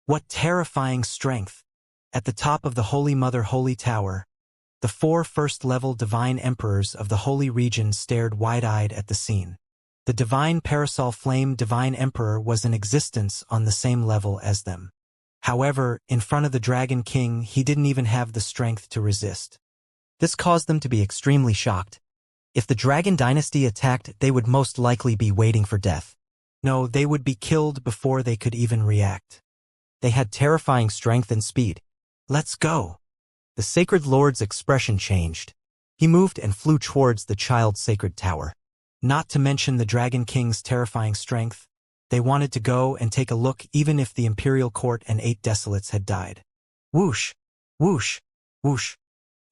What terrifying strength! At the top of the Holy Mother Holy Tower, the 4 first-level divine emperors of the Holy Region stared wide-eyed at the scene. The divine parasol flame divine emperor was in existence on the same level as them. However, in front of the Dragon King, he didn't even have the strength to resist. This caused them to be extremely shocked. If the Dragon Dynasty attacked, they would most likely be waiting for death. No, they would be killed before they could even react. They had terrifying strength and speed. Let's go! The Sacred Lord's expression changed. He moved and flew towards the child's sacred tower. Not to mention the Dragon King's terrifying strength, they wanted to go and take a look even if the Imperial Court and 8 desolates had died. Whoosh! Whoosh! Whoosh!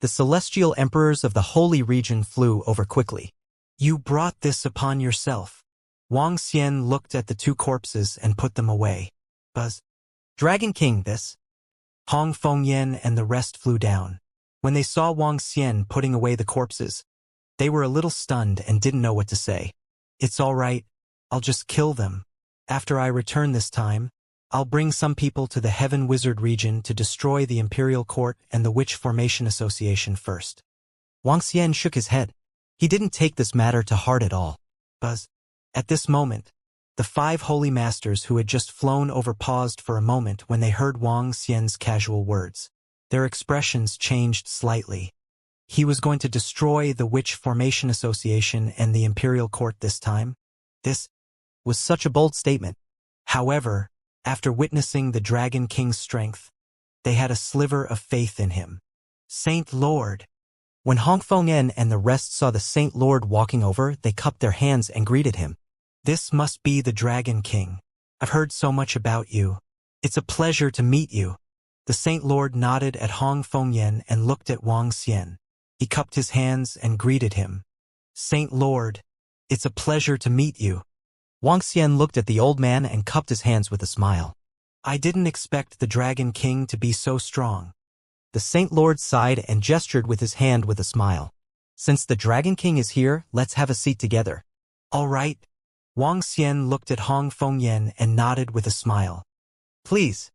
The celestial emperors of the Holy Region flew over quickly. You brought this upon yourself. Wang Xian looked at the 2 corpses and put them away. Buzz. Dragon King, this. Hong Fengyan and the rest flew down. When they saw Wang Xian putting away the corpses, they were a little stunned and didn't know what to say. It's all right. I'll just kill them. After I return this time, I'll bring some people to the Heaven Wizard region to destroy the Imperial Court and the Witch Formation Association first. Wang Xian shook his head. He didn't take this matter to heart at all. Buzz. At this moment, the 5 holy masters who had just flown over paused for a moment when they heard Wang Xian's casual words. Their expressions changed slightly. He was going to destroy the Witch Formation Association and the Imperial Court this time? This was such a bold statement. However, after witnessing the Dragon King's strength, they had a sliver of faith in him. Saint Lord! When Hong Fengyan and the rest saw the Saint Lord walking over, they cupped their hands and greeted him. This must be the Dragon King. I've heard so much about you. It's a pleasure to meet you. The Saint Lord nodded at Hong Fengyan and looked at Wang Xian. He cupped his hands and greeted him. Saint Lord, it's a pleasure to meet you. Wang Xian looked at the old man and cupped his hands with a smile. I didn't expect the Dragon King to be so strong. The Saint Lord sighed and gestured with his hand with a smile. Since the Dragon King is here, let's have a seat together. All right. Wang Xian looked at Hong Fengyan and nodded with a smile. Please.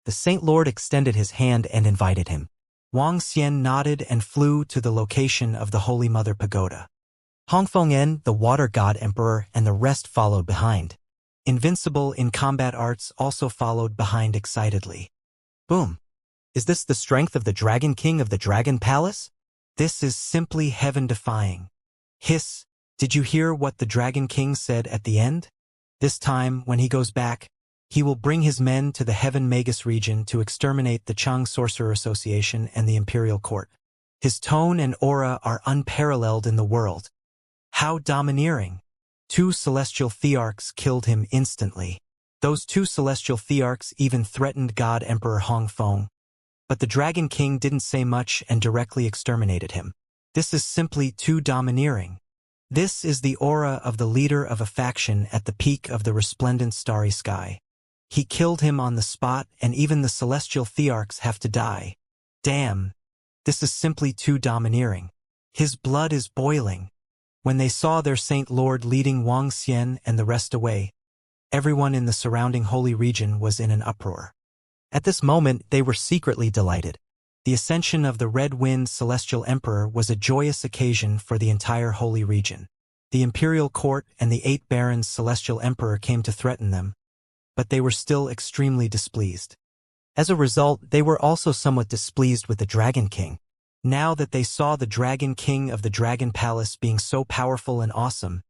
The Saint Lord extended his hand and invited him. Wang Xian nodded and flew to the location of the Holy Mother Pagoda. Hong Fengyan, the Water God Emperor, and the rest followed behind. Invincible in combat arts also followed behind excitedly. Boom! Is this the strength of the Dragon King of the Dragon Palace? This is simply heaven-defying. Hiss! Did you hear what the Dragon King said at the end? This time, when he goes back, he will bring his men to the Heaven Magus region to exterminate the Chang Sorcerer Association and the Imperial Court. His tone and aura are unparalleled in the world. How domineering! 2 celestial thearchs killed him instantly. Those 2 celestial thearchs even threatened God Emperor Hong Feng. But the Dragon King didn't say much and directly exterminated him. This is simply too domineering. This is the aura of the leader of a faction at the peak of the resplendent starry sky. He killed him on the spot, and even the celestial thearchs have to die. Damn! This is simply too domineering. His blood is boiling. When they saw their Saint Lord leading Wang Xian and the rest away, everyone in the surrounding holy region was in an uproar. At this moment, they were secretly delighted. The ascension of the Red Wind Celestial Emperor was a joyous occasion for the entire holy region. The Imperial Court and the 8 Barons Celestial Emperor came to threaten them, but they were still extremely displeased. As a result, they were also somewhat displeased with the Dragon King. Now that they saw the Dragon King of the Dragon Palace being so powerful and awesome,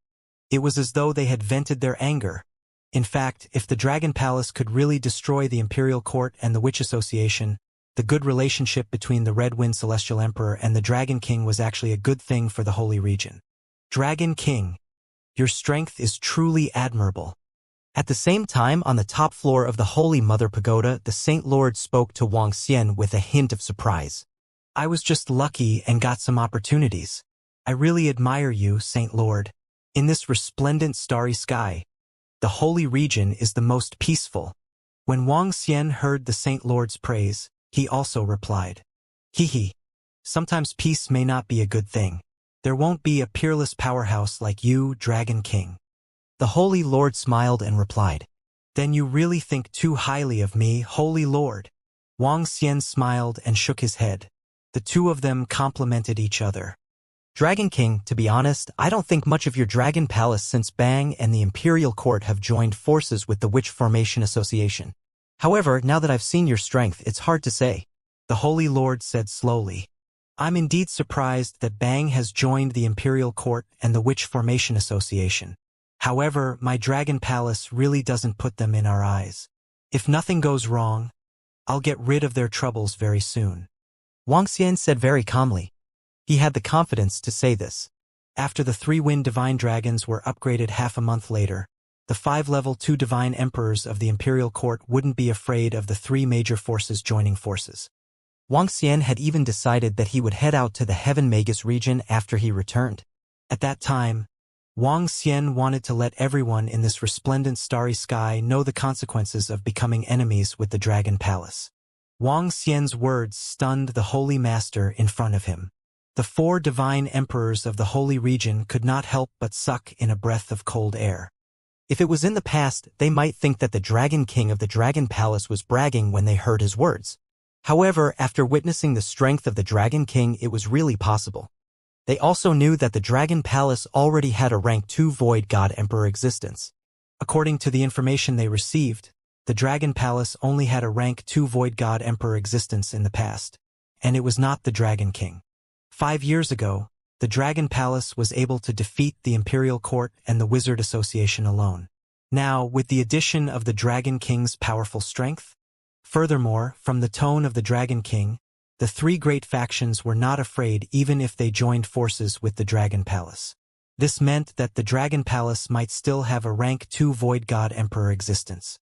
it was as though they had vented their anger. In fact, if the Dragon Palace could really destroy the Imperial Court and the Witch Association, the good relationship between the Red Wind Celestial Emperor and the Dragon King was actually a good thing for the holy region. Dragon King, your strength is truly admirable. At the same time, on the top floor of the Holy Mother Pagoda, the Saint Lord spoke to Wang Xian with a hint of surprise. I was just lucky and got some opportunities. I really admire you, Saint Lord. In this resplendent starry sky, the holy region is the most peaceful. When Wang Xian heard the Saint Lord's praise, he also replied, Hee. Sometimes peace may not be a good thing. There won't be a peerless powerhouse like you, Dragon King. The Holy Lord smiled and replied, Then you really think too highly of me, Holy Lord. Wang Xian smiled and shook his head. The two of them complimented each other. Dragon King, to be honest, I don't think much of your Dragon Palace since Bang and the Imperial Court have joined forces with the Witch Formation Association. However, now that I've seen your strength, it's hard to say. The Holy Lord said slowly. I'm indeed surprised that Bang has joined the Imperial Court and the Witch Formation Association. However, my Dragon Palace really doesn't put them in our eyes. If nothing goes wrong, I'll get rid of their troubles very soon. Wang Xian said very calmly. He had the confidence to say this. After the 3-wind divine dragons were upgraded half a month later, the 5 level 2 divine emperors of the Imperial Court wouldn't be afraid of the 3 major forces joining forces. Wang Xian had even decided that he would head out to the Heaven Magus region after he returned. At that time, Wang Xian wanted to let everyone in this resplendent starry sky know the consequences of becoming enemies with the Dragon Palace. Wang Xian's words stunned the Holy Master in front of him. The 4 divine emperors of the Holy Region could not help but suck in a breath of cold air. If it was in the past, they might think that the Dragon King of the Dragon Palace was bragging when they heard his words. However, after witnessing the strength of the Dragon King, it was really possible. They also knew that the Dragon Palace already had a rank 2 Void God Emperor existence. According to the information they received, the Dragon Palace only had a rank 2 Void God Emperor existence in the past, and it was not the Dragon King. 5 years ago, the Dragon Palace was able to defeat the Imperial Court and the Wizard Association alone. Now, with the addition of the Dragon King's powerful strength, furthermore, from the tone of the Dragon King, the 3 great factions were not afraid even if they joined forces with the Dragon Palace. This meant that the Dragon Palace might still have a rank 2 Void God Emperor existence.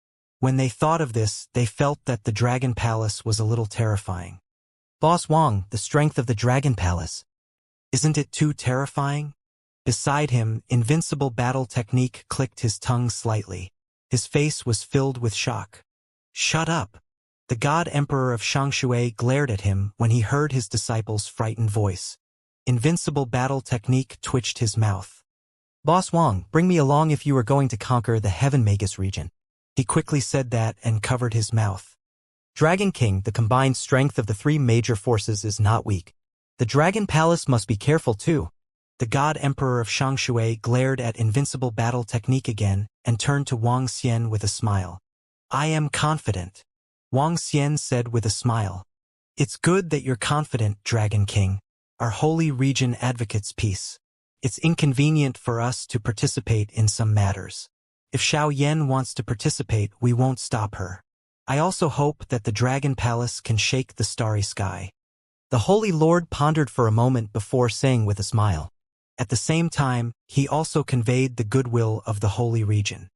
When they thought of this, they felt that the Dragon Palace was a little terrifying. Boss Wang, the strength of the Dragon Palace. Isn't it too terrifying? Beside him, Invincible Battle Technique clicked his tongue slightly. His face was filled with shock. Shut up! The God Emperor of Shangshui glared at him when he heard his disciple's frightened voice. Invincible Battle Technique twitched his mouth. Boss Wang, bring me along if you are going to conquer the Heaven Magus region. He quickly said that and covered his mouth. Dragon King, the combined strength of the 3 major forces is not weak. The Dragon Palace must be careful too. The God Emperor of Shangshui glared at Invincible Battle Technique again and turned to Wang Xian with a smile. I am confident, Wang Xian said with a smile. It's good that you're confident, Dragon King. Our holy region advocates peace. It's inconvenient for us to participate in some matters. If Xiao Yan wants to participate, we won't stop her. I also hope that the Dragon Palace can shake the starry sky. The Holy Lord pondered for a moment before saying with a smile. At the same time, he also conveyed the goodwill of the Holy Region.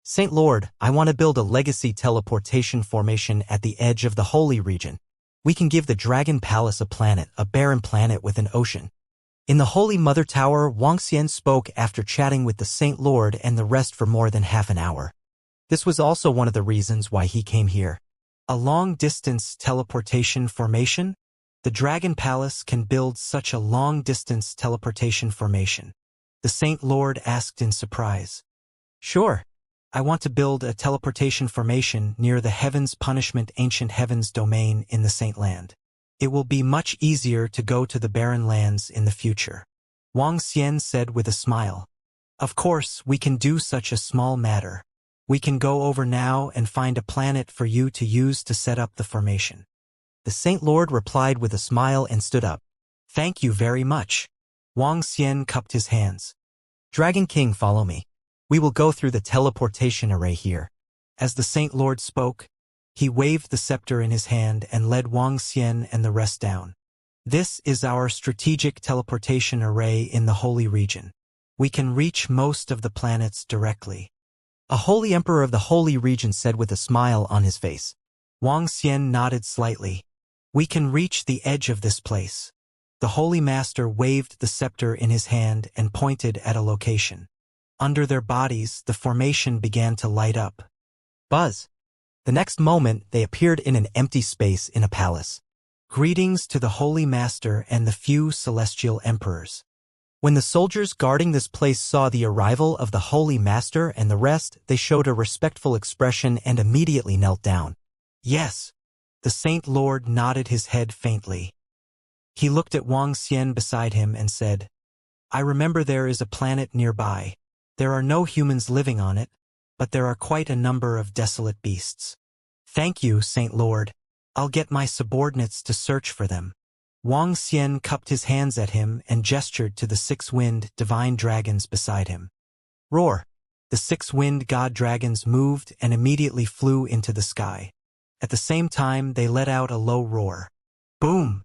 Saint Lord, I want to build a legacy teleportation formation at the edge of the Holy Region. We can give the Dragon Palace a planet, a barren planet with an ocean. In the Holy Mother Tower, Wang Xian spoke after chatting with the Saint Lord and the rest for more than half an hour. This was also one of the reasons why he came here. A long-distance teleportation formation? The Dragon Palace can build such a long-distance teleportation formation. The Saint Lord asked in surprise. Sure. I want to build a teleportation formation near the Heaven's Punishment Ancient Heavens domain in the Saint Land. It will be much easier to go to the barren lands in the future. Wang Xian said with a smile. Of course, we can do such a small matter. We can go over now and find a planet for you to use to set up the formation. The Saint Lord replied with a smile and stood up. Thank you very much. Wang Xian cupped his hands. Dragon King, follow me. We will go through the teleportation array here. As the Saint Lord spoke, he waved the scepter in his hand and led Wang Xian and the rest down. This is our strategic teleportation array in the Holy Region. We can reach most of the planets directly. A Holy Emperor of the Holy Region said with a smile on his face. Wang Xian nodded slightly. We can reach the edge of this place. The Holy Master waved the scepter in his hand and pointed at a location. Under their bodies, the formation began to light up. Buzz. The next moment, they appeared in an empty space in a palace. Greetings to the Holy Master and the few celestial emperors. When the soldiers guarding this place saw the arrival of the Holy Master and the rest, they showed a respectful expression and immediately knelt down. Yes. The Saint Lord nodded his head faintly. He looked at Wang Xian beside him and said, I remember there is a planet nearby. There are no humans living on it, but there are quite a number of desolate beasts. Thank you, Saint Lord. I'll get my subordinates to search for them. Wang Xian cupped his hands at him and gestured to the six-winged divine dragons beside him. Roar! The six-winged god dragons moved and immediately flew into the sky. At the same time, they let out a low roar. Boom!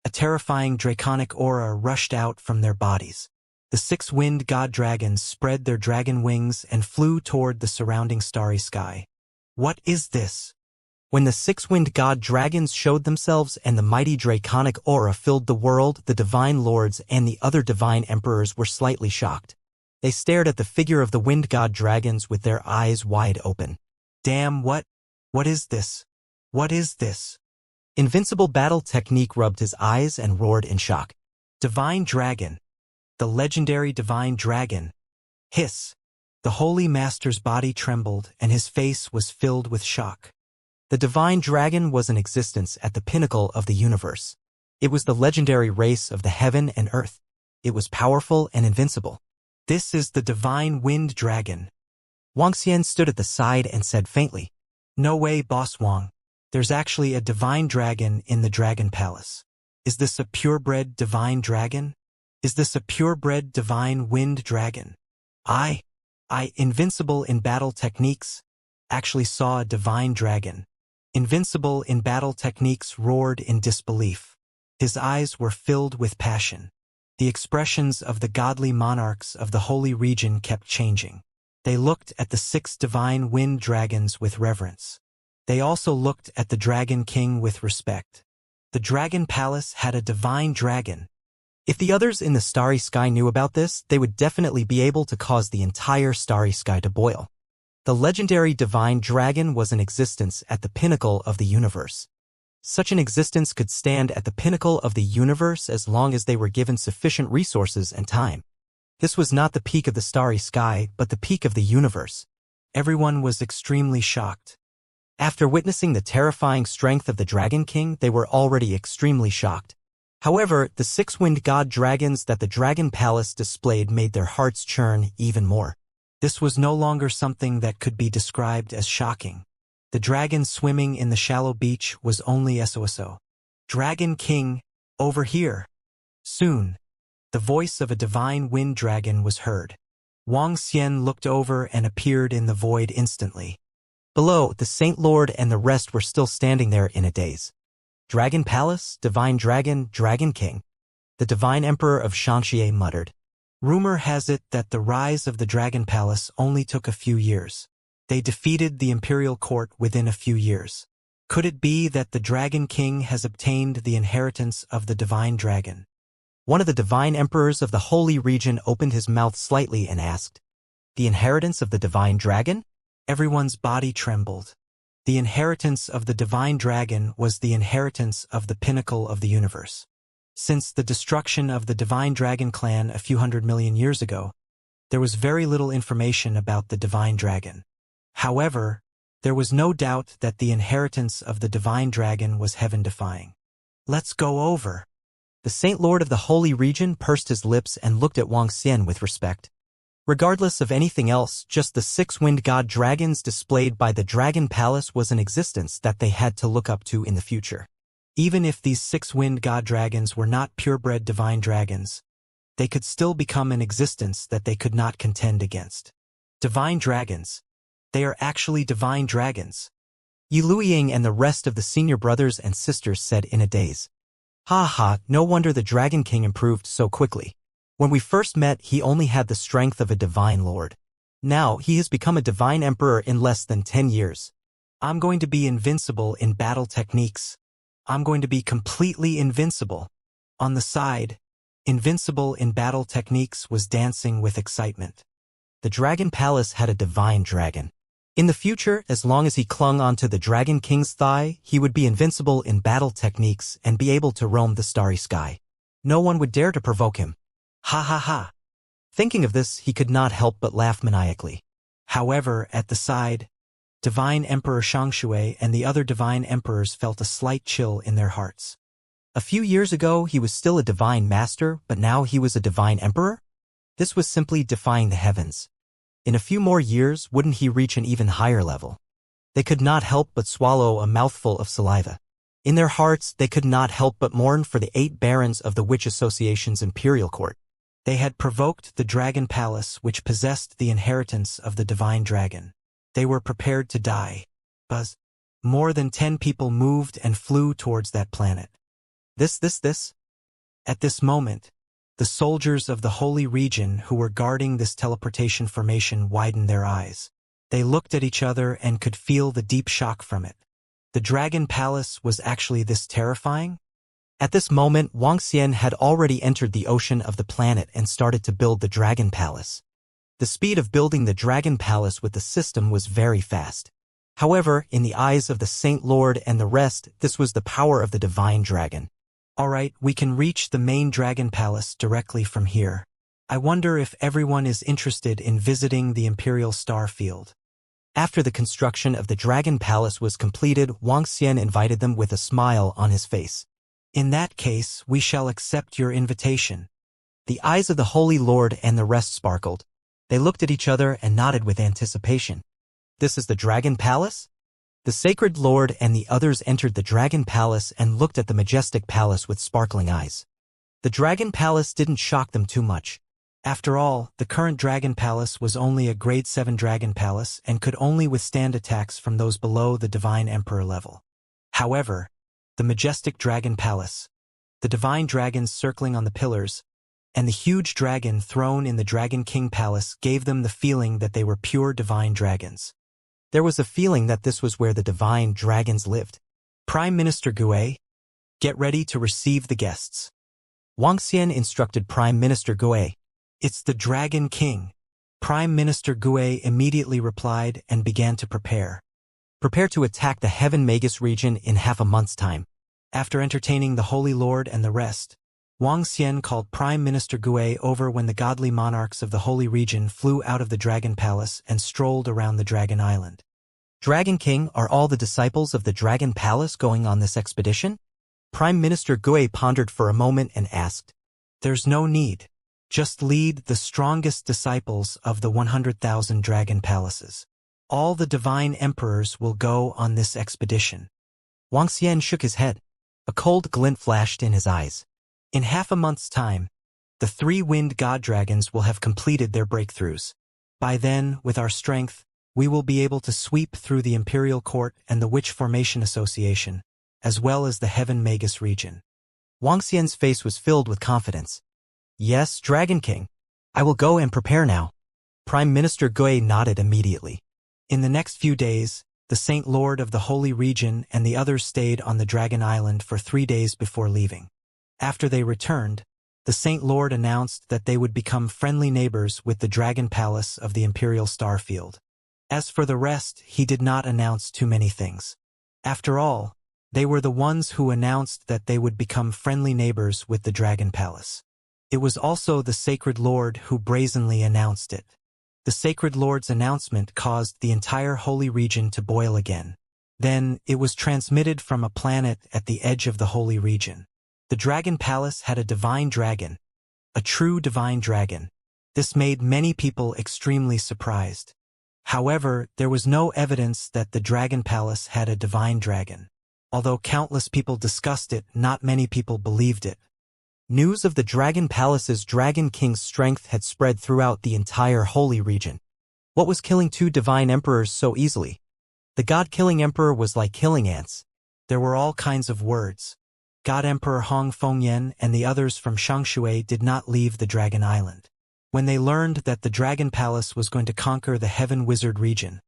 A terrifying draconic aura rushed out from their bodies. The six-winged god dragons spread their dragon wings and flew toward the surrounding starry sky. What is this? When the six-winged god dragons showed themselves and the mighty draconic aura filled the world, the divine lords and the other divine emperors were slightly shocked. They stared at the figure of the wind god dragons with their eyes wide open. Damn, what is this? What is this? Invincible battle technique rubbed his eyes and roared in shock. Divine dragon. The legendary divine dragon. Hiss. The holy master's body trembled and his face was filled with shock. The divine dragon was in existence at the pinnacle of the universe. It was the legendary race of the heaven and earth. It was powerful and invincible. This is the divine wind dragon. Wang Xian stood at the side and said faintly, No way, Boss Wang. There's actually a divine dragon in the dragon palace. Is this a purebred divine dragon? Is this a purebred divine wind dragon? I, invincible in battle techniques, actually saw a divine dragon. Invincible in battle techniques roared in disbelief. His eyes were filled with passion. The expressions of the godly monarchs of the holy region kept changing. They looked at the six divine wind dragons with reverence. They also looked at the Dragon King with respect. The Dragon Palace had a divine dragon. If the others in the starry sky knew about this, they would definitely be able to cause the entire starry sky to boil. The legendary divine dragon was in existence at the pinnacle of the universe. Such an existence could stand at the pinnacle of the universe as long as they were given sufficient resources and time. This was not the peak of the starry sky, but the peak of the universe. Everyone was extremely shocked. After witnessing the terrifying strength of the Dragon King, they were already extremely shocked. However, the six-winged god dragons that the Dragon Palace displayed made their hearts churn even more. This was no longer something that could be described as shocking. The dragon swimming in the shallow beach was only SOSO. Dragon King, over here. Soon, the voice of a divine wind dragon was heard. Wang Xian looked over and appeared in the void instantly. Below, the Saint Lord and the rest were still standing there in a daze. Dragon Palace, Divine Dragon, Dragon King. The Divine Emperor of Shanxie muttered. Rumor has it that the rise of the Dragon Palace only took a few years. They defeated the imperial court within a few years. Could it be that the Dragon King has obtained the inheritance of the Divine Dragon? One of the Divine Emperors of the Holy Region opened his mouth slightly and asked, The inheritance of the Divine Dragon? Everyone's body trembled. The inheritance of the Divine Dragon was the inheritance of the pinnacle of the universe. Since the destruction of the Divine Dragon clan a few 100 million years ago, there was very little information about the Divine Dragon. However, there was no doubt that the inheritance of the Divine Dragon was heaven-defying. Let's go over. The Saint Lord of the Holy Region pursed his lips and looked at Wang Xian with respect. Regardless of anything else, just the six-winged god dragons displayed by the Dragon Palace was an existence that they had to look up to in the future. Even if these six-winged god dragons were not purebred divine dragons, they could still become an existence that they could not contend against. Divine dragons. They are actually divine dragons. Yi Luiying and the rest of the senior brothers and sisters said in a daze. Ha ha, no wonder the Dragon King improved so quickly. When we first met, he only had the strength of a divine lord. Now, he has become a divine emperor in less than 10 years. I'm going to be invincible in battle techniques. I'm going to be completely invincible. On the side, invincible in battle techniques was dancing with excitement. The Dragon Palace had a divine dragon. In the future, as long as he clung onto the Dragon King's thigh, he would be invincible in battle techniques and be able to roam the starry sky. No one would dare to provoke him. Ha ha ha. Thinking of this, he could not help but laugh maniacally. However, at the side, Divine Emperor Shangshui and the other divine emperors felt a slight chill in their hearts. A few years ago, he was still a divine master, but now he was a divine emperor? This was simply defying the heavens. In a few more years, wouldn't he reach an even higher level? They could not help but swallow a mouthful of saliva. In their hearts, they could not help but mourn for the 8 barons of the Witch Association's imperial court. They had provoked the Dragon Palace, which possessed the inheritance of the divine dragon. They were prepared to die. Buzz. More than 10 people moved and flew towards that planet. This. At this moment, the soldiers of the Holy Region who were guarding this teleportation formation widened their eyes. They looked at each other and could feel the deep shock from it. The Dragon Palace was actually this terrifying? At this moment, Wuxia had already entered the ocean of the planet and started to build the Dragon Palace. The speed of building the Dragon Palace with the system was very fast. However, in the eyes of the Saint Lord and the rest, this was the power of the Divine Dragon. Alright, we can reach the main Dragon Palace directly from here. I wonder if everyone is interested in visiting the Imperial Star Field. After the construction of the Dragon Palace was completed, Wuxia invited them with a smile on his face. In that case, we shall accept your invitation. The eyes of the Holy Lord and the rest sparkled. They looked at each other and nodded with anticipation. This is the Dragon Palace? The Sacred Lord and the others entered the Dragon Palace and looked at the majestic palace with sparkling eyes. The Dragon Palace didn't shock them too much. After all, the current Dragon Palace was only a Grade 7 Dragon Palace and could only withstand attacks from those below the Divine Emperor level. However, the majestic Dragon Palace, the divine dragons circling on the pillars, and the huge dragon throne in the Dragon King Palace gave them the feeling that they were pure divine dragons. There was a feeling that this was where the divine dragons lived. Prime Minister Gue, get ready to receive the guests. Wuxia instructed Prime Minister Gue. It's the Dragon King. Prime Minister Gue immediately replied and began to prepare. Prepare to attack the Heaven Magus region in half a month's time. After entertaining the Holy Lord and the rest, Wuxia called Prime Minister Gue over when the godly monarchs of the Holy Region flew out of the Dragon Palace and strolled around the Dragon Island. Dragon King, are all the disciples of the Dragon Palace going on this expedition? Prime Minister Gue pondered for a moment and asked. There's no need. Just lead the strongest disciples of the 100,000 Dragon Palaces. All the divine emperors will go on this expedition. Wuxia shook his head. A cold glint flashed in his eyes. In half a month's time, the 3 winged god dragons will have completed their breakthroughs. By then, with our strength, we will be able to sweep through the Imperial Court and the Witch Formation Association, as well as the Heaven Magus region. Wuxia's face was filled with confidence. Yes, Dragon King. I will go and prepare now. Prime Minister Gue nodded immediately. In the next few days, the Saint Lord of the Holy Region and the others stayed on the Dragon Island for 3 days before leaving. After they returned, the Saint Lord announced that they would become friendly neighbors with the Dragon Palace of the Imperial Starfield. As for the rest, he did not announce too many things. After all, they were the ones who announced that they would become friendly neighbors with the Dragon Palace. It was also the Sacred Lord who brazenly announced it. The Sacred Lord's announcement caused the entire Holy Region to boil again. Then, it was transmitted from a planet at the edge of the Holy Region. The Dragon Palace had a divine dragon, a true divine dragon. This made many people extremely surprised. However, there was no evidence that the Dragon Palace had a divine dragon. Although countless people discussed it, not many people believed it. News of the Dragon Palace's Dragon King's strength had spread throughout the entire Holy Region. What was killing 2 divine emperors so easily? The God-killing emperor was like killing ants. There were all kinds of words. God Emperor Hong Fengyan and the others from Shangshui did not leave the Dragon Island. When they learned that the Dragon Palace was going to conquer the Heaven Wizard region,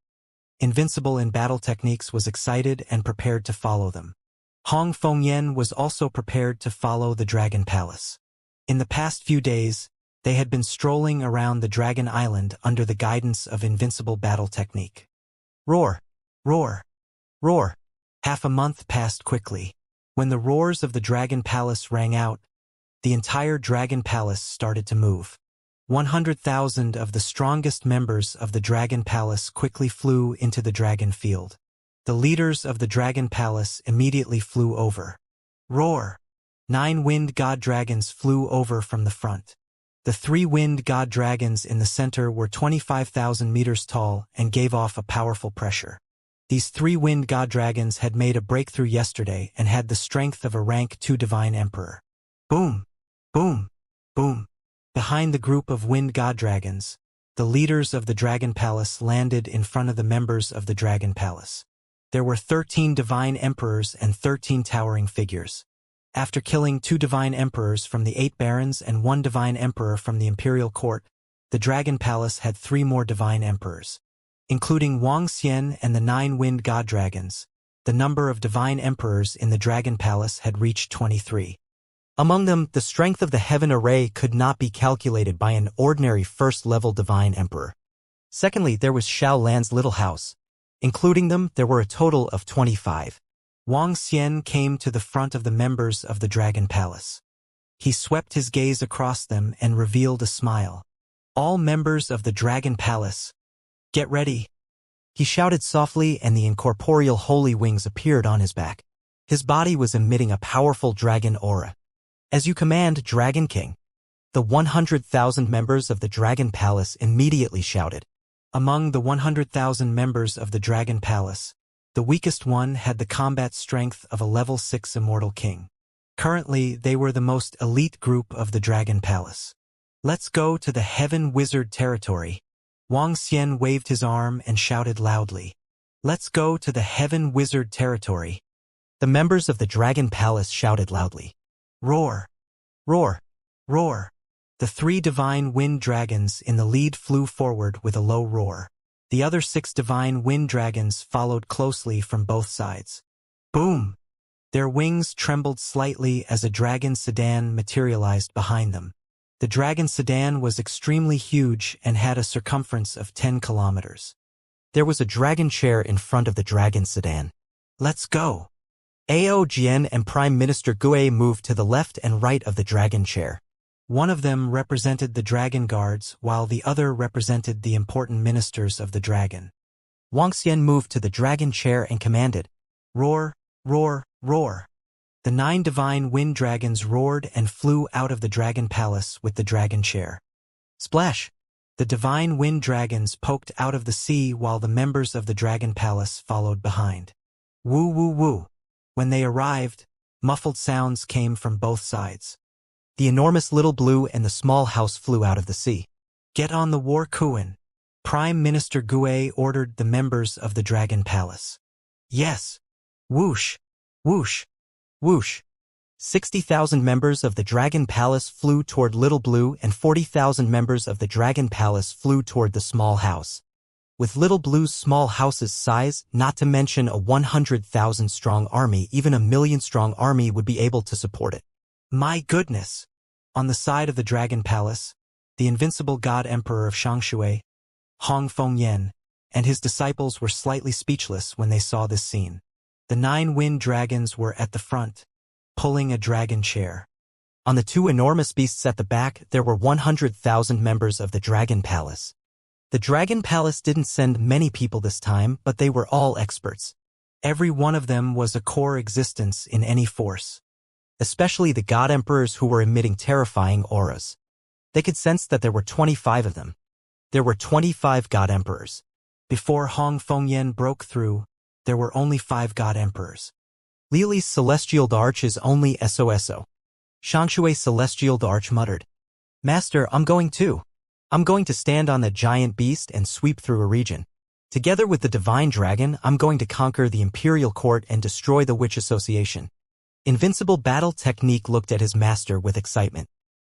Invincible in battle techniques was excited and prepared to follow them. Hong Fengyan was also prepared to follow the Dragon Palace. In the past few days, they had been strolling around the Dragon Island under the guidance of Invincible battle technique. Roar! Roar! Roar! Half a month passed quickly. When the roars of the Dragon Palace rang out, the entire Dragon Palace started to move. 100,000 of the strongest members of the Dragon Palace quickly flew into the Dragon Field. The leaders of the Dragon Palace immediately flew over. Roar! 9 wind god dragons flew over from the front. The 3 wind god dragons in the center were 25,000 meters tall and gave off a powerful pressure. These 3 wind god dragons had made a breakthrough yesterday and had the strength of a rank 2 divine emperor. Boom! Boom! Boom! Behind the group of wind god dragons, the leaders of the Dragon Palace landed in front of the members of the Dragon Palace. There were 13 divine emperors and 13 towering figures. After killing 2 divine emperors from the 8 barons and 1 divine emperor from the imperial court, the Dragon Palace had 3 more divine emperors. Including Wuxia and the 9 wind god dragons, the number of divine emperors in the Dragon Palace had reached 23. Among them, the strength of the heaven array could not be calculated by an ordinary first-level divine emperor. Secondly, there was Xiao Lan's little house. Including them, there were a total of 25. Wuxia came to the front of the members of the Dragon Palace. He swept his gaze across them and revealed a smile. All members of the Dragon Palace, get ready. He shouted softly, and the incorporeal holy wings appeared on his back. His body was emitting a powerful dragon aura. As you command, Dragon King. The 100,000 members of the Dragon Palace immediately shouted. Among the 100,000 members of the Dragon Palace, the weakest one had the combat strength of a level 6 Immortal King. Currently, they were the most elite group of the Dragon Palace. Let's go to the Heaven Wizard territory. Wuxia waved his arm and shouted loudly. Let's go to the Heaven Wizard territory. The members of the Dragon Palace shouted loudly. Roar! Roar! Roar! The 3 divine wind dragons in the lead flew forward with a low roar. The other 6 divine wind dragons followed closely from both sides. Boom! Their wings trembled slightly as a dragon sedan materialized behind them. The dragon sedan was extremely huge and had a circumference of 10 kilometers. There was a dragon chair in front of the dragon sedan. Let's go! Ao Jian and Prime Minister Gue moved to the left and right of the dragon chair. One of them represented the dragon guards, while the other represented the important ministers of the dragon. Wuxia moved to the dragon chair and commanded, Roar, roar, roar. The 9 divine wind dragons roared and flew out of the dragon palace with the dragon chair. Splash! The divine wind dragons poked out of the sea while the members of the dragon palace followed behind. Woo woo woo! When they arrived, muffled sounds came from both sides. The enormous little blue and the small house flew out of the sea. Get on the war Kuan. Prime Minister Gue ordered the members of the Dragon Palace. Yes. Whoosh, whoosh, whoosh. 60,000 members of the Dragon Palace flew toward Little Blue and 40,000 members of the Dragon Palace flew toward the small house. With Little Blue's small house's size, not to mention a 100,000 strong army, even a 1,000,000 strong army would be able to support it. My goodness! On the side of the Dragon Palace, the invincible God Emperor of Shangshui, Hong Fengyan, and his disciples were slightly speechless when they saw this scene. The 9 wind dragons were at the front, pulling a dragon chair. On the 2 enormous beasts at the back, there were 100,000 members of the Dragon Palace. The Dragon Palace didn't send many people this time, but they were all experts. Every one of them was a core existence in any force. Especially the God Emperors who were emitting terrifying auras. They could sense that there were 25 of them. There were 25 God Emperors. Before Hong Fengyan broke through, there were only 5 God Emperors. Lili's Celestial Arch is only SOSO. Shangshui Celestial Arch muttered. Master, I'm going too. I'm going to stand on the giant beast and sweep through a region. Together with the Divine Dragon, I'm going to conquer the Imperial Court and destroy the Witch Association. Invincible Battle Technique looked at his master with excitement.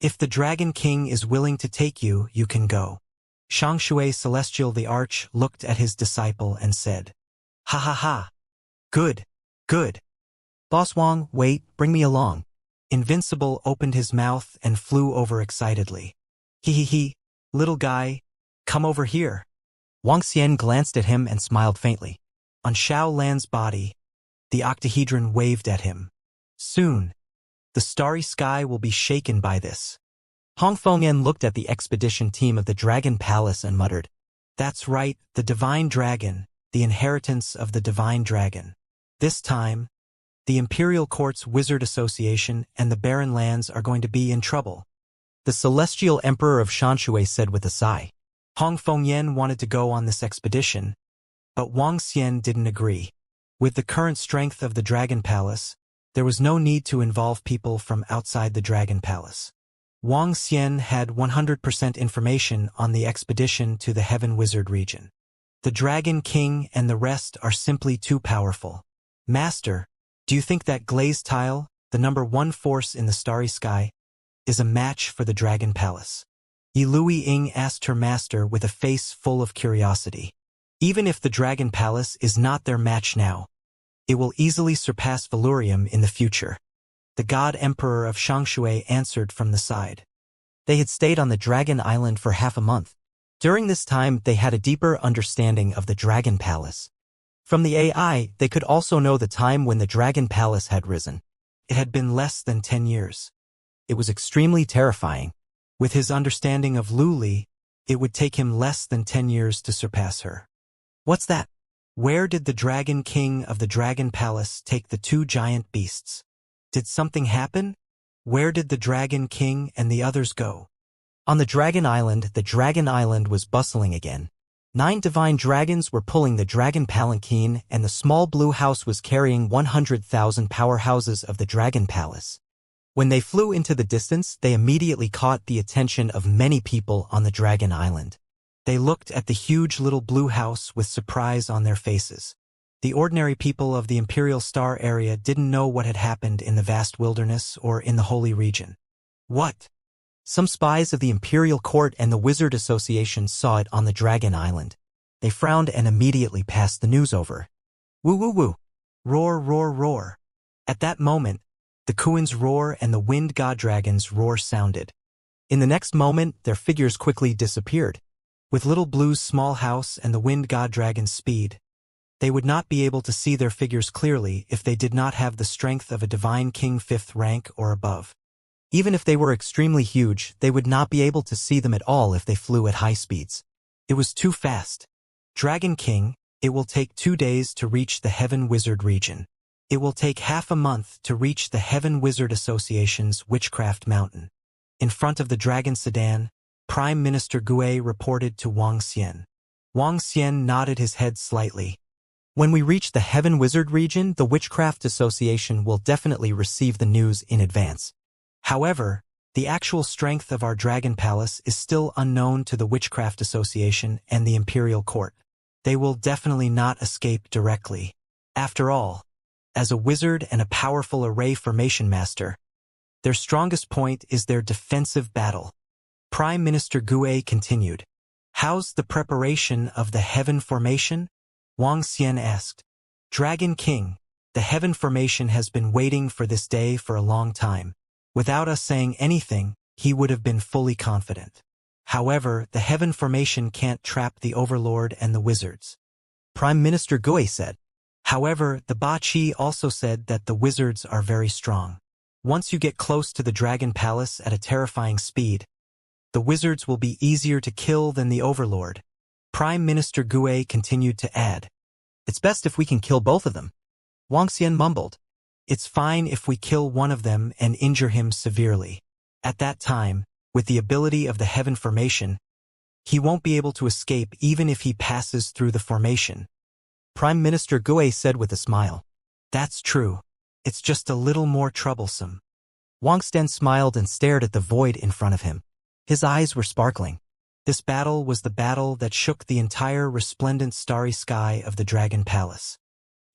If the Dragon King is willing to take you, you can go. Shangshui Celestial the Arch looked at his disciple and said, Ha ha ha. Good, good. Boss Wang, wait, bring me along. Invincible opened his mouth and flew over excitedly. He, little guy, come over here. Wuxia glanced at him and smiled faintly. On Xiao Lan's body, the octahedron waved at him. Soon, The starry sky will be shaken by this. Hong Fengyan looked at the expedition team of the Dragon Palace and muttered, "That's right, the Divine Dragon, the inheritance of the Divine Dragon. This time, the Imperial Court's Wizard Association and the Barren Lands are going to be in trouble." The Celestial Emperor of Shanshui said with a sigh. Hong Fengyan wanted to go on this expedition, but Wang Xian didn't agree. With the current strength of the Dragon Palace, there was no need to involve people from outside the Dragon Palace. Wang Xian had 100% information on the expedition to the Heaven Wizard region. The Dragon King and the rest are simply too powerful. Master, do you think that glazed tile, the #1 force in the starry sky, is a match for the Dragon Palace? Yi Lui-Ying asked her master with a face full of curiosity. Even if the Dragon Palace is not their match now, it will easily surpass Valurium in the future. The God Emperor of Shangshui answered from the side. They had stayed on the Dragon Island for half a month. During this time, they had a deeper understanding of the Dragon Palace. From the AI, they could also know the time when the Dragon Palace had risen. It had been less than 10 years. It was extremely terrifying. With his understanding of Lu Li, it would take him less than 10 years to surpass her. What's that? Where did the Dragon King of the Dragon Palace take the 2 giant beasts? Did something happen? Where did the Dragon King and the others go? On the Dragon Island was bustling again. 9 divine dragons were pulling the dragon palanquin, and the small blue house was carrying 100,000 powerhouses of the Dragon Palace. When they flew into the distance, they immediately caught the attention of many people on the Dragon Island. They looked at the huge little blue house with surprise on their faces. The ordinary people of the Imperial Star area didn't know what had happened in the vast wilderness or in the Holy Region. What? Some spies of the Imperial Court and the Wizard Association saw it on the Dragon Island. They frowned and immediately passed the news over. Woo woo woo. Roar roar roar. At that moment, the Kuin's roar and the Wind God Dragon's roar sounded. In the next moment, their figures quickly disappeared. With Little Blue's small house and the Wind God Dragon's speed, they would not be able to see their figures clearly if they did not have the strength of a Divine King 5th rank or above. Even if they were extremely huge, they would not be able to see them at all if they flew at high speeds. It was too fast. Dragon King, it will take 2 days to reach the Heaven Wizard region. It will take half a month to reach the Heaven Wizard Association's Witchcraft Mountain. In front of the Dragon Sedan, Prime Minister Gue reported to Wang Xian. Wang Xian nodded his head slightly. When we reach the Heaven Wizard region, the Witchcraft Association will definitely receive the news in advance. However, the actual strength of our Dragon Palace is still unknown to the Witchcraft Association and the Imperial Court. They will definitely not escape directly. After all, as a wizard and a powerful array formation master, their strongest point is their defensive battle. Prime Minister Gue continued. How's the preparation of the Heaven Formation? Wang Xian asked. Dragon King, the Heaven Formation has been waiting for this day for a long time. Without us saying anything, he would have been fully confident. However, the Heaven Formation can't trap the Overlord and the wizards. Prime Minister Gue said. However, the Ba Qi also said that the wizards are very strong. Once you get close to the Dragon Palace at a terrifying speed, the wizards will be easier to kill than the Overlord. Prime Minister Gue continued to add. It's best if we can kill both of them. Wang Xian mumbled. It's fine if we kill one of them and injure him severely. At that time, with the ability of the Heaven Formation, he won't be able to escape even if he passes through the formation. Prime Minister Gue said with a smile. That's true. It's just a little more troublesome. Wang Xian smiled and stared at the void in front of him. His eyes were sparkling. This battle was the battle that shook the entire resplendent starry sky of the Dragon Palace.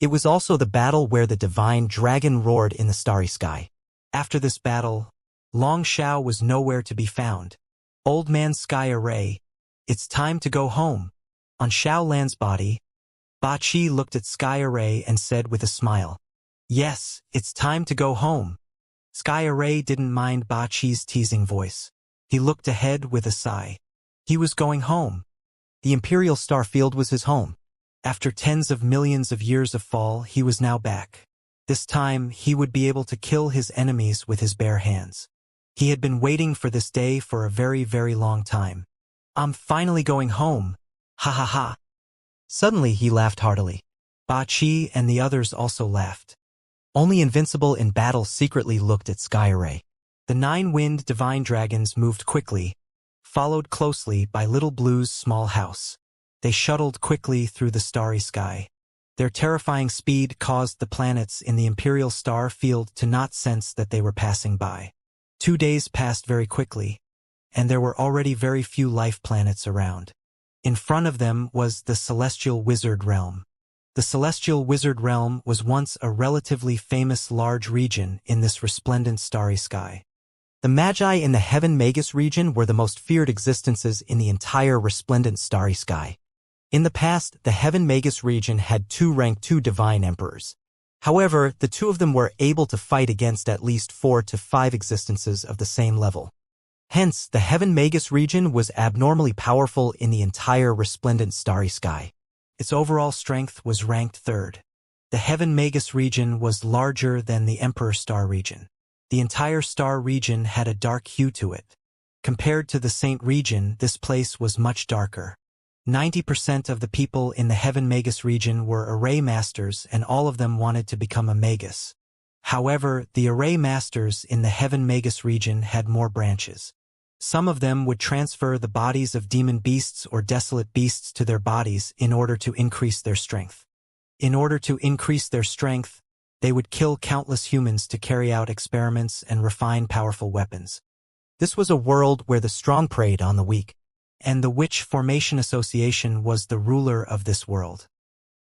It was also the battle where the divine dragon roared in the starry sky. After this battle, Long Shao was nowhere to be found. Old Man Sky Array, it's time to go home. On Shao Lan's body, Ba Qi looked at Sky Array and said with a smile. Yes, it's time to go home. Sky Array didn't mind Ba Qi's teasing voice. He looked ahead with a sigh. He was going home. The Imperial Star Field was his home. After tens of millions of years of fall, he was now back. This time, he would be able to kill his enemies with his bare hands. He had been waiting for this day for a very, very long time. I'm finally going home. Ha ha ha. Suddenly he laughed heartily. Ba Chi and the others also laughed. Only Invincible in battle secretly looked at Sky Array. The 9-winged divine dragons moved quickly, followed closely by Little Blue's small house. They shuttled quickly through the starry sky. Their terrifying speed caused the planets in the Imperial Star Field to not sense that they were passing by. 2 days passed very quickly, and there were already very few life planets around. In front of them was the Celestial Wizard Realm. The Celestial Wizard Realm was once a relatively famous large region in this resplendent starry sky. The Magi in the Heaven Magus region were the most feared existences in the entire resplendent starry sky. In the past, the Heaven Magus region had 2 rank 2 divine emperors. However, the 2 of them were able to fight against at least 4 to 5 existences of the same level. Hence, the Heaven Magus region was abnormally powerful in the entire resplendent starry sky. Its overall strength was ranked 3rd. The Heaven Magus region was larger than the Emperor Star region. The entire star region had a dark hue to it. Compared to the Saint region, this place was much darker. 90% of the people in the Heaven Magus region were Array Masters, and all of them wanted to become a Magus. However, the Array Masters in the Heaven Magus region had more branches. Some of them would transfer the bodies of demon beasts or desolate beasts to their bodies in order to increase their strength. In order to increase their strength, they would kill countless humans to carry out experiments and refine powerful weapons. This was a world where the strong preyed on the weak, and the Witch Formation Association was the ruler of this world.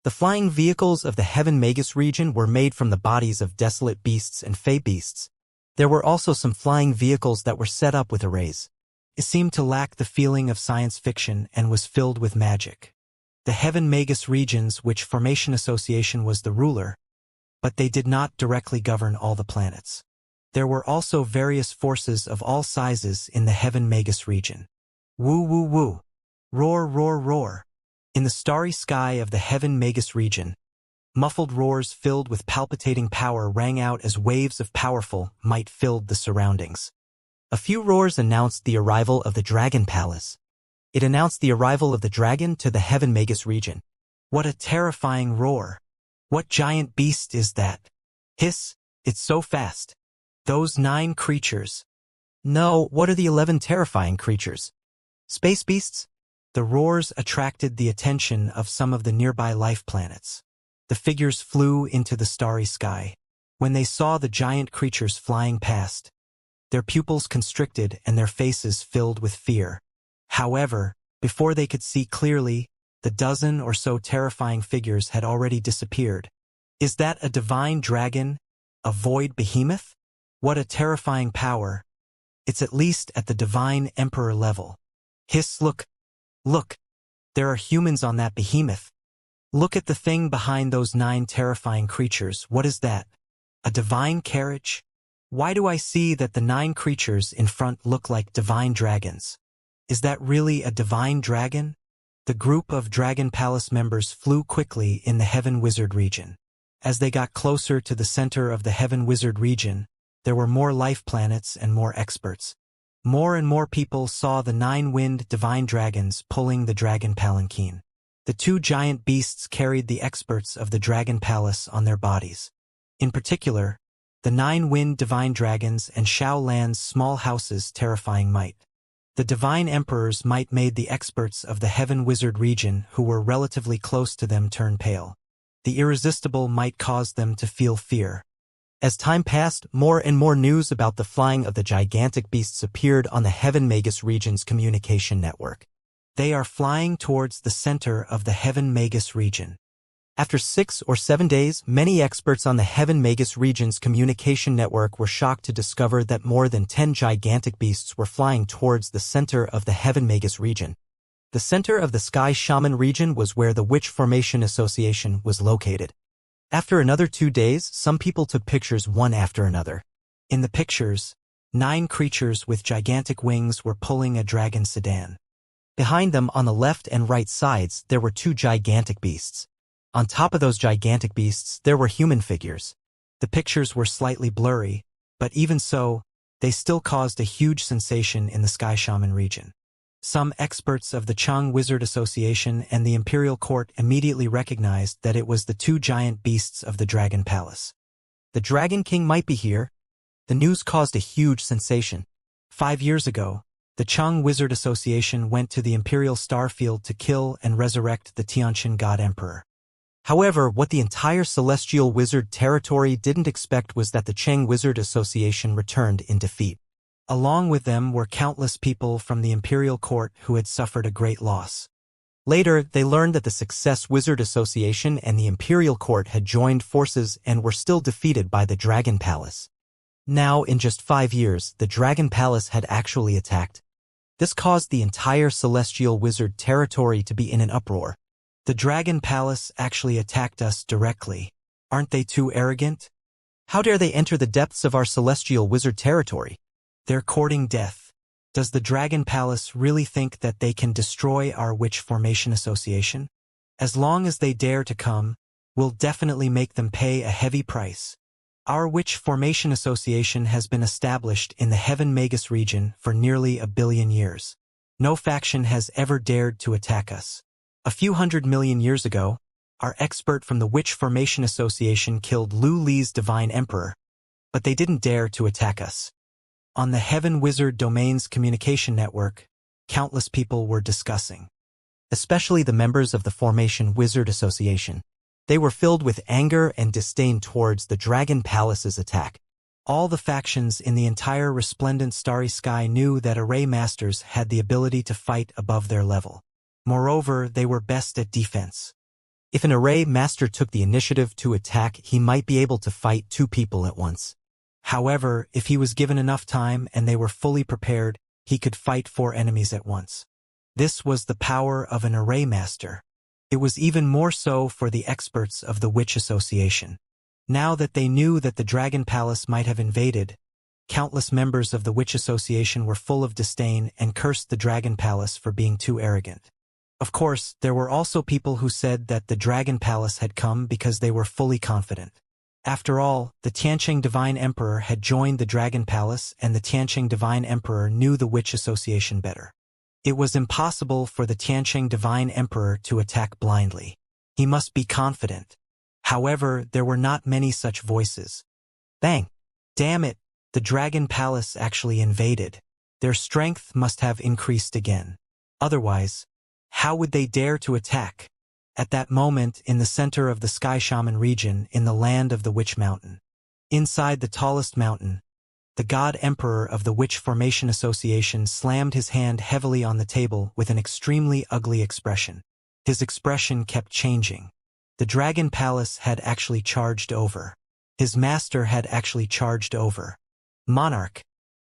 The flying vehicles of the Heaven Magus region were made from the bodies of desolate beasts and fey beasts. There were also some flying vehicles that were set up with arrays. It seemed to lack the feeling of science fiction and was filled with magic. The Heaven Magus region's Witch Formation Association was the ruler, but they did not directly govern all the planets. There were also various forces of all sizes in the Heaven Magus region. Woo woo woo. Roar roar roar. In the starry sky of the Heaven Magus region, muffled roars filled with palpitating power rang out as waves of powerful might filled the surroundings. A few roars announced the arrival of the Dragon Palace. It announced the arrival of the dragon to the Heaven Magus region. What a terrifying roar! What giant beast is that? Hiss, it's so fast. Those 9 creatures. No, what are the 11 terrifying creatures? Space beasts? The roars attracted the attention of some of the nearby life planets. The figures flew into the starry sky. When they saw the giant creatures flying past, their pupils constricted and their faces filled with fear. However, before they could see clearly, the dozen or so terrifying figures had already disappeared. Is that a divine dragon? A void behemoth? What a terrifying power. It's at least at the divine emperor level. Hiss, look. Look. There are humans on that behemoth. Look at the thing behind those 9 terrifying creatures. What is that? A divine carriage? Why do I see that the 9 creatures in front look like divine dragons? Is that really a divine dragon? The group of Dragon Palace members flew quickly in the Heaven Wizard region. As they got closer to the center of the Heaven Wizard region, there were more life planets and more experts. More and more people saw the 9-winged divine dragons pulling the dragon palanquin. The 2 giant beasts carried the experts of the Dragon Palace on their bodies. In particular, the 9-winged divine dragons and Shao Lan's small house's terrifying might. The divine emperor's might made the experts of the Heaven Wizard region who were relatively close to them turn pale. The irresistible might caused them to feel fear. As time passed, more and more news about the flying of the gigantic beasts appeared on the Heaven Magus region's communication network. They are flying towards the center of the Heaven Magus region. After 6 or 7 days, many experts on the Heaven Magus region's communication network were shocked to discover that more than 10 gigantic beasts were flying towards the center of the Heaven Magus region. The center of the Sky Shaman region was where the Witch Formation Association was located. After another 2 days, some people took pictures one after another. In the pictures, 9 creatures with gigantic wings were pulling a dragon sedan. Behind them on the left and right sides, there were 2 gigantic beasts. On top of those gigantic beasts, there were human figures. The pictures were slightly blurry, but even so, they still caused a huge sensation in the Sky Shaman region. Some experts of the Chang Wizard Association and the Imperial Court immediately recognized that it was the two giant beasts of the Dragon Palace. The Dragon King might be here. The news caused a huge sensation. 5 years ago, the Chang Wizard Association went to the Imperial Starfield to kill and resurrect the Tianqian God Emperor. However, what the entire Celestial Wizard territory didn't expect was that the Chang Wizard Association returned in defeat. Along with them were countless people from the Imperial Court who had suffered a great loss. Later, they learned that the Success Wizard Association and the Imperial Court had joined forces and were still defeated by the Dragon Palace. Now, in just 5 years, the Dragon Palace had actually attacked. This caused the entire Celestial Wizard territory to be in an uproar. The Dragon Palace actually attacked us directly. Aren't they too arrogant? How dare they enter the depths of our Celestial Wizard territory? They're courting death. Does the Dragon Palace really think that they can destroy our Witch Formation Association? As long as they dare to come, we'll definitely make them pay a heavy price. Our Witch Formation Association has been established in the Heaven Magus region for nearly 1 billion years. No faction has ever dared to attack us. A few 100 million years ago, our expert from the Witch Formation Association killed Lu Li's Divine Emperor, but they didn't dare to attack us. On the Heaven Wizard Domains communication network, countless people were discussing, especially the members of the Formation Wizard Association. They were filled with anger and disdain towards the Dragon Palace's attack. All the factions in the entire resplendent starry sky knew that Array Masters had the ability to fight above their level. Moreover, they were best at defense. If an Array Master took the initiative to attack, he might be able to fight 2 people at once. However, if he was given enough time and they were fully prepared, he could fight 4 enemies at once. This was the power of an Array Master. It was even more so for the experts of the Witch Association. Now that they knew that the Dragon Palace might have invaded, countless members of the Witch Association were full of disdain and cursed the Dragon Palace for being too arrogant. Of course, there were also people who said that the Dragon Palace had come because they were fully confident. After all, the Tianqian Divine Emperor had joined the Dragon Palace and the Tianqian Divine Emperor knew the Witch Association better. It was impossible for the Tianqian Divine Emperor to attack blindly. He must be confident. However, there were not many such voices. Bang! Damn it! The Dragon Palace actually invaded. Their strength must have increased again. Otherwise, how would they dare to attack? At that moment, in the center of the Sky Shaman region, in the land of the Witch Mountain, inside the tallest mountain, the God Emperor of the Witch Formation Association slammed his hand heavily on the table with an extremely ugly expression. His expression kept changing. The Dragon Palace had actually charged over. His master had actually charged over. Monarch,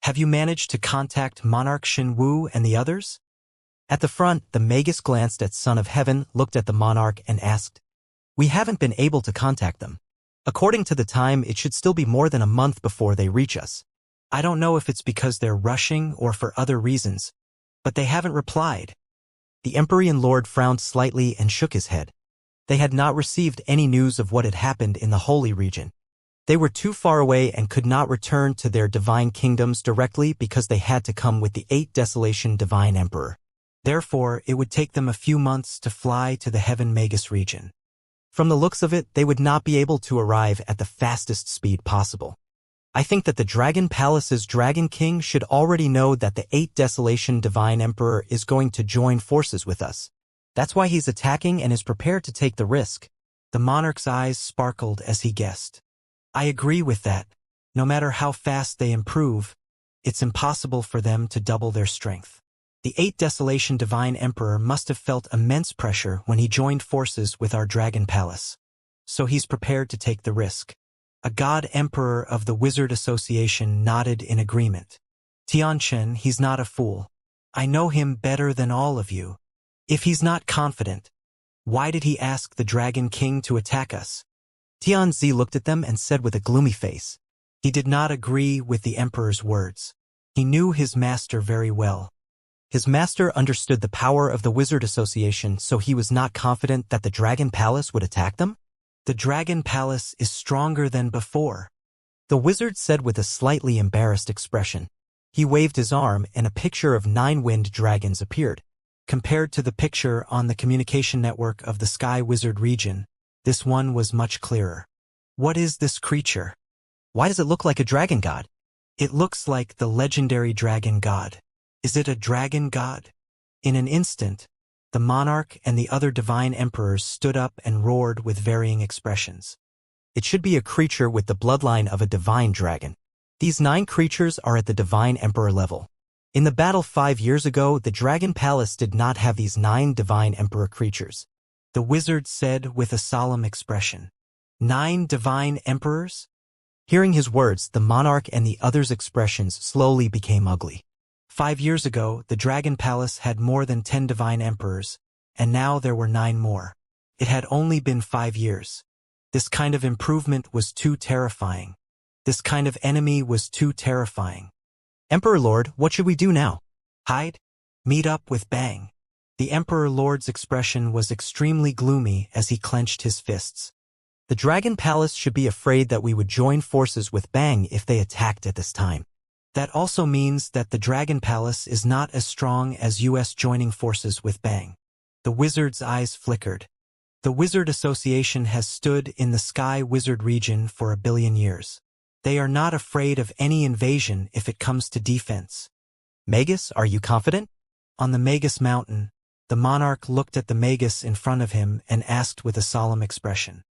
have you managed to contact Monarch Shen Wu and the others? At the front, the Magus glanced at Son of Heaven, looked at the monarch, and asked, "We haven't been able to contact them. According to the time, it should still be more than a month before they reach us. I don't know if it's because they're rushing or for other reasons, but they haven't replied." The Empyrean Lord frowned slightly and shook his head. They had not received any news of what had happened in the Holy Region. They were too far away and could not return to their divine kingdoms directly because they had to come with the 8 Desolation Divine Emperor. Therefore, it would take them a few months to fly to the Heaven Magus region. From the looks of it, they would not be able to arrive at the fastest speed possible. I think that the Dragon Palace's Dragon King should already know that the 8 Desolation Divine Emperor is going to join forces with us. That's why he's attacking and is prepared to take the risk. The monarch's eyes sparkled as he guessed. I agree with that. No matter how fast they improve, it's impossible for them to double their strength. The 8 Desolation Divine Emperor must have felt immense pressure when he joined forces with our Dragon Palace. So he's prepared to take the risk. A God Emperor of the Wizard Association nodded in agreement. Tianqian, he's not a fool. I know him better than all of you. If he's not confident, why did he ask the Dragon King to attack us? Tianzi looked at them and said with a gloomy face. He did not agree with the Emperor's words. He knew his master very well. His master understood the power of the Wizard Association, so he was not confident that the Dragon Palace would attack them? The Dragon Palace is stronger than before, the wizard said with a slightly embarrassed expression. He waved his arm and a picture of 9 winged dragons appeared. Compared to the picture on the communication network of the Sky Wizard region, this one was much clearer. What is this creature? Why does it look like a dragon god? It looks like the legendary dragon god. Is it a dragon god? In an instant, the monarch and the other divine emperors stood up and roared with varying expressions. It should be a creature with the bloodline of a divine dragon. These 9 creatures are at the divine emperor level. In the battle 5 years ago, the Dragon Palace did not have these 9 divine emperor creatures. The wizard said with a solemn expression. 9 divine emperors? Hearing his words, the monarch and the others' expressions slowly became ugly. 5 years ago, the Dragon Palace had more than 10 divine emperors, and now there were 9 more. It had only been 5 years. This kind of improvement was too terrifying. This kind of enemy was too terrifying. Emperor Lord, what should we do now? Hide? Meet up with Bang. The Emperor Lord's expression was extremely gloomy as he clenched his fists. The Dragon Palace should be afraid that we would join forces with Bang if they attacked at this time. That also means that the Dragon Palace is not as strong as US joining forces with Bang. The wizard's eyes flickered. The Wizard Association has stood in the Sky Wizard region for 1 billion years. They are not afraid of any invasion if it comes to defense. Magus, are you confident? On the Magus Mountain, the monarch looked at the Magus in front of him and asked with a solemn expression.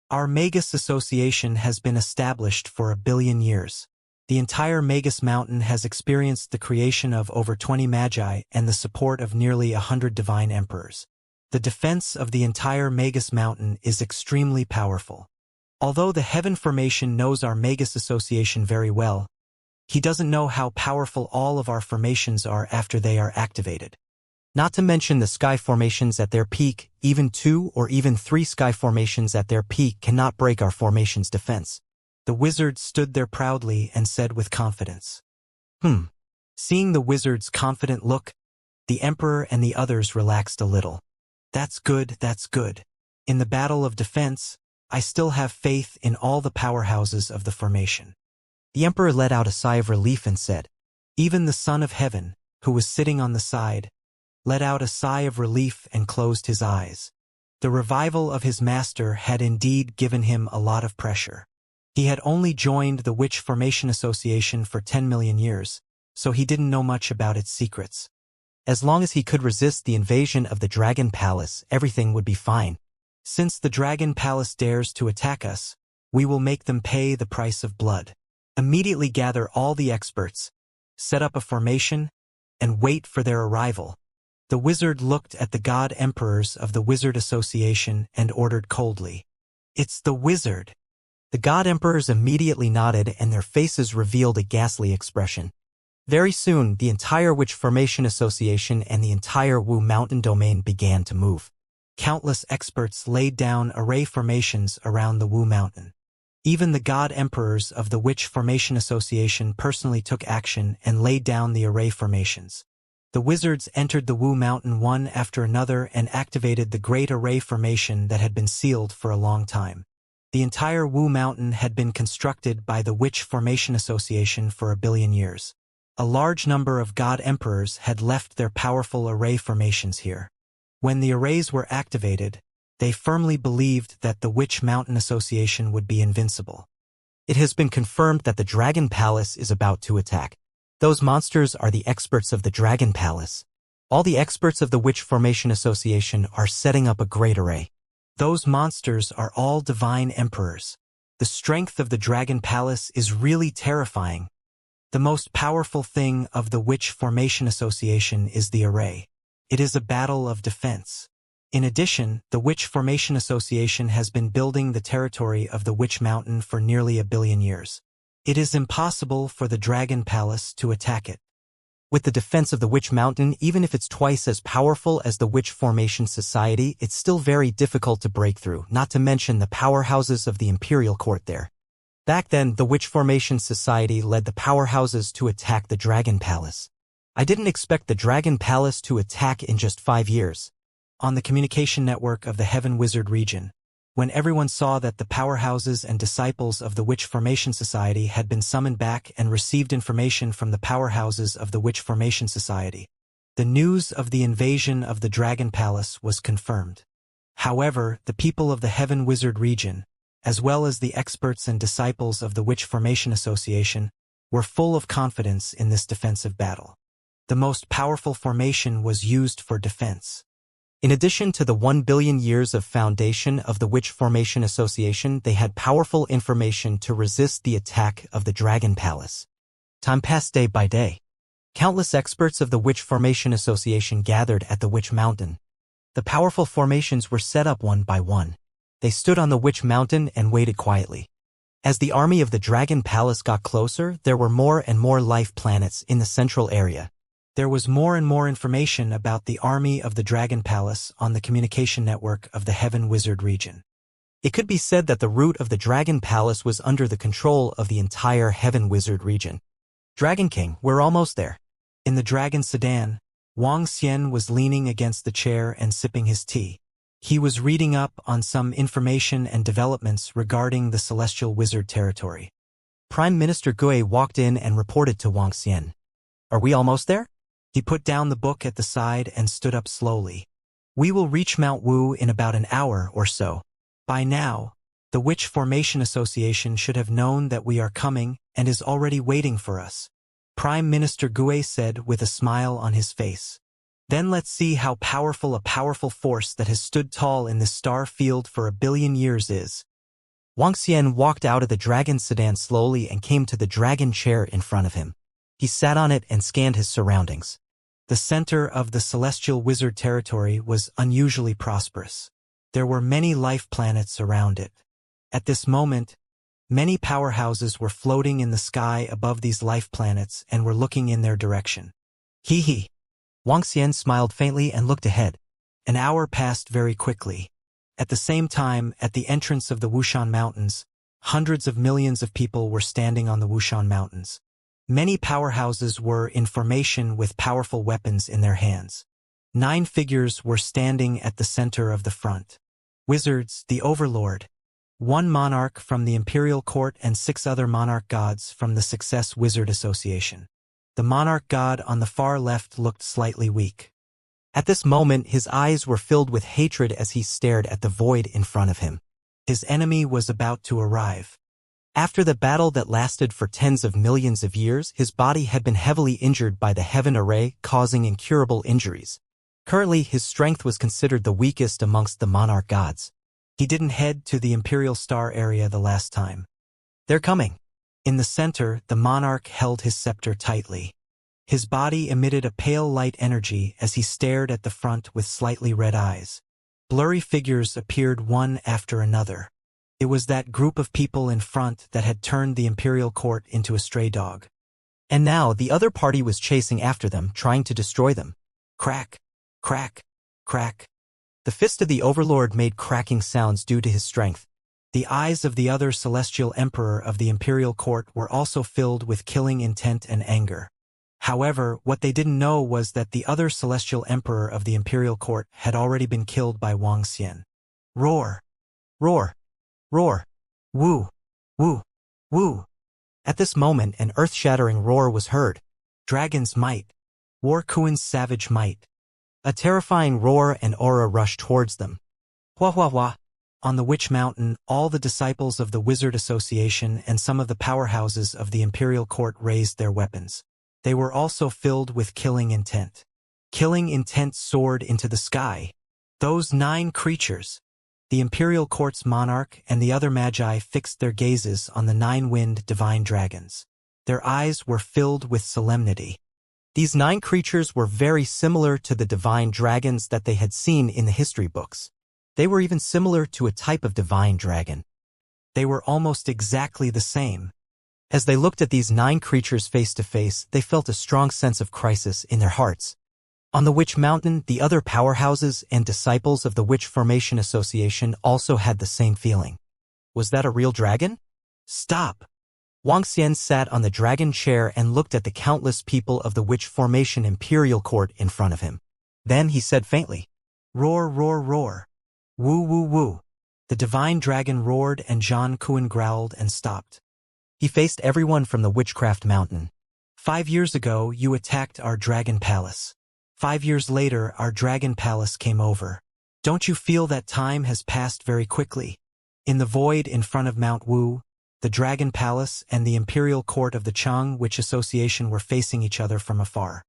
Our Magus Association has been established for 1 billion years. The entire Magus Mountain has experienced the creation of over 20 magi and the support of nearly 100 divine emperors. The defense of the entire Magus Mountain is extremely powerful. Although the Heaven Formation knows our Magus Association very well, he doesn't know how powerful all of our formations are after they are activated. Not to mention the Sky Formations at their peak, even 2 or even 3 Sky Formations at their peak cannot break our formation's defense. The wizard stood there proudly and said with confidence. Seeing the wizard's confident look, the emperor and the others relaxed a little. That's good, that's good. In the battle of defense, I still have faith in all the powerhouses of the formation. The emperor let out a sigh of relief and said, even the Son of Heaven, who was sitting on the side, let out a sigh of relief and closed his eyes. The revival of his master had indeed given him a lot of pressure. He had only joined the Witch Formation Association for 10 million years, so he didn't know much about its secrets. As long as he could resist the invasion of the Dragon Palace, everything would be fine. Since the Dragon Palace dares to attack us, we will make them pay the price of blood. Immediately gather all the experts, set up a formation, and wait for their arrival. The wizard looked at the god emperors of the Wizard Association and ordered coldly. It's the wizard. The god emperors immediately nodded and their faces revealed a ghastly expression. Very soon, the entire Witch Formation Association and the entire Wu Mountain domain began to move. Countless experts laid down array formations around the Wu Mountain. Even the god emperors of the Witch Formation Association personally took action and laid down the array formations. The wizards entered the Wu Mountain one after another and activated the Great Array Formation that had been sealed for a long time. The entire Wu Mountain had been constructed by the Witch Formation Association for 1 billion years. A large number of god emperors had left their powerful array formations here. When the arrays were activated, they firmly believed that the Witch Mountain Association would be invincible. It has been confirmed that the Dragon Palace is about to attack. Those monsters are the experts of the Dragon Palace. All the experts of the Witch Formation Association are setting up a great array. Those monsters are all divine emperors. The strength of the Dragon Palace is really terrifying. The most powerful thing of the Witch Formation Association is the array. It is a battle of defense. In addition, the Witch Formation Association has been building the territory of the Witch Mountain for nearly 1 billion years. It is impossible for the Dragon Palace to attack it. With the defense of the Witch Mountain, even if it's twice as powerful as the Witch Formation Society, it's still very difficult to break through, not to mention the powerhouses of the Imperial Court there. Back then, the Witch Formation Society led the powerhouses to attack the Dragon Palace. I didn't expect the Dragon Palace to attack in just 5 years. On the communication network of the Heaven Wizard region, When everyone saw that the powerhouses and disciples of the Witch Formation Society had been summoned back and received information from the powerhouses of the Witch Formation Society, the news of the invasion of the Dragon Palace was confirmed. However, the people of the Heaven Wizard region, as well as the experts and disciples of the Witch Formation Association, were full of confidence in this defensive battle. The most powerful formation was used for defense. In addition to the 1 billion years of foundation of the Witch Formation Association, they had powerful information to resist the attack of the Dragon Palace. Time passed day by day. Countless experts of the Witch Formation Association gathered at the Witch Mountain. The powerful formations were set up one by one. They stood on the Witch Mountain and waited quietly. As the army of the Dragon Palace got closer, there were more and more life planets in the central area. There was more and more information about the army of the Dragon Palace on the communication network of the Heaven Wizard region. It could be said that the root of the Dragon Palace was under the control of the entire Heaven Wizard region. Dragon King, we're almost there. In the Dragon Sedan, Wang Xian was leaning against the chair and sipping his tea. He was reading up on some information and developments regarding the Celestial Wizard territory. Prime Minister Gui walked in and reported to Wang Xian. Are we almost there? He put down the book at the side and stood up slowly. We will reach Mount Wu in about an hour or so. By now, the Witch Formation Association should have known that we are coming and is already waiting for us, Prime Minister Gui said with a smile on his face. Then let's see how powerful a powerful force that has stood tall in this star field for 1 billion years is. Wang Xian walked out of the dragon sedan slowly and came to the dragon chair in front of him. He sat on it and scanned his surroundings. The center of the Celestial Wizard territory was unusually prosperous. There were many life planets around it. At this moment, many powerhouses were floating in the sky above these life planets and were looking in their direction. Hee hee. Wang Xian smiled faintly and looked ahead. An hour passed very quickly. At the same time, at the entrance of the Wushan Mountains, hundreds of millions of people were standing on the Wushan Mountains. Many powerhouses were in formation with powerful weapons in their hands. 9 figures were standing at the center of the front. Wizards, the Overlord, 1 monarch from the Imperial Court and 6 other monarch gods from the Success Wizard Association. The monarch god on the far left looked slightly weak. At this moment, his eyes were filled with hatred as he stared at the void in front of him. His enemy was about to arrive. After the battle that lasted for tens of millions of years, his body had been heavily injured by the Heaven Array, causing incurable injuries. Currently, his strength was considered the weakest amongst the monarch gods. He didn't head to the Imperial Star area the last time. They're coming. In the center, the monarch held his scepter tightly. His body emitted a pale light energy as he stared at the front with slightly red eyes. Blurry figures appeared one after another. It was that group of people in front that had turned the Imperial Court into a stray dog. And now the other party was chasing after them, trying to destroy them. Crack, crack, crack. The fist of the Overlord made cracking sounds due to his strength. The eyes of the other celestial emperor of the Imperial Court were also filled with killing intent and anger. However, what they didn't know was that the other celestial emperor of the Imperial Court had already been killed by Wang Xian. Roar! Roar! Roar! Woo! Woo! Woo! At this moment, an earth-shattering roar was heard. Dragon's might. War Kuin's savage might. A terrifying roar and aura rushed towards them. Hua hua hua. On the Witch Mountain, all the disciples of the Wizard Association and some of the powerhouses of the Imperial Court raised their weapons. They were also filled with killing intent. Killing intent soared into the sky. Those 9 creatures. The Imperial Court's monarch and the other magi fixed their gazes on the 9-winged divine dragons. Their eyes were filled with solemnity. These 9 creatures were very similar to the divine dragons that they had seen in the history books. They were even similar to a type of divine dragon. They were almost exactly the same. As they looked at these 9 creatures face to face, they felt a strong sense of crisis in their hearts. On the Witch Mountain, the other powerhouses and disciples of the Witch Formation Association also had the same feeling. Was that a real dragon? Stop! Wang Xian sat on the dragon chair and looked at the countless people of the Witch Formation Imperial Court in front of him. Then he said faintly, Roar, roar, roar. Woo, woo, woo. The divine dragon roared and John Kuan growled and stopped. He faced everyone from the Witchcraft Mountain. 5 years ago, you attacked our dragon palace. 5 years later, our dragon palace came over. Don't you feel that time has passed very quickly? In the void in front of Mount Wu, the Dragon Palace and the Imperial Court of the Chang Witch Association were facing each other from afar.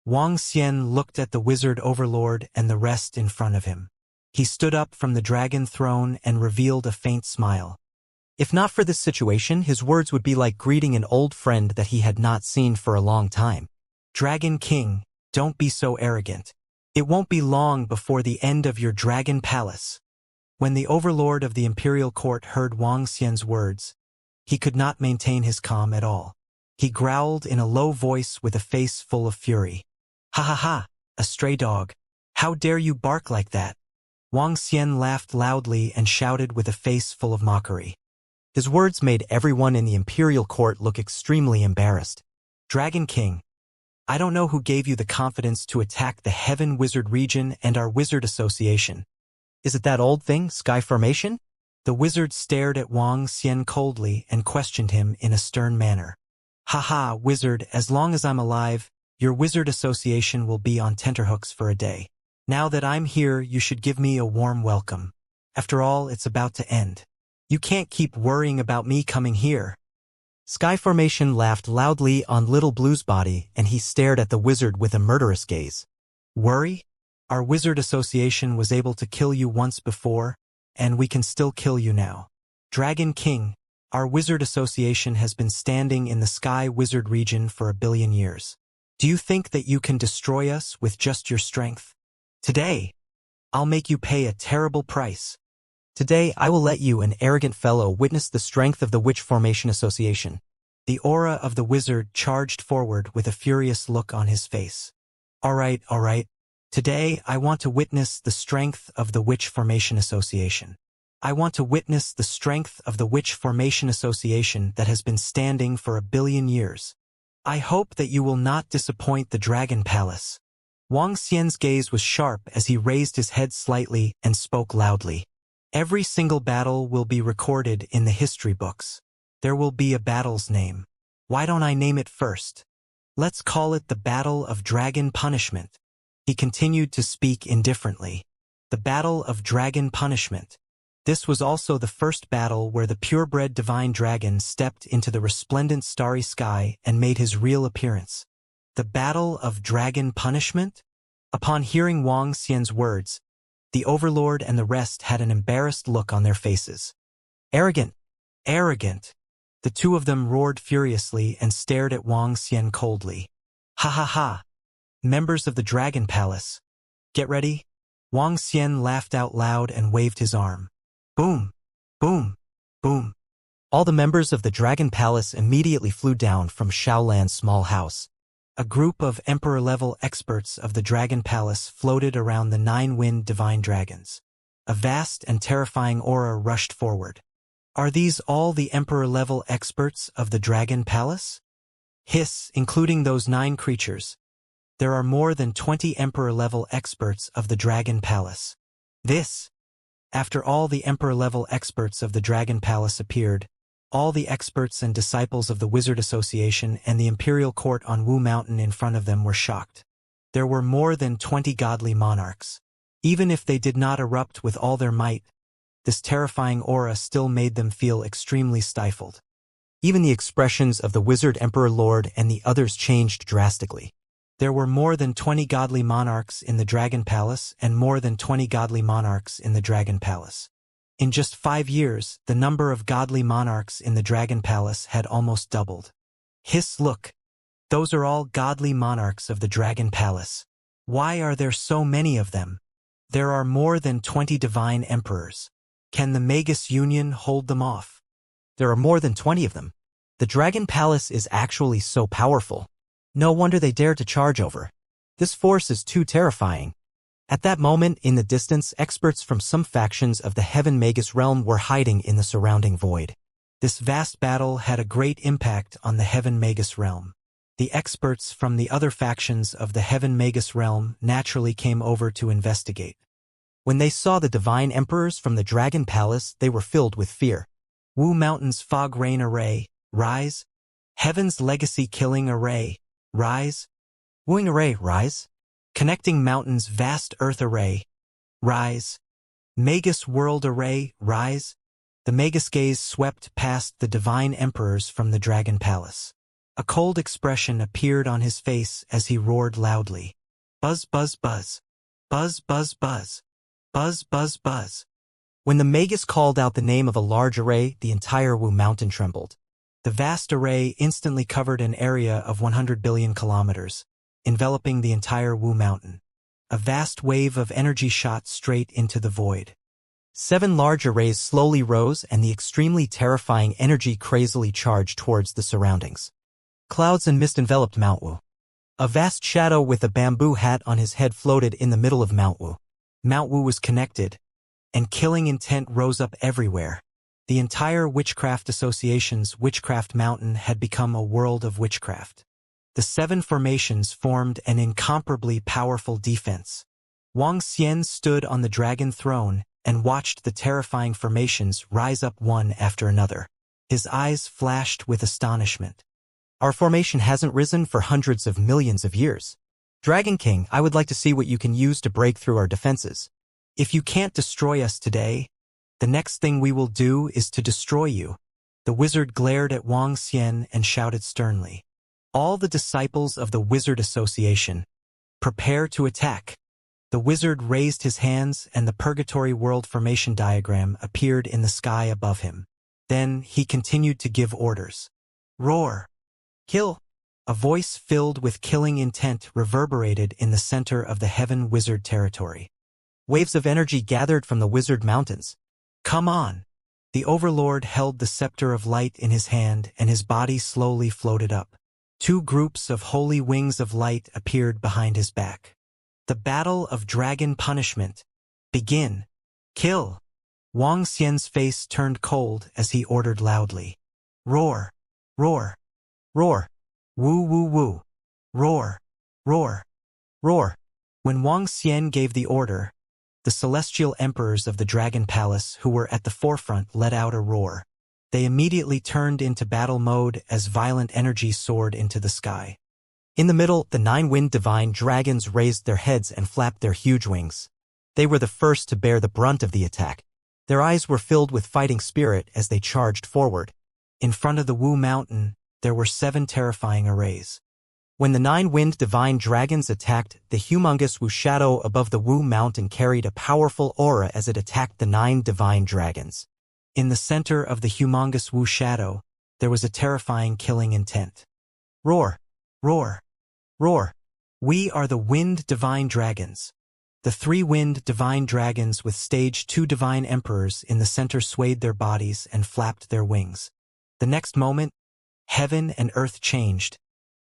Wang Xian looked at the wizard overlord and the rest in front of him. He stood up from the dragon throne and revealed a faint smile. If not for this situation, his words would be like greeting an old friend that he had not seen for a long time. Dragon King, don't be so arrogant. It won't be long before the end of your dragon palace. When the overlord of the imperial court heard Wang Xian's words, he could not maintain his calm at all. He growled in a low voice with a face full of fury. Ha ha ha, a stray dog. How dare you bark like that? Wang Xian laughed loudly and shouted with a face full of mockery. His words made everyone in the imperial court look extremely embarrassed. Dragon King, I don't know who gave you the confidence to attack the Heaven Wizard region and our Wizard Association. Is it that old thing, Sky Formation? The wizard stared at Wang Xian coldly and questioned him in a stern manner. Haha, wizard, as long as I'm alive, your Wizard Association will be on tenterhooks for a day. Now that I'm here, you should give me a warm welcome. After all, it's about to end. You can't keep worrying about me coming here. Sky Formation laughed loudly on Little Blue's body, and he stared at the wizard with a murderous gaze. Worry? Our Wizard Association was able to kill you once before, and we can still kill you now. Dragon King, our Wizard Association has been standing in the Sky Wizard region for 1 billion years. Do you think that you can destroy us with just your strength? Today, I'll make you pay a terrible price. Today, I will let you, an arrogant fellow, witness the strength of the Witch Formation Association. The aura of the wizard charged forward with a furious look on his face. All right. Today, I want to witness the strength of the Witch Formation Association. I want to witness the strength of the Witch Formation Association that has been standing for 1 billion years. I hope that you will not disappoint the Dragon Palace. Wang Xian's gaze was sharp as he raised his head slightly and spoke loudly. Every single battle will be recorded in the history books. There will be a battle's name. Why don't I name it first? Let's call it the Battle of Dragon Punishment. He continued to speak indifferently. The Battle of Dragon Punishment. This was also the first battle where the purebred divine dragon stepped into the resplendent starry sky and made his real appearance. The Battle of Dragon Punishment? Upon hearing Wang Xian's words, the overlord and the rest had an embarrassed look on their faces. Arrogant! Arrogant! The two of them roared furiously and stared at Wang Xian coldly. Ha ha ha! Members of the Dragon Palace, get ready? Wang Xian laughed out loud and waved his arm. Boom! Boom! Boom! All the members of the Dragon Palace immediately flew down from Shaolan's small house. A group of Emperor-level experts of the Dragon Palace floated around the 9-wind divine dragons. A vast and terrifying aura rushed forward. Are these all the Emperor-level experts of the Dragon Palace? Hiss, including those 9 creatures. There are more than 20 Emperor-level experts of the Dragon Palace. After all the Emperor-level experts of the Dragon Palace appeared, all the experts and disciples of the Wizard Association and the Imperial Court on Wu Mountain in front of them were shocked. There were more than 20 godly monarchs. Even if they did not erupt with all their might, this terrifying aura still made them feel extremely stifled. Even the expressions of the Wizard Emperor Lord and the others changed drastically. There were more than 20 godly monarchs in the Dragon Palace and more than 20 godly monarchs in the Dragon Palace. In just 5 years, the number of godly monarchs in the Dragon Palace had almost doubled. Hiss, look! Those are all godly monarchs of the Dragon Palace. Why are there so many of them? There are more than 20 divine emperors. Can the Magus Union hold them off? There are more than 20 of them. The Dragon Palace is actually so powerful. No wonder they dared to charge over. This force is too terrifying. At that moment, in the distance, experts from some factions of the Heaven Magus realm were hiding in the surrounding void. This vast battle had a great impact on the Heaven Magus realm. The experts from the other factions of the Heaven Magus realm naturally came over to investigate. When they saw the divine emperors from the Dragon Palace, they were filled with fear. Wu Mountain's fog rain array, rise. Heaven's legacy killing array, rise. Wooing array, rise. Connecting Mountain's vast earth array, rise. Magus world array, rise. The Magus gaze swept past the divine emperors from the Dragon Palace. A cold expression appeared on his face as he roared loudly. Buzz, buzz, buzz. Buzz, buzz, buzz. Buzz, buzz, buzz. When the Magus called out the name of a large array, the entire Wu Mountain trembled. The vast array instantly covered an area of 100 billion kilometers, enveloping the entire Wu Mountain. A vast wave of energy shot straight into the void. 7 large arrays slowly rose, and the extremely terrifying energy crazily charged towards the surroundings. Clouds and mist enveloped Mount Wu. A vast shadow with a bamboo hat on his head floated in the middle of Mount Wu. Mount Wu was connected, and killing intent rose up everywhere. The entire Witchcraft Association's Witchcraft Mountain had become a world of witchcraft. The 7 formations formed an incomparably powerful defense. Wang Xian stood on the dragon throne and watched the terrifying formations rise up one after another. His eyes flashed with astonishment. Our formation hasn't risen for hundreds of millions of years. Dragon King, I would like to see what you can use to break through our defenses. If you can't destroy us today, the next thing we will do is to destroy you. The wizard glared at Wang Xian and shouted sternly. All the disciples of the Wizard Association, prepare to attack. The wizard raised his hands and the Purgatory World formation diagram appeared in the sky above him. Then he continued to give orders. Roar! Kill! A voice filled with killing intent reverberated in the center of the Heaven Wizard territory. Waves of energy gathered from the Wizard Mountains. Come on! The Overlord held the scepter of light in his hand and his body slowly floated up. 2 groups of holy wings of light appeared behind his back. The Battle of Dragon Punishment. Begin. Kill! Wang Xian's face turned cold as he ordered loudly. Roar! Roar! Roar! Woo woo woo! Roar! Roar! Roar! When Wang Xian gave the order, the celestial emperors of the Dragon Palace who were at the forefront let out a roar. They immediately turned into battle mode as violent energy soared into the sky. In the middle, the 9 wind divine dragons raised their heads and flapped their huge wings. They were the first to bear the brunt of the attack. Their eyes were filled with fighting spirit as they charged forward. In front of the Wu Mountain, there were 7 terrifying arrays. When the 9 wind divine dragons attacked, the humongous Wu shadow above the Wu Mountain carried a powerful aura as it attacked the 9 divine dragons. In the center of the humongous Wu shadow, there was a terrifying killing intent. Roar! Roar! Roar! We are the wind divine dragons. The 3 wind divine dragons with stage 2 divine emperors in the center swayed their bodies and flapped their wings. The next moment, heaven and earth changed,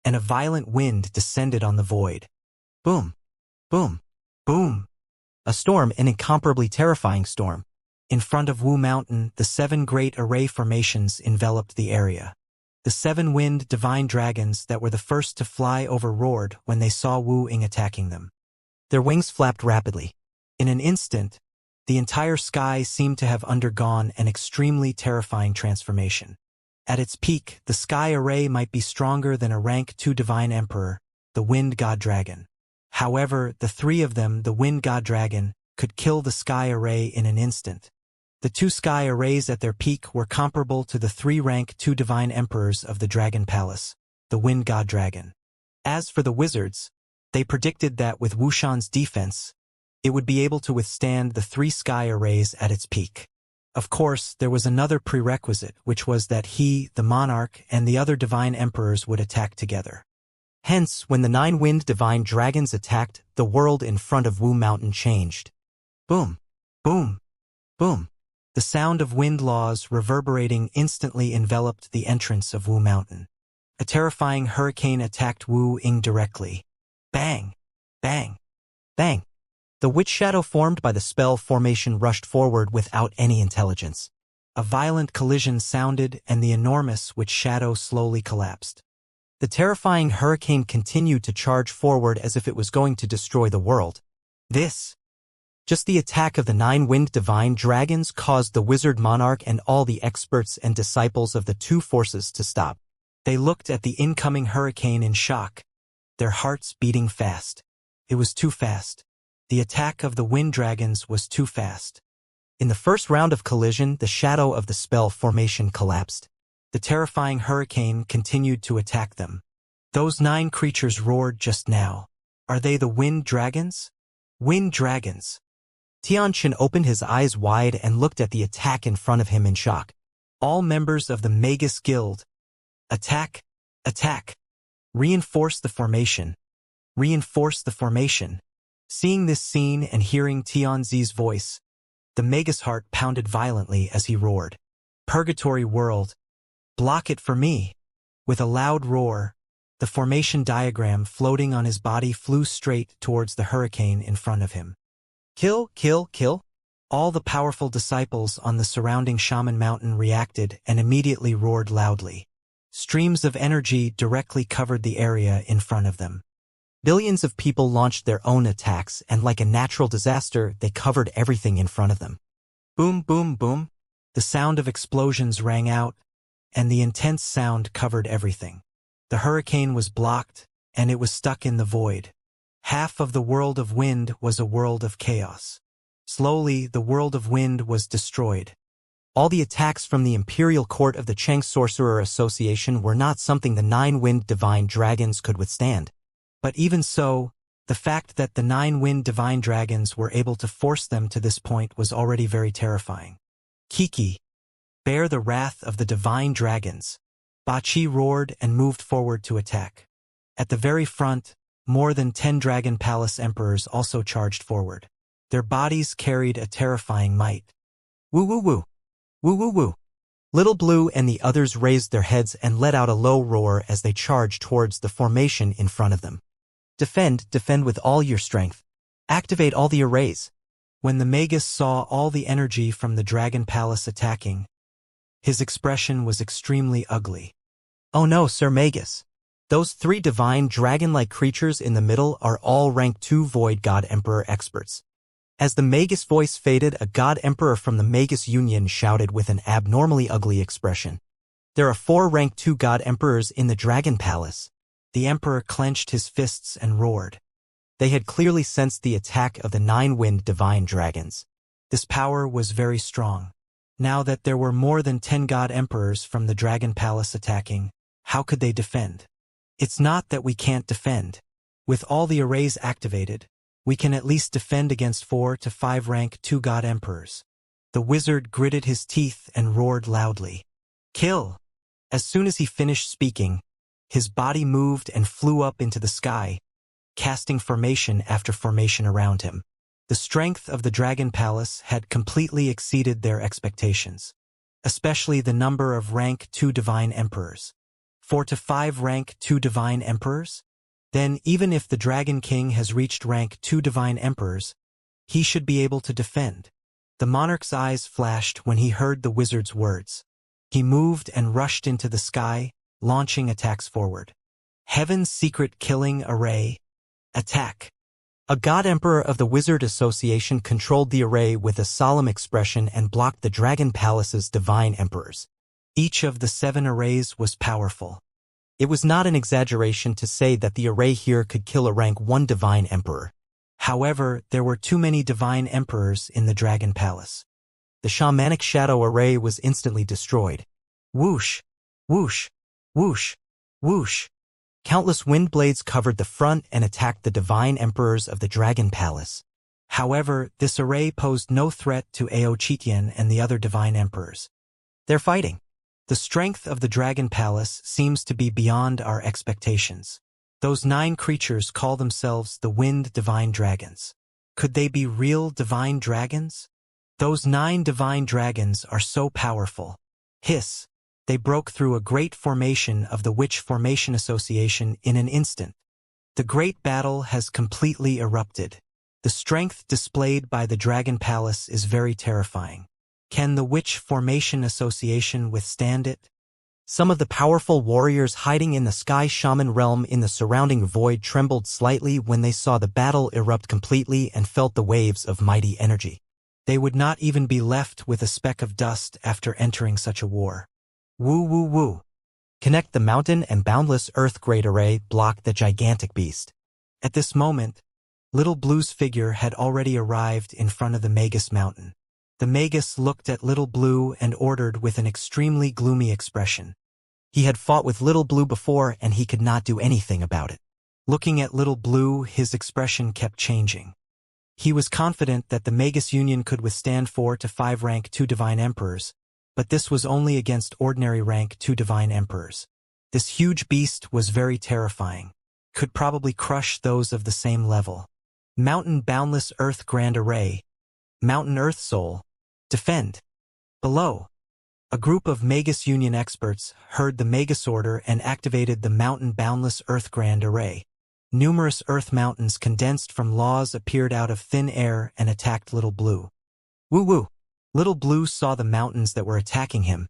and a violent wind descended on the void. Boom! Boom! Boom! A storm, an incomparably terrifying storm. In front of Wu Mountain, the 7 great array formations enveloped the area. The 7 wind divine dragons that were the first to fly over roared when they saw Wu Ying attacking them. Their wings flapped rapidly. In an instant, the entire sky seemed to have undergone an extremely terrifying transformation. At its peak, the sky array might be stronger than a rank 2 divine emperor, the wind god dragon. However, the 3 of them, the wind god dragon, could kill the sky array in an instant. The 2 sky arrays at their peak were comparable to the 3 rank 2 divine emperors of the Dragon Palace, the wind god dragon. As for the wizards, they predicted that with Wushan's defense, it would be able to withstand the 3 sky arrays at its peak. Of course, there was another prerequisite, which was that he, the monarch, and the other divine emperors would attack together. Hence, when the 9 wind divine dragons attacked, the world in front of Wu Mountain changed. Boom! Boom! Boom! The sound of wind laws reverberating instantly enveloped the entrance of Wu Mountain. A terrifying hurricane attacked Wu Ying directly. Bang! Bang! Bang! The witch shadow formed by the spell formation rushed forward without any intelligence. A violent collision sounded and the enormous witch shadow slowly collapsed. The terrifying hurricane continued to charge forward as if it was going to destroy the world. This Just the attack of the 9 winged divine dragons caused the wizard monarch and all the experts and disciples of the two forces to stop. They looked at the incoming hurricane in shock, their hearts beating fast. It was too fast. The attack of the wind dragons was too fast. In the first round of collision, the shadow of the spell formation collapsed. The terrifying hurricane continued to attack them. Those 9 creatures roared just now. Are they the wind dragons? Wind dragons. Tianqian opened his eyes wide and looked at the attack in front of him in shock. All members of the Magus Guild. Attack! Attack! Reinforce the formation. Reinforce the formation. Seeing this scene and hearing Tianzi's voice, the Magus heart pounded violently as he roared. Purgatory world. Block it for me. With a loud roar, the formation diagram floating on his body flew straight towards the hurricane in front of him. Kill, kill, kill. All the powerful disciples on the surrounding Shaman Mountain reacted and immediately roared loudly. Streams of energy directly covered the area in front of them. Billions of people launched their own attacks, and like a natural disaster, they covered everything in front of them. Boom, boom, boom. The sound of explosions rang out, and the intense sound covered everything. The hurricane was blocked, and it was stuck in the void. Half of the world of wind was a world of chaos. Slowly, the world of wind was destroyed. All the attacks from the Imperial Court of the Cheng Sorcerer Association were not something the 9 wind divine dragons could withstand. But even so, the fact that the 9 wind divine dragons were able to force them to this point was already very terrifying. Kiki, bear the wrath of the divine dragons. Ba Qi roared and moved forward to attack. At the very front, more than 10 Dragon Palace Emperors also charged forward. Their bodies carried a terrifying might. Woo woo woo. Woo woo woo. Little Blue and the others raised their heads and let out a low roar as they charged towards the formation in front of them. Defend, defend with all your strength. Activate all the arrays. When the Magus saw all the energy from the Dragon Palace attacking, his expression was extremely ugly. Oh no, Sir Magus. Those 3 divine dragon-like creatures in the middle are all rank 2 Void God Emperor experts. As the Magus voice faded, a God Emperor from the Magus Union shouted with an abnormally ugly expression. There are 4 rank 2 God Emperors in the Dragon Palace. The Emperor clenched his fists and roared. They had clearly sensed the attack of the 9 wind divine dragons. This power was very strong. Now that there were more than 10 God Emperors from the Dragon Palace attacking, how could they defend? It's not that we can't defend. With all the arrays activated, we can at least defend against 4 to 5 rank 2 God Emperors. The wizard gritted his teeth and roared loudly. Kill! As soon as he finished speaking, his body moved and flew up into the sky, casting formation after formation around him. The strength of the Dragon Palace had completely exceeded their expectations, especially the number of rank 2 divine emperors. 4 to 5 rank 2 divine emperors? Then even if the Dragon King has reached rank 2 divine emperors, he should be able to defend. The monarch's eyes flashed when he heard the wizard's words. He moved and rushed into the sky, launching attacks forward. Heaven's Secret Killing Array. Attack. A God Emperor of the Wizard Association controlled the array with a solemn expression and blocked the Dragon Palace's divine emperors. Each of the 7 arrays was powerful. It was not an exaggeration to say that the array here could kill a rank 1 divine emperor. However, there were too many divine emperors in the Dragon Palace. The shamanic shadow array was instantly destroyed. Whoosh, whoosh, whoosh, whoosh. Countless wind blades covered the front and attacked the divine emperors of the Dragon Palace. However, this array posed no threat to Ao Chitian and the other divine emperors. They're fighting. The strength of the Dragon Palace seems to be beyond our expectations. Those 9 creatures call themselves the Wind Divine Dragons. Could they be real divine dragons? Those 9 divine dragons are so powerful. Hiss! They broke through a great formation of the Witch Formation Association in an instant. The great battle has completely erupted. The strength displayed by the Dragon Palace is very terrifying. Can the Witch Formation Association withstand it? Some of the powerful warriors hiding in the Sky Shaman realm in the surrounding void trembled slightly when they saw the battle erupt completely and felt the waves of mighty energy. They would not even be left with a speck of dust after entering such a war. Woo woo woo. Connect the mountain and boundless earth great array blocked the gigantic beast. At this moment, Little Blue's figure had already arrived in front of the Magus mountain. The Magus looked at Little Blue and ordered with an extremely gloomy expression. He had fought with Little Blue before and he could not do anything about it. Looking at Little Blue, his expression kept changing. He was confident that the Magus Union could withstand 4 to 5 rank 2 Divine Emperors, but this was only against ordinary rank 2 Divine Emperors. This huge beast was very terrifying, could probably crush those of the same level. Mountain Boundless Earth Grand Array. Mountain Earth Soul. Defend. Below. A group of Magus Union experts heard the Magus order and activated the Mountain Boundless Earth Grand Array. Numerous earth mountains condensed from laws appeared out of thin air and attacked Little Blue. Woo woo! Little Blue saw the mountains that were attacking him,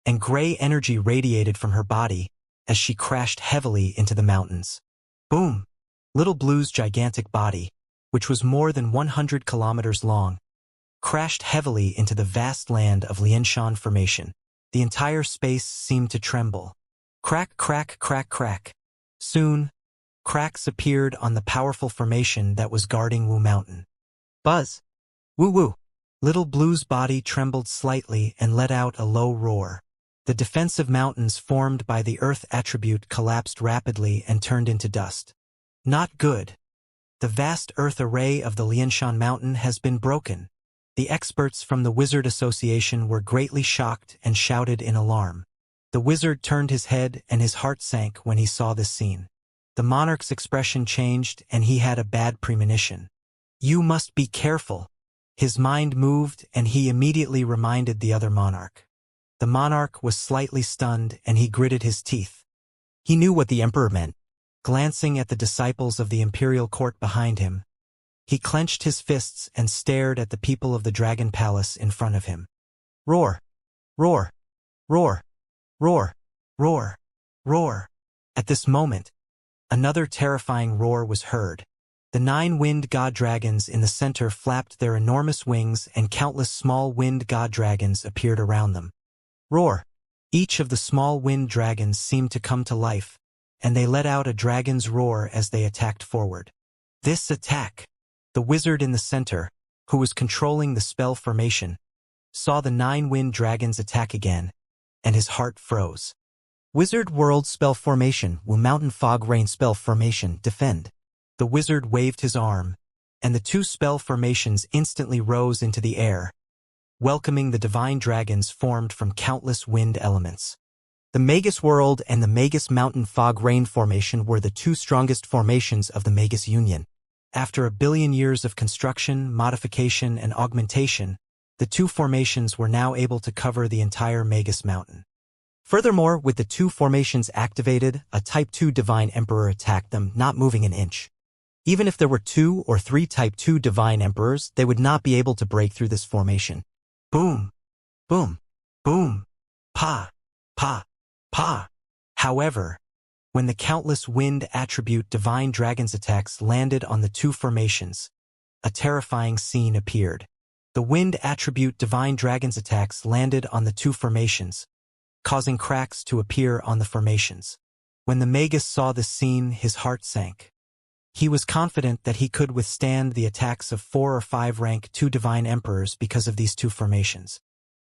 and gray energy radiated from her body as she crashed heavily into the mountains. Boom! Little Blue's gigantic body, which was more than 100 kilometers long, crashed heavily into the vast land of Lianshan Formation. The entire space seemed to tremble. Crack, crack, crack, crack. Soon, cracks appeared on the powerful formation that was guarding Wu Mountain. Buzz! Woo woo! Little Blue's body trembled slightly and let out a low roar. The defensive mountains formed by the Earth attribute collapsed rapidly and turned into dust. Not good. The vast Earth array of the Lianshan Mountain has been broken. The experts from the Wizard Association were greatly shocked and shouted in alarm. The wizard turned his head and his heart sank when he saw this scene. The monarch's expression changed and he had a bad premonition. You must be careful. His mind moved and he immediately reminded the other monarch. The monarch was slightly stunned and he gritted his teeth. He knew what the emperor meant. Glancing at the disciples of the imperial court behind him, he clenched his fists and stared at the people of the Dragon Palace in front of him. Roar! Roar! Roar! Roar! Roar! Roar! At this moment, another terrifying roar was heard. The 9 wind god dragons in the center flapped their enormous wings and countless small wind god dragons appeared around them. Roar! Each of the small wind dragons seemed to come to life, and they let out a dragon's roar as they attacked forward. This attack! The wizard in the center, who was controlling the spell formation, saw the 9 wind dragons attack again, and his heart froze. Wizard World Spell Formation, Wu Mountain Fog Rain Spell Formation, Defend. The wizard waved his arm, and the 2 spell formations instantly rose into the air, welcoming the divine dragons formed from countless wind elements. The Magus World and the Magus Mountain Fog Rain Formation were the 2 strongest formations of the Magus Union. After a billion years of construction, modification, and augmentation, the 2 formations were now able to cover the entire Magus Mountain. Furthermore, with the 2 formations activated, a Type 2 Divine Emperor attacked them, not moving an inch. Even if there were 2 or 3 Type 2 Divine Emperors, they would not be able to break through this formation. Boom! Boom! Boom! Pa! Pa! Pa! However, when the countless wind attribute divine dragons attacks landed on the 2 formations, a terrifying scene appeared. The wind attribute divine dragons attacks landed on the 2 formations, causing cracks to appear on the formations. When the Magus saw this scene, his heart sank. He was confident that he could withstand the attacks of 4 or 5 rank 2 divine emperors because of these 2 formations.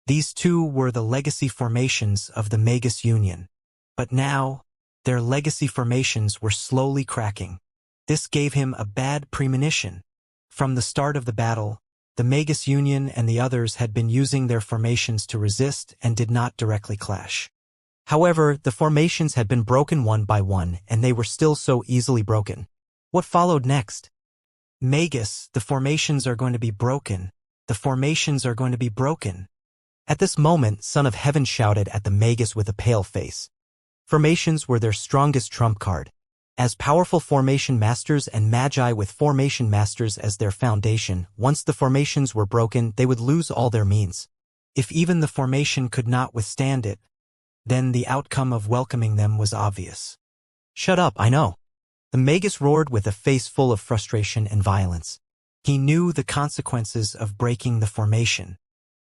These 2 were the legacy formations of the Magus Union. But now, their legacy formations were slowly cracking. This gave him a bad premonition. From the start of the battle, the Magus Union and the others had been using their formations to resist and did not directly clash. However, the formations had been broken one by one, and they were still so easily broken. What followed next? Magus, the formations are going to be broken. The formations are going to be broken. At this moment, Son of Heaven shouted at the Magus with a pale face. Formations were their strongest trump card. As powerful formation masters and magi with formation masters as their foundation, once the formations were broken, they would lose all their means. If even the formation could not withstand it, then the outcome of welcoming them was obvious. "Shut up, I know." The Magus roared with a face full of frustration and violence. He knew the consequences of breaking the formation.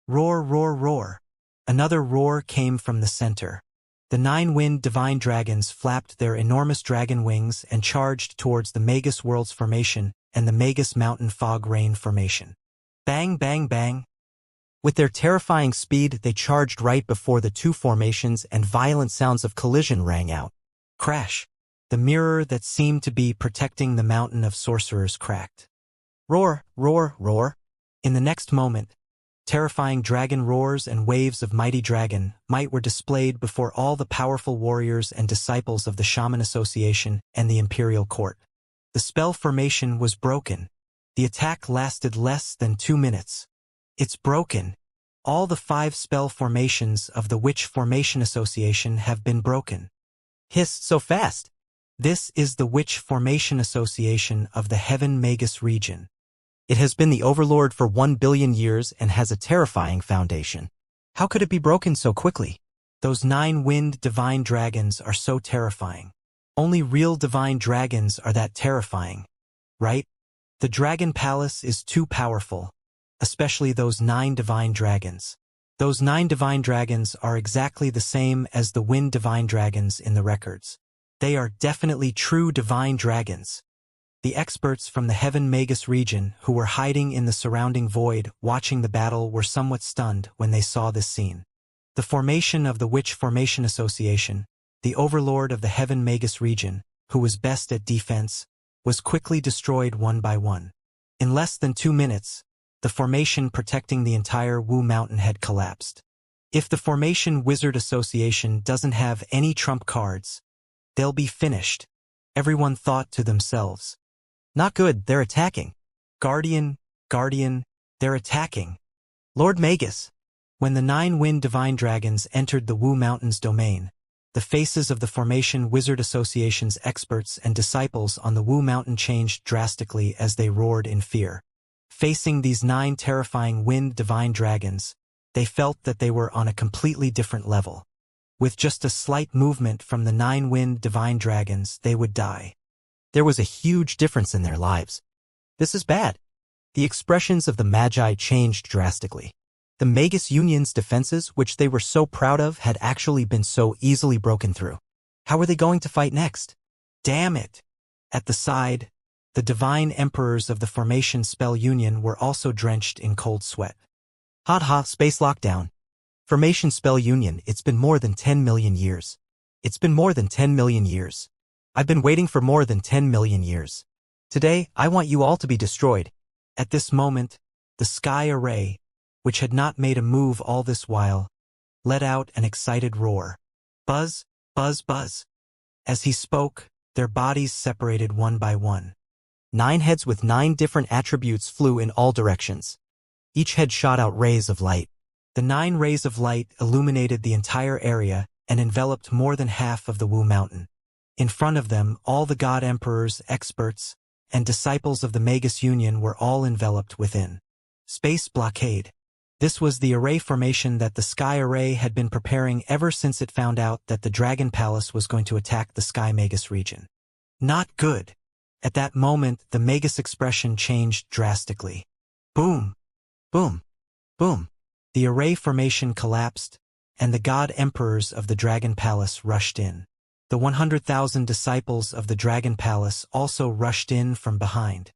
Roar, roar, roar. Another roar came from the center. The 9-winged divine dragons flapped their enormous dragon wings and charged towards the Magus Worlds formation and the Magus Mountain Fog Rain formation. Bang, bang, bang. With their terrifying speed, they charged right before the two formations, and violent sounds of collision rang out. Crash. The mirror that seemed to be protecting the mountain of sorcerers cracked. Roar, roar, roar. In the next moment, terrifying dragon roars and waves of mighty dragon might were displayed before all the powerful warriors and disciples of the Shaman Association and the Imperial Court. The spell formation was broken. The attack lasted less than 2 minutes. It's broken. All the 5 spell formations of the Witch Formation Association have been broken. Hiss, so fast. This is the Witch Formation Association of the Heaven Magus region. It has been the overlord for 1 billion years and has a terrifying foundation. How could it be broken so quickly? Those 9-winged divine dragons are so terrifying. Only real divine dragons are that terrifying, right? The Dragon Palace is too powerful, especially those 9 divine dragons. Those 9 divine dragons are exactly the same as the wind divine dragons in the records. They are definitely true divine dragons. The experts from the Heaven Magus region who were hiding in the surrounding void watching the battle were somewhat stunned when they saw this scene. The formation of the Witch Formation Association, the overlord of the Heaven Magus region, who was best at defense, was quickly destroyed one by one. In less than 2 minutes, the formation protecting the entire Wu Mountain had collapsed. If the Formation Wizard Association doesn't have any trump cards, they'll be finished, everyone thought to themselves. Not good, they're attacking. Guardian, they're attacking. Lord Magus. When the 9-winged divine dragons entered the Wu Mountain's domain, the faces of the Formation Wizard Association's experts and disciples on the Wu Mountain changed drastically as they roared in fear. Facing these 9 terrifying wind divine dragons, they felt that they were on a completely different level. With just a slight movement from the 9-winged divine dragons, they would die. There was a huge difference in their lives. This is bad. The expressions of the Magi changed drastically. The Magus Union's defenses, which they were so proud of, had actually been so easily broken through. How were they going to fight next? Damn it! At the side, the divine emperors of the Formation Spell Union were also drenched in cold sweat. Ha, space lockdown. Formation Spell Union, it's been more than 10 million years. It's been more than 10 million years. I've been waiting for more than 10 million years. Today, I want you all to be destroyed. At this moment, the Sky Array, which had not made a move all this while, let out an excited roar. Buzz, buzz, buzz. As he spoke, their bodies separated one by one. 9 heads with 9 different attributes flew in all directions. Each head shot out rays of light. The 9 rays of light illuminated the entire area and enveloped more than half of the Wu Mountain. In front of them, all the God Emperors, experts, and disciples of the Magus Union were all enveloped within. Space blockade. This was the array formation that the Sky Array had been preparing ever since it found out that the Dragon Palace was going to attack the Sky Magus region. Not good. At that moment, the Magus expression changed drastically. Boom. Boom. Boom. The array formation collapsed, and the God Emperors of the Dragon Palace rushed in. The 100,000 disciples of the Dragon Palace also rushed in from behind.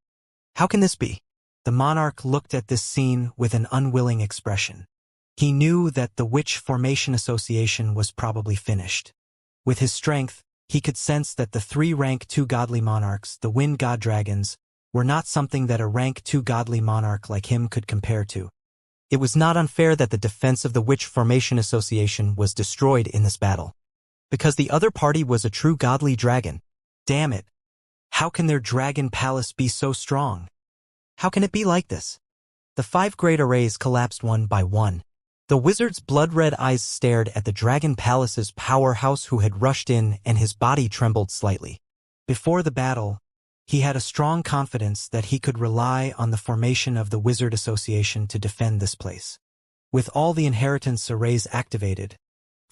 How can this be? The monarch looked at this scene with an unwilling expression. He knew that the Witch Formation Association was probably finished. With his strength, he could sense that the 3 rank 2 godly monarchs, the Wind God Dragons, were not something that a rank 2 godly monarch like him could compare to. It was not unfair that the defense of the Witch Formation Association was destroyed in this battle. Because the other party was a true godly dragon. Damn it. How can their Dragon Palace be so strong? How can it be like this? The 5 great arrays collapsed one by one. The wizard's blood-red eyes stared at the Dragon Palace's powerhouse who had rushed in, and his body trembled slightly. Before the battle, he had a strong confidence that he could rely on the formation of the Wizard Association to defend this place. With all the inheritance arrays activated,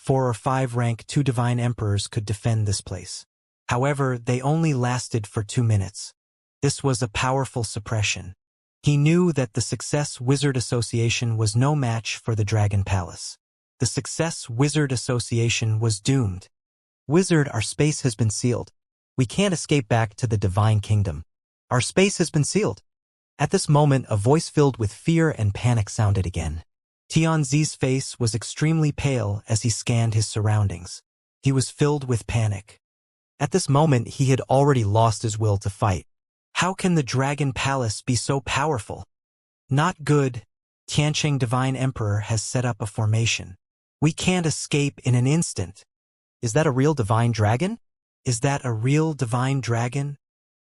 4 or 5 rank 2 divine emperors could defend this place. However, they only lasted for 2 minutes. This was a powerful suppression. He knew that the Success Wizard Association was no match for the Dragon Palace. The Success Wizard Association was doomed. Wizard, our space has been sealed. We can't escape back to the Divine Kingdom. Our space has been sealed. At this moment, a voice filled with fear and panic sounded again. Tianzi's face was extremely pale as he scanned his surroundings. He was filled with panic. At this moment, he had already lost his will to fight. How can the Dragon Palace be so powerful? Not good. Tianqing Divine Emperor has set up a formation. We can't escape in an instant. Is that a real divine dragon? Is that a real divine dragon?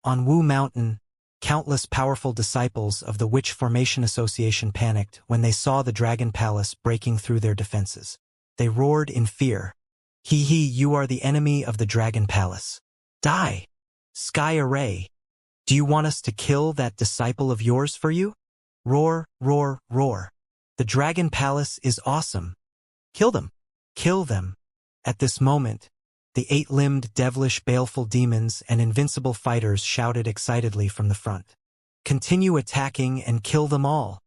On Wu Mountain, countless powerful disciples of the Witch Formation Association panicked when they saw the Dragon Palace breaking through their defenses. They roared in fear. Hee, you are the enemy of the Dragon Palace. Die! Sky Array! Do you want us to kill that disciple of yours for you? Roar, roar, roar. The Dragon Palace is awesome. Kill them. Kill them. At this moment, the 8-limbed, devilish, baleful demons and invincible fighters shouted excitedly from the front. Continue attacking and kill them all.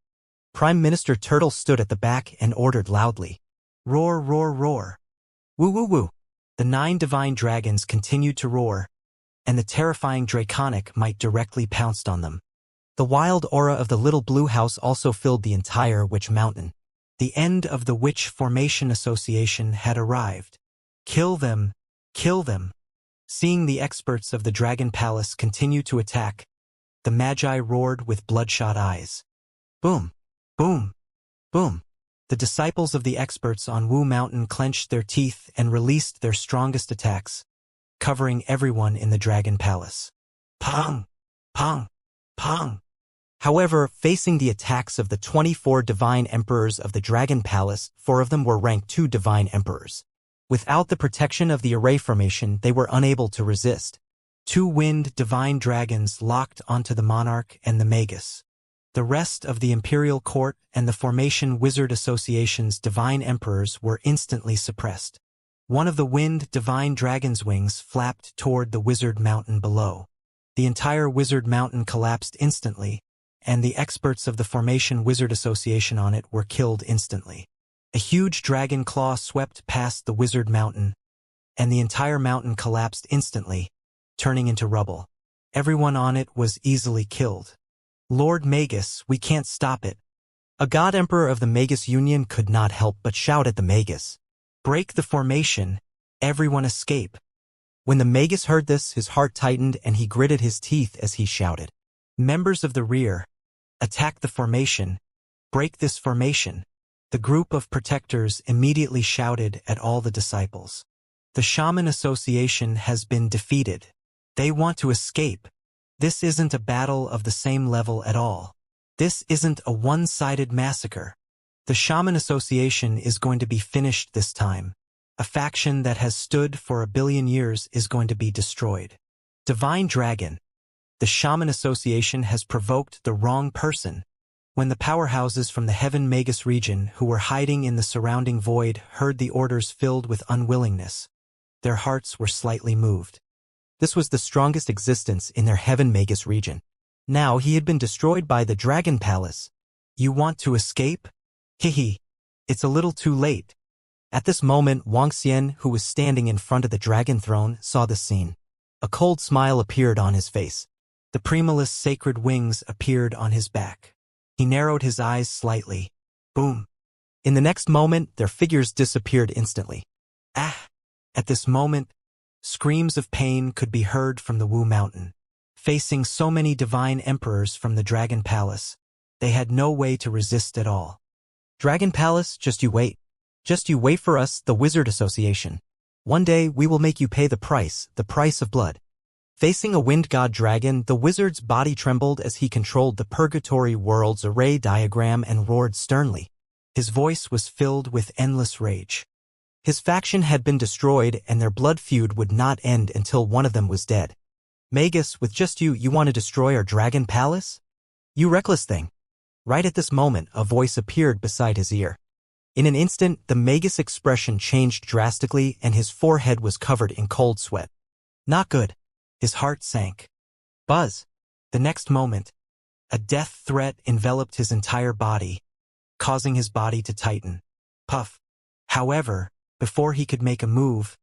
Prime Minister Turtle stood at the back and ordered loudly. Roar, roar, roar. Woo, woo, woo. The 9 divine dragons continued to roar, and the terrifying draconic might directly pounced on them. The wild aura of the little blue house also filled the entire Witch Mountain. The end of the Witch Formation Association had arrived. Kill them! Kill them! Seeing the experts of the Dragon Palace continue to attack, the Magi roared with bloodshot eyes. Boom! Boom! Boom! The disciples of the experts on Wu Mountain clenched their teeth and released their strongest attacks, covering everyone in the Dragon Palace. Pong! Pong! Pong! However, facing the attacks of the 24 divine emperors of the Dragon Palace, 4 of them were rank 2 divine emperors. Without the protection of the array formation, they were unable to resist. 2 wind divine dragons locked onto the monarch and the magus. The rest of the imperial court and the Formation Wizard Association's divine emperors were instantly suppressed. One of the wind divine dragon's wings flapped toward the wizard mountain below. The entire wizard mountain collapsed instantly, and the experts of the Formation Wizard Association on it were killed instantly. A huge dragon claw swept past the wizard mountain, and the entire mountain collapsed instantly, turning into rubble. Everyone on it was easily killed. Lord Magus, we can't stop it. A god emperor of the Magus Union could not help but shout at the Magus. Break the formation, everyone escape. When the Magus heard this, his heart tightened and he gritted his teeth as he shouted. Members of the rear, attack the formation, break this formation. The group of protectors immediately shouted at all the disciples. The Shaman Association has been defeated. They want to escape. This isn't a battle of the same level at all. This isn't a one-sided massacre. The Shaman Association is going to be finished this time. A faction that has stood for 1 billion years is going to be destroyed. Divine Dragon. The Shaman Association has provoked the wrong person. When the powerhouses from the Heaven Magus region who were hiding in the surrounding void heard the orders filled with unwillingness, their hearts were slightly moved. This was the strongest existence in their Heaven Magus region. Now he had been destroyed by the Dragon Palace. You want to escape? Hehe. It's a little too late. At this moment, Wuxia, who was standing in front of the dragon throne, saw the scene. A cold smile appeared on his face. The Primalist's sacred wings appeared on his back. He narrowed his eyes slightly. Boom. In the next moment, their figures disappeared instantly. Ah! At this moment, screams of pain could be heard from the Wu Mountain. Facing so many divine emperors from the Dragon Palace, they had no way to resist at all. Dragon Palace, just you wait. Just you wait for us, the Wizard Association. One day we will make you pay the price of blood. Facing a wind god dragon, the wizard's body trembled as he controlled the purgatory world's array diagram and roared sternly. His voice was filled with endless rage. His faction had been destroyed and their blood feud would not end until one of them was dead. Magus, with just you want to destroy our Dragon Palace? You reckless thing. Right at this moment, a voice appeared beside his ear. In an instant, the Magus expression changed drastically and his forehead was covered in cold sweat. Not good. His heart sank. Buzz. The next moment, a death threat enveloped his entire body, causing his body to tighten. Puff. However, before he could make a move,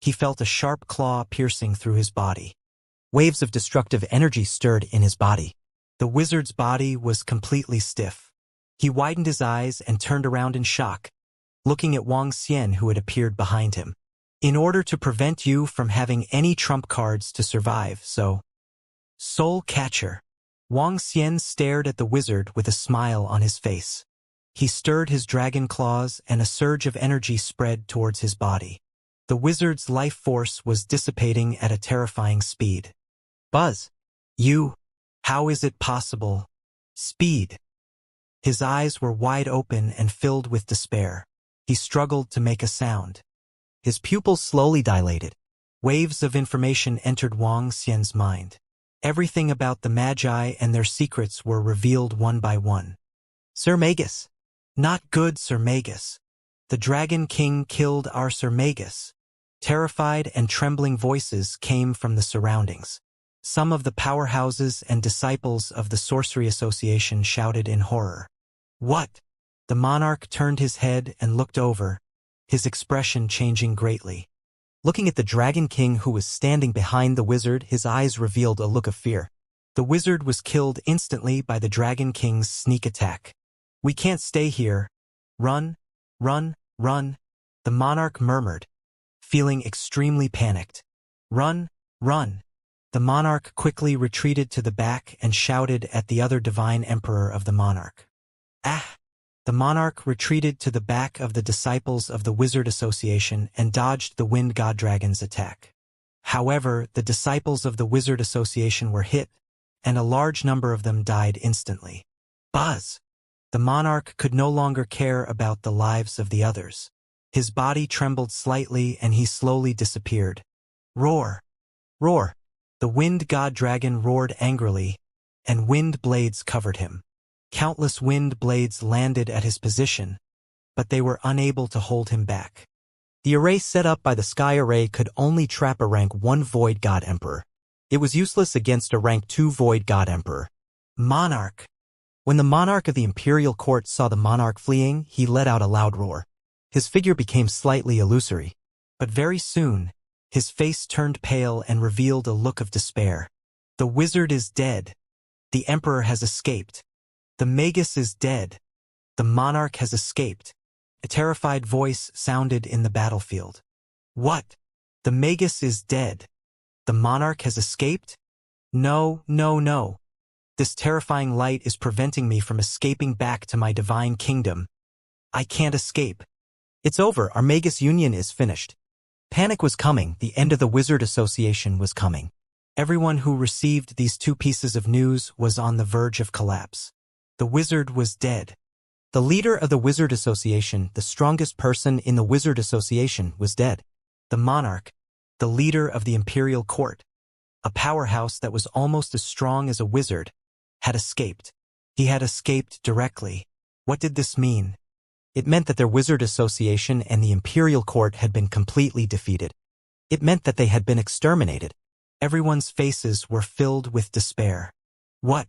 he felt a sharp claw piercing through his body. Waves of destructive energy stirred in his body. The wizard's body was completely stiff. He widened his eyes and turned around in shock, looking at Wang Xian who had appeared behind him. In order to prevent you from having any trump cards to survive, so... Soul Catcher. Wang Xian stared at the wizard with a smile on his face. He stirred his dragon claws and a surge of energy spread towards his body. The wizard's life force was dissipating at a terrifying speed. Buzz. You. How is it possible? Speed. His eyes were wide open and filled with despair. He struggled to make a sound. His pupils slowly dilated. Waves of information entered Wang Xian's mind. Everything about the Magi and their secrets were revealed one by one. Sir Magus. Not good, Sir Magus. The Dragon King killed our Sir Magus. Terrified and trembling voices came from the surroundings. Some of the powerhouses and disciples of the Sorcery Association shouted in horror. What? The monarch turned his head and looked over, his expression changing greatly. Looking at the Dragon King who was standing behind the wizard, his eyes revealed a look of fear. The wizard was killed instantly by the Dragon King's sneak attack. We can't stay here. Run, run, run, the monarch murmured, feeling extremely panicked. Run, run. The monarch quickly retreated to the back and shouted at the other divine emperor of the monarch. Ah! The monarch retreated to the back of the disciples of the Wizard Association and dodged the Wind God Dragon's attack. However, the disciples of the Wizard Association were hit, and a large number of them died instantly. Buzz! The monarch could no longer care about the lives of the others. His body trembled slightly and he slowly disappeared. Roar! Roar! The Wind God Dragon roared angrily, and wind blades covered him. Countless wind blades landed at his position, but they were unable to hold him back. The array set up by the Sky Array could only trap a rank 1 Void God Emperor. It was useless against a rank 2 Void God Emperor. Monarch! When the monarch of the Imperial Court saw the monarch fleeing, he let out a loud roar. His figure became slightly illusory, but very soon, his face turned pale and revealed a look of despair. The wizard is dead. The emperor has escaped. The Magus is dead. The monarch has escaped. A terrified voice sounded in the battlefield. What? The Magus is dead. The monarch has escaped? No, no, no. This terrifying light is preventing me from escaping back to my divine kingdom. I can't escape. It's over, our Magus union is finished. Panic was coming, the end of the Wizard Association was coming. Everyone who received these 2 pieces of news was on the verge of collapse. The wizard was dead. The leader of the Wizard Association, the strongest person in the Wizard Association, was dead. The monarch, the leader of the Imperial Court, a powerhouse that was almost as strong as a wizard, had escaped. He had escaped directly. What did this mean? It meant that their Wizard Association and the Imperial Court had been completely defeated. It meant that they had been exterminated. Everyone's faces were filled with despair. What?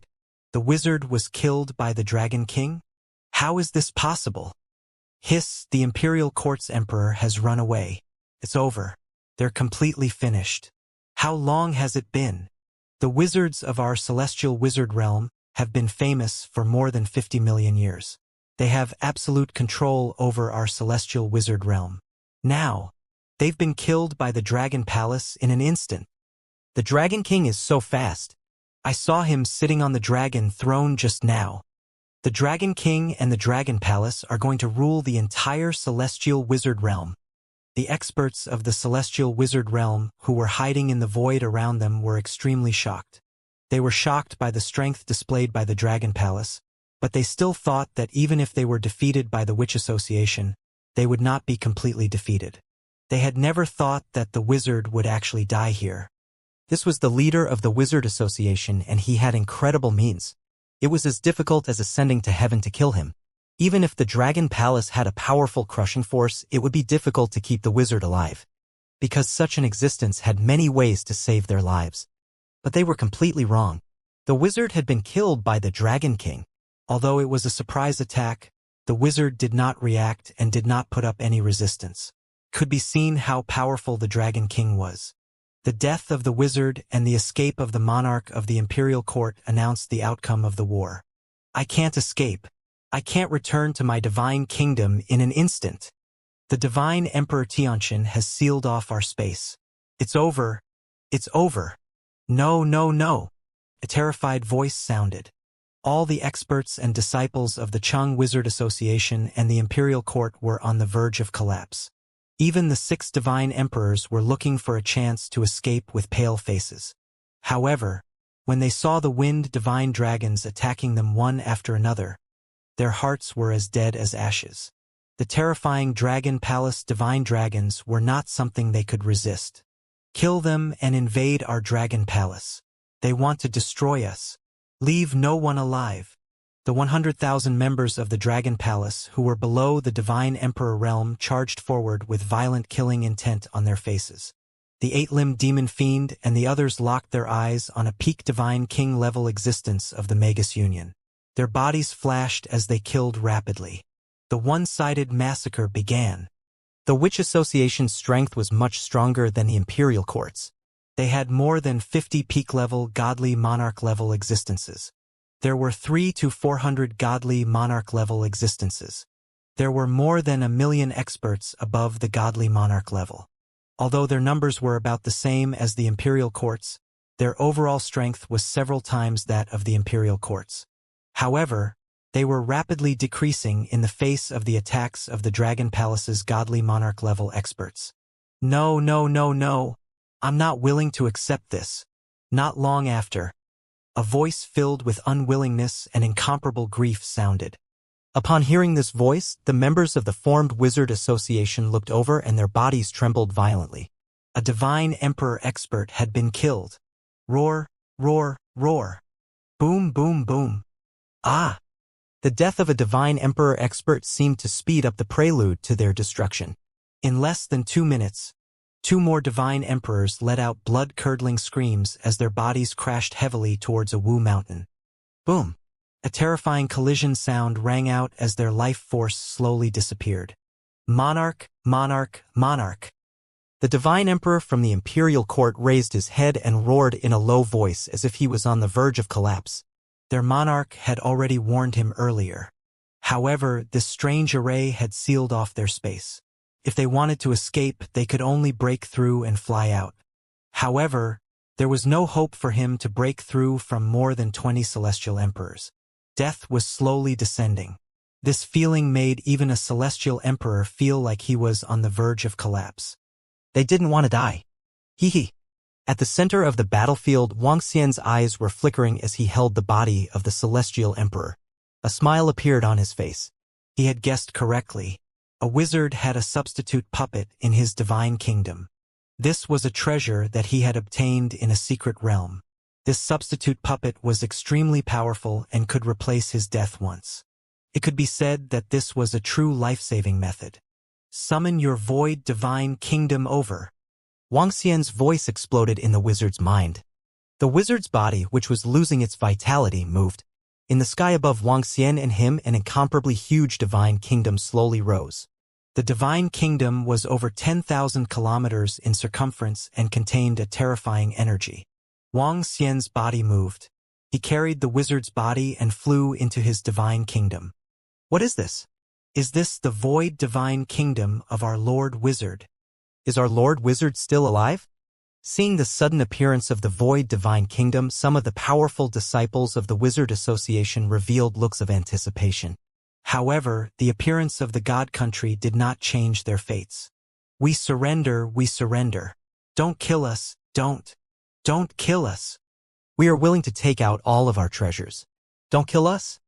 The wizard was killed by the Dragon King? How is this possible? Hiss, the Imperial Court's emperor has run away. It's over. They're completely finished. How long has it been? The wizards of our celestial wizard realm have been famous for more than 50 million years. They have absolute control over our celestial wizard realm. Now, they've been killed by the Dragon Palace in an instant. The Dragon King is so fast. I saw him sitting on the dragon throne just now. The Dragon King and the Dragon Palace are going to rule the entire celestial wizard realm. The experts of the celestial wizard realm who were hiding in the void around them were extremely shocked. They were shocked by the strength displayed by the Dragon Palace, but they still thought that even if they were defeated by the Witch Association, they would not be completely defeated. They had never thought that the wizard would actually die here. This was the leader of the Wizard Association and he had incredible means. It was as difficult as ascending to heaven to kill him. Even if the Dragon Palace had a powerful crushing force, it would be difficult to keep the wizard alive, because such an existence had many ways to save their lives. But they were completely wrong. The wizard had been killed by the Dragon King. Although it was a surprise attack, the wizard did not react and did not put up any resistance. Could be seen how powerful the Dragon King was. The death of the wizard and the escape of the monarch of the imperial court announced the outcome of the war. I can't escape. I can't return to my divine kingdom in an instant. The divine Emperor Tianqian has sealed off our space. It's over. It's over. No, no, no. A terrified voice sounded. All the experts and disciples of the Cheng Wizard Association and the imperial court were on the verge of collapse. Even the 6 divine emperors were looking for a chance to escape with pale faces. However, when they saw the wind divine dragons attacking them one after another, their hearts were as dead as ashes. The terrifying Dragon Palace divine dragons were not something they could resist. Kill them and invade our Dragon Palace. They want to destroy us. Leave no one alive. The 100,000 members of the Dragon Palace who were below the Divine Emperor realm charged forward with violent killing intent on their faces. The 8-limbed demon fiend and the others locked their eyes on a peak Divine King-level existence of the Magus Union. Their bodies flashed as they killed rapidly. The one-sided massacre began. The Witch Association's strength was much stronger than the Imperial Court's. They had more than 50 peak-level godly monarch-level existences. There were 300 to 400 godly monarch-level existences. There were more than 1 million experts above the godly monarch level. Although their numbers were about the same as the Imperial Court's, their overall strength was several times that of the Imperial Court's. However, they were rapidly decreasing in the face of the attacks of the Dragon Palace's godly monarch-level experts. No, no, no, no. I'm not willing to accept this. Not long after, a voice filled with unwillingness and incomparable grief sounded. Upon hearing this voice, the members of the formed Wizard Association looked over and their bodies trembled violently. A divine emperor expert had been killed. Roar, roar, roar. Boom, boom, boom. Ah! The death of a divine emperor expert seemed to speed up the prelude to their destruction. In less than 2 minutes, 2 more divine emperors let out blood-curdling screams as their bodies crashed heavily towards a Wu mountain. Boom! A terrifying collision sound rang out as their life force slowly disappeared. Monarch, monarch, monarch. The divine emperor from the imperial court raised his head and roared in a low voice as if he was on the verge of collapse. Their monarch had already warned him earlier. However, this strange array had sealed off their space. If they wanted to escape, they could only break through and fly out. However, there was no hope for him to break through from more than 20 celestial emperors. Death was slowly descending. This feeling made even a celestial emperor feel like he was on the verge of collapse. They didn't want to die. Hee hee. At the center of the battlefield, Wuxia's eyes were flickering as he held the body of the celestial emperor. A smile appeared on his face. He had guessed correctly. A wizard had a substitute puppet in his divine kingdom. This was a treasure that he had obtained in a secret realm. This substitute puppet was extremely powerful and could replace his death once. It could be said that this was a true life-saving method. Summon your void divine kingdom over. Wuxia's voice exploded in the wizard's mind. The wizard's body, which was losing its vitality, moved. In the sky above Wuxia and him, an incomparably huge divine kingdom slowly rose. The divine kingdom was over 10,000 kilometers in circumference and contained a terrifying energy. Wuxia's body moved. He carried the wizard's body and flew into his divine kingdom. What is this? Is this the void divine kingdom of our Lord Wizard? Is our Lord Wizard still alive? Seeing the sudden appearance of the void divine kingdom, some of the powerful disciples of the Wizard Association revealed looks of anticipation. However, the appearance of the God Country did not change their fates. We surrender, we surrender. Don't kill us, don't. Don't kill us. We are willing to take out all of our treasures. Don't kill us.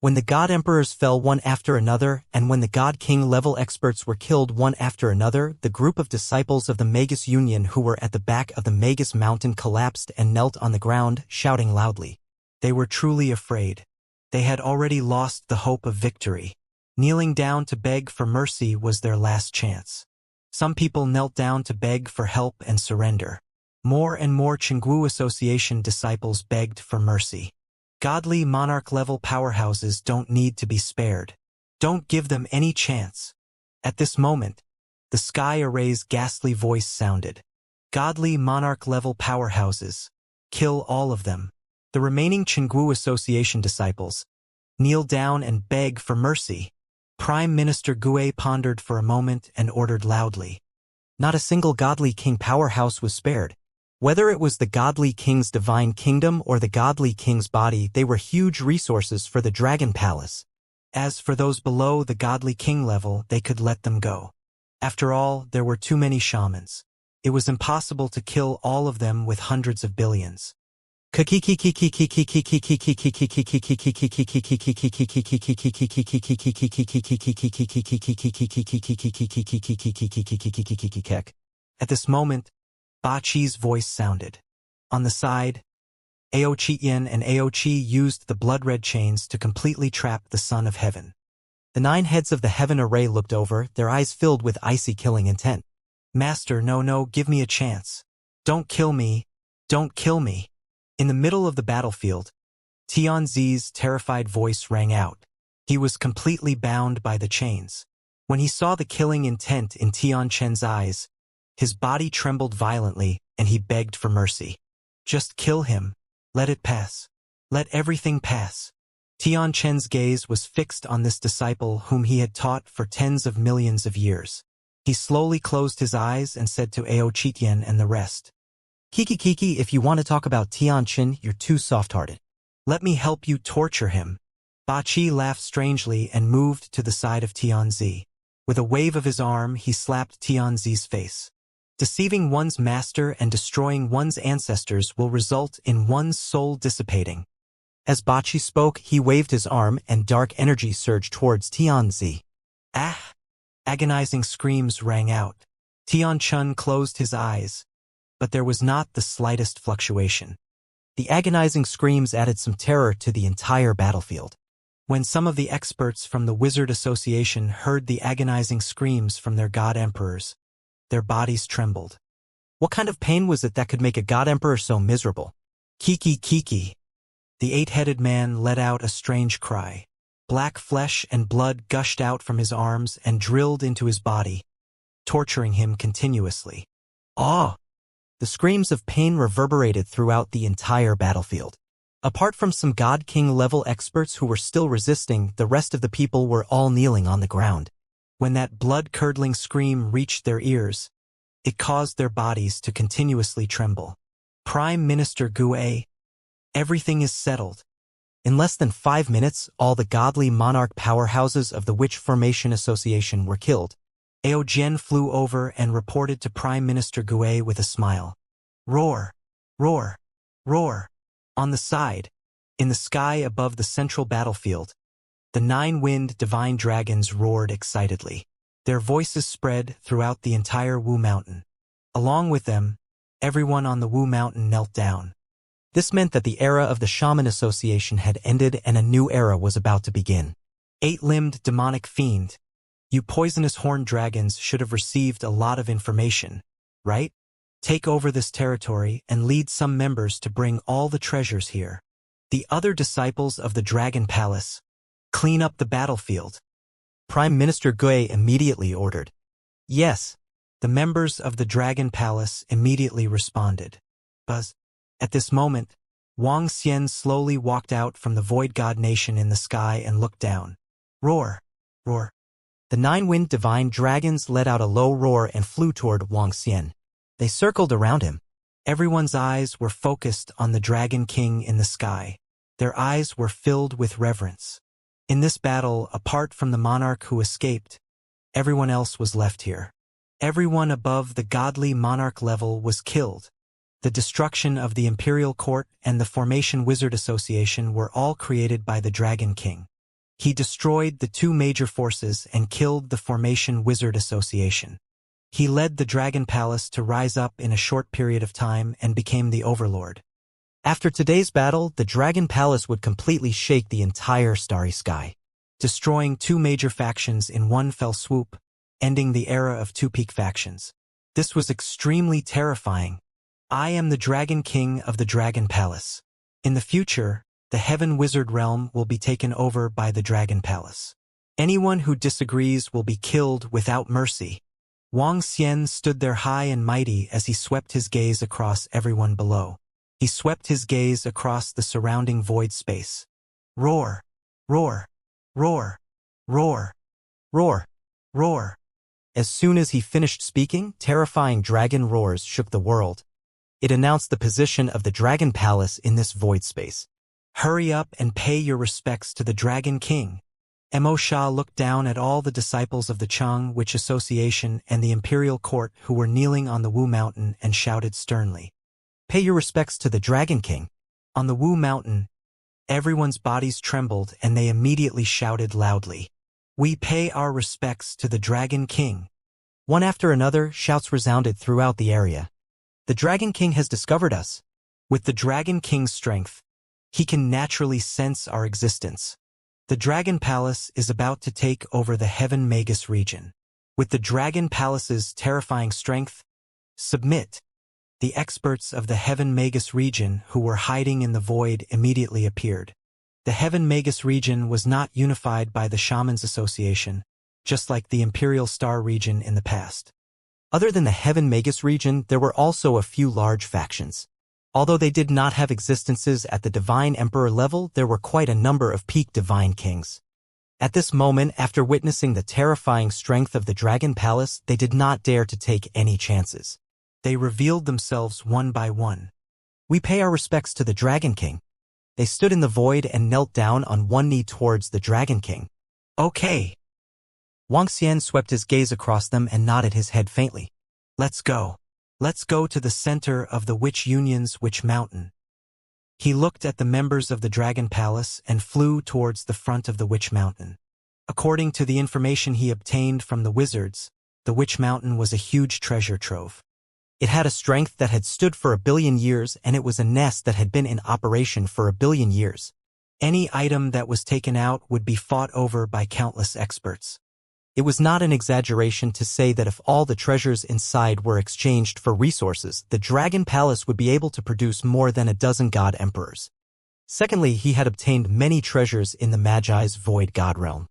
When the God Emperors fell one after another, and when the God King level experts were killed one after another, the group of disciples of the Magus Union who were at the back of the Magus Mountain collapsed and knelt on the ground, shouting loudly. They were truly afraid. They had already lost the hope of victory. Kneeling down to beg for mercy was their last chance. Some people knelt down to beg for help and surrender. More and more Chingu Association disciples begged for mercy. Godly monarch-level powerhouses don't need to be spared. Don't give them any chance. At this moment, the Sky Array's ghastly voice sounded. Godly monarch-level powerhouses. Kill all of them. The remaining Chingu Association disciples kneel down and beg for mercy. Prime Minister Gue pondered for a moment and ordered loudly. Not a single godly king powerhouse was spared. Whether it was the godly king's divine kingdom or the godly king's body, they were huge resources for the Dragon Palace. As for those below the godly king level, they could let them go. After all, there were too many shamans. It was impossible to kill all of them with hundreds of billions. At this moment, Ba Chi's voice sounded. On the side, Ao Chi-yin and Ao Chi used the blood-red chains to completely trap the Son of Heaven. The 9 heads of the Heaven Array looked over, their eyes filled with icy killing intent. Master, no, give me a chance. Don't kill me. Don't kill me. In the middle of the battlefield, Tianzi's terrified voice rang out. He was completely bound by the chains. When he saw the killing intent in Tian Chen's eyes, his body trembled violently and he begged for mercy. Just kill him. Let it pass. Let everything pass. Tian Chen's gaze was fixed on this disciple whom he had taught for tens of millions of years. He slowly closed his eyes and said to Ao Chi-yin and the rest, Kiki, if you want to talk about Tian Chen, you're too soft-hearted. Let me help you torture him. Ba Chi laughed strangely and moved to the side of Tianzi. With a wave of his arm, he slapped Tianzi's face. Deceiving one's master and destroying one's ancestors will result in one's soul dissipating. As Ba Chi spoke, he waved his arm and dark energy surged towards Tianzi. Ah! Agonizing screams rang out. Tian Chen closed his eyes, but there was not the slightest fluctuation. The agonizing screams added some terror to the entire battlefield. When some of the experts from the Wizard Association heard the agonizing screams from their god emperors, their bodies trembled. What kind of pain was it that could make a god emperor so miserable? Kiki. The 8-headed man let out a strange cry. Black flesh and blood gushed out from his arms and drilled into his body, torturing him continuously. Ah! The screams of pain reverberated throughout the entire battlefield. Apart from some God King-level experts who were still resisting, the rest of the people were all kneeling on the ground. When that blood-curdling scream reached their ears, it caused their bodies to continuously tremble. Prime Minister Gue, everything is settled. In less than 5 minutes, all the godly monarch powerhouses of the Witch Formation Association were killed. Ao Jian flew over and reported to Prime Minister Gue with a smile. Roar! Roar! Roar! On the side, in the sky above the central battlefield, the 9-winged divine dragons roared excitedly. Their voices spread throughout the entire Wu Mountain. Along with them, everyone on the Wu Mountain knelt down. This meant that the era of the Shaman Association had ended and a new era was about to begin. 8-limbed demonic fiend, you poisonous horned dragons should have received a lot of information, right? Take over this territory and lead some members to bring all the treasures here. The other disciples of the Dragon Palace, clean up the battlefield. Prime Minister Gue immediately ordered. Yes, the members of the Dragon Palace immediately responded. Buzz. At this moment, Wang Xian slowly walked out from the Void God Nation in the sky and looked down. Roar! Roar! The 9-winged divine dragons let out a low roar and flew toward Wang Xian. They circled around him. Everyone's eyes were focused on the Dragon King in the sky. Their eyes were filled with reverence. In this battle, apart from the monarch who escaped, everyone else was left here. Everyone above the godly monarch level was killed. The destruction of the Imperial Court and the Formation Wizard Association were all created by the Dragon King. He destroyed the 2 major forces and killed the Formation Wizard Association. He led the Dragon Palace to rise up in a short period of time and became the Overlord. After today's battle, the Dragon Palace would completely shake the entire starry sky. destroying two major factions in one fell swoop, ending the era of two peak factions. This was extremely terrifying. I am the Dragon King of the Dragon Palace. In the future, the Heaven Wizard realm will be taken over by the Dragon Palace. Anyone who disagrees will be killed without mercy. Wang Xian stood there high and mighty as he swept his gaze across everyone below. He swept his gaze across the surrounding void space. Roar! Roar! Roar! Roar! Roar! Roar! As soon as he finished speaking, terrifying dragon roars shook the world. It announced the position of the Dragon Palace in this void space. Hurry up and pay your respects to the Dragon King. Mo Sha looked down at all the disciples of the Chang Witch Association and the Imperial Court who were kneeling on the Wu Mountain and shouted sternly, "Pay your respects to the Dragon King." On the Wu Mountain, everyone's bodies trembled and they immediately shouted loudly, "We pay our respects to the Dragon King." One after another, shouts resounded throughout the area. The Dragon King has discovered us. With the Dragon King's strength, he can naturally sense our existence. The Dragon Palace is about to take over the Heaven Magus region. With the Dragon Palace's terrifying strength, submit. The experts of the Heaven Magus region who were hiding in the void immediately appeared. The Heaven Magus region was not unified by the Shamans Association, just like the Imperial Star region in the past. Other than the Heaven Magus region, there were also a few large factions. Although they did not have existences at the Divine Emperor level, there were quite a number of peak Divine Kings. At this moment, after witnessing the terrifying strength of the Dragon Palace, they did not dare to take any chances. They revealed themselves one by one. "We pay our respects to the Dragon King." They stood in the void and knelt down on one knee towards the Dragon King. "Okay." Wang Xian swept his gaze across them and nodded his head faintly. "Let's go. Let's go to the center of the Witch Union's Witch Mountain." He looked at the members of the Dragon Palace and flew towards the front of the Witch Mountain. According to the information he obtained from the wizards, the Witch Mountain was a huge treasure trove. It had a strength that had stood for 1,000,000,000 years, and it was a nest that had been in operation for 1,000,000,000 years. Any item that was taken out would be fought over by countless experts. It was not an exaggeration to say that if all the treasures inside were exchanged for resources, the Dragon Palace would be able to produce more than a dozen god emperors. Secondly, he had obtained many treasures in the Magi's Void God realm.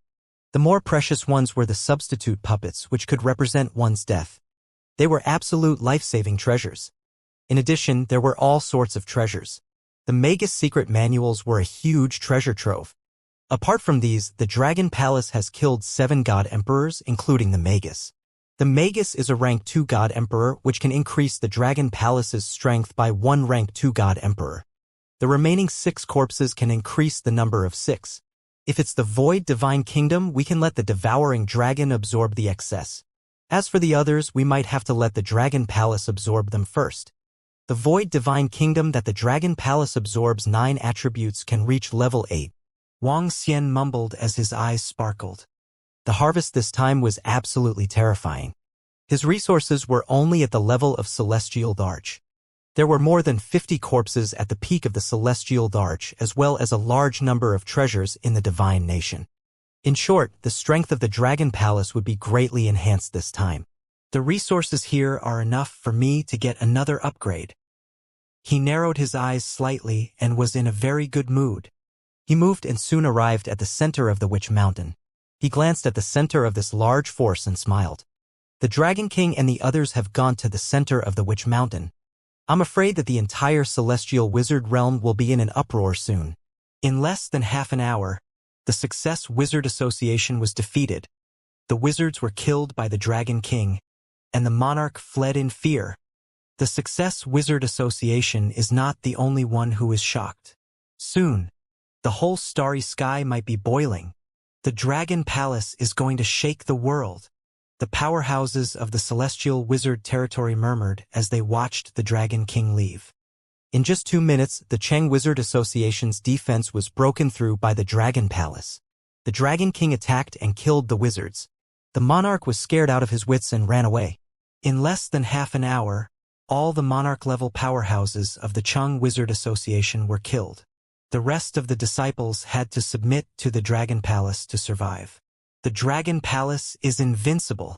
The more precious ones were the substitute puppets, which could represent one's death. They were absolute life-saving treasures. In addition, there were all sorts of treasures. The Magus secret manuals were a huge treasure trove. Apart from these, the Dragon Palace has killed 7 god emperors, including the Magus. The Magus is a rank 2 god emperor, which can increase the Dragon Palace's strength by 1 rank 2 god emperor. The remaining 6 corpses can increase the number of 6. If it's the Void Divine Kingdom, we can let the Devouring Dragon absorb the excess. As for the others, we might have to let the Dragon Palace absorb them first. The Void Divine Kingdom that the Dragon Palace absorbs 9 attributes can reach level 8. Wang Xian mumbled as his eyes sparkled. The harvest this time was absolutely terrifying. His resources were only at the level of Celestial Arch. There were more than 50 corpses at the peak of the Celestial Arch, as well as a large number of treasures in the Divine Nation. In short, the strength of the Dragon Palace would be greatly enhanced this time. The resources here are enough for me to get another upgrade. He narrowed his eyes slightly and was in a very good mood. He moved and soon arrived at the center of the Witch Mountain. He glanced at the center of this large force and smiled. The Dragon King and the others have gone to the center of the Witch Mountain. I'm afraid that the entire Celestial Wizard realm will be in an uproar soon. In less than half an hour, the Success Wizard Association was defeated. The wizards were killed by the Dragon King, and the monarch fled in fear. The Success Wizard Association is not the only one who is shocked. Soon, the whole starry sky might be boiling. The Dragon Palace is going to shake the world. The powerhouses of the Celestial Wizard territory murmured as they watched the Dragon King leave. In just 2 minutes, the Cheng Wizard Association's defense was broken through by the Dragon Palace. The Dragon King attacked and killed the wizards. The monarch was scared out of his wits and ran away. In less than half an hour, all the monarch-level powerhouses of the Cheng Wizard Association were killed. The rest of the disciples had to submit to the Dragon Palace to survive. The Dragon Palace is invincible.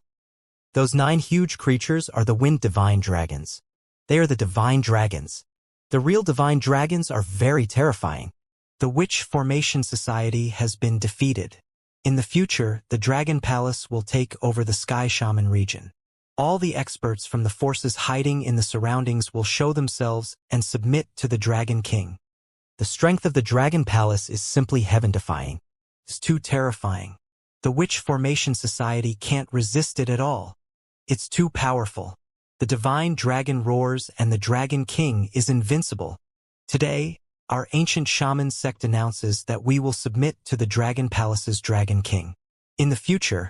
Those 9 huge creatures are the wind divine dragons. They are the divine dragons. The real divine dragons are very terrifying. The Witch Formation Society has been defeated. In the future, the Dragon Palace will take over the Sky Shaman region. All the experts from the forces hiding in the surroundings will show themselves and submit to the Dragon King. The strength of the Dragon Palace is simply heaven-defying. It's too terrifying. The Witch Formation Society can't resist it at all. It's too powerful. The divine dragon roars and the Dragon King is invincible. Today, our ancient shaman sect announces that we will submit to the Dragon Palace's Dragon King. In the future,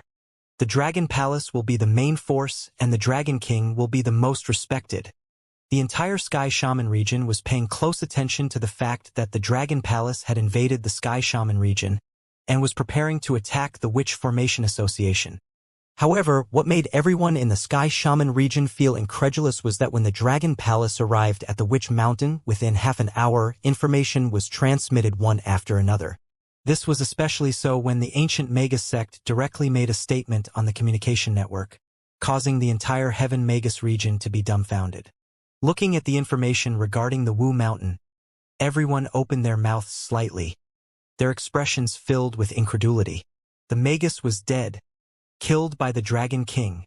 the Dragon Palace will be the main force and the Dragon King will be the most respected. The entire Sky Shaman region was paying close attention to the fact that the Dragon Palace had invaded the Sky Shaman region and was preparing to attack the Witch Formation Association. However, what made everyone in the Sky Shaman region feel incredulous was that when the Dragon Palace arrived at the Witch Mountain, within half an hour, information was transmitted one after another. This was especially so when the ancient Magus sect directly made a statement on the communication network, causing the entire Heaven Magus region to be dumbfounded. Looking at the information regarding the Wu Mountain, everyone opened their mouths slightly, their expressions filled with incredulity. The Magus was dead, killed by the Dragon King.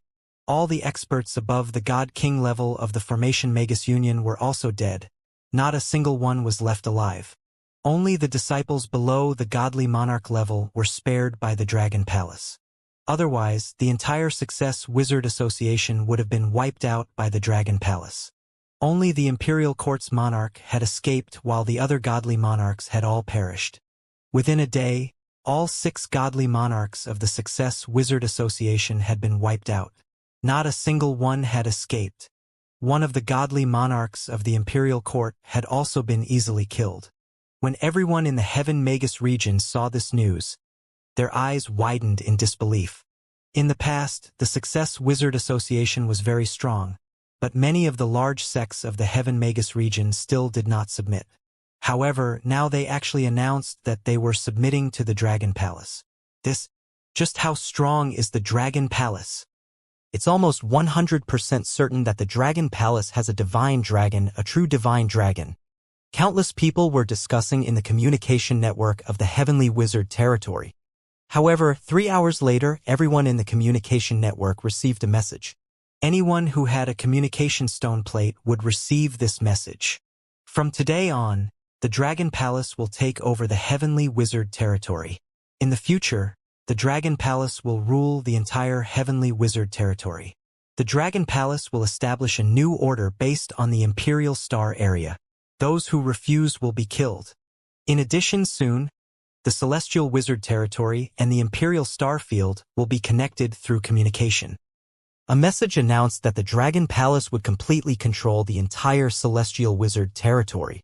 All the experts above the God King level of the Formation Magus Union were also dead. Not a single one was left alive. Only the disciples below the Godly Monarch level were spared by the Dragon Palace. Otherwise, the entire Success Wizard Association would have been wiped out by the Dragon Palace. Only the Imperial Court's monarch had escaped while the other godly monarchs had all perished. Within a day, all 6 godly monarchs of the Success Wizard Association had been wiped out. Not a single one had escaped. One of the godly monarchs of the Imperial Court had also been easily killed. When everyone in the Heaven Magus region saw this news, their eyes widened in disbelief. In the past, the Success Wizard Association was very strong, but many of the large sects of the Heaven Magus region still did not submit. However, now they actually announced that they were submitting to the Dragon Palace. Just how strong is the Dragon Palace? It's almost 100% certain that the Dragon Palace has a divine dragon, a true divine dragon. Countless people were discussing in the communication network of the Heavenly Wizard territory. However, 3 hours later, everyone in the communication network received a message. Anyone who had a communication stone plate would receive this message. From today on, the Dragon Palace will take over the Heavenly Wizard territory. In the future, the Dragon Palace will rule the entire Heavenly Wizard territory. The Dragon Palace will establish a new order based on the Imperial Star area. Those who refuse will be killed. In addition, soon, the Celestial Wizard territory and the Imperial Star field will be connected through communication. A message announced that the Dragon Palace would completely control the entire Celestial Wizard territory.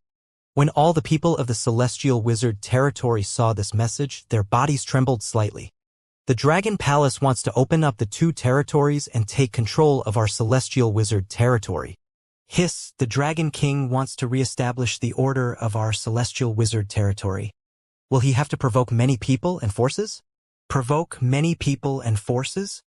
When all the people of the Celestial Wizard territory saw this message, their bodies trembled slightly. The Dragon Palace wants to open up the 2 territories and take control of our Celestial Wizard territory. Hiss, the Dragon King wants to re-establish the order of our Celestial Wizard territory. Will he have to provoke many people and forces? Provoke many people and forces?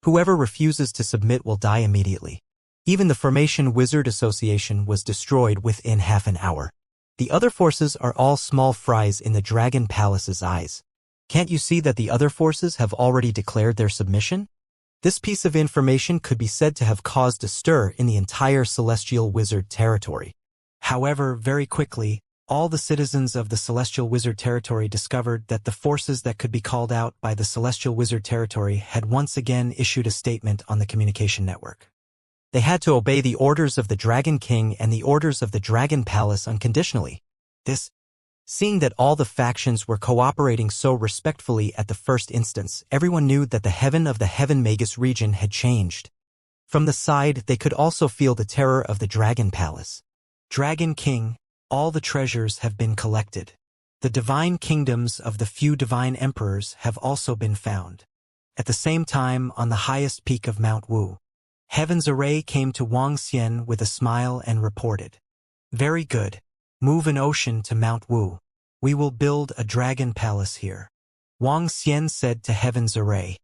Whoever refuses to submit will die immediately. Even the Formation Wizard Association was destroyed within half an hour. The other forces are all small fries in the Dragon Palace's eyes. Can't you see that the other forces have already declared their submission? This piece of information could be said to have caused a stir in the entire Celestial Wizard territory. However, very quickly, all the citizens of the Celestial Wizard territory discovered that the forces that could be called out by the Celestial Wizard territory had once again issued a statement on the communication network. They had to obey the orders of the Dragon King and the orders of the Dragon Palace unconditionally. Seeing that all the factions were cooperating so respectfully at the first instance, everyone knew that the heaven of the Heaven Magus region had changed. From the side, they could also feel the terror of the Dragon Palace. Dragon King, all the treasures have been collected. The divine kingdoms of the few divine emperors have also been found. At the same time, on the highest peak of Mount Wu, Heaven's Array came to Wang Xian with a smile and reported, "Very good. Move an ocean to Mount Wu. We will build a dragon palace here. Wang Xian said to Heaven's Array.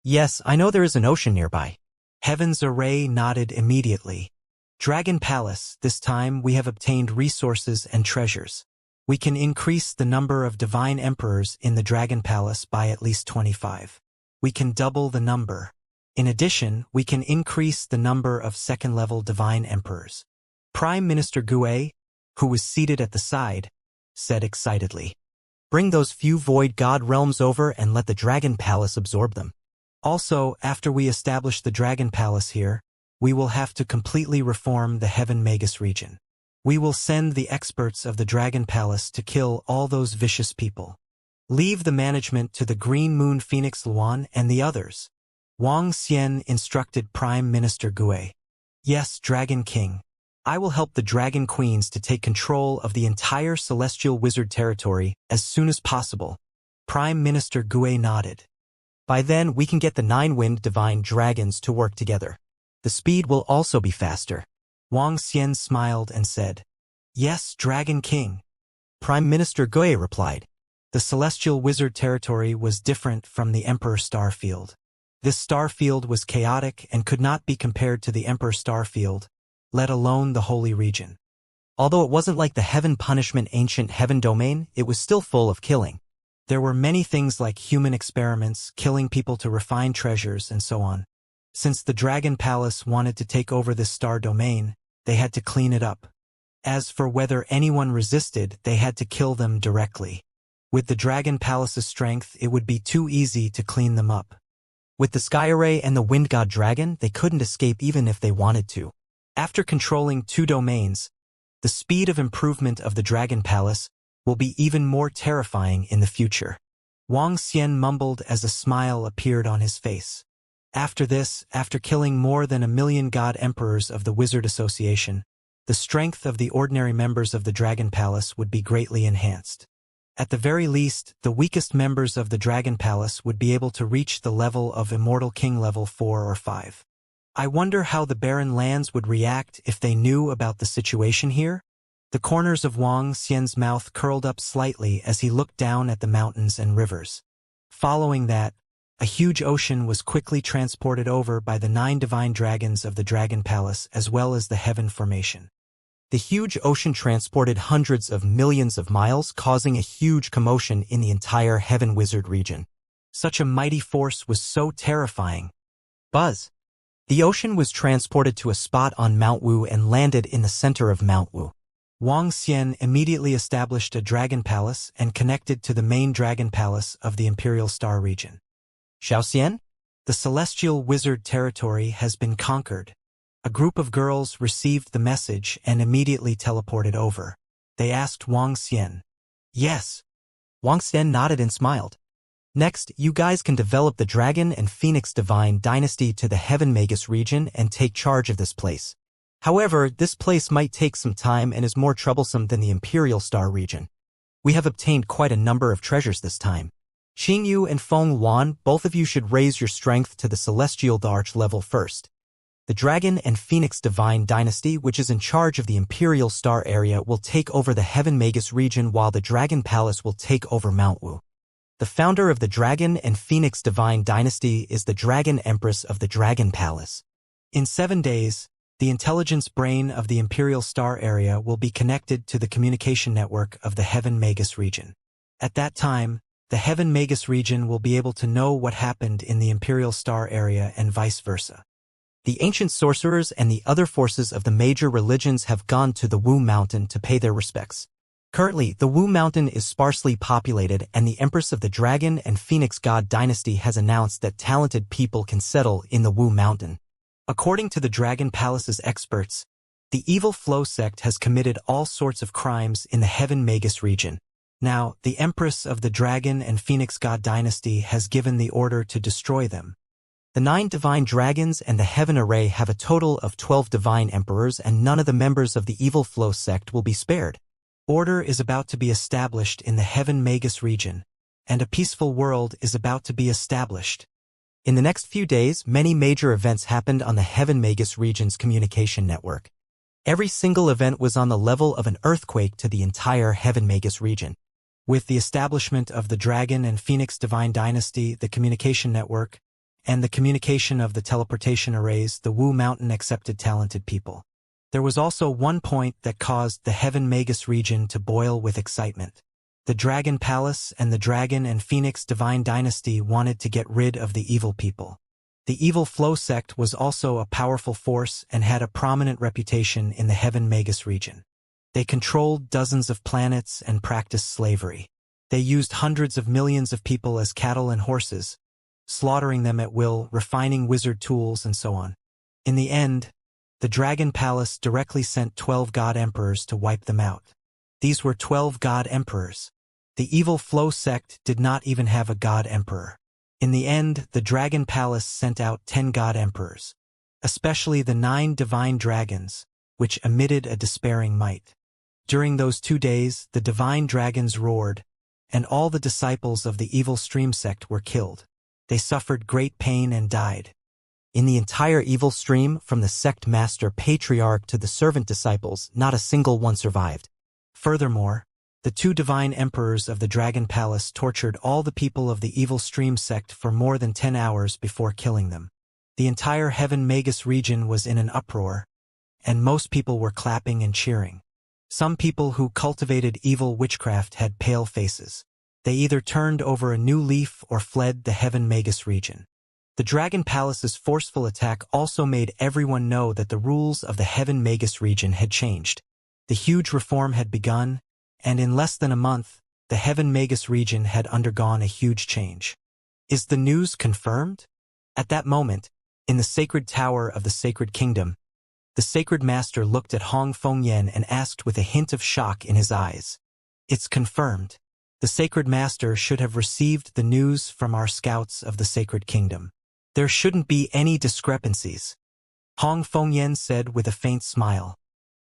Yes, I know there is an ocean nearby. Heaven's Array nodded immediately. Dragon Palace, this time we have obtained resources and treasures. We can increase the number of divine emperors in the Dragon Palace by at least 25. We can double the number. In addition, we can increase the number of second-level divine emperors. Prime Minister Gue, who was seated at the side, said excitedly. Bring those few void god realms over and let the Dragon Palace absorb them. Also, after we establish the Dragon Palace here, we will have to completely reform the Heaven Magus region. We will send the experts of the Dragon Palace to kill all those vicious people. Leave the management to the Green Moon Phoenix Luan and the others. Wang Xian instructed Prime Minister Gue. Yes, Dragon King. I will help the Dragon Queens to take control of the entire Celestial Wizard territory as soon as possible. Prime Minister Gue nodded. By then, we can get the 9-wind divine dragons to work together. The speed will also be faster. Wang Xian smiled and said, Yes, Dragon King. Prime Minister Gue replied. The Celestial Wizard territory was different from the Emperor Starfield. This starfield was chaotic and could not be compared to the Emperor Starfield, let alone the Holy Region. Although it wasn't like the Heaven Punishment Ancient Heaven Domain, it was still full of killing. There were many things like human experiments, killing people to refine treasures, and so on. Since the Dragon Palace wanted to take over this star domain, they had to clean it up. As for whether anyone resisted, they had to kill them directly. With the Dragon Palace's strength, it would be too easy to clean them up. With the Sky Array and the Wind God Dragon, they couldn't escape even if they wanted to. After controlling 2 domains, the speed of improvement of the Dragon Palace will be even more terrifying in the future. Wang Xian mumbled as a smile appeared on his face. After this, after killing more than 1 million god emperors of the Wizard Association, the strength of the ordinary members of the Dragon Palace would be greatly enhanced. At the very least, the weakest members of the Dragon Palace would be able to reach the level of Immortal King level 4 or 5. I wonder how the Barren Lands would react if they knew about the situation here? The corners of Wang Xian's mouth curled up slightly as he looked down at the mountains and rivers. Following that, a huge ocean was quickly transported over by the 9 divine dragons of the Dragon Palace as well as the Heaven Formation. The huge ocean transported hundreds of millions of miles, causing a huge commotion in the entire Heaven Wizard region. Such a mighty force was so terrifying. Buzz. The ocean was transported to a spot on Mount Wu and landed in the center of Mount Wu. Wang Xian immediately established a dragon palace and connected to the main dragon palace of the Imperial Star region. Xiaoxian? The Celestial Wizard territory has been conquered. A group of girls received the message and immediately teleported over. They asked Wang Xian. Yes. Wang Xian nodded and smiled. Next, you guys can develop the Dragon and Phoenix Divine Dynasty to the Heaven Magus region and take charge of this place. However, this place might take some time and is more troublesome than the Imperial Star region. We have obtained quite a number of treasures this time. Xingyu and Feng Luan, both of you should raise your strength to the Celestial Arch level first. The Dragon and Phoenix Divine Dynasty, which is in charge of the Imperial Star area, will take over the Heaven Magus region while the Dragon Palace will take over Mount Wu. The founder of the Dragon and Phoenix Divine Dynasty is the Dragon Empress of the Dragon Palace. In 7 days, the intelligence brain of the Imperial Star area will be connected to the communication network of the Heaven Magus region. At that time, the Heaven Magus region will be able to know what happened in the Imperial Star area and vice versa. The ancient sorcerers and the other forces of the major religions have gone to the Wu Mountain to pay their respects. Currently, the Wu Mountain is sparsely populated, and the Empress of the Dragon and Phoenix God Dynasty has announced that talented people can settle in the Wu Mountain. According to the Dragon Palace's experts, the evil Flow sect has committed all sorts of crimes in the Heaven Magus region. Now, the Empress of the Dragon and Phoenix God Dynasty has given the order to destroy them. The 9 divine dragons and the Heaven Array have a total of 12 divine emperors, and none of the members of the evil Flow sect will be spared. Order is about to be established in the Heaven Magus region, and a peaceful world is about to be established. In the next few days, many major events happened on the Heaven Magus region's communication network. Every single event was on the level of an earthquake to the entire Heaven Magus region. With the establishment of the Dragon and Phoenix Divine Dynasty, the communication network, and the communication of the teleportation arrays, the Wu Mountain accepted talented people. There was also one point that caused the Heaven Magus region to boil with excitement. The Dragon Palace and the Dragon and Phoenix Divine Dynasty wanted to get rid of the evil people. The Evil Flow sect was also a powerful force and had a prominent reputation in the Heaven Magus region. They controlled dozens of planets and practiced slavery. They used hundreds of millions of people as cattle and horses, slaughtering them at will, refining wizard tools, and so on. In the end, the Dragon Palace directly sent 12 God Emperors to wipe them out. These were 12 God Emperors. The Evil Flow sect did not even have a God Emperor. In the end, the Dragon Palace sent out 10 God Emperors, especially the 9 divine dragons, which emitted a despairing might. During those 2 days, the divine dragons roared, and all the disciples of the evil stream sect were killed. They suffered great pain and died. In the entire evil stream, from the sect master patriarch to the servant disciples, not a single one survived. Furthermore, the 2 divine emperors of the Dragon Palace tortured all the people of the evil stream sect for more than 10 hours before killing them. The entire Heaven Magus region was in an uproar, and most people were clapping and cheering. Some people who cultivated evil witchcraft had pale faces. They either turned over a new leaf or fled the Heaven Magus region. The Dragon Palace's forceful attack also made everyone know that the rules of the Heaven Magus region had changed. The huge reform had begun, and in less than a month, the Heaven Magus region had undergone a huge change. Is the news confirmed? At that moment, in the sacred tower of the Sacred Kingdom, the Sacred Master looked at Hong Fengyan and asked with a hint of shock in his eyes. It's confirmed. The Sacred Master should have received the news from our scouts of the Sacred Kingdom. There shouldn't be any discrepancies. Hong Fengyan said with a faint smile.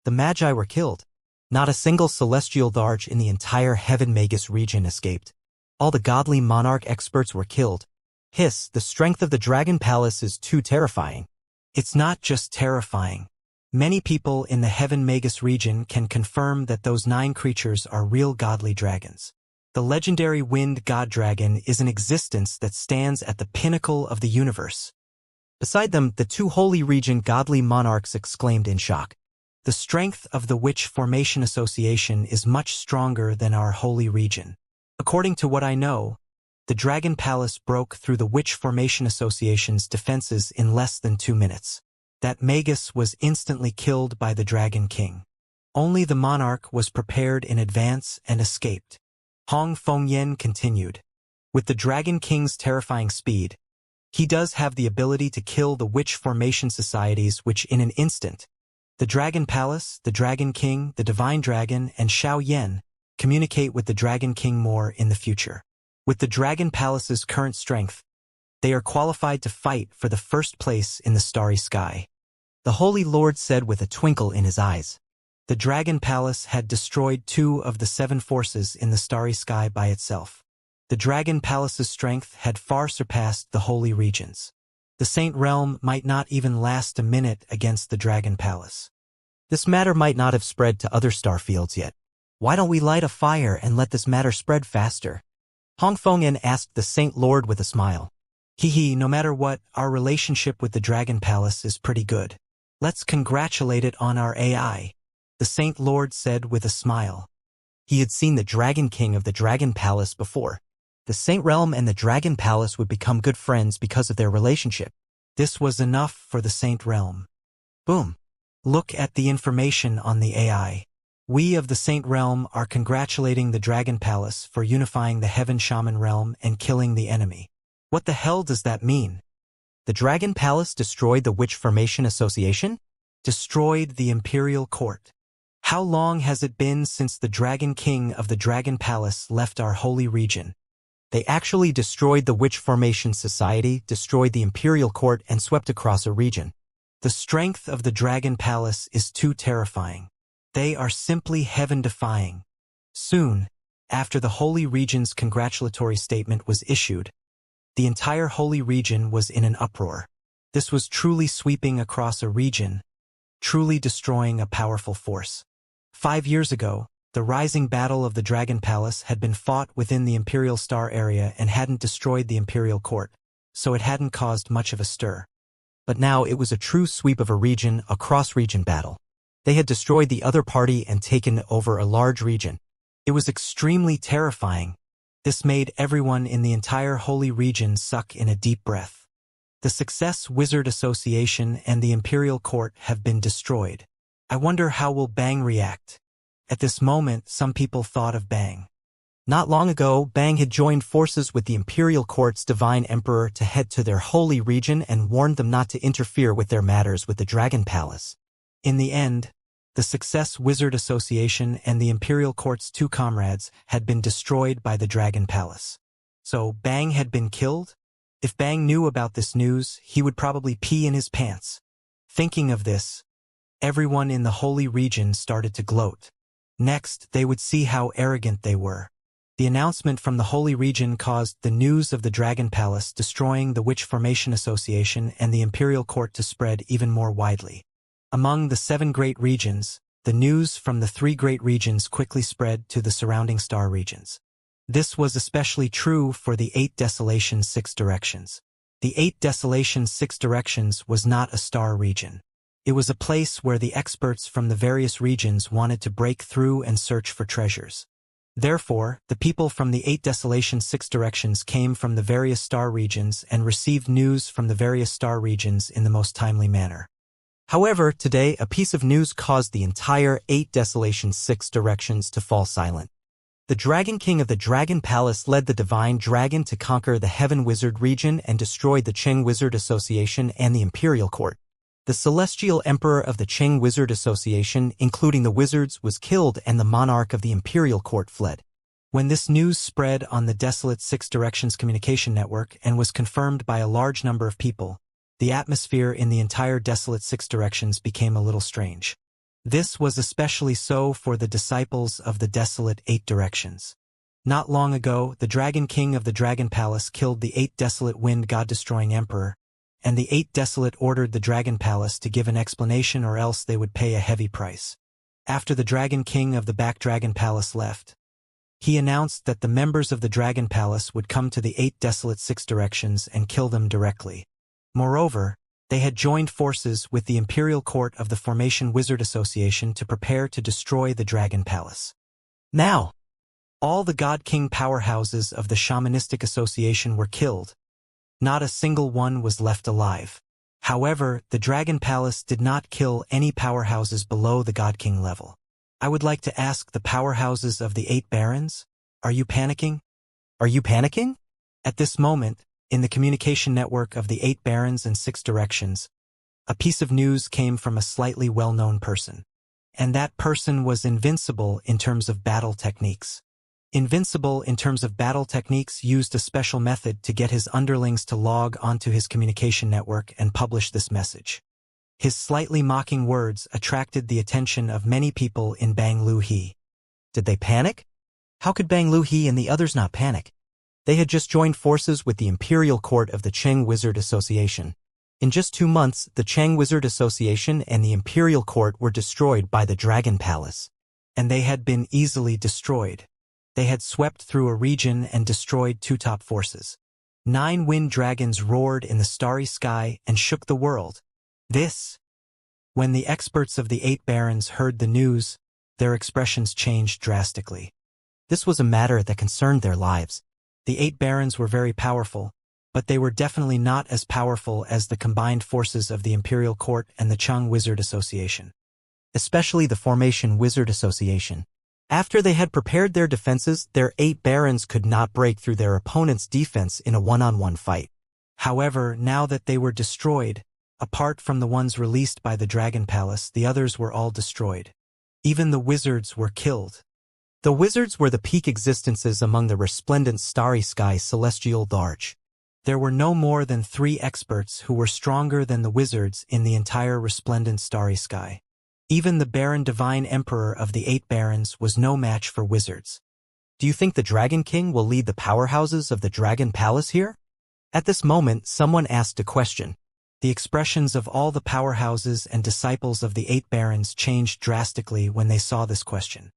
The Magi were killed. Not a single celestial Dharch in the entire Heaven Magus region escaped. All the godly monarch experts were killed. Hiss, the strength of the Dragon Palace is too terrifying. It's not just terrifying. Many people in the Heaven Magus region can confirm that those 9 creatures are real godly dragons. The legendary wind god dragon is an existence that stands at the pinnacle of the universe. Beside them, the 2 holy region godly monarchs exclaimed in shock. The strength of the Witch Formation Association is much stronger than our holy region. According to what I know, the Dragon Palace broke through the Witch Formation Association's defenses in less than 2 minutes. That Magus was instantly killed by the Dragon King. Only the monarch was prepared in advance and escaped. Hong Fengyan continued. With the Dragon King's terrifying speed, he does have the ability to kill the Witch Formation Societies which in an instant, the Dragon Palace, the Dragon King, the Divine Dragon, and Xiao Yan communicate with the Dragon King more in the future. With the Dragon Palace's current strength, they are qualified to fight for the first place in the starry sky. The Holy Lord said with a twinkle in his eyes. The Dragon Palace had destroyed 2 of the 7 forces in the starry sky by itself. The Dragon Palace's strength had far surpassed the holy regions. The Saint Realm might not even last a minute against the Dragon Palace. This matter might not have spread to other star fields yet. Why don't we light a fire and let this matter spread faster? Hong Fengyan asked the Saint Lord with a smile. No matter what, our relationship with the Dragon Palace is pretty good. Let's congratulate it on our AI, the Saint Lord said with a smile. He had seen the Dragon King of the Dragon Palace before. The Saint Realm and the Dragon Palace would become good friends because of their relationship. This was enough for the Saint Realm. Boom. Look at the information on the AI. We of the Saint Realm are congratulating the Dragon Palace for unifying the Heaven Shaman Realm and killing the enemy. What the hell does that mean? The Dragon Palace destroyed the Witch Formation Association? Destroyed the Imperial Court. How long has it been since the Dragon King of the Dragon Palace left our holy region? They actually destroyed the Witch Formation Society, destroyed the Imperial Court, and swept across a region. The strength of the Dragon Palace is too terrifying. They are simply heaven-defying. Soon, after the holy region's congratulatory statement was issued, the entire holy region was in an uproar. This was truly sweeping across a region, truly destroying a powerful force. 5 years ago, The rising battle of the Dragon Palace had been fought within the Imperial Star area and hadn't destroyed the Imperial Court, so it hadn't caused much of a stir. But now it was a true sweep of a cross-region battle. They had destroyed the other party and taken over a large region. It was extremely terrifying. This made everyone in the entire Holy Region suck in a deep breath. The Success Wizard Association and the Imperial Court have been destroyed. I wonder how will Bang react? At this moment, some people thought of Bang. Not long ago, Bang had joined forces with the Imperial Court's Divine Emperor to head to their holy region and warned them not to interfere with their matters with the Dragon Palace. In the end, the Success Wizard Association and the Imperial Court's two comrades had been destroyed by the Dragon Palace. So Bang had been killed? If Bang knew about this news, he would probably pee in his pants. Thinking of this, everyone in the holy region started to gloat. Next, they would see how arrogant they were. The announcement from the Holy Region caused the news of the Dragon Palace destroying the Witch Formation Association and the Imperial Court to spread even more widely. Among the 7 great regions, the news from the 3 great regions quickly spread to the surrounding star regions. This was especially true for the 8 Desolation 6 Directions. The 8 Desolation 6 Directions was not a star region. It was a place where the experts from the various regions wanted to break through and search for treasures. Therefore, the people from the 8 Desolation 6 Directions came from the various star regions and received news from the various star regions in the most timely manner. However, today, a piece of news caused the entire 8 Desolation 6 Directions to fall silent. The Dragon King of the Dragon Palace led the Divine Dragon to conquer the Heaven Wizard region and destroyed the Qing Wizard Association and the Imperial Court. The Celestial Emperor of the Qing Wizard Association, including the wizards, was killed and the monarch of the Imperial Court fled. When this news spread on the Desolate 6 Directions communication network and was confirmed by a large number of people, the atmosphere in the entire Desolate 6 Directions became a little strange. This was especially so for the disciples of the Desolate 8 Directions. Not long ago, the Dragon King of the Dragon Palace killed the 8 Desolate Wind God-destroying Emperor, and the 8 Desolate ordered the Dragon Palace to give an explanation or else they would pay a heavy price. After the Dragon King of the Back Dragon Palace left, he announced that the members of the Dragon Palace would come to the 8 Desolate 6 Directions and kill them directly. Moreover, they had joined forces with the Imperial Court of the Formation Wizard Association to prepare to destroy the Dragon Palace. Now, all the God King powerhouses of the Shamanistic Association were killed. Not a single one was left alive. However, the Dragon Palace did not kill any powerhouses below the God King level. I would like to ask the powerhouses of the 8 Barons, are you panicking? Are you panicking? At this moment, in the communication network of the 8 Barons and 6 Directions, a piece of news came from a slightly well-known person. And that person was invincible in terms of battle techniques. Invincible in terms of battle techniques used a special method to get his underlings to log onto his communication network and publish this message. His slightly mocking words attracted the attention of many people in Bang Lu He. Did they panic? How could Bang Lu He and the others not panic? They had just joined forces with the Imperial Court of the Qing Wizard Association. In just 2 months, the Qing Wizard Association and the Imperial Court were destroyed by the Dragon Palace. And they had been easily destroyed. They had swept through a region and destroyed 2 top forces. 9 wind dragons roared in the starry sky and shook the world. When the experts of the 8 Barons heard the news, their expressions changed drastically. This was a matter that concerned their lives. The 8 Barons were very powerful, but they were definitely not as powerful as the combined forces of the Imperial Court and the Qing Wizard Association. Especially the Formation Wizard Association. After they had prepared their defenses, their 8 Barons could not break through their opponent's defense in a one-on-one fight. However, now that they were destroyed, apart from the ones released by the Dragon Palace, the others were all destroyed. Even the wizards were killed. The wizards were the peak existences among the resplendent starry sky celestial large. There were no more than 3 experts who were stronger than the wizards in the entire resplendent starry sky. Even the Baron Divine Emperor of the 8 Barons was no match for wizards. Do you think the Dragon King will lead the powerhouses of the Dragon Palace here? At this moment, someone asked a question. The expressions of all the powerhouses and disciples of the 8 Barons changed drastically when they saw this question.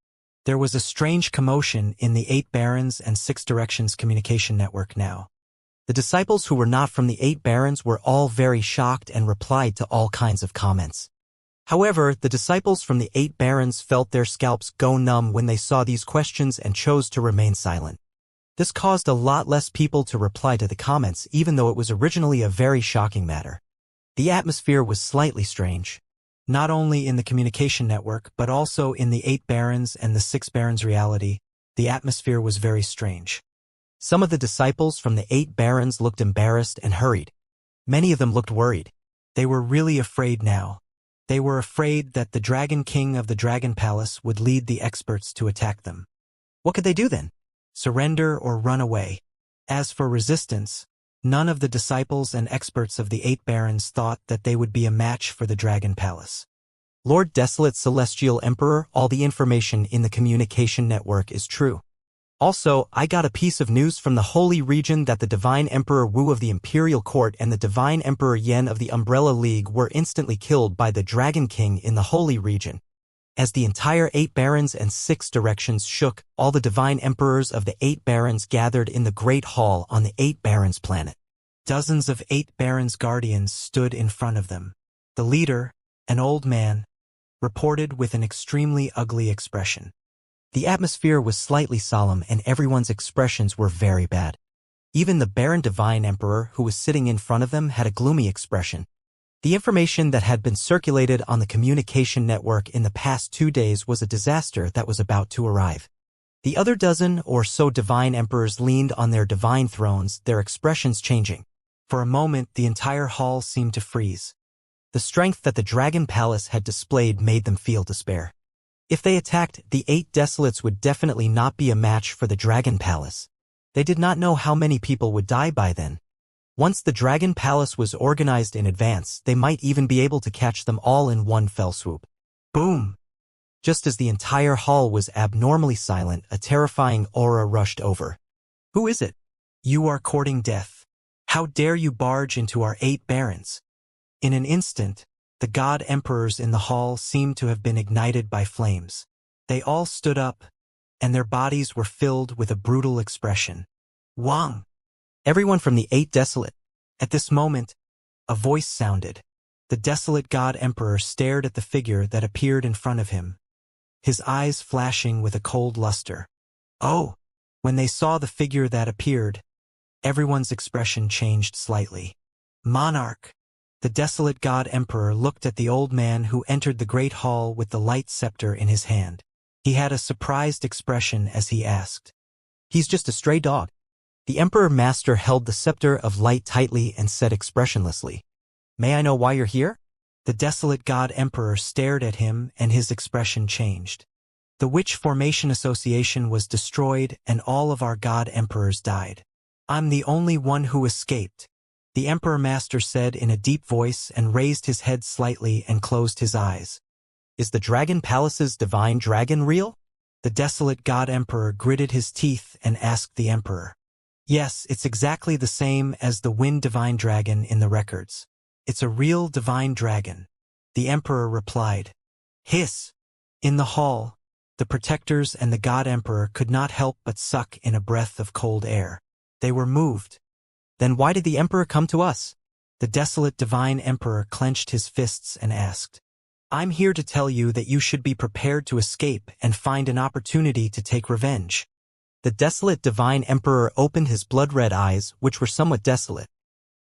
There was a strange commotion in the 8 Barons and 6 Directions communication network now. The disciples who were not from the 8 Barons were all very shocked and replied to all kinds of comments. However, the disciples from the 8 Barons felt their scalps go numb when they saw these questions and chose to remain silent. This caused a lot less people to reply to the comments, even though it was originally a very shocking matter. The atmosphere was slightly strange. Not only in the communication network, but also in the 8 Barons and the 6 Barons reality, the atmosphere was very strange. Some of the disciples from the 8 Barons looked embarrassed and hurried. Many of them looked worried. They were really afraid now. They were afraid that the Dragon King of the Dragon Palace would lead the experts to attack them. What could they do then? Surrender or run away? As for resistance, none of the disciples and experts of the 8 Barons thought that they would be a match for the Dragon Palace. Lord Desolate Celestial Emperor, all the information in the communication network is true. Also, I got a piece of news from the Holy Region that the Divine Emperor Wu of the Imperial Court and the Divine Emperor Yen of the Umbrella League were instantly killed by the Dragon King in the Holy Region. As the entire 8 Barons and 6 Directions shook, all the Divine Emperors of the 8 Barons gathered in the Great Hall on the 8 Barons planet. Dozens of 8 Barons guardians stood in front of them. The leader, an old man, reported with an extremely ugly expression. The atmosphere was slightly solemn and everyone's expressions were very bad. Even the Baron Divine Emperor who was sitting in front of them had a gloomy expression. The information that had been circulated on the communication network in the past 2 days was a disaster that was about to arrive. The other dozen or so divine emperors leaned on their divine thrones, their expressions changing. For a moment, the entire hall seemed to freeze. The strength that the Dragon Palace had displayed made them feel despair. If they attacked, the 8 Desolates would definitely not be a match for the Dragon Palace. They did not know how many people would die by then. Once the Dragon Palace was organized in advance, they might even be able to catch them all in one fell swoop. Boom! Just as the entire hall was abnormally silent, a terrifying aura rushed over. Who is it? You are courting death. How dare you barge into our 8 Barons? In an instant, the god emperors in the hall seemed to have been ignited by flames. They all stood up, and their bodies were filled with a brutal expression. Wang! Everyone from the 8 Desolate. At this moment, a voice sounded. The Desolate God Emperor stared at the figure that appeared in front of him, his eyes flashing with a cold luster. Oh! When they saw the figure that appeared, everyone's expression changed slightly. Monarch! The Desolate God Emperor looked at the old man who entered the great hall with the light scepter in his hand. He had a surprised expression as he asked. He's just a stray dog. The Emperor Master held the scepter of light tightly and said expressionlessly, May I know why you're here? The Desolate God Emperor stared at him and his expression changed. The Witch Formation Association was destroyed and all of our God Emperors died. I'm the only one who escaped, the Emperor Master said in a deep voice and raised his head slightly and closed his eyes. Is the Dragon Palace's divine dragon real? The Desolate God Emperor gritted his teeth and asked the Emperor. Yes, it's exactly the same as the Wind Divine Dragon in the records. It's a real divine dragon. The Emperor replied. Hiss! In the hall, the protectors and the God Emperor could not help but suck in a breath of cold air. They were moved. Then why did the Emperor come to us? The Desolate Divine Emperor clenched his fists and asked. I'm here to tell you that you should be prepared to escape and find an opportunity to take revenge. The Desolate Divine Emperor opened his blood-red eyes, which were somewhat desolate.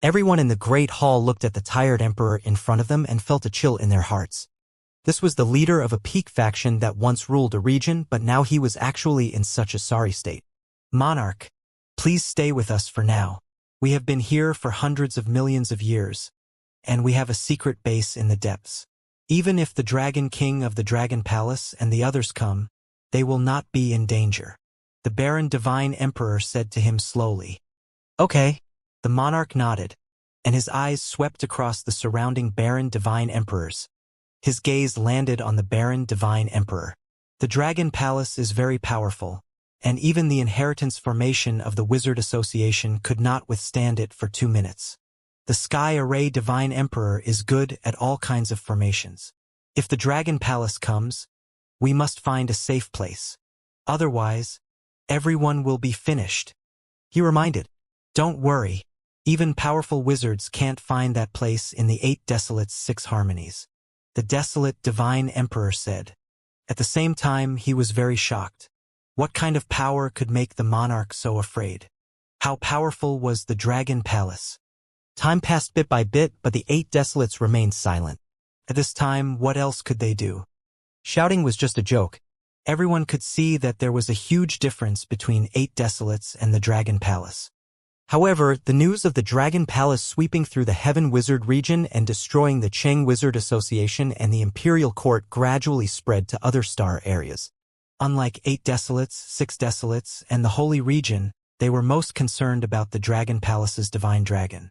Everyone in the Great Hall looked at the tired Emperor in front of them and felt a chill in their hearts. This was the leader of a peak faction that once ruled a region, but now he was actually in such a sorry state. Monarch, please stay with us for now. We have been here for hundreds of millions of years, and we have a secret base in the depths. Even if the Dragon King of the Dragon Palace and the others come, they will not be in danger. The Baron Divine Emperor said to him slowly. Okay. The monarch nodded, and his eyes swept across the surrounding Baron Divine Emperors. His gaze landed on the Baron Divine Emperor. The Dragon Palace is very powerful, and even the inheritance formation of the Wizard Association could not withstand it for 2 minutes. The Sky Array Divine Emperor is good at all kinds of formations. If the Dragon Palace comes, we must find a safe place. Otherwise, everyone will be finished. He reminded, "Don't worry. Even powerful wizards can't find that place in the 8 Desolate's 6 harmonies," the desolate divine emperor said. At the same time, he was very shocked. What kind of power could make the monarch so afraid? How powerful was the Dragon Palace? Time passed bit by bit, but the 8 Desolates remained silent. At this time, what else could they do? Shouting was just a joke. Everyone could see that there was a huge difference between 8 Desolates and the Dragon Palace. However, the news of the Dragon Palace sweeping through the Heaven Wizard region and destroying the Cheng Wizard Association and the Imperial Court gradually spread to other star areas. Unlike 8 Desolates, 6 Desolates, and the Holy Region, they were most concerned about the Dragon Palace's divine dragon.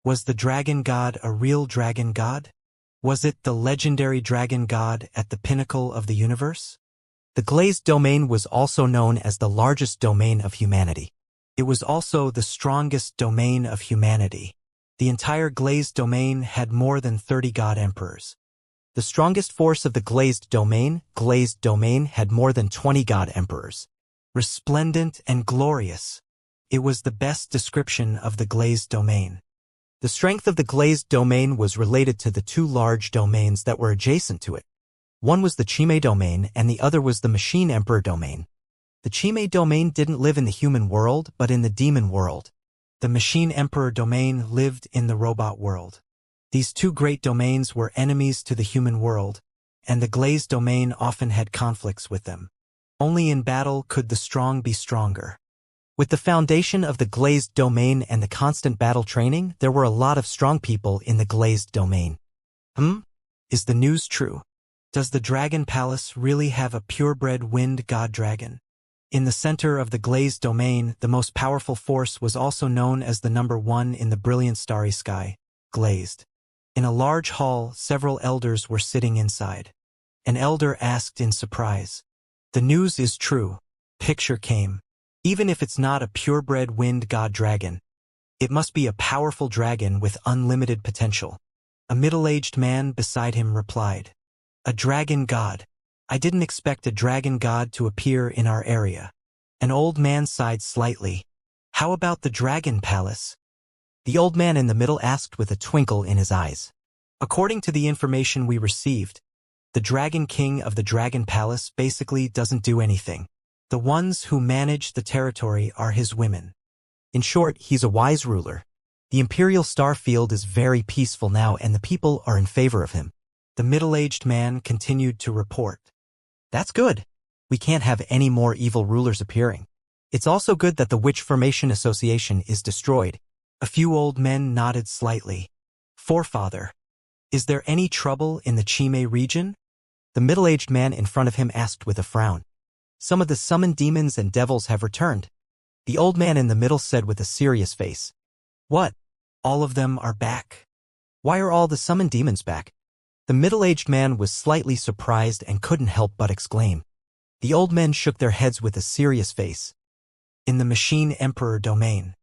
Was the dragon god a real dragon god? Was it the legendary dragon god at the pinnacle of the universe? The glazed domain was also known as the largest domain of humanity. It was also the strongest domain of humanity. The entire glazed domain had more than 30 god emperors. The strongest force of the glazed domain, had more than 20 god emperors. Resplendent and glorious. It was the best description of the glazed domain. The strength of the glazed domain was related to the 2 large domains that were adjacent to it. One was the Chime domain and the other was the Machine Emperor domain. The Chime domain didn't live in the human world, but in the demon world. The Machine Emperor domain lived in the robot world. These 2 great domains were enemies to the human world, and the glazed domain often had conflicts with them. Only in battle could the strong be stronger. With the foundation of the glazed domain and the constant battle training, there were a lot of strong people in the glazed domain. Is the news true? Does the Dragon Palace really have a purebred wind god dragon? In the center of the glazed domain, the most powerful force was also known as the number 1 in the brilliant starry sky, glazed. In a large hall, several elders were sitting inside. An elder asked in surprise, "The news is true." Picture came. Even if it's not a purebred wind god dragon, it must be a powerful dragon with unlimited potential. A middle-aged man beside him replied, "A dragon god. I didn't expect a dragon god to appear in our area." An old man sighed slightly. "How about the Dragon Palace?" The old man in the middle asked with a twinkle in his eyes. "According to the information we received, the Dragon King of the Dragon Palace basically doesn't do anything. The ones who manage the territory are his women. In short, he's a wise ruler. The Imperial Star Field is very peaceful now and the people are in favor of him." The middle-aged man continued to report. "That's good. We can't have any more evil rulers appearing. It's also good that the Witch Formation Association is destroyed." A few old men nodded slightly. "Forefather, is there any trouble in the Chime region?" The middle-aged man in front of him asked with a frown. "Some of the summoned demons and devils have returned." The old man in the middle said with a serious face. "What? All of them are back?" "Why are all the summoned demons back?" The middle-aged man was slightly surprised and couldn't help but exclaim. The old men shook their heads with a serious face. "In the Machine Emperor domain.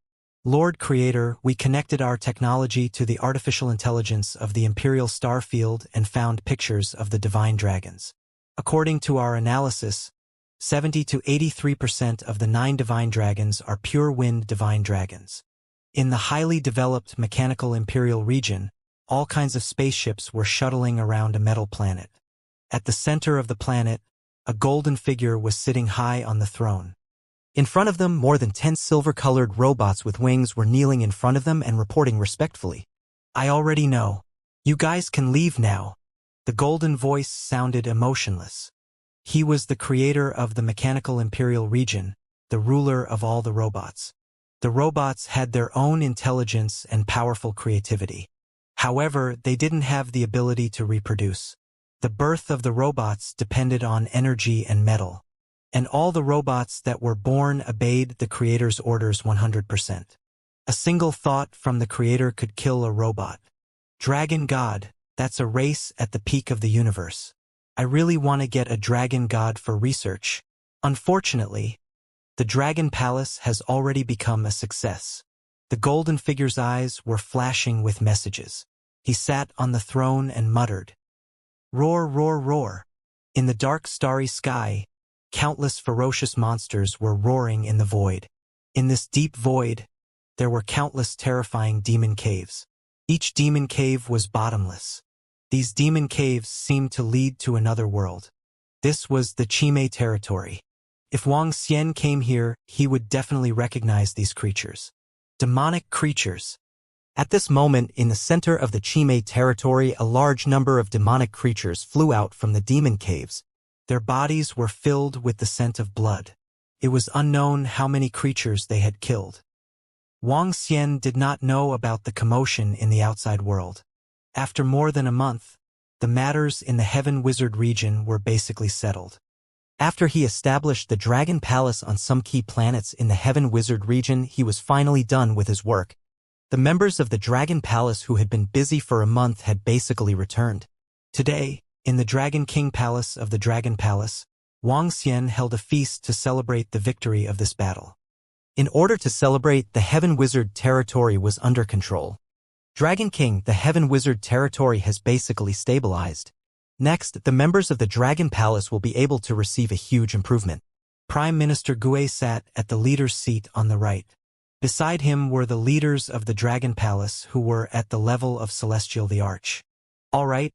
Lord Creator, we connected our technology to the artificial intelligence of the Imperial Star Field and found pictures of the divine dragons. According to our analysis, 70 to 83% of the 9 divine dragons are pure wind divine dragons. In the highly developed mechanical Imperial region, all kinds of spaceships were shuttling around a metal planet. At the center of the planet, a golden figure was sitting high on the throne. In front of them, more than 10 silver-colored robots with wings were kneeling in front of them and reporting respectfully. "I already know. You guys can leave now." The golden voice sounded emotionless. He was the creator of the mechanical Imperial region, the ruler of all the robots. The robots had their own intelligence and powerful creativity. However, they didn't have the ability to reproduce. The birth of the robots depended on energy and metal. And all the robots that were born obeyed the creator's orders 100%. A single thought from the creator could kill a robot. Dragon God, that's a race at the peak of the universe. I really want to get a dragon god for research. Unfortunately, the Dragon Palace has already become a success. The golden figure's eyes were flashing with messages. He sat on the throne and muttered, "Roar, roar, roar." In the dark starry sky, Countless ferocious monsters were roaring in the void. In this deep void, there were countless terrifying demon caves. Each demon cave was bottomless. These demon caves seemed to lead to another world. This was the Chime territory. If Wang Xian came here, he would definitely recognize these creatures. Demonic creatures. At this moment, in the center of the Chime territory, a large number of demonic creatures flew out from the demon caves. Their bodies were filled with the scent of blood. It was unknown how many creatures they had killed. Wang Xian did not know about the commotion in the outside world. After more than a month, the matters in the Heaven Wizard region were basically settled. After he established the Dragon Palace on some key planets in the Heaven Wizard region, he was finally done with his work. The members of the Dragon Palace who had been busy for a month had basically returned. Today, in the Dragon King Palace of the Dragon Palace, Wang Xian held a feast to celebrate the victory of this battle. In order to celebrate, the Heaven Wizard territory was under control. Dragon King, the Heaven Wizard territory has basically stabilized. Next, the members of the Dragon Palace will be able to receive a huge improvement. Prime Minister Gue sat at the leader's seat on the right. Beside him were the leaders of the Dragon Palace who were at the level of Celestial the Arch. All right,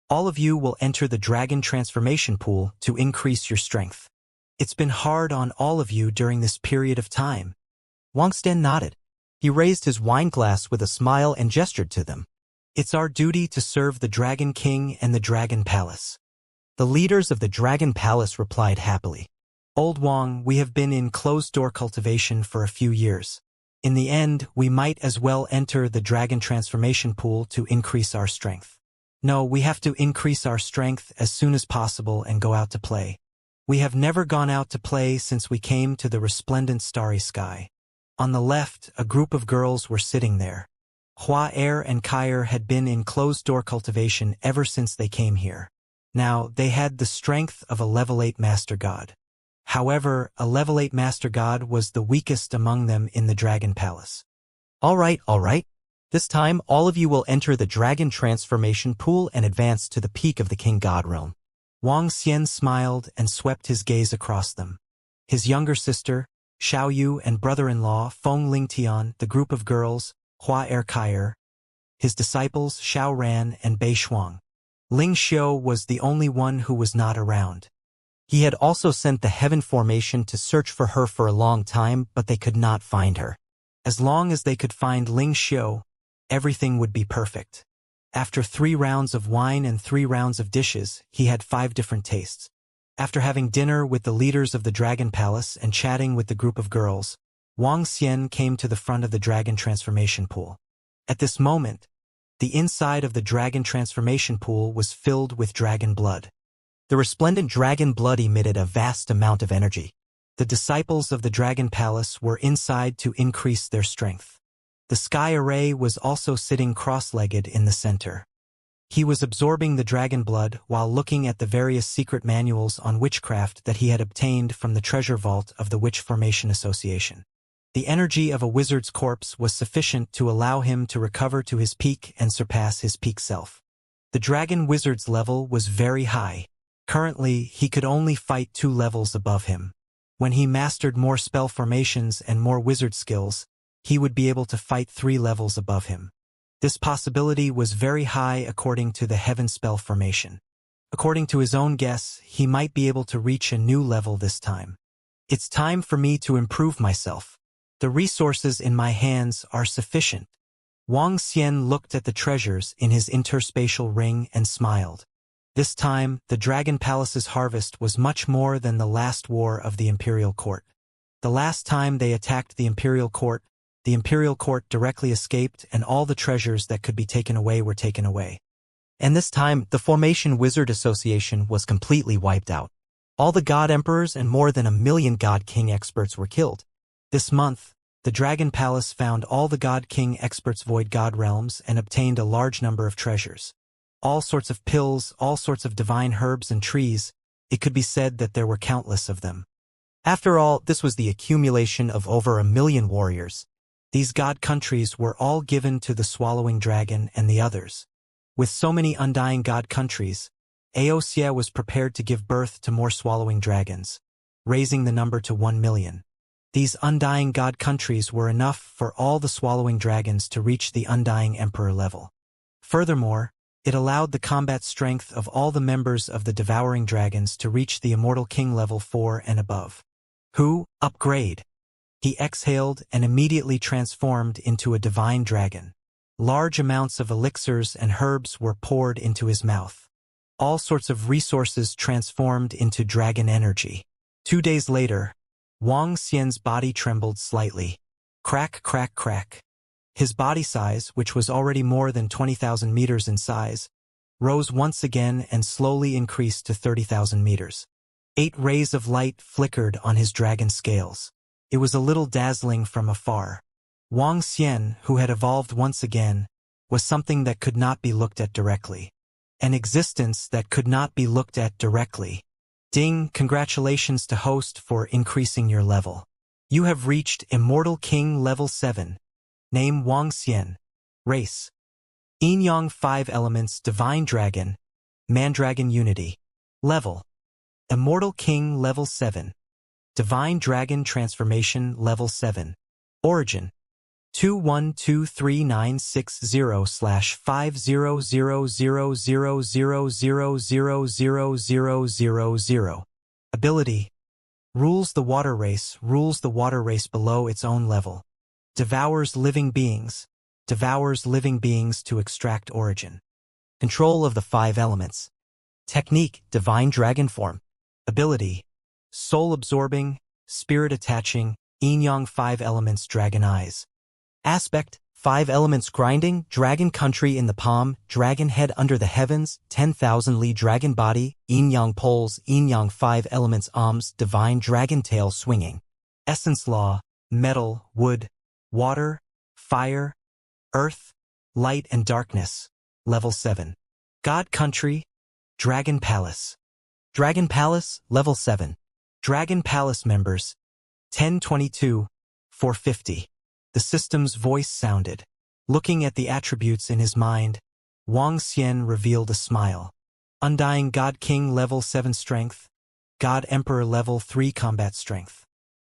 all of you will enter the Dragon Transformation Pool to increase your strength. It's been hard on all of you during this period of time. Wang Xian nodded. He raised his wine glass with a smile and gestured to them. It's our duty to serve the Dragon King and the Dragon Palace. The leaders of the Dragon Palace replied happily. Old Wang, we have been in closed-door cultivation for a few years. In the end, we might as well enter the Dragon Transformation Pool to increase our strength. No, we have to increase our strength as soon as possible and go out to play. We have never gone out to play since we came to the resplendent starry sky. On the left, a group of girls were sitting there. Hua Er and Kair had been in closed-door cultivation ever since they came here. Now, they had the strength of a level 8 Master God. However, a level 8 Master God was the weakest among them in the Dragon Palace. All right. This time, all of you will enter the Dragon Transformation Pool and advance to the peak of the King God Realm. Wang Xian smiled and swept his gaze across them. His younger sister, Xiao Yu, and brother-in-law, Feng Lingtian, the group of girls, Hua Er Kair, his disciples, Xiao Ran and Bei Shuang. Ling Xiu was the only one who was not around. He had also sent the Heaven Formation to search for her for a long time, but they could not find her. As long as they could find Ling Xiu, everything would be perfect. After 3 rounds of wine and 3 rounds of dishes, he had 5 different tastes. After having dinner with the leaders of the Dragon Palace and chatting with the group of girls, Wang Xian came to the front of the Dragon Transformation Pool. At this moment, the inside of the Dragon Transformation Pool was filled with dragon blood. The resplendent dragon blood emitted a vast amount of energy. The disciples of the Dragon Palace were inside to increase their strength. The Sky Array was also sitting cross-legged in the center. He was absorbing the dragon blood while looking at the various secret manuals on witchcraft that he had obtained from the treasure vault of the Witch Formation Association. The energy of a wizard's corpse was sufficient to allow him to recover to his peak and surpass his peak self. The dragon wizard's level was very high. Currently, he could only fight 2 levels above him. When he mastered more spell formations and more wizard skills, he would be able to fight 3 levels above him. This possibility was very high according to the Heaven Spell Formation. According to his own guess, he might be able to reach a new level this time. It's time for me to improve myself. The resources in my hands are sufficient. Wang Xian looked at the treasures in his interspatial ring and smiled. This time, the Dragon Palace's harvest was much more than the last war of the Imperial Court. The last time they attacked the Imperial Court directly escaped and all the treasures that could be taken away were taken away. And this time, the Formation Wizard Association was completely wiped out. All the God Emperors and more than 1 million God King experts were killed. This month, the Dragon Palace found all the God King experts' void God realms and obtained a large number of treasures. All sorts of pills, all sorts of divine herbs and trees. It could be said that there were countless of them. After all, this was the accumulation of over 1 million warriors. These God countries were all given to the Swallowing Dragon and the others. With so many undying God countries, Aosia was prepared to give birth to more Swallowing Dragons. raising the number to 1 million. These undying god countries were enough for all the swallowing dragons to reach the undying emperor level. Furthermore, it allowed the combat strength of all the members of the devouring dragons to reach the immortal king level 4 and above. Who? Upgrade. He exhaled and immediately transformed into a divine dragon. Large amounts of elixirs and herbs were poured into his mouth. All sorts of resources transformed into dragon energy. 2 days later, Wang Xian's body trembled slightly. Crack, crack, crack. His body size, which was already more than 20,000 meters in size, rose once again and slowly increased to 30,000 meters. 8 rays of light flickered on his dragon scales. It was a little dazzling from afar. Wang Xian, who had evolved once again, was something that could not be looked at directly. An existence that could not be looked at directly. Ding, congratulations to host for increasing your level. You have reached Immortal King level 7. Name Wang Xian. Race. Yin Yang 5 elements Divine Dragon. Mandragon Unity. Level. Immortal King level 7. Divine Dragon Transformation level 7. Origin. 2123960/5000000000000. Ability. Rules the water race below its own level. Devours living beings to extract origin. Control of the 5 elements. Technique, Divine Dragon Form. Ability, Soul Absorbing, Spirit Attaching, Yin Yang 5 elements Dragon Eyes. Aspect, 5 elements Grinding, Dragon Country in the palm, Dragon Head under the heavens, 10,000 Li Dragon Body, Yin Yang Poles, Yin Yang 5 elements Arms, Divine Dragon Tail Swinging. Essence Law, Metal, Wood, Water, Fire, Earth, Light and Darkness. Level 7. God Country, Dragon Palace. Dragon Palace, Level 7. Dragon Palace members. 1022, 450. The system's voice sounded. Looking at the attributes in his mind, Wang Xian revealed a smile. Undying God King Level 7 Strength. God Emperor Level 3 Combat Strength.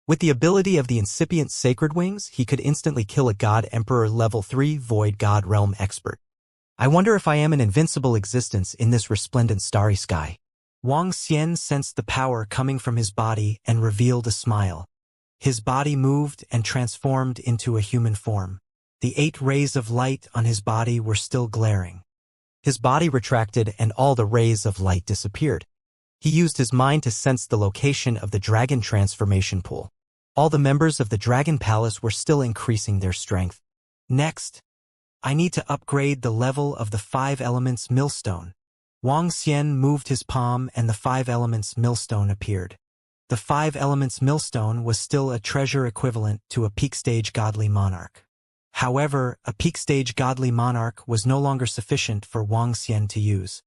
With the ability of the incipient Sacred Wings, he could instantly kill a God Emperor Level 3 Void God Realm Expert. I wonder if I am an invincible existence in this resplendent starry sky. Wang Xian sensed the power coming from his body and revealed a smile. His body moved and transformed into a human form. The 8 rays of light on his body were still glaring. His body retracted and all the rays of light disappeared. He used his mind to sense the location of the dragon transformation pool. All the members of the Dragon Palace were still increasing their strength. Next, I need to upgrade the level of the 5 elements millstone. Wang Xian moved his palm and the 5 elements millstone appeared. The 5 elements millstone was still a treasure equivalent to a peak stage godly monarch. However, a peak stage godly monarch was no longer sufficient for Wang Xian to use.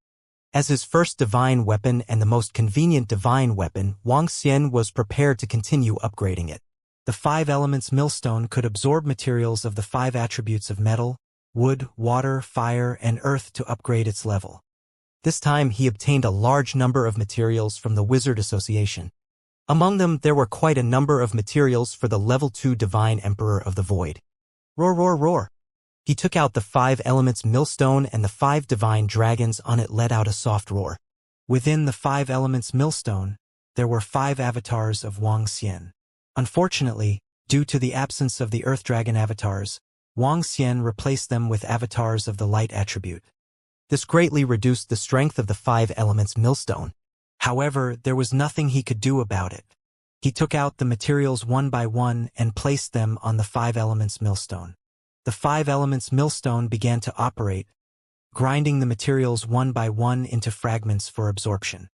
As his first divine weapon and the most convenient divine weapon, Wang Xian was prepared to continue upgrading it. The 5 elements millstone could absorb materials of the 5 attributes of metal, wood, water, fire, and earth to upgrade its level. This time he obtained a large number of materials from the Wizard Association. Among them, there were quite a number of materials for the Level 2 Divine Emperor of the Void. Roar, roar, roar. He took out the 5 elements millstone and the 5 divine dragons on it let out a soft roar. Within the 5 elements millstone, there were 5 avatars of Wang Xian. Unfortunately, due to the absence of the Earth Dragon avatars, Wang Xian replaced them with avatars of the light attribute. This greatly reduced the strength of the 5 elements millstone. However, there was nothing he could do about it. He took out the materials one by one and placed them on the 5 elements millstone. The 5 elements millstone began to operate, grinding the materials one by one into fragments for absorption.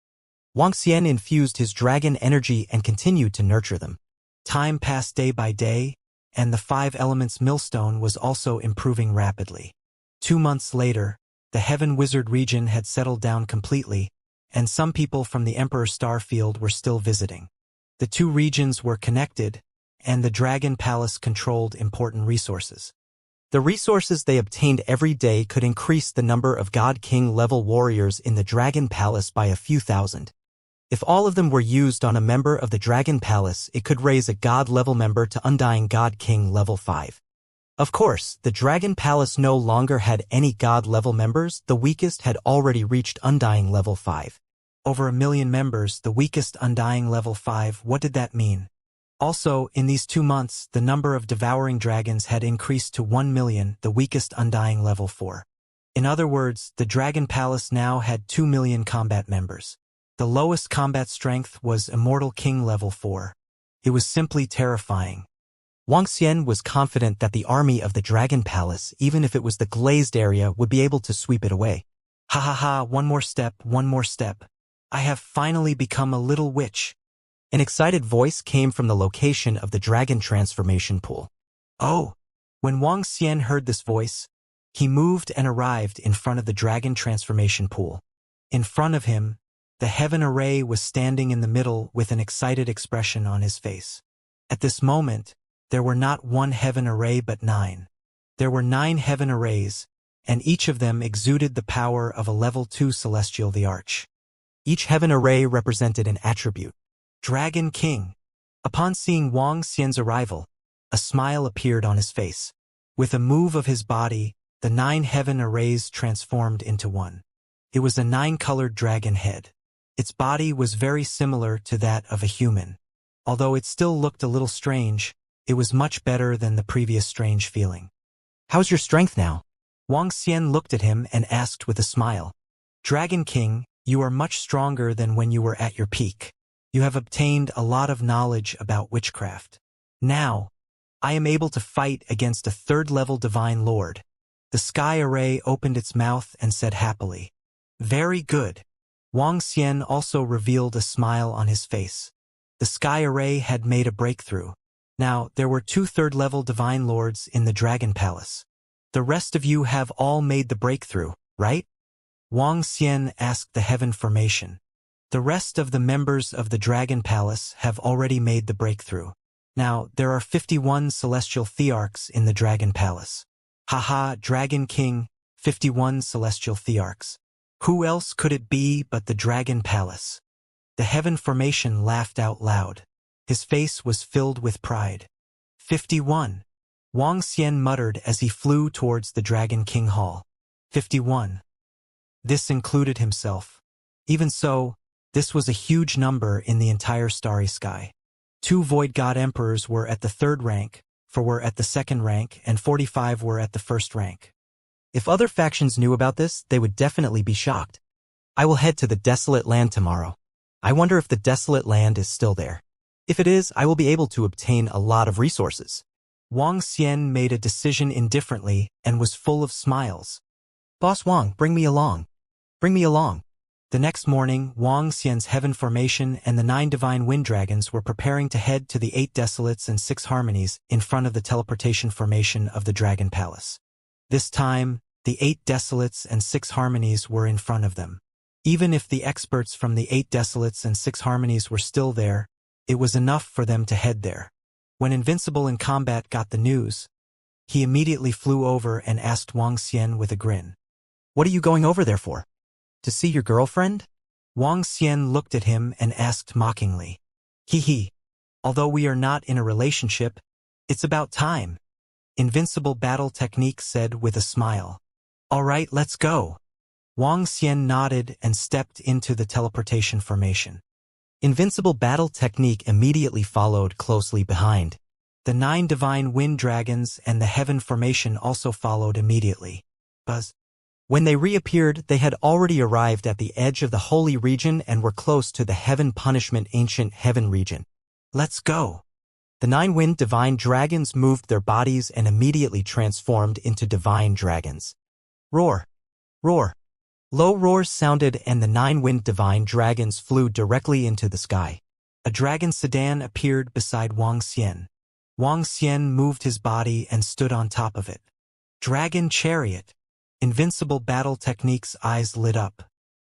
Wang Xian infused his dragon energy and continued to nurture them. Time passed day by day, and the 5 elements millstone was also improving rapidly. 2 months later, the Heaven Wizard region had settled down completely, and some people from the Emperor Starfield were still visiting. The 2 regions were connected, and the Dragon Palace controlled important resources. The resources they obtained every day could increase the number of God King level warriors in the Dragon Palace by a few thousand. If all of them were used on a member of the Dragon Palace, it could raise a God-level member to Undying God King level 5. Of course, the Dragon Palace no longer had any God-level members. The weakest had already reached Undying level 5. Over 1 million members, the weakest Undying level 5. What did that mean? Also, in these 2 months, the number of devouring dragons had increased to 1 million, the weakest Undying level 4. In other words, the Dragon Palace now had 2 million combat members. The lowest combat strength was Immortal King level 4. It was simply terrifying. Wuxia was confident that the army of the Dragon Palace, even if it was the glazed area, would be able to sweep it away. Ha ha ha, one more step, one more step. I have finally become a little witch. An excited voice came from the location of the dragon transformation pool. Oh! When Wuxia heard this voice, he moved and arrived in front of the dragon transformation pool. In front of him, the heaven array was standing in the middle with an excited expression on his face. At this moment, there were not 1 heaven array but 9. There were 9 heaven arrays, and each of them exuded the power of a level 2 celestial the Arch. Each heaven array represented an attribute. Dragon King. Upon seeing Wuxia's arrival, a smile appeared on his face. With a move of his body, the 9 heaven arrays transformed into one. It was a 9-colored dragon head. Its body was very similar to that of a human. Although it still looked a little strange, it was much better than the previous strange feeling. How's your strength now? Wuxia looked at him and asked with a smile. Dragon King, you are much stronger than when you were at your peak. You have obtained a lot of knowledge about witchcraft. Now, I am able to fight against a 3rd-level divine lord. The sky array opened its mouth and said happily. Very good. Wuxia also revealed a smile on his face. The sky array had made a breakthrough. Now, there were 2 3rd-level divine lords in the Dragon Palace. The rest of you have all made the breakthrough, right? Wuxia asked the heaven formation. The rest of the members of the Dragon Palace have already made the breakthrough. Now, there are 51 celestial thearchs in the Dragon Palace. Haha, Dragon King, 51 celestial thearchs. Who else could it be but the Dragon Palace? The heaven formation laughed out loud. His face was filled with pride. 51. Wuxia muttered as he flew towards the Dragon King Hall. 51. This included himself. Even so, this was a huge number in the entire starry sky. 2 Void God Emperors were at the 3rd rank, 4 were at the 2nd rank, and 45 were at the 1st rank. If other factions knew about this, they would definitely be shocked. I will head to the Desolate Land tomorrow. I wonder if the Desolate Land is still there. If it is, I will be able to obtain a lot of resources. Wuxia made a decision indifferently and was full of smiles. Boss Wang, bring me along. Bring me along. The next morning, Wuxia's heaven formation and the 9 divine wind dragons were preparing to head to the 8 desolates and 6 harmonies in front of the teleportation formation of the Dragon Palace. This time, the 8 desolates and 6 harmonies were in front of them. Even if the experts from the 8 desolates and 6 harmonies were still there, it was enough for them to head there. When Invincible in Combat got the news, he immediately flew over and asked Wuxia with a grin. What are you going over there for? To see your girlfriend? Wuxia looked at him and asked mockingly. Hee. Although we are not in a relationship, it's about time. Invincible Battle Technique said with a smile. All right, let's go. Wuxia nodded and stepped into the teleportation formation. Invincible Battle Technique immediately followed closely behind. The 9 divine wind dragons and the heaven formation also followed immediately. Buzz. When they reappeared, they had already arrived at the edge of the holy region and were close to the heaven punishment ancient heaven region. Let's go. The 9 wind divine dragons moved their bodies and immediately transformed into divine dragons. Roar. Roar. Low roars sounded and the 9 wind divine dragons flew directly into the sky. A dragon sedan appeared beside Wuxia. Wuxia moved his body and stood on top of it. Dragon chariot. Invincible Battle Technique's eyes lit up.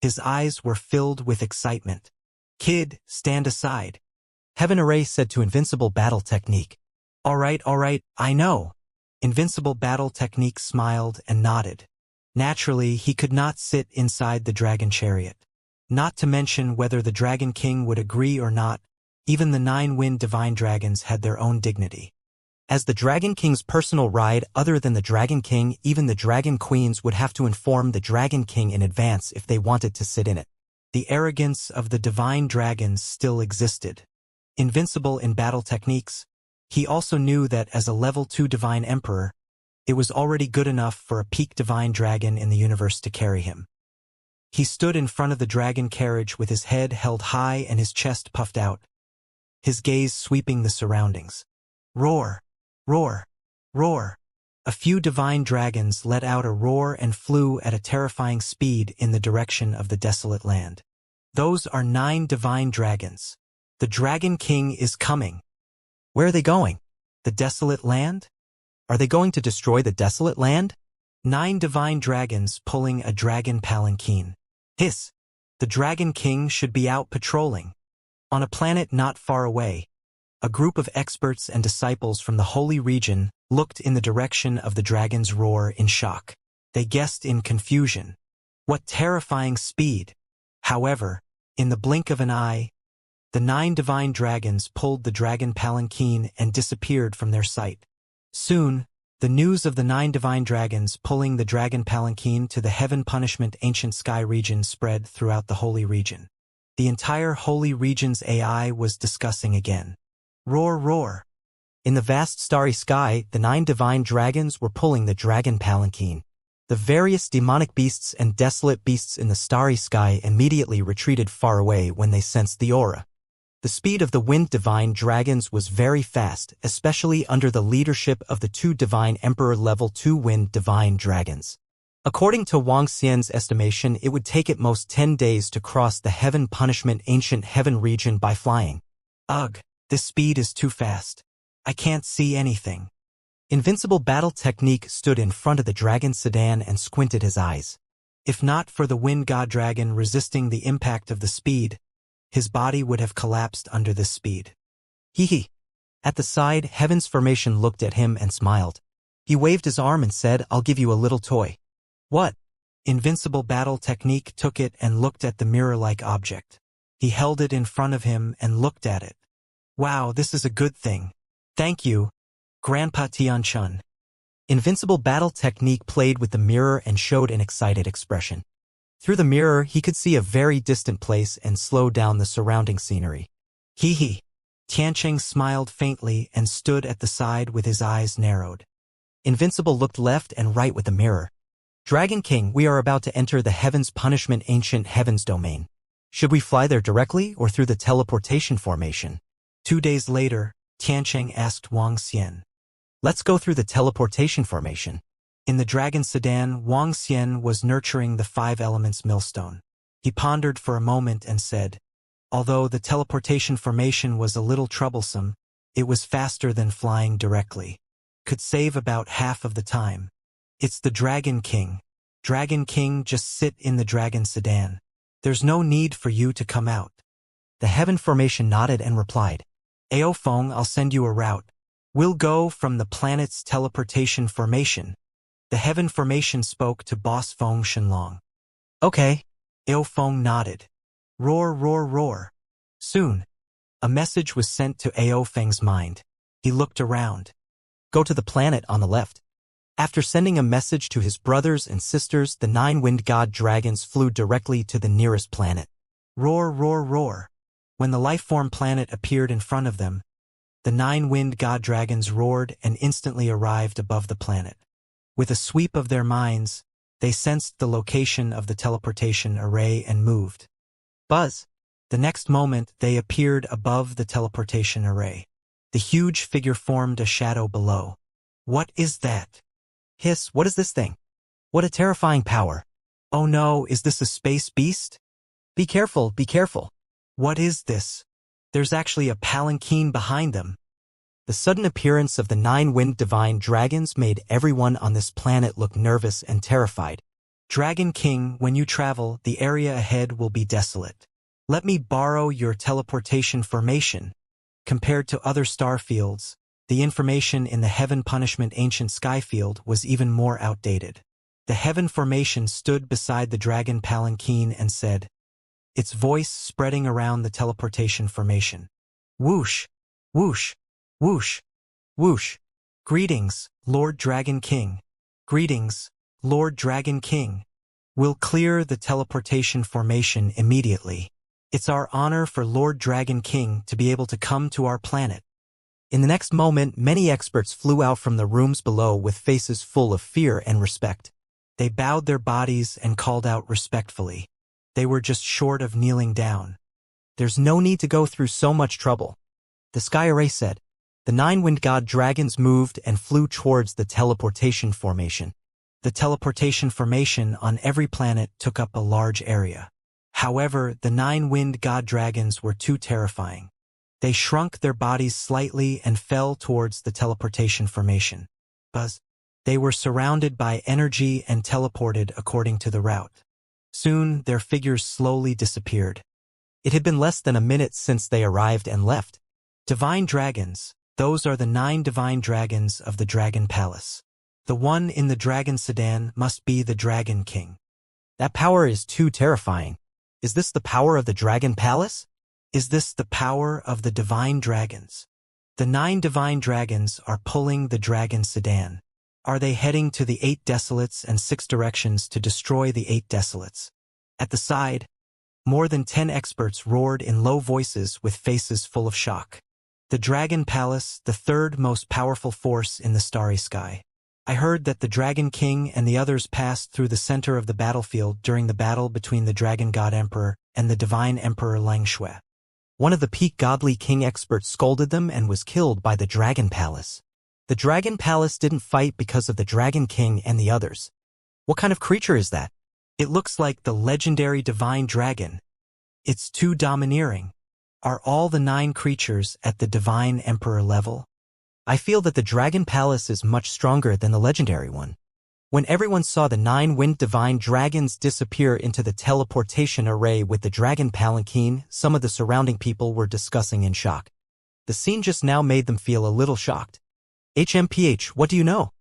His eyes were filled with excitement. Kid, stand aside. Heaven Array said to Invincible Battle Technique. All right, I know. Invincible Battle Technique smiled and nodded. Naturally, he could not sit inside the dragon chariot. Not to mention whether the Dragon King would agree or not, even the 9-wind divine dragons had their own dignity. As the Dragon King's personal ride, other than the Dragon King, even the Dragon Queens would have to inform the Dragon King in advance if they wanted to sit in it. The arrogance of the divine dragons still existed. Invincible in battle techniques, he also knew that as a level 2 divine emperor, it was already good enough for a peak divine dragon in the universe to carry him. He stood in front of the dragon carriage with his head held high and his chest puffed out, his gaze sweeping the surroundings. Roar! Roar! Roar! A few divine dragons let out a roar and flew at a terrifying speed in the direction of the desolate land. Those are 9 divine dragons. The Dragon King is coming. Where are they going? The desolate land? Are they going to destroy the desolate land? 9 divine dragons pulling a dragon palanquin. Hiss! The Dragon King should be out patrolling. On a planet not far away, a group of experts and disciples from the holy region looked in the direction of the dragon's roar in shock. They guessed in confusion. What terrifying speed! However, in the blink of an eye, the 9 divine dragons pulled the dragon palanquin and disappeared from their sight. Soon, the news of the 9 divine dragons pulling the dragon palanquin to the heaven punishment ancient sky region spread throughout the holy region. The entire holy region's AI was discussing again. Roar, roar! In the vast starry sky, the 9 divine dragons were pulling the dragon palanquin. The various demonic beasts and desolate beasts in the starry sky immediately retreated far away when they sensed the aura. The speed of the wind divine dragons was very fast, especially under the leadership of the 2 divine emperor level 2 wind divine dragons. According to Wang Xian's estimation, it would take at most 10 days to cross the heaven punishment ancient heaven region by flying. Ugh, this speed is too fast. I can't see anything. Invincible battle technique stood in front of the dragon sedan and squinted his eyes. If not for the wind god dragon resisting the impact of the speed, his body would have collapsed under this speed. Hee hee. At the side, Heaven's formation looked at him and smiled. He waved his arm and said, "I'll give you a little toy." What? Invincible battle technique took it and looked at the mirror-like object. He held it in front of him and looked at it. Wow, this is a good thing. Thank you, Grandpa Tianchun. Invincible battle technique played with the mirror and showed an excited expression. Through the mirror, he could see a very distant place and slow down the surrounding scenery. Hee hee. Tiancheng smiled faintly and stood at the side with his eyes narrowed. Invincible looked left and right with the mirror. Dragon King, we are about to enter the heaven's punishment ancient heavens domain. Should we fly there directly or through the teleportation formation? 2 days later, Tiancheng asked Wang Xian. Let's go through the teleportation formation. In the dragon sedan, Wang Xian was nurturing the 5 elements millstone. He pondered for a moment and said, although the teleportation formation was a little troublesome, it was faster than flying directly. Could save about half of the time. It's the Dragon King. Dragon King, just sit in the dragon sedan. There's no need for you to come out. The heaven formation nodded and replied, Ao Feng, I'll send you a route. We'll go from the planet's teleportation formation. The heaven formation spoke to Boss Feng Shenlong. Okay. Ao Feng nodded. Roar, roar, roar. Soon, a message was sent to Ao Feng's mind. He looked around. Go to the planet on the left. After sending a message to his brothers and sisters, the 9 wind god dragons flew directly to the nearest planet. Roar, roar, roar. When the life-form planet appeared in front of them, the 9 wind god dragons roared and instantly arrived above the planet. With a sweep of their minds, they sensed the location of the teleportation array and moved. Buzz. The next moment, they appeared above the teleportation array. The huge figure formed a shadow below. What is that? Hiss, what is this thing? What a terrifying power. Oh no, is this a space beast? Be careful, be careful. What is this? There's actually a palanquin behind them. The sudden appearance of the 9 wind divine dragons made everyone on this planet look nervous and terrified. Dragon King, when you travel, the area ahead will be desolate. Let me borrow your teleportation formation. Compared to other star fields, the information in the Heaven Punishment Ancient Sky Field was even more outdated. The Heaven Formation stood beside the Dragon Palanquin and said, its voice spreading around the teleportation formation. Whoosh, whoosh, whoosh, whoosh. Greetings, Lord Dragon King. Greetings, Lord Dragon King. We'll clear the teleportation formation immediately. It's our honor for Lord Dragon King to be able to come to our planet. In the next moment, many experts flew out from the rooms below with faces full of fear and respect. They bowed their bodies and called out respectfully. They were just short of kneeling down. There's no need to go through so much trouble, the Sky Array said. The 9 wind god dragons moved and flew towards the teleportation formation. The teleportation formation on every planet took up a large area. However, the 9 wind god dragons were too terrifying. They shrunk their bodies slightly and fell towards the teleportation formation. Buzz. They were surrounded by energy and teleported according to the route. Soon, their figures slowly disappeared. It had been less than a minute since they arrived and left. Divine dragons. Those are the 9 divine dragons of the Dragon Palace. The one in the dragon sedan must be the Dragon King. That power is too terrifying. Is this the power of the Dragon Palace? Is this the power of the divine dragons? The 9 divine dragons are pulling the dragon sedan. Are they heading to the 8 desolates and 6 directions to destroy the 8 desolates? At the side, more than 10 experts roared in low voices with faces full of shock. The Dragon Palace, the 3rd most powerful force in the starry sky. I heard that the Dragon King and the others passed through the center of the battlefield during the battle between the Dragon God Emperor and the Divine Emperor Lang Shui. One of the peak godly king experts scolded them and was killed by the Dragon Palace. The Dragon Palace didn't fight because of the Dragon King and the others. What kind of creature is that? It looks like the legendary divine dragon. It's too domineering. Are all the 9 creatures at the Divine Emperor level? I feel that the Dragon Palace is much stronger than the legendary one. When everyone saw the 9 wind divine dragons disappear into the teleportation array with the Dragon Palanquin, some of the surrounding people were discussing in shock. The scene just now made them feel a little shocked. HMPH, what do you know?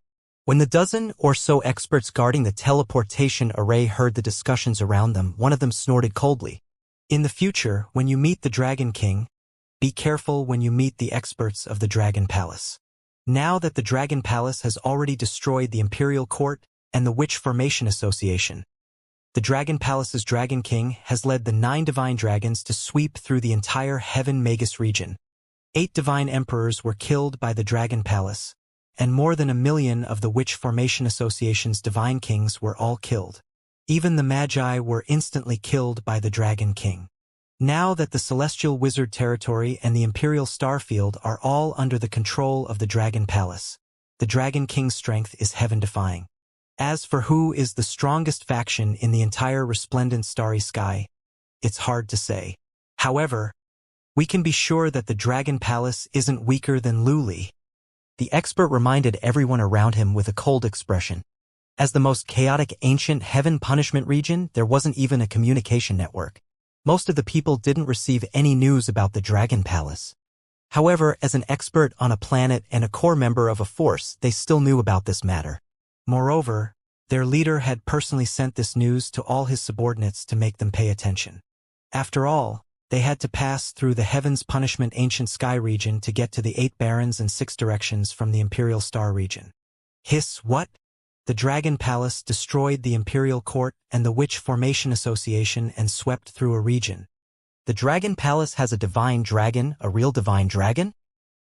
When the dozen or so experts guarding the teleportation array heard the discussions around them, one of them snorted coldly. In the future, when you meet the Dragon King, be careful when you meet the experts of the Dragon Palace. Now that the Dragon Palace has already destroyed the Imperial Court and the Witch Formation Association, the Dragon Palace's Dragon King has led the 9 divine dragons to sweep through the entire Heaven Magus region. 8 divine emperors were killed by the Dragon Palace, and more than 1 million of the Witch Formation Association's divine kings were all killed. Even the Magi were instantly killed by the Dragon King. Now that the Celestial Wizard Territory and the Imperial Starfield are all under the control of the Dragon Palace, the Dragon King's strength is heaven-defying. As for who is the strongest faction in the entire resplendent starry sky, it's hard to say. However, we can be sure that the Dragon Palace isn't weaker than Luli. The expert reminded everyone around him with a cold expression. As the most chaotic ancient heaven punishment region, there wasn't even a communication network. Most of the people didn't receive any news about the Dragon Palace. However, as an expert on a planet and a core member of a force, they still knew about this matter. Moreover, their leader had personally sent this news to all his subordinates to make them pay attention. After all, they had to pass through the Heaven's Punishment Ancient Sky region to get to the 8 barons and 6 directions from the Imperial Star region. Hiss, what? The Dragon Palace destroyed the Imperial Court and the Witch Formation Association and swept through a region. The Dragon Palace has a divine dragon, a real divine dragon?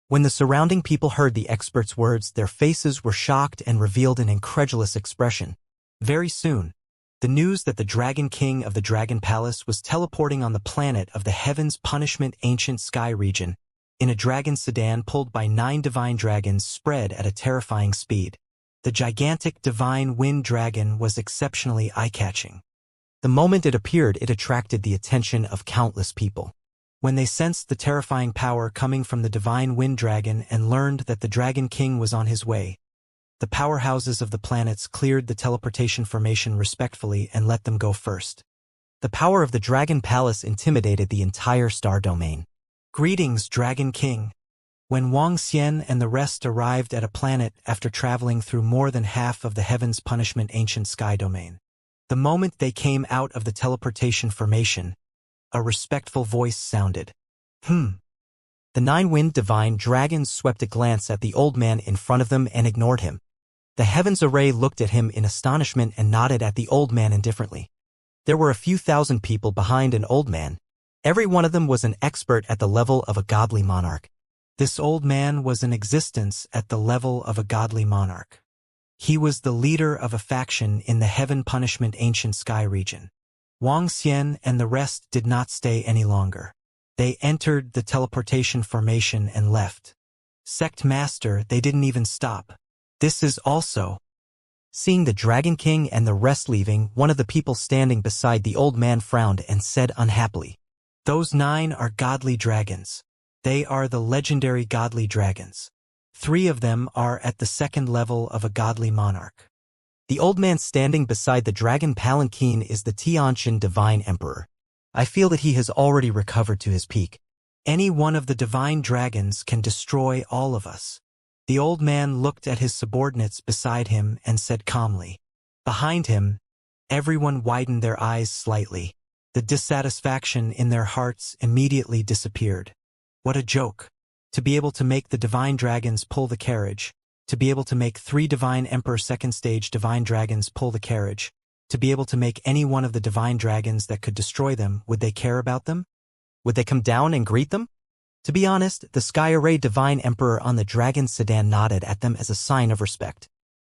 When the surrounding people heard the expert's words, their faces were shocked and revealed an incredulous expression. Very soon, the news that the Dragon King of the Dragon Palace was teleporting on the planet of the Heaven's Punishment Ancient Sky region in a dragon sedan pulled by 9 divine dragons spread at a terrifying speed. The gigantic divine wind dragon was exceptionally eye-catching. The moment it appeared, it attracted the attention of countless people. When they sensed the terrifying power coming from the divine wind dragon and learned that the Dragon King was on his way, the powerhouses of the planets cleared the teleportation formation respectfully and let them go first. The power of the Dragon Palace intimidated the entire star domain. Greetings, Dragon King. When Wang Xian and the rest arrived at a planet after traveling through more than half of the Heaven's Punishment Ancient Sky domain, the moment they came out of the teleportation formation, a respectful voice sounded. The nine-winged divine dragons swept a glance at the old man in front of them and ignored him. The heavens array looked at him in astonishment and nodded at the old man indifferently. There were a few thousand people behind an old man. Every one of them was an expert at the level of a godly monarch. This old man was in existence at the level of a godly monarch. He was the leader of a faction in the Heaven Punishment Ancient Sky region. Wang Xian and the rest did not stay any longer. They entered the teleportation formation and left. Sect Master, they didn't even stop. This is also. Seeing the Dragon King and the rest leaving, one of the people standing beside the old man frowned and said unhappily, "Those 9 are godly dragons. They are the legendary godly dragons. 3 of them are at the second level of a godly monarch." The old man standing beside the dragon palanquin is the Tianqian Divine Emperor. I feel that he has already recovered to his peak. Any one of the divine dragons can destroy all of us. The old man looked at his subordinates beside him and said calmly. Behind him, everyone widened their eyes slightly. The dissatisfaction in their hearts immediately disappeared. What a joke. To be able to make the divine dragons pull the carriage, to be able to make 3 divine emperor second stage divine dragons pull the carriage, to be able to make any one of the divine dragons that could destroy them, would they care about them? Would they come down and greet them? To be honest, the Sky Array Divine Emperor on the dragon sedan nodded at them as a sign of respect.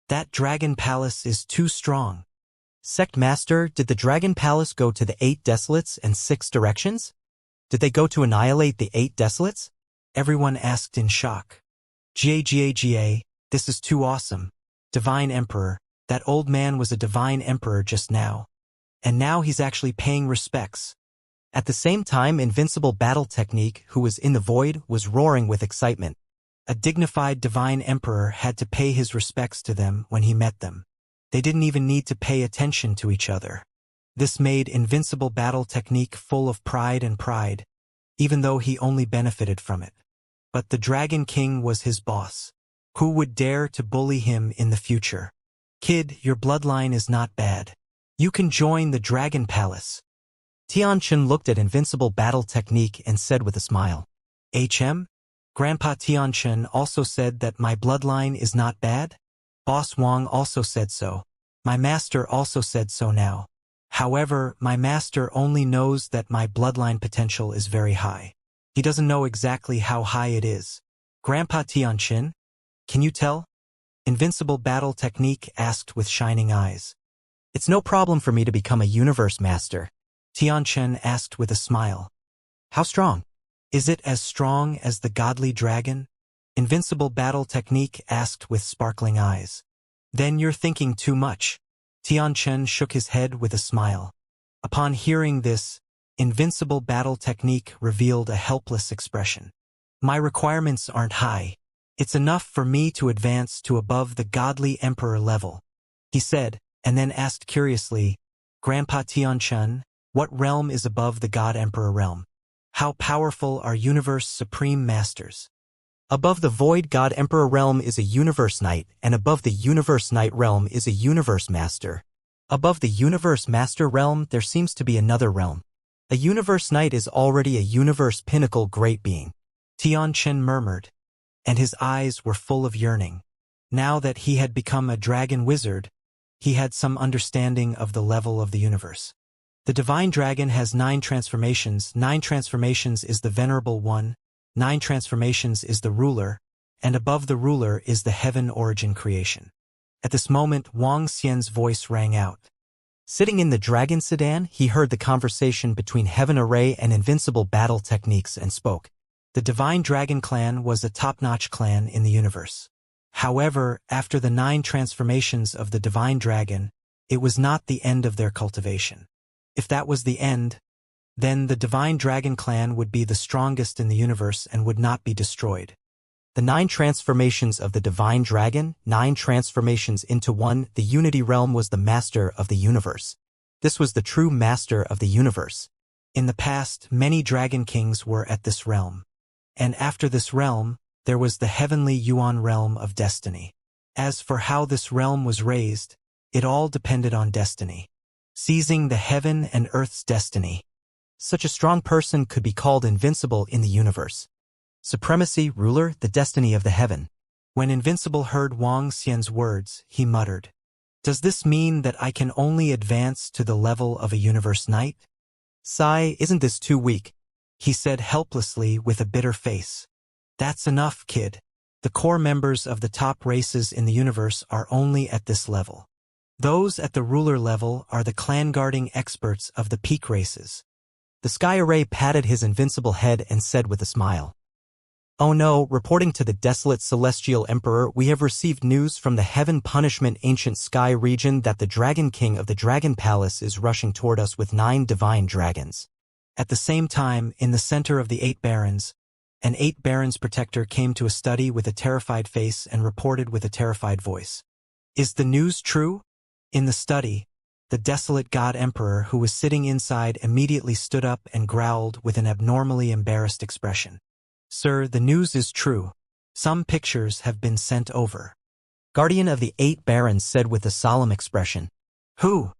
That dragon palace is too strong. Sect Master, did the dragon palace go to the 8 desolates and 6 directions? Did they go to annihilate the 8 desolates? Everyone asked in shock. Ga, this is too awesome. Divine Emperor, that old man was a divine emperor just now. And now he's actually paying respects. At the same time, Invincible Battle Technique, who was in the void, was roaring with excitement. A dignified divine emperor had to pay his respects to them when he met them. They didn't even need to pay attention to each other. This made Invincible Battle Technique full of pride, even though he only benefited from it. But the Dragon King was his boss. Who would dare to bully him in the future? Kid, your bloodline is not bad. You can join the Dragon Palace. Tianqian looked at Invincible Battle Technique and said with a smile. Grandpa Tianqian also said that my bloodline is not bad? Boss Wang also said so. My master also said so now. However, my master only knows that my bloodline potential is very high. He doesn't know exactly how high it is. Grandpa Tianqian, can you tell? Invincible Battle Technique asked with shining eyes. It's no problem for me to become a universe master. Tianqian asked with a smile. How strong? Is it as strong as the godly dragon? Invincible Battle Technique asked with sparkling eyes. Then you're thinking too much. Tianqian shook his head with a smile. Upon hearing this, Invincible Battle Technique revealed a helpless expression. My requirements aren't high. It's enough for me to advance to above the godly emperor level, he said, and then asked curiously, Grandpa Tianqian, what realm is above the God Emperor realm? How powerful are Universe Supreme Masters? Above the Void God Emperor realm is a Universe Knight, and above the Universe Knight realm is a Universe Master. Above the Universe Master realm, there seems to be another realm. A Universe Knight is already a Universe Pinnacle Great Being. Tianqian murmured, and his eyes were full of yearning. Now that he had become a dragon wizard, he had some understanding of the level of the universe. The divine dragon has 9 transformations. 9 transformations is the venerable one, 9 transformations is the ruler, and above the ruler is the heaven origin creation. At this moment, Wang Xian's voice rang out. Sitting in the dragon sedan, he heard the conversation between Heaven Array and Invincible Battle Techniques and spoke. The Divine Dragon Clan was a top-notch clan in the universe. However, after the 9 transformations of the Divine Dragon, it was not the end of their cultivation. If that was the end, then the Divine Dragon Clan would be the strongest in the universe and would not be destroyed. The 9 transformations of the Divine Dragon, 9 transformations into one, the Unity Realm was the master of the universe. This was the true master of the universe. In the past, many Dragon Kings were at this realm. And after this realm, there was the heavenly Yuan realm of destiny. As for how this realm was raised, it all depended on destiny. Seizing the heaven and earth's destiny. Such a strong person could be called invincible in the universe. Supremacy, ruler, the destiny of the heaven. When Invincible heard Wang Xian's words, he muttered, "Does this mean that I can only advance to the level of a universe knight?" Sai, isn't this too weak? He said helplessly with a bitter face. "That's enough, kid. The core members of the top races in the universe are only at this level. Those at the ruler level are the clan-guarding experts of the peak races." The sky array patted his invincible head and said with a smile, "Oh no, reporting to the desolate celestial emperor, we have received news from the heaven punishment ancient sky region that the Dragon King of the Dragon Palace is rushing toward us with 9 divine dragons." At the same time, in the center of the 8 barons, an 8 barons protector came to a study with a terrified face and reported with a terrified voice, "Is the news true?" In the study, the desolate god emperor who was sitting inside immediately stood up and growled with an abnormally embarrassed expression. "Sir, the news is true. Some pictures have been sent over." Guardian of the 8 barons said with a solemn expression. "Who?"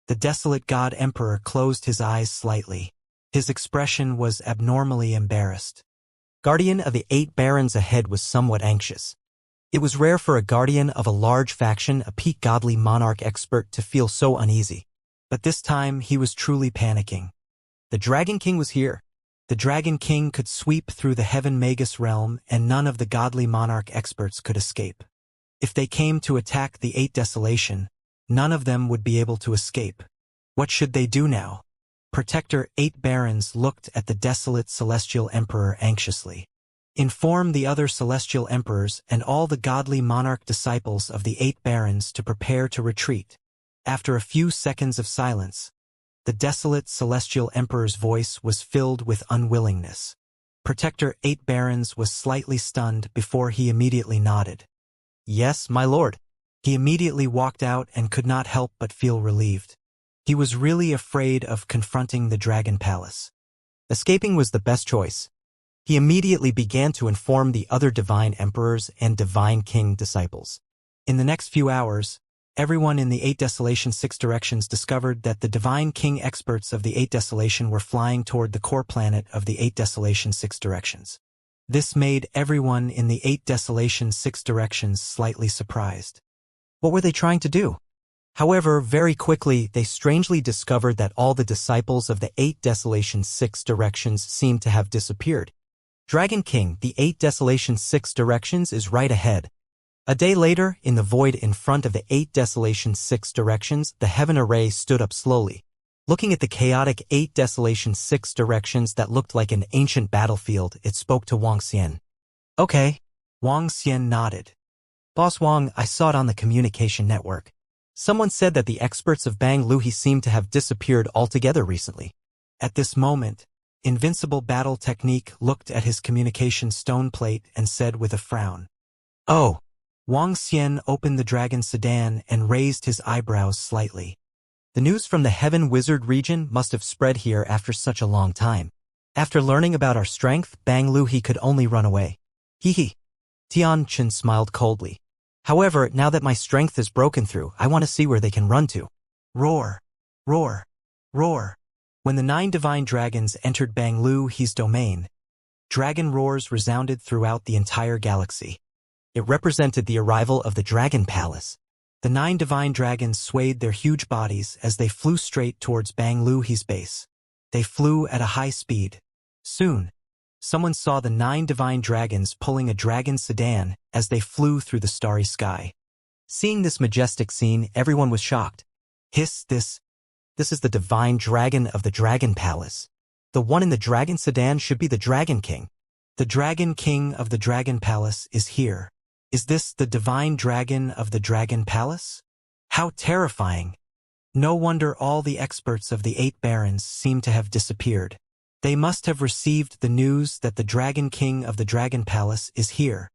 The desolate god emperor closed his eyes slightly. His expression was abnormally embarrassed. Guardian of the 8 barons ahead was somewhat anxious. It was rare for a guardian of a large faction, a peak godly monarch expert, to feel so uneasy. But this time he was truly panicking. The Dragon King was here. The Dragon King could sweep through the Heaven Magus realm, and none of the godly monarch experts could escape. If they came to attack the 8 Desolation, none of them would be able to escape. What should they do now? Protector 8 Barons looked at the desolate Celestial Emperor anxiously. Inform the other Celestial Emperors and all the godly monarch disciples of the 8 Barons to prepare to retreat. After a few seconds of silence, the desolate Celestial Emperor's voice was filled with unwillingness. Protector 8 Barons was slightly stunned before he immediately nodded. "Yes, my lord." He immediately walked out and could not help but feel relieved. He was really afraid of confronting the Dragon Palace. Escaping was the best choice. He immediately began to inform the other Divine Emperors and Divine King disciples. In the next few hours, everyone in the 8 Desolation 6 Directions discovered that the Divine King experts of the 8 Desolation were flying toward the core planet of the 8 Desolation 6 Directions. This made everyone in the 8 Desolation 6 Directions slightly surprised. What were they trying to do? However, very quickly, they strangely discovered that all the disciples of the 8 Desolation 6 Directions seemed to have disappeared. Dragon King, the 8 Desolation 6 Directions, is right ahead. A day later, in the void in front of the 8 Desolation 6 Directions, the Heaven Array stood up slowly. Looking at the chaotic 8 Desolation 6 Directions that looked like an ancient battlefield, it spoke to Wang Xian. "Okay." Wang Xian nodded. "Boss Wang, I saw it on the communication network. Someone said that the experts of Bang Luhi seem to have disappeared altogether recently." At this moment, Invincible Battle Technique looked at his communication stone plate and said with a frown, "Oh." Wang Xian opened the dragon sedan and raised his eyebrows slightly. The news from the Heaven Wizard region must have spread here after such a long time. After learning about our strength, Bang Luhi could only run away. Hee hee. Tian Chen smiled coldly. "However, now that my strength is broken through, I want to see where they can run to." Roar, roar, roar. When the 9 divine dragons entered Bang Luhi's domain, dragon roars resounded throughout the entire galaxy. It represented the arrival of the Dragon Palace. The 9 divine dragons swayed their huge bodies as they flew straight towards Bang Luhi's base. They flew at a high speed. Soon, someone saw the 9 divine dragons pulling a dragon sedan as they flew through the starry sky. Seeing this majestic scene, everyone was shocked. "Hiss, this is the divine dragon of the Dragon Palace. The one in the dragon sedan should be the Dragon King." The Dragon King of the Dragon Palace is here. Is this the divine dragon of the Dragon Palace? How terrifying. No wonder all the experts of the 8 barons seem to have disappeared. They must have received the news that the Dragon King of the Dragon Palace is here.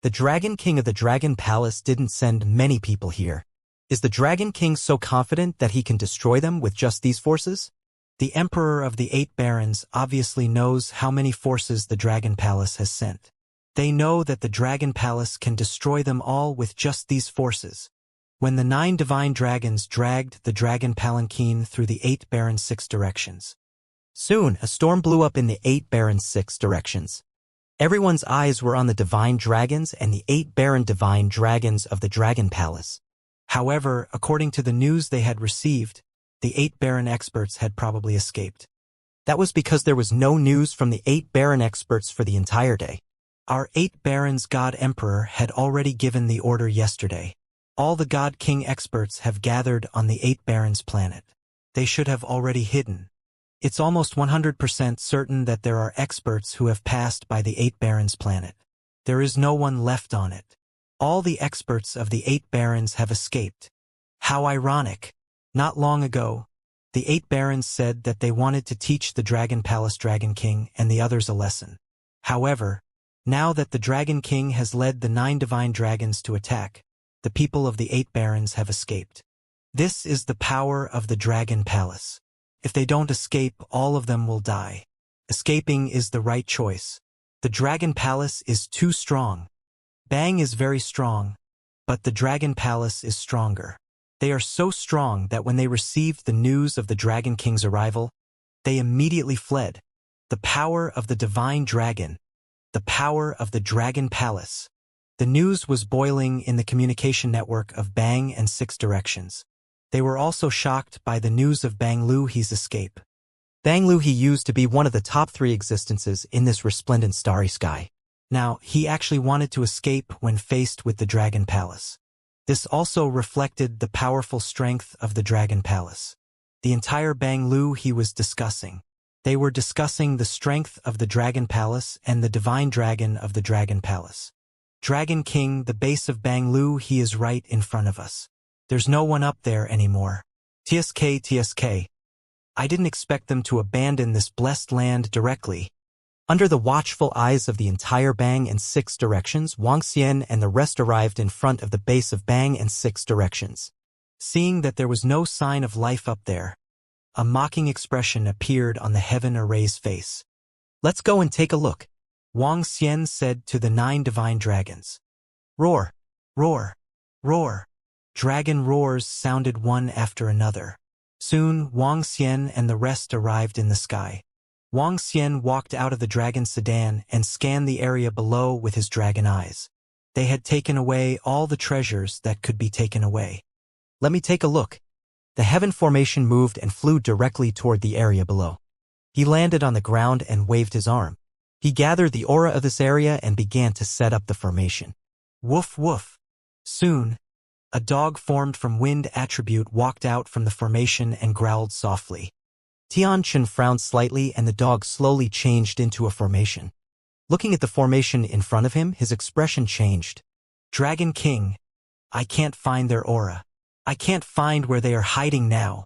The Dragon King of the Dragon Palace didn't send many people here. Is the Dragon King so confident that he can destroy them with just these forces? The Emperor of the 8 Barons obviously knows how many forces the Dragon Palace has sent. They know that the Dragon Palace can destroy them all with just these forces. When the 9 divine dragons dragged the Dragon Palanquin through the 8 Barons' 6 directions, Soon, a storm blew up in the 8 barons' 6 directions. Everyone's eyes were on the divine dragons and the 8 baron divine dragons of the Dragon Palace. However, according to the news they had received, the 8 baron experts had probably escaped. That was because there was no news from the 8 baron experts for the entire day. Our 8 barons God Emperor had already given the order yesterday. All the God King experts have gathered on the 8 barons planet. They should have already hidden. It's almost 100% certain that there are experts who have passed by the 8 barons planet. There is no one left on it. All the experts of the 8 barons have escaped. How ironic. Not long ago, the 8 barons said that they wanted to teach the Dragon Palace Dragon King and the others a lesson. However, now that the Dragon King has led the 9 divine dragons to attack, the people of the 8 barons have escaped. This is the power of the Dragon Palace. If they don't escape, all of them will die. Escaping is the right choice. The Dragon Palace is too strong. Bang is very strong, but the Dragon Palace is stronger. They are so strong that when they received the news of the Dragon King's arrival, they immediately fled. The power of the divine dragon. The power of the Dragon Palace. The news was boiling in the communication network of Bang and 6 directions. They were also shocked by the news of Bang Luhi's escape. Bang Luhi used to be one of the top 3 existences in this resplendent starry sky. Now, he actually wanted to escape when faced with the Dragon Palace. This also reflected the powerful strength of the Dragon Palace. The entire Bang Luhi was discussing. They were discussing the strength of the Dragon Palace and the divine dragon of the Dragon Palace. Dragon King, the base of Bang Luhi is right in front of us. There's no one up there anymore. TSK. I didn't expect them to abandon this blessed land directly. Under the watchful eyes of the entire Bang and 6 directions, Wuxia and the rest arrived in front of the base of Bang and 6 directions. Seeing that there was no sign of life up there, a mocking expression appeared on the heaven array's face. Let's go and take a look, Wuxia said to the 9 divine dragons. Roar, roar, roar. Dragon roars sounded one after another. Soon, Wuxia and the rest arrived in the sky. Wuxia walked out of the dragon sedan and scanned the area below with his dragon eyes. They had taken away all the treasures that could be taken away. Let me take a look. The heaven formation moved and flew directly toward the area below. He landed on the ground and waved his arm. He gathered the aura of this area and began to set up the formation. Woof woof. Soon, a dog formed from wind attribute walked out from the formation and growled softly. Tianchen frowned slightly and the dog slowly changed into a formation. Looking at the formation in front of him, his expression changed. Dragon King, I can't find their aura. I can't find where they are hiding now.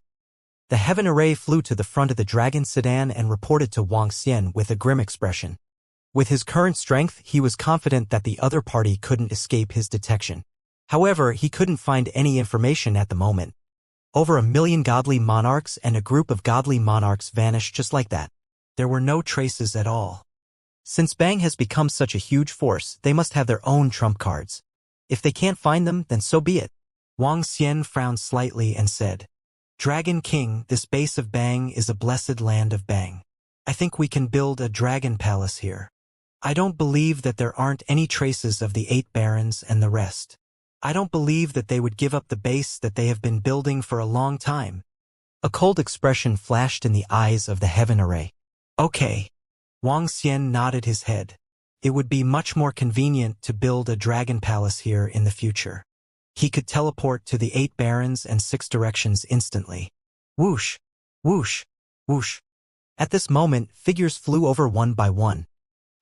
The heaven array flew to the front of the dragon sedan and reported to Wuxia with a grim expression. With his current strength, he was confident that the other party couldn't escape his detection. However, he couldn't find any information at the moment. Over 1 million godly monarchs and a group of godly monarchs vanished just like that. There were no traces at all. Since Bang has become such a huge force, they must have their own trump cards. If they can't find them, then so be it. Wuxia frowned slightly and said, Dragon King, this base of Bang is a blessed land of Bang. I think we can build a dragon palace here. I don't believe that there aren't any traces of the 8 barons and the rest. I don't believe that they would give up the base that they have been building for a long time. A cold expression flashed in the eyes of the heaven array. Okay. Wuxia nodded his head. It would be much more convenient to build a dragon palace here in the future. He could teleport to the 8 barons and 6 directions instantly. Whoosh, whoosh, whoosh. At this moment, figures flew over one by one.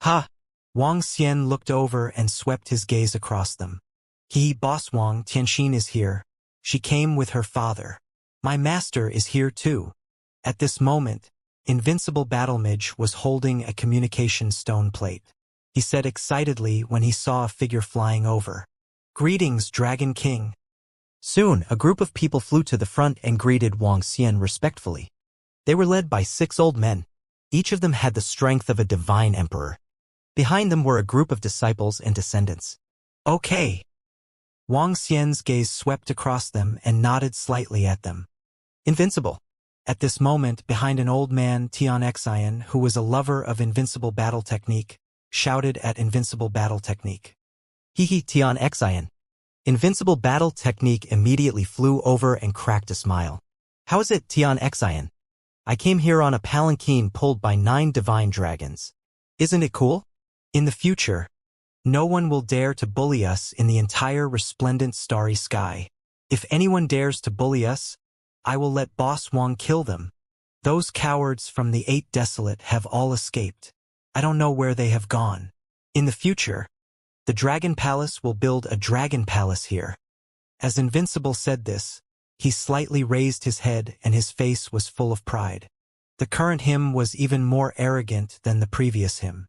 Ha! Wuxia looked over and swept his gaze across them. Boss Wang Tianxin is here. She came with her father. My master is here too. At this moment, Invincible Battlemage was holding a communication stone plate. He said excitedly when he saw a figure flying over. Greetings, Dragon King. Soon, a group of people flew to the front and greeted Wuxia respectfully. They were led by 6 old men. Each of them had the strength of a divine emperor. Behind them were a group of disciples and descendants. Okay. Wuxia's gaze swept across them and nodded slightly at them. Invincible. At this moment, behind an old man, Tion Xian, who was a lover of invincible battle technique, shouted at invincible battle technique. Hehe, Tion Xian. Invincible battle technique immediately flew over and cracked a smile. How is it, Tion Xian? I came here on a palanquin pulled by 9 divine dragons. Isn't it cool? In the future, no one will dare to bully us in the entire resplendent starry sky. If anyone dares to bully us, I will let Boss Wong kill them. Those cowards from the 8 Desolate have all escaped. I don't know where they have gone. In the future, the Dragon Palace will build a Dragon Palace here. As Invincible said this, he slightly raised his head and his face was full of pride. The current him was even more arrogant than the previous him.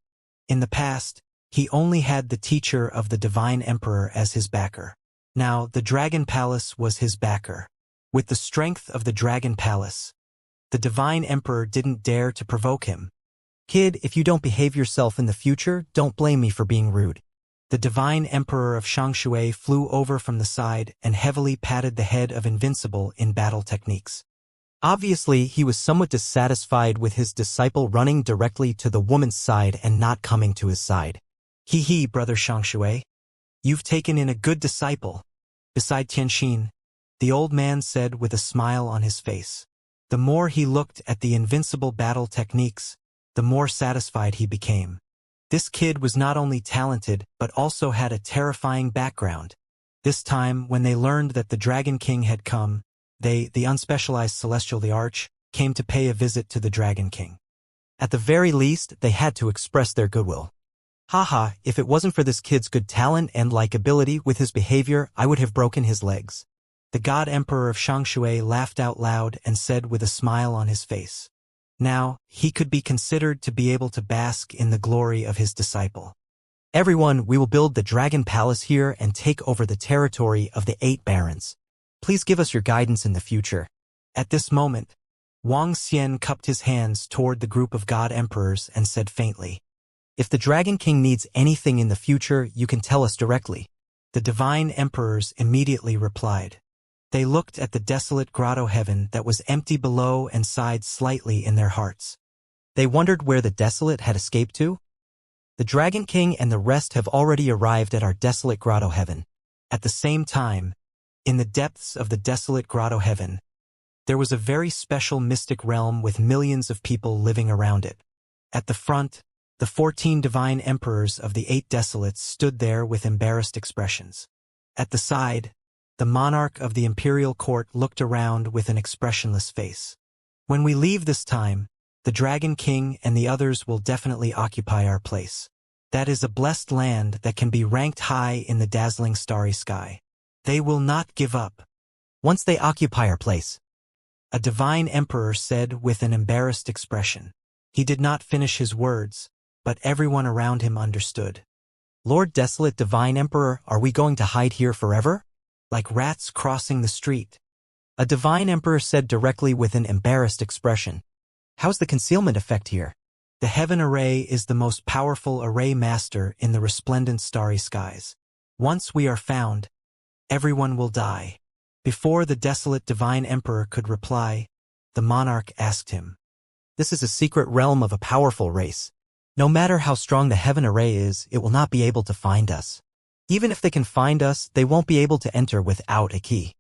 In the past, he only had the teacher of the Divine Emperor as his backer. Now, the Dragon Palace was his backer. With the strength of the Dragon Palace, the Divine Emperor didn't dare to provoke him. Kid, if you don't behave yourself in the future, don't blame me for being rude. The Divine Emperor of Shangshui flew over from the side and heavily patted the head of Invincible in battle techniques. Obviously, he was somewhat dissatisfied with his disciple running directly to the woman's side and not coming to his side. Hee, brother Shangshui. You've taken in a good disciple. Beside Tianxin, the old man said with a smile on his face. The more he looked at the invincible battle techniques, the more satisfied he became. This kid was not only talented, but also had a terrifying background. This time, when they learned that the Dragon King had come, they, the unspecialized Celestial the Arch, came to pay a visit to the Dragon King. At the very least, they had to express their goodwill. Haha, if it wasn't for this kid's good talent and likability with his behavior, I would have broken his legs. The God Emperor of Shangshui laughed out loud and said with a smile on his face. Now, he could be considered to be able to bask in the glory of his disciple. Everyone, we will build the Dragon Palace here and take over the territory of the 8 barons. Please give us your guidance in the future. At this moment, Wang Xian cupped his hands toward the group of God Emperors and said faintly, If the Dragon King needs anything in the future, you can tell us directly. The Divine Emperors immediately replied. They looked at the desolate grotto heaven that was empty below and sighed slightly in their hearts. They wondered where the desolate had escaped to. The Dragon King and the rest have already arrived at our desolate grotto heaven. At the same time, in the depths of the desolate grotto heaven, there was a very special mystic realm with millions of people living around it. At the front, the 14 divine emperors of the 8 desolates stood there with embarrassed expressions. At the side, the monarch of the imperial court looked around with an expressionless face. When we leave this time, the Dragon King and the others will definitely occupy our place. That is a blessed land that can be ranked high in the dazzling starry sky. They will not give up. Once they occupy our place, a divine emperor said with an embarrassed expression. He did not finish his words, but everyone around him understood. Lord Desolate Divine Emperor, are we going to hide here forever? Like rats crossing the street. A Divine Emperor said directly with an embarrassed expression. How's the concealment effect here? The Heaven Array is the most powerful array master in the resplendent starry skies. Once we are found, everyone will die. Before the desolate Divine Emperor could reply, the monarch asked him. This is a secret realm of a powerful race. No matter how strong the Heaven Array is, it will not be able to find us. Even if they can find us, they won't be able to enter without a key.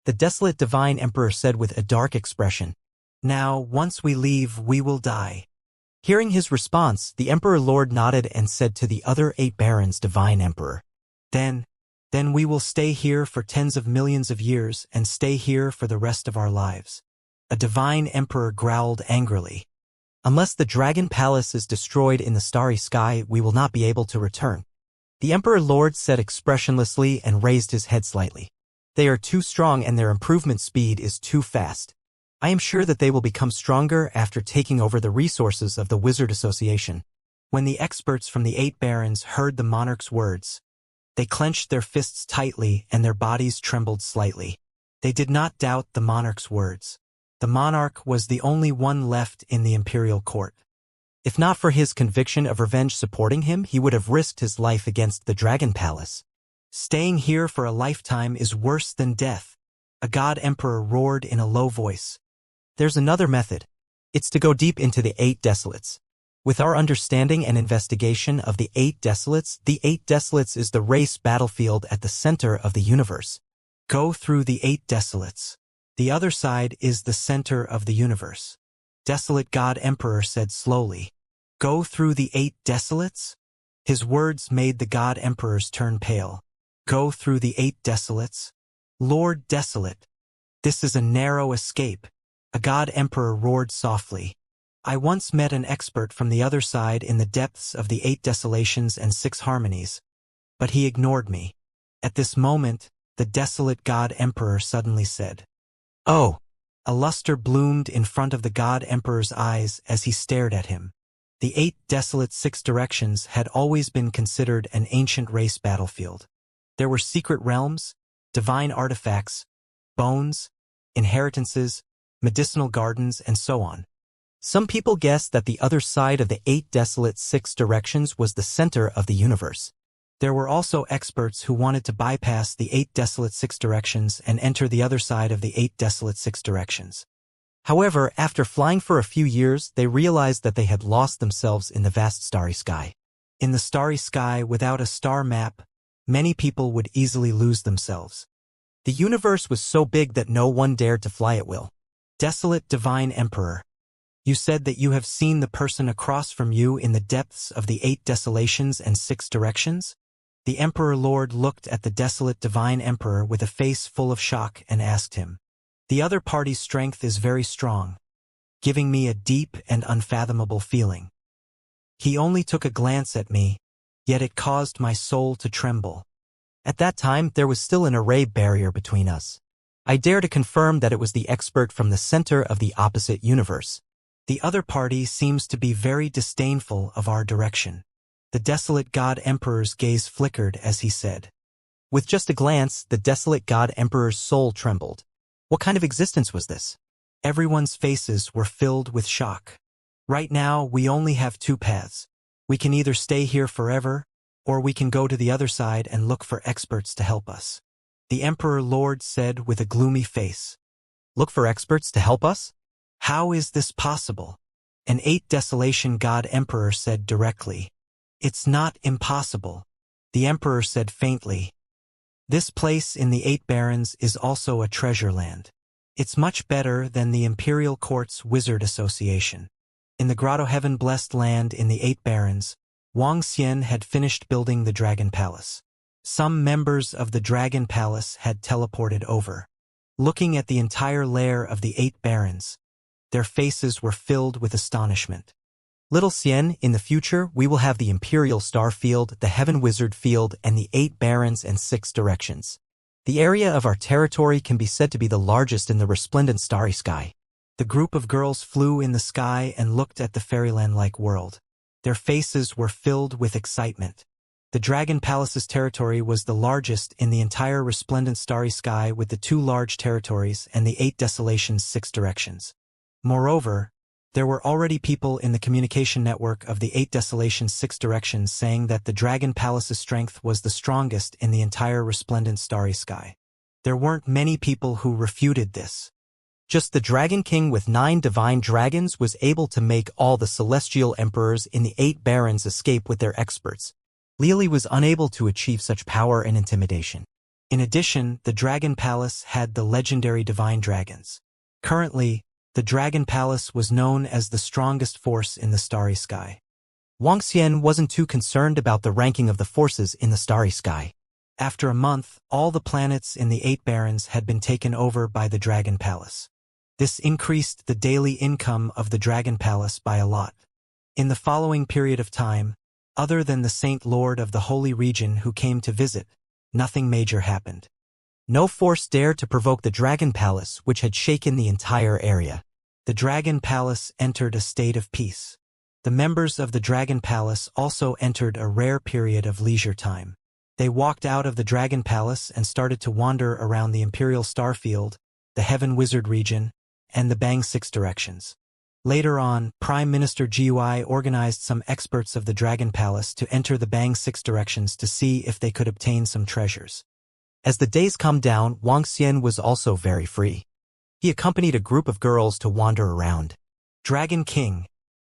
The desolate Divine Emperor said with a dark expression. Now, once we leave, we will die. Hearing his response, the Emperor Lord nodded and said to the other 8 barons, Divine Emperor. Then we will stay here for tens of millions of years and stay here for the rest of our lives. A Divine Emperor growled angrily. Unless the Dragon Palace is destroyed in the starry sky, we will not be able to return. The Emperor Lord said expressionlessly and raised his head slightly. They are too strong and their improvement speed is too fast. I am sure that they will become stronger after taking over the resources of the Wizard Association. When the experts from the 8 barons heard the monarch's words, they clenched their fists tightly and their bodies trembled slightly. They did not doubt the monarch's words. The monarch was the only one left in the imperial court. If not for his conviction of revenge supporting him, he would have risked his life against the Dragon Palace. Staying here for a lifetime is worse than death, a God Emperor roared in a low voice. There's another method. It's to go deep into the 8 desolates. With our understanding and investigation of the 8 desolates is the race battlefield at the center of the universe. Go through the 8 desolates. The other side is the center of the universe. Desolate God Emperor said slowly. Go through the 8 desolates? His words made the God Emperors turn pale. Go through the 8 desolates? Lord Desolate. This is a narrow escape. A God Emperor roared softly. I once met an expert from the other side in the depths of the 8 desolations and 6 harmonies, but he ignored me. At this moment, the desolate God Emperor suddenly said, "Oh!" A luster bloomed in front of the God Emperor's eyes as he stared at him. The 8 desolate 6 directions had always been considered an ancient race battlefield. There were secret realms, divine artifacts, bones, inheritances, medicinal gardens, and so on. Some people guessed that the other side of the 8 desolate 6 directions was the center of the universe. There were also experts who wanted to bypass the 8 desolate 6 directions and enter the other side of the 8 desolate 6 directions. However, after flying for a few years, they realized that they had lost themselves in the vast starry sky. In the starry sky without a star map, many people would easily lose themselves. The universe was so big that no one dared to fly at will. Desolate Divine Emperor. You said that you have seen the person across from you in the depths of the 8 desolations and 6 directions? The Emperor Lord looked at the desolate Divine Emperor with a face full of shock and asked him. The other party's strength is very strong, giving me a deep and unfathomable feeling. He only took a glance at me, yet it caused my soul to tremble. At that time, there was still an array barrier between us. I dare to confirm that it was the expert from the center of the opposite universe. The other party seems to be very disdainful of our direction. The desolate God Emperor's gaze flickered as he said. With just a glance, the desolate God Emperor's soul trembled. What kind of existence was this? Everyone's faces were filled with shock. Right now, we only have 2 paths. We can either stay here forever, or we can go to the other side and look for experts to help us. The Emperor Lord said with a gloomy face. Look for experts to help us? How is this possible? An 8 desolation God Emperor said directly. It's not impossible. The Emperor said faintly. This place in the 8 barons is also a treasure land. It's much better than the Imperial Court's Wizard Association. In the Grotto Heaven-blessed land in the 8 barons, Wuxia had finished building the Dragon Palace. Some members of the Dragon Palace had teleported over. Looking at the entire lair of the 8 barons, their faces were filled with astonishment. Little Xian, in the future, we will have the Imperial Star Field, the Heaven Wizard Field, and the 8 barons and 6 directions. The area of our territory can be said to be the largest in the resplendent starry sky. The group of girls flew in the sky and looked at the fairyland-like world. Their faces were filled with excitement. The Dragon Palace's territory was the largest in the entire resplendent starry sky with the 2 large territories and the 8 desolations 6 directions. Moreover, there were already people in the communication network of the 8 desolations 6 directions saying that the Dragon Palace's strength was the strongest in the entire resplendent starry sky. There weren't many people who refuted this. Just the Dragon King with 9 divine dragons was able to make all the celestial emperors in the 8 barons escape with their experts. Lily was unable to achieve such power and intimidation. In addition, the Dragon Palace had the legendary divine dragons. Currently, the Dragon Palace was known as the strongest force in the starry sky. Wuxia wasn't too concerned about the ranking of the forces in the starry sky. After a month, all the planets in the 8 barons had been taken over by the Dragon Palace. This increased the daily income of the Dragon Palace by a lot. In the following period of time, other than the Saint Lord of the Holy Region who came to visit, nothing major happened. No force dared to provoke the Dragon Palace, which had shaken the entire area. The Dragon Palace entered a state of peace. The members of the Dragon Palace also entered a rare period of leisure time. They walked out of the Dragon Palace and started to wander around the Imperial Starfield, the Heaven Wizard region, and the Bang 6 directions. Later on, Prime Minister Gui organized some experts of the Dragon Palace to enter the Bang 6 directions to see if they could obtain some treasures. As the days calmed down, Wuxia was also very free. He accompanied a group of girls to wander around. Dragon King.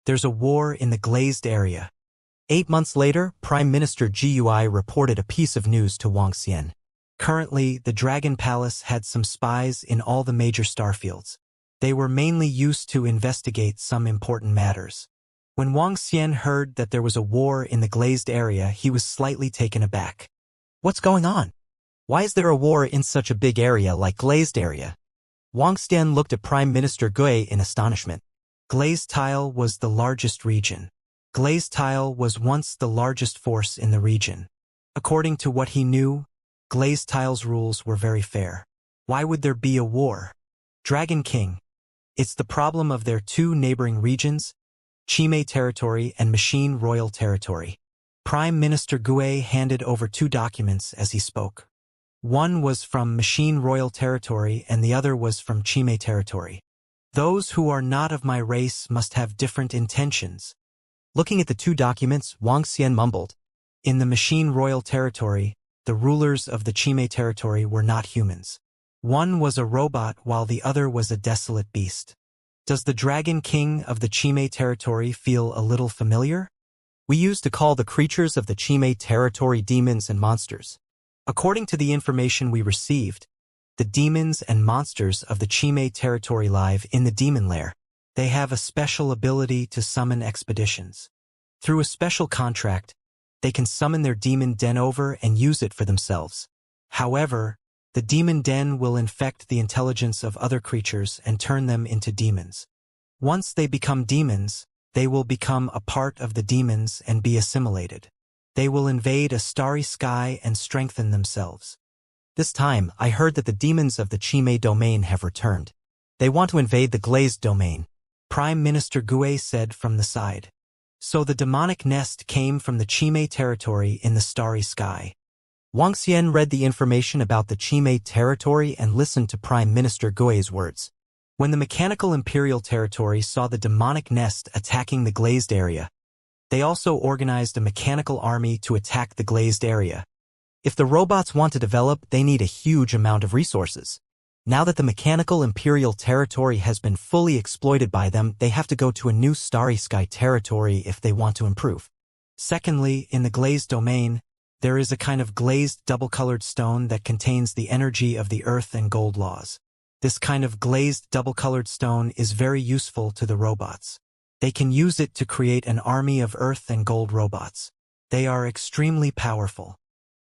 There's a war in the glazed area. 8 months later, Prime Minister Gui reported a piece of news to Wang Xian. Currently, the Dragon Palace had some spies in all the major starfields. They were mainly used to investigate some important matters. When Wang Xian heard that there was a war in the glazed area, he was slightly taken aback. What's going on? Why is there a war in such a big area like glazed area? Wang Xian looked at Prime Minister Gui in astonishment. Glazed tile was the largest region. Glazed tile was once the largest force in the region. According to what he knew, glazed tile's rules were very fair. Why would there be a war? Dragon King. It's the problem of their two neighboring regions, Chime Territory and Machine Royal Territory. Prime Minister Gui handed over 2 documents as he spoke. One was from Machine Royal Territory and the other was from Chime Territory. Those who are not of my race must have different intentions. Looking at the 2 documents, Wang Xian mumbled. In the Machine Royal Territory, the rulers of the Chime Territory were not humans. One was a robot while the other was a desolate beast. Does the Dragon King of the Chime Territory feel a little familiar? We used to call the creatures of the Chime Territory demons and monsters. According to the information we received, the demons and monsters of the Chime Territory live in the demon lair. They have a special ability to summon expeditions. Through a special contract, they can summon their demon den over and use it for themselves. However, the demon den will infect the intelligence of other creatures and turn them into demons. Once they become demons, they will become a part of the demons and be assimilated. They will invade a starry sky and strengthen themselves. This time, I heard that the demons of the Chime domain have returned. They want to invade the glazed domain. Prime Minister Gui said from the side. So the demonic nest came from the Chime Territory in the starry sky. Wang Xian read the information about the Chime Territory and listened to Prime Minister Gui's words. When the Mechanical Imperial Territory saw the demonic nest attacking the glazed area, they also organized a mechanical army to attack the glazed area. If the robots want to develop, they need a huge amount of resources. Now that the Mechanical Imperial Territory has been fully exploited by them, they have to go to a new Starry Sky territory if they want to improve. Secondly, in the glazed domain, there is a kind of glazed double-colored stone that contains the energy of the earth and gold laws. This kind of glazed double-colored stone is very useful to the robots. They can use it to create an army of earth and gold robots. They are extremely powerful.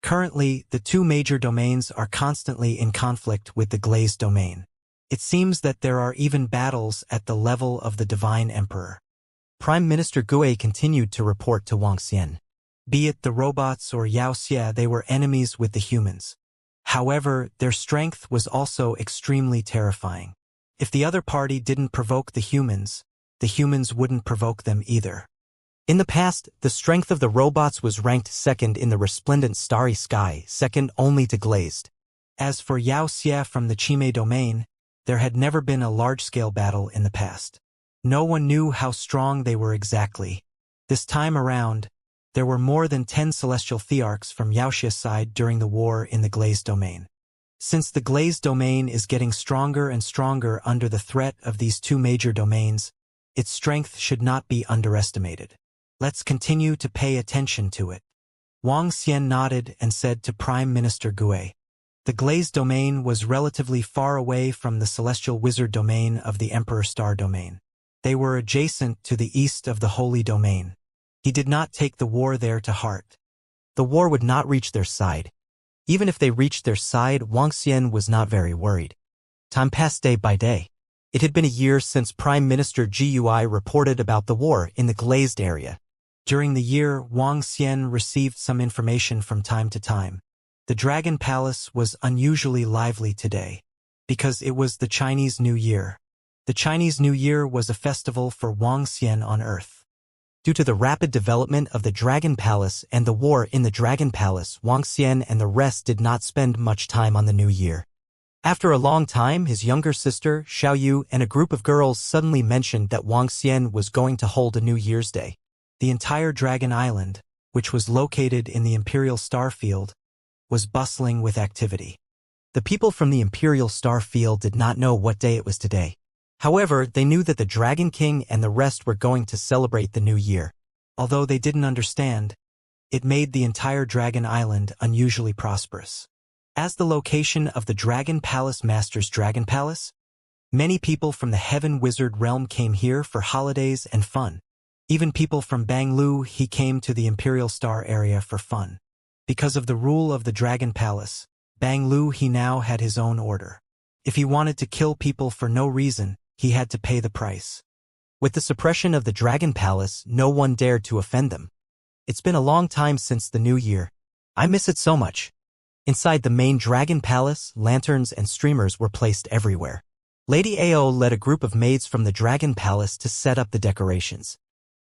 Currently, the 2 major domains are constantly in conflict with the glazed domain. It seems that there are even battles at the level of the Divine Emperor. Prime Minister Gui continued to report to Wang Xian. Be it the robots or Yao Xie, they were enemies with the humans. However, their strength was also extremely terrifying. If the other party didn't provoke the humans wouldn't provoke them either. In the past, the strength of the robots was ranked second in the resplendent starry sky, second only to glazed. As for Yao Xie from the Chime domain, there had never been a large-scale battle in the past. No one knew how strong they were exactly. This time around, there were more than 10 celestial thearchs from Yao Xie's side during the war in the glazed domain. Since the glazed domain is getting stronger and stronger under the threat of these 2 major domains, its strength should not be underestimated. Let's continue to pay attention to it. Wang Xian nodded and said to Prime Minister Gui. The glazed domain was relatively far away from the celestial wizard domain of the Emperor Star domain. They were adjacent to the east of the holy domain. He did not take the war there to heart. The war would not reach their side. Even if they reached their side, Wang Xian was not very worried. Time passed day by day. It had been a year since Prime Minister Gui reported about the war in the glazed area. During the year, Wang Xian received some information from time to time. The Dragon Palace was unusually lively today, because it was the Chinese New Year. The Chinese New Year was a festival for Wang Xian on Earth. Due to the rapid development of the Dragon Palace and the war in the Dragon Palace, Wang Xian and the rest did not spend much time on the New Year. After a long time, his younger sister, Xiaoyu, and a group of girls suddenly mentioned that Wang Xian was going to hold a New Year's Day. The entire Dragon Island, which was located in the Imperial Starfield, was bustling with activity. The people from the Imperial Star Field did not know what day it was today. However, they knew that the Dragon King and the rest were going to celebrate the new year. Although they didn't understand, it made the entire Dragon Island unusually prosperous. As the location of the Dragon Palace Master's Dragon Palace, many people from the Heaven Wizard realm came here for holidays and fun. Even people from Banglu he came to the Imperial Star area for fun. Because of the rule of the Dragon Palace, Banglu he now had his own order. If he wanted to kill people for no reason, he had to pay the price. With the suppression of the Dragon Palace, no one dared to offend them. It's been a long time since the new year. I miss it so much. Inside the main Dragon Palace, lanterns and streamers were placed everywhere. Lady Ao led a group of maids from the Dragon Palace to set up the decorations.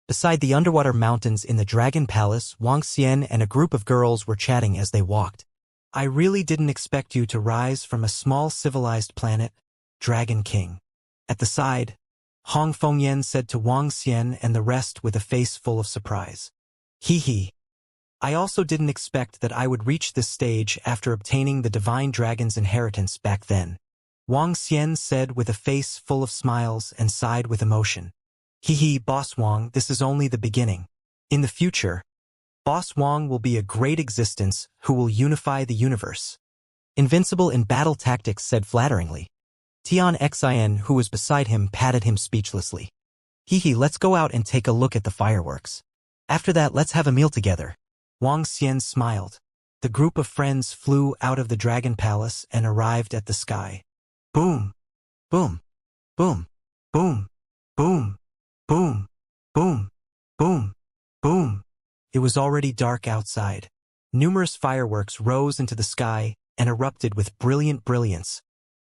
Beside the underwater mountains in the Dragon Palace, Wang Xian and a group of girls were chatting as they walked. I really didn't expect you to rise from a small civilized planet, Dragon King. At the side, Hong Fengyan said to Wang Xian and the rest with a face full of surprise. Hee. I also didn't expect that I would reach this stage after obtaining the Divine Dragon's inheritance back then. Wang Xian said with a face full of smiles and sighed with emotion. Hee, Boss Wang, this is only the beginning. In the future, Boss Wang will be a great existence who will unify the universe. Invincible in battle tactics said flatteringly. Tian Xin, who was beside him, patted him speechlessly. Hee, let's go out and take a look at the fireworks. After that, let's have a meal together. Wang Xian smiled. The group of friends flew out of the Dragon Palace and arrived at the sky. Boom, boom, boom, boom, boom, boom, boom, boom, boom. It was already dark outside. Numerous fireworks rose into the sky and erupted with brilliant brilliance,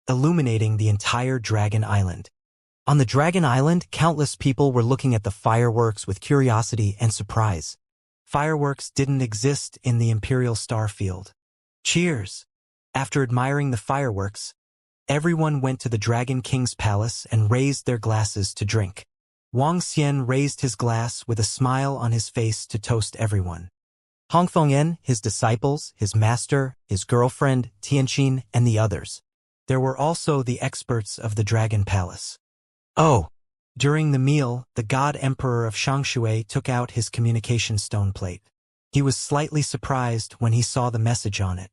illuminating the entire Dragon Island. On the Dragon Island, countless people were looking at the fireworks with curiosity and surprise. Fireworks didn't exist in the Imperial Star Field. Cheers! After admiring the fireworks, everyone went to the Dragon King's palace and raised their glasses to drink. Wang Xian raised his glass with a smile on his face to toast everyone. Hong Fengyan, his disciples, his master, his girlfriend, Tianqin, and the others. There were also the experts of the Dragon Palace. Oh! During the meal, the God Emperor of Shangshui took out his communication stone plate. He was slightly surprised when he saw the message on it.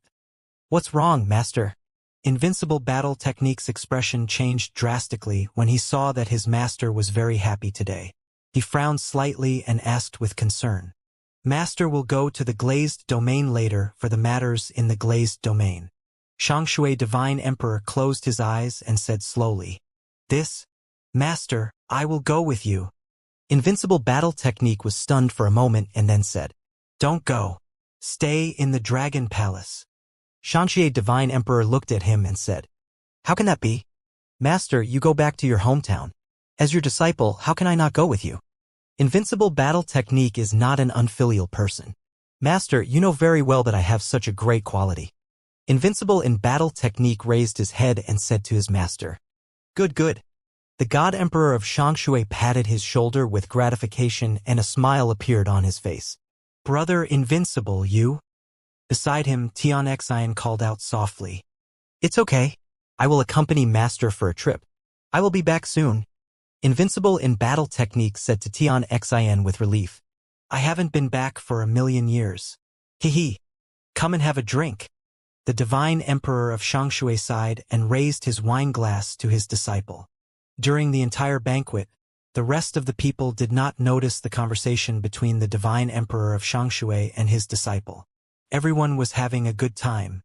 What's wrong, Master? Invincible Battle Technique's expression changed drastically when he saw that his master was very happy today. He frowned slightly and asked with concern. Master will go to the glazed domain later for the matters in the glazed domain. Shangshui Divine Emperor closed his eyes and said slowly, This, Master, I will go with you. Invincible Battle Technique was stunned for a moment and then said, Don't go. Stay in the Dragon Palace. Shangshui Divine Emperor looked at him and said, How can that be? Master, you go back to your hometown. As your disciple, how can I not go with you? Invincible Battle Technique is not an unfilial person. Master, you know very well that I have such a great quality. Invincible in Battle Technique raised his head and said to his master, Good. The God Emperor of Shangshui patted his shoulder with gratification and a smile appeared on his face. Brother Invincible, you? Beside him, Tian Xin called out softly. It's okay. I will accompany Master for a trip. I will be back soon. Invincible in Battle Technique said to Tian Xin with relief. I haven't been back for 1,000,000 years. Hee. Come and have a drink. The Divine Emperor of Shangshui sighed and raised his wine glass to his disciple. During the entire banquet, the rest of the people did not notice the conversation between the Divine Emperor of Shangshui and his disciple. Everyone was having a good time.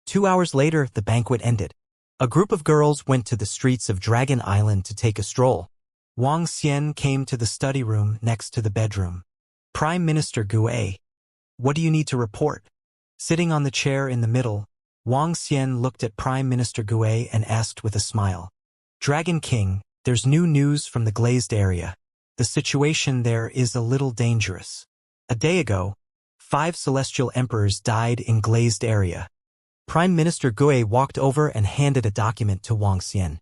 2 hours later, the banquet ended. A group of girls went to the streets of Dragon Island to take a stroll. Wang Xian came to the study room next to the bedroom. Prime Minister Gue, what do you need to report? Sitting on the chair in the middle, Wang Xian looked at Prime Minister Gue and asked with a smile. Dragon King, there's new news from the glazed area. The situation there is a little dangerous. A day ago, 5 celestial emperors died in glazed area. Prime Minister Gue walked over and handed a document to Wang Xian.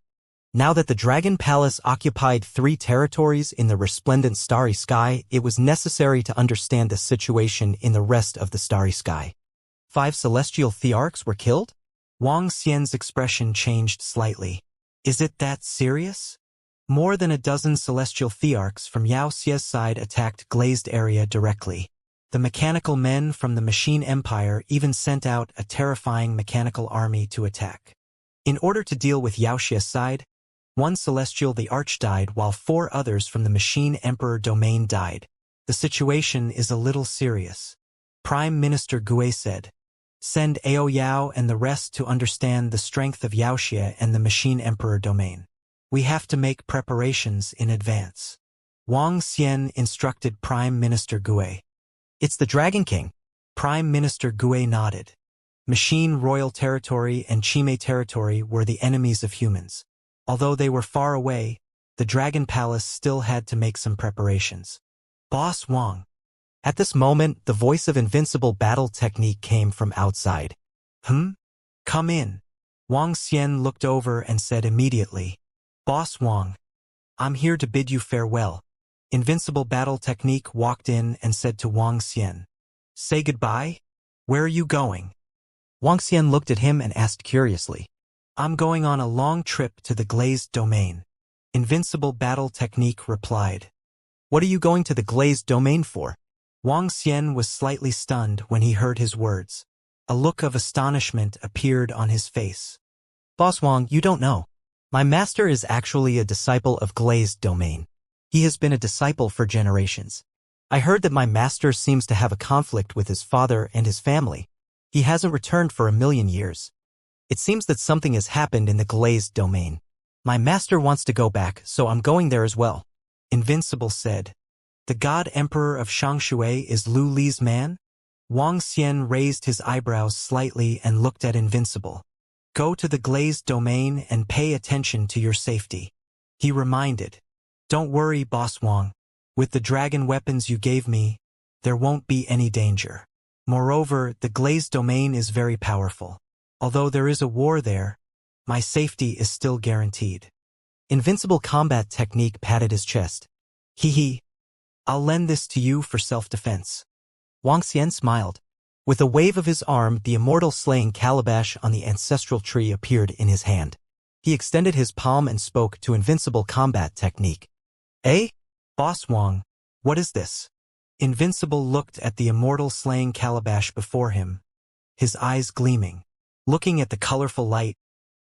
Now that the Dragon Palace occupied 3 territories in the resplendent starry sky, it was necessary to understand the situation in the rest of the starry sky. 5 celestial thearchs were killed? Wang Xian's expression changed slightly. Is it that serious? More than a dozen celestial thearchs from Yao Xia's side attacked Glazed Area directly. The mechanical men from the Machine Empire even sent out a terrifying mechanical army to attack. In order to deal with Yao Xia's side, one celestial the Arch died while 4 others from the Machine Emperor domain died. The situation is a little serious. Prime Minister Gue said. Send Ao Yao and the rest to understand the strength of Yao Xia and the Machine Emperor domain. We have to make preparations in advance. Wang Xian instructed Prime Minister Gue. It's the Dragon King. Prime Minister Gue nodded. Machine Royal Territory and Chime Territory were the enemies of humans. Although they were far away, the Dragon Palace still had to make some preparations. Boss Wang. At this moment, the voice of Invincible Battle Technique came from outside. Come in. Wang Xian looked over and said immediately, Boss Wang, I'm here to bid you farewell. Invincible Battle Technique walked in and said to Wang Xian, Say goodbye? Where are you going? Wang Xian looked at him and asked curiously. I'm going on a long trip to the Glazed Domain. Invincible Battle Technique replied. What are you going to the Glazed Domain for? Wang Xian was slightly stunned when he heard his words. A look of astonishment appeared on his face. Boss Wang, you don't know. My master is actually a disciple of Glazed Domain. He has been a disciple for generations. I heard that my master seems to have a conflict with his father and his family. He hasn't returned for 1,000,000 years. It seems that something has happened in the Glazed Domain. My master wants to go back, so I'm going there as well. Invincible said. The God Emperor of Shangshui is Lu Li's man? Wang Xian raised his eyebrows slightly and looked at Invincible. Go to the Glazed Domain and pay attention to your safety. He reminded. Don't worry, Boss Wang. With the dragon weapons you gave me, there won't be any danger. Moreover, the Glazed Domain is very powerful. Although there is a war there, my safety is still guaranteed. Invincible Combat Technique patted his chest. Hee. I'll lend this to you for self-defense. Wang Xian smiled. With a wave of his arm, the Immortal slaying calabash on the ancestral tree appeared in his hand. He extended his palm and spoke to Invincible Combat Technique. Eh? Boss Wang, what is this? Invincible looked at the Immortal slaying calabash before him, his eyes gleaming. Looking at the colorful light,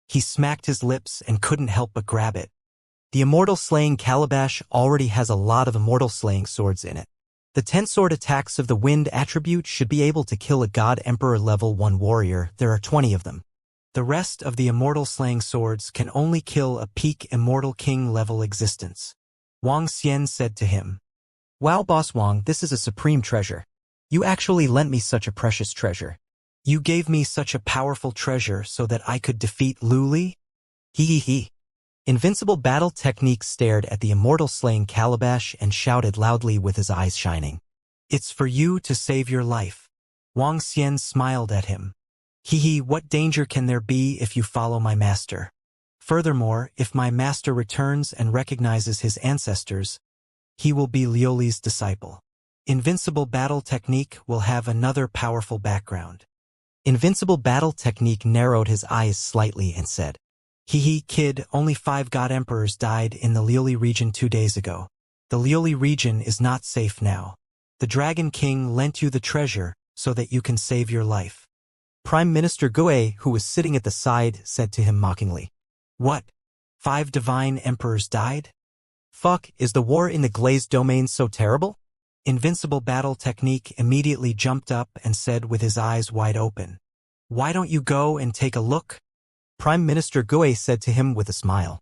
he smacked his lips and couldn't help but grab it. The Immortal slaying calabash already has a lot of Immortal slaying swords in it. The 10 sword attacks of the wind attribute should be able to kill a God Emperor level 1 warrior. There are 20 of them. The rest of the Immortal slaying swords can only kill a peak Immortal King level existence. Wang Xian said to him. Wow, Boss Wang, this is a supreme treasure. You actually lent me such a precious treasure. You gave me such a powerful treasure so that I could defeat Lu Li? Hee. Invincible Battle Technique stared at the Immortal slaying calabash and shouted loudly with his eyes shining. It's for you to save your life. Wang Xian smiled at him. Hee, what danger can there be if you follow my master? Furthermore, if my master returns and recognizes his ancestors, he will be Liu Li's disciple. Invincible Battle Technique will have another powerful background. Invincible Battle Technique narrowed his eyes slightly and said, Hee, kid, only 5 God Emperors died in the Liu Li region 2 days ago. The Liu Li region is not safe now. The Dragon King lent you the treasure so that you can save your life. Prime Minister Gue, who was sitting at the side, said to him mockingly. What? 5 divine emperors died? Fuck, is the war in the Glazed Domain so terrible? Invincible Battle Technique immediately jumped up and said with his eyes wide open. Why don't you go and take a look? Prime Minister Gue said to him with a smile.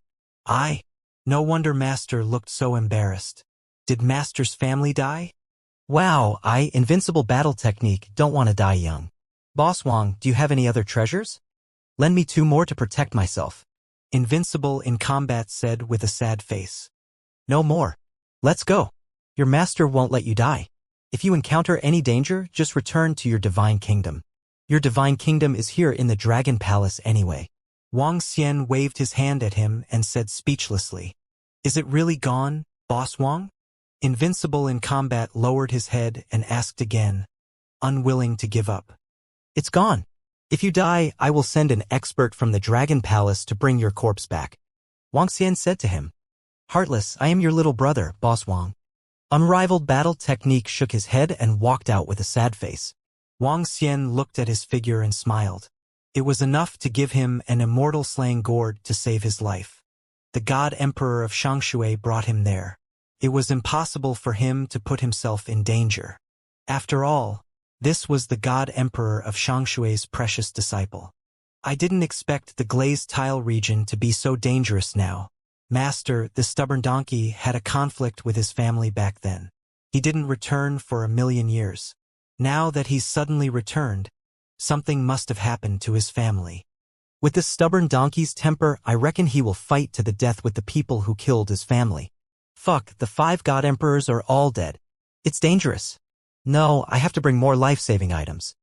No wonder Master looked so embarrassed. Did Master's family die? Wow, Invincible Battle Technique, don't want to die young. Boss Wang, do you have any other treasures? Lend me 2 more to protect myself. Invincible in Combat said with a sad face. No more. Let's go. Your master won't let you die. If you encounter any danger, just return to your divine kingdom. Your divine kingdom is here in the Dragon Palace anyway. Wang Xian waved his hand at him and said speechlessly. Is it really gone, Boss Wang? Invincible in Combat lowered his head and asked again, unwilling to give up. It's gone. If you die, I will send an expert from the Dragon Palace to bring your corpse back. Wang Xian said to him. Heartless, I am your little brother, Boss Wang. Unrivaled battle technique shook his head and walked out with a sad face. Wang Xian looked at his figure and smiled. It was enough to give him an immortal slaying gourd to save his life. The God Emperor of Shangshui brought him there. It was impossible for him to put himself in danger. After all, this was the God Emperor of Shangshui's precious disciple. I didn't expect the glazed tile region to be so dangerous now. Master, the stubborn donkey, had a conflict with his family back then. He didn't return for 1,000,000 years. Now that he's suddenly returned, something must have happened to his family. With this stubborn donkey's temper, I reckon he will fight to the death with the people who killed his family. Fuck, the 5 God Emperors are all dead. It's dangerous. No, I have to bring more life-saving items.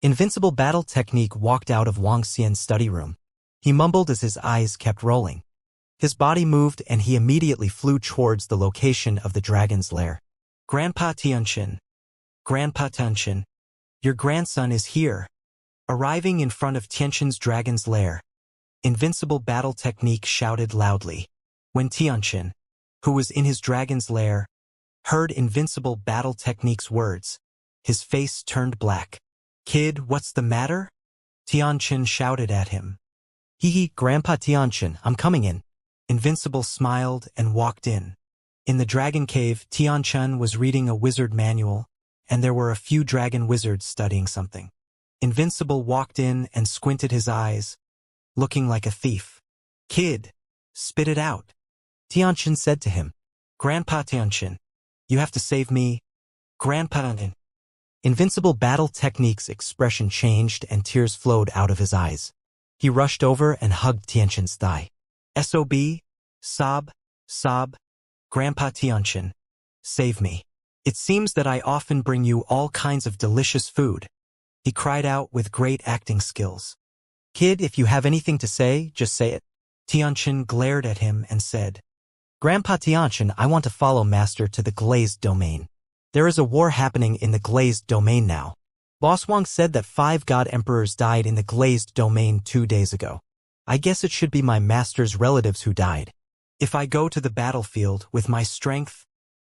Invincible battle technique walked out of Wang Xian's study room. He mumbled as his eyes kept rolling. His body moved and he immediately flew towards the location of the dragon's lair. Grandpa Tianqin. Grandpa Tianqin. Your grandson is here. Arriving in front of Tianqin's dragon's lair, Invincible battle technique shouted loudly. When Tianqin, who was in his dragon's lair, heard Invincible battle technique's words, his face turned black. Kid, what's the matter? Tianqin shouted at him. Hee, Grandpa Tianqin, I'm coming in. Invincible smiled and walked in. In the dragon cave, Tianqin was reading a wizard manual, and there were a few dragon wizards studying something. Invincible walked in and squinted his eyes, looking like a thief. Kid, spit it out. Tianqin said to him. Grandpa Tianqin, you have to save me. Grandpa Tianqin. Invincible battle technique's expression changed and tears flowed out of his eyes. He rushed over and hugged Tianqin's thigh. SOB, sob, Grandpa Tianqin, save me. It seems that I often bring you all kinds of delicious food. He cried out with great acting skills. Kid, if you have anything to say, just say it. Tianqin glared at him and said, Grandpa Tianqin, I want to follow Master to the glazed domain. There is a war happening in the glazed domain now. Boss Wang said that 5 God Emperors died in the glazed domain 2 days ago. I guess it should be my master's relatives who died. If I go to the battlefield with my strength,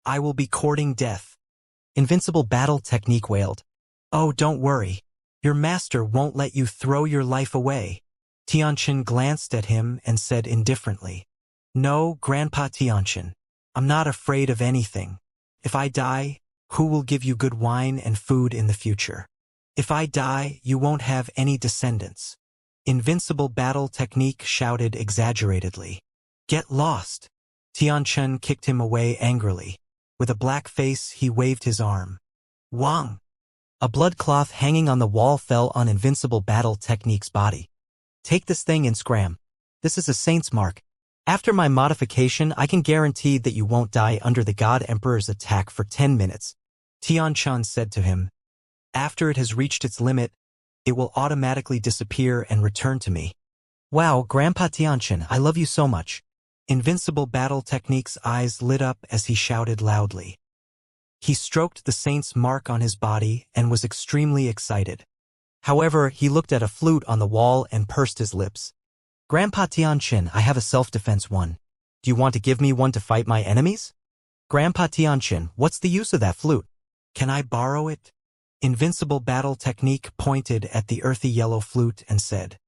I will be courting death. Invincible battle technique wailed. Oh, don't worry. Your master won't let you throw your life away. Tianqin glanced at him and said indifferently, No, Grandpa Tianqin, I'm not afraid of anything. If I die, who will give you good wine and food in the future? If I die, you won't have any descendants. Invincible battle technique shouted exaggeratedly. Get lost. Tianqin kicked him away angrily. With a black face, he waved his arm. Wang. A blood cloth hanging on the wall fell on Invincible battle technique's body. Take this thing and scram. This is a saint's mark. After my modification, I can guarantee that you won't die under the God Emperor's attack for 10 minutes. Tianqin said to him. After it has reached its limit, it will automatically disappear and return to me. Wow, Grandpa Tianqin, I love you so much. Invincible battle technique's eyes lit up as he shouted loudly. He stroked the saint's mark on his body and was extremely excited. However, he looked at a flute on the wall and pursed his lips. Grandpa Tianqin, I have a self-defense one. Do you want to give me one to fight my enemies? Grandpa Tianqin, what's the use of that flute? Can I borrow it? Invincible battle technique pointed at the earthy yellow flute and said.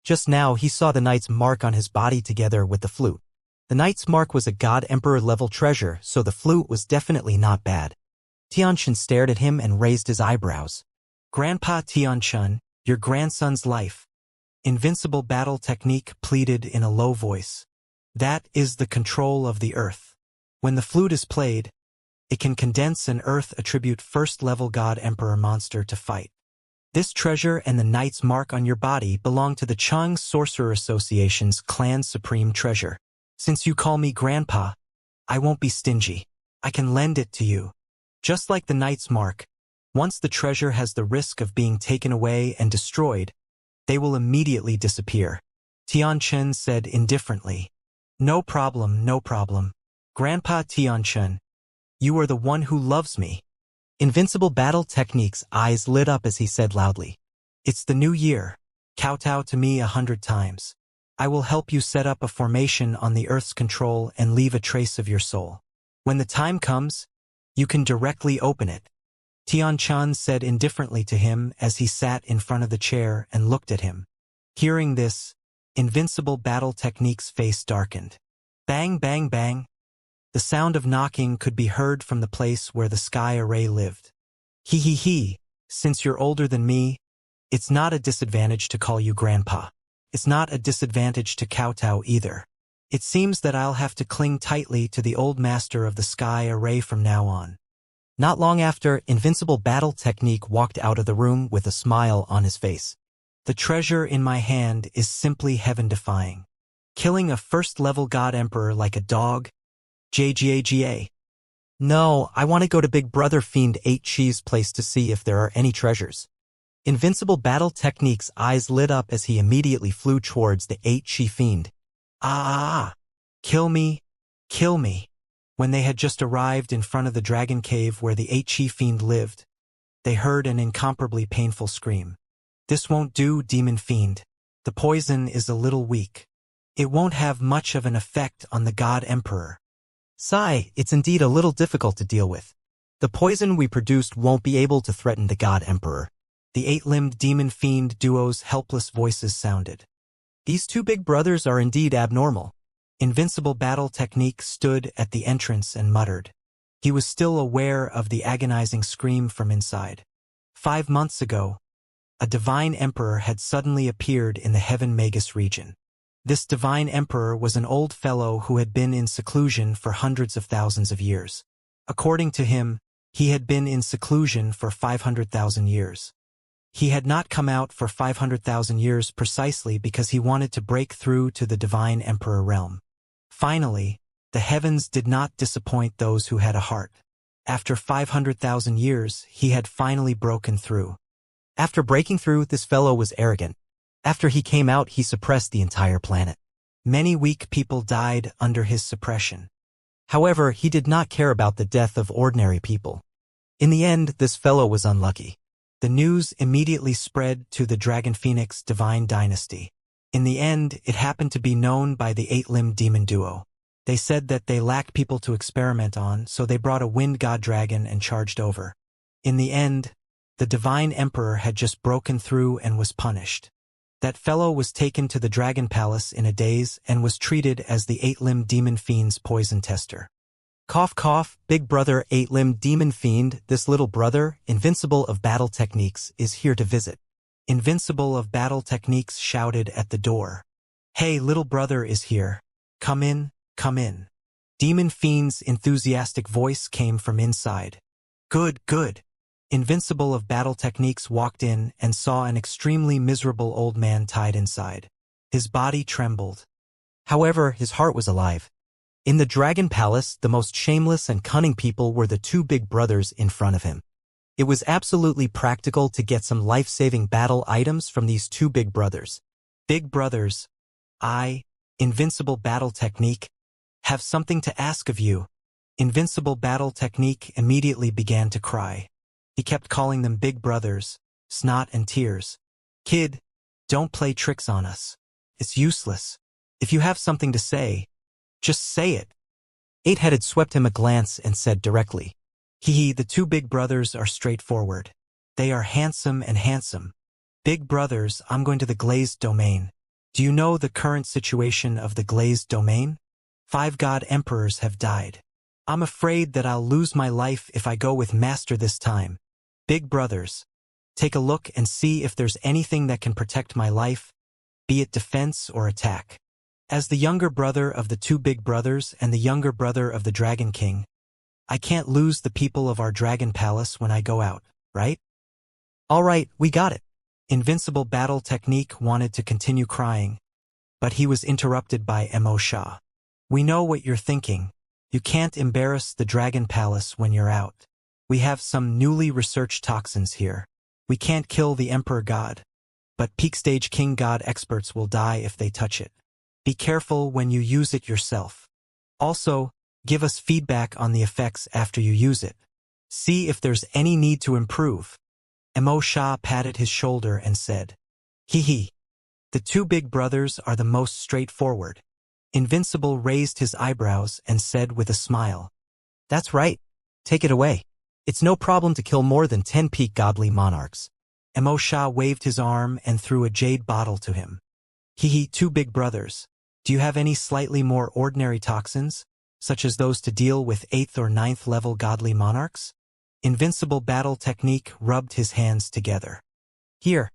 Just now he saw the knight's mark on his body together with the flute. The knight's mark was a God Emperor level treasure, so the flute was definitely not bad. Tianqin stared at him and raised his eyebrows. Grandpa Tianqin, your grandson's life. Invincible battle technique pleaded in a low voice. That is the control of the earth. When the flute is played, it can condense an earth attribute first-level God Emperor monster to fight. This treasure and the knight's mark on your body belong to the Chang Sorcerer Association's Clan Supreme Treasure. Since you call me Grandpa, I won't be stingy. I can lend it to you. Just like the knight's mark, once the treasure has the risk of being taken away and destroyed, they will immediately disappear. Tianqin said indifferently. No problem, no problem. Grandpa Tianqin, you are the one who loves me. Invincible battle technique's eyes lit up as he said loudly. It's the new year. Kowtow to me 100 times. I will help you set up a formation on the Earth's control and leave a trace of your soul. When the time comes, you can directly open it. Tian Chan said indifferently to him as he sat in front of the chair and looked at him. Hearing this, Invincible Battle Technique's face darkened. Bang, bang, bang. The sound of knocking could be heard from the place where the sky array lived. He, since you're older than me, it's not a disadvantage to call you Grandpa. It's not a disadvantage to kowtow either. It seems that I'll have to cling tightly to the old master of the sky array from now on. Not long after, Invincible Battle Technique walked out of the room with a smile on his face. The treasure in my hand is simply heaven-defying. Killing a first-level God Emperor like a dog? JGAGA. No, I want to go to Big Brother Fiend 8 Cheese place to see if there are any treasures. Invincible Battle Technique's eyes lit up as he immediately flew towards the 8 Chi Fiend. Kill me, kill me. When they had just arrived in front of the dragon cave where the 8 Chi Fiend lived, they heard an incomparably painful scream. This won't do, Demon Fiend. The poison is a little weak. It won't have much of an effect on the God Emperor. Sigh, it's indeed a little difficult to deal with. The poison we produced won't be able to threaten the God Emperor. The 8-limbed Demon Fiend duo's helpless voices sounded. These two big brothers are indeed abnormal. Invincible Battle Technique stood at the entrance and muttered. He was still aware of the agonizing scream from inside. 5 months ago, a divine emperor had suddenly appeared in the Heaven Magus region. This divine emperor was an old fellow who had been in seclusion for hundreds of thousands of years. According to him, he had been in seclusion for 500,000 years. He had not come out for 500,000 years precisely because he wanted to break through to the divine emperor realm. Finally, the heavens did not disappoint those who had a heart. After 500,000 years, he had finally broken through. After breaking through, this fellow was arrogant. After he came out, he suppressed the entire planet. Many weak people died under his suppression. However, he did not care about the death of ordinary people. In the end, this fellow was unlucky. The news immediately spread to the Dragon Phoenix divine dynasty. In the end, it happened to be known by the 8-limbed demon duo. They said that they lacked people to experiment on, so they brought a wind god dragon and charged over. In the end, the divine emperor had just broken through and was punished. That fellow was taken to the dragon palace in a daze and was treated as the 8-limbed demon fiend's poison tester. Cough cough, Big Brother 8-limbed demon fiend, this little brother, Invincible of Battle Techniques, is here to visit. Invincible of Battle Techniques shouted at the door. Hey, little brother is here. Come in, come in. Demon Fiend's enthusiastic voice came from inside. Good, good. Invincible of Battle Techniques walked in and saw an extremely miserable old man tied inside. His body trembled. However, his heart was alive. In the Dragon Palace, the most shameless and cunning people were the two big brothers in front of him. It was absolutely practical to get some life-saving battle items from these two big brothers. Big brothers, I, Invincible Battle Technique, have something to ask of you. Invincible Battle Technique immediately began to cry. He kept calling them big brothers, snot and tears. Kid, don't play tricks on us. It's useless. If you have something to say, just say it. 8-Headed swept him a glance and said directly. The two big brothers are straightforward. They are handsome and handsome. Big brothers, I'm going to the glazed domain. Do you know the current situation of the glazed domain? 5 god emperors have died. I'm afraid that I'll lose my life if I go with Master this time. Big brothers, take a look and see if there's anything that can protect my life, be it defense or attack. As the younger brother of the two big brothers and the younger brother of the Dragon King, I can't lose the people of our Dragon Palace when I go out, right? All right, we got it. Invincible Battle Technique wanted to continue crying, but he was interrupted by Mo Shah. We know what you're thinking. You can't embarrass the Dragon Palace when you're out. We have some newly researched toxins here. We can't kill the Emperor God, but Peak Stage King God experts will die if they touch it. Be careful when you use it yourself. Also, give us feedback on the effects after you use it. See if there's any need to improve. Mo Sha patted his shoulder and said, "Hee hee. The two big brothers are the most straightforward." Invincible raised his eyebrows and said with a smile, "That's right. Take it away. It's no problem to kill more than 10 peak godly monarchs." Mo Sha waved his arm and threw a jade bottle to him. "Hee hee, two big brothers. Do you have any slightly more ordinary toxins, such as those to deal with 8th or 9th level godly monarchs?" Invincible battle technique rubbed his hands together. "Here."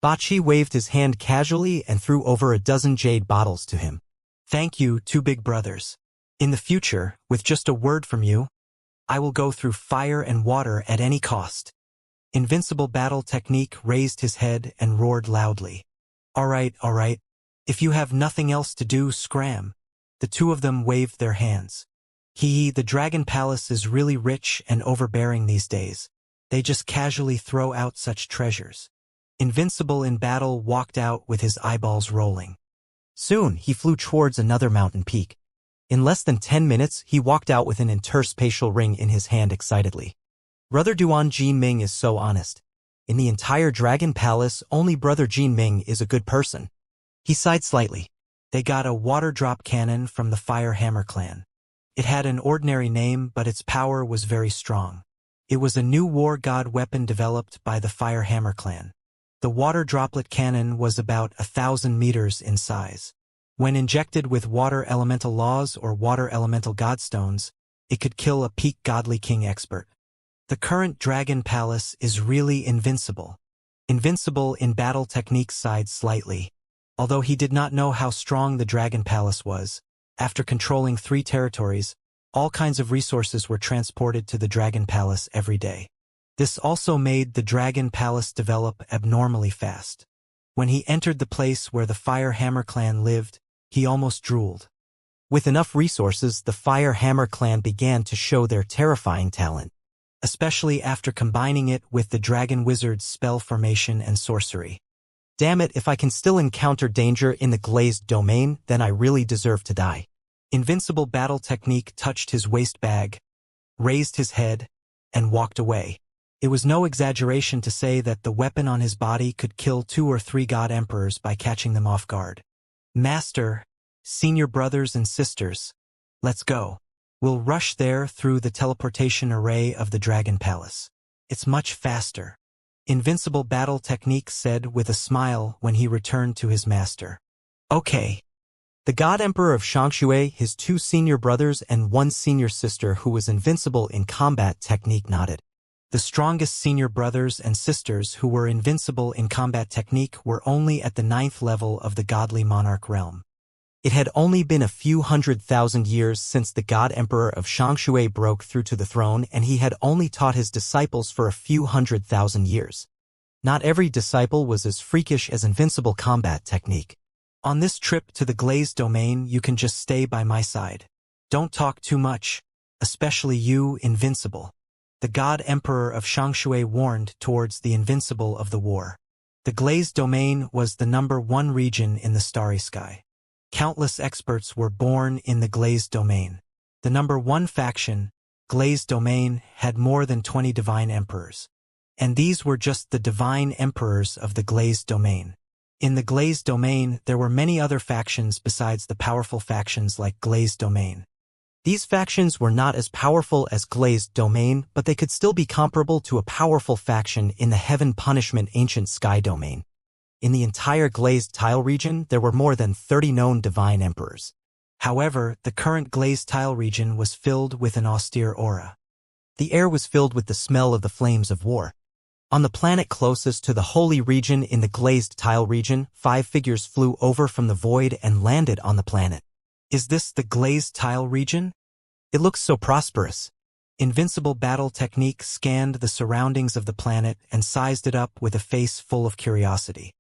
Bachi waved his hand casually and threw over a dozen jade bottles to him. "Thank you, two big brothers. In the future, with just a word from you, I will go through fire and water at any cost." Invincible battle technique raised his head and roared loudly. All right. If you have nothing else to do, scram." The two of them waved their hands. The Dragon Palace is really rich and overbearing these days. They just casually throw out such treasures." Invincible in battle walked out with his eyeballs rolling. Soon, he flew towards another mountain peak. In less than 10 minutes, he walked out with an interspatial ring in his hand excitedly. Brother Duan Jin Ming is so honest. In the entire Dragon Palace, only Brother Jin Ming is a good person. He sighed slightly. They got a water drop cannon from the Fire Hammer clan. It had an ordinary name, but its power was very strong. It was a new war god weapon developed by the Fire Hammer clan. The water droplet cannon was about 1,000 meters in size. When injected with water elemental laws or water elemental godstones, it could kill a peak godly king expert. The current Dragon Palace is really invincible. Invincible in battle technique sighed slightly. Although he did not know how strong the Dragon Palace was, after controlling 3 territories, all kinds of resources were transported to the Dragon Palace every day. This also made the Dragon Palace develop abnormally fast. When he entered the place where the Fire Hammer clan lived, he almost drooled. With enough resources, the Fire Hammer clan began to show their terrifying talent. Especially after combining it with the Dragon Wizard's spell formation and sorcery. Damn it, if I can still encounter danger in the glazed domain, then I really deserve to die. Invincible battle technique touched his waist bag, raised his head, and walked away. It was no exaggeration to say that the weapon on his body could kill 2 or 3 god emperors by catching them off guard. "Master, senior brothers and sisters, let's go. We'll rush there through the teleportation array of the Dragon Palace. It's much faster." Invincible battle technique said with a smile when he returned to his master. "Okay." The God Emperor of Shangshui, his 2 senior brothers and 1 senior sister who was invincible in combat technique nodded. The strongest senior brothers and sisters who were invincible in combat technique were only at the 9th level of the godly monarch realm. It had only been a few 100,000 years since the God Emperor of Shangshui broke through to the throne, and he had only taught his disciples for a few 100,000 years. Not every disciple was as freakish as invincible combat technique. "On this trip to the glazed domain, you can just stay by my side. Don't talk too much, especially you, Invincible." The God Emperor of Shangshui warned towards the Invincible of the war. The glazed domain was the #1 region in the starry sky. Countless experts were born in the glazed domain. The #1 faction, glazed domain, had more than 20 divine emperors. And these were just the divine emperors of the glazed domain. In the glazed domain, there were many other factions besides the powerful factions like glazed domain. These factions were not as powerful as glazed domain, but they could still be comparable to a powerful faction in the Heaven Punishment Ancient Sky domain. In the entire glazed tile region, there were more than 30 known divine emperors. However, the current glazed tile region was filled with an austere aura. The air was filled with the smell of the flames of war. On the planet closest to the holy region in the glazed tile region, 5 figures flew over from the void and landed on the planet. "Is this the glazed tile region?" It looks so prosperous. Invincible battle technique scanned the surroundings of the planet and sized it up with a face full of curiosity.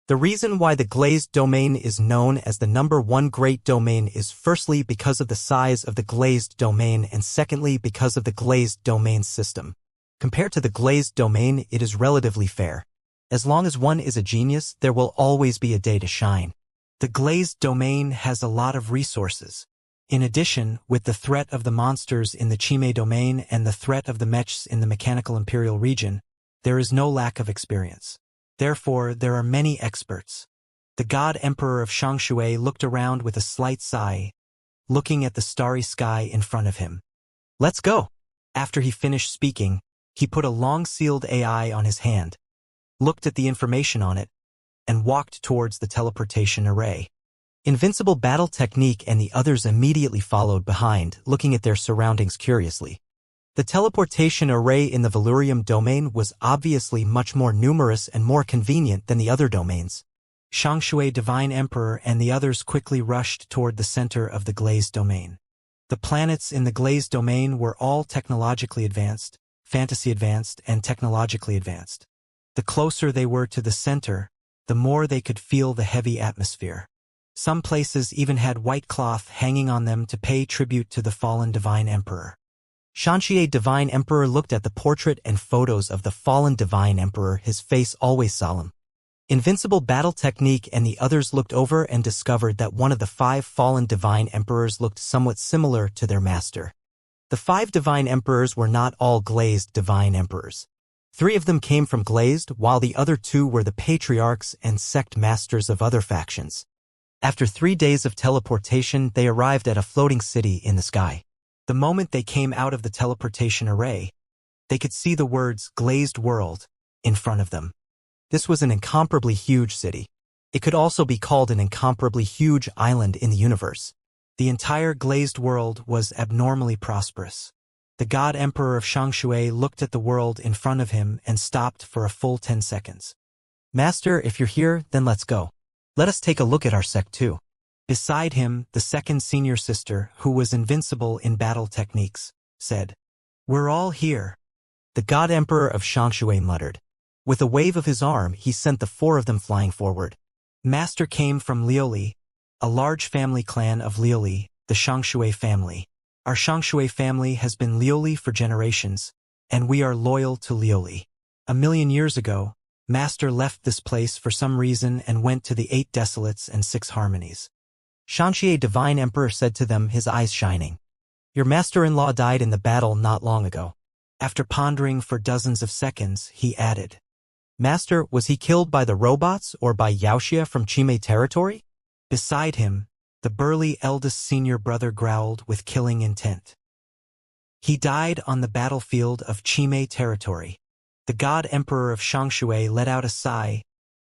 The reason why the glazed domain is known as the #1 great domain is firstly because of the size of the glazed domain and secondly because of the glazed domain system. Compared to the glazed domain, it is relatively fair. As long as one is a genius, there will always be a day to shine. The glazed domain has a lot of resources. In addition, with the threat of the monsters in the Chime domain and the threat of the mechs in the mechanical imperial region, There is no lack of experience. Therefore, there are many experts. The God Emperor of Shangshui looked around with a slight sigh, looking at the starry sky in front of him. Let's go. After he finished speaking, he put a long-sealed AI on his hand, looked at the information on it, and walked towards the teleportation array. Invincible battle technique and the others immediately followed behind, looking at their surroundings curiously. The teleportation array in the Valurium domain was obviously much more numerous and more convenient than the other domains. Shangshui Divine Emperor and the others quickly rushed toward the center of the glazed domain. The planets in the glazed domain were all technologically advanced, fantasy advanced, and technologically advanced. The closer they were to the center, the more they could feel the heavy atmosphere. Some places even had white cloth hanging on them to pay tribute to the fallen Divine Emperor. Shangshui Divine Emperor looked at the portrait and photos of the fallen Divine Emperor, his face always solemn. Invincible battle technique and the others looked over and discovered that one of the 5 fallen Divine Emperors looked somewhat similar to their master. The 5 Divine Emperors were not all glazed Divine Emperors. 3 of them came from glazed, while the other 2 were the patriarchs and sect masters of other factions. After 3 days of teleportation, they arrived at a floating city in the sky. The moment they came out of the teleportation array, they could see the words Glazed World in front of them. This was an incomparably huge city. It could also be called an incomparably huge island in the universe. The entire glazed world was abnormally prosperous. The God Emperor of Shangshui looked at the world in front of him and stopped for a full 10 seconds. Master, if you're here, then let's go. Let us take a look at our sect too. Beside him, the second senior sister, who was invincible in battle techniques, said, We're all here. The God Emperor of Shangshui muttered. With a wave of his arm, he sent the 4 of them flying forward. Master came from Liuli, a large family clan of Liuli, the Shangshui family. Our Shangshui family has been Liuli for generations, and we are loyal to Liuli. 1,000,000 years ago, Master left this place for some reason and went to the 8 Desolates and 6 Harmonies. Shangshui Divine Emperor said to them, his eyes shining. Your master-in-law died in the battle not long ago. After pondering for dozens of seconds, he added, Master, was he killed by the robots or by Wuxia from Chime territory? Beside him, the burly eldest senior brother growled with killing intent. He died on the battlefield of Chime territory. The God Emperor of Shangshui let out a sigh,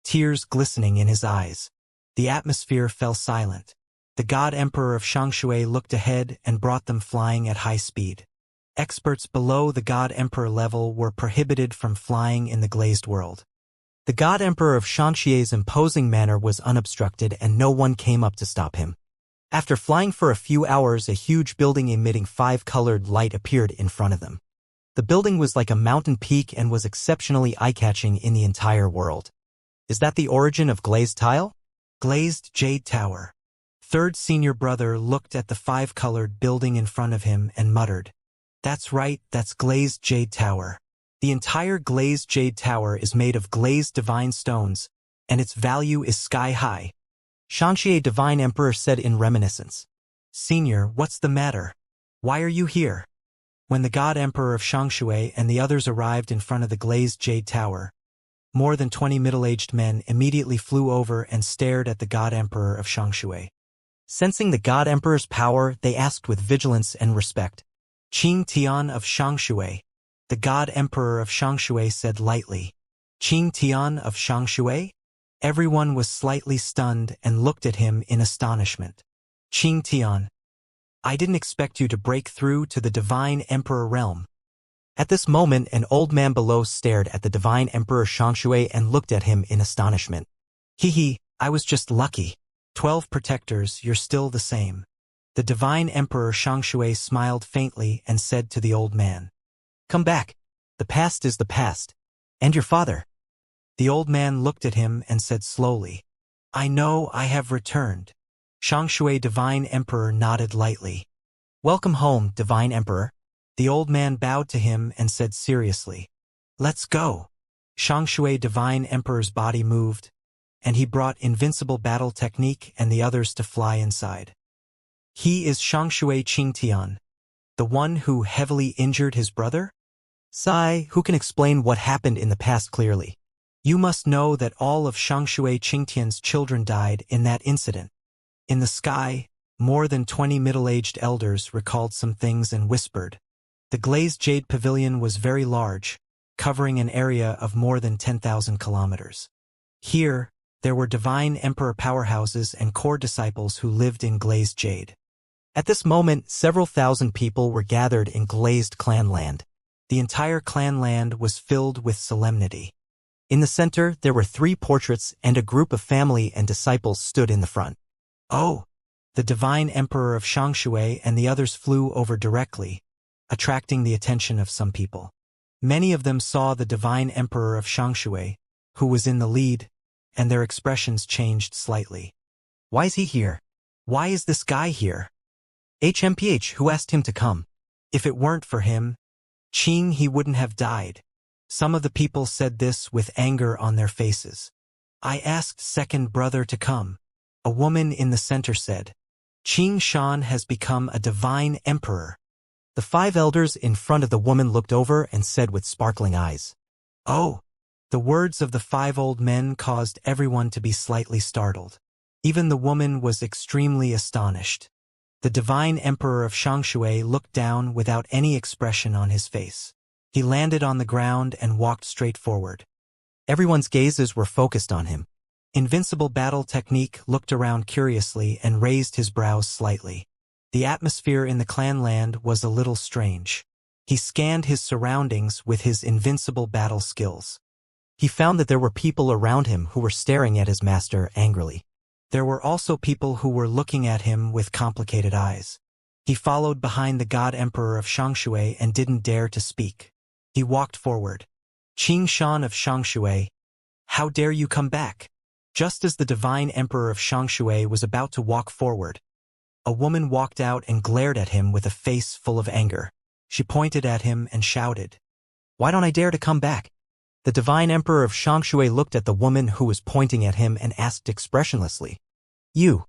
tears glistening in his eyes. The atmosphere fell silent. The God Emperor of Shangshui looked ahead and brought them flying at high speed. Experts below the God Emperor level were prohibited from flying in the glazed world. The God Emperor of Shangshui's imposing manner was unobstructed and no one came up to stop him. After flying for a few hours, a huge building emitting 5-colored light appeared in front of them. The building was like a mountain peak and was exceptionally eye-catching in the entire world. Is that the origin of glazed tile? Glazed Jade Tower. Third senior brother looked at the 5-colored building in front of him and muttered, That's right, that's Glazed Jade Tower. The entire Glazed Jade Tower is made of glazed divine stones, and its value is sky-high. Shangshui Divine Emperor said in reminiscence. Senior, what's the matter? Why are you here? When the God Emperor of Shangshui and the others arrived in front of the Glazed Jade Tower, more than 20 middle-aged men immediately flew over and stared at the God Emperor of Shangshui. Sensing the God Emperor's power, they asked with vigilance and respect. Qing Tian of Shangshui. The God Emperor of Shangshui said lightly. Qing Tian of Shangshui? Everyone was slightly stunned and looked at him in astonishment. Qing Tian. I didn't expect you to break through to the Divine Emperor realm. At this moment, an old man below stared at the Divine Emperor Shangshui and looked at him in astonishment. Hee, I was just lucky. 12 protectors, you're still the same. The Divine Emperor Shangshui smiled faintly and said to the old man, Come back. The past is the past. And your father? The old man looked at him and said slowly, I know I have returned. Shangshui Divine Emperor nodded lightly. Welcome home, Divine Emperor. The old man bowed to him and said seriously, Let's go. Shangshui Divine Emperor's body moved, and he brought invincible battle technique and the others to fly inside. He is Shangshui Qingtian, the one who heavily injured his brother? Sai, who can explain what happened in the past clearly? You must know that all of Shangshui Qingtian's children died in that incident. In the sky, more than 20 middle-aged elders recalled some things and whispered. The glazed jade pavilion was very large, covering an area of more than 10,000 kilometers. Here, there were divine emperor powerhouses and core disciples who lived in glazed jade. At this moment, several thousand people were gathered in glazed clan land. The entire clan land was filled with solemnity. In the center, there were 3 portraits and a group of family and disciples stood in the front. Oh! The divine emperor of Shangshui and the others flew over directly, attracting the attention of some people. Many of them saw the divine emperor of Shangshui, who was in the lead, and their expressions changed slightly. Why is he here? Why is this guy here? HMPH, who asked him to come? If it weren't for him, Qing, he wouldn't have died. Some of the people said this with anger on their faces. I asked second brother to come. A woman in the center said, Qing Shan has become a divine emperor. The 5 elders in front of the woman looked over and said with sparkling eyes, Oh! The words of the 5 old men caused everyone to be slightly startled. Even the woman was extremely astonished. The divine emperor of Shangshui looked down without any expression on his face. He landed on the ground and walked straight forward. Everyone's gazes were focused on him. Invincible Battle Technique looked around curiously and raised his brows slightly. The atmosphere in the clan land was a little strange. He scanned his surroundings with his invincible battle skills. He found that there were people around him who were staring at his master angrily. There were also people who were looking at him with complicated eyes. He followed behind the God Emperor of Shangshui and didn't dare to speak. He walked forward. Qing Shan of Shangshui, how dare you come back? Just as the divine emperor of Shangshui was about to walk forward, a woman walked out and glared at him with a face full of anger. She pointed at him and shouted, Why don't I dare to come back? The divine emperor of Shangshui looked at the woman who was pointing at him and asked expressionlessly, You,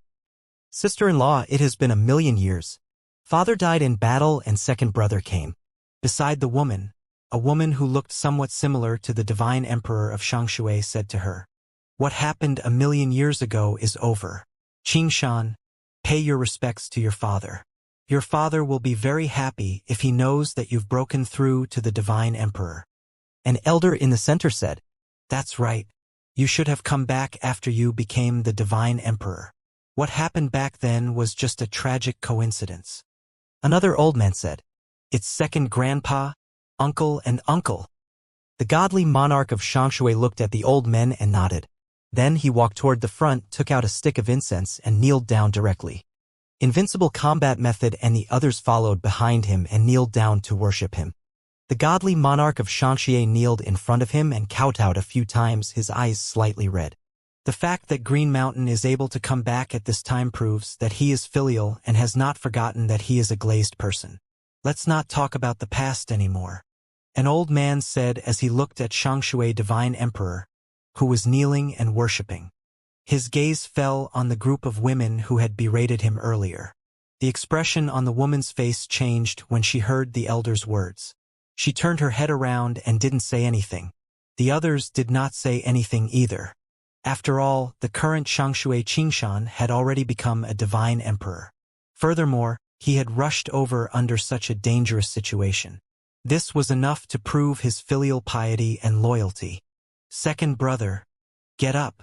sister-in-law, it has been 1,000,000 years. Father died in battle and second brother came. Beside the woman, a woman who looked somewhat similar to the divine emperor of Shangshui said to her, What happened 1,000,000 years ago is over. Qing Shan, pay your respects to your father. Your father will be very happy if he knows that you've broken through to the divine emperor. An elder in the center said, That's right. You should have come back after you became the divine emperor. What happened back then was just a tragic coincidence. Another old man said, It's second grandpa, uncle and uncle. The godly monarch of Shangshui looked at the old men and nodded. Then he walked toward the front, took out a stick of incense and kneeled down directly. Invincible combat method and the others followed behind him and kneeled down to worship him. The godly monarch of Shangshui kneeled in front of him and kowtowed a few times, his eyes slightly red. The fact that Green Mountain is able to come back at this time proves that he is filial and has not forgotten that he is a glazed person. Let's not talk about the past anymore. An old man said as he looked at Shangshui Divine Emperor, who was kneeling and worshipping. His gaze fell on the group of women who had berated him earlier. The expression on the woman's face changed when she heard the elder's words. She turned her head around and didn't say anything. The others did not say anything either. After all, the current Shangshui Qingshan had already become a divine emperor. Furthermore, he had rushed over under such a dangerous situation. This was enough to prove his filial piety and loyalty. Second brother, get up.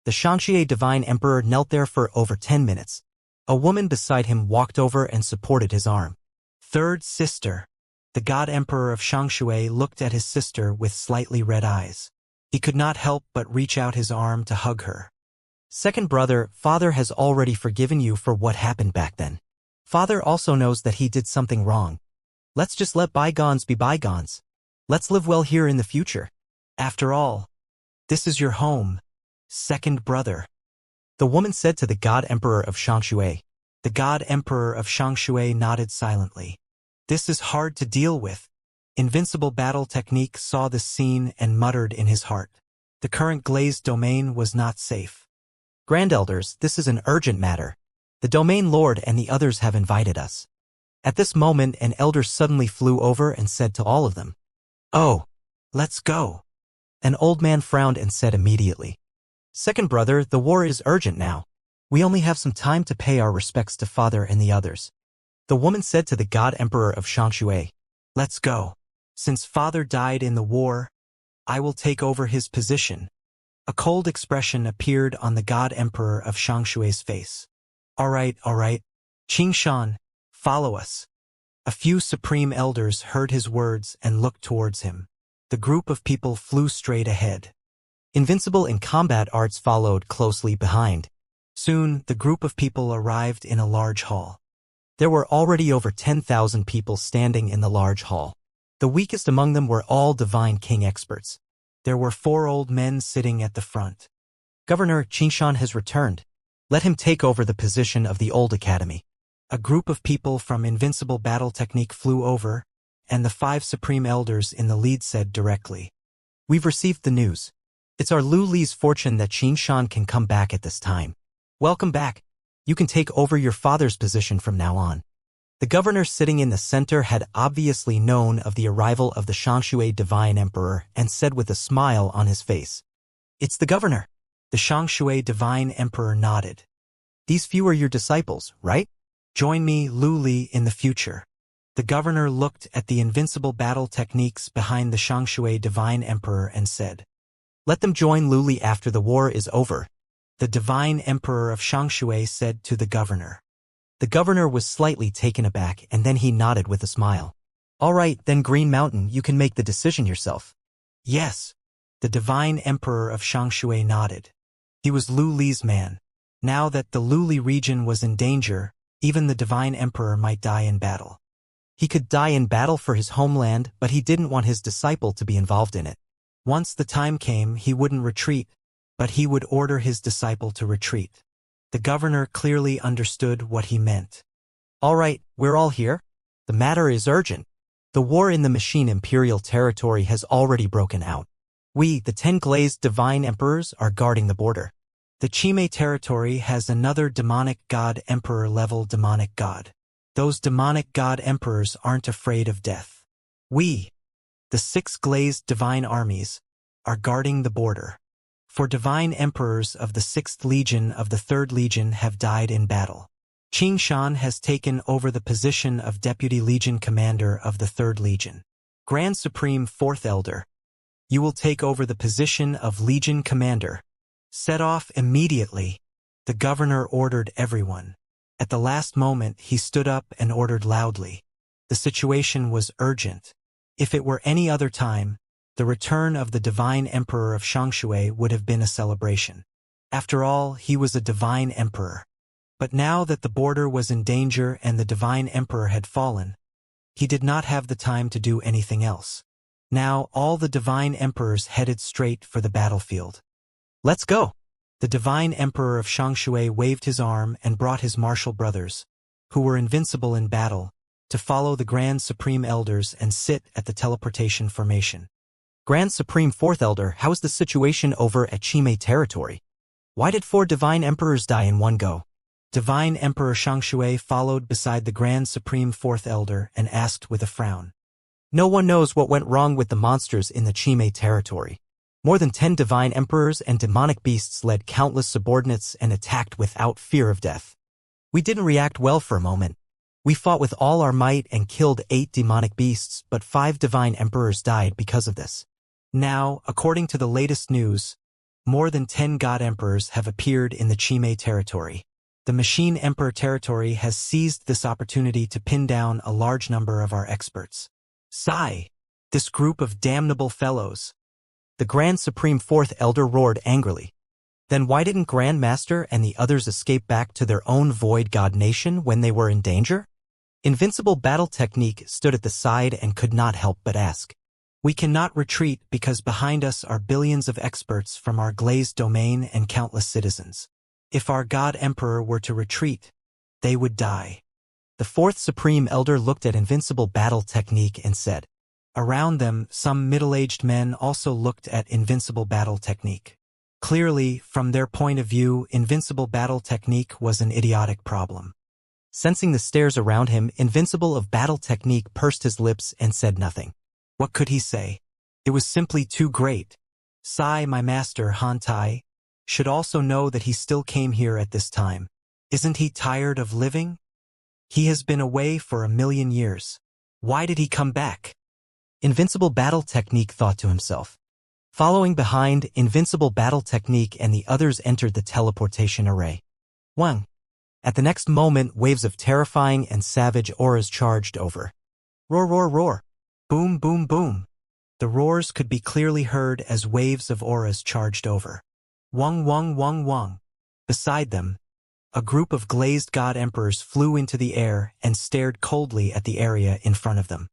The Shangshui Divine Emperor knelt there for over 10 minutes. A woman beside him walked over and supported his arm. Third sister. The God Emperor of Shangshui looked at his sister with slightly red eyes. He could not help but reach out his arm to hug her. Second brother, Father has already forgiven you for what happened back then. Father also knows that he did something wrong. Let's just let bygones be bygones. Let's live well here in the future. After all, this is your home, second brother. The woman said to the God Emperor of Shangshui. The God Emperor of Shangshui nodded silently. This is hard to deal with. Invincible Battle Technique saw this scene and muttered in his heart. The current glazed domain was not safe. Grand Elders, this is an urgent matter. The Domain Lord and the others have invited us. At this moment, an elder suddenly flew over and said to all of them, Oh, let's go. An old man frowned and said immediately. Second brother, the war is urgent now. We only have some time to pay our respects to father and the others. The woman said to the God Emperor of Shangshui. Let's go. Since father died in the war, I will take over his position. A cold expression appeared on the God Emperor of Shangshui's face. All right. Qing Shan, follow us. A few supreme elders heard his words and looked towards him. The group of people flew straight ahead. Invincible in combat arts followed closely behind. Soon, the group of people arrived in a large hall. There were already over 10,000 people standing in the large hall. The weakest among them were all Divine King experts. There were 4 old men sitting at the front. Governor Qingshan has returned. Let him take over the position of the old academy. A group of people from Invincible Battle Technique flew over, and the 5 supreme elders in the lead said directly. We've received the news. It's our Lu Li's fortune that Qingshan can come back at this time. Welcome back. You can take over your father's position from now on. The governor sitting in the center had obviously known of the arrival of the Shangshui Divine Emperor and said with a smile on his face. It's the governor. The Shangshui Divine Emperor nodded. These few are your disciples, right? Join me, Lu Li, in the future. The governor looked at the invincible battle techniques behind the Shangshui Divine Emperor and said, Let them join Lu Li after the war is over. The Divine Emperor of Shangshui said to the governor. The governor was slightly taken aback and then he nodded with a smile. All right, then Green Mountain, you can make the decision yourself. Yes. The Divine Emperor of Shangshui nodded. He was Lu Li's man. Now that the Lu Li region was in danger, even the Divine Emperor might die in battle. He could die in battle for his homeland, but he didn't want his disciple to be involved in it. Once the time came, he wouldn't retreat, but he would order his disciple to retreat. The governor clearly understood what he meant. All right, we're all here. The matter is urgent. The war in the Machine Imperial territory has already broken out. We, the 10 glazed divine emperors, are guarding the border. The Chime territory has another demonic god emperor level demonic god. Those demonic god emperors aren't afraid of death. We, the 6 glazed divine armies, are guarding the border. For divine emperors of the 6th Legion of the 3rd Legion have died in battle. Qing Shan has taken over the position of Deputy Legion Commander of the 3rd Legion. Grand Supreme 4th Elder, you will take over the position of Legion Commander. Set off immediately, the governor ordered everyone. At the last moment, he stood up and ordered loudly. The situation was urgent. If it were any other time, the return of the Divine Emperor of Shangshui would have been a celebration. After all, he was a Divine Emperor. But now that the border was in danger and the Divine Emperor had fallen, he did not have the time to do anything else. Now all the Divine Emperors headed straight for the battlefield. Let's go. The Divine Emperor of Shangshui waved his arm and brought his martial brothers, who were invincible in battle, to follow the Grand Supreme Elders and sit at the teleportation formation. Grand Supreme 4th Elder, how is the situation over at Chime territory? Why did 4 Divine Emperors die in one go? Divine Emperor Shangshui followed beside the Grand Supreme 4th Elder and asked with a frown. No one knows what went wrong with the monsters in the Chime territory. More than 10 Divine Emperors and demonic beasts led countless subordinates and attacked without fear of death. We didn't react well for a moment. We fought with all our might and killed 8 demonic beasts, but 5 Divine Emperors died because of this. Now, according to the latest news, more than 10 God Emperors have appeared in the Chime territory. The Machine Emperor territory has seized this opportunity to pin down a large number of our experts. Sigh! This group of damnable fellows. The Grand Supreme 4th Elder roared angrily. Then why didn't Grand Master and the others escape back to their own Void God nation when they were in danger? Invincible Battle Technique stood at the side and could not help but ask. We cannot retreat because behind us are billions of experts from our glazed domain and countless citizens. If our God Emperor were to retreat, they would die. The 4th Supreme Elder looked at Invincible Battle Technique and said. Around them, some middle-aged men also looked at Invincible Battle Technique. Clearly, from their point of view, Invincible Battle Technique was an idiotic problem. Sensing the stares around him, Invincible of Battle Technique pursed his lips and said nothing. What could he say? It was simply too great. Sai, my master, Hantai, should also know that he still came here at this time. Isn't he tired of living? He has been away for 1,000,000 years. Why did he come back? Invincible Battle Technique thought to himself. Following behind, Invincible Battle Technique and the others entered the teleportation array. Wang. At the next moment, waves of terrifying and savage auras charged over. Roar, roar, roar. Boom, boom, boom. The roars could be clearly heard as waves of auras charged over. Wang, wang, wang, wang. Beside them, a group of glazed god emperors flew into the air and stared coldly at the area in front of them.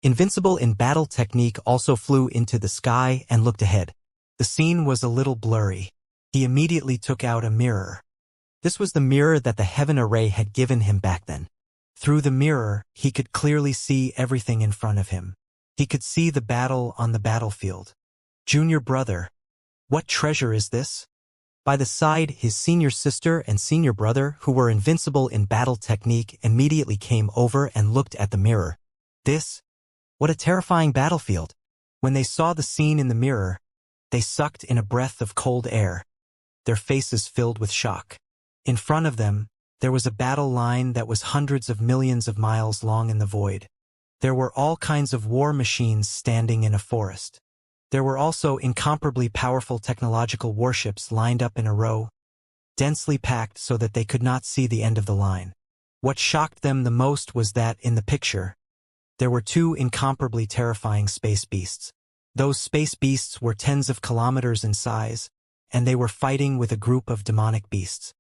Invincible in Battle Technique also flew into the sky and looked ahead. The scene was a little blurry. He immediately took out a mirror. This was the mirror that the heaven array had given him back then. Through the mirror, he could clearly see everything in front of him. He could see the battle on the battlefield. Junior brother, what treasure is this? By the side, his senior sister and senior brother, who were invincible in Battle Technique, immediately came over and looked at the mirror. This? What a terrifying battlefield. When they saw the scene in the mirror, they sucked in a breath of cold air, their faces filled with shock. In front of them, there was a battle line that was hundreds of millions of miles long in the void. There were all kinds of war machines standing in a forest. There were also incomparably powerful technological warships lined up in a row, densely packed so that they could not see the end of the line. What shocked them the most was that, in the picture, there were two incomparably terrifying space beasts. Those space beasts were tens of kilometers in size, and they were fighting with a group of demonic beasts.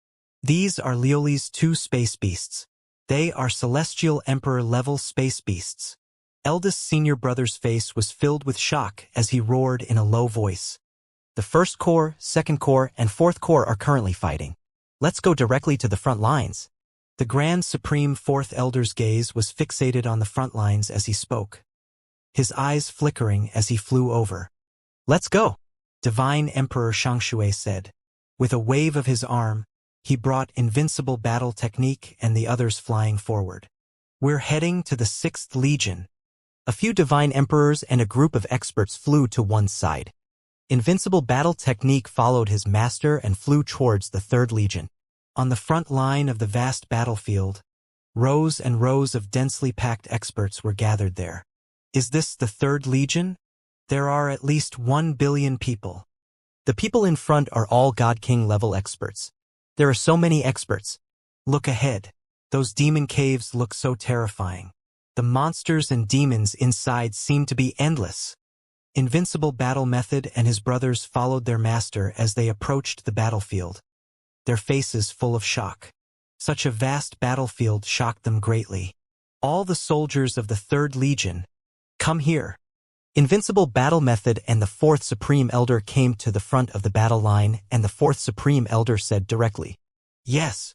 These are Lioli's two space beasts. They are Celestial Emperor-level space beasts. Eldest senior brother's face was filled with shock as he roared in a low voice. The first corps, second corps, and fourth corps are currently fighting. Let's go directly to the front lines. The Grand Supreme Fourth Elder's gaze was fixated on the front lines as he spoke, his eyes flickering as he flew over. Let's go, Divine Emperor Shangshui said. With a wave of his arm, he brought Invincible Battle Technique and the others flying forward. We're heading to the 6th Legion. A few Divine Emperors and a group of experts flew to one side. Invincible Battle Technique followed his master and flew towards the 3rd Legion. On the front line of the vast battlefield, rows and rows of densely packed experts were gathered there. Is this the 3rd Legion? There are at least 1 billion people. The people in front are all God King level experts. There are so many experts. Look ahead. Those demon caves look so terrifying. The monsters and demons inside seem to be endless. Invincible Battle Method and his brothers followed their master as they approached the battlefield, their faces full of shock. Such a vast battlefield shocked them greatly. All the soldiers of the 3rd Legion, come here. Invincible Battle Method and the 4th Supreme Elder came to the front of the battle line, and the 4th Supreme Elder said directly, Yes.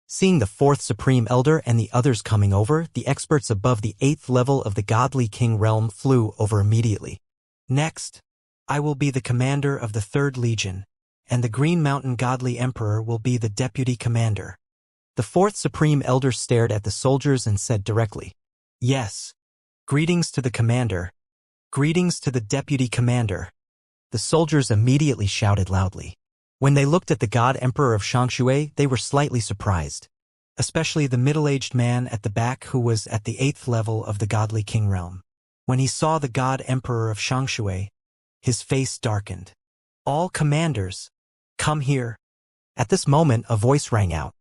Seeing the 4th Supreme Elder and the others coming over, the experts above the 8th level of the Godly King realm flew over immediately. Next, I will be the commander of the 3rd Legion, and the Green Mountain Godly Emperor will be the deputy commander. The 4th Supreme Elder stared at the soldiers and said directly, Yes. Greetings to the commander. Greetings to the deputy commander. The soldiers immediately shouted loudly. When they looked at the God Emperor of Shangshui, they were slightly surprised. Especially the middle-aged man at the back who was at the 8th level of the Godly King realm. When he saw the God Emperor of Shangshui, his face darkened. All commanders, come here. At this moment, a voice rang out.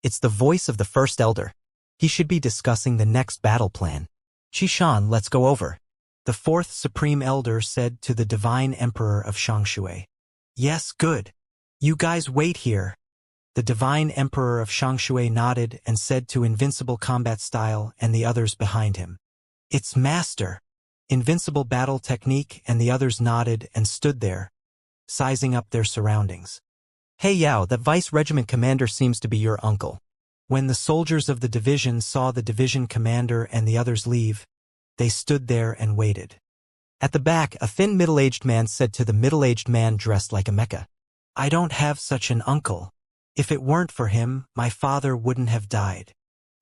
It's the voice of the First Elder. He should be discussing the next battle plan. Shishan, let's go over. The 4th Supreme Elder said to the Divine Emperor of Shangshui. Yes, good. You guys wait here. The Divine Emperor of Shangshui nodded and said to Invincible Combat Style and the others behind him. It's Master. Invincible Battle Technique and the others nodded and stood there, sizing up their surroundings. Hey Yao, that Vice Regiment Commander seems to be your uncle. When the soldiers of the division saw the division commander and the others leave, they stood there and waited. At the back, a thin middle-aged man said to the middle-aged man dressed like a mecha. I don't have such an uncle. If it weren't for him, my father wouldn't have died.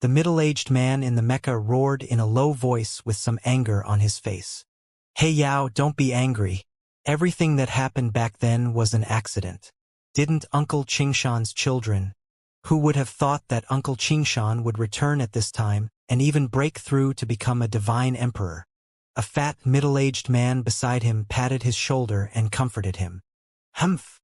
The middle-aged man in the mecha roared in a low voice with some anger on his face. Hey Yao, don't be angry. Everything that happened back then was an accident. Didn't Uncle Qingshan's children? Who would have thought that Uncle Qingshan would return at this time and even break through to become a divine emperor? A fat, middle-aged man beside him patted his shoulder and comforted him. Humph!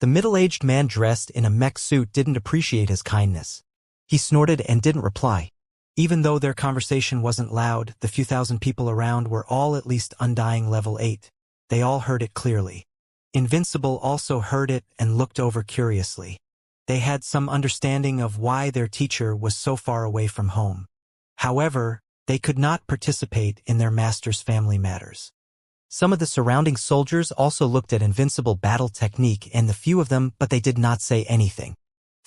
The middle-aged man dressed in a mech suit didn't appreciate his kindness. He snorted and didn't reply. Even though their conversation wasn't loud, the few thousand people around were all at least undying level 8. They all heard it clearly. Invincible also heard it and looked over curiously. They had some understanding of why their teacher was so far away from home. However, they could not participate in their master's family matters. Some of the surrounding soldiers also looked at Invincible battle technique and the few of them, but they did not say anything.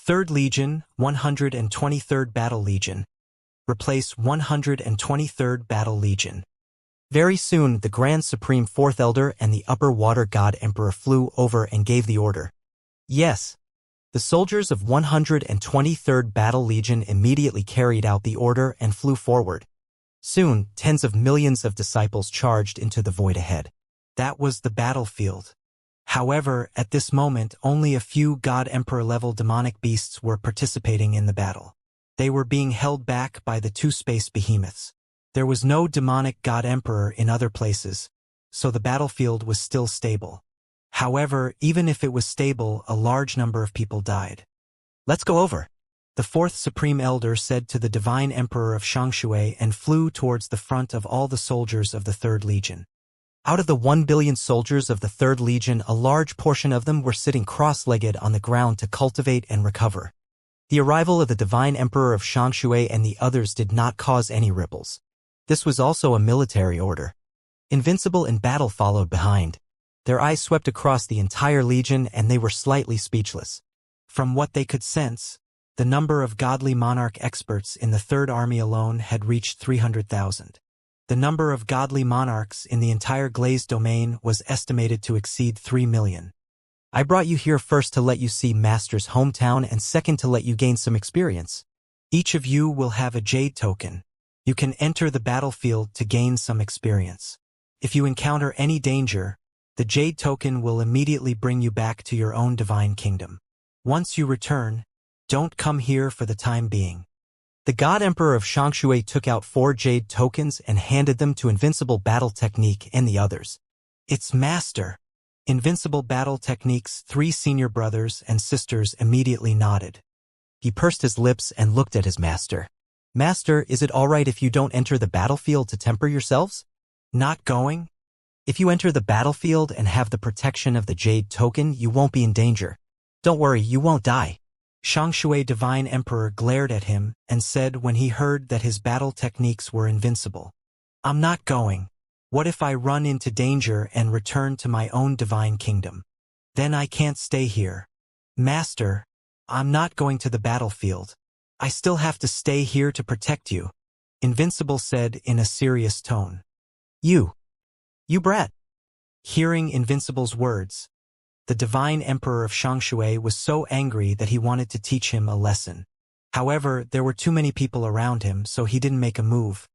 3rd Legion, 123rd Battle Legion. Replace 123rd Battle Legion. Very soon, the Grand Supreme Fourth Elder and the Upper Water God Emperor flew over and gave the order. Yes. The soldiers of 123rd Battle Legion immediately carried out the order and flew forward. Soon, tens of millions of disciples charged into the void ahead. That was the battlefield. However, at this moment, only a few God Emperor-level demonic beasts were participating in the battle. They were being held back by the 2 space behemoths. There was no demonic God Emperor in other places, so the battlefield was still stable. However, even if it was stable, a large number of people died. Let's go over, the 4th Supreme Elder said to the Divine Emperor of Shangshui and flew towards the front of all the soldiers of the 3rd Legion. Out of the 1 billion soldiers of the 3rd Legion, a large portion of them were sitting cross-legged on the ground to cultivate and recover. The arrival of the Divine Emperor of Shangshui and the others did not cause any ripples. This was also a military order. Invincible in battle followed behind. Their eyes swept across the entire legion and they were slightly speechless. From what they could sense, the number of godly monarch experts in the 3rd Army alone had reached 300,000. The number of godly monarchs in the entire Glaze domain was estimated to exceed 3 million. I brought you here first to let you see Master's hometown and second to let you gain some experience. Each of you will have a Jade token. You can enter the battlefield to gain some experience. If you encounter any danger, the Jade token will immediately bring you back to your own divine kingdom. Once you return, don't come here for the time being. The God Emperor of Shangshui took out 4 Jade tokens and handed them to Invincible Battle Technique and the others. It's Master. Invincible Battle Technique's 3 senior brothers and sisters immediately nodded. He pursed his lips and looked at his master. Master, is it all right if you don't enter the battlefield to temper yourselves? Not going? If you enter the battlefield and have the protection of the Jade token, you won't be in danger. Don't worry, you won't die. Shangshui Divine Emperor glared at him and said when he heard that his battle techniques were invincible. I'm not going. What if I run into danger and return to my own divine kingdom? Then I can't stay here. Master, I'm not going to the battlefield. I still have to stay here to protect you, Invincible said in a serious tone. You brat. Hearing Invincible's words, the Divine Emperor of Shangshui was so angry that he wanted to teach him a lesson. However, there were too many people around him, so he didn't make a move.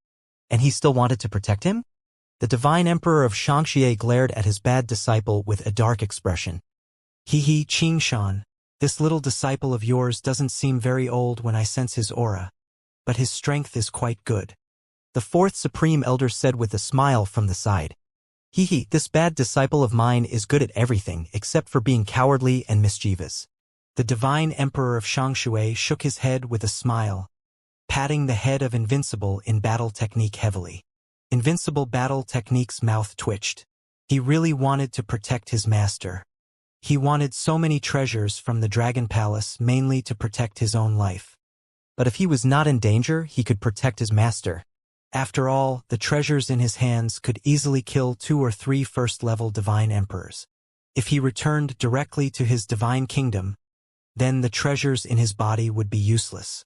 And he still wanted to protect him? The Divine Emperor of Shangshui glared at his bad disciple with a dark expression. Hee Qingshan, this little disciple of yours doesn't seem very old when I sense his aura, but his strength is quite good. The 4th Supreme Elder said with a smile from the side. This bad disciple of mine is good at everything except for being cowardly and mischievous. The Divine Emperor of Shangshui shook his head with a smile, patting the head of Invincible in battle technique heavily. Invincible battle technique's mouth twitched. He really wanted to protect his master. He wanted so many treasures from the Dragon Palace mainly to protect his own life. But if he was not in danger, he could protect his master. After all, the treasures in his hands could easily kill 2 or 3 first-level divine emperors. If he returned directly to his divine kingdom, then the treasures in his body would be useless.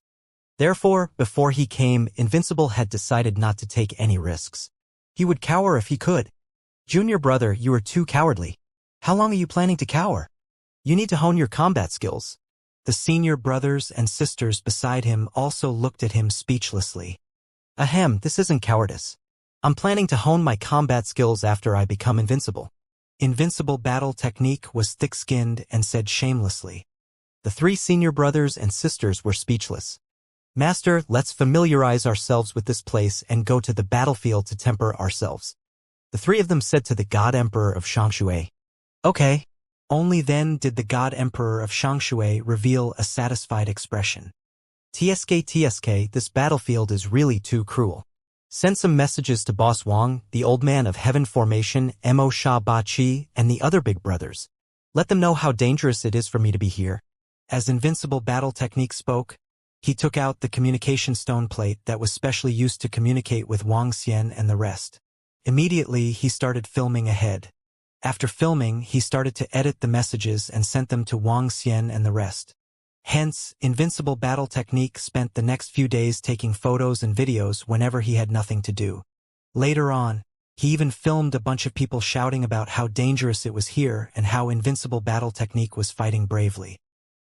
Therefore, before he came, Invincible had decided not to take any risks. He would cower if he could. Junior brother, you are too cowardly. How long are you planning to cower? You need to hone your combat skills. The senior brothers and sisters beside him also looked at him speechlessly. Ahem, this isn't cowardice. I'm planning to hone my combat skills after I become invincible. Invincible Battle Technique was thick-skinned and said shamelessly. The 3 senior brothers and sisters were speechless. Master, let's familiarize ourselves with this place and go to the battlefield to temper ourselves. The 3 of them said to the God Emperor of Shangshui. Okay. Only then did the God Emperor of Shangshui reveal a satisfied expression. TSK, this battlefield is really too cruel. Send some messages to Boss Wang, the Old Man of Heaven Formation, Mo Sha Ba Chi, and the other big brothers. Let them know how dangerous it is for me to be here. As Invincible Battle Technique spoke, he took out the communication stone plate that was specially used to communicate with Wang Xian and the rest. Immediately, he started filming ahead. After filming, he started to edit the messages and sent them to Wang Xian and the rest. Hence, Invincible Battle Technique spent the next few days taking photos and videos whenever he had nothing to do. Later on, he even filmed a bunch of people shouting about how dangerous it was here and how Invincible Battle Technique was fighting bravely.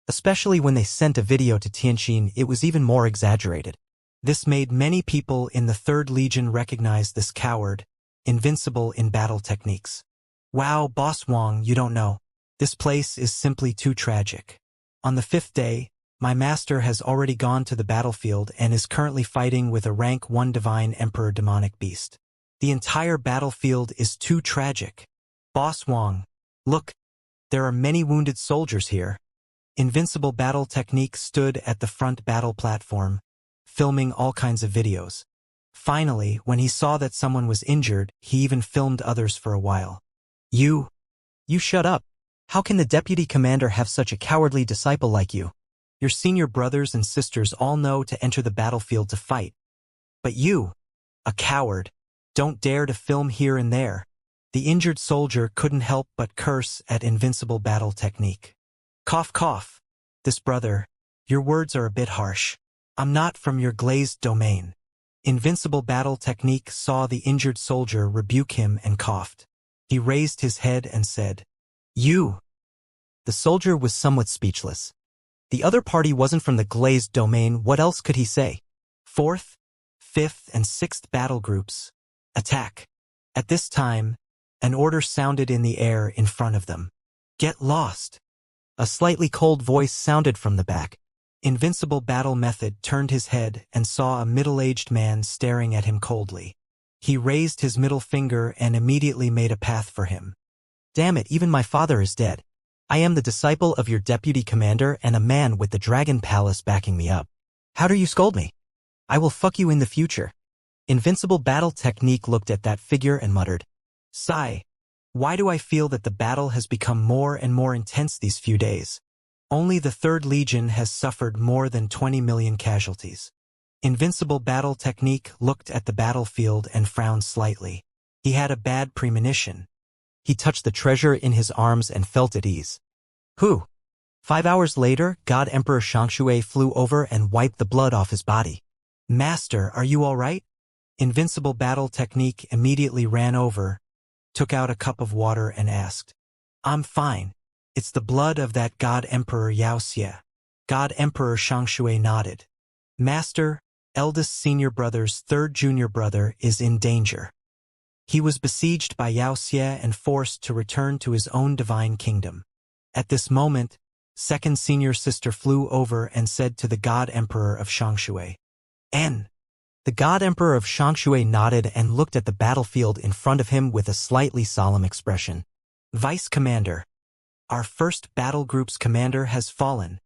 Especially when they sent a video to Tianqin, it was even more exaggerated. This made many people in the 3rd Legion recognize this coward, invincible in battle techniques. Wow, Boss Wang, you don't know. This place is simply too tragic. On the 5th day, my master has already gone to the battlefield and is currently fighting with a rank 1 Divine Emperor demonic beast. The entire battlefield is too tragic. Boss Wang, look, there are many wounded soldiers here. Invincible Battle Technique stood at the front battle platform, filming all kinds of videos. Finally, when he saw that someone was injured, he even filmed others for a while. You shut up. How can the deputy commander have such a cowardly disciple like you? Your senior brothers and sisters all know to enter the battlefield to fight. But you, a coward, don't dare to film here and there. The injured soldier couldn't help but curse at Invincible Battle Technique. Cough, cough. This brother, your words are a bit harsh. I'm not from your glazed domain. Invincible Battle Technique saw the injured soldier rebuke him and coughed. He raised his head and said, You. The soldier was somewhat speechless. The other party wasn't from the glazed domain, what else could he say? 4th, 5th, and 6th battle groups. Attack. At this time, an order sounded in the air in front of them. Get lost. A slightly cold voice sounded from the back. Invincible Battle Method turned his head and saw a middle-aged man staring at him coldly. He raised his middle finger and immediately made a path for him. Damn it, even my father is dead. I am the disciple of your deputy commander and a man with the Dragon Palace backing me up. How dare you scold me? I will fuck you in the future. Invincible Battle Technique looked at that figure and muttered, Sigh. Why do I feel that the battle has become more and more intense these few days? Only the 3rd Legion has suffered more than 20 million casualties. Invincible Battle Technique looked at the battlefield and frowned slightly. He had a bad premonition. He touched the treasure in his arms and felt at ease. 5 hours later, God Emperor Shangshui flew over and wiped the blood off his body. Master, are you all right? Invincible Battle Technique immediately ran over, took out a cup of water and asked, I'm fine. It's the blood of that God Emperor Wuxia. God Emperor Shangshui nodded. Master, eldest senior brother's 3rd junior brother is in danger. He was besieged by Wuxia and forced to return to his own divine kingdom. At this moment, 2nd senior sister flew over and said to the God Emperor of Shangshui, N. The God Emperor of Shangshui nodded and looked at the battlefield in front of him with a slightly solemn expression. Vice Commander, our 1st battle group's commander has fallen.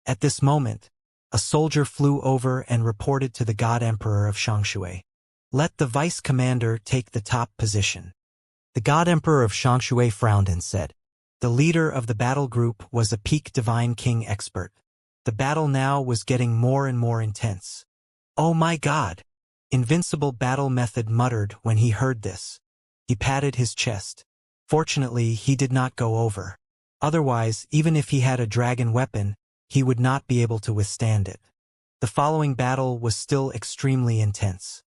At this moment, a soldier flew over and reported to the God Emperor of Shangshui. Let the Vice Commander take the top position. The God Emperor of Shangshui frowned and said, The leader of the battle group was a peak Divine King expert. The battle now was getting more and more intense. Oh my God! Invincible Battle Method muttered when he heard this. He patted his chest. Fortunately, he did not go over. Otherwise, even if he had a dragon weapon, he would not be able to withstand it. The following battle was still extremely intense.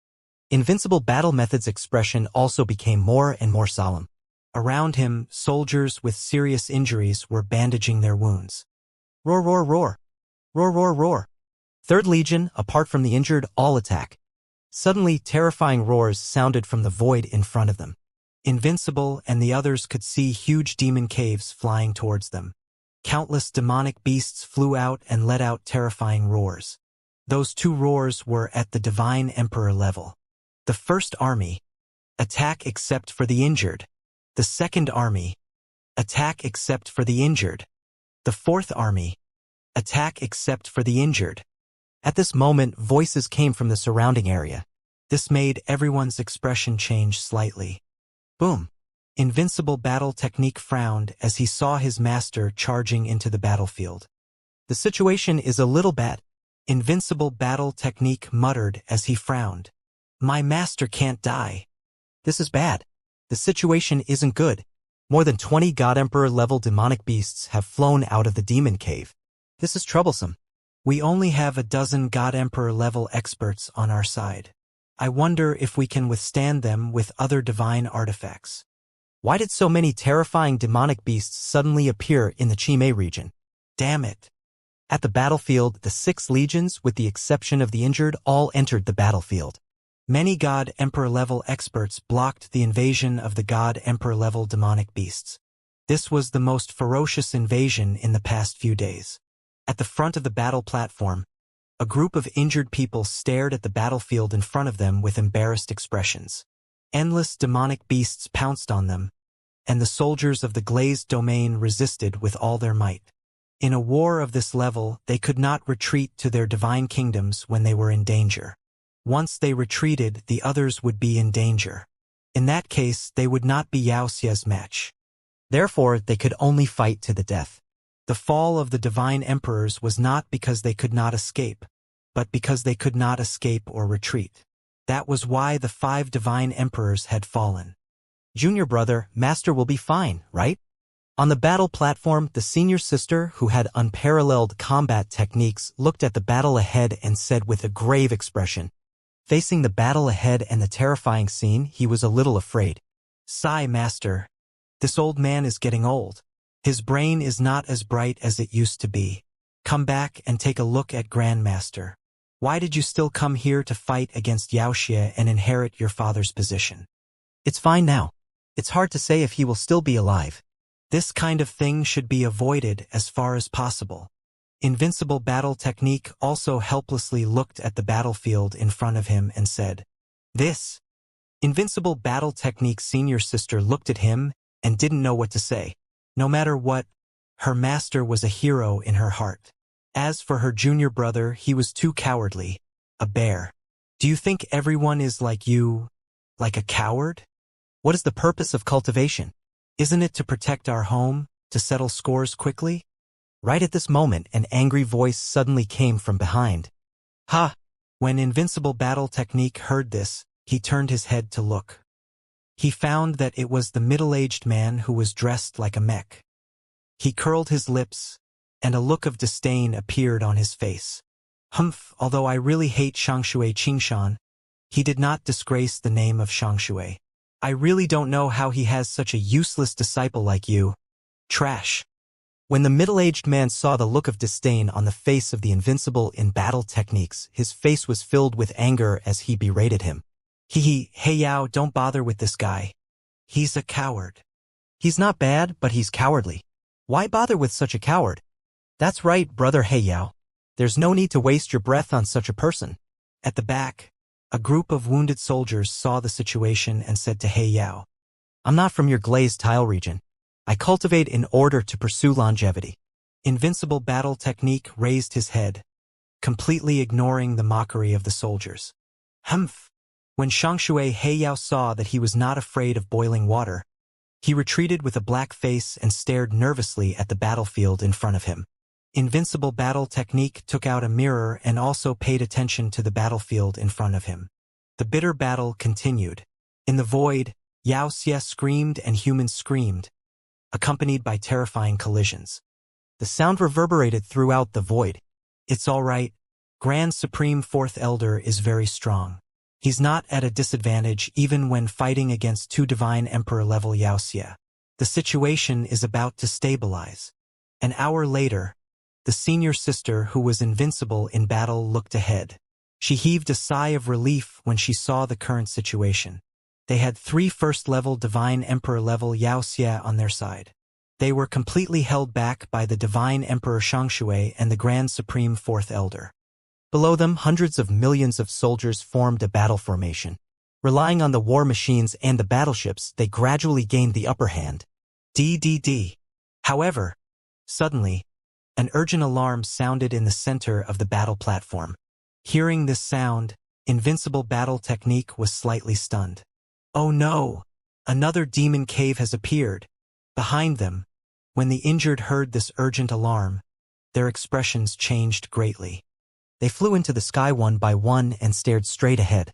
Invincible Battle Method's expression also became more and more solemn. Around him, soldiers with serious injuries were bandaging their wounds. Roar, roar, roar. Roar, roar, roar. 3rd Legion, apart from the injured, all attack. Suddenly, terrifying roars sounded from the void in front of them. Invincible and the others could see huge demon caves flying towards them. Countless demonic beasts flew out and let out terrifying roars. Those two roars were at the Divine Emperor level. The first army, attack except for the injured. The second army, attack except for the injured. The fourth army, attack except for the injured. At this moment, voices came from the surrounding area. This made everyone's expression change slightly. Boom! Invincible Battle Technique frowned as he saw his master charging into the battlefield. The situation is a little bad. Invincible Battle Technique muttered as he frowned. My master can't die. This is bad. The situation isn't good. More than 20 God Emperor level demonic beasts have flown out of the demon cave. This is troublesome. We only have a dozen God Emperor level experts on our side. I wonder if we can withstand them with other divine artifacts. Why did so many terrifying demonic beasts suddenly appear in the Chime region? Damn it. At the battlefield, the 6 legions, with the exception of the injured, all entered the battlefield. Many God Emperor level experts blocked the invasion of the God Emperor level demonic beasts. This was the most ferocious invasion in the past few days. At the front of the battle platform, a group of injured people stared at the battlefield in front of them with embarrassed expressions. Endless demonic beasts pounced on them, and the soldiers of the glazed domain resisted with all their might. In a war of this level, they could not retreat to their divine kingdoms when they were in danger. Once they retreated, the others would be in danger. In that case, they would not be Yao Xia's match. Therefore, they could only fight to the death. The fall of the divine emperors was not because they could not escape, but because they could not escape or retreat. That was why the 5 divine emperors had fallen. Junior brother, master will be fine, right? On the battle platform, the senior sister, who had unparalleled combat techniques, looked at the battle ahead and said with a grave expression. Facing the battle ahead and the terrifying scene, he was a little afraid. Sigh, master. This old man is getting old. His brain is not as bright as it used to be. Come back and take a look at Grandmaster. Why did you still come here to fight against Yao Xia and inherit your father's position? It's fine now. It's hard to say if he will still be alive. This kind of thing should be avoided as far as possible. Invincible Battle Technique also helplessly looked at the battlefield in front of him and said, This. Invincible Battle Technique's senior sister looked at him and didn't know what to say. No matter what, her master was a hero in her heart. As for her junior brother, he was too cowardly, a bear. Do you think everyone is like you, like a coward? What is the purpose of cultivation? Isn't it to protect our home, to settle scores quickly? Right at this moment, an angry voice suddenly came from behind. Ha! When Invincible Battle Technique heard this, he turned his head to look. He found that it was the middle-aged man who was dressed like a mech. He curled his lips, and a look of disdain appeared on his face. Humph, although I really hate Shangshui Qingshan, he did not disgrace the name of Shangshui. I really don't know how he has such a useless disciple like you. Trash. When the middle-aged man saw the look of disdain on the face of the Invincible in Battle Techniques, his face was filled with anger as he berated him. Hey Yao, don't bother with this guy. He's a coward. He's not bad, but he's cowardly. Why bother with such a coward? That's right, brother Hey Yao. There's no need to waste your breath on such a person. At the back, a group of wounded soldiers saw the situation and said to Hey Yao, I'm not from your glazed tile region. I cultivate in order to pursue longevity. Invincible Battle Technique raised his head, completely ignoring the mockery of the soldiers. Humph! When Shangshui Heiyao saw that he was not afraid of boiling water, he retreated with a black face and stared nervously at the battlefield in front of him. Invincible Battle Technique took out a mirror and also paid attention to the battlefield in front of him. The bitter battle continued. In the void, Yao Xia screamed and humans screamed, accompanied by terrifying collisions. The sound reverberated throughout the void. It's all right. Grand Supreme Fourth Elder is very strong. He's not at a disadvantage even when fighting against 2 Divine Emperor level Yao Xia. The situation is about to stabilize. An hour later, the senior sister who was invincible in battle looked ahead. She heaved a sigh of relief when she saw the current situation. They had 3 first-level Divine Emperor-level Wuxia on their side. They were completely held back by the Divine Emperor Shangshui and the Grand Supreme Fourth Elder. Below them, hundreds of millions of soldiers formed a battle formation. Relying on the war machines and the battleships, they gradually gained the upper hand. DDD. However, suddenly, an urgent alarm sounded in the center of the battle platform. Hearing this sound, Invincible Battle Technique was slightly stunned. Oh no! Another demon cave has appeared. Behind them, when the injured heard this urgent alarm, their expressions changed greatly. They flew into the sky one by one and stared straight ahead.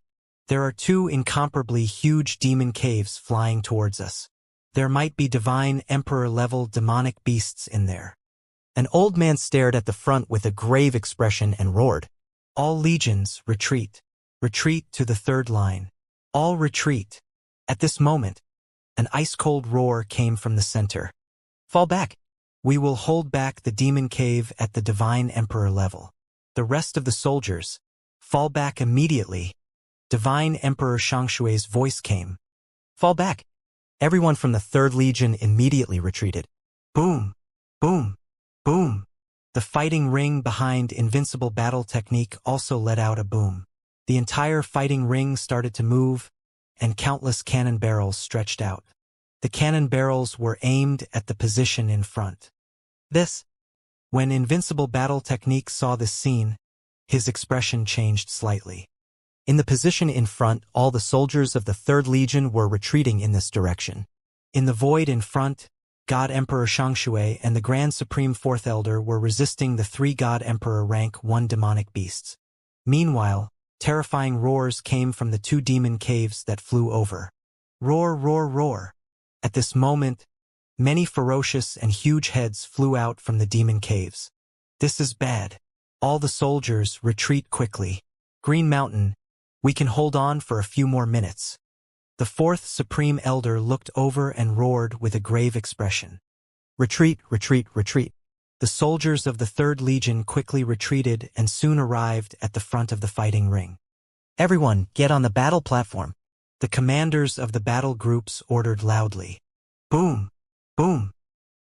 There are 2 incomparably huge demon caves flying towards us. There might be Divine Emperor-level demonic beasts in there. An old man stared at the front with a grave expression and roared. All legions, retreat. Retreat to the 3rd line. All retreat. At this moment, an ice-cold roar came from the center. Fall back. We will hold back the demon cave at the Divine Emperor level. The rest of the soldiers, fall back immediately. Divine Emperor Shangshui's voice came. Fall back. Everyone from the 3rd Legion immediately retreated. Boom, boom, boom. The fighting ring behind Invincible Battle Technique also let out a boom. The entire fighting ring started to move, and countless cannon barrels stretched out. The cannon barrels were aimed at the position in front. When Invincible Battle Technique saw this scene, his expression changed slightly. In the position in front, all the soldiers of the 3rd Legion were retreating in this direction. In the void in front, God Emperor Shangshui and the Grand Supreme Fourth Elder were resisting the 3 God Emperor rank 1 demonic beasts. Meanwhile, terrifying roars came from the 2 demon caves that flew over. Roar, roar, roar. At this moment, many ferocious and huge heads flew out from the demon caves. This is bad. All the soldiers, retreat quickly. Green Mountain, we can hold on for a few more minutes. The 4th Supreme Elder looked over and roared with a grave expression. Retreat, retreat, retreat. The soldiers of the 3rd Legion quickly retreated and soon arrived at the front of the fighting ring. Everyone, get on the battle platform. The commanders of the battle groups ordered loudly. Boom, boom,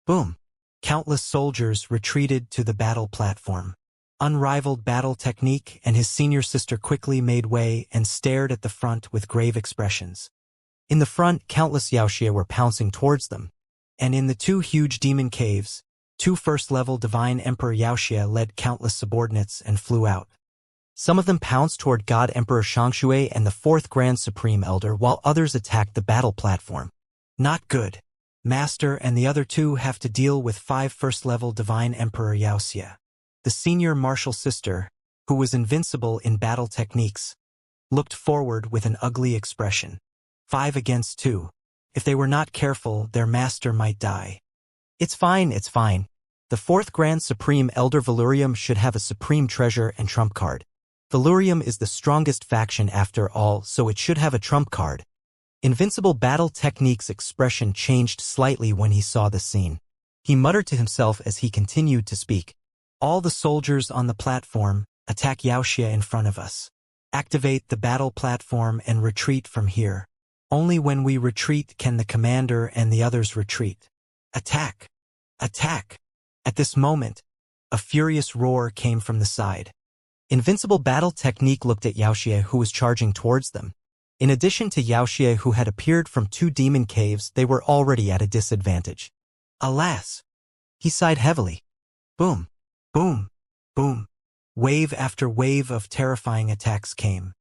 boom. Countless soldiers retreated to the battle platform. Unrivaled Battle Technique and his senior sister quickly made way and stared at the front with grave expressions. In the front, countless Wuxia were pouncing towards them. And in the 2 huge demon caves, 2 first-level Divine Emperor Wuxia led countless subordinates and flew out. Some of them pounced toward God Emperor Shangshui and the 4th Grand Supreme Elder, while others attacked the battle platform. Not good. Master and the other 2 have to deal with 5 first-level Divine Emperor Wuxia. The senior martial sister, who was invincible in battle techniques, looked forward with an ugly expression. 5 against 2. If they were not careful, their master might die. It's fine, it's fine. The 4th Grand Supreme Elder Valurium should have a supreme treasure and trump card. Valurium is the strongest faction after all, so it should have a trump card. Invincible Battle Technique's expression changed slightly when he saw the scene. He muttered to himself as he continued to speak. All the soldiers on the platform, attack Wuxia in front of us. Activate the battle platform and retreat from here. Only when we retreat can the commander and the others retreat. Attack! Attack! At this moment, a furious roar came from the side. Invincible Battle Technique looked at Wuxia, who was charging towards them. In addition to Wuxia, who had appeared from 2 demon caves, they were already at a disadvantage. Alas! He sighed heavily. Boom! Boom! Boom! Wave after wave of terrifying attacks came.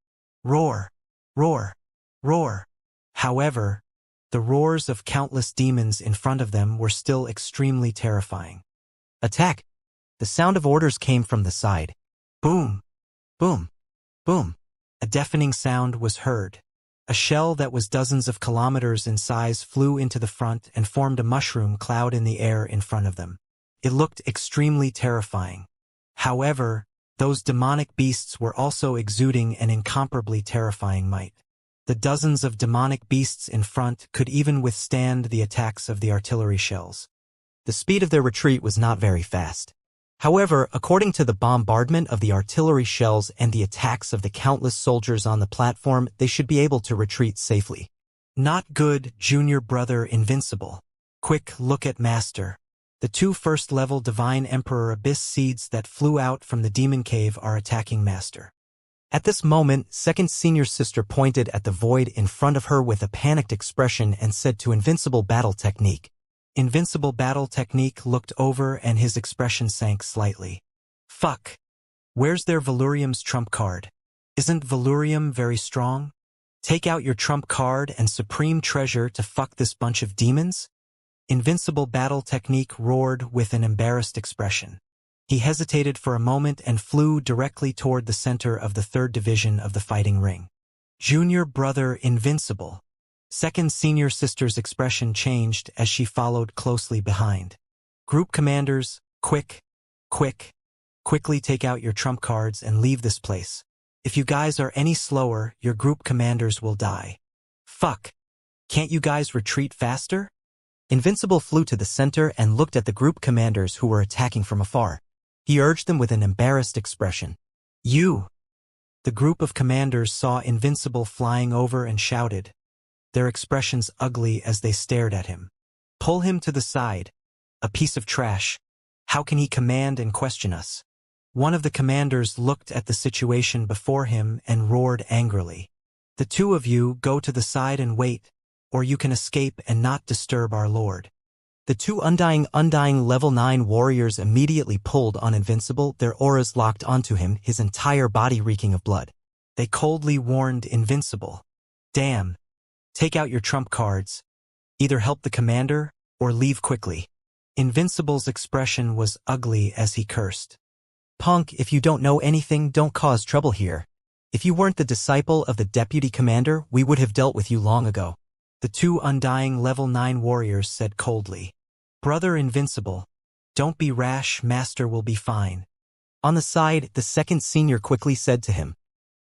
Roar! Roar! Roar! However, the roars of countless demons in front of them were still extremely terrifying. Attack! The sound of orders came from the side. Boom! Boom! Boom! A deafening sound was heard. A shell that was dozens of kilometers in size flew into the front and formed a mushroom cloud in the air in front of them. It looked extremely terrifying. However, those demonic beasts were also exuding an incomparably terrifying might. The dozens of demonic beasts in front could even withstand the attacks of the artillery shells. The speed of their retreat was not very fast. However, according to the bombardment of the artillery shells and the attacks of the countless soldiers on the platform, they should be able to retreat safely. Not good, junior brother invincible. Quick look at Master. The 2 first-level Divine Emperor Abyss seeds that flew out from the demon cave are attacking Master. At this moment, second senior sister pointed at the void in front of her with a panicked expression and said to Invincible Battle Technique. Invincible Battle Technique looked over and his expression sank slightly. Fuck. Where's their Valurium's trump card? Isn't Valurium very strong? Take out your trump card and supreme treasure to fuck this bunch of demons? Invincible Battle Technique roared with an embarrassed expression. He hesitated for a moment and flew directly toward the center of the 3rd division of the fighting ring. Junior brother invincible. Second senior sister's expression changed as she followed closely behind. Group commanders, quickly take out your trump cards and leave this place. If you guys are any slower, your group commanders will die. Fuck. Can't you guys retreat faster? Invincible flew to the center and looked at the group commanders who were attacking from afar. He urged them with an embarrassed expression. You. The group of commanders saw Invincible flying over and shouted, their expressions ugly as they stared at him. Pull him to the side. A piece of trash. How can he command and question us? One of the commanders looked at the situation before him and roared angrily. The 2 of you go to the side and wait, or you can escape and not disturb our lord. The 2 undying level 9 warriors immediately pulled on Invincible, their auras locked onto him, his entire body reeking of blood. They coldly warned Invincible. Damn. Take out your trump cards. Either help the commander, or leave quickly. Invincible's expression was ugly as he cursed. Punk, if you don't know anything, don't cause trouble here. If you weren't the disciple of the deputy commander, we would have dealt with you long ago. The 2 undying level 9 warriors said coldly. Brother Invincible, don't be rash, Master will be fine. On the side, the second senior quickly said to him,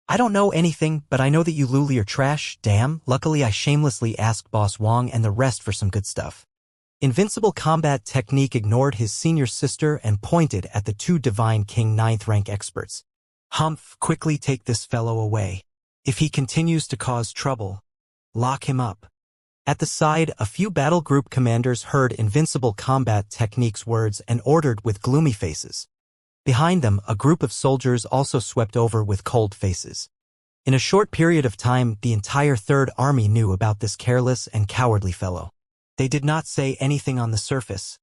I don't know anything, but I know that you Luli are trash, damn. Luckily I shamelessly asked Boss Wong and the rest for some good stuff. Invincible Combat Technique ignored his senior sister and pointed at the 2 Divine King 9th rank experts. Humph, quickly take this fellow away. If he continues to cause trouble, lock him up. At the side, a few battle group commanders heard Invincible Combat Technique's words and ordered with gloomy faces. Behind them, a group of soldiers also swept over with cold faces. In a short period of time, the entire 3rd Army knew about this careless and cowardly fellow. They did not say anything on the surface,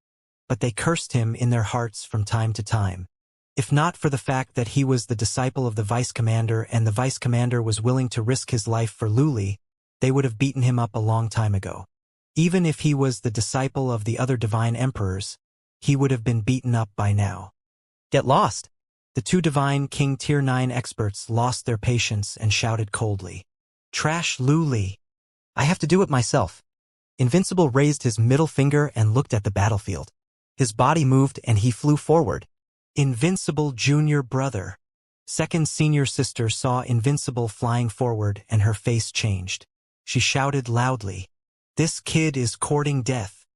but they cursed him in their hearts from time to time. If not for the fact that he was the disciple of the vice commander and the vice commander was willing to risk his life for Luli, they would have beaten him up a long time ago. Even if he was the disciple of the other divine emperors, he would have been beaten up by now. Get lost. The 2 Divine King Tier 9 experts lost their patience and shouted coldly. Trash Luli. I have to do it myself. Invincible raised his middle finger and looked at the battlefield. His body moved and he flew forward. Invincible junior brother. Second senior sister saw Invincible flying forward and her face changed. She shouted loudly, this kid is courting death.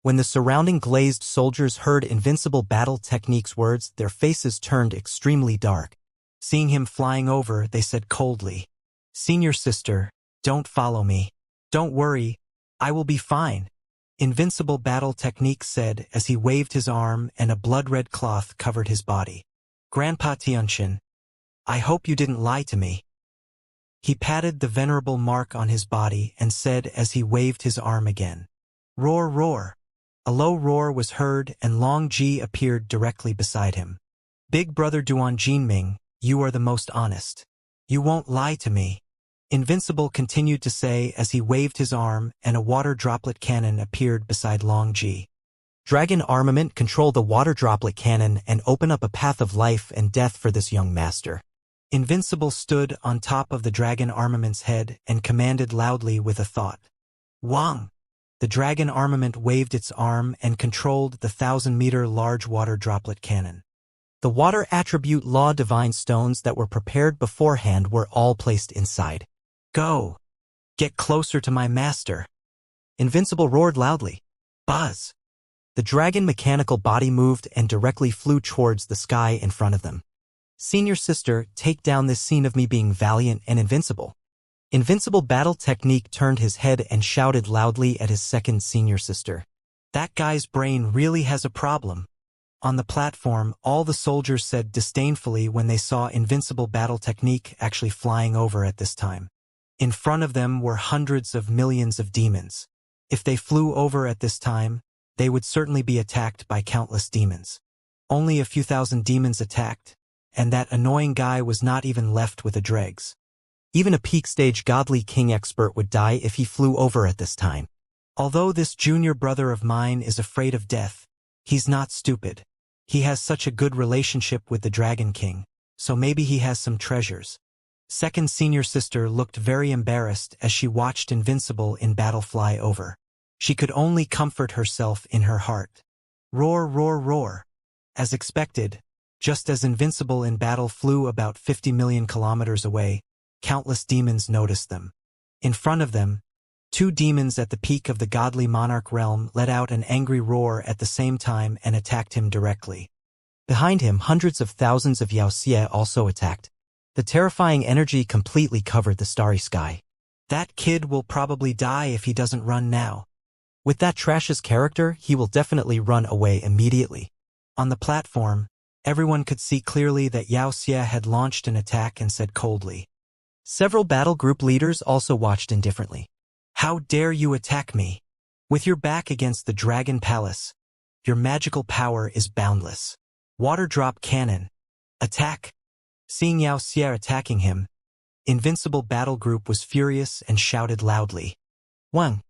When the surrounding glazed soldiers heard Invincible Battle Technique's words, their faces turned extremely dark. Seeing him flying over, they said coldly, Senior sister, don't follow me. Don't worry, I will be fine. Invincible Battle Technique said as he waved his arm and a blood-red cloth covered his body. Grandpa Tianchen, I hope you didn't lie to me. He patted the venerable mark on his body and said as he waved his arm again. Roar, roar. A low roar was heard and Long Ji appeared directly beside him. Big brother Duan Jinming, you are the most honest. You won't lie to me. Invincible continued to say as he waved his arm and a water droplet cannon appeared beside Long Ji. Dragon armament, control the water droplet cannon and open up a path of life and death for this young master. Invincible stood on top of the dragon armament's head and commanded loudly with a thought. Wang! The dragon armament waved its arm and controlled the 1,000-meter large water droplet cannon. The water attribute law divine stones that were prepared beforehand were all placed inside. Go! Get closer to my master! Invincible roared loudly. Buzz! The dragon mechanical body moved and directly flew towards the sky in front of them. Senior sister, take down this scene of me being valiant and invincible. Invincible battle technique turned his head and shouted loudly at his second senior sister. That guy's brain really has a problem. On the platform, all the soldiers said disdainfully when they saw invincible battle technique actually flying over at this time. In front of them were hundreds of millions of demons. If they flew over at this time, they would certainly be attacked by countless demons. Only a few thousand demons attacked, and that annoying guy was not even left with a dregs. Even a peak stage godly king expert would die if he flew over at this time. Although this junior brother of mine is afraid of death, he's not stupid. He has such a good relationship with the Dragon King, so maybe he has some treasures. Second senior sister looked very embarrassed as she watched Invincible in battle fly over. She could only comfort herself in her heart. Roar, roar, roar. As expected, just as Invincible in battle flew about 50 million kilometers away, countless demons noticed them. In front of them, two demons at the peak of the godly monarch realm let out an angry roar at the same time and attacked him directly. Behind him, hundreds of thousands of Wuxia also attacked. The terrifying energy completely covered the starry sky. That kid will probably die if he doesn't run now. With that trash's character, he will definitely run away immediately. On the platform, everyone could see clearly that Wuxia had launched an attack and said coldly. Several battle group leaders also watched indifferently. How dare you attack me? With your back against the Dragon Palace, your magical power is boundless. Water drop cannon. Attack. Seeing Wuxia attacking him, Invincible Battle Group was furious and shouted loudly. Wang.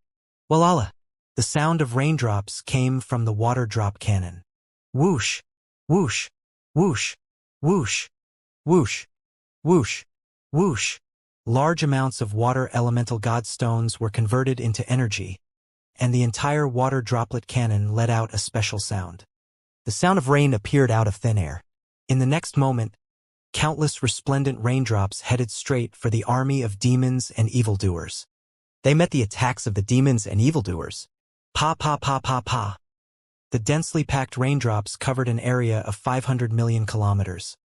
Walala. The sound of raindrops came from the water drop cannon. Whoosh, whoosh, whoosh, whoosh, whoosh, whoosh, whoosh. Large amounts of water elemental god stones were converted into energy, and the entire water droplet cannon let out a special sound. The sound of rain appeared out of thin air. In the next moment, countless resplendent raindrops headed straight for the army of demons and evildoers. They met the attacks of the demons and evildoers. Pa pa pa pa pa. The densely packed raindrops covered an area of 500 million kilometers.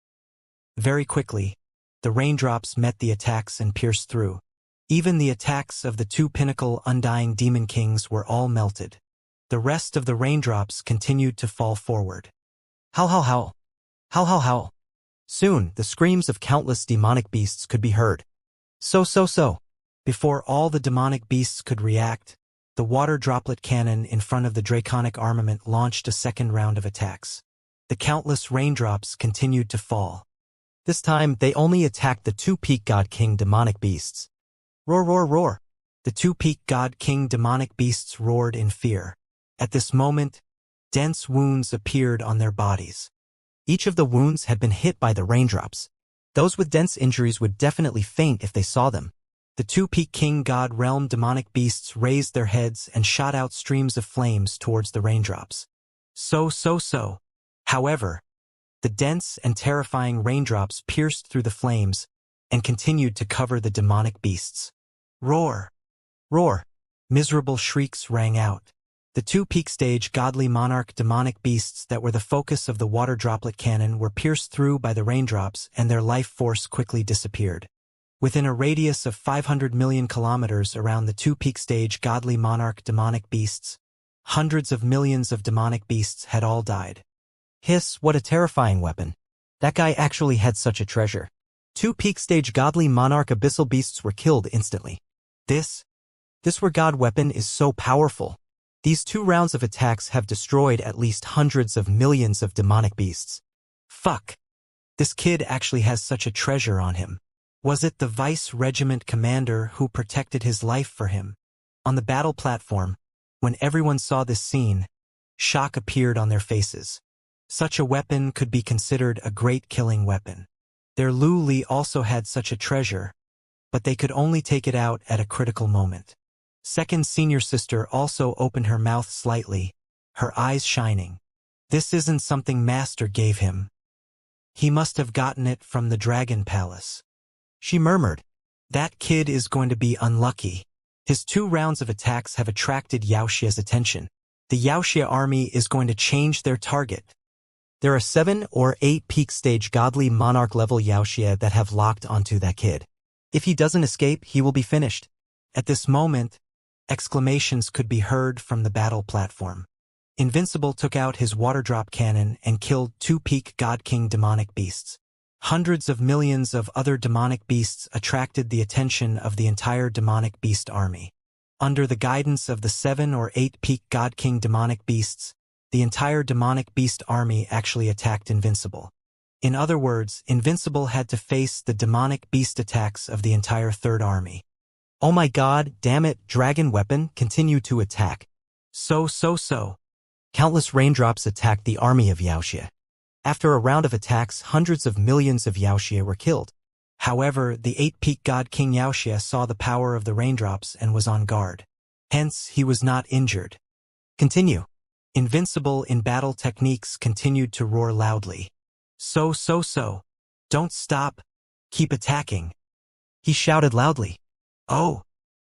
Very quickly, the raindrops met the attacks and pierced through. Even the attacks of the two pinnacle undying demon kings were all melted. The rest of the raindrops continued to fall forward. Howl, howl, howl. Howl, howl, howl. Soon, the screams of countless demonic beasts could be heard. So. Before all the demonic beasts could react, the water droplet cannon in front of the draconic armament launched a second round of attacks. The countless raindrops continued to fall. This time, they only attacked the two-peak God King demonic beasts. Roar, roar, roar. The two-peak God King demonic beasts roared in fear. At this moment, dense wounds appeared on their bodies. Each of the wounds had been hit by the raindrops. Those with dense injuries would definitely faint if they saw them. The two-peak King God Realm demonic beasts raised their heads and shot out streams of flames towards the raindrops. So. However, the dense and terrifying raindrops pierced through the flames and continued to cover the demonic beasts. Roar! Roar! Miserable shrieks rang out. The two-peak stage godly monarch demonic beasts that were the focus of the water droplet cannon were pierced through by the raindrops and their life force quickly disappeared. Within a radius of 500 million kilometers around the two-peak stage godly monarch demonic beasts, hundreds of millions of demonic beasts had all died. Hiss, what a terrifying weapon. That guy actually had such a treasure. Two peak stage godly monarch abyssal beasts were killed instantly. This were god weapon is so powerful. These 2 rounds of attacks have destroyed at least hundreds of millions of demonic beasts. Fuck. This kid actually has such a treasure on him. Was it the vice regiment commander who protected his life for him? On the battle platform, when everyone saw this scene, shock appeared on their faces. Such a weapon could be considered a great killing weapon. Their Lu Li also had such a treasure, but they could only take it out at a critical moment. Second senior sister also opened her mouth slightly, her eyes shining. This isn't something Master gave him. He must have gotten it from the Dragon Palace. She murmured, that kid is going to be unlucky. His 2 rounds of attacks have attracted Wuxia's attention. The Wuxia army is going to change their target. There are 7 or 8 peak stage godly monarch level Wuxia that have locked onto that kid. If he doesn't escape, he will be finished. At this moment, exclamations could be heard from the battle platform. Invincible took out his water drop cannon and killed 2 peak God King demonic beasts. Hundreds of millions of other demonic beasts attracted the attention of the entire demonic beast army. Under the guidance of the 7 or 8 peak God King demonic beasts, the entire demonic beast army actually attacked Invincible. In other words, Invincible had to face the demonic beast attacks of the entire third army. Oh my god, damn it, dragon weapon, continue to attack. So. Countless raindrops attacked the army of Wuxia. After a round of attacks, hundreds of millions of Wuxia were killed. However, the 8 peak God King Wuxia saw the power of the raindrops and was on guard. Hence, he was not injured. Continue. Invincible in battle techniques continued to roar loudly. So. Don't stop. Keep attacking. He shouted loudly. Oh.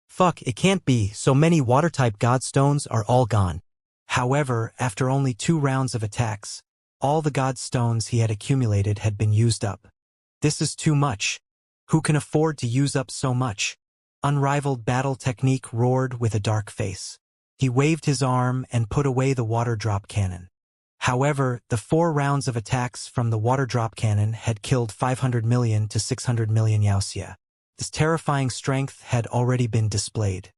Fuck, it can't be, so many water-type godstones are all gone. However, after only 2 rounds of attacks, all the god stones he had accumulated had been used up. This is too much. Who can afford to use up so much? Unrivaled battle technique roared with a dark face. He waved his arm and put away the water drop cannon. However, the 4 rounds of attacks from the water drop cannon had killed 500 million to 600 million Wuxia. This terrifying strength had already been displayed.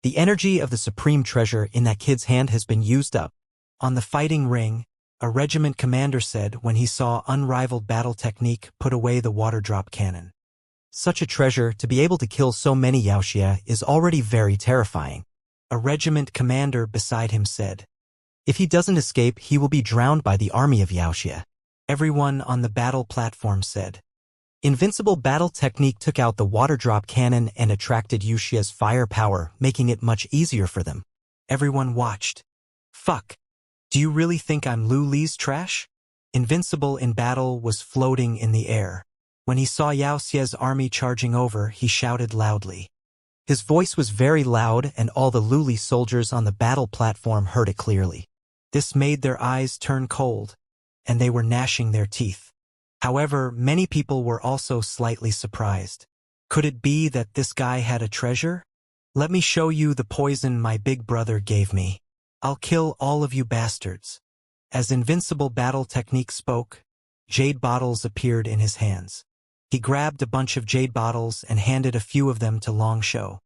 The energy of the supreme treasure in that kid's hand has been used up. On the fighting ring, a regiment commander said when he saw unrivaled battle technique put away the water drop cannon. Such a treasure, to be able to kill so many Wuxia, is already very terrifying. A regiment commander beside him said, if he doesn't escape, he will be drowned by the army of Wuxia. Everyone on the battle platform said. Invincible battle technique took out the water drop cannon and attracted Wuxia's firepower, making it much easier for them. Everyone watched. Fuck. Do you really think I'm Lu Li's trash? Invincible in battle was floating in the air. When he saw Wuxia's army charging over, he shouted loudly. His voice was very loud and all the Lu Li soldiers on the battle platform heard it clearly. This made their eyes turn cold, and they were gnashing their teeth. However, many people were also slightly surprised. Could it be that this guy had a treasure? Let me show you the poison my big brother gave me. I'll kill all of you bastards. As Invincible battle technique spoke, jade bottles appeared in his hands. He grabbed a bunch of jade bottles and handed a few of them to Long Shou.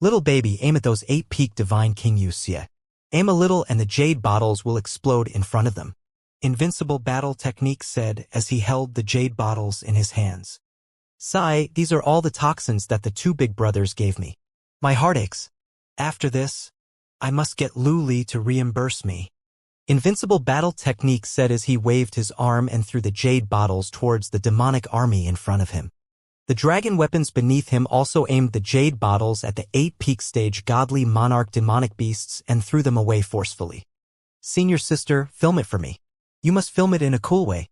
Little baby, aim at those 8 peak divine King Wuxia. Aim a little and the jade bottles will explode in front of them. Invincible battle technique said as he held the jade bottles in his hands. Sigh, these are all the toxins that the 2 big brothers gave me. My heart aches. After this, I must get Lu Li to reimburse me. Invincible battle technique said as he waved his arm and threw the jade bottles towards the demonic army in front of him. The dragon weapons beneath him also aimed the jade bottles at the 8 peak stage godly monarch demonic beasts and threw them away forcefully. Senior sister, film it for me. You must film it in a cool way.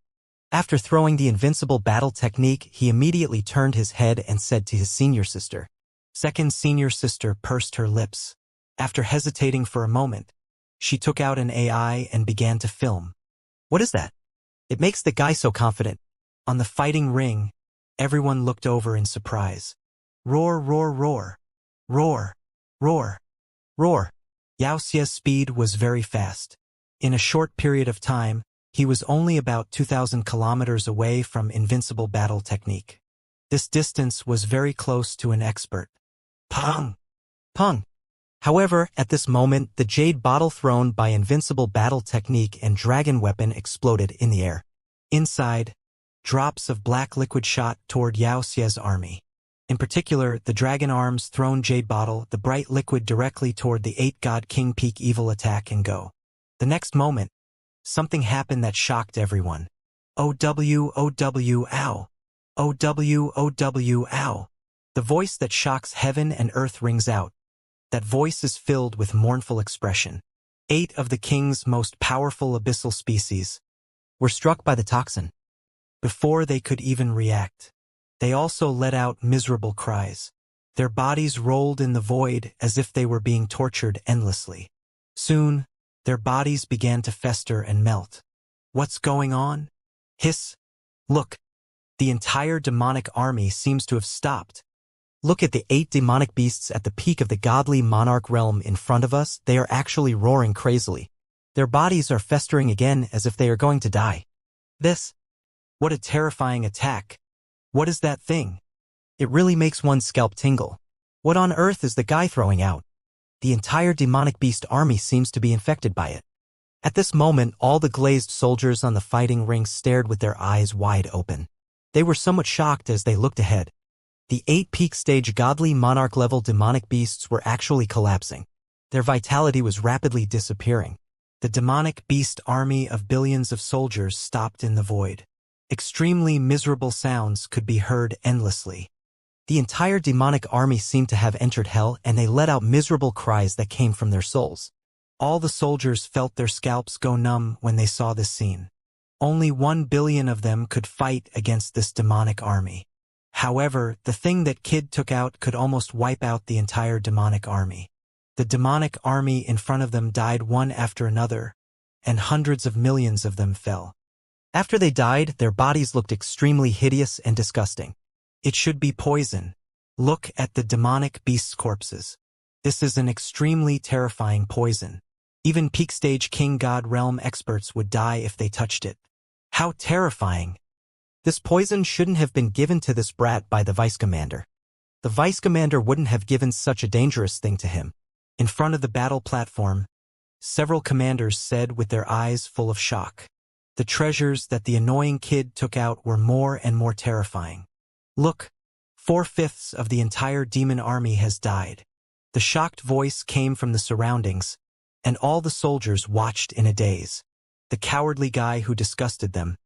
After throwing the invincible battle technique, he immediately turned his head and said to his senior sister. Second senior sister pursed her lips. After hesitating for a moment, she took out an AI and began to film. What is that? It makes the guy so confident. On the fighting ring, everyone looked over in surprise. Roar, roar, roar. Roar, roar, roar. Wuxia's speed was very fast. In a short period of time, he was only about 2,000 kilometers away from invincible battle technique. This distance was very close to an expert. Pong! Pong! However, at this moment, the jade bottle thrown by invincible battle technique and dragon weapon exploded in the air. Inside, drops of black liquid shot toward Wuxia's army. In particular, the dragon arms thrown jade bottle, the bright liquid directly toward the 8 God King peak evil attack and go. The next moment, something happened that shocked everyone. OW, ow. OW, ow. The voice that shocks heaven and earth rings out. That voice is filled with mournful expression. 8 of the king's most powerful abyssal species were struck by the toxin. Before they could even react, they also let out miserable cries. Their bodies rolled in the void as if they were being tortured endlessly. Soon, Their bodies began to fester and melt. What's going on? Hiss. Look. The entire demonic army seems to have stopped. Look at the 8 demonic beasts at the peak of the godly monarch realm in front of us. They are actually roaring crazily. Their bodies are festering again as if they are going to die. What a terrifying attack. What is that thing? It really makes one's scalp tingle. What on earth is the guy throwing out? The entire demonic beast army seems to be infected by it. At this moment, all the glazed soldiers on the fighting ring stared with their eyes wide open. They were somewhat shocked as they looked ahead. The 8 peak stage godly monarch-level demonic beasts were actually collapsing. Their vitality was rapidly disappearing. The demonic beast army of billions of soldiers stopped in the void. Extremely miserable sounds could be heard endlessly. The entire demonic army seemed to have entered hell, and they let out miserable cries that came from their souls. All the soldiers felt their scalps go numb when they saw this scene. Only 1 billion of them could fight against this demonic army. However, the thing that Kid took out could almost wipe out the entire demonic army. The demonic army in front of them died one after another, and hundreds of millions of them fell. After they died, their bodies looked extremely hideous and disgusting. It should be poison. Look at the demonic beasts' corpses. This is an extremely terrifying poison. Even peak stage King God Realm experts would die if they touched it. How terrifying. This poison shouldn't have been given to this brat by the vice commander. The vice commander wouldn't have given such a dangerous thing to him. In front of the battle platform, several commanders said with their eyes full of shock. The treasures that the annoying Kid took out were more and more terrifying. Look, 4/5 of the entire demon army has died. The shocked voice came from the surroundings, and all the soldiers watched in a daze. The cowardly guy who disgusted them,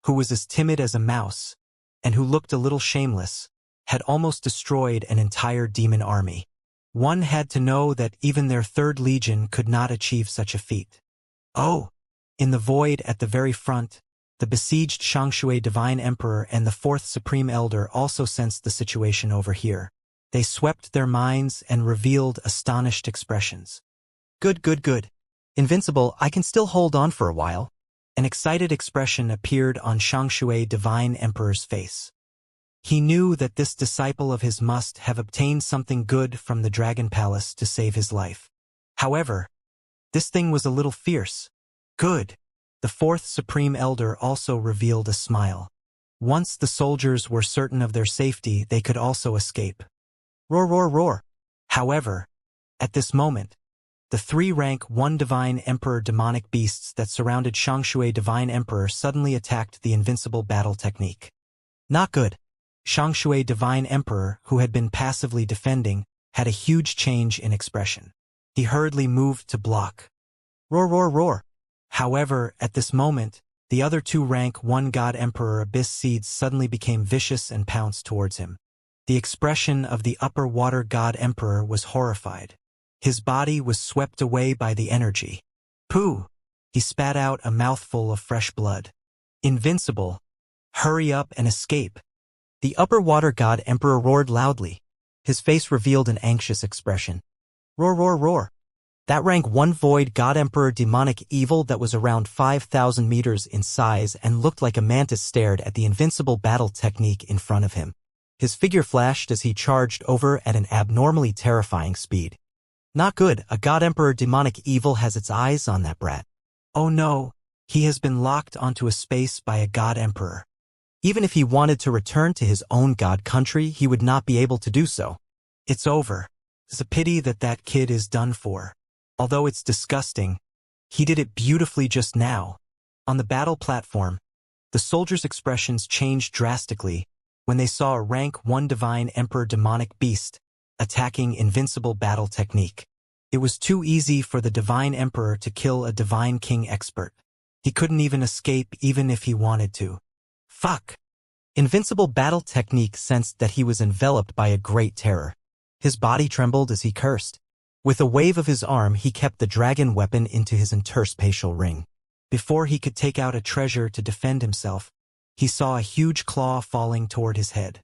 who was as timid as a mouse, and who looked a little shameless, had almost destroyed an entire demon army. One had to know that even their 3rd legion could not achieve such a feat. Oh! In the void at the very front, the besieged Shangshui Divine Emperor and the 4th Supreme Elder also sensed the situation over here. They swept their minds and revealed astonished expressions. Good. Invincible, I can still hold on for a while. An excited expression appeared on Shangshui Divine Emperor's face. He knew that this disciple of his must have obtained something good from the Dragon Palace to save his life. However, this thing was a little fierce. Good. The 4th Supreme Elder also revealed a smile. Once the soldiers were certain of their safety, they could also escape. Roar. However, at this moment, the 3 rank 1 Divine Emperor demonic beasts that surrounded Shangshui Divine Emperor suddenly attacked the invincible battle technique. Not good. Shangshui Divine Emperor, who had been passively defending, had a huge change in expression. He hurriedly moved to block. Roar. However, at this moment, the other 2 rank 1 God Emperor Abyss Seeds suddenly became vicious and pounced towards him. The expression of the upper water God Emperor was horrified. His body was swept away by the energy. Pooh! He spat out a mouthful of fresh blood. Invincible! Hurry up and escape! The upper water God Emperor roared loudly. His face revealed an anxious expression. Roar. That rank 1 Void God Emperor demonic evil that was around 5,000 meters in size and looked like a mantis stared at the invincible battle technique in front of him. His figure flashed as he charged over at an abnormally terrifying speed. Not good, a God Emperor demonic evil has its eyes on that brat. Oh no, he has been locked onto a space by a God Emperor. Even if he wanted to return to his own God country, he would not be able to do so. It's over. It's a pity that that kid is done for. Although it's disgusting, he did it beautifully just now. On the battle platform, the soldiers' expressions changed drastically when they saw a rank 1 Divine Emperor demonic beast attacking invincible battle technique. It was too easy for the Divine Emperor to kill a Divine King expert. He couldn't even escape even if he wanted to. Fuck! Invincible battle technique sensed that he was enveloped by a great terror. His body trembled as he cursed. With a wave of his arm, he kept the dragon weapon into his interspatial ring. Before he could take out a treasure to defend himself, he saw a huge claw falling toward his head.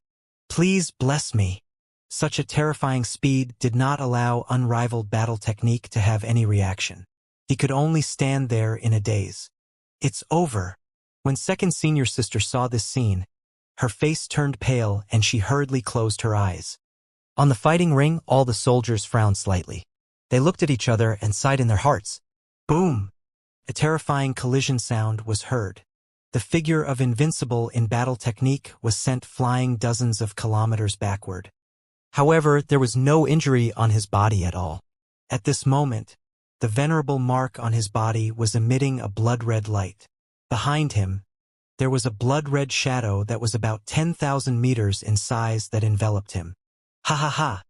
Please bless me. Such a terrifying speed did not allow unrivaled battle technique to have any reaction. He could only stand there in a daze. It's over. When second senior sister saw this scene, her face turned pale and she hurriedly closed her eyes. On the fighting ring, all the soldiers frowned slightly. They looked at each other and sighed in their hearts. Boom! A terrifying collision sound was heard. The figure of Invincible in battle technique was sent flying dozens of kilometers backward. However, there was no injury on his body at all. At this moment, the venerable mark on his body was emitting a blood-red light. Behind him, there was a blood-red shadow that was about 10,000 meters in size that enveloped him. Ha ha ha!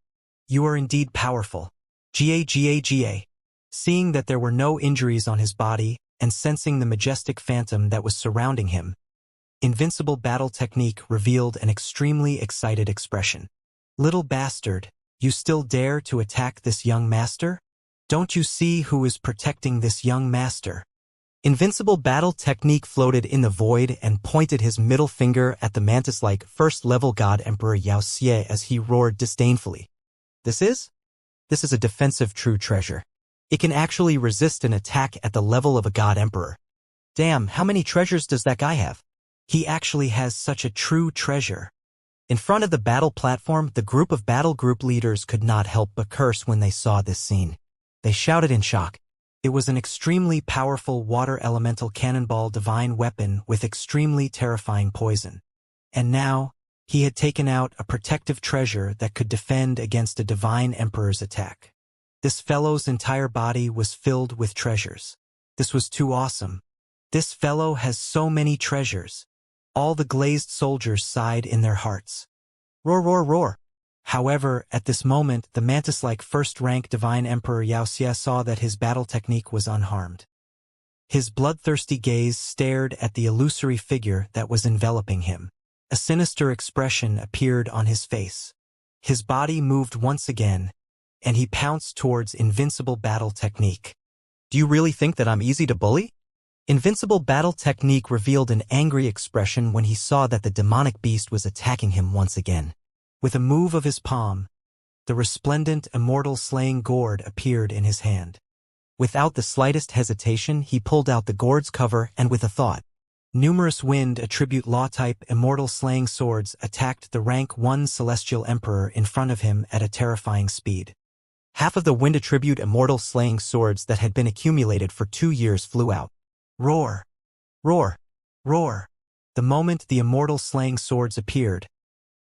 You are indeed powerful. Ga. Seeing that there were no injuries on his body and sensing the majestic phantom that was surrounding him, Invincible battle technique revealed an extremely excited expression. Little bastard, you still dare to attack this young master? Don't you see who is protecting this young master? Invincible battle technique floated in the void and pointed his middle finger at the mantis-like first-level god Emperor Wuxia as he roared disdainfully. This is a defensive true treasure. It can actually resist an attack at the level of a god emperor. Damn, how many treasures does that guy have? He actually has such a true treasure. In front of the battle platform, the group of battle group leaders could not help but curse when they saw this scene. They shouted in shock. It was an extremely powerful water elemental cannonball divine weapon with extremely terrifying poison. And now, he had taken out a protective treasure that could defend against a divine emperor's attack. This fellow's entire body was filled with treasures. This was too awesome. This fellow has so many treasures. All the glazed soldiers sighed in their hearts. Roar, roar, roar. However, at this moment, the mantis-like first-rank divine emperor Wuxia saw that his battle technique was unharmed. His bloodthirsty gaze stared at the illusory figure that was enveloping him. A sinister expression appeared on his face. His body moved once again, and he pounced towards Invincible battle technique. Do you really think that I'm easy to bully? Invincible battle technique revealed an angry expression when he saw that the demonic beast was attacking him once again. With a move of his palm, the resplendent Immortal slaying gourd appeared in his hand. Without the slightest hesitation, he pulled out the gourd's cover and with a thought. Numerous wind attribute law-type Immortal slaying swords attacked the rank 1 celestial emperor in front of him at a terrifying speed. Half of the wind attribute Immortal slaying swords that had been accumulated for 2 years flew out. Roar! Roar! Roar! The moment the Immortal slaying swords appeared,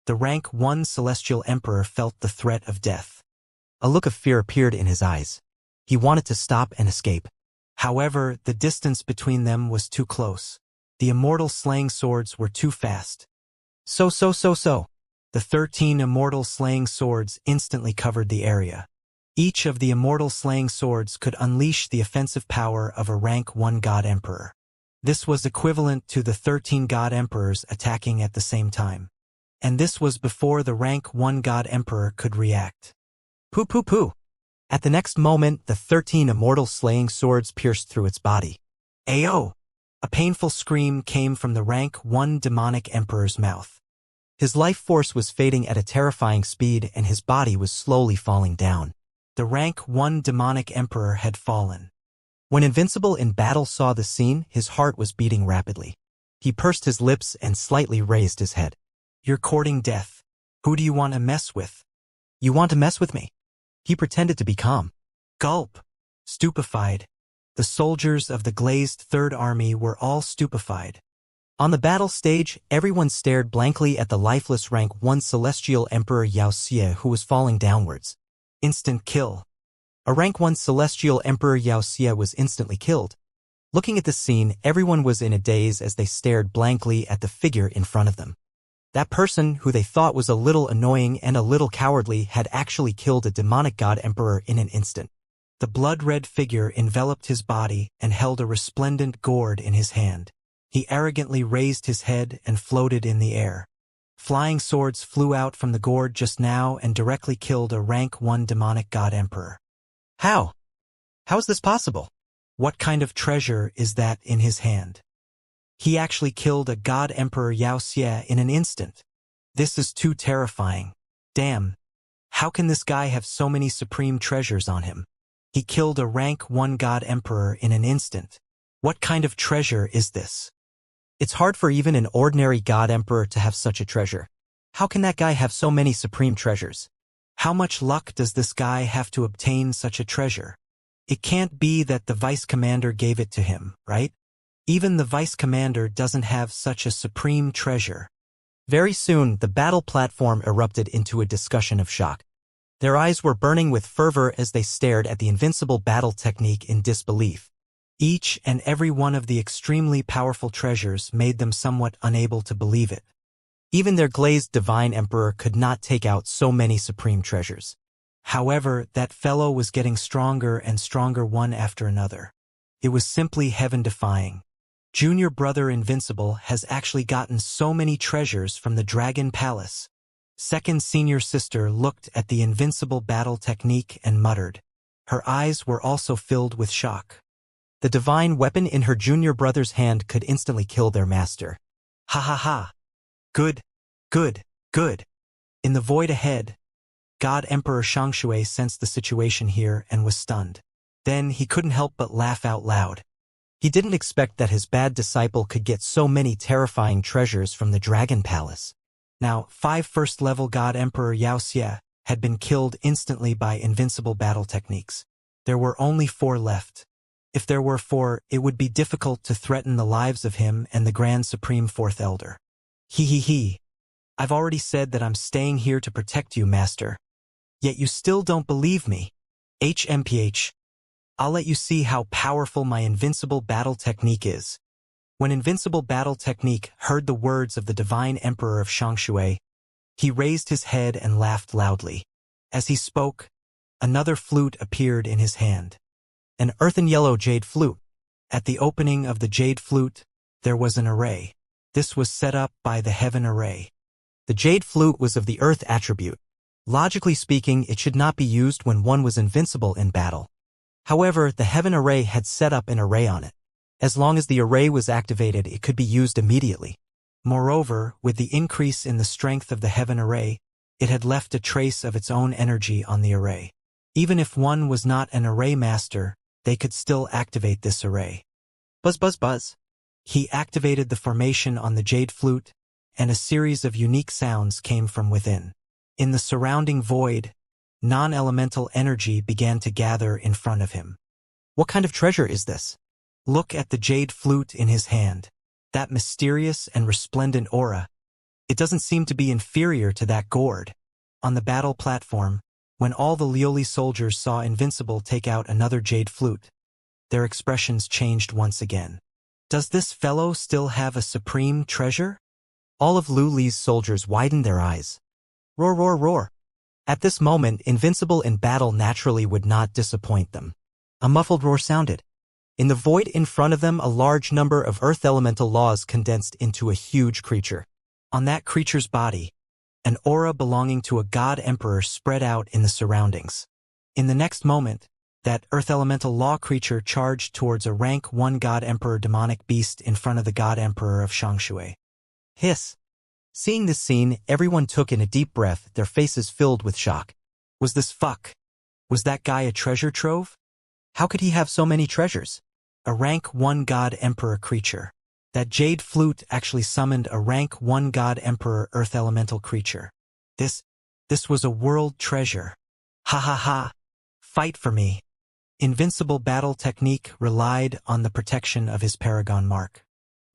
the rank 1 celestial emperor felt the threat of death. A look of fear appeared in his eyes. He wanted to stop and escape. However, the distance between them was too close. The Immortal slaying swords were too fast. So. The 13 Immortal slaying swords instantly covered the area. Each of the Immortal slaying swords could unleash the offensive power of a rank 1 god emperor. This was equivalent to the 13 god emperors attacking at the same time. And this was before the rank 1 god emperor could react. Poo. At the next moment, the 13 Immortal slaying swords pierced through its body. Ayo! A painful scream came from the rank 1 demonic emperor's mouth. His life force was fading at a terrifying speed and his body was slowly falling down. The rank 1 demonic emperor had fallen. When Invincible in battle saw the scene, his heart was beating rapidly. He pursed his lips and slightly raised his head. You're courting death. Who do you want to mess with? You want to mess with me? He pretended to be calm. Gulp. Stupefied. The soldiers of the glazed Third Army were all stupefied. On the battle stage, everyone stared blankly at the lifeless rank 1 celestial emperor Wuxia who was falling downwards. Instant kill. A rank 1 celestial emperor Wuxia was instantly killed. Looking at the scene, everyone was in a daze as they stared blankly at the figure in front of them. That person, who they thought was a little annoying and a little cowardly, had actually killed a demonic god emperor in an instant. The blood-red figure enveloped his body and held a resplendent gourd in his hand. He arrogantly raised his head and floated in the air. Flying swords flew out from the gourd just now and directly killed a rank 1 demonic god emperor. How? How is this possible? What kind of treasure is that in his hand? He actually killed a god emperor Wuxia in an instant. This is too terrifying. Damn. How can this guy have so many supreme treasures on him? He killed a rank 1 God Emperor in an instant. What kind of treasure is this? It's hard for even an ordinary God Emperor to have such a treasure. How can that guy have so many supreme treasures? How much luck does this guy have to obtain such a treasure? It can't be that the vice commander gave it to him, right? Even the vice commander doesn't have such a supreme treasure. Very soon, the battle platform erupted into a discussion of shock. Their eyes were burning with fervor as they stared at the invincible battle technique in disbelief. Each and every one of the extremely powerful treasures made them somewhat unable to believe it. Even their glazed divine emperor could not take out so many supreme treasures. However, that fellow was getting stronger and stronger one after another. It was simply heaven-defying. Junior brother Invincible has actually gotten so many treasures from the Dragon Palace. Second senior sister looked at the invincible battle technique and muttered. Her eyes were also filled with shock. The divine weapon in her junior brother's hand could instantly kill their master. Ha ha ha. Good, good, good. In the void ahead, God Emperor Shangshui sensed the situation here and was stunned. Then he couldn't help but laugh out loud. He didn't expect that his bad disciple could get so many terrifying treasures from the Dragon Palace. Now, 5 first-level God Emperor Wuxia had been killed instantly by invincible battle techniques. There were only 4 left. If there were 4, it would be difficult to threaten the lives of him and the Grand Supreme Fourth Elder. He. I've already said that I'm staying here to protect you, Master. Yet you still don't believe me. HMPH. I'll let you see how powerful my invincible battle technique is. When Invincible Battle Technique heard the words of the Divine Emperor of Shangshui, he raised his head and laughed loudly. As he spoke, another flute appeared in his hand. An earthen yellow jade flute. At the opening of the jade flute, there was an array. This was set up by the heaven array. The jade flute was of the earth attribute. Logically speaking, it should not be used when one was invincible in battle. However, the heaven array had set up an array on it. As long as the array was activated, it could be used immediately. Moreover, with the increase in the strength of the heaven array, it had left a trace of its own energy on the array. Even if one was not an array master, they could still activate this array. Buzz buzz buzz. He activated the formation on the jade flute, and a series of unique sounds came from within. In the surrounding void, non-elemental energy began to gather in front of him. What kind of treasure is this? Look at the jade flute in his hand. That mysterious and resplendent aura. It doesn't seem to be inferior to that gourd. On the battle platform, when all the Lioli soldiers saw Invincible take out another jade flute, their expressions changed once again. Does this fellow still have a supreme treasure? All of Lu Li's soldiers widened their eyes. Roar, roar, roar. At this moment, Invincible in battle naturally would not disappoint them. A muffled roar sounded. In the void in front of them, a large number of earth elemental laws condensed into a huge creature. On that creature's body, an aura belonging to a god emperor spread out in the surroundings. In the next moment, that earth elemental law creature charged towards a rank 1 god emperor demonic beast in front of the god emperor of Shangshui. Hiss. Seeing this scene, everyone took in a deep breath, their faces filled with shock. Was this fuck? Was that guy a treasure trove? How could he have so many treasures? A rank 1 god emperor creature. That jade flute actually summoned a rank 1 god emperor earth elemental creature. This was a world treasure. Ha ha ha. Fight for me. Invincible battle technique relied on the protection of his paragon mark.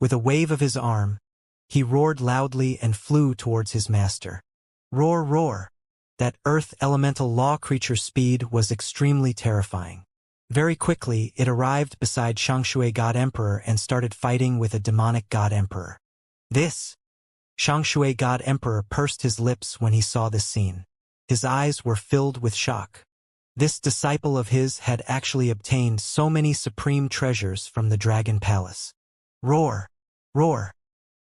With a wave of his arm, he roared loudly and flew towards his master. Roar, roar. That earth elemental law creature's speed was extremely terrifying. Very quickly, it arrived beside Shangshui God Emperor and started fighting with a demonic God Emperor. Shangshui God Emperor pursed his lips when he saw this scene. His eyes were filled with shock. This disciple of his had actually obtained so many supreme treasures from the Dragon Palace. Roar, roar,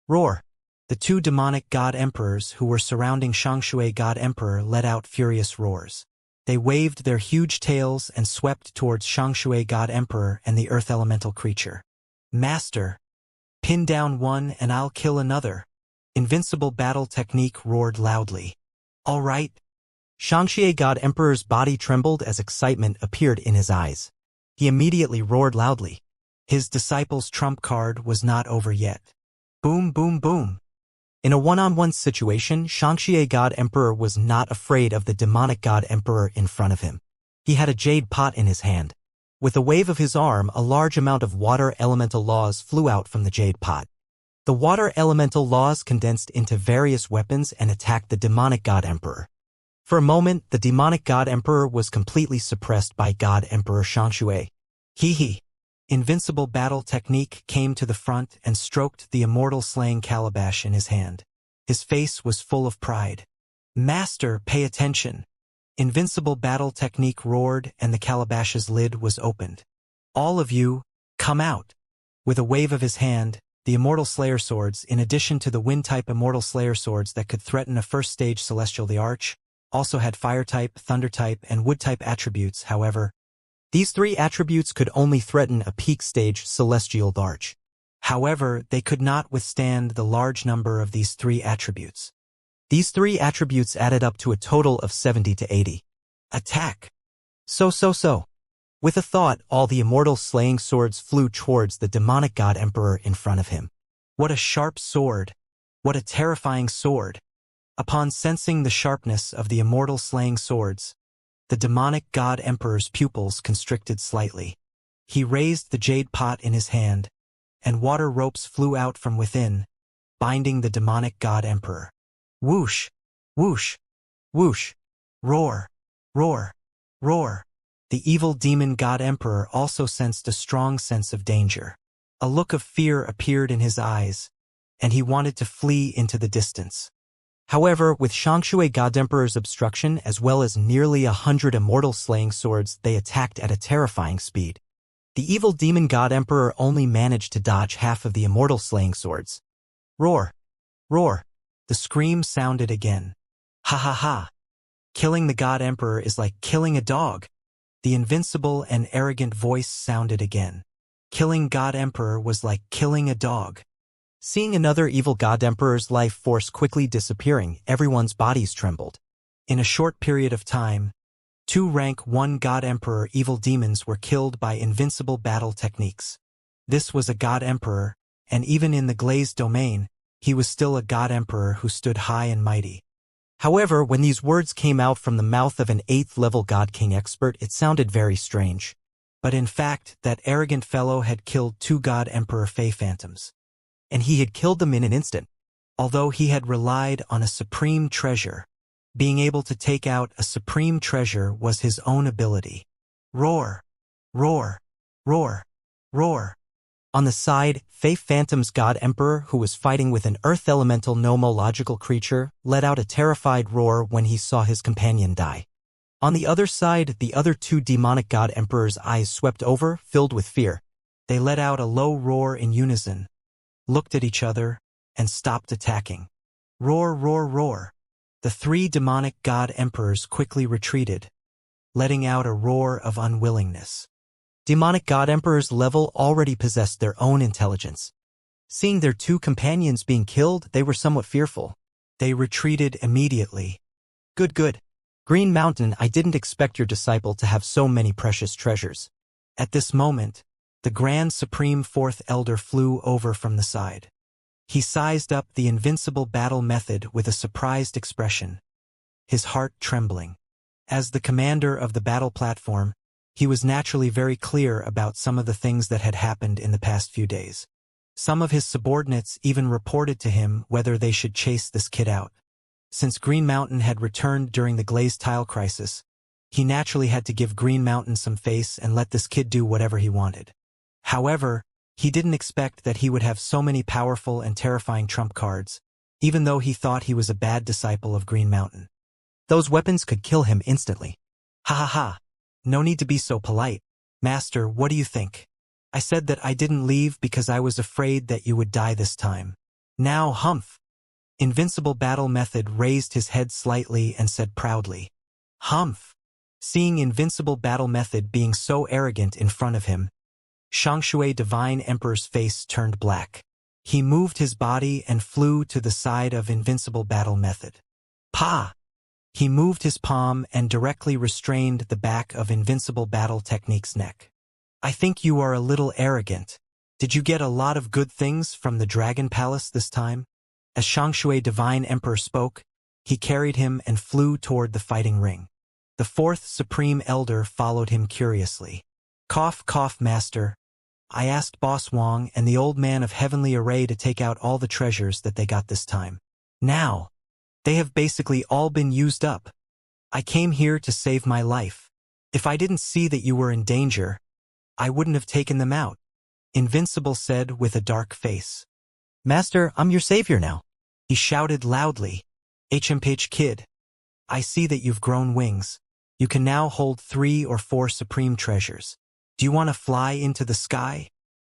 roar. The 2 demonic God Emperors who were surrounding Shangshui God Emperor let out furious roars. They waved their huge tails and swept towards Shangshui God Emperor and the earth elemental creature. Master, pin down one and I'll kill another. Invincible battle technique roared loudly. All right. Shangxie God Emperor's body trembled as excitement appeared in his eyes. He immediately roared loudly. His disciple's trump card was not over yet. Boom, boom, boom. In a one-on-one situation, Shangxie God Emperor was not afraid of the demonic God Emperor in front of him. He had a jade pot in his hand. With a wave of his arm, a large amount of water elemental laws flew out from the jade pot. The water elemental laws condensed into various weapons and attacked the demonic God Emperor. For a moment, the demonic God Emperor was completely suppressed by God Emperor Shangxue. Hee. Invincible battle technique came to the front and stroked the immortal slaying calabash in his hand. His face was full of pride. Master, pay attention. Invincible battle technique roared and the calabash's lid was opened. All of you, come out. With a wave of his hand, the Immortal Slayer Swords, in addition to the Wind-type Immortal Slayer Swords that could threaten a first-stage Celestial the Arch, also had Fire-type, Thunder-type, and Wood-type attributes. However, these three attributes could only threaten a peak-stage Celestial the Arch. However, they could not withstand the large number of these three attributes. These three attributes added up to a total of 70 to 80. Attack! So. With a thought, all the immortal slaying swords flew towards the demonic God Emperor in front of him. What a sharp sword! What a terrifying sword! Upon sensing the sharpness of the immortal slaying swords, the demonic God Emperor's pupils constricted slightly. He raised the jade pot in his hand, and water ropes flew out from within, binding the demonic God Emperor. Whoosh! Whoosh! Whoosh! Roar! Roar! Roar! The evil demon God Emperor also sensed a strong sense of danger. A look of fear appeared in his eyes, and he wanted to flee into the distance. However, with Shangxue God Emperor's obstruction as well as nearly 100 immortal slaying swords, they attacked at a terrifying speed. The evil demon God Emperor only managed to dodge half of the immortal slaying swords. Roar! Roar! The scream sounded again. Ha ha ha! Killing the God Emperor is like killing a dog. The invincible and arrogant voice sounded again. Killing God Emperor was like killing a dog. Seeing another evil God Emperor's life force quickly disappearing, everyone's bodies trembled. In a short period of time, 2 rank 1 God Emperor evil demons were killed by invincible battle techniques. This was a God Emperor, and even in the glazed domain, he was still a God Emperor who stood high and mighty. However, when these words came out from the mouth of an 8th-level God King expert, it sounded very strange. But in fact, that arrogant fellow had killed 2 God Emperor Fey Phantoms. And he had killed them in an instant. Although he had relied on a supreme treasure, being able to take out a supreme treasure was his own ability. Roar! Roar! Roar! Roar! On the side, Fey Phantom's God Emperor, who was fighting with an Earth Elemental nomological creature, let out a terrified roar when he saw his companion die. On the other side, the other 2 demonic God Emperor's eyes swept over, filled with fear. They let out a low roar in unison, looked at each other, and stopped attacking. Roar, roar, roar. The 3 demonic God Emperors quickly retreated, letting out a roar of unwillingness. Demonic God Emperors level already possessed their own intelligence. Seeing their 2 companions being killed, they were somewhat fearful. They retreated immediately. Good. Green Mountain, I didn't expect your disciple to have so many precious treasures. At this moment, the Grand Supreme 4th Elder flew over from the side. He sized up the invincible battle method with a surprised expression, his heart trembling. As the commander of the battle platform, he was naturally very clear about some of the things that had happened in the past few days. Some of his subordinates even reported to him whether they should chase this kid out. Since Green Mountain had returned during the glazed tile crisis, he naturally had to give Green Mountain some face and let this kid do whatever he wanted. However, he didn't expect that he would have so many powerful and terrifying trump cards, even though he thought he was a bad disciple of Green Mountain. Those weapons could kill him instantly. Ha ha ha. No need to be so polite. Master, what do you think? I said that I didn't leave because I was afraid that you would die this time. Now, humph. Invincible battle method raised his head slightly and said proudly, humph. Seeing invincible battle method being so arrogant in front of him, Shangxue Divine Emperor's face turned black. He moved his body and flew to the side of invincible battle method. Pa! He moved his palm and directly restrained the back of Invincible Battle Technique's neck. I think you are a little arrogant. Did you get a lot of good things from the Dragon Palace this time? As Shangshui Divine Emperor spoke, he carried him and flew toward the fighting ring. The fourth Supreme Elder followed him curiously. Cough, cough, Master. I asked Boss Wong and the old man of Heavenly Array to take out all the treasures that they got this time. Now, they have basically all been used up. I came here to save my life. If I didn't see that you were in danger, I wouldn't have taken them out, Invincible said with a dark face. Master, I'm your savior now. He shouted loudly. HMPH kid, I see that you've grown wings. You can now hold 3 or 4 supreme treasures. Do you want to fly into the sky?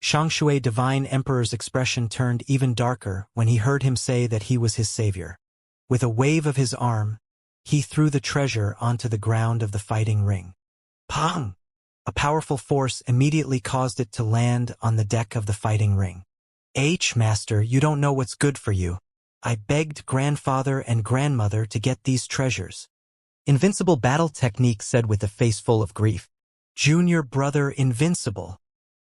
Shangshui Divine Emperor's expression turned even darker when he heard him say that he was his savior. With a wave of his arm, he threw the treasure onto the ground of the fighting ring. Pong! A powerful force immediately caused it to land on the deck of the fighting ring. Master, you don't know what's good for you. I begged grandfather and grandmother to get these treasures. Invincible Battle Technique said with a face full of grief. Junior brother Invincible.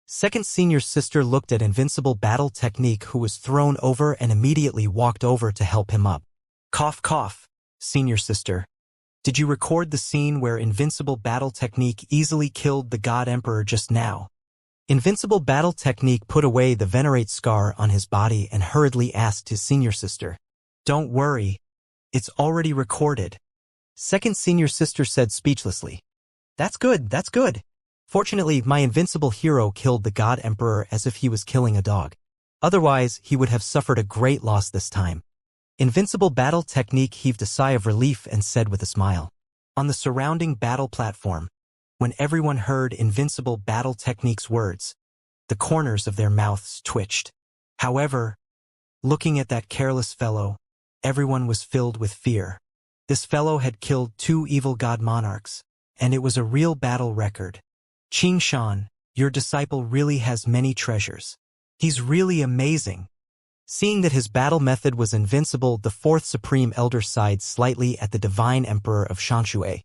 Second senior sister looked at Invincible Battle Technique, who was thrown over, and immediately walked over to help him up. Cough, cough, senior sister. Did you record the scene where Invincible Battle Technique easily killed the God Emperor just now? Invincible Battle Technique put away the venerate scar on his body and hurriedly asked his senior sister. Don't worry. It's already recorded. Second senior sister said speechlessly. That's good, that's good. Fortunately, my invincible hero killed the God Emperor as if he was killing a dog. Otherwise, he would have suffered a great loss this time. Invincible Battle Technique heaved a sigh of relief and said with a smile. On the surrounding battle platform, when everyone heard Invincible Battle Technique's words, the corners of their mouths twitched. However, looking at that careless fellow, everyone was filled with fear. This fellow had killed 2 evil god monarchs, and it was a real battle record. Qing Shan, your disciple really has many treasures. He's really amazing. Seeing that his battle method was invincible, the fourth Supreme Elder sighed slightly at the Divine Emperor of Shangshui.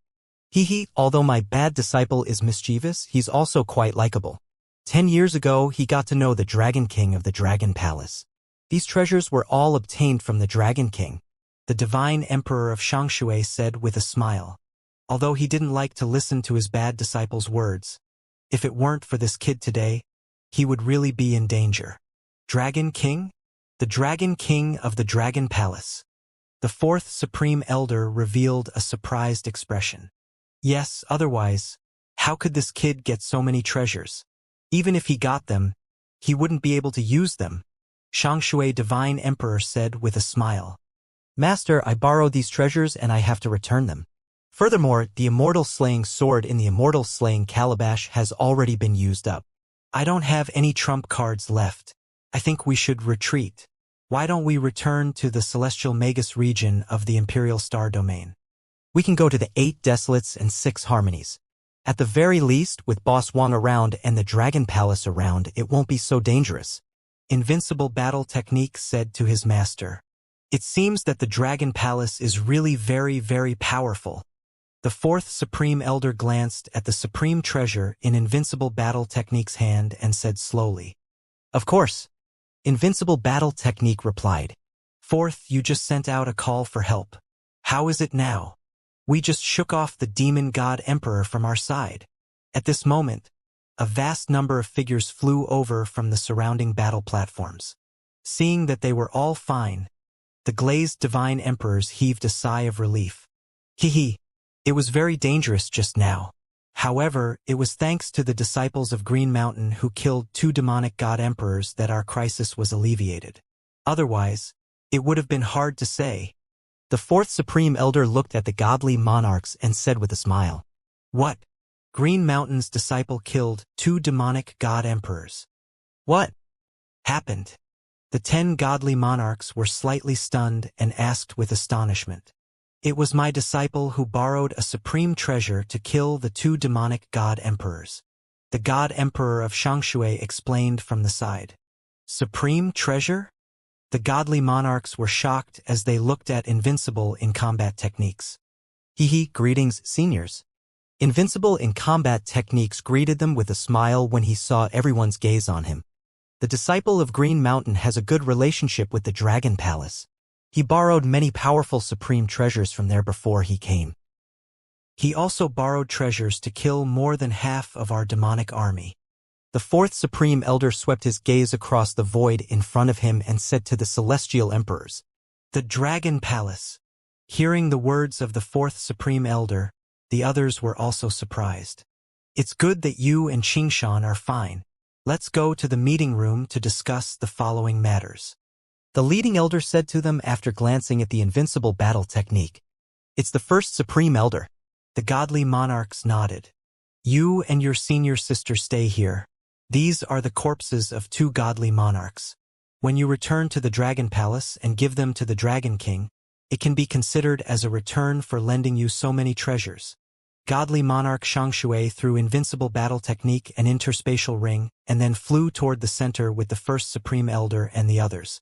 Although my bad disciple is mischievous, he's also quite likable. 10 years ago, he got to know the Dragon King of the Dragon Palace. These treasures were all obtained from the Dragon King, the Divine Emperor of Shangshui said with a smile. Although he didn't like to listen to his bad disciple's words, if it weren't for this kid today, he would really be in danger. Dragon King? The Dragon King of the Dragon Palace. The fourth Supreme Elder revealed a surprised expression. Yes, otherwise, how could this kid get so many treasures? Even if he got them, he wouldn't be able to use them, Shangshui Divine Emperor said with a smile. Master, I borrowed these treasures and I have to return them. Furthermore, the Immortal Slaying Sword in the Immortal Slaying Calabash has already been used up. I don't have any trump cards left. I think we should retreat. Why don't we return to the Celestial Magus region of the Imperial Star Domain? We can go to the 8 Desolates and 6 Harmonies. At the very least, with Boss Wong around and the Dragon Palace around, it won't be so dangerous. Invincible Battle Technique said to his master. It seems that the Dragon Palace is really very, very powerful. The fourth Supreme Elder glanced at the Supreme Treasure in Invincible Battle Technique's hand and said slowly. Of course. Invincible Battle Technique replied. Fourth, you just sent out a call for help. How is it now? We just shook off the Demon God Emperor from our side. At this moment, a vast number of figures flew over from the surrounding battle platforms. Seeing that they were all fine, the glazed Divine Emperors heaved a sigh of relief. It was very dangerous just now. However, it was thanks to the disciples of Green Mountain who killed 2 demonic God Emperors that our crisis was alleviated. Otherwise, it would have been hard to say. The fourth Supreme Elder looked at the godly monarchs and said with a smile. What? Green Mountain's disciple killed 2 demonic God Emperors. What happened? The 10 godly monarchs were slightly stunned and asked with astonishment. It was my disciple who borrowed a supreme treasure to kill the 2 demonic God Emperors. The God Emperor of Shangshui explained from the side. Supreme treasure? The godly monarchs were shocked as they looked at Invincible in combat techniques. Hee greetings, seniors. Invincible in combat techniques greeted them with a smile when he saw everyone's gaze on him. The disciple of Green Mountain has a good relationship with the Dragon Palace. He borrowed many powerful supreme treasures from there before he came. He also borrowed treasures to kill more than half of our demonic army. The fourth Supreme Elder swept his gaze across the void in front of him and said to the Celestial Emperors, "The Dragon Palace." Hearing the words of the fourth Supreme Elder, the others were also surprised. "It's good that you and Qingshan are fine. Let's go to the meeting room to discuss the following matters." The leading elder said to them after glancing at the invincible battle technique. "It's the first Supreme Elder." The godly monarchs nodded. "You and your senior sister stay here. These are the corpses of two godly monarchs. When you return to the Dragon Palace and give them to the Dragon King, it can be considered as a return for lending you so many treasures." Godly monarch Shangshui threw invincible battle technique and interspatial ring, and then flew toward the center with the first Supreme Elder and the others.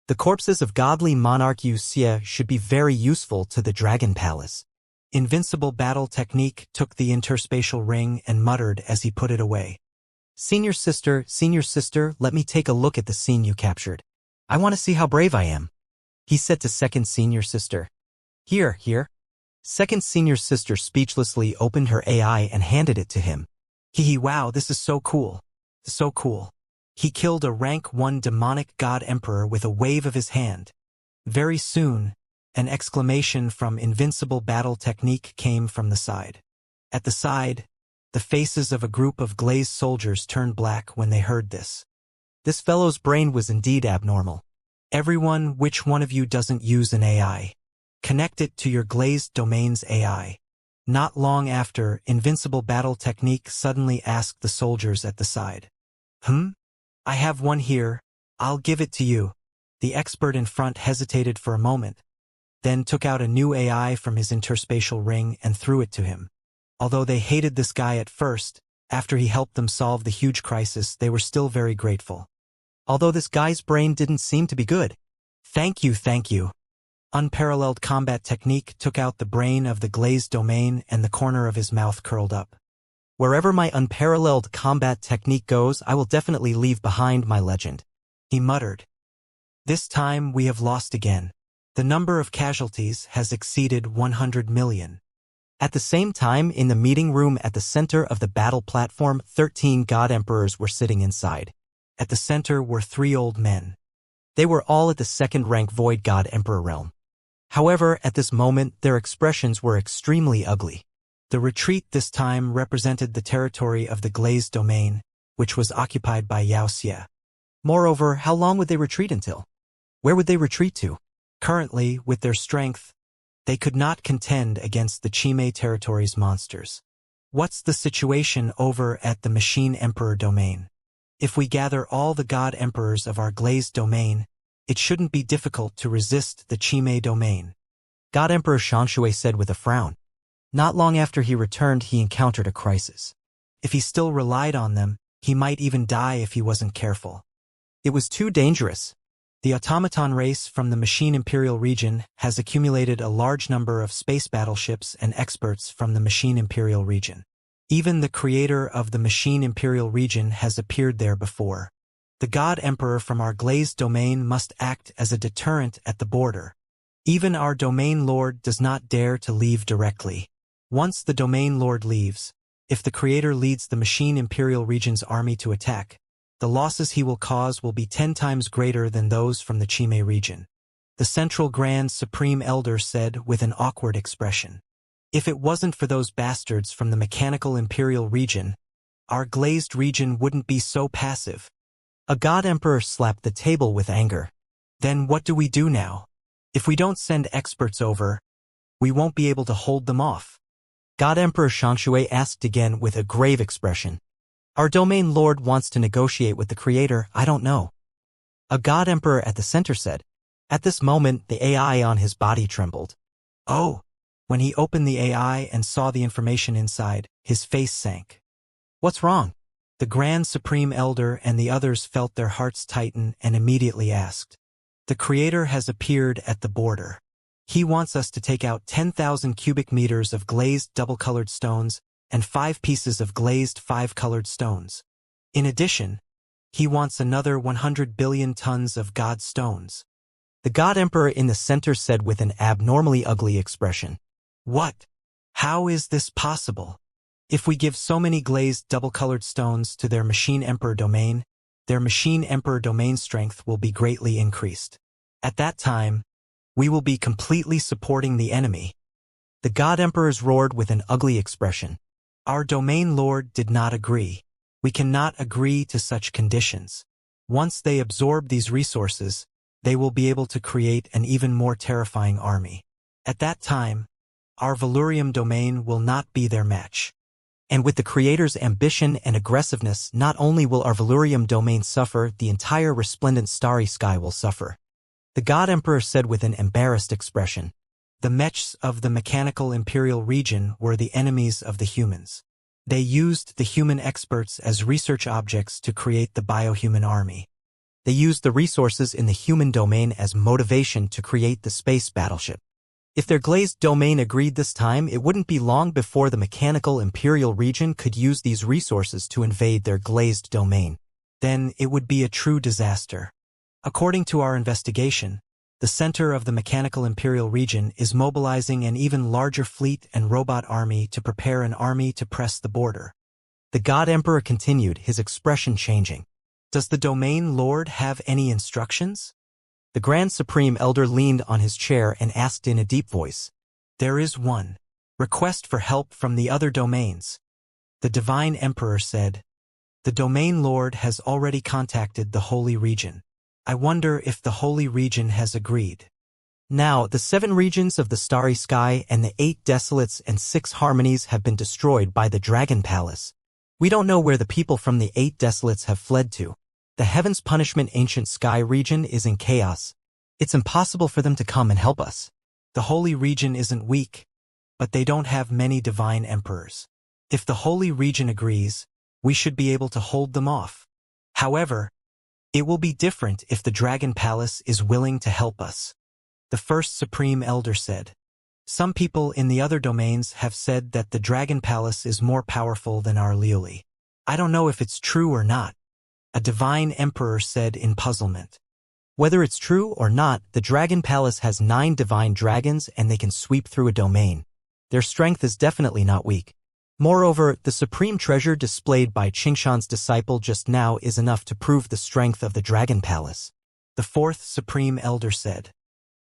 The corpses of godly monarch Wuxia should be very useful to the Dragon Palace. Invincible battle technique took the interspatial ring and muttered as he put it away. Senior sister, let me take a look at the scene you captured. I want to see how brave I am," he said to second senior sister. Here. Second senior sister speechlessly opened her AI and handed it to him. Wow, this is so cool. So cool. He killed a rank 1 demonic god emperor with a wave of his hand. Very soon, an exclamation from invincible battle technique came from the side. At the side, the faces of a group of glazed soldiers turned black when they heard this. This fellow's brain was indeed abnormal. "Everyone, which one of you doesn't use an AI? Connect it to your glazed domain's AI." Not long after, invincible battle technique suddenly asked the soldiers at the side. I have one here. I'll give it to you." The expert in front hesitated for a moment, then took out a new AI from his interspatial ring and threw it to him. Although they hated this guy at first, after he helped them solve the huge crisis, they were still very grateful. Although this guy's brain didn't seem to be good. Thank you. Unparalleled combat technique took out the brain of the glazed domain and the corner of his mouth curled up. "Wherever my unparalleled combat technique goes, I will definitely leave behind my legend," he muttered. "This time we have lost again. The number of casualties has exceeded 100 million. At the same time, in the meeting room at the center of the battle platform, 13 god emperors were sitting inside. At the center were 3 old men. They were all at the second-rank void god emperor realm. However, at this moment, their expressions were extremely ugly. The retreat this time represented the territory of the glazed domain, which was occupied by Wuxia. Moreover, how long would they retreat until? Where would they retreat to? Currently, with their strength, they could not contend against the Chime territory's monsters. What's the situation over at the Machine Emperor domain? If we gather all the god emperors of our glazed domain, it shouldn't be difficult to resist the Chime domain. God Emperor Shangshui said with a frown. Not long after he returned, he encountered a crisis. If he still relied on them, he might even die if he wasn't careful. It was too dangerous. The automaton race from the Machine Imperial region has accumulated a large number of space battleships and experts from the Machine Imperial region. Even the creator of the Machine Imperial region has appeared there before. The God Emperor from our glazed domain must act as a deterrent at the border. Even our domain lord does not dare to leave directly. Once the domain lord leaves, if the creator leads the Machine Imperial region's army to attack, the losses he will cause will be 10 times greater than those from the Chime region. The Central Grand Supreme Elder said with an awkward expression. If it wasn't for those bastards from the Mechanical Imperial region, our glazed region wouldn't be so passive. A God Emperor slapped the table with anger. Then what do we do now? If we don't send experts over, we won't be able to hold them off. God Emperor Shangshui asked again with a grave expression. Our domain lord wants to negotiate with the creator, I don't know. A God Emperor at the center said. At this moment, the AI on his body trembled. Oh! When he opened the AI and saw the information inside, his face sank. What's wrong? The Grand Supreme Elder and the others felt their hearts tighten and immediately asked. The creator has appeared at the border. He wants us to take out 10,000 cubic meters of glazed double-colored stones and 5 pieces of glazed 5-colored stones. In addition, he wants another 100 billion tons of God stones. The God Emperor in the center said with an abnormally ugly expression. What? How is this possible? If we give so many glazed double-colored stones to their Machine Emperor domain, their Machine Emperor domain strength will be greatly increased. At that time, we will be completely supporting the enemy. The God Emperors roared with an ugly expression. Our domain lord did not agree. We cannot agree to such conditions. Once they absorb these resources, they will be able to create an even more terrifying army. At that time, our Valurium domain will not be their match. And with the creator's ambition and aggressiveness, not only will our Valurium domain suffer, the entire resplendent starry sky will suffer. The God Emperor said with an embarrassed expression. The mechs of the mechanical imperial region were the enemies of the humans. They used the human experts as research objects to create the biohuman army. They used the resources in the human domain as motivation to create the space battleship. If their glazed domain agreed this time, it wouldn't be long before the mechanical imperial region could use these resources to invade their glazed domain. Then it would be a true disaster. According to our investigation, the center of the mechanical imperial region is mobilizing an even larger fleet and robot army to prepare an army to press the border. The God Emperor continued, his expression changing. Does the domain lord have any instructions? The Grand Supreme Elder leaned on his chair and asked in a deep voice. There is one. Request for help from the other domains. The Divine Emperor said. The domain lord has already contacted the Holy Region. I wonder if the Holy Region has agreed. Now, the 7 regions of the starry sky and the 8 desolates and 6 harmonies have been destroyed by the Dragon Palace. We don't know where the people from the 8 desolates have fled to. The Heaven's Punishment Ancient Sky region is in chaos. It's impossible for them to come and help us. The Holy Region isn't weak, but they don't have many Divine Emperors. If the Holy Region agrees, we should be able to hold them off. However, it will be different if the Dragon Palace is willing to help us. The First Supreme Elder said. Some people in the other domains have said that the Dragon Palace is more powerful than our Liuli. I don't know if it's true or not. A Divine Emperor said in puzzlement. Whether it's true or not, the Dragon Palace has 9 divine dragons and they can sweep through a domain. Their strength is definitely not weak. Moreover, the supreme treasure displayed by Qingshan's disciple just now is enough to prove the strength of the Dragon Palace. The Fourth Supreme Elder said.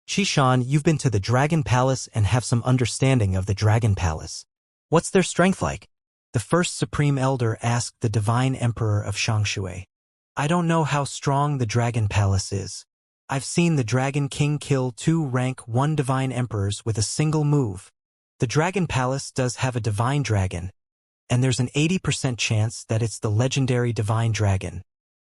Qingshan, you've been to the Dragon Palace and have some understanding of the Dragon Palace. What's their strength like? The First Supreme Elder asked the Divine Emperor of Shangshui. I don't know how strong the Dragon Palace is. I've seen the Dragon King kill 2 rank 1 Divine Emperors with a single move. The Dragon Palace does have a Divine Dragon, and there's an 80% chance that it's the legendary Divine Dragon.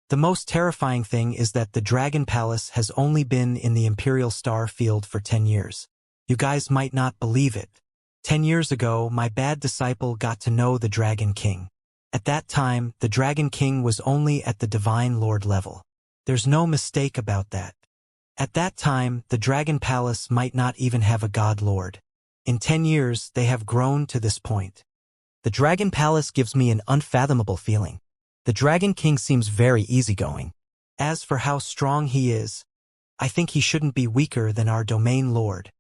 The most terrifying thing is that the Dragon Palace has only been in the Imperial Star Field for 10 years. You guys might not believe it. 10 years ago, my bad disciple got to know the Dragon King. At that time, the Dragon King was only at the Divine Lord level. There's no mistake about that. At that time, the Dragon Palace might not even have a God Lord. In 10 years, they have grown to this point. The Dragon Palace gives me an unfathomable feeling. The Dragon King seems very easygoing. As for how strong he is, I think he shouldn't be weaker than our domain lord.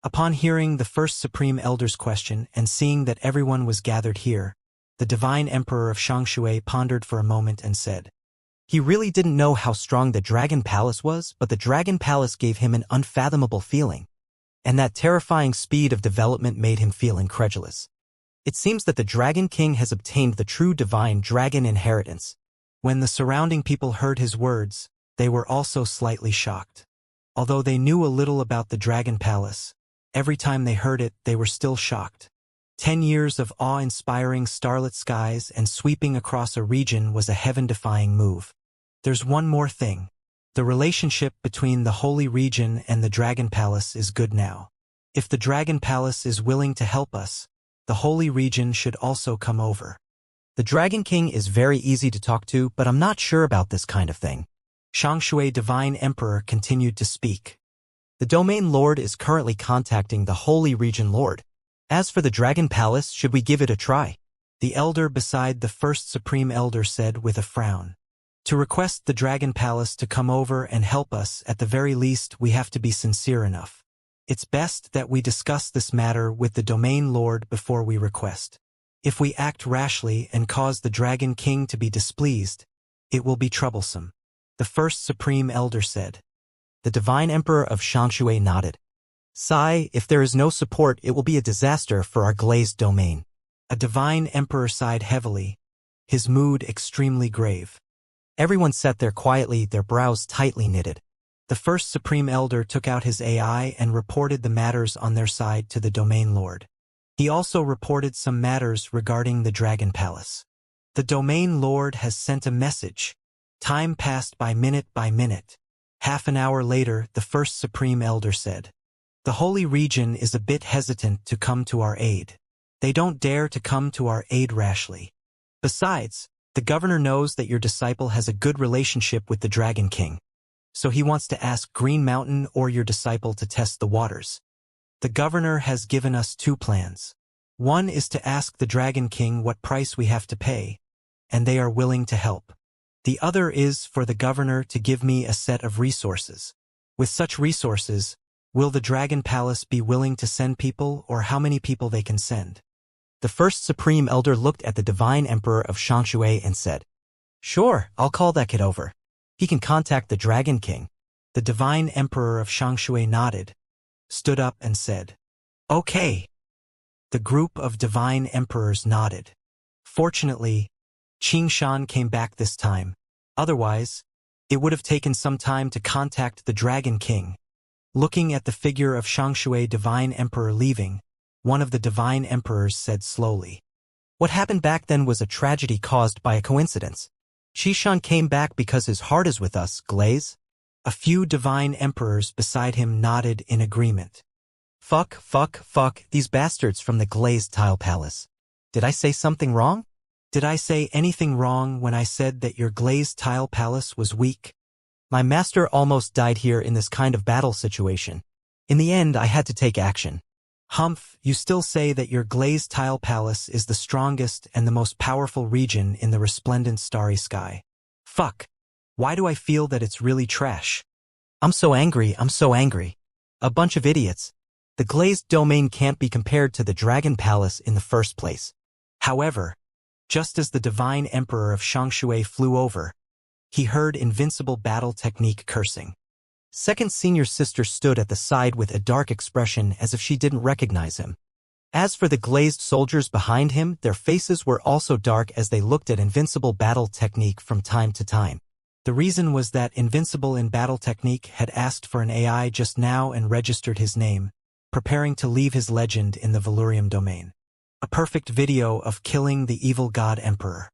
Upon hearing the First Supreme Elder's question and seeing that everyone was gathered here, the Divine Emperor of Shangshui pondered for a moment and said, he really didn't know how strong the Dragon Palace was, but the Dragon Palace gave him an unfathomable feeling. And that terrifying speed of development made him feel incredulous. It seems that the Dragon King has obtained the true divine dragon inheritance. When the surrounding people heard his words, they were also slightly shocked. Although they knew a little about the Dragon Palace, every time they heard it, they were still shocked. 10 years of awe-inspiring starlit skies and sweeping across a region was a heaven-defying move. There's one more thing. The relationship between the Holy Region and the Dragon Palace is good now. If the Dragon Palace is willing to help us, the Holy Region should also come over. The Dragon King is very easy to talk to, but I'm not sure about this kind of thing. Shangshui Divine Emperor continued to speak. The Domain Lord is currently contacting the Holy Region Lord. As for the Dragon Palace, should we give it a try? The elder beside the first Supreme Elder said with a frown. To request the Dragon Palace to come over and help us, at the very least we have to be sincere enough. It's best that we discuss this matter with the Domain Lord before we request. If we act rashly and cause the Dragon King to be displeased, it will be troublesome. The first Supreme Elder said. The Divine Emperor of Shangshui nodded. Sigh, if there is no support, it will be a disaster for our glazed domain. A Divine Emperor sighed heavily, his mood extremely grave. Everyone sat there quietly, their brows tightly knitted. The first Supreme Elder took out his AI and reported the matters on their side to the Domain Lord. He also reported some matters regarding the Dragon Palace. The Domain Lord has sent a message. Time passed by minute by minute. Half an hour later, the first Supreme Elder said, "The Holy Region is a bit hesitant to come to our aid. They don't dare to come to our aid rashly. Besides, the governor knows that your disciple has a good relationship with the Dragon King. So he wants to ask Green Mountain or your disciple to test the waters. The governor has given us two plans. One is to ask the Dragon King what price we have to pay, and they are willing to help. The other is for the governor to give me a set of resources. With such resources, will the Dragon Palace be willing to send people, or how many people they can send?" The first Supreme Elder looked at the Divine Emperor of Shangshui and said, "Sure, I'll call that kid over. He can contact the Dragon King." The Divine Emperor of Shangshui nodded, stood up and said, "Okay." The group of Divine Emperors nodded. Fortunately, Qingshan came back this time. Otherwise, it would have taken some time to contact the Dragon King. Looking at the figure of Shangshui Divine Emperor leaving, one of the Divine Emperors said slowly, "What happened back then was a tragedy caused by a coincidence. Qishan came back because his heart is with us, Glaze." A few Divine Emperors beside him nodded in agreement. Fuck, these bastards from the Glazed Tile Palace. Did I say something wrong? Did I say anything wrong when I said that your Glazed Tile Palace was weak? My master almost died here in this kind of battle situation. In the end, I had to take action. Humph, you still say that your Glazed Tile Palace is the strongest and the most powerful region in the resplendent starry sky. Fuck. Why do I feel that it's really trash? I'm so angry. A bunch of idiots. The Glazed Domain can't be compared to the Dragon Palace in the first place. However, just as the Divine Emperor of Shangshui flew over, he heard invincible battle technique cursing. Second Senior Sister stood at the side with a dark expression as if she didn't recognize him. As for the glazed soldiers behind him, their faces were also dark as they looked at invincible battle technique from time to time. The reason was that Invincible in Battle Technique had asked for an AI just now and registered his name, preparing to leave his legend in the Valurium domain. A perfect video of killing the evil god emperor.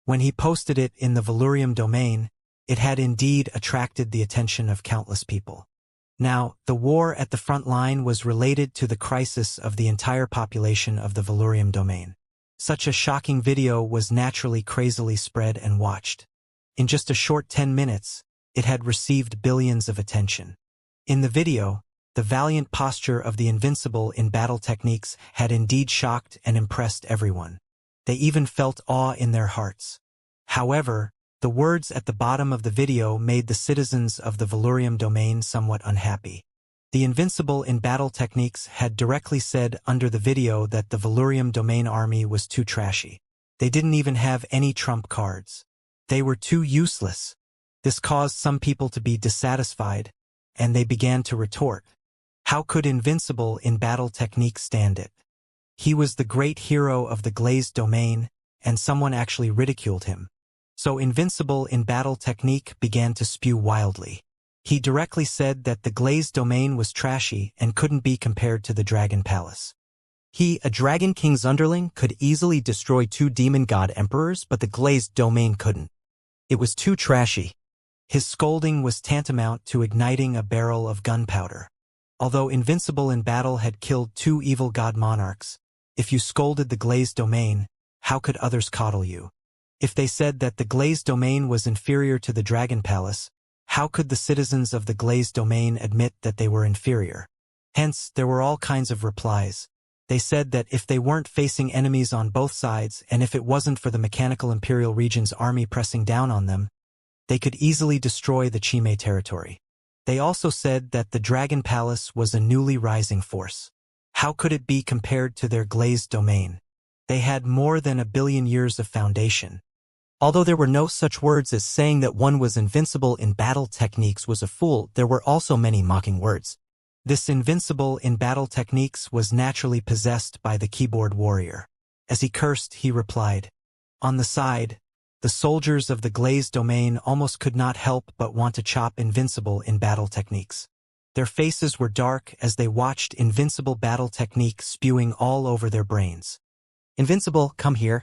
When he posted it in the Valurium domain, it had indeed attracted the attention of countless people. Now, the war at the front line was related to the crisis of the entire population of the Valurium domain. Such a shocking video was naturally crazily spread and watched. In just a short 10 minutes, it had received billions of attention. In the video, the valiant posture of the Invincible in Battle Techniques had indeed shocked and impressed everyone. They even felt awe in their hearts. However, the words at the bottom of the video made the citizens of the Valurium domain somewhat unhappy. The Invincible in Battle Techniques had directly said under the video that the Valurium domain army was too trashy. They didn't even have any trump cards. They were too useless. This caused some people to be dissatisfied, and they began to retort. How could Invincible in Battle Technique stand it? He was the great hero of the Glazed domain, and someone actually ridiculed him. So Invincible in Battle Technique began to spew wildly. He directly said that the Glazed domain was trashy and couldn't be compared to the Dragon Palace. He, a Dragon King's underling, could easily destroy 2 demon god emperors, but the Glazed domain couldn't. It was too trashy. His scolding was tantamount to igniting a barrel of gunpowder. Although Invincible in Battle had killed 2 evil god monarchs, if you scolded the Glazed domain, how could others coddle you? If they said that the Glazed domain was inferior to the Dragon Palace, How could the citizens of the glazed domain admit that they were inferior? Hence, there were all kinds of replies. They said that if they weren't facing enemies on both sides and if it wasn't for the mechanical Imperial region's army pressing down on them, they could easily destroy the Chime territory. They also said that the Dragon Palace was a newly rising force. How could it be compared to their glazed domain? They had more than 1 billion years of foundation. Although there were no such words as saying that one was invincible in battle techniques was a fool, there were also many mocking words. This invincible in battle techniques was naturally possessed by the keyboard warrior. As he cursed, he replied. On the side, the soldiers of the glazed domain almost could not help but want to chop invincible in battle techniques. Their faces were dark as they watched invincible battle technique spewing all over their brains. Invincible, come here.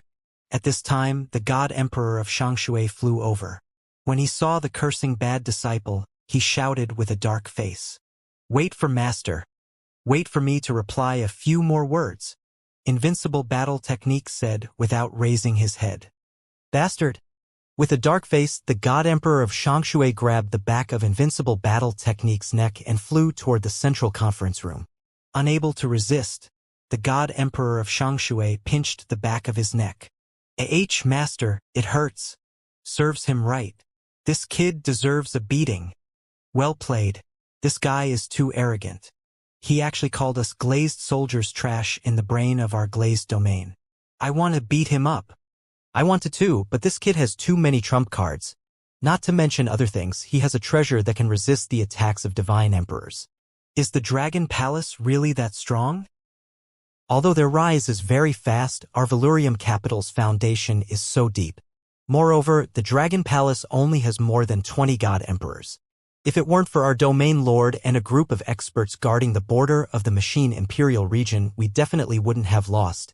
At this time, the God Emperor of Shangshui flew over. When he saw the cursing bad disciple, he shouted with a dark face. Wait for Master. Wait for me to reply a few more words. Invincible battle technique said without raising his head. Bastard. With a dark face, the God Emperor of Shangshui grabbed the back of Invincible Battle Technique's neck and flew toward the central conference room. Unable to resist, the God Emperor of Shangshui pinched the back of his neck. Master, it hurts. Serves him right. This kid deserves a beating. Well played. This guy is too arrogant. He actually called us glazed soldiers trash in the brain of our glazed domain. I want to beat him up. I want to too, but this kid has too many trump cards. Not to mention other things, he has a treasure that can resist the attacks of divine emperors. Is the Dragon Palace really that strong? Although their rise is very fast, our Valurium capital's foundation is so deep. Moreover, the Dragon Palace only has more than 20 god emperors. If it weren't for our domain lord and a group of experts guarding the border of the machine imperial region, we definitely wouldn't have lost.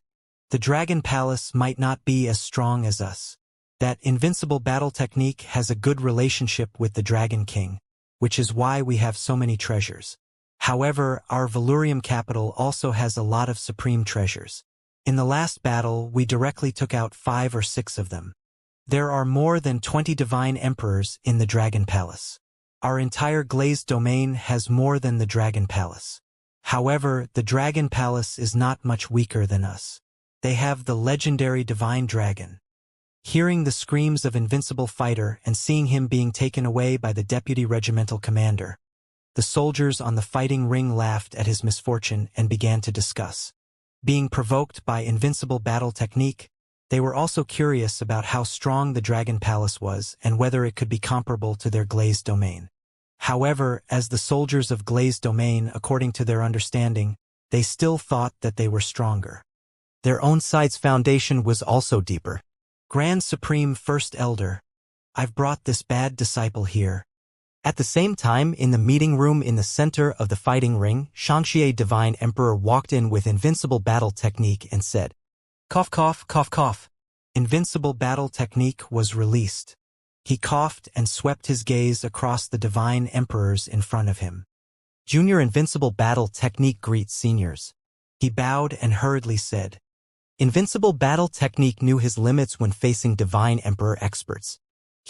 The Dragon Palace might not be as strong as us. That invincible battle technique has a good relationship with the Dragon King, which is why we have so many treasures. However, our Valurium capital also has a lot of supreme treasures. In the last battle, we directly took out 5 or 6 of them. There are more than 20 divine emperors in the Dragon Palace. Our entire glazed domain has more than the Dragon Palace. However, the Dragon Palace is not much weaker than us. They have the legendary divine dragon. Hearing the screams of Invincible Fighter and seeing him being taken away by the deputy regimental commander, the soldiers on the fighting ring laughed at his misfortune and began to discuss. Being provoked by Invincible battle technique, they were also curious about how strong the Dragon Palace was and whether it could be comparable to their glazed domain. However, as the soldiers of glazed domain, according to their understanding, they still thought that they were stronger. Their own side's foundation was also deeper. Grand Supreme First Elder, I've brought this bad disciple here. At the same time, in the meeting room in the center of the fighting ring, Shangshui Divine Emperor walked in with Invincible Battle Technique and said, "Cough, cough, cough, cough." Invincible Battle Technique was released. He coughed and swept his gaze across the divine emperors in front of him. Junior Invincible Battle Technique greets seniors. He bowed and hurriedly said, Invincible Battle Technique knew his limits when facing Divine Emperor experts.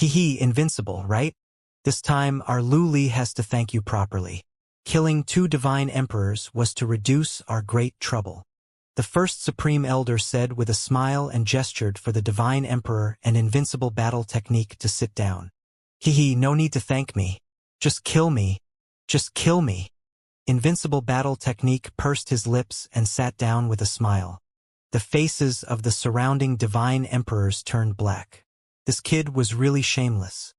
Invincible, right? This time our Lu Li has to thank you properly. Killing 2 divine emperors was to reduce our great trouble. The first Supreme Elder said with a smile and gestured for the divine emperor and Invincible Battle Technique to sit down. No need to thank me. Just kill me. Just kill me. Invincible Battle Technique pursed his lips and sat down with a smile. The faces of the surrounding divine emperors turned black. This kid was really shameless.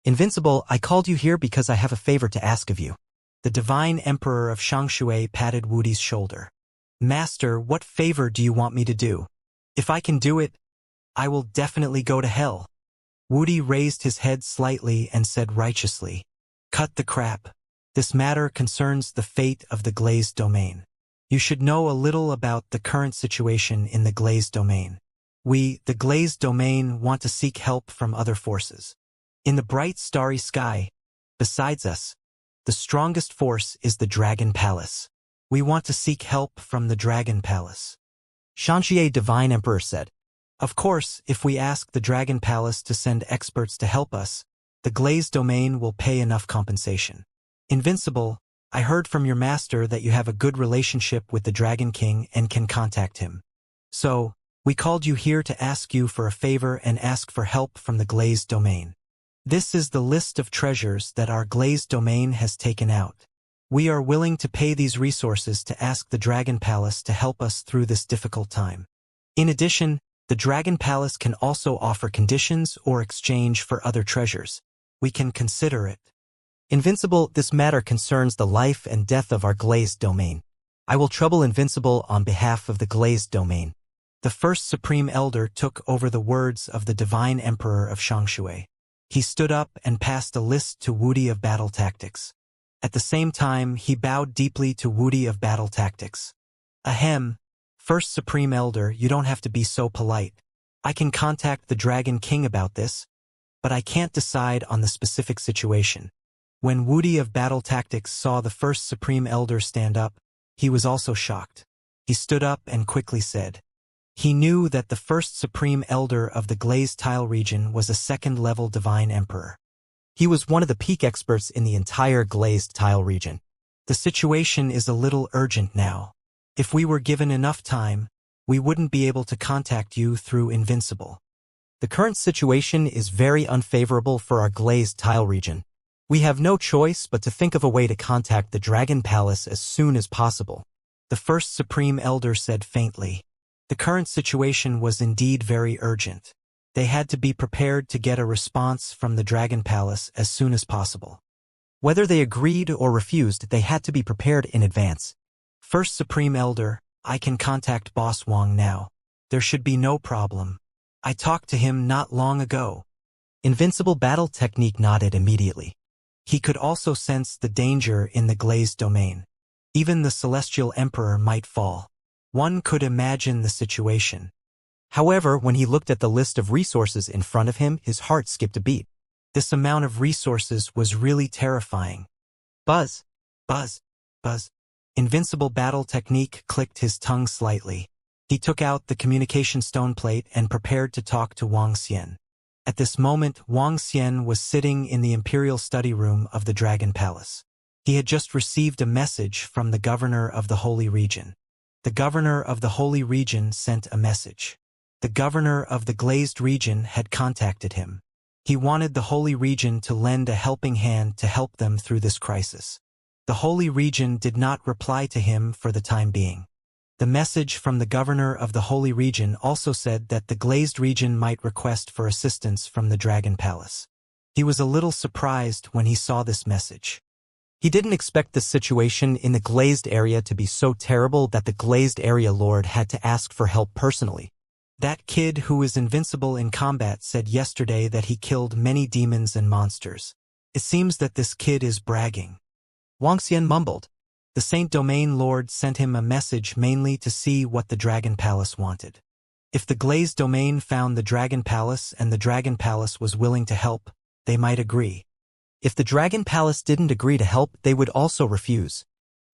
Invincible, I called you here because I have a favor to ask of you. The divine emperor of Shangshui patted Wudi's shoulder. Master, what favor do you want me to do? If I can do it, I will definitely go to hell. Wudi raised his head slightly and said righteously, "Cut the crap. This matter concerns the fate of the glazed domain. You should know a little about the current situation in the glazed domain. We, the glazed domain, want to seek help from other forces. In the bright starry sky, besides us, the strongest force is the Dragon Palace. We want to seek help from the Dragon Palace." Shangshui Divine Emperor said, "Of course, if we ask the Dragon Palace to send experts to help us, The glazed domain will pay enough compensation. Invincible, I heard from your master that you have a good relationship with the Dragon King and can contact him. So, we called you here to ask you for a favor and ask for help from the glazed domain. This is the list of treasures that our glazed domain has taken out. We are willing to pay these resources to ask the Dragon Palace to help us through this difficult time. In addition, the Dragon Palace can also offer conditions or exchange for other treasures. We can consider it. Invincible, this matter concerns the life and death of our glazed domain. I will trouble Invincible on behalf of the glazed domain. The first Supreme Elder took over the words of the Divine Emperor of Shangshui. He stood up and passed a list to Wuxia of Battle Tactics. At the same time, he bowed deeply to Wuxia of Battle Tactics. Ahem, First Supreme Elder, you don't have to be so polite. I can contact the Dragon King about this, but I can't decide on the specific situation. When Wuxia of Battle Tactics saw the first Supreme Elder stand up, he was also shocked. He stood up and quickly said. He knew that the first Supreme Elder of the Glazed Tile region was a second-level Divine Emperor. He was one of the peak experts in the entire Glazed Tile region. The situation is a little urgent now. If we were given enough time, we wouldn't be able to contact you through Invincible. The current situation is very unfavorable for our Glazed Tile region. We have no choice but to think of a way to contact the Dragon Palace as soon as possible. The first Supreme Elder said faintly. The current situation was indeed very urgent. They had to be prepared to get a response from the Dragon Palace as soon as possible. Whether they agreed or refused, they had to be prepared in advance. First Supreme Elder, I can contact Boss Wang now. There should be no problem. I talked to him not long ago. Invincible Battle Technique nodded immediately. He could also sense the danger in the glazed domain. Even the Celestial Emperor might fall. One could imagine the situation. However, when he looked at the list of resources in front of him, his heart skipped a beat. This amount of resources was really terrifying. Buzz, buzz, buzz. Invincible Battle Technique clicked his tongue slightly. He took out the communication stone plate and prepared to talk to Wang Xian. At this moment, Wang Xian was sitting in the Imperial Study Room of the Dragon Palace. He had just received a message from the Governor of the Holy Region. The Governor of the Holy Region sent a message. The Governor of the Glazed Region had contacted him. He wanted the Holy Region to lend a helping hand to help them through this crisis. The Holy Region did not reply to him for the time being. The message from the Governor of the Holy Region also said that the Glazed Region might request for assistance from the Dragon Palace. He was a little surprised when he saw this message. He didn't expect the situation in the Glazed area to be so terrible that the Glazed area Lord had to ask for help personally. That kid who is invincible in combat said yesterday that he killed many demons and monsters. It seems that this kid is bragging. Wang Xian mumbled. The Saint Domain Lord sent him a message mainly to see what the Dragon Palace wanted. If the Glazed Domain found the Dragon Palace and the Dragon Palace was willing to help, they might agree. If the Dragon Palace didn't agree to help, they would also refuse.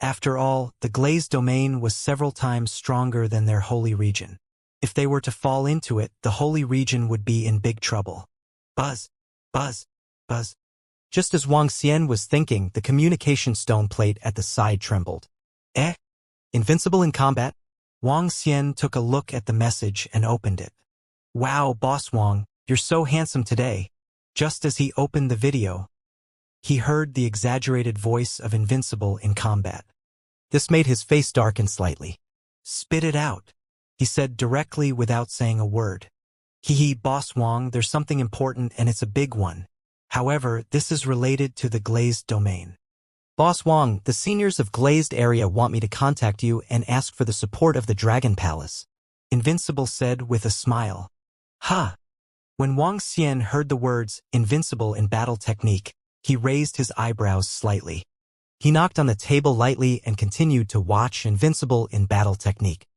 After all, the Glazed Domain was several times stronger than their Holy Region. If they were to fall into it, the Holy Region would be in big trouble. Buzz, buzz, buzz. Just as Wang Xian was thinking, the communication stone plate at the side trembled. Invincible in combat? Wang Xian took a look at the message and opened it. Wow, Boss Wang, you're so handsome today. Just as he opened the video, he heard the exaggerated voice of Invincible in combat. This made his face darken slightly. Spit it out, he said directly without saying a word. Boss Wang, there's something important and it's a big one. However, this is related to the Glazed Domain. Boss Wang, the seniors of Glazed area want me to contact you and ask for the support of the Dragon Palace. Invincible said with a smile. Ha! When Wang Xian heard the words, Invincible in Battle Technique, he raised his eyebrows slightly. He knocked on the table lightly and continued to watch Invincible in Battle Technique.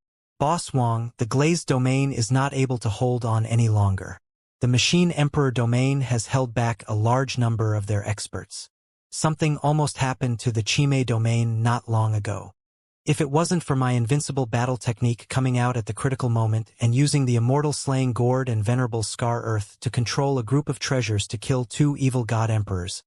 Boss Wang, the Glazed Domain is not able to hold on any longer. The Machine Emperor Domain has held back a large number of their experts. Something almost happened to the Chime Domain not long ago. If it wasn't for my invincible battle technique coming out at the critical moment and using the immortal slaying gourd and venerable scar earth to control a group of treasures to kill 2 evil god emperors,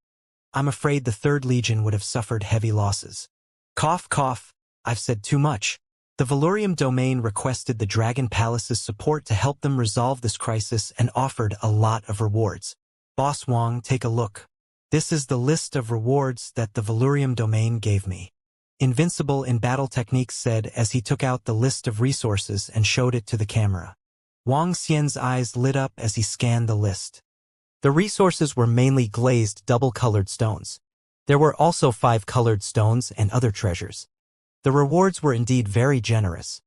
I'm afraid the Third Legion would have suffered heavy losses. Cough, cough, I've said too much. The Valurium domain requested the Dragon Palace's support to help them resolve this crisis and offered a lot of rewards. Boss Wong, take a look. This is the list of rewards that the Valurium domain gave me. Invincible in Battle Techniques said as he took out the list of resources and showed it to the camera. Wang Xian's eyes lit up as he scanned the list. The resources were mainly glazed double-colored stones. There were also 5 colored stones and other treasures. The rewards were indeed very generous.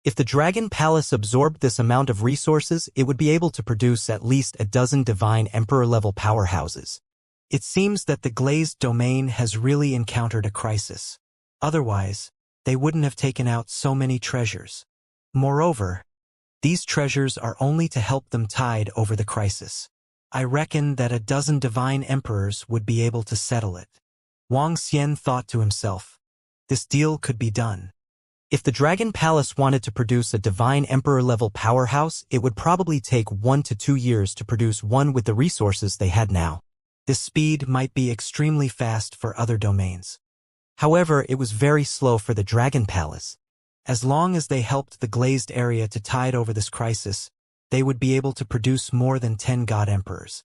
If the Dragon Palace absorbed this amount of resources, it would be able to produce at least a dozen divine emperor-level powerhouses. It seems that the glazed domain has really encountered a crisis. Otherwise, they wouldn't have taken out so many treasures. Moreover, these treasures are only to help them tide over the crisis. I reckon that a dozen divine emperors would be able to settle it. Wang Xian thought to himself, this deal could be done. If the Dragon Palace wanted to produce a divine emperor-level powerhouse, it would probably take 1 to 2 years to produce one with the resources they had now. This speed might be extremely fast for other domains. However, it was very slow for the Dragon Palace. As long as they helped the glazed area to tide over this crisis, they would be able to produce more than 10 god emperors.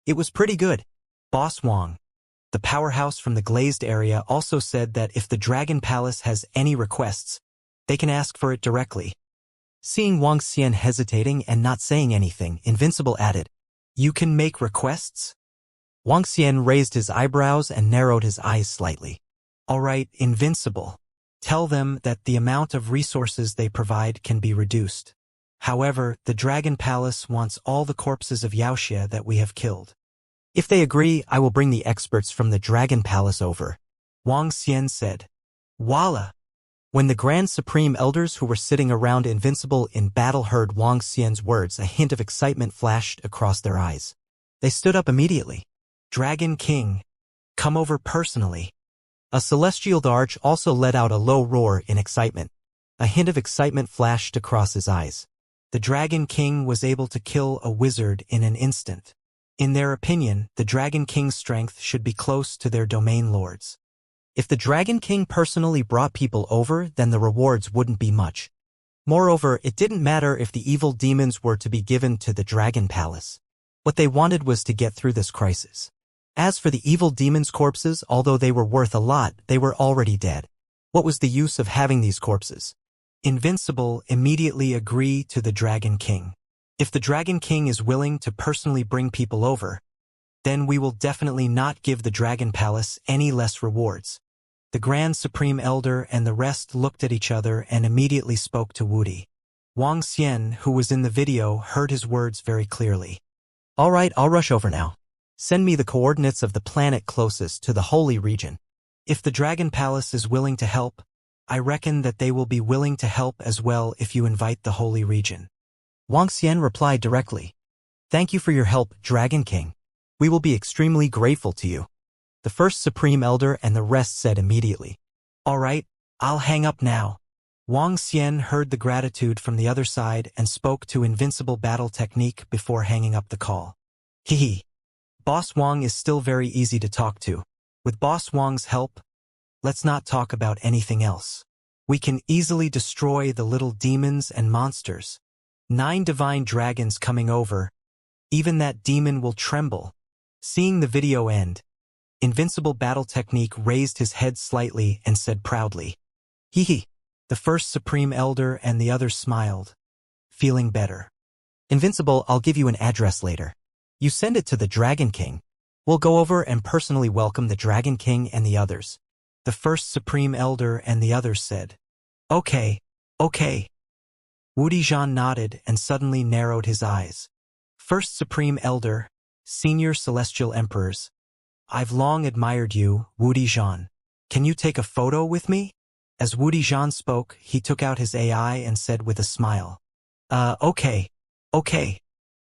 It was pretty good. Boss Wang, the powerhouse from the glazed area, also said that if the Dragon Palace has any requests, they can ask for it directly. Seeing Wang Xian hesitating and not saying anything, Invincible added, "You can make requests?" Wang Xian raised his eyebrows and narrowed his eyes slightly. All right, Invincible. Tell them that the amount of resources they provide can be reduced. However, the Dragon Palace wants all the corpses of Wuxia that we have killed. If they agree, I will bring the experts from the Dragon Palace over. Wang Xian said. Voila! When the Grand Supreme Elders who were sitting around Invincible in battle heard Wang Xian's words, a hint of excitement flashed across their eyes. They stood up immediately. Dragon King, come over personally. A celestial Darch also let out a low roar in excitement. A hint of excitement flashed across his eyes. The Dragon King was able to kill a wizard in an instant. In their opinion, the Dragon King's strength should be close to their domain lords. If the Dragon King personally brought people over, then the rewards wouldn't be much. Moreover, it didn't matter if the evil demons were to be given to the Dragon Palace. What they wanted was to get through this crisis. As for the evil demons' corpses, although they were worth a lot, they were already dead. What was the use of having these corpses? Invincible immediately agreed to the Dragon King. If the Dragon King is willing to personally bring people over, then we will definitely not give the Dragon Palace any less rewards. The Grand Supreme Elder and the rest looked at each other and immediately spoke to Wudi. Wang Xian, who was in the video, heard his words very clearly. All right, I'll rush over now. Send me the coordinates of the planet closest to the Holy Region. If the Dragon Palace is willing to help, I reckon that they will be willing to help as well if you invite the Holy Region. Wang Xian replied directly. Thank you for your help, Dragon King. We will be extremely grateful to you. The first Supreme Elder and the rest said immediately. All right, I'll hang up now. Wang Xian heard the gratitude from the other side and spoke to Invincible Battle Technique before hanging up the call. Hehe. Boss Wang is still very easy to talk to. With Boss Wang's help, let's not talk about anything else. We can easily destroy the little demons and monsters. 9 divine dragons coming over. Even that demon will tremble. Seeing the video end, Invincible Battle Technique raised his head slightly and said proudly. Hehe. The first Supreme Elder and the others smiled, feeling better. Invincible, I'll give you an address later. You send it to the Dragon King. We'll go over and personally welcome the Dragon King and the others. The first Supreme Elder and the others said. Okay. Wudi Zhan nodded and suddenly narrowed his eyes. First Supreme Elder, Senior Celestial Emperors. I've long admired you, Wudi Zhan. Can you take a photo with me? As Wudi Zhan spoke, he took out his AI and said with a smile. Okay.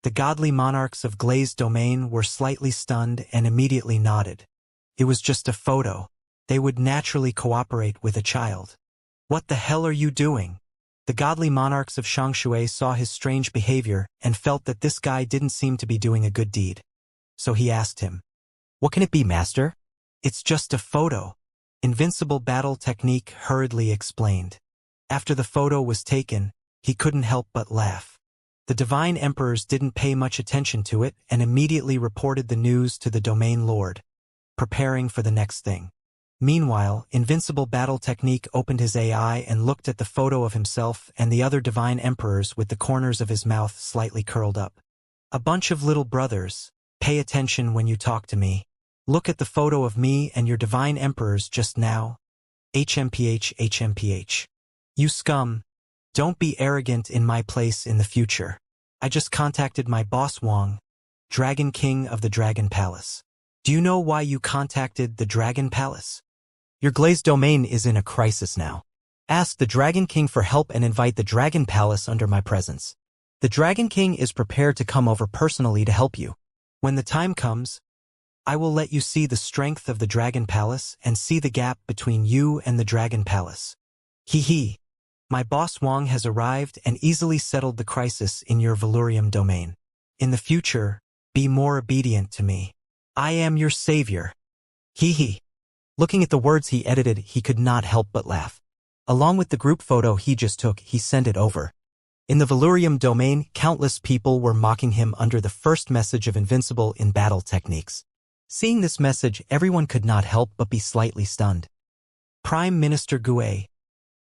The godly monarchs of Glazed Domain were slightly stunned and immediately nodded. It was just a photo. They would naturally cooperate with a child. What the hell are you doing? The godly monarchs of Shangshui saw his strange behavior and felt that this guy didn't seem to be doing a good deed. So he asked him, What can it be, master? It's just a photo. Invincible battle technique hurriedly explained. After the photo was taken, he couldn't help but laugh. The divine emperors didn't pay much attention to it and immediately reported the news to the domain lord, preparing for the next thing. Meanwhile, Invincible Battle Technique opened his AI and looked at the photo of himself and the other divine emperors with the corners of his mouth slightly curled up. A bunch of little brothers, pay attention when you talk to me. Look at the photo of me and your divine emperors just now. HMPH HMPH. You scum. Don't be arrogant in my place in the future. I just contacted my boss Wang, Dragon King of the Dragon Palace. Do you know why you contacted the Dragon Palace? Your glazed domain is in a crisis now. Ask the Dragon King for help and invite the Dragon Palace under my presence. The Dragon King is prepared to come over personally to help you. When the time comes, I will let you see the strength of the Dragon Palace and see the gap between you and the Dragon Palace. Hee. My boss Wang has arrived and easily settled the crisis in your Valurium domain. In the future, be more obedient to me. I am your savior. Hee. Looking at the words he edited, he could not help but laugh. Along with the group photo he just took, he sent it over. In the Valurium domain, countless people were mocking him under the first message of Invincible in Battle Techniques. Seeing this message, everyone could not help but be slightly stunned. Prime Minister Gue,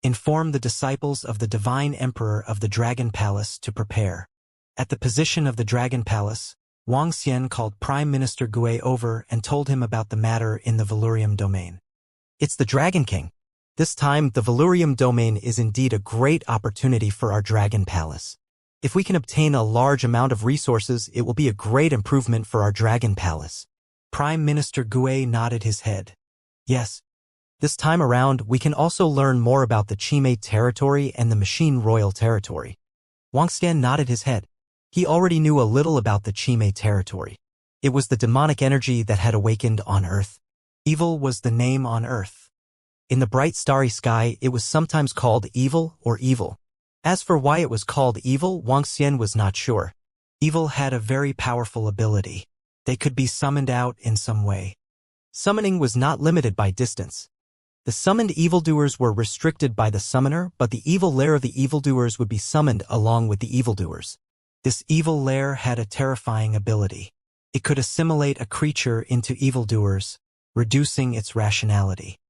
inform the disciples of the Divine Emperor of the Dragon Palace to prepare. At the position of the Dragon Palace, Wang Xian called Prime Minister Gue over and told him about the matter in the Valurium domain. It's the Dragon King. This time, the Valurium domain is indeed a great opportunity for our Dragon Palace. If we can obtain a large amount of resources, it will be a great improvement for our Dragon Palace. Prime Minister Gue nodded his head. Yes. This time around, we can also learn more about the Chimay territory and the Machine Royal territory. Wang Xian nodded his head. He already knew a little about the Chimay territory. It was the demonic energy that had awakened on Earth. Evil was the name on Earth. In the bright starry sky, it was sometimes called evil or evil. As for why it was called evil, Wang Xian was not sure. Evil had a very powerful ability. They could be summoned out in some way. Summoning was not limited by distance. The summoned evildoers were restricted by the summoner, but the evil lair of the evildoers would be summoned along with the evildoers. This evil lair had a terrifying ability. It could assimilate a creature into evildoers, reducing its rationality.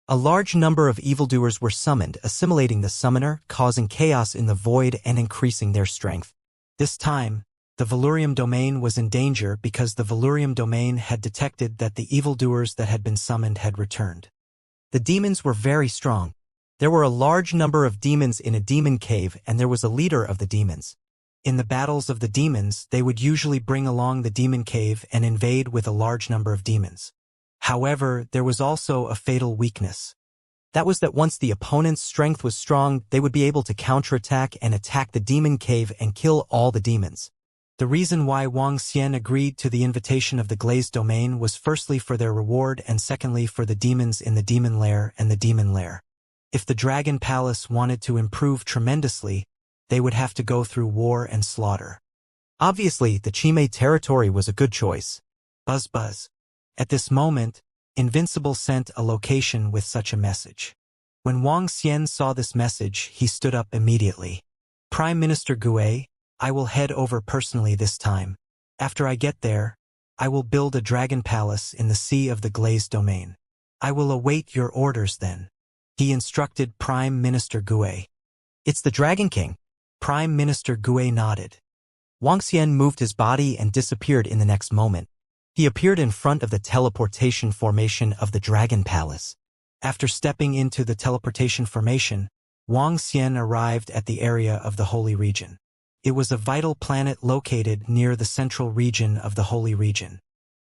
A large number of evildoers were summoned, assimilating the summoner, causing chaos in the void and increasing their strength. This time, the Valurium domain was in danger because the Valurium domain had detected that the evildoers that had been summoned had returned. The demons were very strong. There were a large number of demons in a demon cave, and there was a leader of the demons. In the battles of the demons, they would usually bring along the demon cave and invade with a large number of demons. However, there was also a fatal weakness. That was that once the opponent's strength was strong, they would be able to counterattack and attack the demon cave and kill all the demons. The reason why Wang Xian agreed to the invitation of the glazed domain was firstly for their reward and secondly for the demons in the demon lair and the demon lair. If the Dragon Palace wanted to improve tremendously, they would have to go through war and slaughter. Obviously, the Chimay territory was a good choice. Buzz buzz. At this moment, Invincible sent a location with such a message. When Wang Xian saw this message, he stood up immediately. Prime Minister Gue, I will head over personally this time. After I get there, I will build a dragon palace in the sea of the glazed domain. I will await your orders then. He instructed Prime Minister Gue. It's the Dragon King. Prime Minister Gue nodded. Wang Xian moved his body and disappeared in the next moment. He appeared in front of the teleportation formation of the Dragon Palace. After stepping into the teleportation formation, Wang Xian arrived at the area of the Holy Region. It was a vital planet located near the central region of the Holy Region.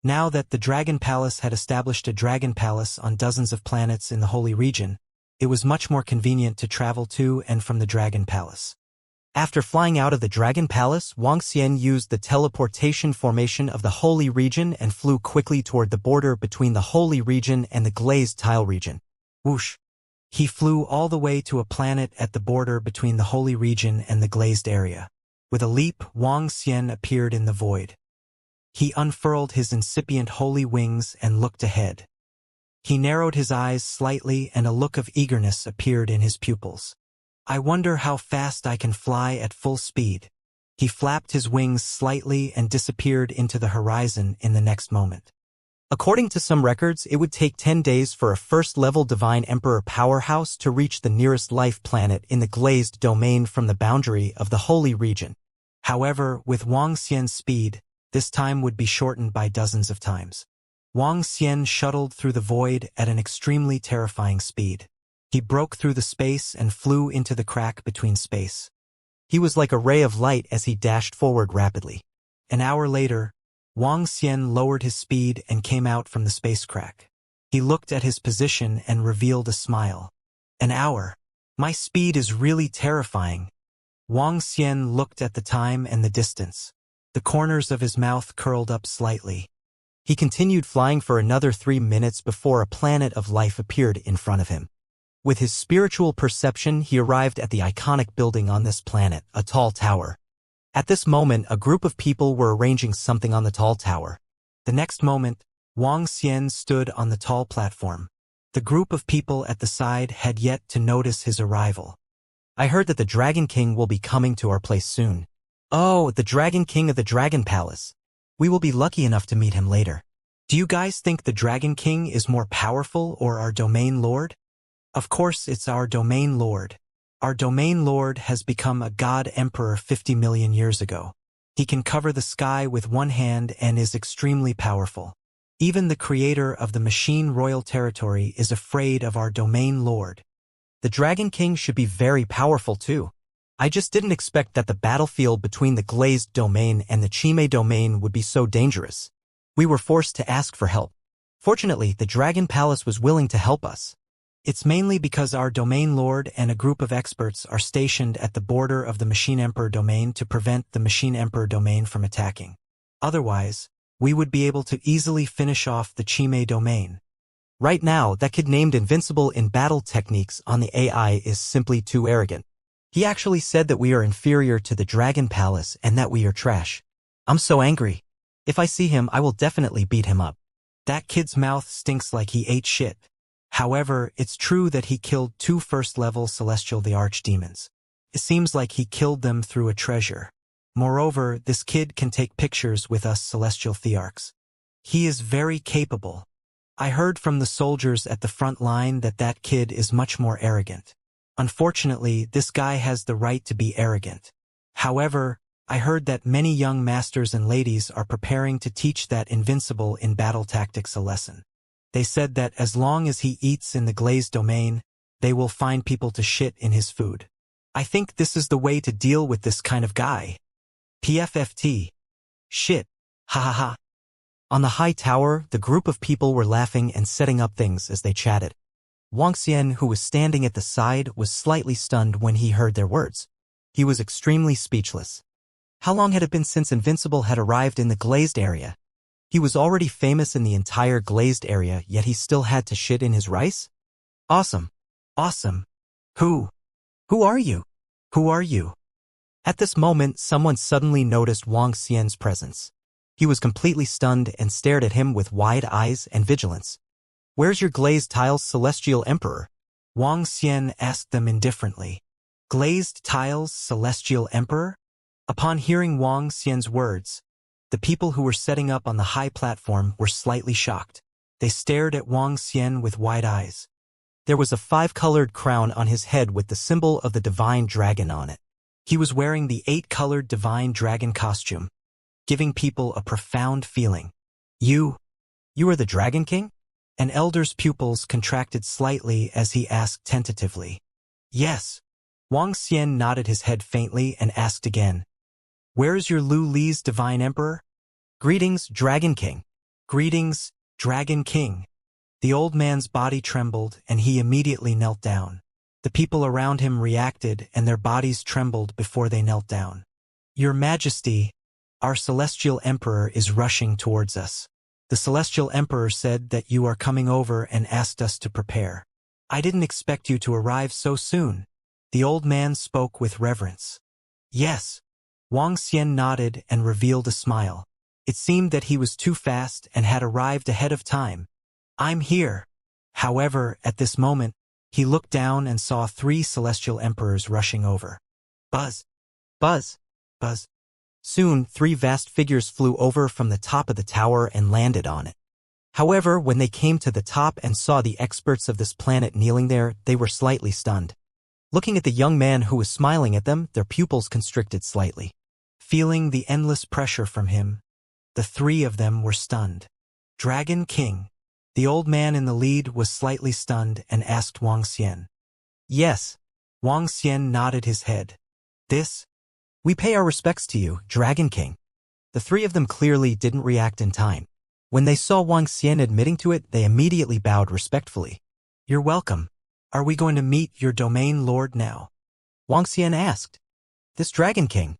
Now that the Dragon Palace had established a Dragon Palace on dozens of planets in the Holy Region, it was much more convenient to travel to and from the Dragon Palace. After flying out of the Dragon Palace, Wang Xian used the teleportation formation of the Holy Region and flew quickly toward the border between the Holy Region and the Glazed Tile Region. Whoosh! He flew all the way to a planet at the border between the holy region and the glazed area. With a leap, Wang Xian appeared in the void. He unfurled his incipient holy wings and looked ahead. He narrowed his eyes slightly and a look of eagerness appeared in his pupils. I wonder how fast I can fly at full speed. He flapped his wings slightly and disappeared into the horizon in the next moment. According to some records, it would take 10 days for a first-level Divine Emperor powerhouse to reach the nearest life planet in the glazed domain from the boundary of the Holy Region. However, with Wang Xian's speed, this time would be shortened by dozens of times. Wang Xian shuttled through the void at an extremely terrifying speed. He broke through the space and flew into the crack between space. He was like a ray of light as he dashed forward rapidly. An hour later, Wang Xian lowered his speed and came out from the space crack. He looked at his position and revealed a smile. An hour. My speed is really terrifying. Wang Xian looked at the time and the distance. The corners of his mouth curled up slightly. He continued flying for another 3 minutes before a planet of life appeared in front of him. With his spiritual perception, he arrived at the iconic building on this planet, a tall tower. At this moment, a group of people were arranging something on the tall tower. The next moment, Wang Xian stood on the tall platform. The group of people at the side had yet to notice his arrival. I heard that the Dragon King will be coming to our place soon. Oh, the Dragon King of the Dragon Palace. We will be lucky enough to meet him later. Do you guys think the Dragon King is more powerful or our domain lord? Of course, it's our domain lord. Our domain lord has become a god emperor 50 million years ago. He can cover the sky with one hand and is extremely powerful. Even the creator of the machine royal territory is afraid of our domain lord. The Dragon King should be very powerful too. I just didn't expect that the battlefield between the glazed domain and the Chime domain would be so dangerous. We were forced to ask for help. Fortunately, the Dragon Palace was willing to help us. It's mainly because our domain lord and a group of experts are stationed at the border of the Machine Emperor domain to prevent the Machine Emperor domain from attacking. Otherwise, we would be able to easily finish off the Chime domain. Right now, that kid named Invincible in battle techniques on the AI is simply too arrogant. He actually said that we are inferior to the Dragon Palace and that we are trash. I'm so angry. If I see him, I will definitely beat him up. That kid's mouth stinks like he ate shit. However, it's true that he killed 2 first-level Celestial the Archdemons. It seems like he killed them through a treasure. Moreover, this kid can take pictures with us Celestial Thearchs. He is very capable. I heard from the soldiers at the front line that that kid is much more arrogant. Unfortunately, this guy has the right to be arrogant. However, I heard that many young masters and ladies are preparing to teach that Invincible in battle tactics a lesson. They said that as long as he eats in the glazed domain, they will find people to shit in his food. I think this is the way to deal with this kind of guy. PFFT. Shit. Ha ha ha. On the high tower, the group of people were laughing and setting up things as they chatted. Wang Xian, who was standing at the side, was slightly stunned when he heard their words. He was extremely speechless. How long had it been since Invincible had arrived in the glazed area? He was already famous in the entire glazed area, yet he still had to shit in his rice? Awesome. Awesome. Who are you? Who are you? At this moment, someone suddenly noticed Wang Xian's presence. He was completely stunned and stared at him with wide eyes and vigilance. Where's your glazed tiles, Celestial Emperor? Wang Xian asked them indifferently. Glazed tiles, Celestial Emperor? Upon hearing Wang Xian's words, the people who were setting up on the high platform were slightly shocked. They stared at Wang Xian with wide eyes. There was a 5-colored crown on his head with the symbol of the Divine Dragon on it. He was wearing the 8-colored Divine Dragon costume, giving people a profound feeling. You are the Dragon King? An elder's pupils contracted slightly as he asked tentatively. Yes. Wang Xian nodded his head faintly and asked again. Where is your Lu Li's Divine Emperor? Greetings, Dragon King. Greetings, Dragon King. The old man's body trembled and he immediately knelt down. The people around him reacted and their bodies trembled before they knelt down. Your Majesty, our Celestial Emperor is rushing towards us. The Celestial Emperor said that you are coming over and asked us to prepare. I didn't expect you to arrive so soon. The old man spoke with reverence. Yes. Wang Xian nodded and revealed a smile. It seemed that he was too fast and had arrived ahead of time. I'm here. However, at this moment, he looked down and saw 3 celestial emperors rushing over. Buzz! Buzz! Buzz! Soon, 3 vast figures flew over from the top of the tower and landed on it. However, when they came to the top and saw the experts of this planet kneeling there, they were slightly stunned. Looking at the young man who was smiling at them, their pupils constricted slightly. Feeling the endless pressure from him, the 3 of them were stunned. Dragon King. The old man in the lead was slightly stunned and asked Wang Xian. Yes. Wang Xian nodded his head. This? We pay our respects to you, Dragon King. The 3 of them clearly didn't react in time. When they saw Wang Xian admitting to it, they immediately bowed respectfully. You're welcome. Are we going to meet your domain lord now? Wang Xian asked. This Dragon King.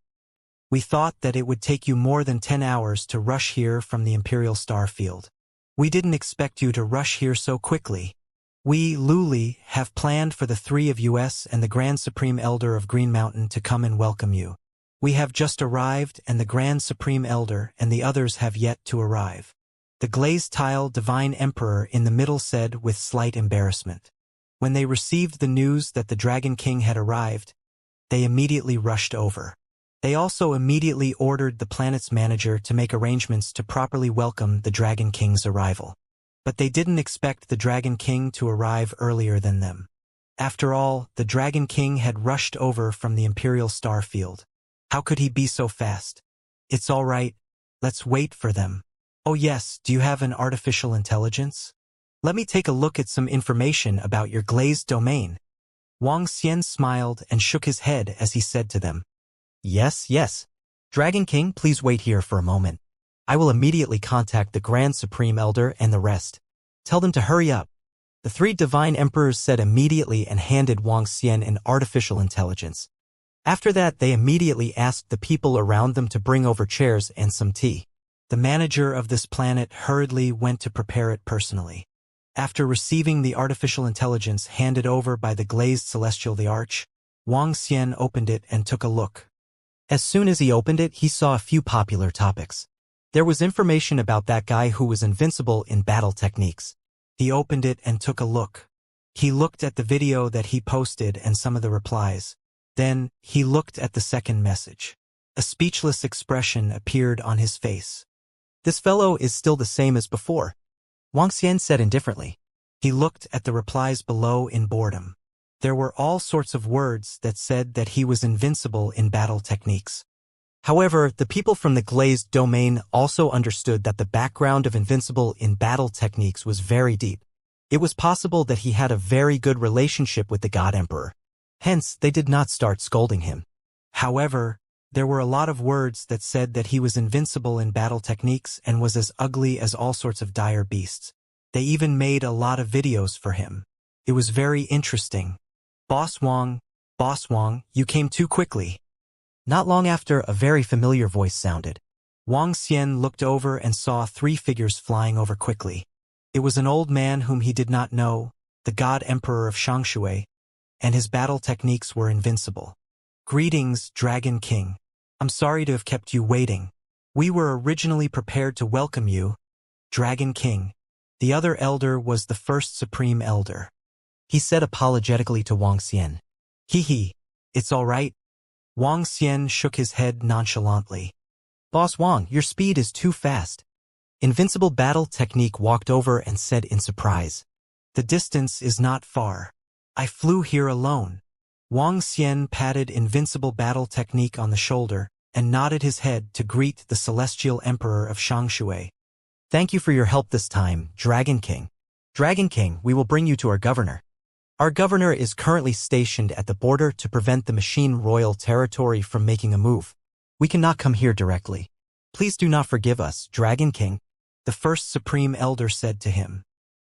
We thought that it would take you more than 10 hours to rush here from the Imperial Star Field. We didn't expect you to rush here so quickly. We, Luli, have planned for the 3 of us and the Grand Supreme Elder of Green Mountain to come and welcome you. We have just arrived and the Grand Supreme Elder and the others have yet to arrive. The glazed tile Divine Emperor in the middle said with slight embarrassment. When they received the news that the Dragon King had arrived, they immediately rushed over. They also immediately ordered the planet's manager to make arrangements to properly welcome the Dragon King's arrival. But they didn't expect the Dragon King to arrive earlier than them. After all, the Dragon King had rushed over from the Imperial Star Field. How could he be so fast? It's all right. Let's wait for them. Oh yes, do you have an artificial intelligence? Let me take a look at some information about your glazed domain. Wang Xian smiled and shook his head as he said to them. Yes, yes. Dragon King, please wait here for a moment. I will immediately contact the Grand Supreme Elder and the rest. Tell them to hurry up. The 3 Divine Emperors said immediately and handed Wang Xian an artificial intelligence. After that, they immediately asked the people around them to bring over chairs and some tea. The manager of this planet hurriedly went to prepare it personally. After receiving the artificial intelligence handed over by the glazed celestial the Arch, Wang Xian opened it and took a look. As soon as he opened it, he saw a few popular topics. There was information about that guy who was invincible in battle techniques. He opened it and took a look. He looked at the video that he posted and some of the replies. Then, he looked at the second message. A speechless expression appeared on his face. This fellow is still the same as before, Wang Xian said indifferently. He looked at the replies below in boredom. There were all sorts of words that said that he was invincible in battle techniques. However, the people from the glazed domain also understood that the background of invincible in battle techniques was very deep. It was possible that he had a very good relationship with the God Emperor. Hence, they did not start scolding him. However, there were a lot of words that said that he was invincible in battle techniques and was as ugly as all sorts of dire beasts. They even made a lot of videos for him. It was very interesting. Boss Wang, you came too quickly. Not long after, a very familiar voice sounded. Wang Xian looked over and saw 3 figures flying over quickly. It was an old man whom he did not know, the God Emperor of Shangshui, and his battle techniques were invincible. Greetings, Dragon King. I'm sorry to have kept you waiting. We were originally prepared to welcome you, Dragon King. The other elder was the first Supreme Elder. He said apologetically to Wang Xian. Hee, it's all right. Wang Xian shook his head nonchalantly. Boss Wang, your speed is too fast. Invincible Battle Technique walked over and said in surprise. The distance is not far. I flew here alone. Wang Xian patted Invincible Battle Technique on the shoulder and nodded his head to greet the Celestial Emperor of Shangshui. Thank you for your help this time, Dragon King. Dragon King, we will bring you to our governor. Our governor is currently stationed at the border to prevent the machine royal territory from making a move. We cannot come here directly. Please do not forgive us, Dragon King. The first Supreme Elder said to him.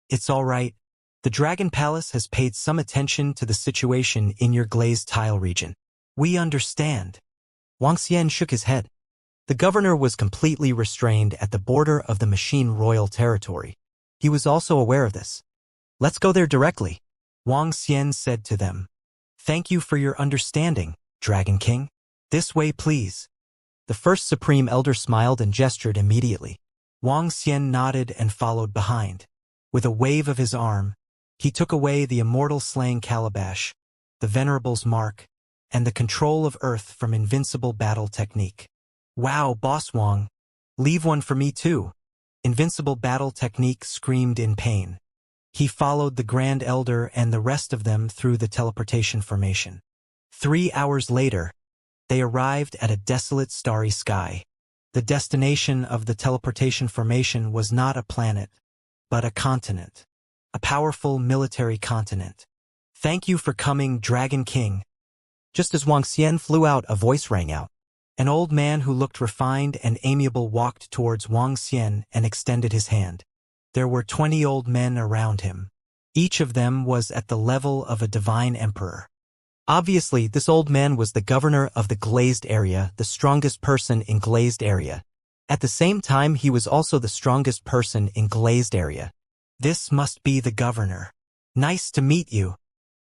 It's all right. The Dragon Palace has paid some attention to the situation in your glazed tile region. We understand. Wang Xian shook his head. The governor was completely restrained at the border of the machine royal territory. He was also aware of this. Let's go there directly. Wang Xian said to them. Thank you for your understanding, Dragon King. This way, please. The first Supreme Elder smiled and gestured immediately. Wang Xian nodded and followed behind. With a wave of his arm, he took away the immortal slaying calabash, the venerable's mark, and the control of Earth from invincible battle technique. Wow, Boss Wang! Leave one for me too! Invincible battle technique screamed in pain. He followed the Grand Elder and the rest of them through the teleportation formation. 3 hours later, they arrived at a desolate starry sky. The destination of the teleportation formation was not a planet, but a continent. A powerful military continent. Thank you for coming, Dragon King. Just as Wang Xian flew out, a voice rang out. An old man who looked refined and amiable walked towards Wang Xian and extended his hand. There were 20 old men around him. Each of them was at the level of a divine emperor. Obviously, this old man was the governor of the glazed area, the strongest person in glazed area. At the same time, he was also the strongest person in glazed area. This must be the governor. Nice to meet you.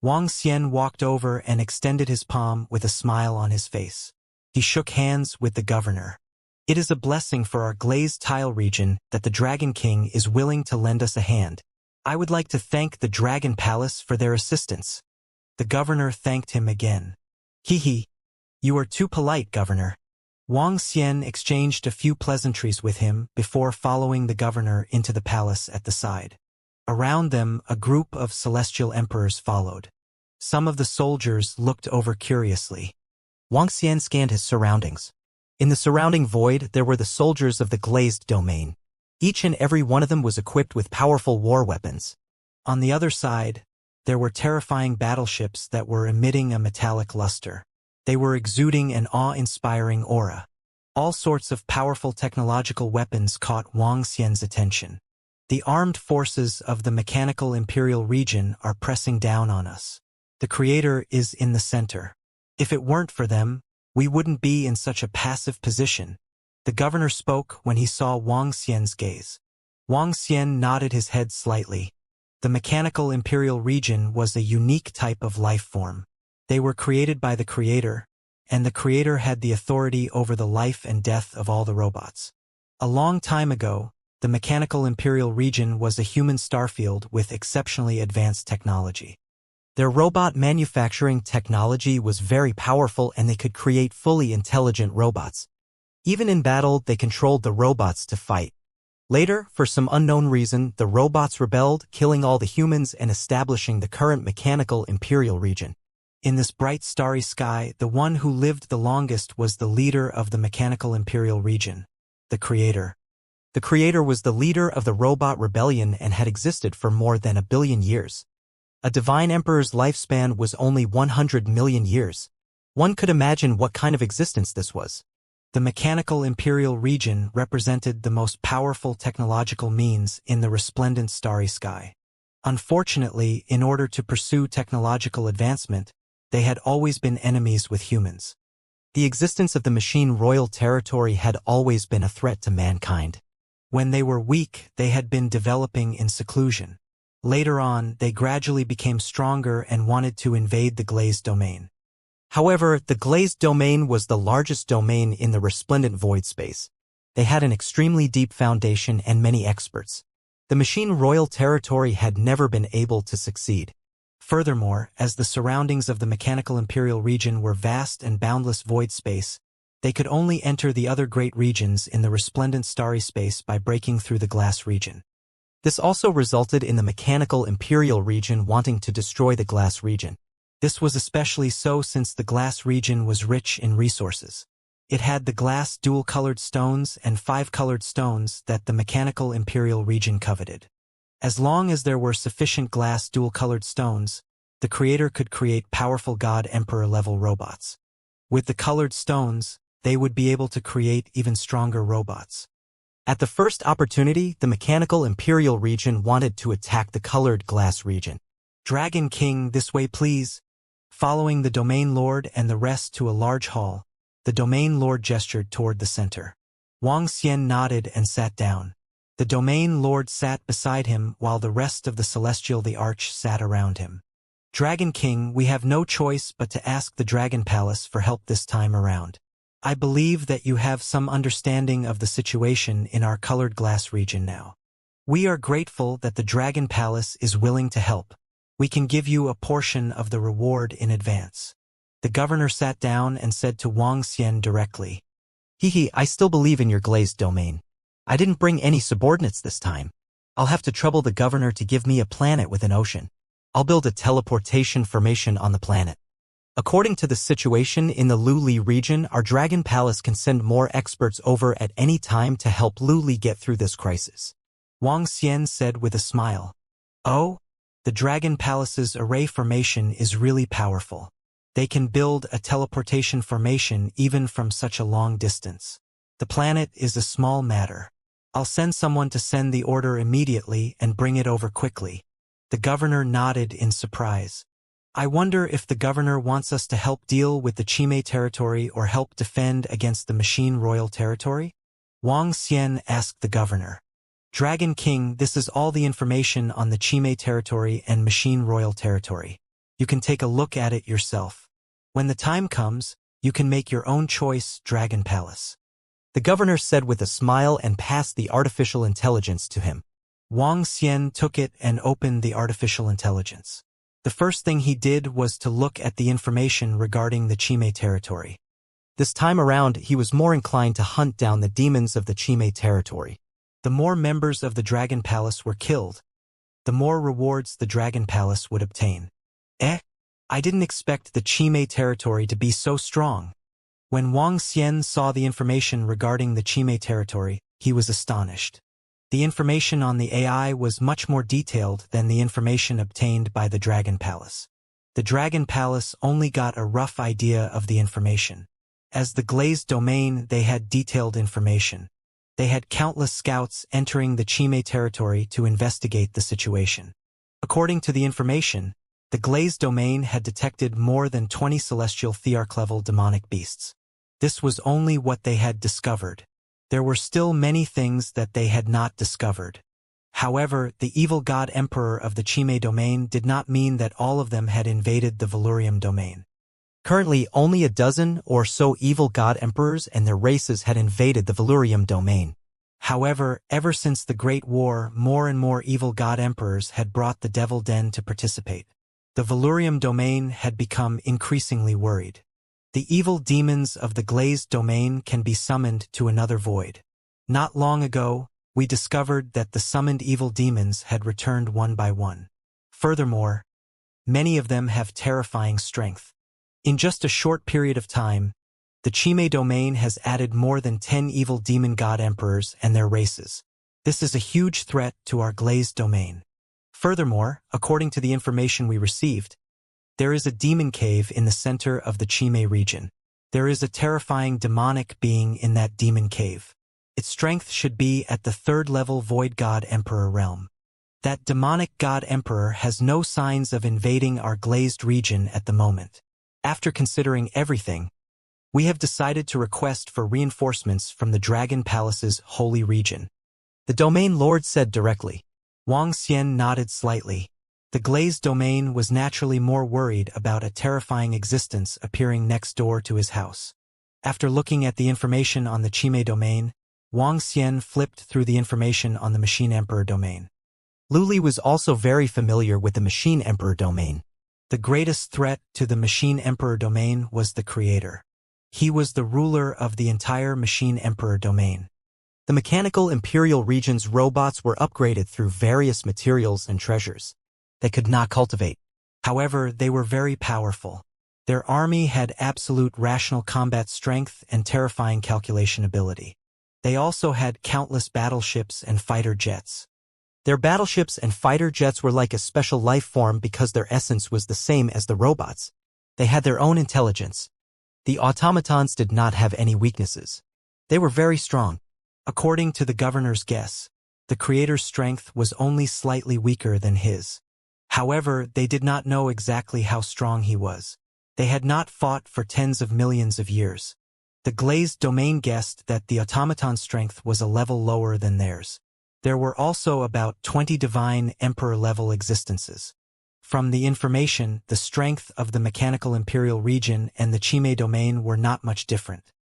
Wang Xian walked over and extended his palm with a smile on his face. He shook hands with the governor. It is a blessing for our glazed tile region that the Dragon King is willing to lend us a hand. I would like to thank the Dragon Palace for their assistance. The governor thanked him again. Hee. You are too polite, governor. Wang Xian exchanged a few pleasantries with him before following the governor into the palace at the side. Around them, a group of celestial emperors followed. Some of the soldiers looked over curiously. Wang Xian scanned his surroundings. In the surrounding void, there were the soldiers of the glazed domain. Each and every one of them was equipped with powerful war weapons. On the other side, there were terrifying battleships that were emitting a metallic luster. They were exuding an awe-inspiring aura. All sorts of powerful technological weapons caught Wang Xian's attention. The armed forces of the mechanical imperial region are pressing down on us. The Creator is in the center. If it weren't for them, we wouldn't be in such a passive position. The governor spoke when he saw Wang Xian's gaze. Wang Xian nodded his head slightly. The mechanical imperial region was a unique type of life form. They were created by the Creator, and the Creator had the authority over the life and death of all the robots. A long time ago, the mechanical imperial region was a human starfield with exceptionally advanced technology. Their robot manufacturing technology was very powerful and they could create fully intelligent robots. Even in battle, they controlled the robots to fight. Later, for some unknown reason, the robots rebelled, killing all the humans and establishing the current mechanical imperial region. In this bright starry sky, the one who lived the longest was the leader of the mechanical imperial region, the Creator. The Creator was the leader of the robot rebellion and had existed for more than 1 billion years. A divine emperor's lifespan was only 100 million years. One could imagine what kind of existence this was. The mechanical imperial region represented the most powerful technological means in the resplendent starry sky. Unfortunately, in order to pursue technological advancement, they had always been enemies with humans. The existence of the machine royal territory had always been a threat to mankind. When they were weak, they had been developing in seclusion. Later on, they gradually became stronger and wanted to invade the glazed domain. However, the glazed domain was the largest domain in the resplendent void space. They had an extremely deep foundation and many experts. The machine royal territory had never been able to succeed. Furthermore, as the surroundings of the mechanical imperial region were vast and boundless void space, they could only enter the other great regions in the resplendent starry space by breaking through the glass region. This also resulted in the mechanical imperial region wanting to destroy the glass region. This was especially so since the glass region was rich in resources. It had the glass dual-colored stones and 5-colored stones that the mechanical imperial region coveted. As long as there were sufficient glass dual-colored stones, the Creator could create powerful God-Emperor-level robots. With the colored stones, they would be able to create even stronger robots. At the first opportunity, the mechanical imperial region wanted to attack the colored glass region. Dragon King, this way please. Following the Domain Lord and the rest to a large hall, the Domain Lord gestured toward the center. Wang Xian nodded and sat down. The Domain Lord sat beside him while the rest of the Celestial the Arch sat around him. Dragon King, we have no choice but to ask the Dragon Palace for help this time around. I believe that you have some understanding of the situation in our colored glass region now. We are grateful that the Dragon Palace is willing to help. We can give you a portion of the reward in advance. The governor sat down and said to Wang Xian directly, I still believe in your glazed domain. I didn't bring any subordinates this time. I'll have to trouble the governor to give me a planet with an ocean. I'll build a teleportation formation on the planet. According to the situation in the Luli region, our Dragon Palace can send more experts over at any time to help Luli get through this crisis. Wang Xian said with a smile. Oh, the Dragon Palace's array formation is really powerful. They can build a teleportation formation even from such a long distance. The planet is a small matter. I'll send someone to send the order immediately and bring it over quickly. The governor nodded in surprise. I wonder if the governor wants us to help deal with the Chime territory or help defend against the Machine Royal territory? Wang Xian asked the governor. Dragon King, this is all the information on the Chime territory and Machine Royal territory. You can take a look at it yourself. When the time comes, you can make your own choice, Dragon Palace. The governor said with a smile and passed the artificial intelligence to him. Wang Xian took it and opened the artificial intelligence. The first thing he did was to look at the information regarding the Chime territory. This time around, he was more inclined to hunt down the demons of the Chime territory. The more members of the Dragon Palace were killed, the more rewards the Dragon Palace would obtain. I didn't expect the Chime territory to be so strong. When Wang Xian saw the information regarding the Chime territory, he was astonished. The information on the AI was much more detailed than the information obtained by the Dragon Palace. The Dragon Palace only got a rough idea of the information. As the glazed domain, they had detailed information. They had countless scouts entering the Chime territory to investigate the situation. According to the information, the glazed domain had detected more than 20 celestial thearch-level demonic beasts. This was only what they had discovered. There were still many things that they had not discovered. However, the evil god emperor of the Chime domain did not mean that all of them had invaded the Valurium domain. Currently, only a dozen or so evil god emperors and their races had invaded the Valurium domain. However, ever since the Great War, more and more evil god emperors had brought the Devil Den to participate. The Valurium domain had become increasingly worried. The evil demons of the glazed domain can be summoned to another void. Not long ago, we discovered that the summoned evil demons had returned one by one. Furthermore, many of them have terrifying strength. In just a short period of time, the Chime domain has added more than 10 evil demon god emperors and their races. This is a huge threat to our glazed domain. Furthermore, according to the information we received, there is a demon cave in the center of the Chime region. There is a terrifying demonic being in that demon cave. Its strength should be at the 3rd level Void God Emperor realm. That demonic God Emperor has no signs of invading our glazed region at the moment. After considering everything, we have decided to request for reinforcements from the Dragon Palace's holy region. The domain lord said directly. Wang Xian nodded slightly. The glazed domain was naturally more worried about a terrifying existence appearing next door to his house. After looking at the information on the Chime domain, Wang Xian flipped through the information on the Machine Emperor domain. Luli was also very familiar with the Machine Emperor domain. The greatest threat to the Machine Emperor domain was the Creator. He was the ruler of the entire Machine Emperor domain. The mechanical Imperial region's robots were upgraded through various materials and treasures. They could not cultivate. However, they were very powerful. Their army had absolute rational combat strength and terrifying calculation ability. They also had countless battleships and fighter jets. Their battleships and fighter jets were like a special life form because their essence was the same as the robots. They had their own intelligence. The automatons did not have any weaknesses. They were very strong. According to the governor's guess, the Creator's strength was only slightly weaker than his. However, they did not know exactly how strong he was. They had not fought for tens of millions of years. The glazed domain guessed that the automaton's strength was a level lower than theirs. There were also about 20 divine emperor-level existences. From the information, the strength of the mechanical imperial region and the Chime domain were not much different.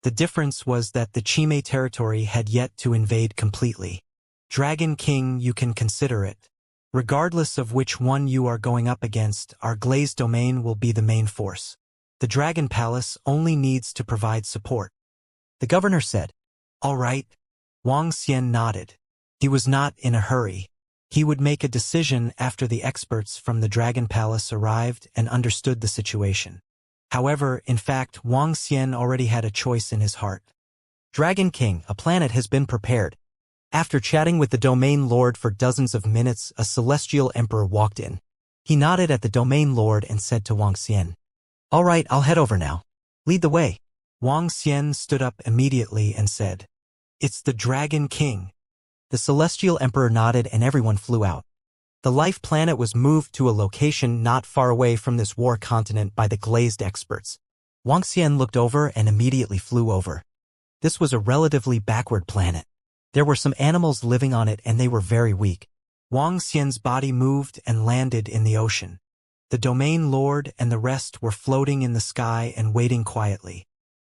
The difference was that the Chime territory had yet to invade completely. Dragon King, you can consider it. Regardless of which one you are going up against, our glazed domain will be the main force. The Dragon Palace only needs to provide support. The governor said. All right. Wang Xian nodded. He was not in a hurry. He would make a decision after the experts from the Dragon Palace arrived and understood the situation. However, in fact, Wang Xian already had a choice in his heart. Dragon King, a planet has been prepared. After chatting with the domain lord for dozens of minutes, a celestial emperor walked in. He nodded at the domain lord and said to Wang Xian, "All right, I'll head over now. Lead the way." Wang Xian stood up immediately and said, "It's the Dragon King." The celestial emperor nodded and everyone flew out. The life planet was moved to a location not far away from this war continent by the glazed experts. Wang Xian looked over and immediately flew over. This was a relatively backward planet. There were some animals living on it and they were very weak. Wang Xian's body moved and landed in the ocean. The domain lord and the rest were floating in the sky and waiting quietly.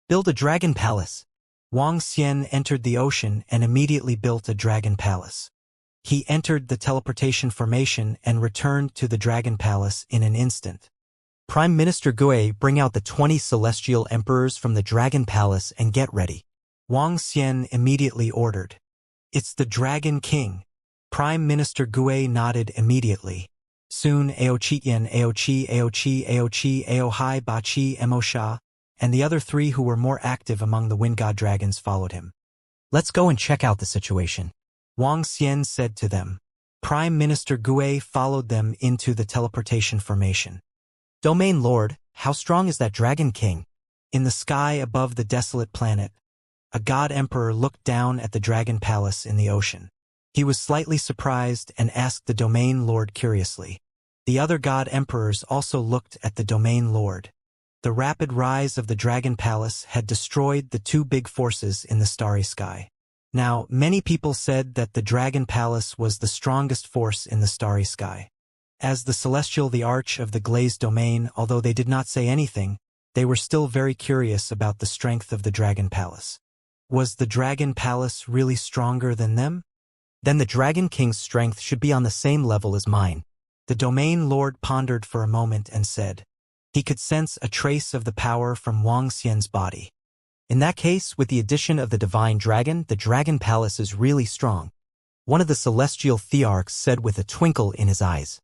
Build a dragon palace. Wang Xian entered the ocean and immediately built a dragon palace. He entered the teleportation formation and returned to the dragon palace in an instant. Prime Minister Gui, bring out the 20 celestial emperors from the dragon palace and get ready. Wang Xian immediately ordered. It's the Dragon King. Prime Minister Gui nodded immediately. Soon Aochiyan, Aochi, Aohai, Bachi, Emosha, and the other three who were more active among the wind god dragons followed him. Let's go and check out the situation. Wang Xian said to them. Prime Minister Gui followed them into the teleportation formation. Domain Lord, how strong is that Dragon King? In the sky above the desolate planet, a god emperor looked down at the dragon palace in the ocean. He was slightly surprised and asked the domain lord curiously. The other god emperors also looked at the domain lord. The rapid rise of the dragon palace had destroyed the two big forces in the starry sky. Now, many people said that the dragon palace was the strongest force in the starry sky. As the celestial, the arch of the glazed domain, although they did not say anything, they were still very curious about the strength of the dragon palace. Was the dragon palace really stronger than them? Then the Dragon King's strength should be on the same level as mine. The domain lord pondered for a moment and said. He could sense a trace of the power from Wang Xian's body. In that case, with the addition of the divine dragon, the dragon palace is really strong. One of the celestial thearchs said with a twinkle in his eyes.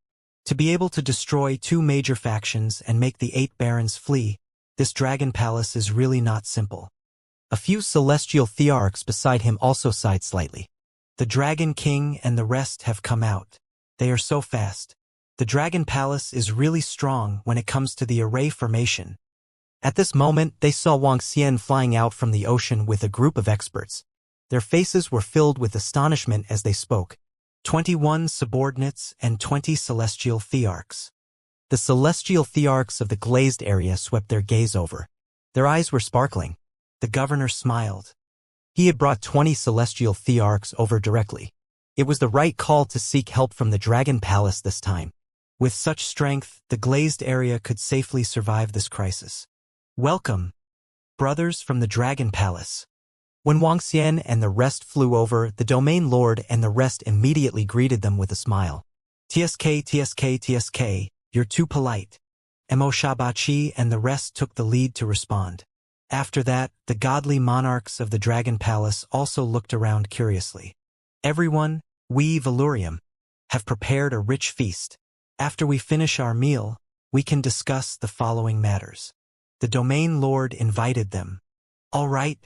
To be able to destroy two major factions and make the 8 barons flee, this dragon palace is really not simple. A few celestial thearchs beside him also sighed slightly. The Dragon King and the rest have come out. They are so fast. The Dragon Palace is really strong when it comes to the array formation. At this moment, they saw Wang Xian flying out from the ocean with a group of experts. Their faces were filled with astonishment as they spoke. 21 subordinates and 20 celestial thearchs. The celestial thearchs of the glazed area swept their gaze over. Their eyes were sparkling. The governor smiled. He had brought 20 celestial thearchs over directly. It was the right call to seek help from the Dragon Palace this time. With such strength, the glazed area could safely survive this crisis. Welcome, brothers from the Dragon Palace. When Wang Xian and the rest flew over, the domain lord and the rest immediately greeted them with a smile. TSK, you're too polite. Mo Shabachi and the rest took the lead to respond. After that, the godly monarchs of the Dragon Palace also looked around curiously. Everyone, we Valurium, have prepared a rich feast. After we finish our meal, we can discuss the following matters. The domain lord invited them. All right.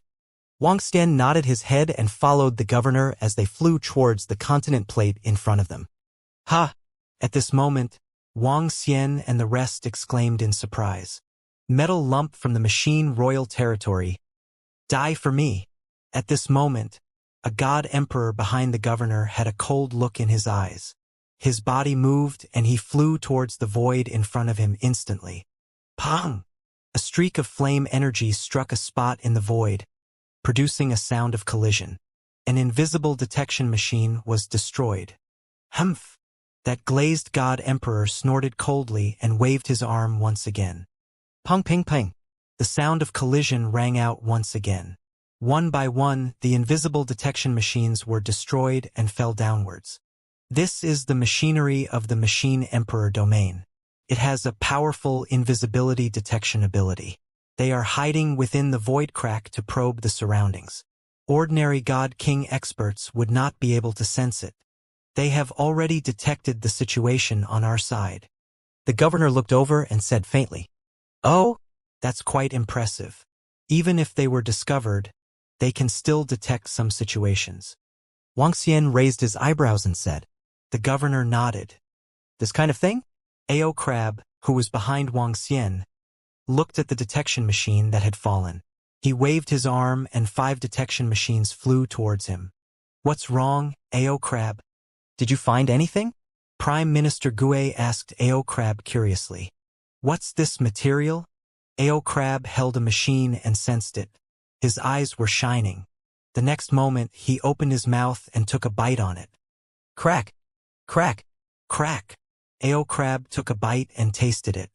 Wang Xian nodded his head and followed the governor as they flew towards the continent plate in front of them. Ha! At this moment, Wang Xian and the rest exclaimed in surprise. Metal lump from the machine royal territory. Die for me. At this moment, a god emperor behind the governor had a cold look in his eyes. His body moved and he flew towards the void in front of him instantly. Pong! A streak of flame energy struck a spot in the void, producing a sound of collision. An invisible detection machine was destroyed. Humph! That glazed god emperor snorted coldly and waved his arm once again. Pung ping ping. The sound of collision rang out once again. One by one, the invisible detection machines were destroyed and fell downwards. This is the machinery of the Machine Emperor domain. It has a powerful invisibility detection ability. They are hiding within the void crack to probe the surroundings. Ordinary God King experts would not be able to sense it. They have already detected the situation on our side. The governor looked over and said faintly, "Oh, that's quite impressive. Even if they were discovered, they can still detect some situations." Wuxia raised his eyebrows and said. The governor nodded. "This kind of thing?" Ao Crab, who was behind Wuxia, looked at the detection machine that had fallen. He waved his arm and 5 detection machines flew towards him. "What's wrong, Ao Crab?" "Did you find anything?" Prime Minister Gue asked Ao Crab curiously. "What's this material?" Ao Crab held a machine and sensed it. His eyes were shining. The next moment, he opened his mouth and took a bite on it. Crack! Crack! Crack! Ao Crab took a bite and tasted it.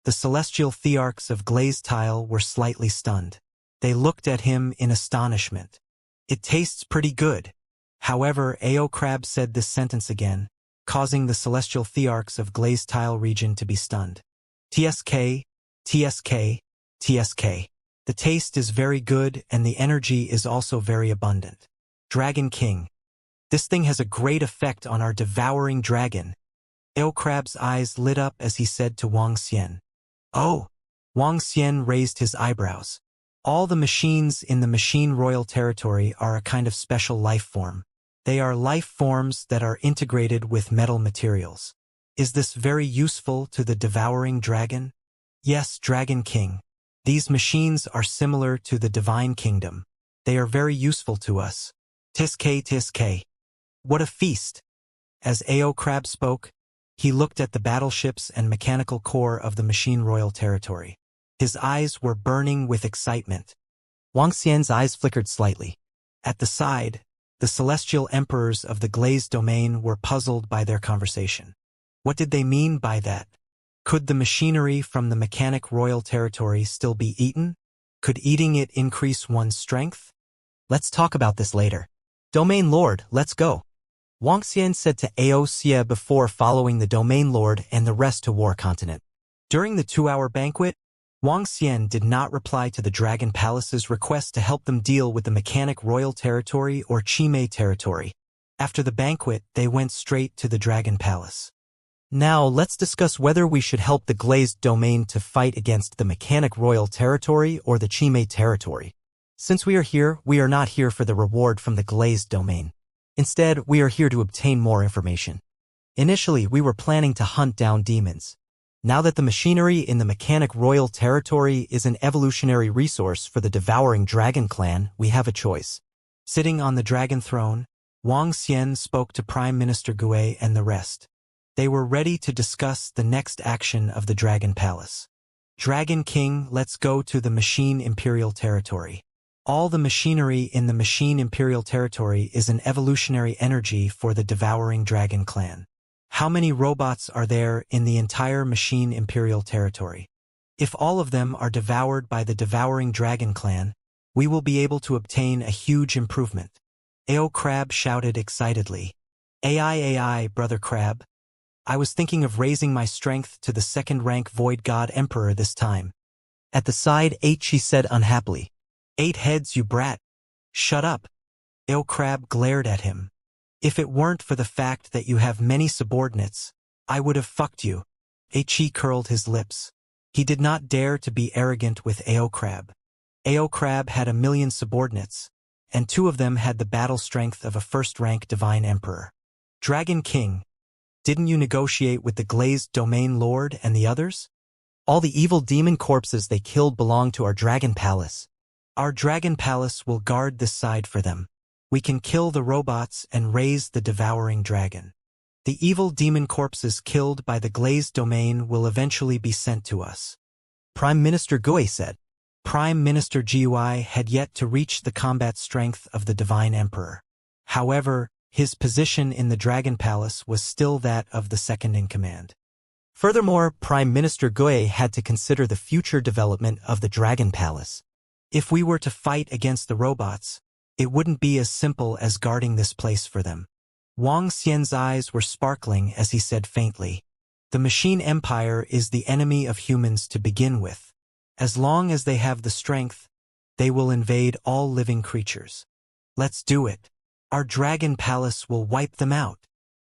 The celestial thearchs of glazed tile were slightly stunned. They looked at him in astonishment. "It tastes pretty good." However, Ao Crab said this sentence again, causing the celestial thearchs of glazed tile region to be stunned. "TSK, TSK, TSK. The taste is very good and the energy is also very abundant. Dragon King. This thing has a great effect on our devouring dragon." Ao Crab's eyes lit up as he said to Wuxia. "Oh!" Wuxia raised his eyebrows. "All the machines in the Machine Royal territory are a kind of special life form. They are life forms that are integrated with metal materials. Is this very useful to the devouring dragon?" "Yes, Dragon King. These machines are similar to the Divine Kingdom. They are very useful to us. Tiske tiske. What a feast!" As Ao Crab spoke, he looked at the battleships and mechanical core of the Machine Royal territory. His eyes were burning with excitement. Wuxia's eyes flickered slightly. At the side, the celestial emperors of the glazed domain were puzzled by their conversation. What did they mean by that? Could the machinery from the Mechanic Royal territory still be eaten? Could eating it increase one's strength? "Let's talk about this later. Domain Lord, let's go," Wuxia said to Aosia before following the Domain Lord and the rest to War Continent. During the 2-hour banquet, Wuxia did not reply to the Dragon Palace's request to help them deal with the Mechanic Royal territory or Chime territory. After the banquet, they went straight to the Dragon Palace. "Now, let's discuss whether we should help the Glazed Domain to fight against the Mechanic Royal territory or the Chime territory. Since we are here, we are not here for the reward from the Glazed Domain. Instead, we are here to obtain more information. Initially, we were planning to hunt down demons. Now that the machinery in the Mechanic Royal territory is an evolutionary resource for the Devouring Dragon clan, we have a choice." Sitting on the dragon throne, Wuxia spoke to Prime Minister Gue and the rest. They were ready to discuss the next action of the Dragon Palace. "Dragon King, let's go to the Machine Imperial territory. All the machinery in the Machine Imperial territory is an evolutionary energy for the Devouring Dragon clan. How many robots are there in the entire Machine Imperial territory? If all of them are devoured by the Devouring Dragon clan, we will be able to obtain a huge improvement." Ao Crab shouted excitedly. AI, Brother Crab. I was thinking of raising my strength to the 2nd rank Void God Emperor this time." At the side, she said unhappily. 8 heads, you brat. Shut up. Ao Crab glared at him. "If it weren't for the fact that you have many subordinates, I would have fucked you." Chi curled his lips. He did not dare to be arrogant with Ao Crab. Ao Crab had 1,000,000 subordinates, and 2 of them had the battle strength of a 1st-rank Divine Emperor. "Dragon King, didn't you negotiate with the Glazed Domain Lord and the others?" "All the evil demon corpses they killed belong to our Dragon Palace. Our Dragon Palace will guard this side for them. We can kill the robots and raise the Devouring Dragon. The evil demon corpses killed by the Glazed Domain will eventually be sent to us," Prime Minister Gue said. Prime Minister Gui had yet to reach the combat strength of the Divine Emperor. However, his position in the Dragon Palace was still that of the second-in-command. Furthermore, Prime Minister Gui had to consider the future development of the Dragon Palace. If we were to fight against the robots, it wouldn't be as simple as guarding this place for them. Wang Xian's eyes were sparkling as he said faintly, "The machine empire is the enemy of humans to begin with. As long as they have the strength, they will invade all living creatures. Let's do it. Our Dragon Palace will wipe them out,"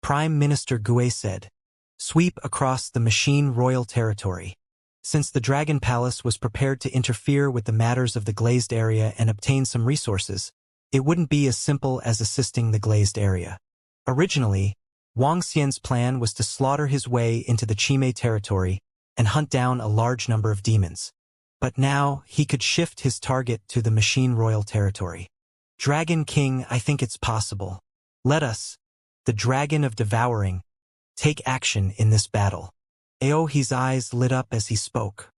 Prime Minister Gui said. "Sweep across the machine royal territory." Since the Dragon Palace was prepared to interfere with the matters of the glazed area and obtain some resources, it wouldn't be as simple as assisting the glazed area. Originally, Wang Xian's plan was to slaughter his way into the Chime territory and hunt down a large number of demons. But now, he could shift his target to the machine royal territory. "Dragon King, I think it's possible. Let us, the Dragon of Devouring, take action in this battle." Aohi's eyes lit up as he spoke.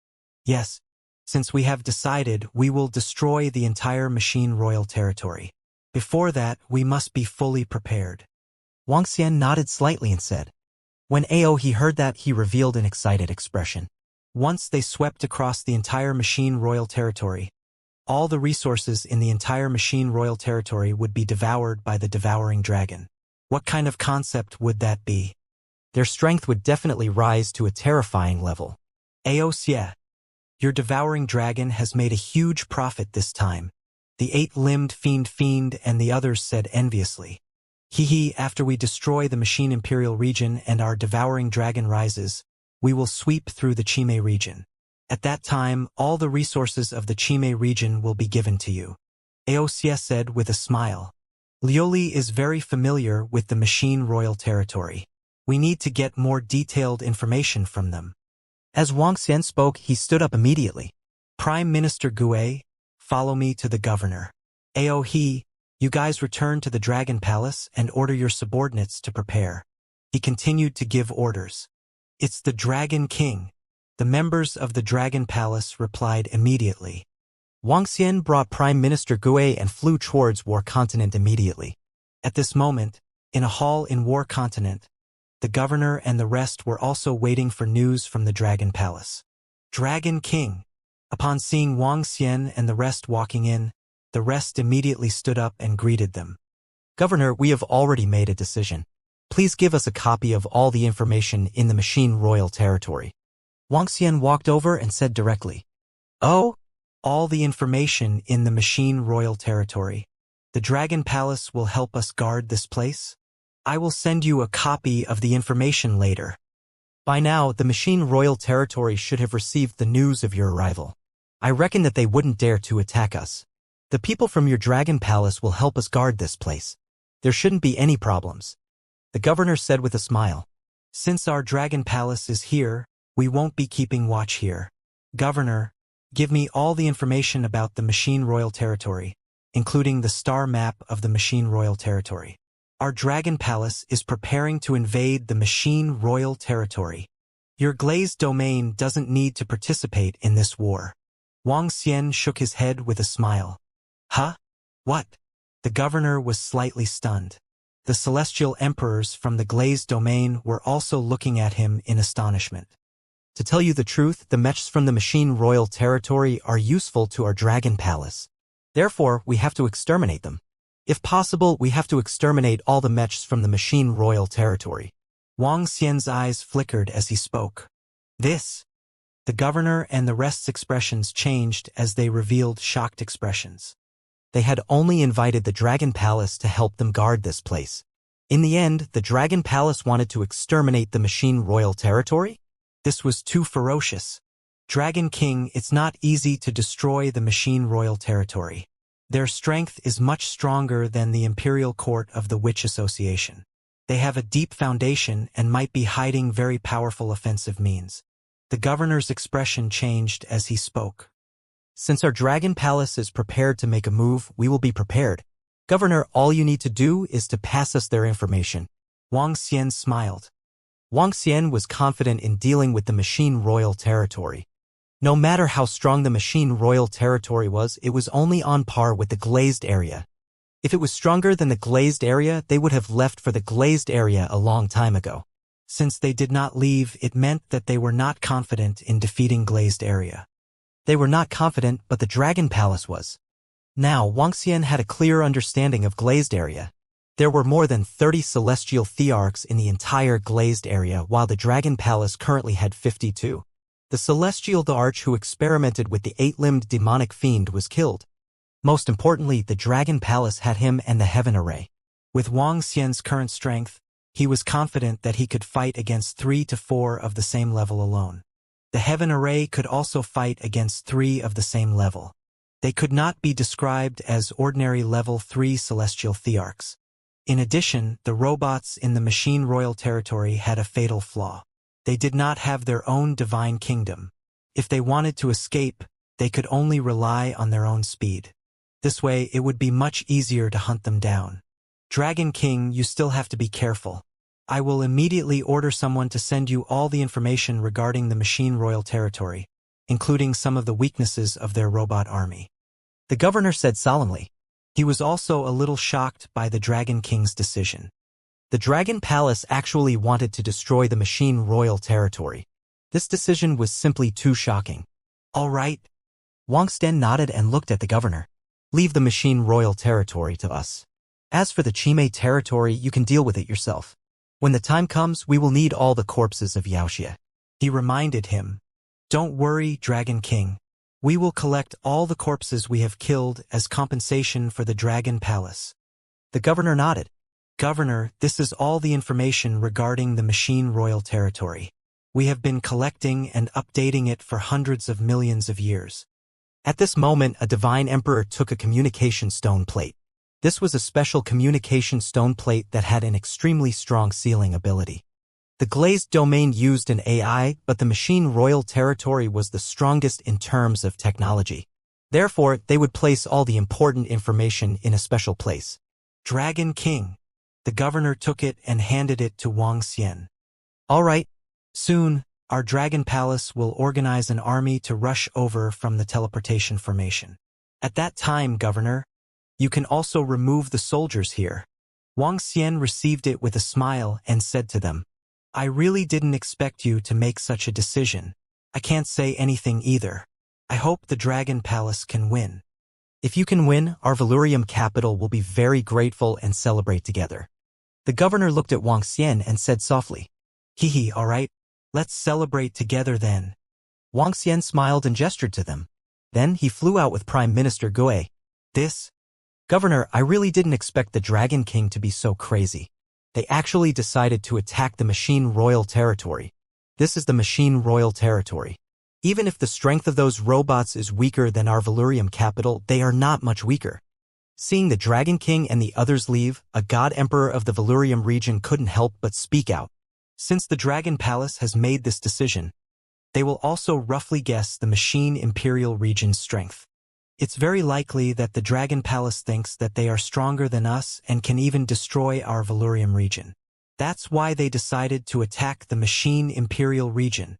"Yes, since we have decided, we will destroy the entire machine royal territory. Before that, we must be fully prepared." Wang Xian nodded slightly and said. When Aohi heard that, he revealed an excited expression. Once they swept across the entire machine royal territory, all the resources in the entire machine royal territory would be devoured by the devouring dragon. What kind of concept would that be? Their strength would definitely rise to a terrifying level. Aosia, your devouring dragon has made a huge profit this time, the eight-limbed fiend and the others said enviously. Hehe, after we destroy the machine imperial region and our devouring dragon rises, we will sweep through the Chime region. At that time, all the resources of the Chime region will be given to you. Aosia said with a smile. Lioli is very familiar with the machine royal territory. We need to get more detailed information from them. As Wang Xian spoke, he stood up immediately. Prime Minister Gui, follow me to the governor. Aohi, you guys return to the Dragon Palace and order your subordinates to prepare. He continued to give orders. It's the Dragon King. The members of the Dragon Palace replied immediately. Wang Xian brought Prime Minister Gui and flew towards War Continent immediately. At this moment, in a hall in War Continent, the governor and the rest were also waiting for news from the Dragon Palace. Dragon King. Upon seeing Wang Xian and the rest walking in, the rest immediately stood up and greeted them. Governor, we have already made a decision. Please give us a copy of all the information in the machine royal territory. Wang Xian walked over and said directly. Oh, all the information in the machine royal territory. The Dragon Palace will help us guard this place? I will send you a copy of the information later. By now, the machine royal territory should have received the news of your arrival. I reckon that they wouldn't dare to attack us. The people from your Dragon Palace will help us guard this place. There shouldn't be any problems. The governor said with a smile. Since our Dragon Palace is here, we won't be keeping watch here. Governor, give me all the information about the machine royal territory, including the star map of the machine royal territory. Our Dragon Palace is preparing to invade the machine royal territory. Your glazed domain doesn't need to participate in this war. Wang Xian shook his head with a smile. Huh? What? The governor was slightly stunned. The celestial emperors from the glazed domain were also looking at him in astonishment. To tell you the truth, the mechs from the machine royal territory are useful to our Dragon Palace. Therefore, we have to exterminate them. If possible, we have to exterminate all the mechs from the machine royal territory. Wang Xian's eyes flickered as he spoke. This. The governor and the rest's expressions changed as they revealed shocked expressions. They had only invited the Dragon Palace to help them guard this place. In the end, the Dragon Palace wanted to exterminate the machine royal territory? This was too ferocious. Dragon King, it's not easy to destroy the machine royal territory. Their strength is much stronger than the Imperial Court of the Witch Association. They have a deep foundation and might be hiding very powerful offensive means. The governor's expression changed as he spoke. Since our Dragon Palace is prepared to make a move, we will be prepared. Governor, all you need to do is to pass us their information. Wang Xian smiled. Wang Xian was confident in dealing with the machine royal territory. No matter how strong the machine royal territory was, it was only on par with the glazed area. If it was stronger than the glazed area, they would have left for the glazed area a long time ago. Since they did not leave, it meant that they were not confident in defeating glazed area. They were not confident, but the Dragon Palace was. Now, Wuxia had a clear understanding of glazed area. There were more than 30 celestial thearchs in the entire glazed area, while the Dragon Palace currently had 52. The celestial thearch who experimented with the 8-limbed demonic fiend was killed. Most importantly, the Dragon Palace had him and the Heaven Array. With Wuxia's current strength, he was confident that he could fight against 3 to 4 of the same level alone. The Heaven Array could also fight against 3 of the same level. They could not be described as ordinary level 3 celestial thearchs. In addition, the robots in the Machine Royal territory had a fatal flaw. They did not have their own divine kingdom. If they wanted to escape, they could only rely on their own speed. This way, it would be much easier to hunt them down. Dragon King, you still have to be careful. I will immediately order someone to send you all the information regarding the Machine Royal territory, including some of the weaknesses of their robot army. The governor said solemnly. He was also a little shocked by the Dragon King's decision. The Dragon Palace actually wanted to destroy the Machine Royal territory. This decision was simply too shocking. All right. Wuxia nodded and looked at the governor. Leave the Machine Royal territory to us. As for the Chime territory, you can deal with it yourself. When the time comes, we will need all the corpses of Wuxia. He reminded him. Don't worry, Dragon King. We will collect all the corpses we have killed as compensation for the Dragon Palace. The governor nodded. Governor, this is all the information regarding the Machine Royal territory. We have been collecting and updating it for hundreds of millions of years. At this moment, a divine emperor took a communication stone plate. This was a special communication stone plate that had an extremely strong sealing ability. The glazed domain used an AI, but the Machine Royal territory was the strongest in terms of technology. Therefore, they would place all the important information in a special place. Dragon King. The governor took it and handed it to Wuxia. All right. Soon, our Dragon Palace will organize an army to rush over from the teleportation formation. At that time, Governor, you can also remove the soldiers here. Wuxia received it with a smile and said to them, I really didn't expect you to make such a decision. I can't say anything either. I hope the Dragon Palace can win. If you can win, our Valurium capital will be very grateful and celebrate together. The governor looked at Wuxia and said softly, Hee, all right. Let's celebrate together then. Wuxia smiled and gestured to them. Then he flew out with Prime Minister Gui. Governor, I really didn't expect the Dragon King to be so crazy. They actually decided to attack the Machine Royal territory. This is the Machine Royal territory. Even if the strength of those robots is weaker than our Valurium capital, they are not much weaker. Seeing the Dragon King and the others leave, a God Emperor of the Valurium region couldn't help but speak out. Since the Dragon Palace has made this decision, they will also roughly guess the Machine Imperial region's strength. It's very likely that the Dragon Palace thinks that they are stronger than us and can even destroy our Valurium region. That's why they decided to attack the Machine Imperial region.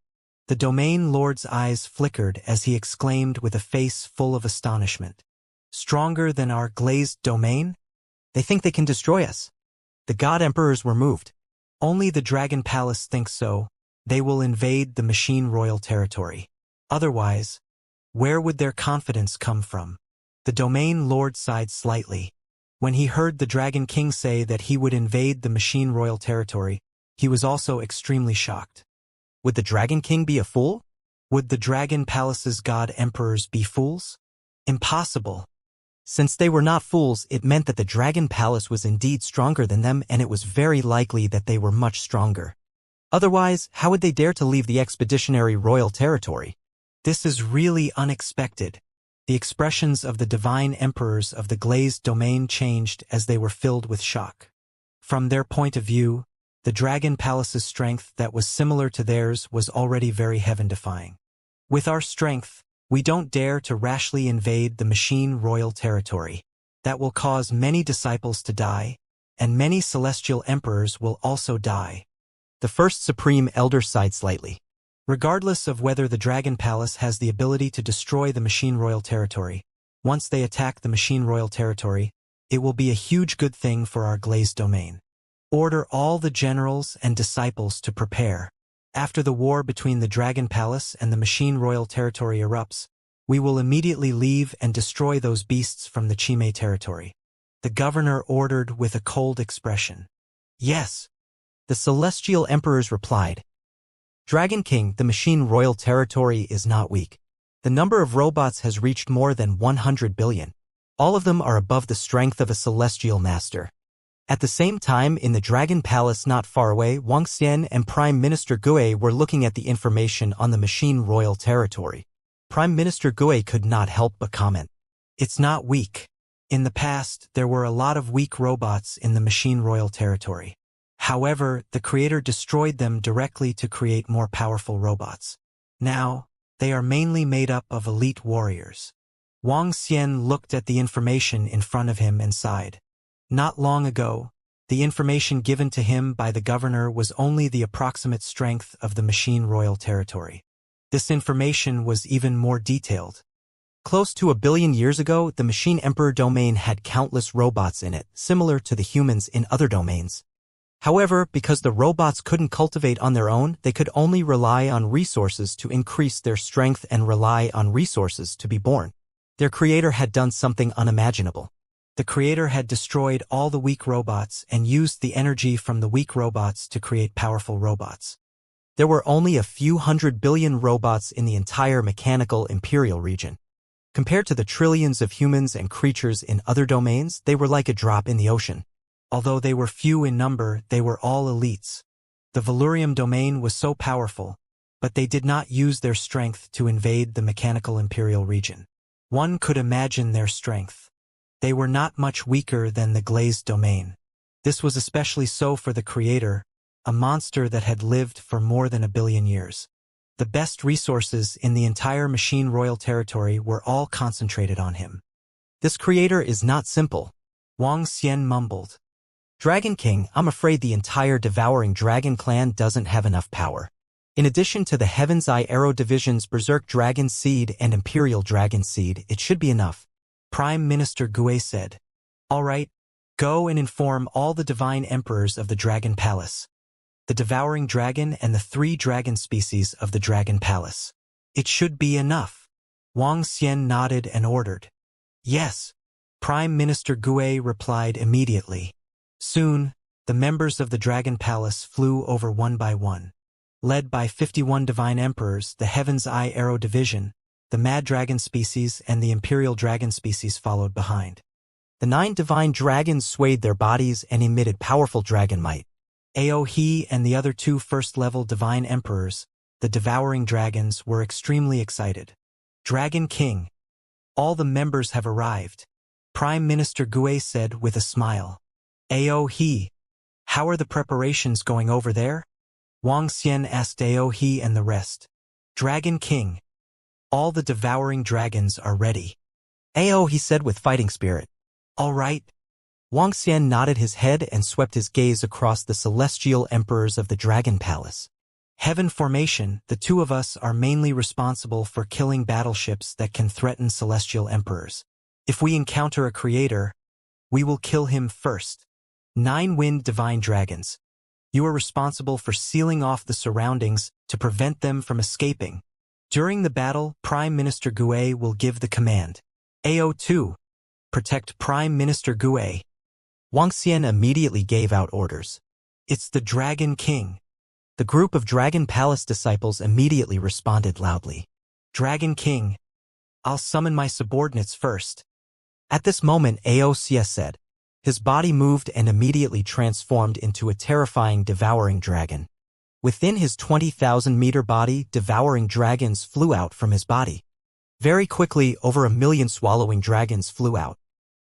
The Domain Lord's eyes flickered as he exclaimed with a face full of astonishment. Stronger than our glazed domain? They think they can destroy us. The God Emperors were moved. Only the Dragon Palace thinks so. They will invade the Machine Royal territory. Otherwise, where would their confidence come from? The Domain Lord sighed slightly. When he heard the Dragon King say that he would invade the Machine Royal territory, he was also extremely shocked. Would the Dragon King be a fool? Would the Dragon Palace's God Emperors be fools? Impossible. Since they were not fools, it meant that the Dragon Palace was indeed stronger than them, and it was very likely that they were much stronger. Otherwise, how would they dare to leave the expeditionary royal territory? This is really unexpected. The expressions of the divine emperors of the glazed domain changed as they were filled with shock. From their point of view, the Dragon Palace's strength that was similar to theirs was already very heaven-defying. With our strength, we don't dare to rashly invade the Machine Royal territory. That will cause many disciples to die, and many celestial emperors will also die. The first Supreme Elder sighed slightly. Regardless of whether the Dragon Palace has the ability to destroy the Machine Royal territory, once they attack the Machine Royal territory, It will be a huge good thing for our glazed domain. Order all the generals and disciples to prepare. After the war between the Dragon Palace and the Machine Royal territory erupts, we will immediately leave and destroy those beasts from the Chime territory. The governor ordered with a cold expression. Yes, the celestial emperors replied. Dragon King, the Machine Royal territory is not weak. The number of robots has reached more than 100 billion. All of them are above the strength of a celestial master. At the same time, in the Dragon Palace not far away, Wuxia and Prime Minister Gui were looking at the information on the Machine Royal territory. Prime Minister Gui could not help but comment. It's not weak. In the past, there were a lot of weak robots in the Machine Royal territory. However, the creator destroyed them directly to create more powerful robots. Now, they are mainly made up of elite warriors. Wang Xian looked at the information in front of him and sighed. Not long ago, the information given to him by the governor was only the approximate strength of the Machine Royal territory. This information was even more detailed. Close to 1 billion years ago, the Machine Emperor domain had countless robots in it, similar to the humans in other domains. However, because the robots couldn't cultivate on their own, they could only rely on resources to increase their strength and rely on resources to be born. Their creator had done something unimaginable. The creator had destroyed all the weak robots and used the energy from the weak robots to create powerful robots. There were only a few 100 billion robots in the entire mechanical imperial region. Compared to the trillions of humans and creatures in other domains, they were like a drop in the ocean. Although they were few in number, they were all elites. The Valurium domain was so powerful, but they did not use their strength to invade the mechanical imperial region. One could imagine their strength. They were not much weaker than the glazed domain. This was especially so for the creator, a monster that had lived for more than 1 billion years. The best resources in the entire Machine Royal territory were all concentrated on him. This creator is not simple, Wang Xian mumbled. Dragon King, I'm afraid the entire Devouring Dragon clan doesn't have enough power. In addition to the Heaven's Eye Arrow Division's Berserk Dragon Seed and Imperial Dragon Seed, it should be enough. Prime Minister Gui said. All right, go and inform all the divine emperors of the Dragon Palace, the Devouring Dragon and the 3 dragon species of the Dragon Palace. It should be enough. Wang Xian nodded and ordered. Yes. Prime Minister Gui replied immediately. Soon, the members of the Dragon Palace flew over one by one. Led by 51 divine emperors, the Heaven's Eye Arrow Division, the Mad Dragon species and the Imperial Dragon species followed behind. The 9 divine dragons swayed their bodies and emitted powerful dragon might. He and the other 2 first-level divine emperors, the Devouring Dragons, were extremely excited. Dragon King. All the members have arrived, Prime Minister Gui said with a smile. How are the preparations going over there? Wang Xian asked He and the rest. Dragon King. All the devouring dragons are ready. He said with fighting spirit. All right. Wang Xian nodded his head and swept his gaze across the celestial emperors of the Dragon Palace. Heaven Formation, the 2 of us are mainly responsible for killing battleships that can threaten celestial emperors. If we encounter a creator, we will kill him first. 9 Wind Divine Dragons. You are responsible for sealing off the surroundings to prevent them from escaping. During the battle, Prime Minister Gui will give the command. 2. Protect Prime Minister Gui. Wang Xian immediately gave out orders. It's the Dragon King. The group of Dragon Palace disciples immediately responded loudly. Dragon King. I'll summon my subordinates first. At this moment, Wuxia said. His body moved and immediately transformed into a terrifying devouring dragon. Within his 20,000-meter body, devouring dragons flew out from his body. Very quickly, over 1 million swallowing dragons flew out.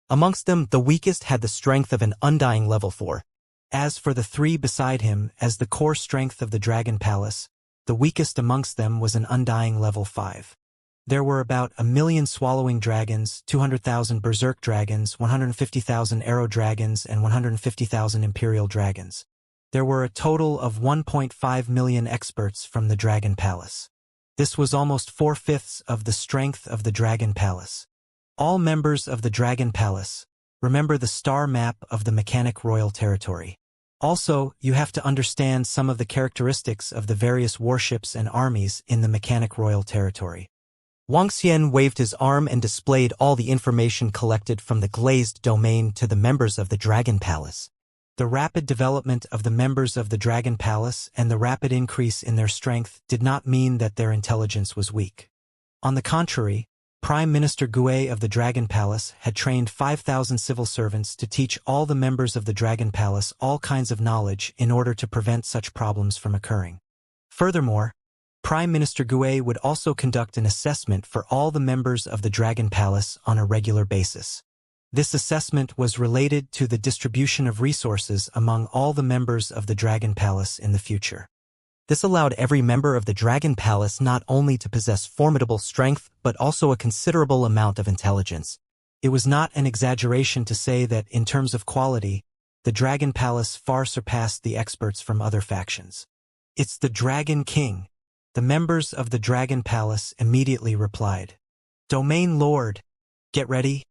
Amongst them, the weakest had the strength of an undying level 4. As for the 3 beside him, as the core strength of the Dragon Palace, the weakest amongst them was an undying level 5. There were about 1 million swallowing dragons, 200,000 berserk dragons, 150,000 arrow dragons, and 150,000 imperial dragons. There were a total of 1.5 million experts from the Dragon Palace. This was almost 4/5 of the strength of the Dragon Palace. All members of the Dragon Palace, Remember the star map of the Mechanic Royal Territory. Also, you have to understand some of the characteristics of the various warships and armies in the Mechanic Royal Territory. Wuxia waved his arm and displayed all the information collected from the glazed domain to the members of the Dragon Palace. The rapid development of the members of the Dragon Palace and the rapid increase in their strength did not mean that their intelligence was weak. On the contrary, Prime Minister Gue of the Dragon Palace had trained 5,000 civil servants to teach all the members of the Dragon Palace all kinds of knowledge in order to prevent such problems from occurring. Furthermore, Prime Minister Gue would also conduct an assessment for all the members of the Dragon Palace on a regular basis. This assessment was related to the distribution of resources among all the members of the Dragon Palace in the future. This allowed every member of the Dragon Palace not only to possess formidable strength but also a considerable amount of intelligence. It was not an exaggeration to say that, in terms of quality, the Dragon Palace far surpassed the experts from other factions. "It's the Dragon King." The members of the Dragon Palace immediately replied. "Domain Lord, get ready."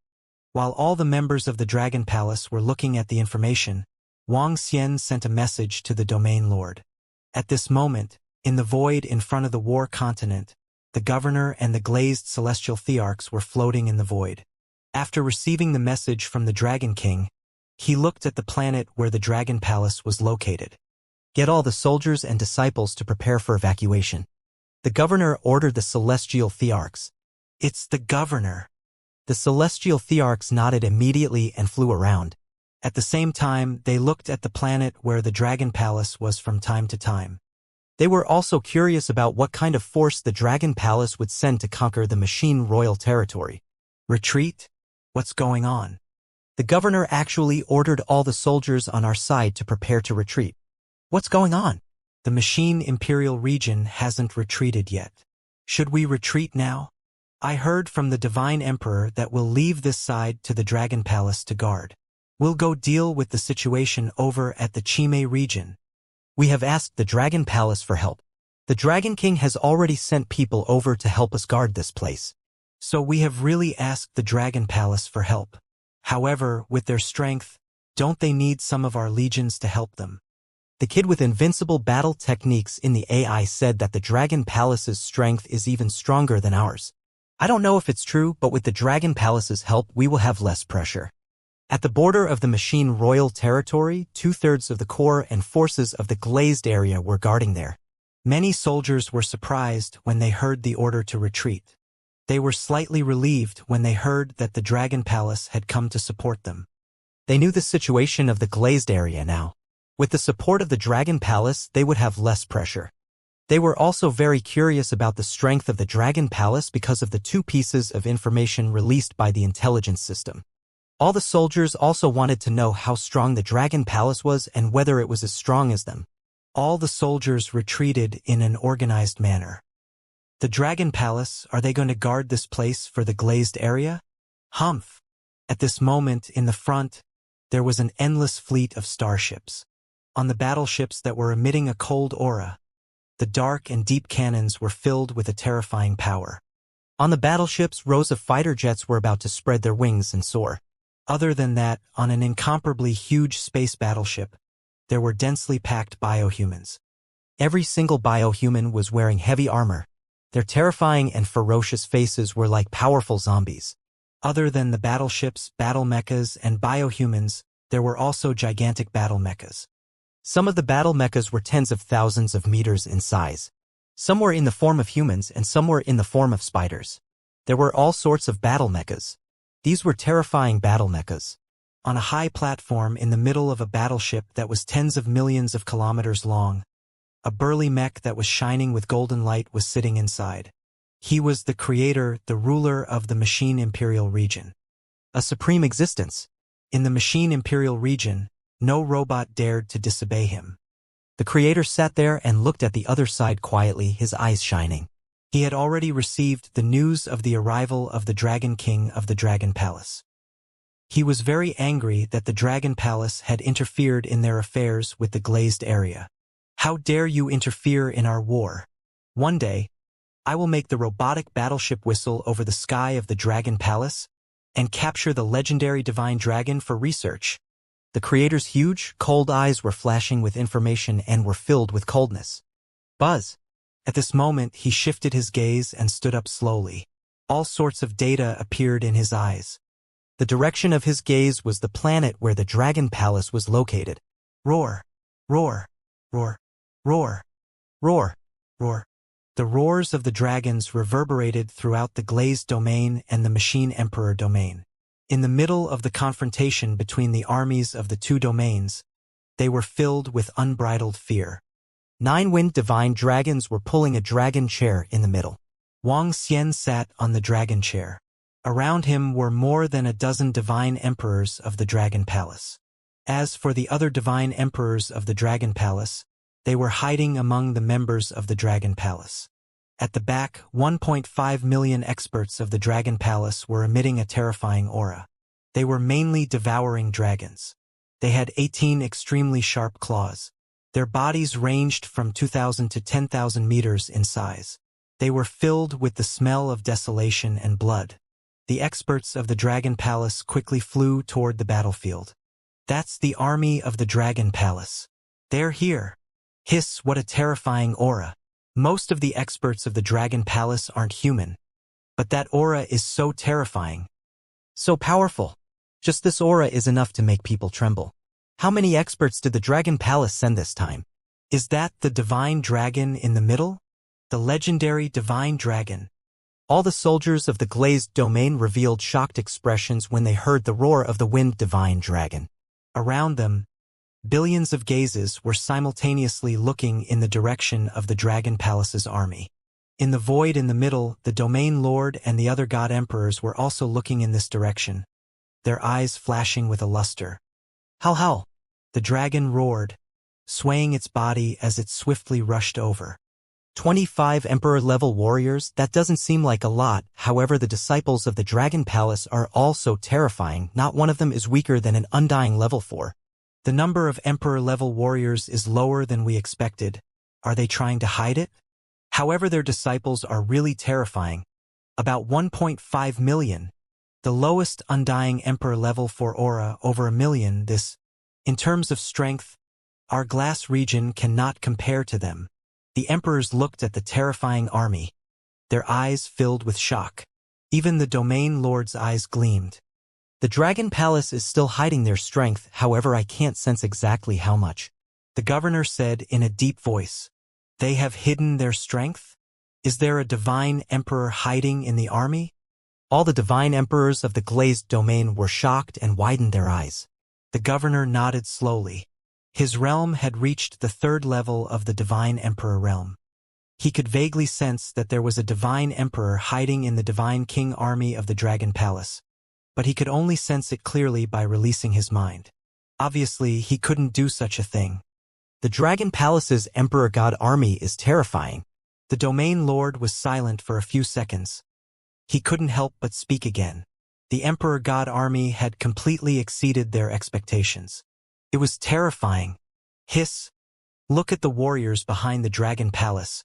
While all the members of the Dragon Palace were looking at the information, Wuxia sent a message to the Domain Lord. At this moment, in the void in front of the war continent, the governor and the glazed celestial thearchs were floating in the void. After receiving the message from the Dragon King, he looked at the planet where the Dragon Palace was located. "Get all the soldiers and disciples to prepare for evacuation." The governor ordered the celestial thearchs. "It's the governor." The celestial thearchs nodded immediately and flew around. At the same time, they looked at the planet where the Dragon Palace was from time to time. They were also curious about what kind of force the Dragon Palace would send to conquer the Machine Royal Territory. "Retreat? What's going on?" The governor actually ordered all the soldiers on our side to prepare to retreat. "What's going on?" "The Machine Imperial region hasn't retreated yet. Should we retreat now? I heard from the Divine Emperor that we'll leave this side to the Dragon Palace to guard. We'll go deal with the situation over at the Chime region." "We have asked the Dragon Palace for help. The Dragon King has already sent people over to help us guard this place." "So we have really asked the Dragon Palace for help. However, with their strength, don't they need some of our legions to help them?" The kid with invincible battle techniques in the AI said that the Dragon Palace's strength is even stronger than ours. "I don't know if it's true, but with the Dragon Palace's help, we will have less pressure." At the border of the Machine Royal Territory, 2/3 of the corps and forces of the glazed area were guarding there. Many soldiers were surprised when they heard the order to retreat. They were slightly relieved when they heard that the Dragon Palace had come to support them. They knew the situation of the glazed area now. With the support of the Dragon Palace, they would have less pressure. They were also very curious about the strength of the Dragon Palace because of the 2 pieces of information released by the intelligence system. All the soldiers also wanted to know how strong the Dragon Palace was and whether it was as strong as them. All the soldiers retreated in an organized manner. "The Dragon Palace, are they going to guard this place for the glazed area?" "Humph." At this moment, in the front, there was an endless fleet of starships. On the battleships that were emitting a cold aura, the dark and deep cannons were filled with a terrifying power. On the battleships, rows of fighter jets were about to spread their wings and soar. Other than that, on an incomparably huge space battleship, there were densely packed biohumans. Every single biohuman was wearing heavy armor. Their terrifying and ferocious faces were like powerful zombies. Other than the battleships, battle mechas, and biohumans, there were also gigantic battle mechas. Some of the battle mechas were tens of thousands of meters in size. Some were in the form of humans and some were in the form of spiders. There were all sorts of battle mechas. These were terrifying battle mechas. On a high platform in the middle of a battleship that was tens of millions of kilometers long, a burly mech that was shining with golden light was sitting inside. He was the creator, the ruler of the Machine Imperial region. A supreme existence. In the Machine Imperial region, no robot dared to disobey him. The creator sat there and looked at the other side quietly, his eyes shining. He had already received the news of the arrival of the Dragon King of the Dragon Palace. He was very angry that the Dragon Palace had interfered in their affairs with the glazed area. "How dare you interfere in our war? One day, I will make the robotic battleship whistle over the sky of the Dragon Palace, and capture the legendary divine dragon for research. The creator's huge, cold eyes were flashing with information and were filled with coldness. Buzz. At this moment, he shifted his gaze and stood up slowly. All sorts of data appeared in his eyes. The direction of his gaze was the planet where the Dragon Palace was located. Roar, roar, roar, roar, Roar. roar. The roars of the dragons reverberated throughout the glazed domain and the machine emperor domain. In the middle of the confrontation between the armies of the two domains, they were filled with unbridled fear. 9 winged divine dragons were pulling a dragon chair in the middle. Wang Xian sat on the dragon chair. Around him were more than a dozen divine emperors of the Dragon Palace. As for the other divine emperors of the Dragon Palace, they were hiding among the members of the Dragon Palace. At the back, 1.5 million experts of the Dragon Palace were emitting a terrifying aura. They were mainly devouring dragons. They had 18 extremely sharp claws. Their bodies ranged from 2,000 to 10,000 meters in size. They were filled with the smell of desolation and blood. The experts of the Dragon Palace quickly flew toward the battlefield. That's the army of the Dragon Palace. They're here. Hiss, what a terrifying aura. Most of the experts of the Dragon Palace aren't human. But that aura is so terrifying. So powerful. Just this aura is enough to make people tremble. How many experts did the Dragon Palace send this time? Is that the divine dragon in the middle? The legendary divine dragon. All the soldiers of the glazed domain revealed shocked expressions when they heard the roar of the wind divine dragon. Around them, billions of gazes were simultaneously looking in the direction of the Dragon Palace's army. In the void in the middle, the Domain Lord and the other God Emperors were also looking in this direction, their eyes flashing with a luster. Howl! The dragon roared, swaying its body as it swiftly rushed over. 25 Emperor-level warriors, that doesn't seem like a lot. However, the disciples of the Dragon Palace are all so terrifying. Not one of them is weaker than an undying level 4. The number of Emperor-level warriors is lower than we expected. Are they trying to hide it? However, their disciples are really terrifying. About 1.5 million. The lowest undying Emperor level 4 aura, over 1 million. This, in terms of strength, our glass region cannot compare to them. The emperors looked at the terrifying army, their eyes filled with shock. Even the Domain Lord's eyes gleamed. The Dragon Palace is still hiding their strength, however I can't sense exactly how much. The governor said in a deep voice, "They have hidden their strength? Is there a divine emperor hiding in the army?" All the divine emperors of the glazed domain were shocked and widened their eyes. The governor nodded slowly. His realm had reached the 3rd level of the divine emperor realm. He could vaguely sense that there was a divine emperor hiding in the divine king army of the Dragon Palace, but he could only sense it clearly by releasing his mind. Obviously, he couldn't do such a thing. The Dragon Palace's Emperor God army is terrifying. The Domain Lord was silent for a few seconds. He couldn't help but speak again. The Emperor God army had completely exceeded their expectations. It was terrifying. Hiss. Look at the warriors behind the Dragon Palace.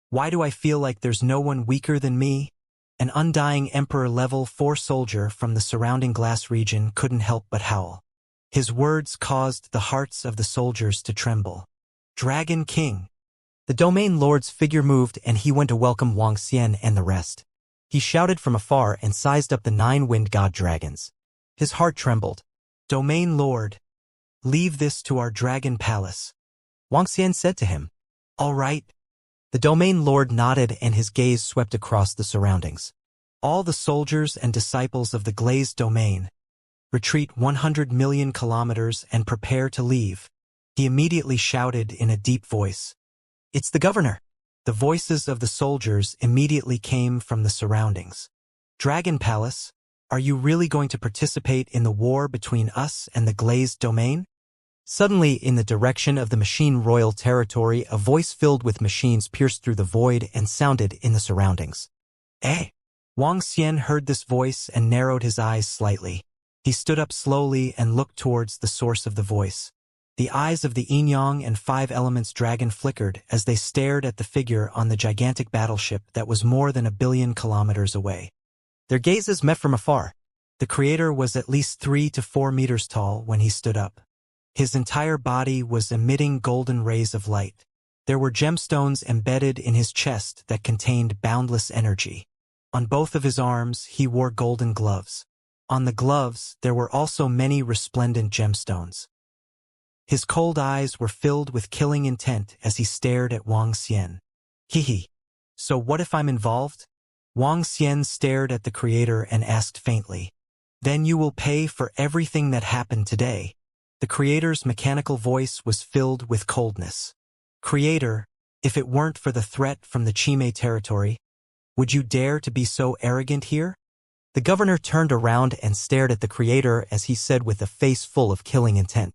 Why do I feel like there's no one weaker than me? An undying Emperor level 4 soldier from the surrounding glass region couldn't help but howl. His words caused the hearts of the soldiers to tremble. Dragon King. The Domain Lord's figure moved and he went to welcome Wang Xian and the rest. He shouted from afar and sized up the 9 wind god dragons. His heart trembled. Domain Lord, leave this to our Dragon Palace. Wang Xian said to him. All right. The Domain Lord nodded and his gaze swept across the surroundings. All the soldiers and disciples of the glazed domain, retreat 100 million kilometers and prepare to leave. He immediately shouted in a deep voice. It's the governor. The voices of the soldiers immediately came from the surroundings. Dragon Palace, are you really going to participate in the war between us and the glazed domain? Suddenly, in the direction of the machine royal territory, a voice filled with machines pierced through the void and sounded in the surroundings. Eh? Wang Xian heard this voice and narrowed his eyes slightly. He stood up slowly and looked towards the source of the voice. The eyes of the Yin-Yang and 5 Elements dragon flickered as they stared at the figure on the gigantic battleship that was more than 1 billion kilometers away. Their gazes met from afar. The creator was at least 3 to 4 meters tall when he stood up. His entire body was emitting golden rays of light. There were gemstones embedded in his chest that contained boundless energy. On both of his arms, he wore golden gloves. On the gloves, there were also many resplendent gemstones. His cold eyes were filled with killing intent as he stared at Wang Xian. Hehe. So what if I'm involved? Wang Xian stared at the creator and asked faintly. Then you will pay for everything that happened today. The creator's mechanical voice was filled with coldness. Creator, if it weren't for the threat from the Chime territory, would you dare to be so arrogant here? The governor turned around and stared at the creator as he said with a face full of killing intent.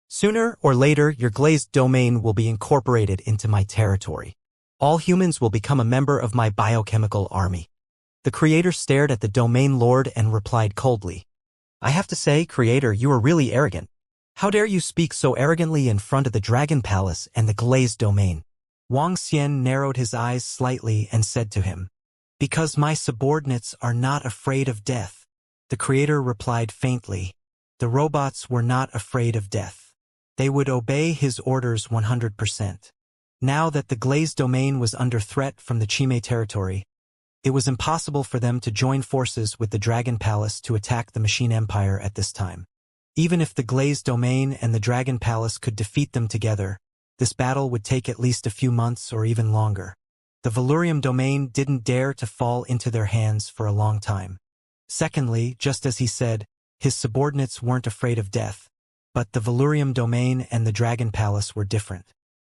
Sooner or later, your glazed domain will be incorporated into my territory. All humans will become a member of my biochemical army. The creator stared at the domain lord and replied coldly. I have to say, creator, you are really arrogant. How dare you speak so arrogantly in front of the Dragon Palace and the glazed domain? Wang Xian narrowed his eyes slightly and said to him, Because my subordinates are not afraid of death. The creator replied faintly. The robots were not afraid of death. They would obey his orders 100%. Now that the glazed domain was under threat from the Chime territory, it was impossible for them to join forces with the Dragon Palace to attack the Machine Empire at this time. Even if the glazed domain and the Dragon Palace could defeat them together, this battle would take at least a few months or even longer. The Valurium domain didn't dare to fall into their hands for a long time. Secondly, just as he said, his subordinates weren't afraid of death, but the Valurium domain and the Dragon Palace were different.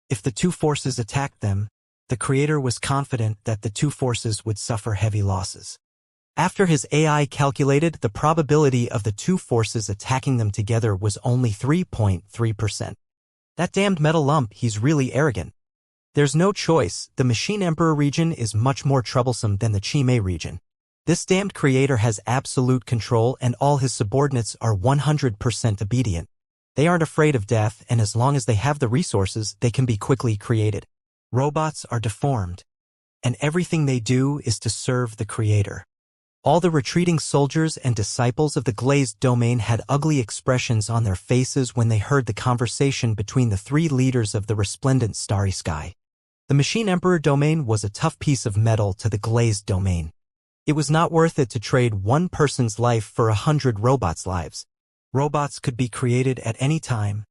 If the two forces attacked them, the creator was confident that the two forces would suffer heavy losses. After his AI calculated, the probability of the two forces attacking them together was only 3.3%. That damned metal lump, he's really arrogant. There's no choice, the Machine Emperor region is much more troublesome than the Chime region. This damned creator has absolute control and all his subordinates are 100% obedient. They aren't afraid of death, and as long as they have the resources, they can be quickly created. Robots are deformed, and everything they do is to serve the creator. All the retreating soldiers and disciples of the glazed domain had ugly expressions on their faces when they heard the conversation between the three leaders of the resplendent starry sky. The Machine Emperor domain was a tough piece of metal to the glazed domain. It was not worth it to trade one person's life for 100 robots' lives. Robots could be created at any time,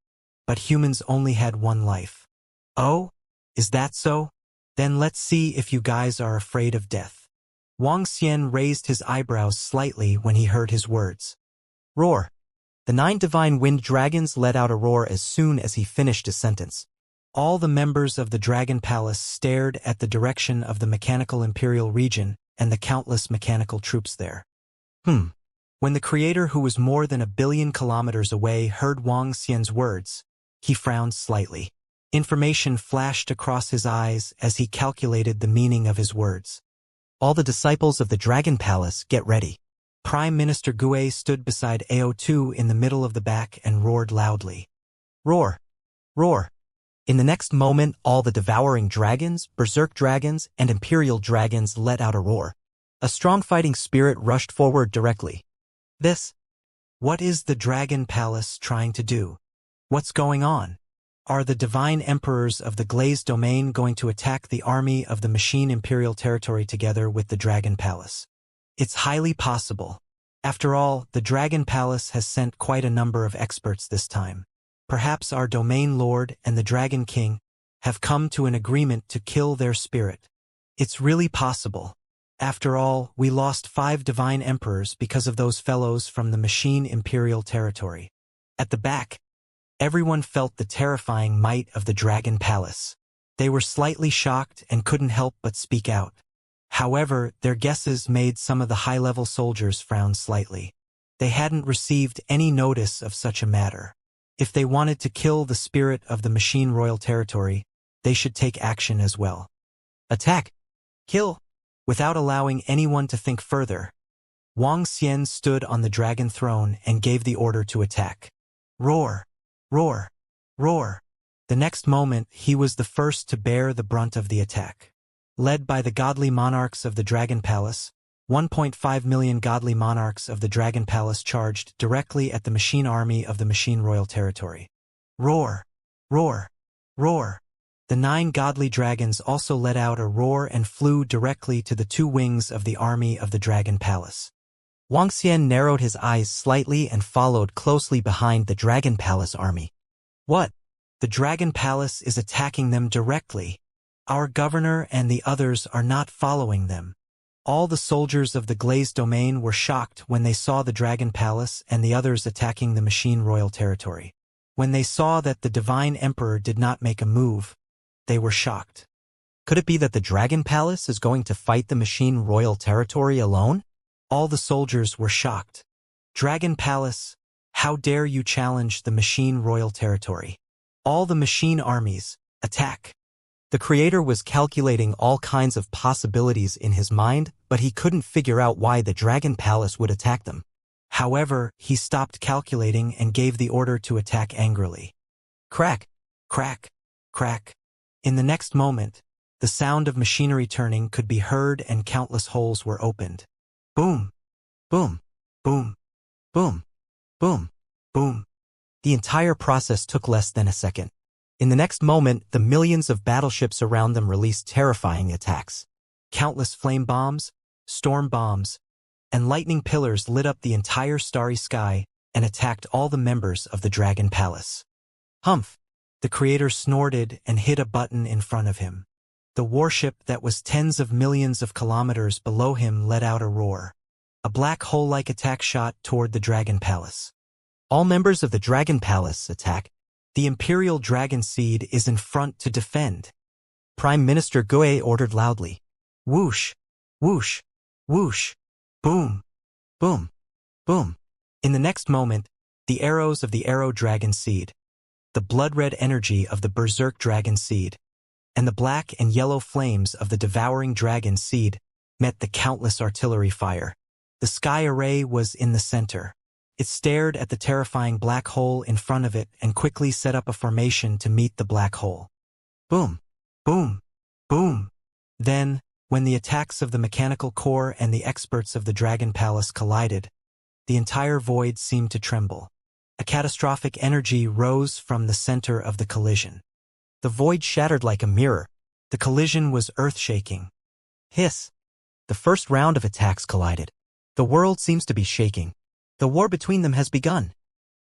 but humans only had one life. Oh? Is that so? Then let's see if you guys are afraid of death. Wang Xian raised his eyebrows slightly when he heard his words. Roar. The 9 divine wind dragons let out a roar as soon as he finished his sentence. All the members of the Dragon Palace stared at the direction of the mechanical imperial region and the countless mechanical troops there. When the creator, who was more than 1 billion kilometers away, heard Wang Xian's words, he frowned slightly. Information flashed across his eyes as he calculated the meaning of his words. All the disciples of the Dragon Palace, get ready. Prime Minister Gue stood beside AO2 in the middle of the back and roared loudly. Roar! Roar! In the next moment, all the devouring dragons, berserk dragons, and imperial dragons let out a roar. A strong fighting spirit rushed forward directly. What is the Dragon Palace trying to do? What's going on? Are the divine emperors of the glazed domain going to attack the army of the Machine Imperial territory together with the Dragon Palace? It's highly possible. After all, the Dragon Palace has sent quite a number of experts this time. Perhaps our domain lord and the Dragon King have come to an agreement to kill their spirit. It's really possible. After all, we lost 5 divine emperors because of those fellows from the Machine Imperial territory. At the back, everyone felt the terrifying might of the Dragon Palace. They were slightly shocked and couldn't help but speak out. However, their guesses made some of the high-level soldiers frown slightly. They hadn't received any notice of such a matter. If they wanted to kill the spirit of the Machine Royal territory, they should take action as well. Attack! Kill! Without allowing anyone to think further, Wang Xian stood on the dragon throne and gave the order to attack. Roar! Roar! Roar! The next moment, he was the first to bear the brunt of the attack. Led by the godly monarchs of the Dragon Palace, 1.5 million godly monarchs of the Dragon Palace charged directly at the machine army of the machine royal territory. Roar! Roar! Roar! The 9 godly dragons also let out a roar and flew directly to the 2 wings of the army of the Dragon Palace. Wuxia narrowed his eyes slightly and followed closely behind the Dragon Palace army. What? The Dragon Palace is attacking them directly. Our governor and the others are not following them. All the soldiers of the Glazed Domain were shocked when they saw the Dragon Palace and the others attacking the machine royal territory. When they saw that the Divine Emperor did not make a move, they were shocked. Could it be that the Dragon Palace is going to fight the machine royal territory alone? All the soldiers were shocked. Dragon Palace, how dare you challenge the machine royal territory? All the machine armies, attack. The creator was calculating all kinds of possibilities in his mind, but he couldn't figure out why the Dragon Palace would attack them. However, he stopped calculating and gave the order to attack angrily. Crack! Crack! Crack! In the next moment, the sound of machinery turning could be heard and countless holes were opened. Boom! Boom! Boom! Boom! Boom! Boom! The entire process took less than a second. In the next moment, the millions of battleships around them released terrifying attacks. Countless flame bombs, storm bombs, and lightning pillars lit up the entire starry sky and attacked all the members of the Dragon Palace. Humph! The creator snorted and hit a button in front of him. The warship that was tens of millions of kilometers below him let out a roar. A black hole-like attack shot toward the Dragon Palace. All members of the Dragon Palace attack. The Imperial Dragon Seed is in front to defend. Prime Minister Gue ordered loudly. Whoosh! Whoosh! Whoosh! Boom! Boom! Boom! In the next moment, the arrows of the Arrow Dragon Seed, the blood-red energy of the Berserk Dragon Seed, and the black and yellow flames of the Devouring Dragon Seed met the countless artillery fire. The sky array was in the center. It stared at the terrifying black hole in front of it and quickly set up a formation to meet the black hole. Boom! Boom! Boom! Then, when the attacks of the mechanical core and the experts of the Dragon Palace collided, the entire void seemed to tremble. A catastrophic energy rose from the center of the collision. The void shattered like a mirror. The collision was earth-shaking. Hiss! The first round of attacks collided. The world seems to be shaking. The war between them has begun.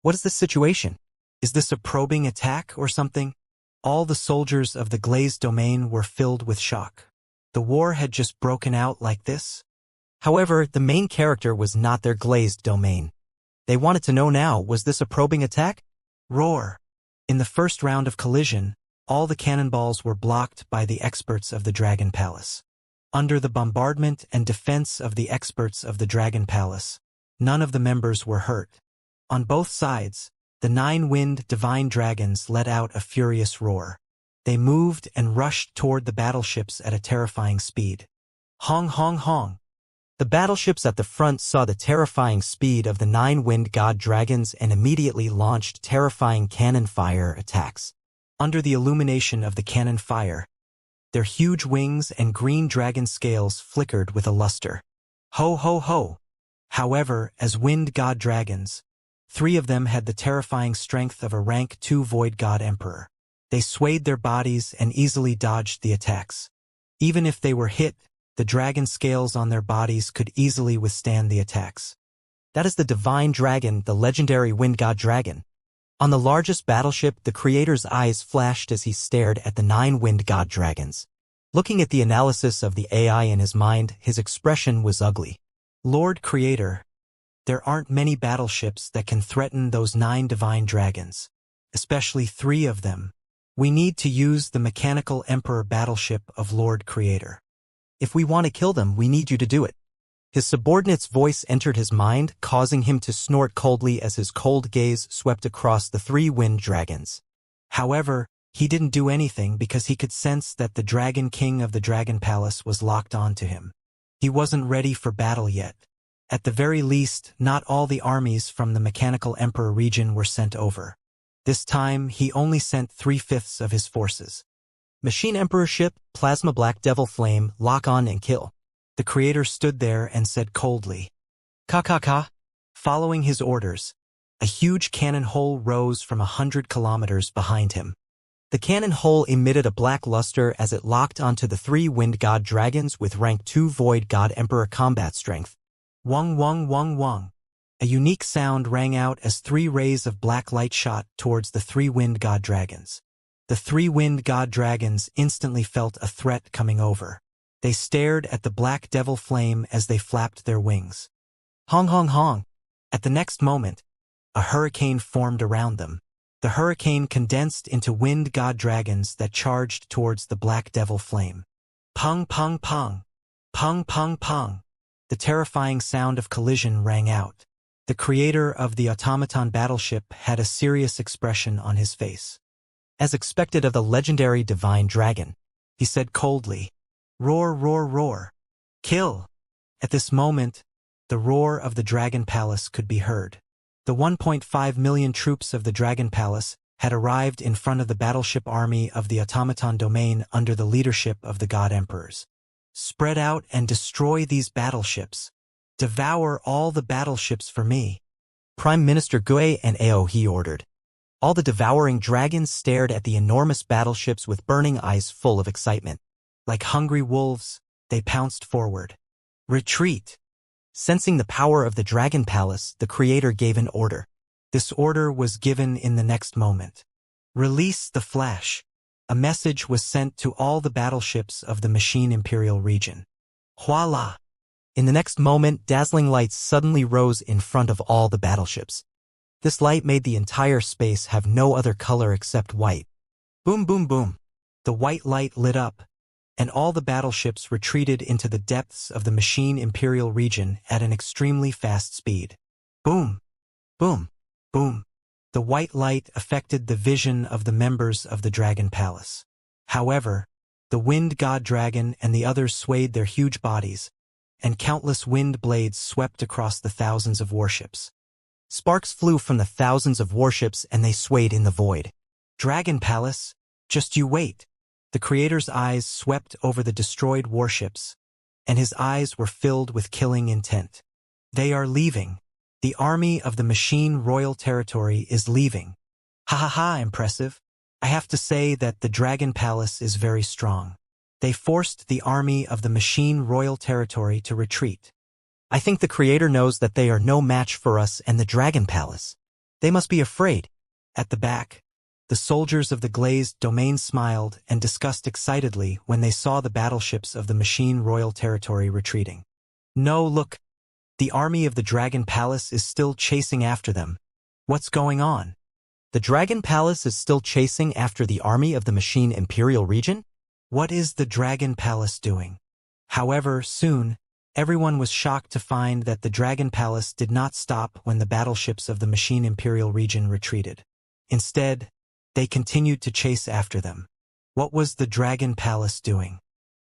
What is this situation? Is this a probing attack or something? All the soldiers of the Glazed Domain were filled with shock. The war had just broken out like this? However, the main character was not their Glazed Domain. They wanted to know now, was this a probing attack? Roar! In the first round of collision, all the cannonballs were blocked by the experts of the Dragon Palace. Under the bombardment and defense of the experts of the Dragon Palace, none of the members were hurt. On both sides, the 9-winged divine dragons let out a furious roar. They moved and rushed toward the battleships at a terrifying speed. Hong hong hong! The battleships at the front saw the terrifying speed of the 9-winged god dragons and immediately launched terrifying cannon fire attacks. Under the illumination of the cannon fire, their huge wings and green dragon scales flickered with a luster. Ho ho ho! However, as wind god dragons, 3 of them had the terrifying strength of a rank 2 void god emperor. They swayed their bodies and easily dodged the attacks. Even if they were hit, the dragon scales on their bodies could easily withstand the attacks. That is the divine dragon, the legendary wind god dragon. On the largest battleship, the creator's eyes flashed as he stared at the 9 wind god dragons. Looking at the analysis of the AI in his mind, his expression was ugly. Lord Creator, there aren't many battleships that can threaten those 9 divine dragons, especially 3 of them. We need to use the mechanical emperor battleship of Lord Creator. If we want to kill them, we need you to do it. His subordinate's voice entered his mind, causing him to snort coldly as his cold gaze swept across the 3 wind dragons. However, he didn't do anything because he could sense that the Dragon King of the Dragon Palace was locked onto him. He wasn't ready for battle yet. At the very least, not all the armies from the Mechanical Emperor region were sent over. This time, he only sent 3/5 of his forces. Machine Emperor ship, Plasma Black Devil Flame, lock on and kill. The creator stood there and said coldly, "Ka ka ka." Following his orders, a huge cannon hole rose from 100 kilometers behind him. The cannon hole emitted a black luster as it locked onto the 3 wind god dragons with rank 2 void god emperor combat strength. Wung wung wung wung. A unique sound rang out as 3 rays of black light shot towards the 3 wind god dragons. The 3 wind god dragons instantly felt a threat coming over. They stared at the black devil flame as they flapped their wings. Hong hong hong. At the next moment, a hurricane formed around them. The hurricane condensed into wind god dragons that charged towards the black devil flame. Pung pung pung. Pung pung pung. The terrifying sound of collision rang out. The creator of the automaton battleship had a serious expression on his face. As expected of the legendary divine dragon, he said coldly, "Roar, roar, roar. Kill." At this moment, the roar of the Dragon Palace could be heard. The 1.5 million troops of the Dragon Palace had arrived in front of the battleship army of the automaton domain under the leadership of the god emperors. "Spread out and destroy these battleships. Devour all the battleships for me." Prime Minister Gui and Ao he ordered. All the devouring dragons stared at the enormous battleships with burning eyes full of excitement. Like hungry wolves, they pounced forward. "Retreat." Sensing the power of the Dragon Palace, the creator gave an order. This order was given in the next moment. "Release the Flash." A message was sent to all the battleships of the Machine Imperial region. Voila! In the next moment, dazzling lights suddenly rose in front of all the battleships. This light made the entire space have no other color except white. Boom boom boom. The white light lit up, and all the battleships retreated into the depths of the Machine Imperial region at an extremely fast speed. Boom, boom, boom. The white light affected the vision of the members of the Dragon Palace. However, the wind god dragon and the others swayed their huge bodies, and countless wind blades swept across the thousands of warships. Sparks flew from the thousands of warships and they swayed in the void. "Dragon Palace, just you wait." The creator's eyes swept over the destroyed warships, and his eyes were filled with killing intent. "They are leaving. The army of the Machine Royal Territory is leaving. Ha ha ha, impressive. I have to say that the Dragon Palace is very strong. They forced the army of the Machine Royal Territory to retreat. I think the creator knows that they are no match for us and the Dragon Palace. They must be afraid." At the back, the soldiers of the glazed domain smiled and discussed excitedly when they saw the battleships of the Machine Royal Territory retreating. "No, look. The army of the Dragon Palace is still chasing after them. What's going on?" "The Dragon Palace is still chasing after the army of the Machine Imperial region? What is the Dragon Palace doing?" However, soon, everyone was shocked to find that the Dragon Palace did not stop when the battleships of the Machine Imperial region retreated. Instead, they continued to chase after them. What was the Dragon Palace doing?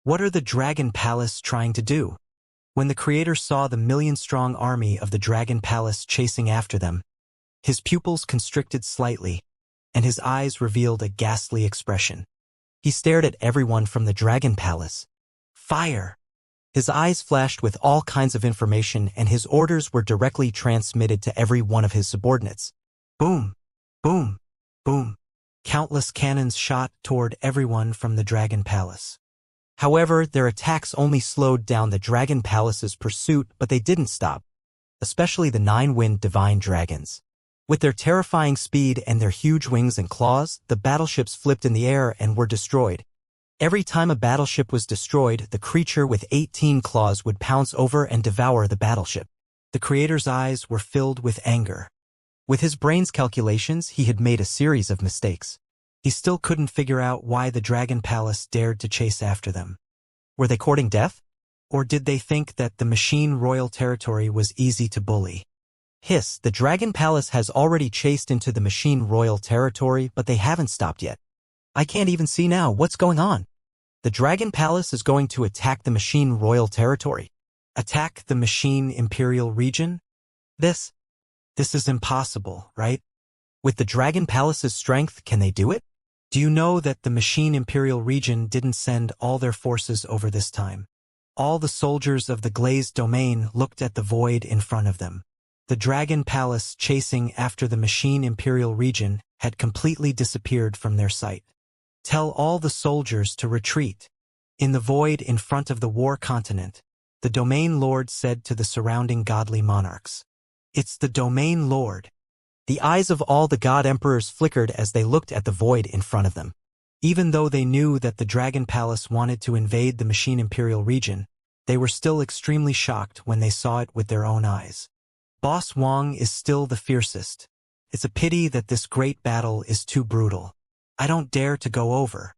What are the Dragon Palace trying to do? When the creator saw the million-strong army of the Dragon Palace chasing after them, his pupils constricted slightly, and his eyes revealed a ghastly expression. He stared at everyone from the Dragon Palace. "Fire!" His eyes flashed with all kinds of information, and his orders were directly transmitted to every one of his subordinates. Boom! Boom! Boom! Countless cannons shot toward everyone from the Dragon Palace. However, their attacks only slowed down the Dragon Palace's pursuit, but they didn't stop, especially the 9-wind divine dragons. With their terrifying speed and their huge wings and claws, the battleships flipped in the air and were destroyed. Every time a battleship was destroyed, the creature with 18 claws would pounce over and devour the battleship. The creator's eyes were filled with anger. With his brain's calculations, he had made a series of mistakes. He still couldn't figure out why the Dragon Palace dared to chase after them. Were they courting death? Or did they think that the Machine Royal Territory was easy to bully? Hiss, the Dragon Palace has already chased into the Machine Royal Territory, but they haven't stopped yet. I can't even see now what's going on. The Dragon Palace is going to attack the Machine Royal Territory. Attack the Machine Imperial region? This is impossible, right? With the Dragon Palace's strength, can they do it? Do you know that the Machine Imperial region didn't send all their forces over this time? All the soldiers of the glazed domain looked at the void in front of them. The dragon palace chasing after the machine imperial region had completely disappeared from their sight. Tell all the soldiers to retreat. In the void in front of the war continent, the domain lord said to the surrounding godly monarchs. It's the domain lord. The eyes of all the god emperors flickered as they looked at the void in front of them. Even though they knew that the dragon palace wanted to invade the machine imperial region, they were still extremely shocked when they saw it with their own eyes. Boss Wang is still the fiercest. It's a pity that this great battle is too brutal. I don't dare to go over.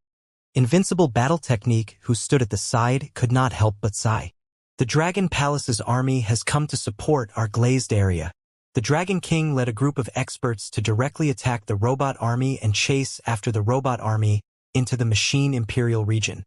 Invincible Battle Technique, who stood at the side, could not help but sigh. The Dragon Palace's army has come to support our glazed area. The Dragon King led a group of experts to directly attack the robot army and chase after the robot army into the machine imperial region.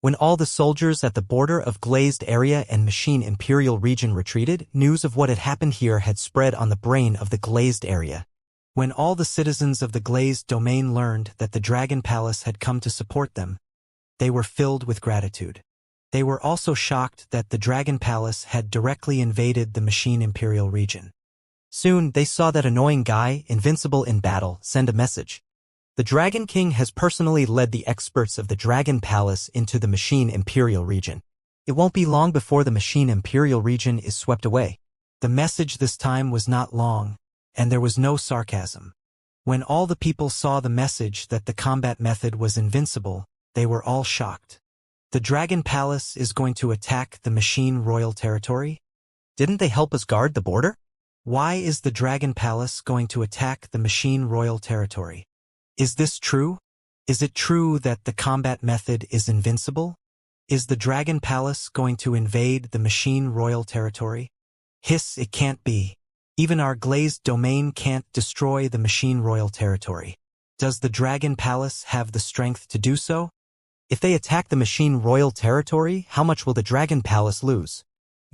When all the soldiers at the border of glazed area and machine imperial region retreated, news of what had happened here had spread on the brain of the glazed area. When all the citizens of the glazed domain learned that the Dragon Palace had come to support them, they were filled with gratitude. They were also shocked that the Dragon Palace had directly invaded the machine imperial region. Soon, they saw that annoying guy, invincible in battle, send a message. The Dragon King has personally led the experts of the Dragon Palace into the machine imperial region. It won't be long before the machine imperial region is swept away. The message this time was not long, and there was no sarcasm. When all the people saw the message that the combat method was invincible, they were all shocked. The Dragon Palace is going to attack the machine royal territory? Didn't they help us guard the border? Why is the Dragon Palace going to attack the machine royal territory? Is this true? Is it true that the combat method is invincible? Is the Dragon Palace going to invade the machine royal territory? Hiss, it can't be. Even our glazed domain can't destroy the machine royal territory. Does the Dragon Palace have the strength to do so? If they attack the machine royal territory, how much will the Dragon Palace lose?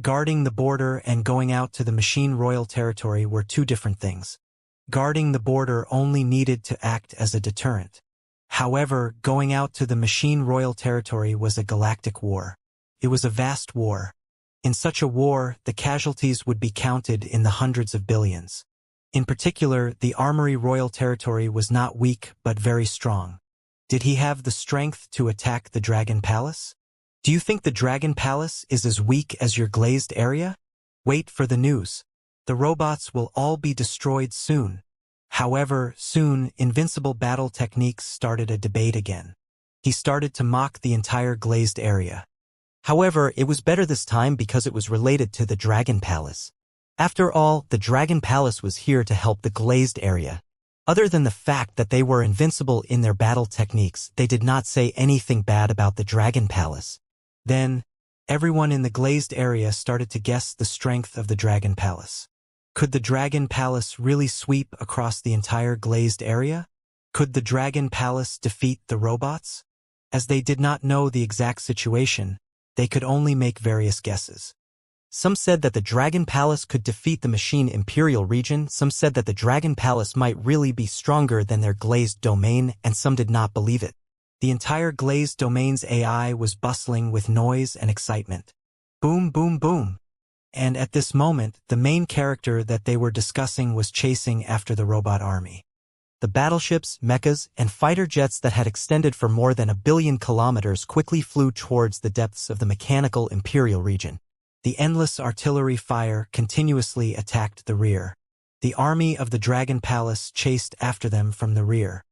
Guarding the border and going out to the machine royal territory were two different things. Guarding the border only needed to act as a deterrent. However, going out to the machine royal territory was a galactic war. It was a vast war. In such a war, the casualties would be counted in the hundreds of billions. In particular, the Armory Royal Territory was not weak but very strong. Did he have the strength to attack the Dragon Palace? Do you think the Dragon Palace is as weak as your glazed area? Wait for the news. The robots will all be destroyed soon. However, soon, Invincible Battle Techniques started a debate again. He started to mock the entire glazed area. However, it was better this time because it was related to the Dragon Palace. After all, the Dragon Palace was here to help the glazed area. Other than the fact that they were invincible in their battle techniques, they did not say anything bad about the Dragon Palace. Then, everyone in the glazed area started to guess the strength of the Dragon Palace. Could the Dragon Palace really sweep across the entire glazed area? Could the Dragon Palace defeat the robots? As they did not know the exact situation, they could only make various guesses. Some said that the Dragon Palace could defeat the machine imperial region, some said that the Dragon Palace might really be stronger than their glazed domain, and some did not believe it. The entire glazed domain's AI was bustling with noise and excitement. Boom, boom, boom. And at this moment, the main character that they were discussing was chasing after the robot army. The battleships, mechas, and fighter jets that had extended for more than 1 billion kilometers quickly flew towards the depths of the mechanical imperial region. The endless artillery fire continuously attacked the rear. The army of the Dragon Palace chased after them from the rear.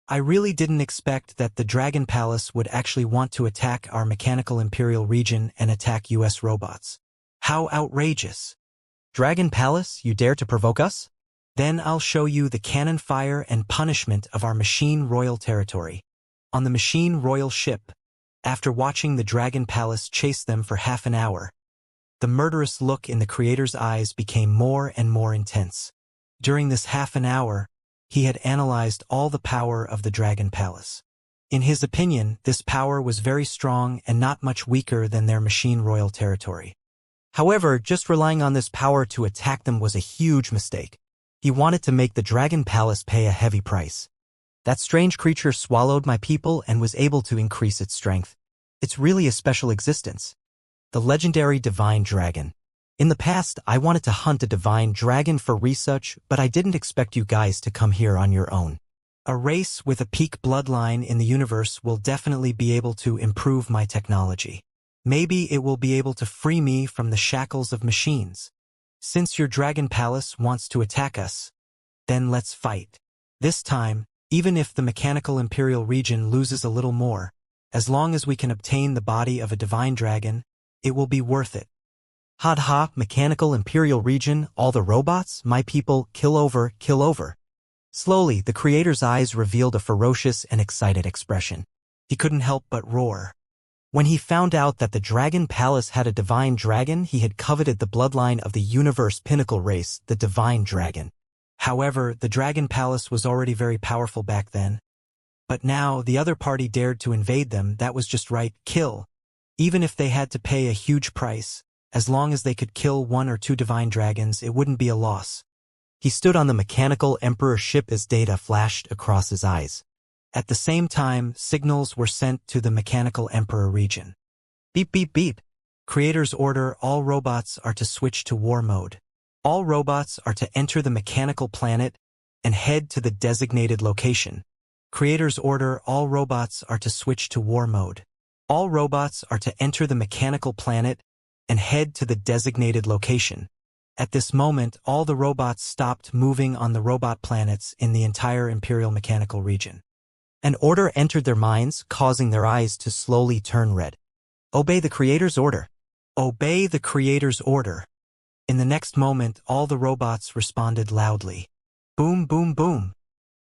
I really didn't expect that the Dragon Palace would actually want to attack our mechanical imperial region and attack US robots. How outrageous! Dragon Palace, you dare to provoke us? Then I'll show you the cannon fire and punishment of our machine royal territory. On the machine royal ship, after watching the Dragon Palace chase them for half an hour, the murderous look in the creator's eyes became more and more intense. During this half an hour, he had analyzed all the power of the Dragon Palace. In his opinion, this power was very strong and not much weaker than their machine royal territory. However, just relying on this power to attack them was a huge mistake. He wanted to make the Dragon Palace pay a heavy price. That strange creature swallowed my people and was able to increase its strength. It's really a special existence. The legendary divine dragon. In the past, I wanted to hunt a divine dragon for research, but I didn't expect you guys to come here on your own. A race with a peak bloodline in the universe will definitely be able to improve my technology. Maybe it will be able to free me from the shackles of machines. Since your Dragon Palace wants to attack us, then let's fight. This time, even if the mechanical Imperial region loses a little more, as long as we can obtain the body of a divine dragon, it will be worth it. Ha, mechanical Imperial region, all the robots, my people, kill over, kill over. Slowly, the creator's eyes revealed a ferocious and excited expression. He couldn't help but roar. When he found out that the Dragon Palace had a divine dragon, he had coveted the bloodline of the universe pinnacle race, the divine dragon. However, the Dragon Palace was already very powerful back then. But now, the other party dared to invade them. That was just right, kill. Even if they had to pay a huge price, as long as they could kill 1 or 2 divine dragons, it wouldn't be a loss. He stood on the mechanical emperor ship as data flashed across his eyes. At the same time, signals were sent to the mechanical emperor region. Beep, beep, beep. Creator's order: all robots are to switch to war mode. All robots are to enter the mechanical planet and head to the designated location. Creator's order: all robots are to switch to war mode. All robots are to enter the mechanical planet and head to the designated location. At this moment, all the robots stopped moving on the robot planets in the entire Imperial Mechanical region. An order entered their minds, causing their eyes to slowly turn red. Obey the Creator's order. Obey the Creator's order. In the next moment, all the robots responded loudly. Boom, boom, boom.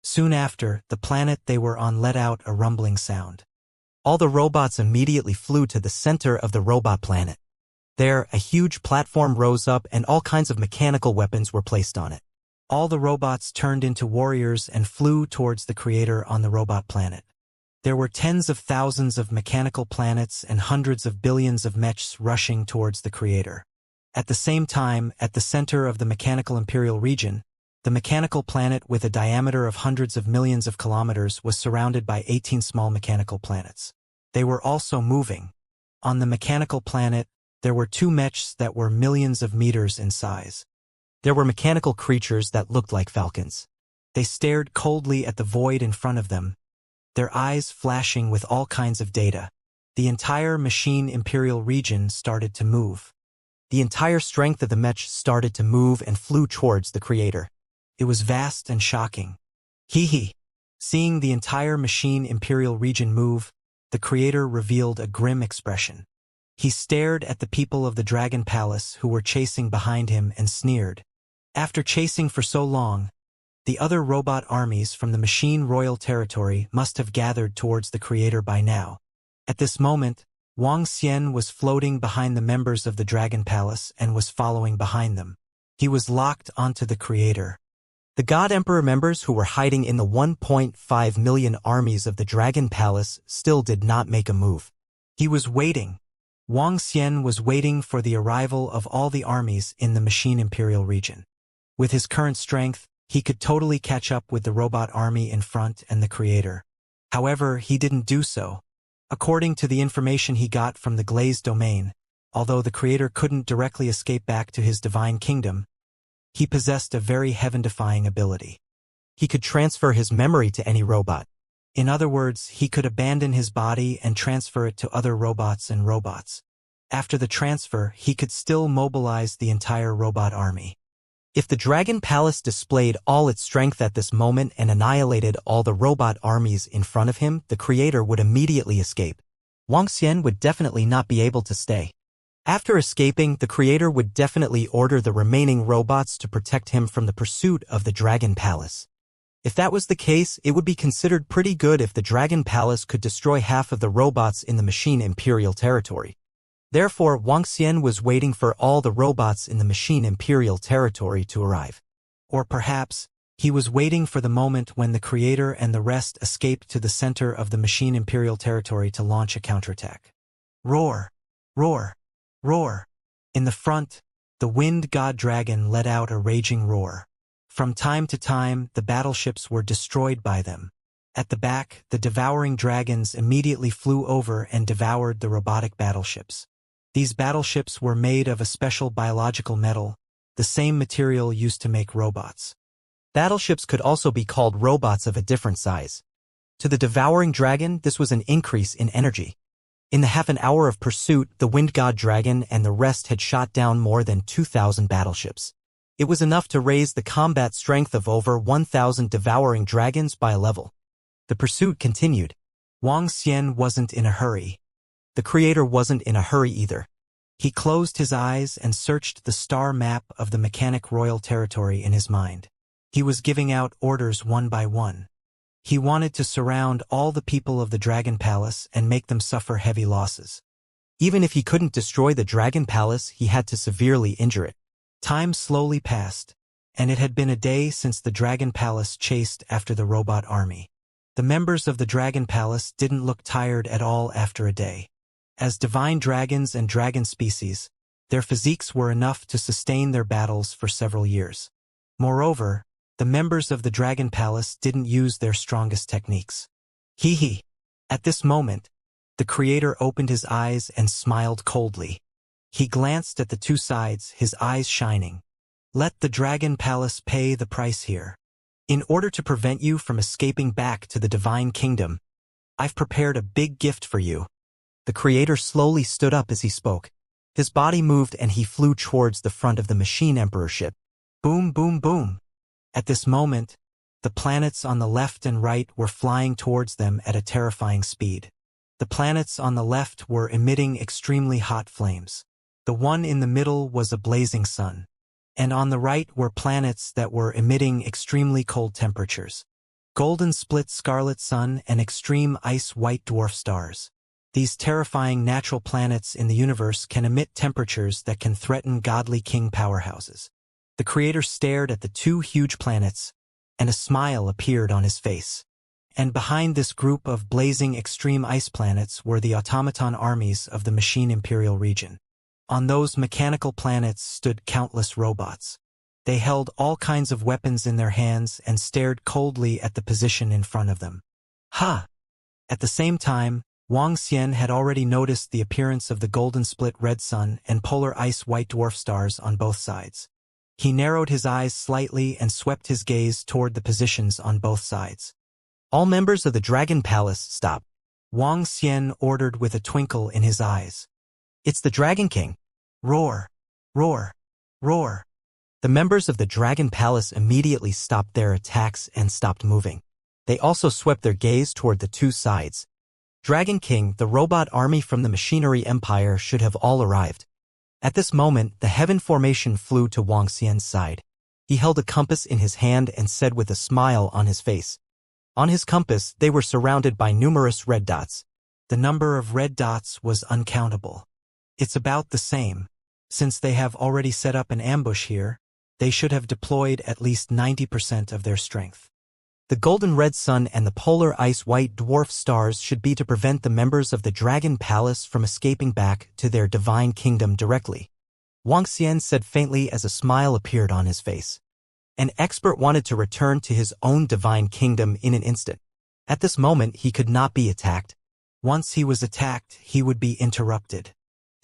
Soon after, the planet they were on let out a rumbling sound. All the robots immediately flew to the center of the robot planet. There, a huge platform rose up and all kinds of mechanical weapons were placed on it. All the robots turned into warriors and flew towards the Creator on the robot planet. There were tens of thousands of mechanical planets and hundreds of billions of mechs rushing towards the Creator. At the same time, at the center of the mechanical Imperial region, the mechanical planet with a diameter of hundreds of millions of kilometers was surrounded by 18 small mechanical planets. They were also moving. On the mechanical planet, there were 2 mechs that were millions of meters in size. There were mechanical creatures that looked like falcons. They stared coldly at the void in front of them, their eyes flashing with all kinds of data. The entire machine Imperial region started to move. The entire strength of the mech started to move and flew towards the Creator. It was vast and shocking. Hee. Seeing the entire machine Imperial region move, the Creator revealed a grim expression. He stared at the people of the Dragon Palace who were chasing behind him and sneered. After chasing for so long, the other robot armies from the machine royal territory must have gathered towards the Creator by now. At this moment, Wuxia was floating behind the members of the Dragon Palace and was following behind them. He was locked onto the Creator. The God Emperor members who were hiding in the 1.5 million armies of the Dragon Palace still did not make a move. He was waiting. Wuxia was waiting for the arrival of all the armies in the machine Imperial region. With his current strength, he could totally catch up with the robot army in front and the Creator. However, he didn't do so. According to the information he got from the glazed domain, although the Creator couldn't directly escape back to his divine kingdom, he possessed a very heaven-defying ability. He could transfer his memory to any robot. In other words, he could abandon his body and transfer it to other robots and robots. After the transfer, he could still mobilize the entire robot army. If the Dragon Palace displayed all its strength at this moment and annihilated all the robot armies in front of him, the Creator would immediately escape. Wuxia would definitely not be able to stay. After escaping, the Creator would definitely order the remaining robots to protect him from the pursuit of the Dragon Palace. If that was the case, it would be considered pretty good if the Dragon Palace could destroy half of the robots in the machine Imperial territory. Therefore, Wuxia was waiting for all the robots in the machine Imperial territory to arrive. Or perhaps, he was waiting for the moment when the Creator and the rest escaped to the center of the machine Imperial territory to launch a counterattack. Roar! Roar! Roar! In the front, the wind god dragon let out a raging roar. From time to time, the battleships were destroyed by them. At the back, the devouring dragons immediately flew over and devoured the robotic battleships. These battleships were made of a special biological metal, the same material used to make robots. Battleships could also be called robots of a different size. To the devouring dragon, this was an increase in energy. In the half an hour of pursuit, the wind god dragon and the rest had shot down more than 2,000 battleships. It was enough to raise the combat strength of over 1,000 devouring dragons by a level. The pursuit continued. Wang Xian wasn't in a hurry. The creator wasn't in a hurry either. He closed his eyes and searched the star map of the mechanic royal territory in his mind. He was giving out orders one by one. He wanted to surround all the people of the Dragon Palace and make them suffer heavy losses. Even if he couldn't destroy the Dragon Palace, he had to severely injure it. Time slowly passed, and it had been a day since the Dragon Palace chased after the robot army. The members of the Dragon Palace didn't look tired at all after a day. As divine dragons and dragon species, their physiques were enough to sustain their battles for several years. Moreover, the members of the Dragon Palace didn't use their strongest techniques. Hee. At this moment, the creator opened his eyes and smiled coldly. He glanced at the two sides, his eyes shining. Let the Dragon Palace pay the price here. In order to prevent you from escaping back to the Divine Kingdom, I've prepared a big gift for you. The creator slowly stood up as he spoke. His body moved and he flew towards the front of the Machine Emperor ship. Boom, boom, boom. At this moment, the planets on the left and right were flying towards them at a terrifying speed. The planets on the left were emitting extremely hot flames. The one in the middle was a blazing sun. And on the right were planets that were emitting extremely cold temperatures. Golden split scarlet sun and extreme ice white dwarf stars. These terrifying natural planets in the universe can emit temperatures that can threaten godly king powerhouses. The creator stared at the two huge planets, and a smile appeared on his face. And behind this group of blazing extreme ice planets were the automaton armies of the Machine Imperial region. On those mechanical planets stood countless robots. They held all kinds of weapons in their hands and stared coldly at the position in front of them. Ha! At the same time, Wang Xian had already noticed the appearance of the golden split red sun and polar ice white dwarf stars on both sides. He narrowed his eyes slightly and swept his gaze toward the positions on both sides. All members of the Dragon Palace, stop. Wang Xian ordered with a twinkle in his eyes. It's the Dragon King. Roar! Roar! Roar! The members of the Dragon Palace immediately stopped their attacks and stopped moving. They also swept their gaze toward the two sides. Dragon King, the robot army from the Machinery Empire, should have all arrived. At this moment, the heaven formation flew to Wang Xian's side. He held a compass in his hand and said with a smile on his face. On his compass, they were surrounded by numerous red dots. The number of red dots was uncountable. It's about the same. Since they have already set up an ambush here, they should have deployed at least 90% of their strength. The golden red sun and the polar ice white dwarf stars should be to prevent the members of the Dragon Palace from escaping back to their divine kingdom directly. Wang Xian said faintly as a smile appeared on his face. An expert wanted to return to his own divine kingdom in an instant. At this moment, he could not be attacked. Once he was attacked, he would be interrupted.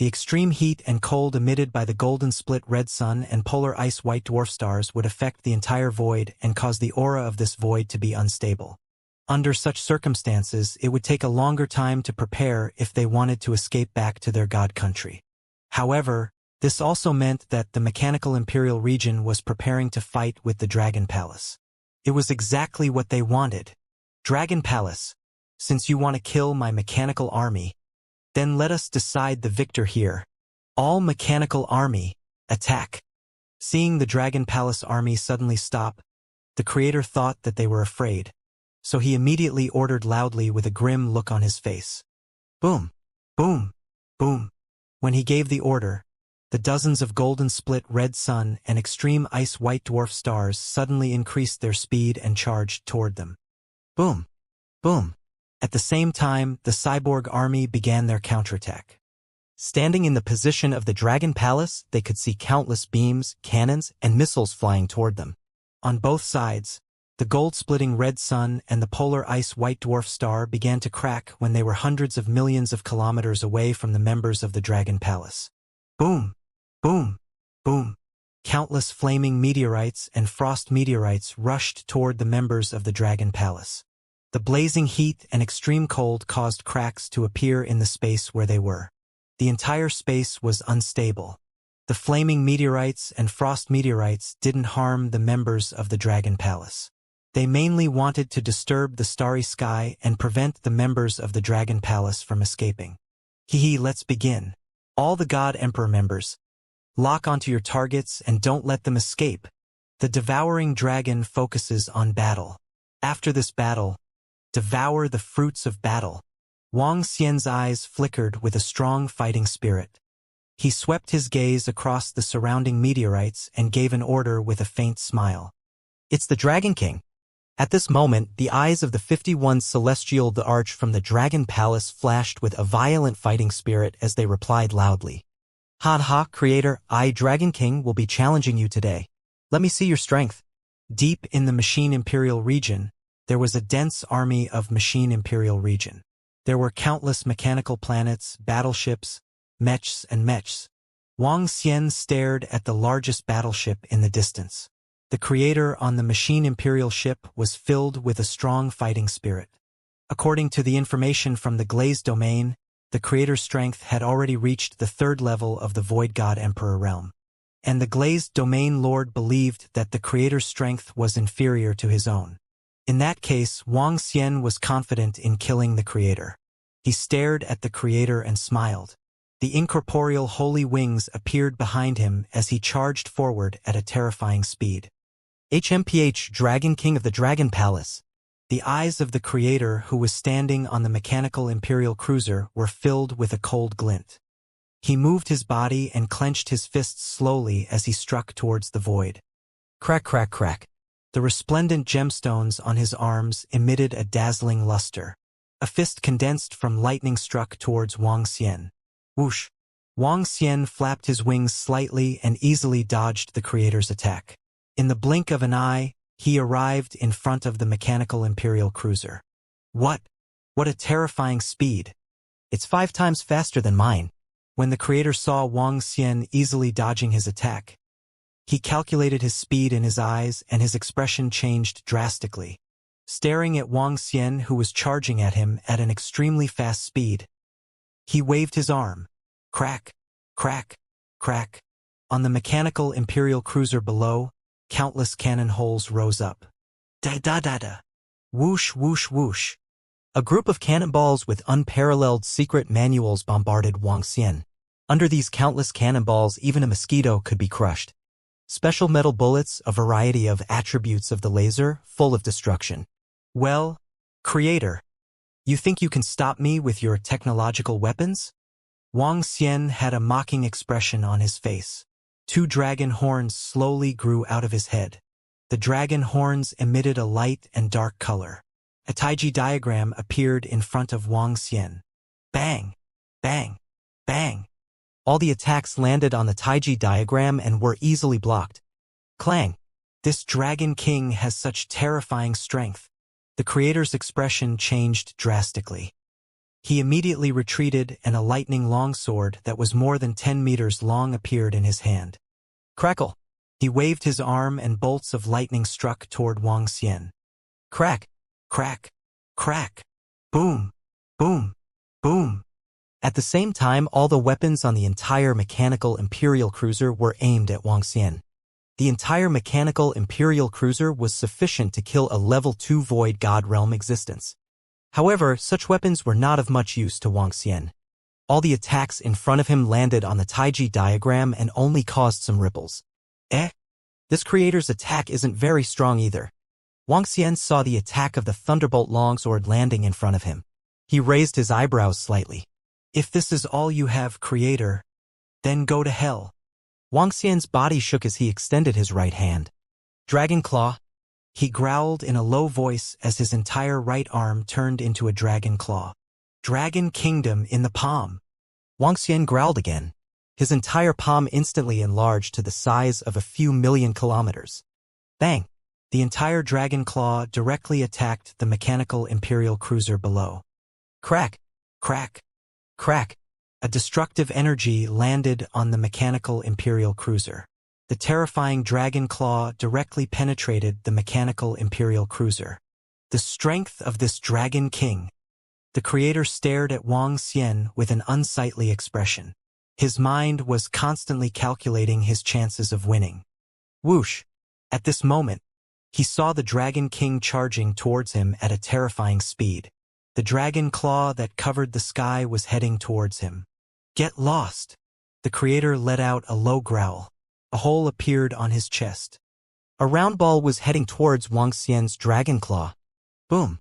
The extreme heat and cold emitted by the golden split red sun and polar ice white dwarf stars would affect the entire void and cause the aura of this void to be unstable. Under such circumstances, it would take a longer time to prepare if they wanted to escape back to their god country. However, this also meant that the mechanical imperial region was preparing to fight with the Dragon Palace. It was exactly what they wanted. Dragon Palace, since you want to kill my mechanical army, then let us decide the victor here. All mechanical army, attack. Seeing the Dragon Palace army suddenly stop, the creator thought that they were afraid, so he immediately ordered loudly with a grim look on his face. Boom, boom, boom. When he gave the order, the dozens of golden split red sun and extreme ice white dwarf stars suddenly increased their speed and charged toward them. Boom, boom. At the same time, the cyborg army began their counterattack. Standing in the position of the Dragon Palace, they could see countless beams, cannons, and missiles flying toward them. On both sides, The gold-splitting red sun and the polar ice white dwarf star began to crack when they were hundreds of millions of kilometers away from the members of the Dragon Palace. Boom! Boom! Boom! Countless flaming meteorites and frost meteorites rushed toward the members of the Dragon Palace. The blazing heat and extreme cold caused cracks to appear in the space where they were. The entire space was unstable. The flaming meteorites and frost meteorites didn't harm the members of the Dragon Palace. They mainly wanted to disturb the starry sky and prevent the members of the Dragon Palace from escaping. Let's begin. All the God Emperor members, lock onto your targets and don't let them escape. The devouring dragon focuses on battle. After this battle, devour the fruits of battle. Wang Xian's eyes flickered with a strong fighting spirit. He swept his gaze across the surrounding meteorites and gave an order with a faint smile. It's the Dragon King. At this moment, the eyes of the 51 Celestial the Arch from the Dragon Palace flashed with a violent fighting spirit as they replied loudly. Ha, Creator, I, Dragon King, will be challenging you today. Let me see your strength. Deep in the Machine Imperial region, there was a dense army of Machine Imperial region. There were countless mechanical planets, battleships, mechs and mechs. Wang Xian stared at the largest battleship in the distance. The creator on the Machine Imperial ship was filled with a strong fighting spirit. According to the information from the Glazed Domain, the creator's strength had already reached the 3rd level of the Void God Emperor realm. And the Glazed Domain Lord believed that the creator's strength was inferior to his own. In that case, Wang Xian was confident in killing the creator. He stared at the creator and smiled. The incorporeal holy wings appeared behind him as he charged forward at a terrifying speed. HMPH, Dragon King of the Dragon Palace. The eyes of the creator who was standing on the mechanical Imperial cruiser were filled with a cold glint. He moved his body and clenched his fists slowly as he struck towards the void. Crack, crack, crack. The resplendent gemstones on his arms emitted a dazzling luster. A fist condensed from lightning struck towards Wang Xian. Whoosh! Wang Xian flapped his wings slightly and easily dodged the creator's attack. In the blink of an eye, he arrived in front of the mechanical Imperial cruiser. What a terrifying speed! It's 5 times faster than mine. When the creator saw Wang Xian easily dodging his attack, he calculated his speed in his eyes and his expression changed drastically. Staring at Wang Xian, who was charging at him at an extremely fast speed, he waved his arm. Crack, crack, crack. On the mechanical Imperial cruiser below, countless cannon holes rose up. Da-da-da-da. Whoosh, whoosh, whoosh. A group of cannonballs with unparalleled secret manuals bombarded Wang Xian. Under these countless cannonballs, even a mosquito could be crushed. Special metal bullets, a variety of attributes of the laser, full of destruction. Well, creator, you think you can stop me with your technological weapons? Wang Xian had a mocking expression on his face. 2 dragon horns slowly grew out of his head. The dragon horns emitted a light and dark color. A Taiji diagram appeared in front of Wang Xian. Bang! Bang! Bang! All the attacks landed on the Taiji diagram and were easily blocked. Clang! This Dragon King has such terrifying strength. The creator's expression changed drastically. He immediately retreated and a lightning longsword that was more than 10 meters long appeared in his hand. Crackle! He waved his arm and bolts of lightning struck toward Wang Xian. Crack! Crack! Crack! Boom! Boom! Boom! At the same time, all the weapons on the entire mechanical Imperial cruiser were aimed at Wang Xian. The entire mechanical Imperial cruiser was sufficient to kill a level 2 Void God Realm existence. However, such weapons were not of much use to Wang Xian. All the attacks in front of him landed on the Taiji diagram and only caused some ripples. This creator's attack isn't very strong either. Wang Xian saw the attack of the Thunderbolt longsword landing in front of him. He raised his eyebrows slightly. If this is all you have, creator, then go to hell. Wang Xian's body shook as he extended his right hand. Dragon Claw. He growled in a low voice as his entire right arm turned into a dragon claw. Dragon Kingdom in the palm. Wang Xian growled again. His entire palm instantly enlarged to the size of a few million kilometers. Bang! The entire dragon claw directly attacked the mechanical Imperial cruiser below. Crack, crack, crack. A destructive energy landed on the mechanical Imperial cruiser. The terrifying dragon claw directly penetrated the mechanical Imperial cruiser. The strength of this Dragon King. The creator stared at Wang Xian with an unsightly expression. His mind was constantly calculating his chances of winning. Whoosh! At this moment, he saw the Dragon King charging towards him at a terrifying speed. The dragon claw that covered the sky was heading towards him. Get lost! The creator let out a low growl. A hole appeared on his chest. A round ball was heading towards Wang Xian's dragon claw. Boom!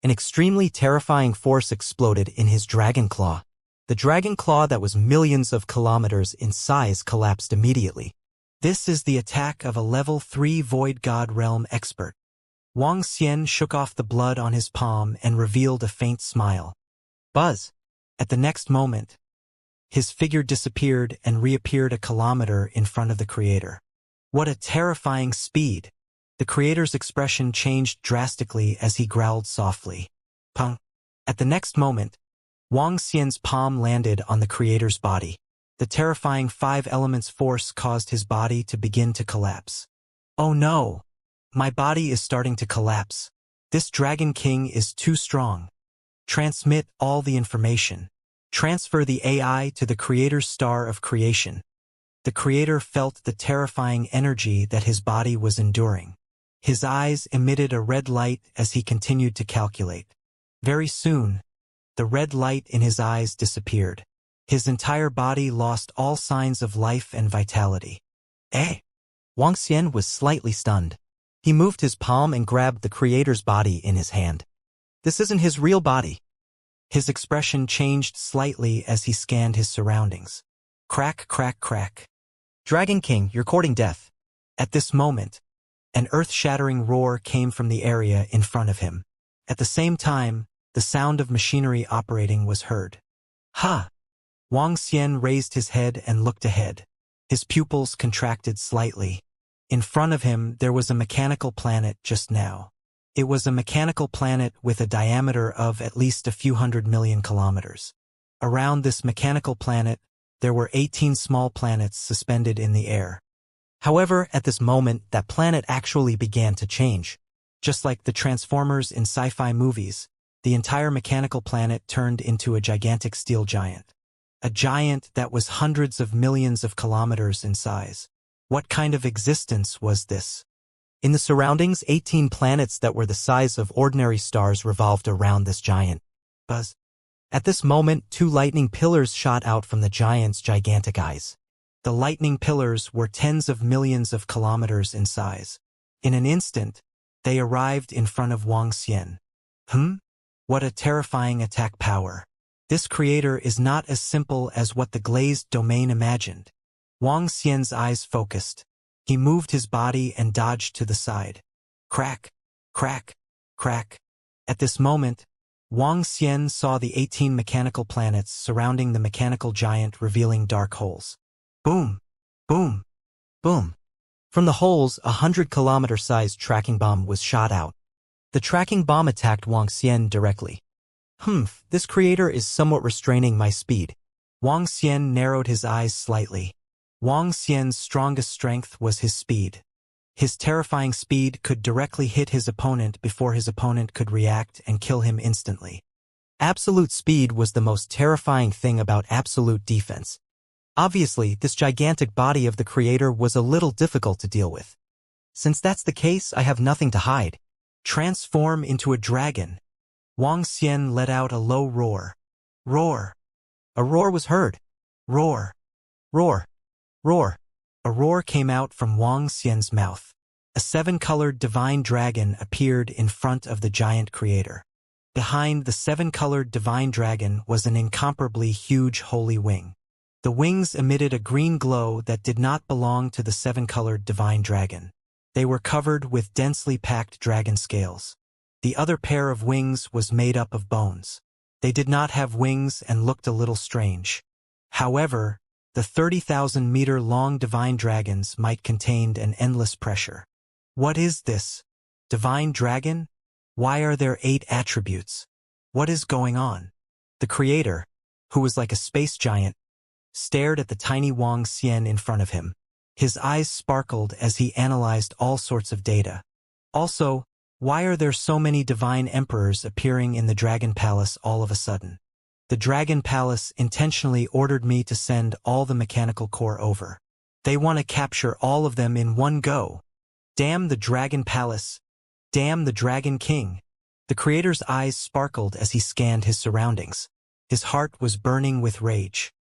An extremely terrifying force exploded in his dragon claw. The dragon claw that was millions of kilometers in size collapsed immediately. This is the attack of a level 3 Void God Realm expert. Wang Xian shook off the blood on his palm and revealed a faint smile. Buzz! At the next moment, his figure disappeared and reappeared a kilometer in front of the creator. What a terrifying speed! The creator's expression changed drastically as he growled softly. Pung! At the next moment, Wang Xian's palm landed on the creator's body. The terrifying 5 elements force caused his body to begin to collapse. Oh no! My body is starting to collapse. This Dragon King is too strong. Transmit all the information. Transfer the AI to the creator's star of creation. The creator felt the terrifying energy that his body was enduring. His eyes emitted a red light as he continued to calculate. Very soon, the red light in his eyes disappeared. His entire body lost all signs of life and vitality. Eh? Wang Xian was slightly stunned. He moved his palm and grabbed the creator's body in his hand. This isn't his real body. His expression changed slightly as he scanned his surroundings. Crack, crack, crack. Dragon King, you're courting death. At this moment, an earth-shattering roar came from the area in front of him. At the same time, the sound of machinery operating was heard. Ha! Wang Xian raised his head and looked ahead. His pupils contracted slightly. In front of him, there was a mechanical planet just now. It was a mechanical planet with a diameter of at least a few 100 million kilometers. Around this mechanical planet, there were 18 small planets suspended in the air. However, at this moment, that planet actually began to change. Just like the Transformers in sci-fi movies, the entire mechanical planet turned into a gigantic steel giant. A giant that was hundreds of millions of kilometers in size. What kind of existence was this? In the surroundings, 18 planets that were the size of ordinary stars revolved around this giant. Buzz. At this moment, 2 lightning pillars shot out from the giant's gigantic eyes. The lightning pillars were tens of millions of kilometers in size. In an instant, they arrived in front of Wang Xian. What a terrifying attack power. This creator is not as simple as what the glazed domain imagined. Wang Xian's eyes focused. He moved his body and dodged to the side. Crack, crack, crack. At this moment, Wang Xian saw the 18 mechanical planets surrounding the mechanical giant revealing dark holes. Boom, boom, boom. From the holes, a 100-kilometer-sized tracking bomb was shot out. The tracking bomb attacked Wang Xian directly. This creator is somewhat restraining my speed. Wang Xian narrowed his eyes slightly. Wang Xian's strongest strength was his speed. His terrifying speed could directly hit his opponent before his opponent could react and kill him instantly. Absolute speed was the most terrifying thing about absolute defense. Obviously, this gigantic body of the creator was a little difficult to deal with. Since that's the case, I have nothing to hide. Transform into a dragon. Wang Xian let out a low roar. Roar. A roar was heard. Roar. Roar. Roar. A roar came out from Wang Xian's mouth. A 7-colored divine dragon appeared in front of the giant creator. Behind the 7-colored divine dragon was an incomparably huge holy wing. The wings emitted a green glow that did not belong to the 7-colored divine dragon. They were covered with densely packed dragon scales. The other pair of wings was made up of bones. They did not have wings and looked a little strange. However, the 30,000-meter-long divine dragons might contain an endless pressure. What is this? Divine Dragon? Why are there 8 attributes? What is going on? The creator, who was like a space giant, stared at the tiny Wang Xian in front of him. His eyes sparkled as he analyzed all sorts of data. Also, why are there so many divine emperors appearing in the Dragon Palace all of a sudden? The Dragon Palace intentionally ordered me to send all the mechanical core over. They want to capture all of them in one go. Damn the Dragon Palace. Damn the Dragon King. The creator's eyes sparkled as he scanned his surroundings. His heart was burning with rage.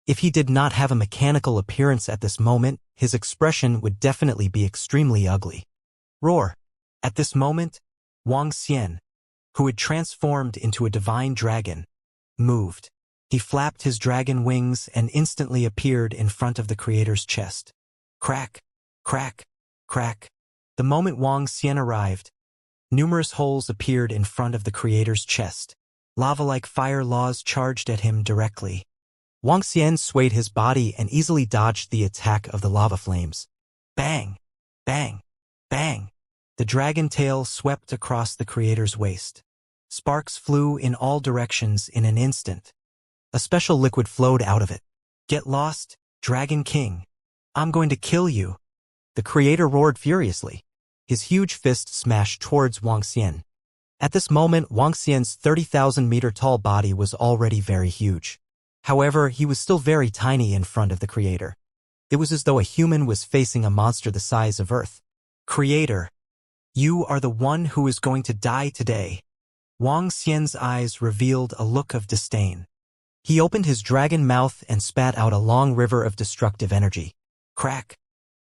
If he did not have a mechanical appearance at this moment, his expression would definitely be extremely ugly. Roar. At this moment, Wang Xian, who had transformed into a divine dragon, moved. He flapped his dragon wings and instantly appeared in front of the creator's chest. Crack, crack, crack. The moment Wang Xian arrived, numerous holes appeared in front of the creator's chest. Lava-like fire laws charged at him directly. Wang Xian swayed his body and easily dodged the attack of the lava flames. Bang! Bang! Bang! The dragon tail swept across the creator's waist. Sparks flew in all directions in an instant. A special liquid flowed out of it. Get lost, Dragon King. I'm going to kill you. The creator roared furiously. His huge fist smashed towards Wang Xian. At this moment, Wang Xian's 30,000-meter-tall body was already very huge. However, he was still very tiny in front of the creator. It was as though a human was facing a monster the size of Earth. Creator, you are the one who is going to die today. Wang Xian's eyes revealed a look of disdain. He opened his dragon mouth and spat out a long river of destructive energy. Crack,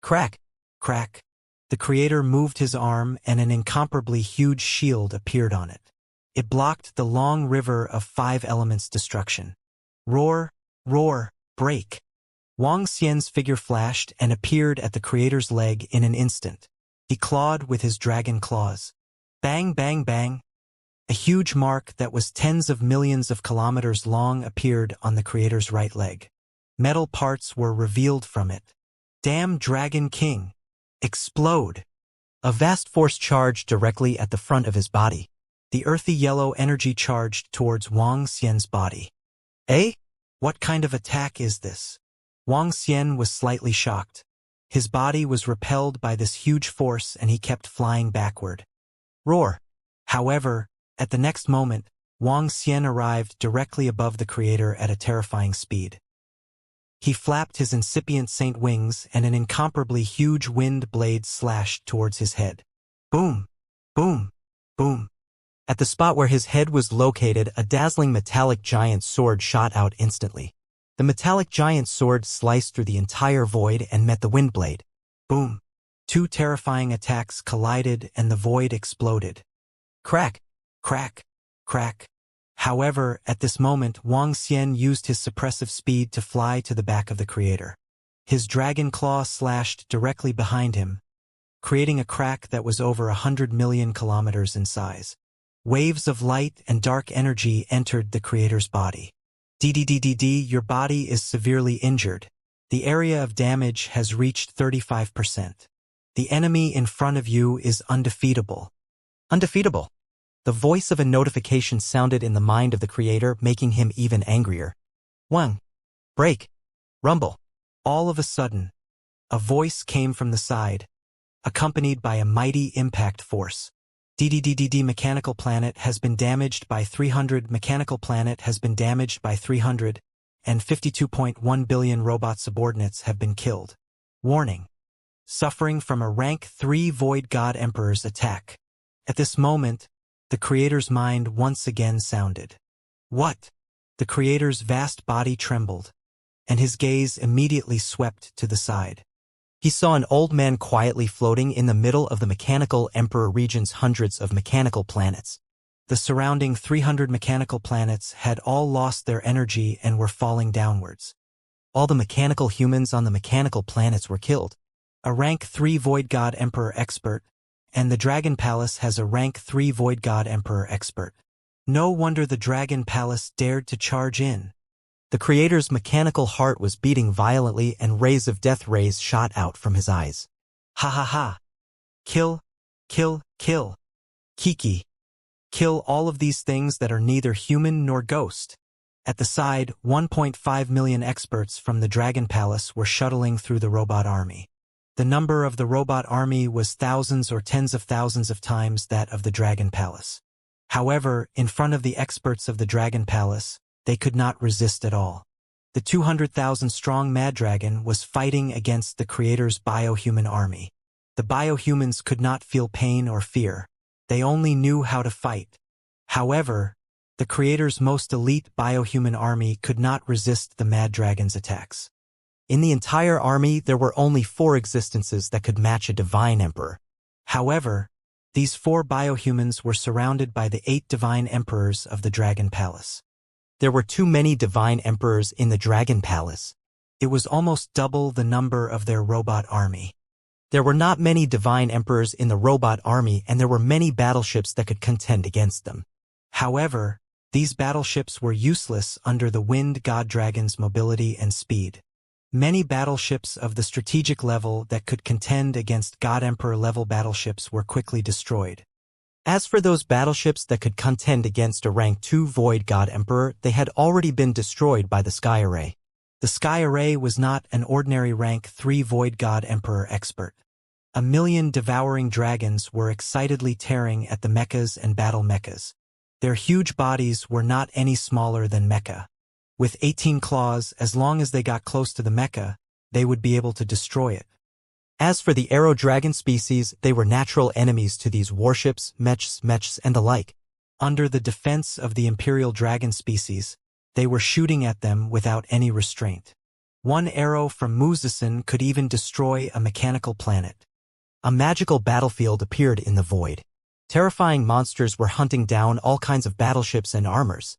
crack, crack. The creator moved his arm and an incomparably huge shield appeared on it. It blocked the long river of 5 elements destruction. Roar, roar, break. Wang Xian's figure flashed and appeared at the creator's leg in an instant. He clawed with his dragon claws. Bang, bang, bang. A huge mark that was tens of millions of kilometers long appeared on the creator's right leg. Metal parts were revealed from it. Damn Dragon King. Explode. A vast force charged directly at the front of his body. The earthy yellow energy charged towards Wang Xian's body. Eh? What kind of attack is this? Wang Xian was slightly shocked. His body was repelled by this huge force and he kept flying backward. Roar. However, at the next moment, Wang Xian arrived directly above the creator at a terrifying speed. He flapped his incipient saint wings and an incomparably huge wind blade slashed towards his head. Boom! Boom! Boom! At the spot where his head was located, a dazzling metallic giant sword shot out instantly. The metallic giant sword sliced through the entire void and met the wind blade. Boom! 2 terrifying attacks collided and the void exploded. Crack! Crack! Crack! However, at this moment, Wang Xian used his suppressive speed to fly to the back of the creator. His dragon claw slashed directly behind him, creating a crack that was over 100 million kilometers in size. Waves of light and dark energy entered the creator's body. DDDDD, your body is severely injured. The area of damage has reached 35%. The enemy in front of you is undefeatable. Undefeatable. The voice of a notification sounded in the mind of the creator, making him even angrier. Wang. Break. Rumble. All of a sudden, a voice came from the side, accompanied by a mighty impact force. DDDDD mechanical planet has been damaged by 300. Mechanical planet has been damaged by 300, and 52.1 billion robot subordinates have been killed. Warning. Suffering from a rank 3 Void God Emperor's attack. At this moment, the creator's mind once again sounded. What? The creator's vast body trembled, and his gaze immediately swept to the side. He saw an old man quietly floating in the middle of the mechanical emperor region's hundreds of mechanical planets. The surrounding 300 mechanical planets had all lost their energy and were falling downwards. All the mechanical humans on the mechanical planets were killed. A rank 3 Void God Emperor expert, and the Dragon Palace has a rank 3 Void God Emperor expert. No wonder the Dragon Palace dared to charge in. The creator's mechanical heart was beating violently and rays of death rays shot out from his eyes. Ha ha ha. Kill, Kill, kill. Kiki. Kill all of these things that are neither human nor ghost. At the side, 1.5 million experts from the Dragon Palace were shuttling through the robot army. The number of the robot army was thousands or tens of thousands of times that of the Dragon Palace. However, in front of the experts of the Dragon Palace, they could not resist at all. The 200,000-strong Mad Dragon was fighting against the Creator's biohuman army. The biohumans could not feel pain or fear. They only knew how to fight. However, the Creator's most elite biohuman army could not resist the Mad Dragon's attacks. In the entire army, there were only 4 existences that could match a divine emperor. However, these 4 biohumans were surrounded by the 8 divine emperors of the Dragon Palace. There were too many divine emperors in the Dragon Palace. It was almost double the number of their robot army. There were not many divine emperors in the robot army, and there were many battleships that could contend against them. However, these battleships were useless under the Wind God Dragon's mobility and speed. Many battleships of the strategic level that could contend against God Emperor level battleships were quickly destroyed. As for those battleships that could contend against a rank 2 Void God Emperor, they had already been destroyed by the Sky Array. The Sky Array was not an ordinary rank 3 Void God Emperor expert. 1,000,000 devouring dragons were excitedly tearing at the mechas and battle mechas. Their huge bodies were not any smaller than mecha. With 18 claws, as long as they got close to the mecha, they would be able to destroy it. As for the arrow dragon species, they were natural enemies to these warships, mechs, and the like. Under the defense of the imperial dragon species, they were shooting at them without any restraint. One arrow from Muzasin could even destroy a mechanical planet. A magical battlefield appeared in the void. Terrifying monsters were hunting down all kinds of battleships and armors.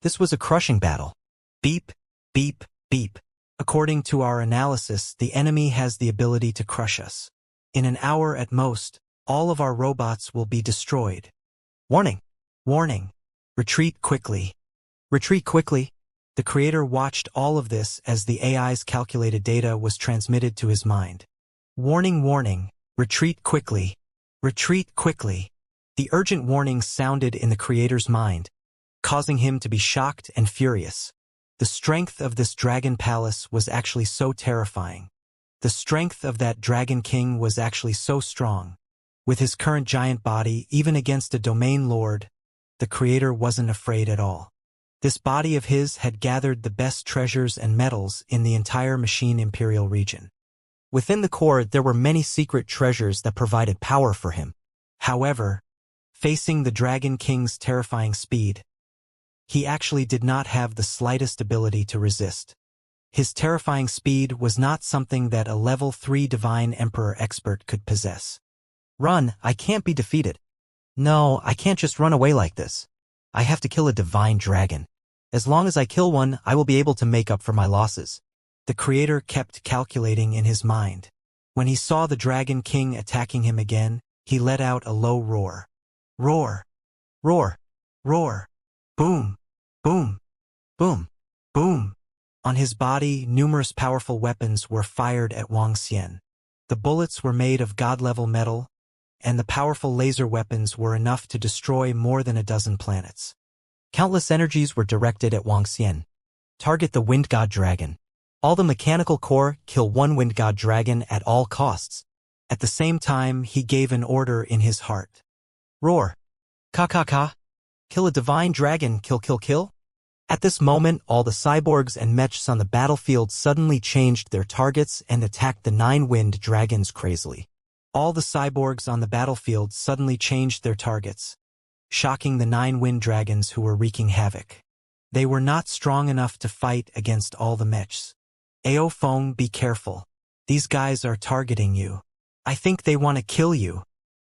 This was a crushing battle. Beep, beep, beep. According to our analysis, the enemy has the ability to crush us. In an hour at most, all of our robots will be destroyed. Warning! Warning! Retreat quickly. Retreat quickly. The Creator watched all of this as the AI's calculated data was transmitted to his mind. Warning, warning. Retreat quickly. Retreat quickly. The urgent warning sounded in the Creator's mind, causing him to be shocked and furious. The strength of this Dragon Palace was actually so terrifying. The strength of that Dragon King was actually so strong. With his current giant body, even against a domain lord, the Creator wasn't afraid at all. This body of his had gathered the best treasures and metals in the entire Machine Imperial region. Within the core, there were many secret treasures that provided power for him. However, facing the Dragon King's terrifying speed, he actually did not have the slightest ability to resist. His terrifying speed was not something that a level 3 Divine Emperor expert could possess. Run, I can't be defeated. No, I can't just run away like this. I have to kill a divine dragon. As long as I kill one, I will be able to make up for my losses. The Creator kept calculating in his mind. When he saw the Dragon King attacking him again, he let out a low roar. Roar! Roar! Roar! Boom! Boom! Boom! Boom! On his body, numerous powerful weapons were fired at Wang Xian. The bullets were made of god-level metal, and the powerful laser weapons were enough to destroy more than a dozen planets. Countless energies were directed at Wang Xian. Target the Wind God Dragon. All the mechanical core, kill one Wind God Dragon at all costs. At the same time, he gave an order in his heart. Roar! Ka. Kill a divine dragon, kill. At this moment, all the cyborgs and mechs on the battlefield suddenly changed their targets and attacked the 9 wind dragons crazily. All the cyborgs on the battlefield suddenly changed their targets, shocking the 9 wind dragons who were wreaking havoc. They were not strong enough to fight against all the mechs. Ao Feng, be careful. These guys are targeting you. I think they want to kill you.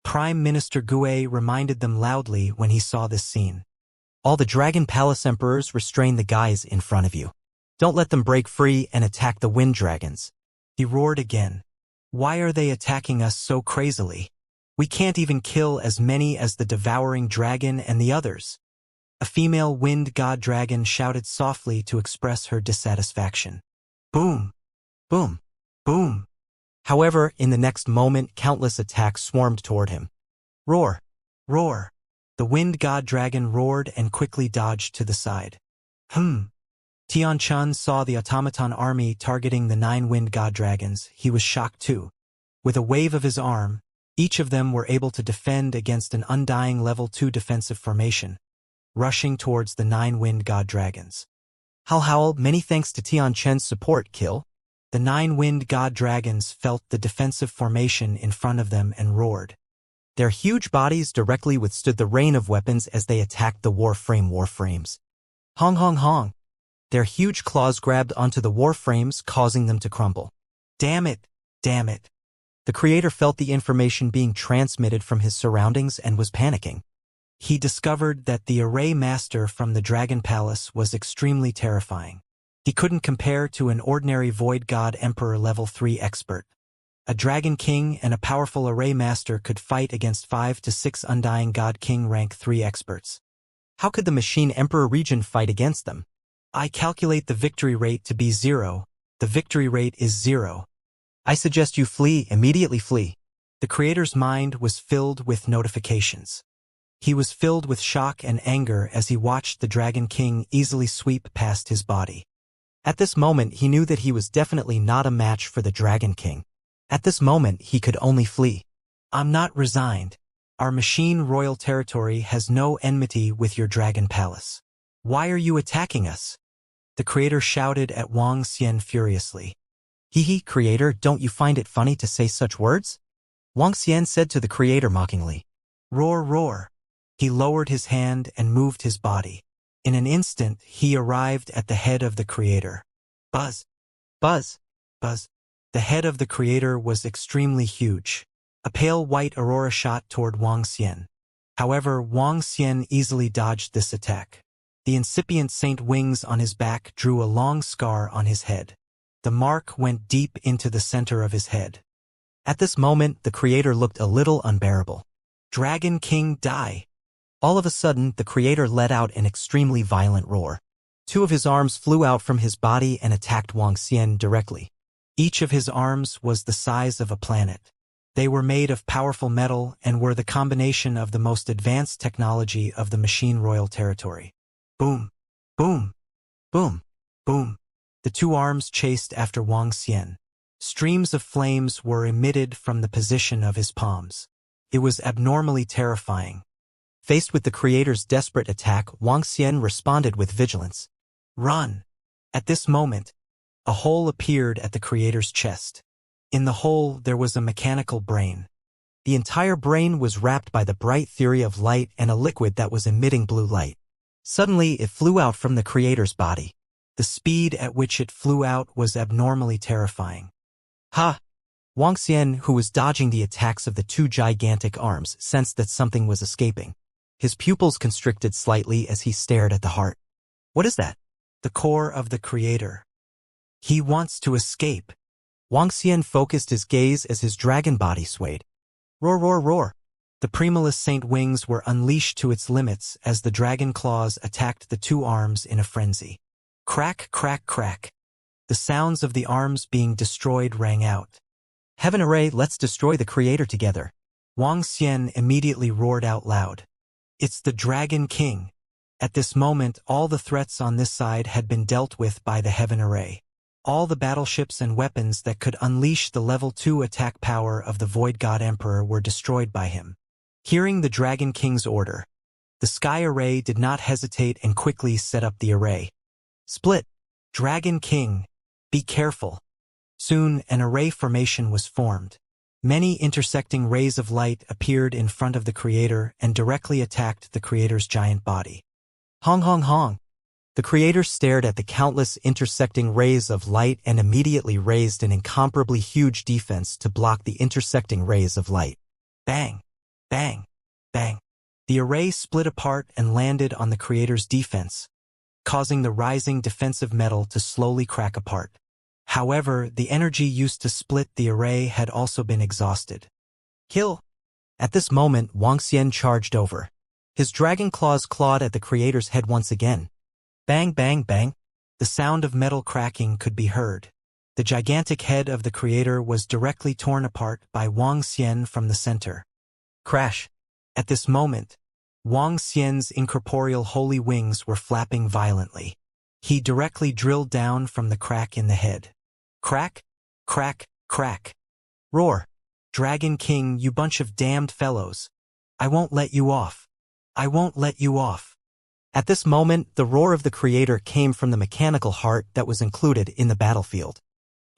Prime Minister Gue reminded them loudly when he saw this scene. All the Dragon Palace Emperors restrain the guys in front of you. Don't let them break free and attack the wind dragons. He roared again. Why are they attacking us so crazily? We can't even kill as many as the devouring dragon and the others. A female wind god dragon shouted softly to express her dissatisfaction. Boom! Boom! Boom! However, in the next moment, countless attacks swarmed toward him. Roar. Roar. The wind god dragon roared and quickly dodged to the side. Tian-Chun saw the automaton army targeting the 9 wind god dragons. He was shocked too. With a wave of his arm, each of them were able to defend against an undying level 2 defensive formation, rushing towards the 9 wind god dragons. Howl, many thanks to Tian-Chen's support, kill. The 9 wind god dragons felt the defensive formation in front of them and roared. Their huge bodies directly withstood the rain of weapons as they attacked the warframes. Hong hong hong. Their huge claws grabbed onto the warframes, causing them to crumble. Damn it! Damn it! The creator felt the information being transmitted from his surroundings and was panicking. He discovered that the array master from the Dragon Palace was extremely terrifying. He couldn't compare to an ordinary Void God Emperor level 3 expert. A Dragon King and a powerful array master could fight against 5 to 6 Undying God King rank 3 experts. How could the Machine Emperor region fight against them? I calculate the victory rate to be 0. The victory rate is 0. I suggest you flee, immediately flee. The creator's mind was filled with notifications. He was filled with shock and anger as he watched the Dragon King easily sweep past his body. At this moment, he knew that he was definitely not a match for the Dragon King. At this moment, he could only flee. I'm not resigned. Our machine royal territory has no enmity with your Dragon Palace. Why are you attacking us? The creator shouted at Wang Xian furiously. Creator, don't you find it funny to say such words? Wang Xian said to the creator mockingly. Roar, roar. He lowered his hand and moved his body. In an instant, he arrived at the head of the creator. Buzz. Buzz. Buzz. The head of the creator was extremely huge. A pale white aurora shot toward Wang Xian. However, Wang Xian easily dodged this attack. The incipient saint wings on his back drew a long scar on his head. The mark went deep into the center of his head. At this moment, the creator looked a little unbearable. Dragon King, die! All of a sudden, the creator let out an extremely violent roar. 2 of his arms flew out from his body and attacked Wang Xian directly. Each of his arms was the size of a planet. They were made of powerful metal and were the combination of the most advanced technology of the Machine Royal Territory. Boom! Boom! Boom! Boom! The 2 arms chased after Wang Xian. Streams of flames were emitted from the position of his palms. It was abnormally terrifying. Faced with the creator's desperate attack, Wang Xian responded with vigilance. Run! At this moment, a hole appeared at the creator's chest. In the hole, there was a mechanical brain. The entire brain was wrapped by the bright theory of light and a liquid that was emitting blue light. Suddenly, it flew out from the creator's body. The speed at which it flew out was abnormally terrifying. Ha! Wang Xian, who was dodging the attacks of the 2 gigantic arms, sensed that something was escaping. His pupils constricted slightly as he stared at the heart. What is that? The core of the creator. He wants to escape. Wang Xian focused his gaze as his dragon body swayed. Roar, roar, roar. The Primalist Saint wings were unleashed to its limits as the dragon claws attacked the 2 arms in a frenzy. Crack, crack, crack. The sounds of the arms being destroyed rang out. Heaven Array, let's destroy the creator together. Wang Xian immediately roared out loud. It's the Dragon King. At this moment, all the threats on this side had been dealt with by the Heaven Array. All the battleships and weapons that could unleash the level 2 attack power of the Void God Emperor were destroyed by him. Hearing the Dragon King's order, the Sky Array did not hesitate and quickly set up the array. Split. Dragon King, be careful. Soon, an array formation was formed. Many intersecting rays of light appeared in front of the creator and directly attacked the creator's giant body. Hong hong hong. The creator stared at the countless intersecting rays of light and immediately raised an incomparably huge defense to block the intersecting rays of light. Bang! Bang! Bang! The array split apart and landed on the creator's defense, causing the rising defensive metal to slowly crack apart. However, the energy used to split the array had also been exhausted. Kill! At this moment, Wang Xian charged over. His dragon claws clawed at the creator's head once again. Bang, bang, bang. The sound of metal cracking could be heard. The gigantic head of the creator was directly torn apart by Wang Xian from the center. Crash! At this moment, Wang Xian's incorporeal holy wings were flapping violently. He directly drilled down from the crack in the head. Crack, crack, crack. Roar. Dragon King, you bunch of damned fellows. I won't let you off. I won't let you off. At this moment, the roar of the creator came from the mechanical heart that was included in the battlefield.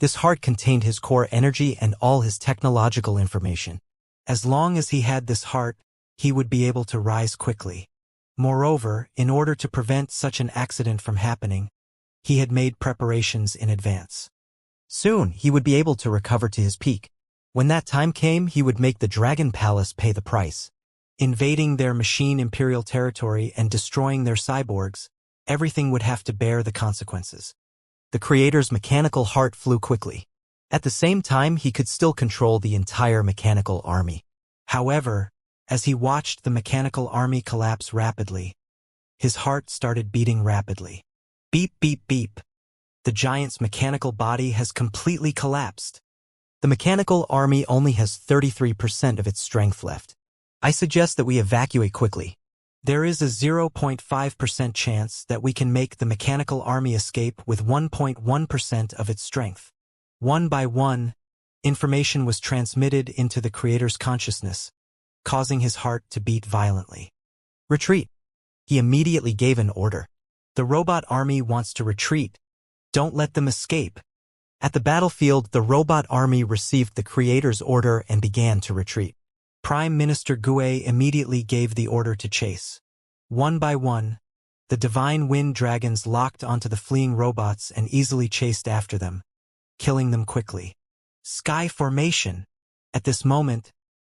This heart contained his core energy and all his technological information. As long as he had this heart, he would be able to rise quickly. Moreover, in order to prevent such an accident from happening, he had made preparations in advance. Soon, he would be able to recover to his peak. When that time came, he would make the Dragon Palace pay the price. Invading their machine imperial territory and destroying their cyborgs, everything would have to bear the consequences. The creator's mechanical heart flew quickly. At the same time, he could still control the entire mechanical army. However, as he watched the mechanical army collapse rapidly, his heart started beating rapidly. Beep, beep, beep. The giant's mechanical body has completely collapsed. The mechanical army only has 33% of its strength left. I suggest that we evacuate quickly. There is a 0.5% chance that we can make the mechanical army escape with 1.1% of its strength. One by one, information was transmitted into the creator's consciousness, causing his heart to beat violently. Retreat. He immediately gave an order. The robot army wants to retreat. Don't let them escape. At the battlefield, the robot army received the creator's order and began to retreat. Prime Minister Gue immediately gave the order to chase. One by one, the divine wind dragons locked onto the fleeing robots and easily chased after them, killing them quickly. Sky formation. At this moment,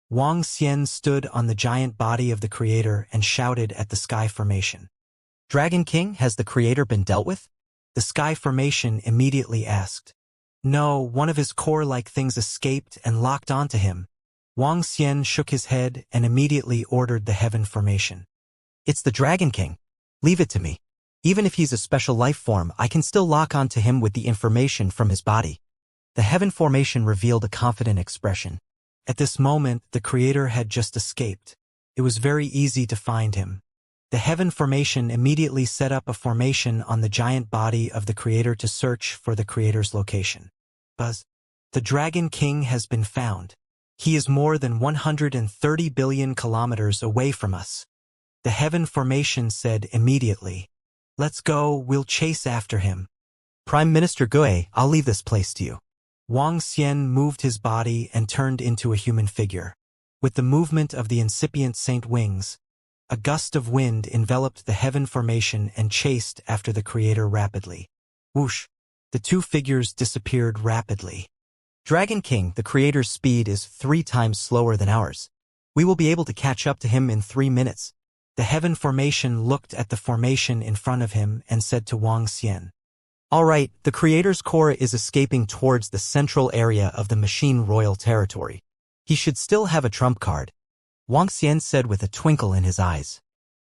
Wang Xian stood on the giant body of the creator and shouted at the sky formation. Dragon King, has the creator been dealt with? The sky formation immediately asked. No, one of his core-like things escaped and locked onto him. Wang Xian shook his head and immediately ordered the heaven formation. It's the Dragon King. Leave it to me. Even if he's a special life form, I can still lock onto him with the information from his body. The heaven formation revealed a confident expression. At this moment, the creator had just escaped. It was very easy to find him. The heaven formation immediately set up a formation on the giant body of the creator to search for the creator's location. Buzz. The Dragon King has been found. He is more than 130 billion kilometers away from us. The heaven formation said immediately. Let's go, we'll chase after him. Prime Minister Gue, I'll leave this place to you. Wang Xian moved his body and turned into a human figure. With the movement of the incipient saint wings, a gust of wind enveloped the heaven formation and chased after the creator rapidly. Whoosh! The two figures disappeared rapidly. Dragon King, the creator's speed is 3 times slower than ours. We will be able to catch up to him in 3 minutes. The heaven formation looked at the formation in front of him and said to Wang Xian. All right, the creator's core is escaping towards the central area of the machine royal territory. He should still have a trump card. Wang Xian said with a twinkle in his eyes.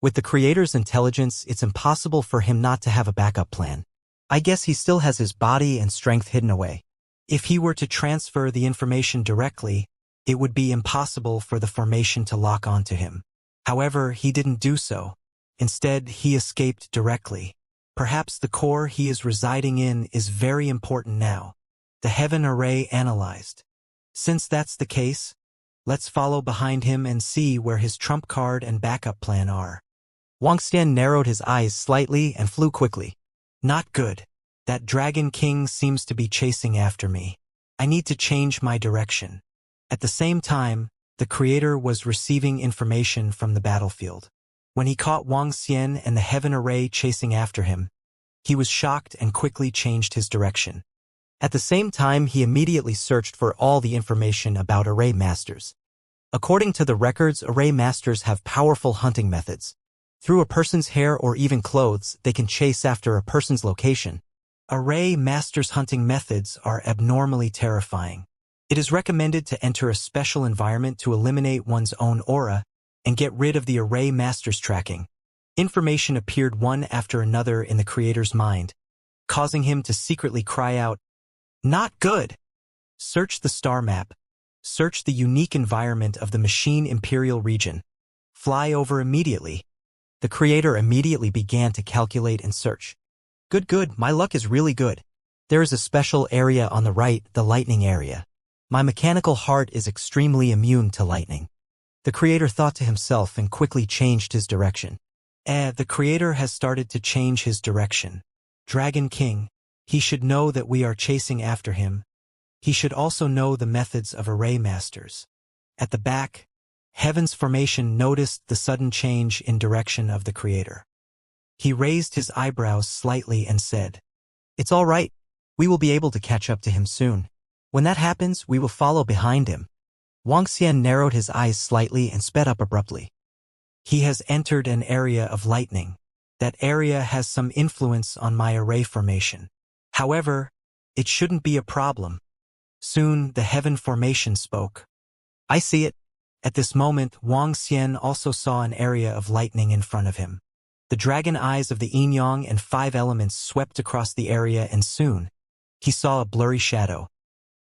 With the creator's intelligence, it's impossible for him not to have a backup plan. I guess he still has his body and strength hidden away. If he were to transfer the information directly, it would be impossible for the formation to lock onto him. However, he didn't do so. Instead, he escaped directly. Perhaps the core he is residing in is very important now. The heaven array analyzed. Since that's the case, let's follow behind him and see where his trump card and backup plan are. Wang Xian narrowed his eyes slightly and flew quickly. Not good. That Dragon King seems to be chasing after me. I need to change my direction. At the same time, the creator was receiving information from the battlefield. When he caught Wang Xian and the heaven array chasing after him, he was shocked and quickly changed his direction. At the same time, he immediately searched for all the information about array masters. According to the records, array masters have powerful hunting methods. Through a person's hair or even clothes, they can chase after a person's location. Array masters' hunting methods are abnormally terrifying. It is recommended to enter a special environment to eliminate one's own aura and get rid of the array master's tracking. Information appeared one after another in the creator's mind, causing him to secretly cry out, "Not good!" Search the star map. Search the unique environment of the machine imperial region. Fly over immediately. The creator immediately began to calculate and search. Good, my luck is really good. There is a special area on the right, the lightning area. My mechanical heart is extremely immune to lightning. The creator thought to himself and quickly changed his direction. The creator has started to change his direction. Dragon King, he should know that we are chasing after him. He should also know the methods of array masters. At the back, Heaven's formation noticed the sudden change in direction of the creator. He raised his eyebrows slightly and said, "It's all right. We will be able to catch up to him soon. When that happens, we will follow behind him." Wuxia narrowed his eyes slightly and sped up abruptly. He has entered an area of lightning. That area has some influence on my array formation. However, it shouldn't be a problem. Soon, the heaven formation spoke. "I see it." At this moment, Wang Xian also saw an area of lightning in front of him. The dragon eyes of the yin-yang and 5 elements swept across the area, and soon, he saw a blurry shadow.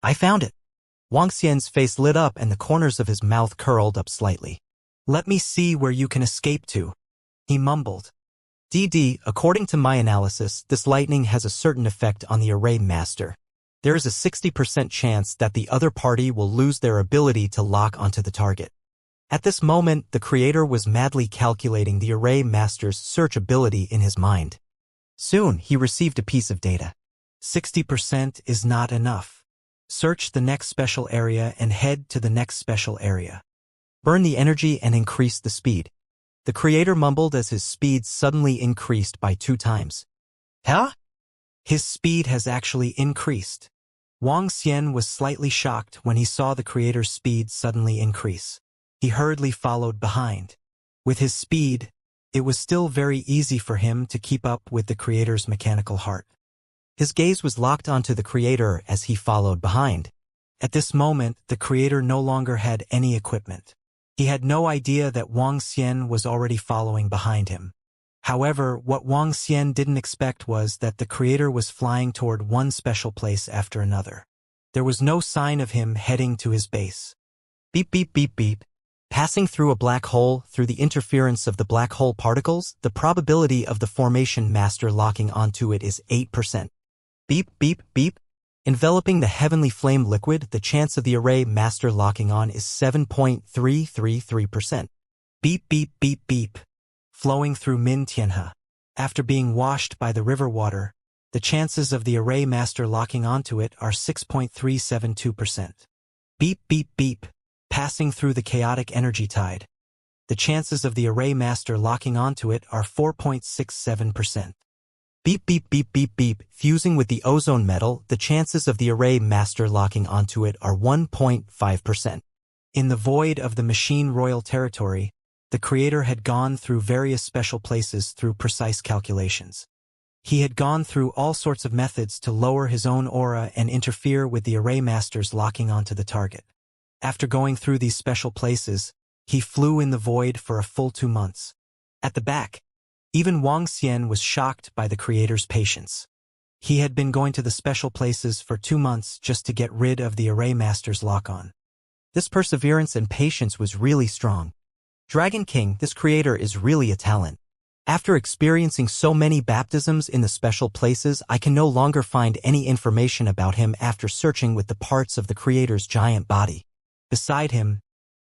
"I found it." Wang Xian's face lit up and the corners of his mouth curled up slightly. "Let me see where you can escape to," he mumbled. According to my analysis, this lightning has a certain effect on the array master. There is a 60% chance that the other party will lose their ability to lock onto the target. At this moment, the creator was madly calculating the array master's search ability in his mind. Soon, he received a piece of data. 60% is not enough. Search the next special area and head to the next special area. Burn the energy and increase the speed. The creator mumbled as his speed suddenly increased by 2 times. Huh? His speed has actually increased. Wang Xian was slightly shocked when he saw the creator's speed suddenly increase. He hurriedly followed behind. With his speed, it was still very easy for him to keep up with the creator's mechanical heart. His gaze was locked onto the creator as he followed behind. At this moment, the creator no longer had any equipment. He had no idea that Wang Xian was already following behind him. However, what Wang Xian didn't expect was that the creator was flying toward one special place after another. There was no sign of him heading to his base. Beep, beep, beep, beep. Passing through a black hole, through the interference of the black hole particles, the probability of the formation master locking onto it is 8%. Beep, beep, beep. Enveloping the heavenly flame liquid, the chance of the array master locking on is 7.333%. Beep, beep, beep, beep. Flowing through Min Tianhe. After being washed by the river water, the chances of the array master locking onto it are 6.372%. Beep, beep, beep. Passing through the chaotic energy tide. The chances of the array master locking onto it are 4.67%. Beep, beep, beep, beep, beep. Fusing with the ozone metal, the chances of the array master locking onto it are 1.5%. In the void of the machine royal territory, the creator had gone through various special places through precise calculations. He had gone through all sorts of methods to lower his own aura and interfere with the array masters locking onto the target. After going through these special places, he flew in the void for a full 2 months. At the back, even Wang Xian was shocked by the creator's patience. He had been going to the special places for 2 months just to get rid of the array master's lock-on. This perseverance and patience was really strong. Dragon King, this creator is really a talent. After experiencing so many baptisms in the special places, I can no longer find any information about him after searching with the parts of the creator's giant body. Beside him,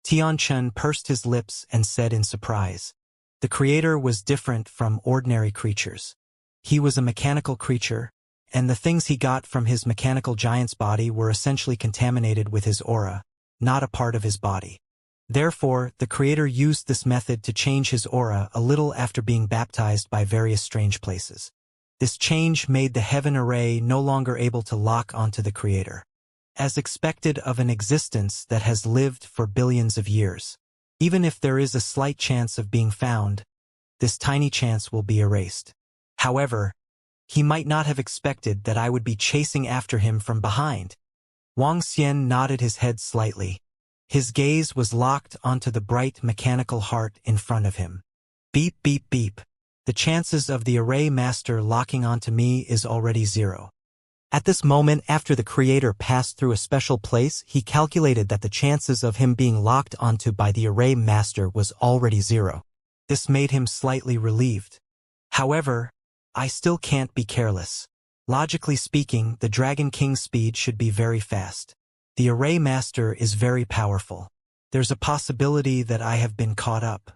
Tianchun pursed his lips and said in surprise, the creator was different from ordinary creatures. He was a mechanical creature, and the things he got from his mechanical giant's body were essentially contaminated with his aura, not a part of his body. Therefore, the creator used this method to change his aura a little after being baptized by various strange places. This change made the heaven array no longer able to lock onto the creator. As expected of an existence that has lived for billions of years, even if there is a slight chance of being found, this tiny chance will be erased. However, he might not have expected that I would be chasing after him from behind. Wang Xian nodded his head slightly. His gaze was locked onto the bright mechanical heart in front of him. Beep, beep, beep. The chances of the array master locking onto me is already 0. At this moment, after the creator passed through a special place, he calculated that the chances of him being locked onto by the array master was already 0. This made him slightly relieved. However, I still can't be careless. Logically speaking, the Dragon King's speed should be very fast. The array master is very powerful. There's a possibility that I have been caught up.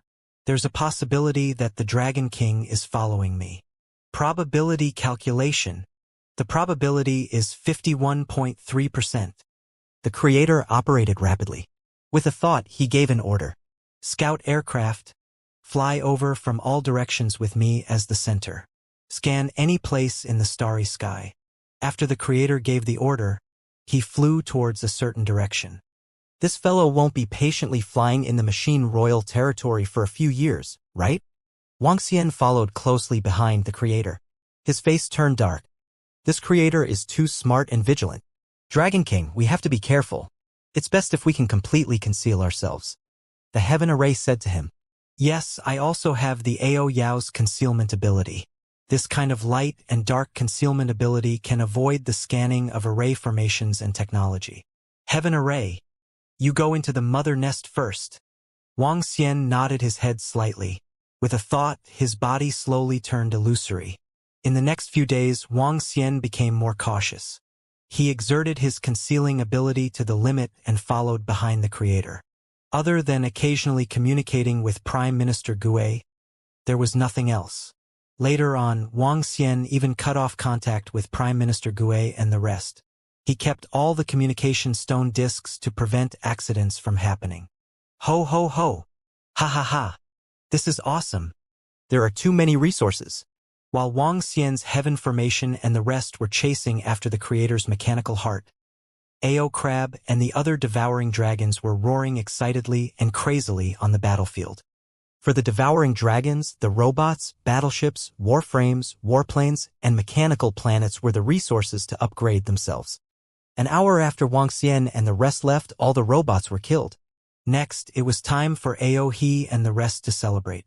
There's a possibility that the Dragon King is following me. Probability calculation. The probability is 51.3%. The creator operated rapidly. With a thought, he gave an order. Scout aircraft, fly over from all directions with me as the center. Scan any place in the starry sky. After the creator gave the order, he flew towards a certain direction. This fellow won't be patiently flying in the machine royal territory for a few years, right? Wuxia followed closely behind the creator. His face turned dark. This creator is too smart and vigilant. Dragon King, we have to be careful. It's best if we can completely conceal ourselves. The heaven array said to him. Yes, I also have the Ao Yao's concealment ability. This kind of light and dark concealment ability can avoid the scanning of array formations and technology. Heaven array, you go into the mother nest first. Wuxia nodded his head slightly. With a thought, his body slowly turned illusory. In the next few days, Wuxia became more cautious. He exerted his concealing ability to the limit and followed behind the creator. Other than occasionally communicating with Prime Minister Gue, there was nothing else. Later on, Wuxia even cut off contact with Prime Minister Gue and the rest. He kept all the communication stone disks to prevent accidents from happening. Ho ho ho! Ha ha ha! This is awesome! There are too many resources. While Wuxia's heaven formation and the rest were chasing after the creator's mechanical heart, Ao Crab and the other devouring dragons were roaring excitedly and crazily on the battlefield. For the devouring dragons, the robots, battleships, warframes, warplanes, and mechanical planets were the resources to upgrade themselves. An hour after Wuxia and the rest left, all the robots were killed. Next, it was time for Ao He and the rest to celebrate.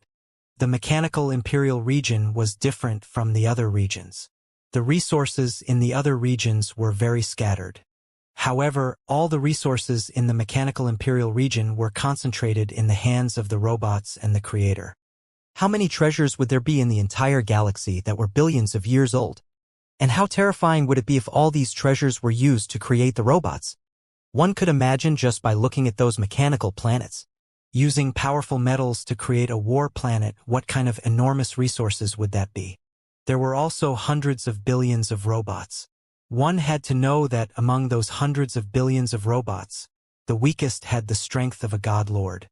The mechanical imperial region was different from the other regions. The resources in the other regions were very scattered. However, all the resources in the mechanical imperial region were concentrated in the hands of the robots and the creator. How many treasures would there be in the entire galaxy that were billions of years old? And how terrifying would it be if all these treasures were used to create the robots? One could imagine just by looking at those mechanical planets. Using powerful metals to create a war planet, what kind of enormous resources would that be? There were also hundreds of billions of robots. One had to know that among those hundreds of billions of robots, the weakest had the strength of a god lord.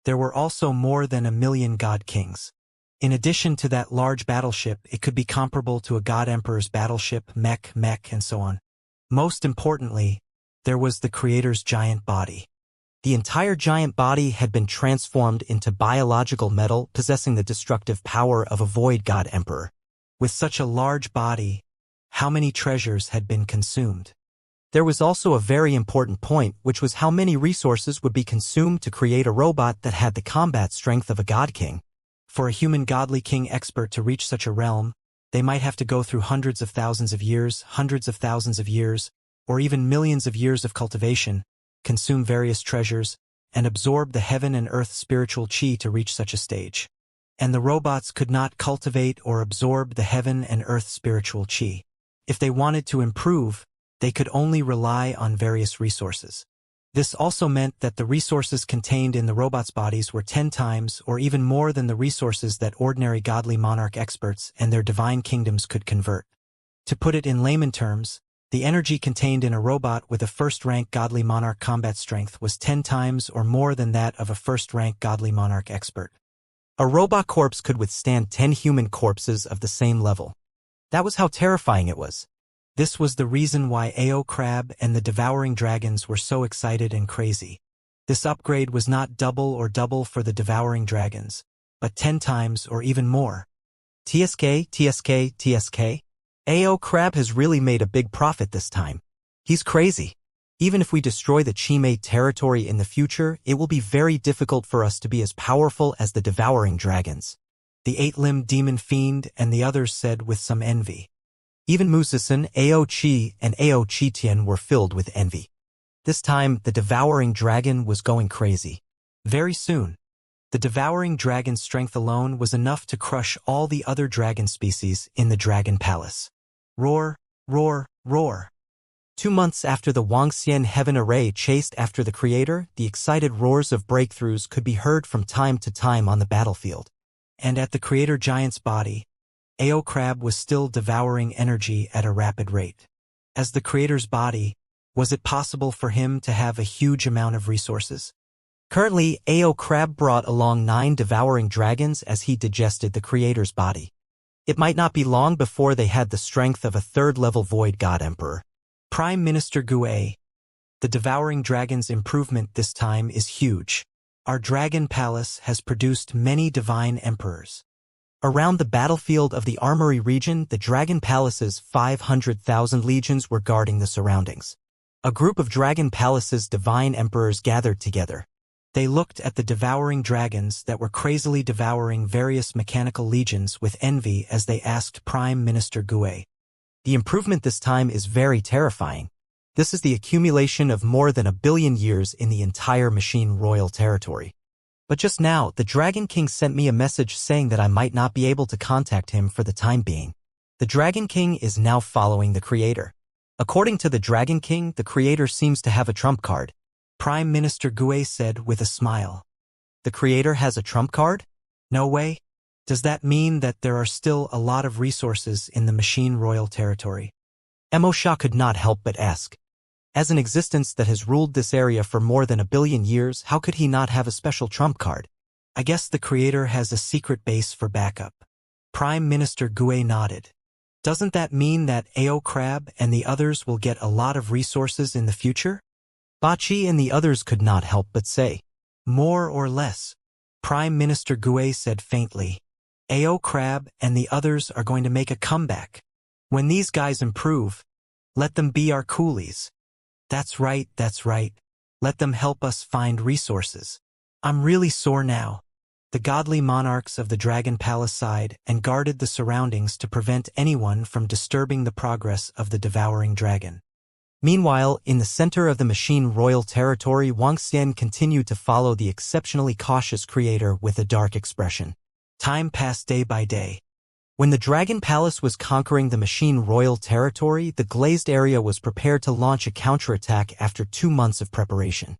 There were also more than 1 million god kings. In addition to that large battleship, it could be comparable to a god emperor's battleship, mech, and so on. Most importantly, there was the creator's giant body. The entire giant body had been transformed into biological metal possessing the destructive power of a void god emperor. With such a large body, how many treasures had been consumed? There was also a very important point, which was how many resources would be consumed to create a robot that had the combat strength of a god king. For a human godly king expert to reach such a realm, they might have to go through hundreds of thousands of years, or even millions of years of cultivation, consume various treasures, and absorb the heaven and earth spiritual chi to reach such a stage. And the robots could not cultivate or absorb the heaven and earth spiritual chi. If they wanted to improve, they could only rely on various resources. This also meant that the resources contained in the robots' bodies were 10 times or even more than the resources that ordinary godly monarch experts and their divine kingdoms could convert. To put it in layman terms, the energy contained in a robot with a first-rank godly monarch combat strength was 10 times or more than that of a first-rank godly monarch expert. A robot corpse could withstand 10 human corpses of the same level. That was how terrifying it was. This was the reason why Ao Crab and the devouring dragons were so excited and crazy. This upgrade was not double for the devouring dragons, but 10 times or even more. TSK. Ao Crab has really made a big profit this time. He's crazy. Even if we destroy the Chime territory in the future, it will be very difficult for us to be as powerful as the devouring dragons. The 8-limbed demon fiend and the others said with some envy. Even Musasan, Ao Chi, and Ao Chi Tian were filled with envy. This time, the devouring dragon was going crazy. Very soon, the devouring dragon's strength alone was enough to crush all the other dragon species in the Dragon Palace. Roar, roar, roar. 2 months after the Wuxian heaven array chased after the creator, the excited roars of breakthroughs could be heard from time to time on the battlefield. And at the creator giant's body, Ao Crab was still devouring energy at a rapid rate. As the creator's body, was it possible for him to have a huge amount of resources? Currently, Ao Crab brought along 9 devouring dragons as he digested the creator's body. It might not be long before they had the strength of a 3rd-level Void God Emperor. Prime Minister Gue. The devouring dragon's improvement this time is huge. Our Dragon Palace has produced many divine emperors. Around the battlefield of the Armory region, the Dragon Palace's 500,000 legions were guarding the surroundings. A group of Dragon Palace's divine emperors gathered together. They looked at the devouring dragons that were crazily devouring various mechanical legions with envy as they asked Prime Minister Gue. The improvement this time is very terrifying. This is the accumulation of more than 1 billion years in the entire machine royal territory. But just now, the Dragon King sent me a message saying that I might not be able to contact him for the time being. The Dragon King is now following the creator. According to the Dragon King, the creator seems to have a trump card. Prime Minister Gue said with a smile. The creator has a trump card? No way. Does that mean that there are still a lot of resources in the machine royal territory? Mo Sha could not help but ask. As an existence that has ruled this area for more than 1 billion years, how could he not have a special trump card? I guess the creator has a secret base for backup. Prime Minister Gue nodded. Doesn't that mean that Ao Crab and the others will get a lot of resources in the future? Bachi and the others could not help but say. More or less. Prime Minister Gue said faintly. Ao Crab and the others are going to make a comeback. When these guys improve, let them be our coolies. That's right, that's right. Let them help us find resources. I'm really sore now. The godly monarchs of the Dragon Palace sighed and guarded the surroundings to prevent anyone from disturbing the progress of the devouring dragon. Meanwhile, in the center of the machine royal territory, Wuxian continued to follow the exceptionally cautious creator with a dark expression. Time passed day by day. When the Dragon Palace was conquering the machine royal territory, the glazed area was prepared to launch a counterattack after 2 months of preparation.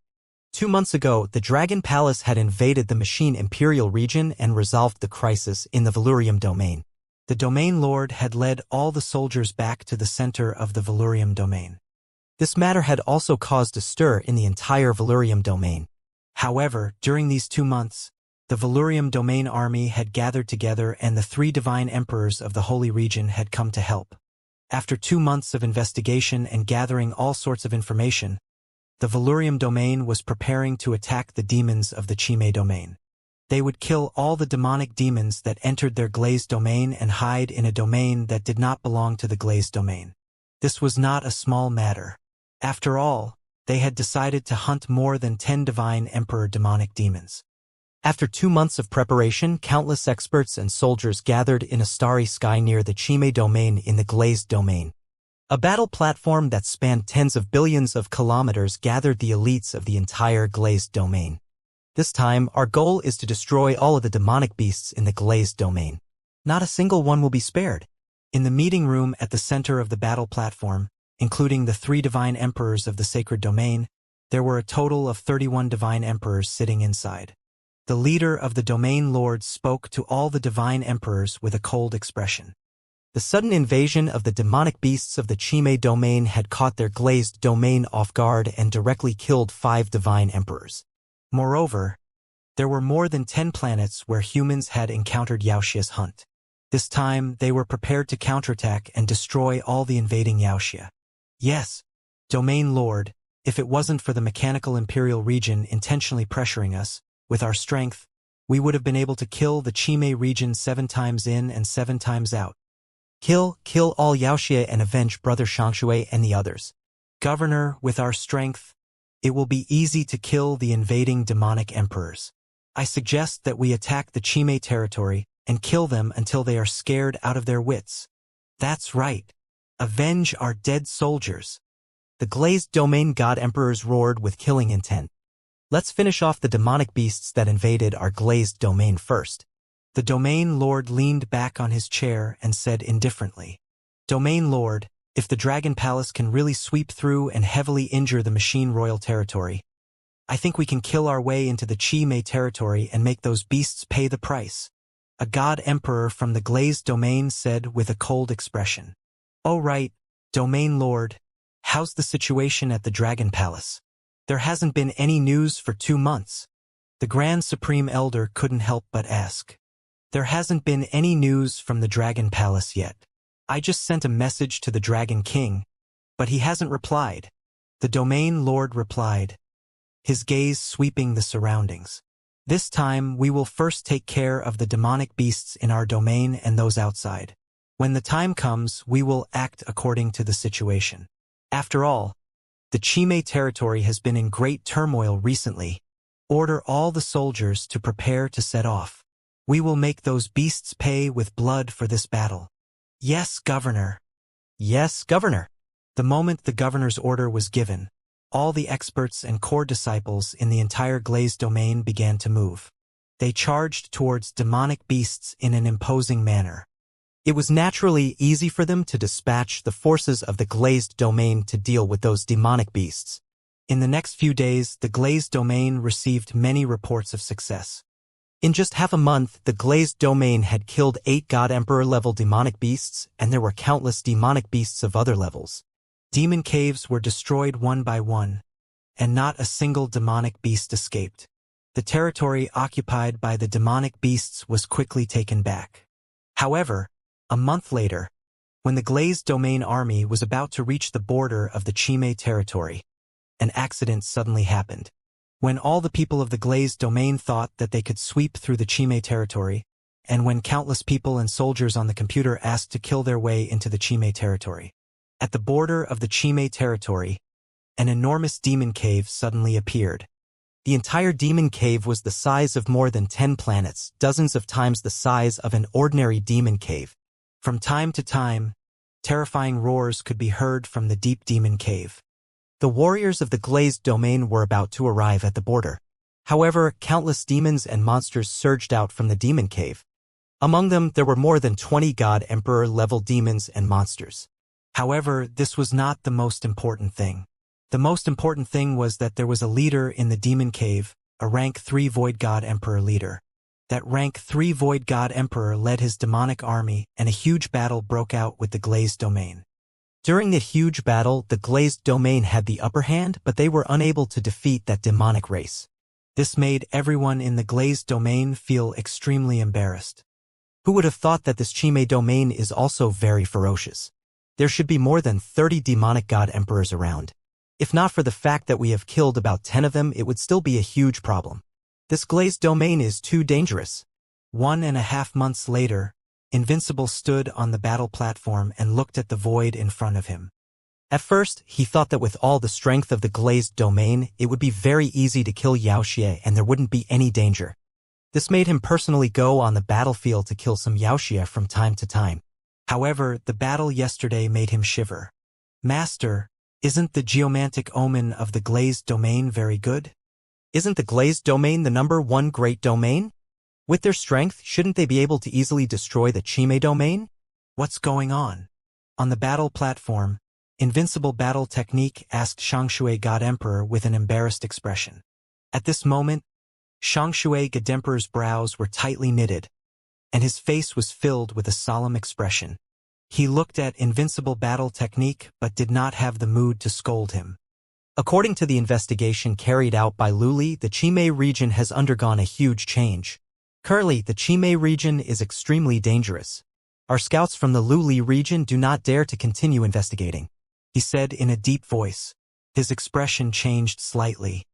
2 months ago, the Dragon Palace had invaded the machine imperial region and resolved the crisis in the Valurium domain. The domain lord had led all the soldiers back to the center of the Valurium domain. This matter had also caused a stir in the entire Valurium domain. However, during these 2 months, the Valurium domain army had gathered together and the 3 divine emperors of the holy region had come to help. After 2 months of investigation and gathering all sorts of information, the Valurium domain was preparing to attack the demons of the Chime domain. They would kill all the demonic demons that entered their glazed domain and hide in a domain that did not belong to the glazed domain. This was not a small matter. After all, they had decided to hunt more than 10 divine emperor demonic demons. After 2 months of preparation, countless experts and soldiers gathered in a starry sky near the Chime domain in the glazed domain. A battle platform that spanned tens of billions of kilometers gathered the elites of the entire glazed domain. This time, our goal is to destroy all of the demonic beasts in the glazed domain. Not a single one will be spared. In the meeting room at the center of the battle platform, including the 3 divine emperors of the sacred domain, there were a total of 31 divine emperors sitting inside. The leader of the domain lords spoke to all the divine emperors with a cold expression. The sudden invasion of the demonic beasts of the Chime domain had caught their glazed domain off guard and directly killed 5 divine emperors. Moreover, there were more than 10 planets where humans had encountered Yaoxia's hunt. This time, they were prepared to counterattack and destroy all the invading Yaoxia. Yes, Domain Lord, if it wasn't for the mechanical imperial region intentionally pressuring us, with our strength, we would have been able to kill the Chime region 7 times in and 7 times out. Kill all Yaoxia and avenge Brother Shangshui and the others. Governor, with our strength, it will be easy to kill the invading demonic emperors. I suggest that we attack the Chime territory and kill them until they are scared out of their wits. That's right. Avenge our dead soldiers. The glazed domain god emperors roared with killing intent. Let's finish off the demonic beasts that invaded our glazed domain first. The domain lord leaned back on his chair and said indifferently, Domain lord, if the Dragon Palace can really sweep through and heavily injure the machine royal territory, I think we can kill our way into the Chi-Mei territory and make those beasts pay the price. A god emperor from the glazed domain said with a cold expression. Oh right, domain lord, how's the situation at the Dragon Palace? There hasn't been any news for 2 months. The Grand Supreme Elder couldn't help but ask. There hasn't been any news from the Dragon Palace yet. I just sent a message to the Dragon King, but he hasn't replied. The domain lord replied, his gaze sweeping the surroundings. This time we will first take care of the demonic beasts in our domain and those outside. When the time comes, we will act according to the situation. After all, the Chi-Mei territory has been in great turmoil recently. Order all the soldiers to prepare to set off. We will make those beasts pay with blood for this battle. Yes, Governor. Yes, Governor. The moment the governor's order was given, all the experts and core disciples in the entire glazed domain began to move. They charged towards demonic beasts in an imposing manner. It was naturally easy for them to dispatch the forces of the glazed domain to deal with those demonic beasts. In the next few days, the glazed domain received many reports of success. In just half a month, the glazed domain had killed 8 God Emperor-level demonic beasts, and there were countless demonic beasts of other levels. Demon caves were destroyed one by one, and not a single demonic beast escaped. The territory occupied by the demonic beasts was quickly taken back. However, a month later, when the glazed domain army was about to reach the border of the Chi-Mei territory, an accident suddenly happened. When all the people of the glazed domain thought that they could sweep through the Chi-Mei territory, and when countless people and soldiers on the computer asked to kill their way into the Chi-Mei territory. At the border of the Chi-Mei territory, an enormous demon cave suddenly appeared. The entire demon cave was the size of more than 10 planets, dozens of times the size of an ordinary demon cave. From time to time, terrifying roars could be heard from the deep demon cave. The warriors of the glazed domain were about to arrive at the border. However, countless demons and monsters surged out from the demon cave. Among them, there were more than 20 God Emperor-level demons and monsters. However, this was not the most important thing. The most important thing was that there was a leader in the demon cave, a rank 3 Void God Emperor leader. That rank 3 Void God Emperor led his demonic army, and a huge battle broke out with the glazed domain. During the huge battle, the glazed domain had the upper hand, but they were unable to defeat that demonic race. This made everyone in the glazed domain feel extremely embarrassed. Who would have thought that this Chi-Mei domain is also very ferocious? There should be more than 30 demonic God Emperors around. If not for the fact that we have killed about 10 of them, it would still be a huge problem. This glazed domain is too dangerous. 1.5 months later, Invincible stood on the battle platform and looked at the void in front of him. At first, he thought that with all the strength of the glazed domain, it would be very easy to kill Yaoxie and there wouldn't be any danger. This made him personally go on the battlefield to kill some Yaoxie from time to time. However, the battle yesterday made him shiver. Master, isn't the geomantic omen of the glazed domain very good? Isn't the glazed domain the #1 great domain? With their strength, shouldn't they be able to easily destroy the Chi-Mei domain? What's going on? On the battle platform, Invincible Battle Technique asked Shangshui God Emperor with an embarrassed expression. At this moment, Shangshui God Emperor's brows were tightly knitted, and his face was filled with a solemn expression. He looked at Invincible Battle Technique but did not have the mood to scold him. According to the investigation carried out by Luli, the Chi-Mei region has undergone a huge change. Currently, the Chi-Mei region is extremely dangerous. Our scouts from the Luli region do not dare to continue investigating, he said in a deep voice. His expression changed slightly.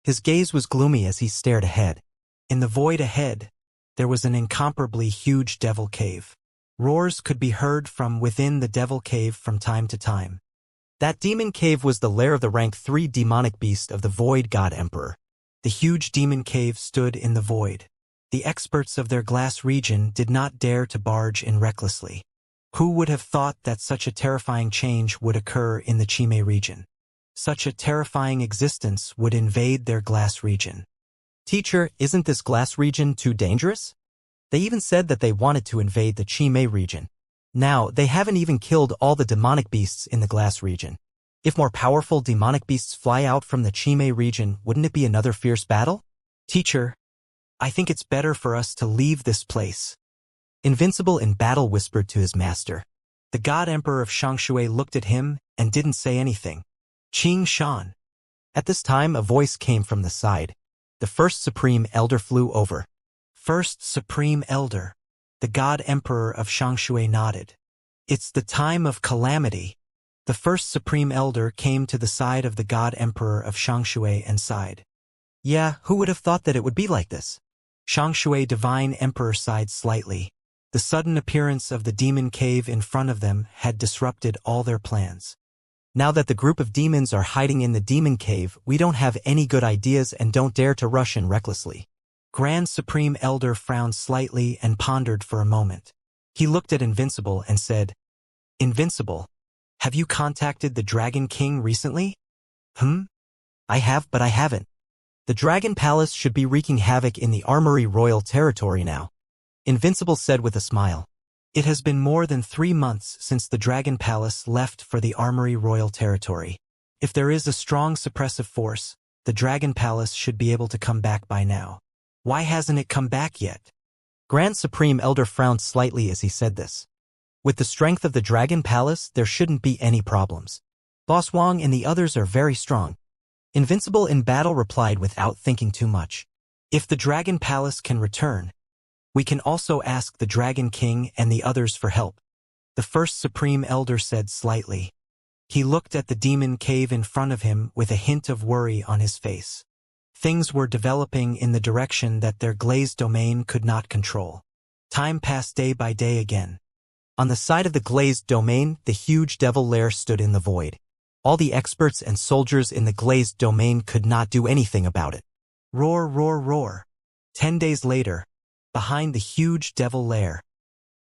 His gaze was gloomy as he stared ahead. In the void ahead, there was an incomparably huge devil cave. Roars could be heard from within the devil cave from time to time. That demon cave was the lair of the rank 3 demonic beast of the Void God Emperor. The huge demon cave stood in the void. The experts of their glass region did not dare to barge in recklessly. Who would have thought that such a terrifying change would occur in the Chime region? Such a terrifying existence would invade their glass region. Teacher, isn't this glass region too dangerous? They even said that they wanted to invade the Chime region. Now, they haven't even killed all the demonic beasts in the glass region. If more powerful demonic beasts fly out from the Chime region, wouldn't it be another fierce battle? Teacher, I think it's better for us to leave this place. Invincible in battle whispered to his master. The God Emperor of Shangshui looked at him and didn't say anything. Qing Shan. At this time, a voice came from the side. The first Supreme Elder flew over. First Supreme Elder. The God Emperor of Shangshui nodded. It's the time of calamity. The first Supreme Elder came to the side of the God Emperor of Shangshui and sighed. Yeah, who would have thought that it would be like this? Shangshui Divine Emperor sighed slightly. The sudden appearance of the demon cave in front of them had disrupted all their plans. Now that the group of demons are hiding in the demon cave, we don't have any good ideas and don't dare to rush in recklessly. Grand Supreme Elder frowned slightly and pondered for a moment. He looked at Invincible and said, Invincible, have you contacted the Dragon King recently? I have, but I haven't. The Dragon Palace should be wreaking havoc in the Armory Royal territory now. Invincible said with a smile. It has been more than 3 months since the Dragon Palace left for the Armory Royal territory. If there is a strong suppressive force, the Dragon Palace should be able to come back by now. Why hasn't it come back yet? Grand Supreme Elder frowned slightly as he said this. With the strength of the Dragon Palace, there shouldn't be any problems. Boss Wang and the others are very strong. Invincible in battle replied without thinking too much. If the Dragon Palace can return, we can also ask the Dragon King and the others for help. The first Supreme Elder said slightly. He looked at the demon cave in front of him with a hint of worry on his face. Things were developing in the direction that their glazed domain could not control. Time passed day by day again. On the side of the glazed domain, the huge devil lair stood in the void. All the experts and soldiers in the glazed domain could not do anything about it. Roar, roar, roar. 10 days later, behind the huge devil lair,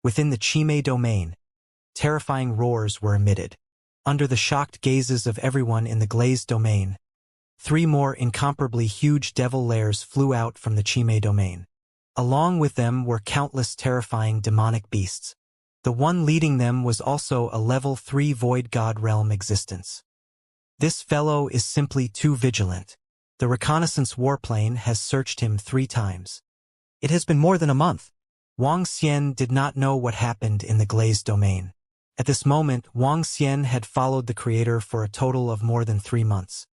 within the Chime domain, terrifying roars were emitted. Under the shocked gazes of everyone in the glazed domain, 3 more incomparably huge devil lairs flew out from the Chime domain. Along with them were countless terrifying demonic beasts. The one leading them was also a level 3 void god realm existence. This fellow is simply too vigilant. The reconnaissance warplane has searched him 3 times. It has been more than a month. Wang Xian did not know what happened in the glazed domain. At this moment, Wang Xian had followed the creator for a total of more than 3 months.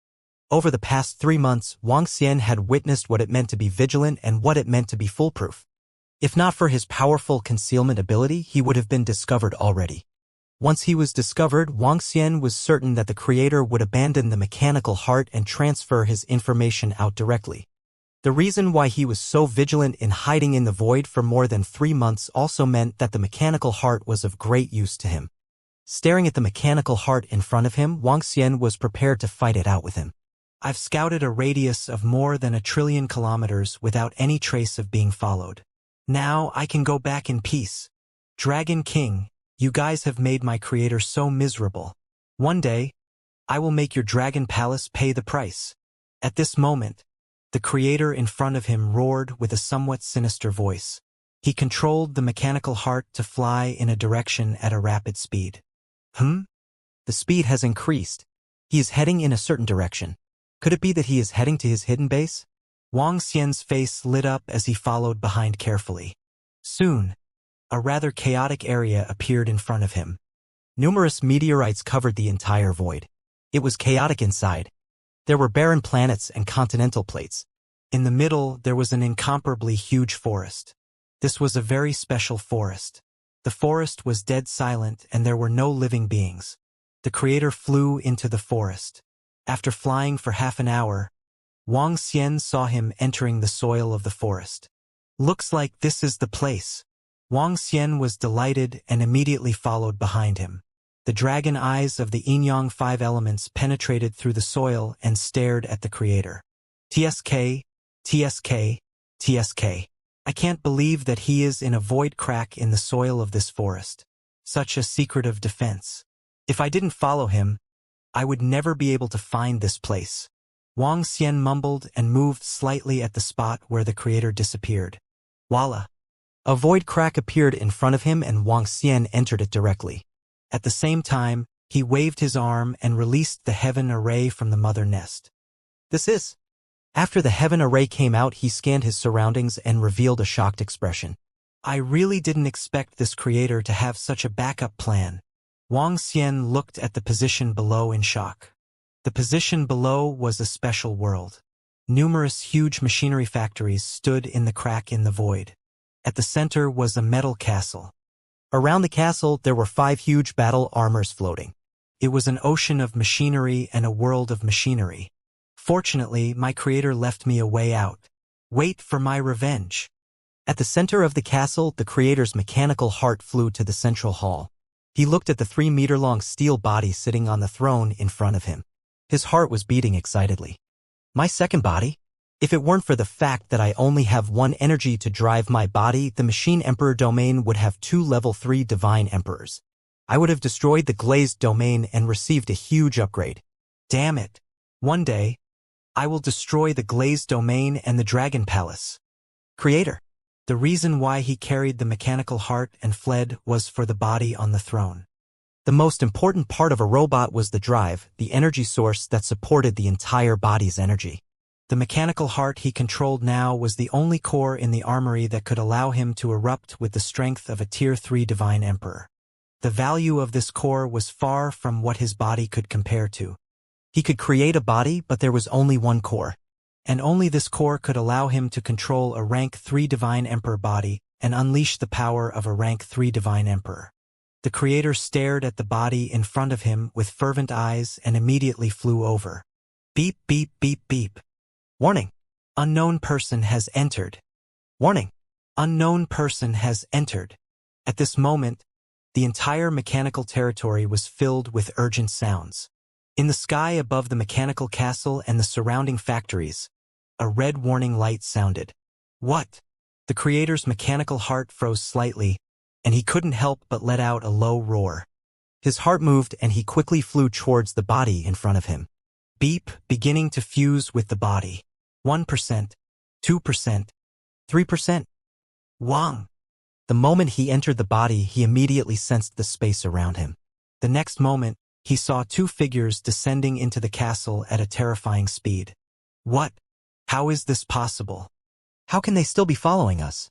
Over the past 3 months, Wang Xian had witnessed what it meant to be vigilant and what it meant to be foolproof. If not for his powerful concealment ability, he would have been discovered already. Once he was discovered, Wang Xian was certain that the creator would abandon the mechanical heart and transfer his information out directly. The reason why he was so vigilant in hiding in the void for more than 3 months also meant that the mechanical heart was of great use to him. Staring at the mechanical heart in front of him, Wang Xian was prepared to fight it out with him. I've scouted a radius of more than 1 trillion kilometers without any trace of being followed. Now I can go back in peace. Dragon King, you guys have made my creator so miserable. One day, I will make your Dragon Palace pay the price. At this moment, the creator in front of him roared with a somewhat sinister voice. He controlled the mechanical heart to fly in a direction at a rapid speed. The speed has increased. He is heading in a certain direction. Could it be that he is heading to his hidden base? Wang Xian's face lit up as he followed behind carefully. Soon, a rather chaotic area appeared in front of him. Numerous meteorites covered the entire void. It was chaotic inside. There were barren planets and continental plates. In the middle, there was an incomparably huge forest. This was a very special forest. The forest was dead silent and there were no living beings. The creator flew into the forest. After flying for half an hour, Wang Xian saw him entering the soil of the forest. Looks like this is the place. Wang Xian was delighted and immediately followed behind him. The dragon eyes of the yin-yang 5 elements penetrated through the soil and stared at the creator. TSK, TSK, TSK. I can't believe that he is in a void crack in the soil of this forest. Such a secretive defense. If I didn't follow him, I would never be able to find this place. Wang Xian mumbled and moved slightly at the spot where the creator disappeared. Voila! A void crack appeared in front of him and Wang Xian entered it directly. At the same time, he waved his arm and released the heaven array from the mother nest. This is. After the heaven array came out, he scanned his surroundings and revealed a shocked expression. I really didn't expect this creator to have such a backup plan. Wang Xian looked at the position below in shock. The position below was a special world. Numerous huge machinery factories stood in the crack in the void. At the center was a metal castle. Around the castle, there were 5 huge battle armors floating. It was an ocean of machinery and a world of machinery. Fortunately, my creator left me a way out. Wait for my revenge. At the center of the castle, the creator's mechanical heart flew to the central hall. He looked at the 3-meter-long steel body sitting on the throne in front of him. His heart was beating excitedly. My second body? If it weren't for the fact that I only have 1 energy to drive my body, the Machine Emperor domain would have 2 level 3 Divine Emperors. I would have destroyed the glazed domain and received a huge upgrade. Damn it. One day, I will destroy the glazed domain and the Dragon Palace. Creator. The reason why he carried the mechanical heart and fled was for the body on the throne. The most important part of a robot was the drive, the energy source that supported the entire body's energy. The mechanical heart he controlled now was the only core in the armory that could allow him to erupt with the strength of a Tier 3 Divine Emperor. The value of this core was far from what his body could compare to. He could create a body, but there was only 1 core. And only this core could allow him to control a rank 3 Divine Emperor body and unleash the power of a rank 3 Divine Emperor. The creator stared at the body in front of him with fervent eyes and immediately flew over. Beep, beep, beep, beep. Warning. Unknown person has entered. Warning. Unknown person has entered. At this moment, the entire mechanical territory was filled with urgent sounds. In the sky above the mechanical castle and the surrounding factories, a red warning light sounded. What? The creator's mechanical heart froze slightly, and he couldn't help but let out a low roar. His heart moved and he quickly flew towards the body in front of him. Beep, beginning to fuse with the body. 1%, 2%, 3%. Wang. The moment he entered the body, he immediately sensed the space around him. The next moment, he saw 2 figures descending into the castle at a terrifying speed. What? How is this possible? How can they still be following us?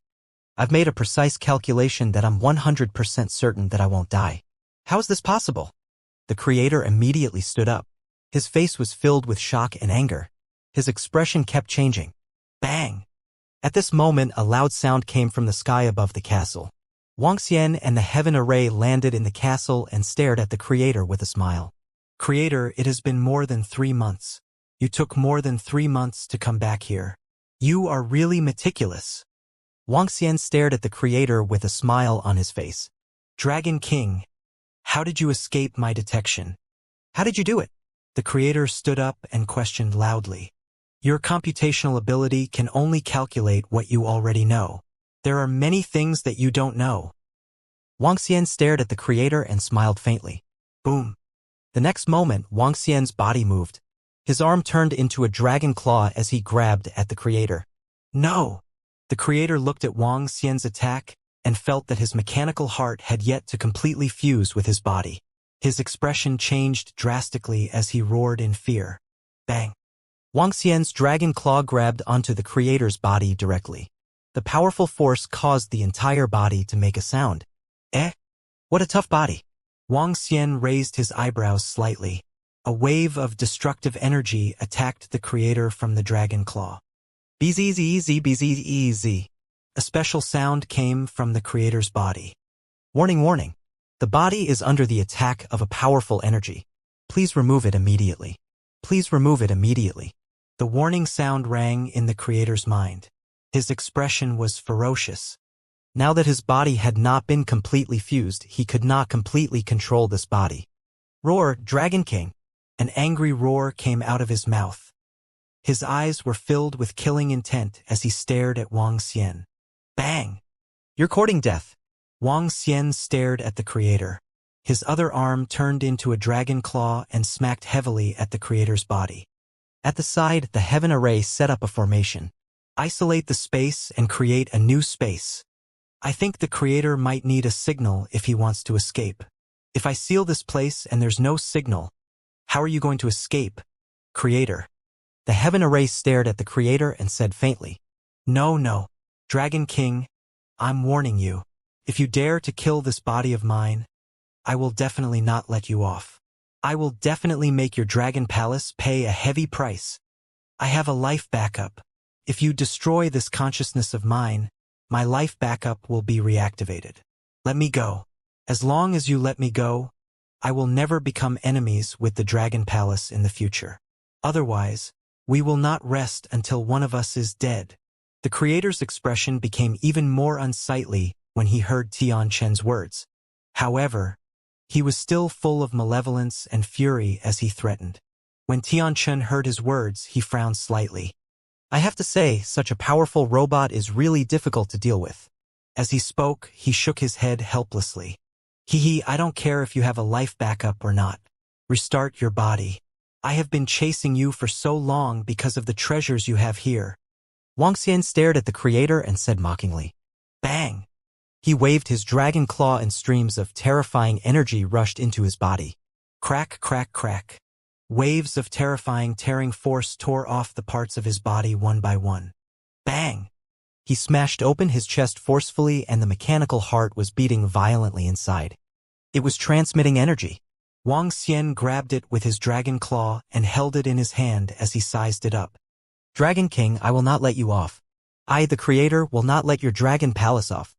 I've made a precise calculation that I'm 100% certain that I won't die. How is this possible? The creator immediately stood up. His face was filled with shock and anger. His expression kept changing. Bang! At this moment, a loud sound came from the sky above the castle. Wang Xian and the heaven array landed in the castle and stared at the creator with a smile. Creator, it has been more than 3 months. You took more than 3 months to come back here. You are really meticulous. Wang Xian stared at the creator with a smile on his face. Dragon King, how did you escape my detection? How did you do it? The creator stood up and questioned loudly. Your computational ability can only calculate what you already know. There are many things that you don't know. Wang Xian stared at the creator and smiled faintly. Boom. The next moment, Wang Xian's body moved. His arm turned into a dragon claw as he grabbed at the creator. No! The creator looked at Wang Xian's attack and felt that his mechanical heart had yet to completely fuse with his body. His expression changed drastically as he roared in fear. Bang! Wang Xian's dragon claw grabbed onto the creator's body directly. The powerful force caused the entire body to make a sound. Eh? What a tough body. Wang Xian raised his eyebrows slightly. A wave of destructive energy attacked the creator from the dragon claw. Bzz. A special sound came from the creator's body. Warning, warning. The body is under the attack of a powerful energy. Please remove it immediately. Please remove it immediately. The warning sound rang in the creator's mind. His expression was ferocious. Now that his body had not been completely fused, he could not completely control this body. Roar, Dragon King! An angry roar came out of his mouth. His eyes were filled with killing intent as he stared at Wang Xian. Bang! You're courting death. Wang Xian stared at the creator. His other arm turned into a dragon claw and smacked heavily at the creator's body. At the side, the heaven array set up a formation. Isolate the space and create a new space. I think the creator might need a signal if he wants to escape. If I seal this place and there's no signal, how are you going to escape, creator? The heaven array stared at the creator and said faintly, No, Dragon King, I'm warning you. If you dare to kill this body of mine, I will definitely not let you off. I will definitely make your dragon palace pay a heavy price. I have a life backup. If you destroy this consciousness of mine, my life backup will be reactivated. Let me go. As long as you let me go, I will never become enemies with the dragon palace in the future. Otherwise, we will not rest until one of us is dead. The creator's expression became even more unsightly when he heard Tianchen's words. However, he was still full of malevolence and fury as he threatened. When Tianchen heard his words, he frowned slightly. I have to say, such a powerful robot is really difficult to deal with. As he spoke, he shook his head helplessly. I don't care if you have a life backup or not. Restart your body. I have been chasing you for so long because of the treasures you have here. Wang Xian stared at the creator and said mockingly, Bang! He waved his dragon claw and streams of terrifying energy rushed into his body. Crack, crack, crack. Waves of terrifying tearing force tore off the parts of his body one by one. Bang! He smashed open his chest forcefully and the mechanical heart was beating violently inside. It was transmitting energy. Wang Xian grabbed it with his dragon claw and held it in his hand as he sized it up. Dragon King, I will not let you off. I, the creator, will not let your dragon palace off.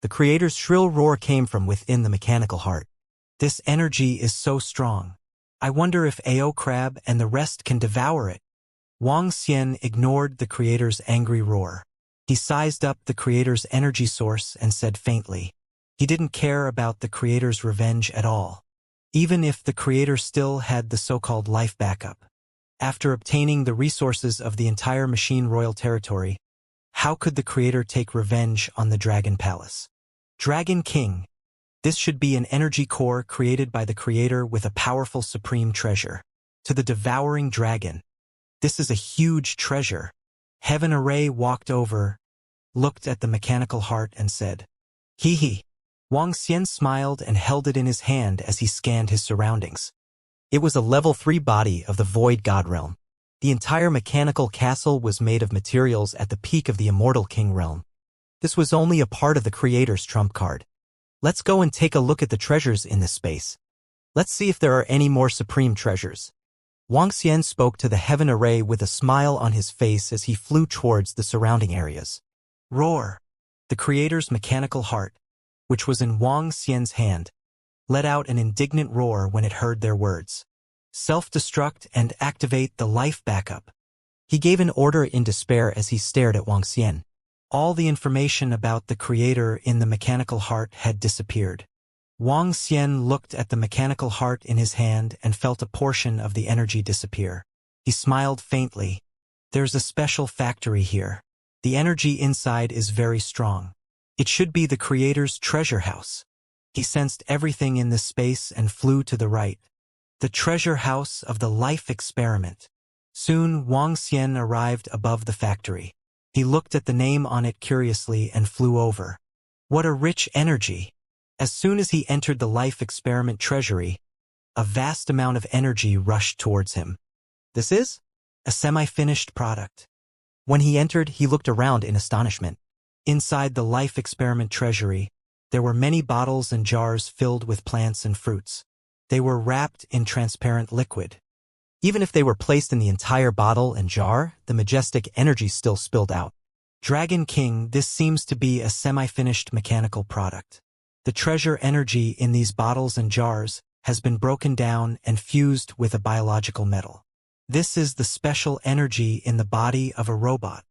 The creator's shrill roar came from within the mechanical heart. This energy is so strong. I wonder if Ao Crab and the rest can devour it. Wang Xian ignored the creator's angry roar. He sized up the creator's energy source and said faintly. He didn't care about the creator's revenge at all. Even if the creator still had the so-called life backup. After obtaining the resources of the entire machine royal territory, how could the creator take revenge on the Dragon Palace? Dragon King. This should be an energy core created by the creator with a powerful supreme treasure. To the devouring dragon. This is a huge treasure. Heaven Array walked over, looked at the mechanical heart and said, Hee. Wang Xian smiled and held it in his hand as he scanned his surroundings. It was a level 3 body of the Void God Realm. The entire mechanical castle was made of materials at the peak of the Immortal King Realm. This was only a part of the creator's trump card. Let's go and take a look at the treasures in this space. Let's see if there are any more supreme treasures. Wang Xian spoke to the Heaven Array with a smile on his face as he flew towards the surrounding areas. Roar! The creator's mechanical heart, which was in Wang Xian's hand, let out an indignant roar when it heard their words. Self-destruct and activate the life backup. He gave an order in despair as he stared at Wang Xian. All the information about the creator in the mechanical heart had disappeared. Wang Xian looked at the mechanical heart in his hand and felt a portion of the energy disappear. He smiled faintly. There's a special factory here. The energy inside is very strong. It should be the creator's treasure house. He sensed everything in this space and flew to the right. The treasure house of the life experiment. Soon Wang Xian arrived above the factory. He looked at the name on it curiously and flew over. What a rich energy! As soon as he entered the life experiment treasury, a vast amount of energy rushed towards him. This is a semi-finished product. When he entered, he looked around in astonishment. Inside the life experiment treasury, there were many bottles and jars filled with plants and fruits. They were wrapped in transparent liquid. Even if they were placed in the entire bottle and jar, the majestic energy still spilled out. Dragon King, this seems to be a semi-finished mechanical product. The treasure energy in these bottles and jars has been broken down and fused with a biological metal. This is the special energy in the body of a robot.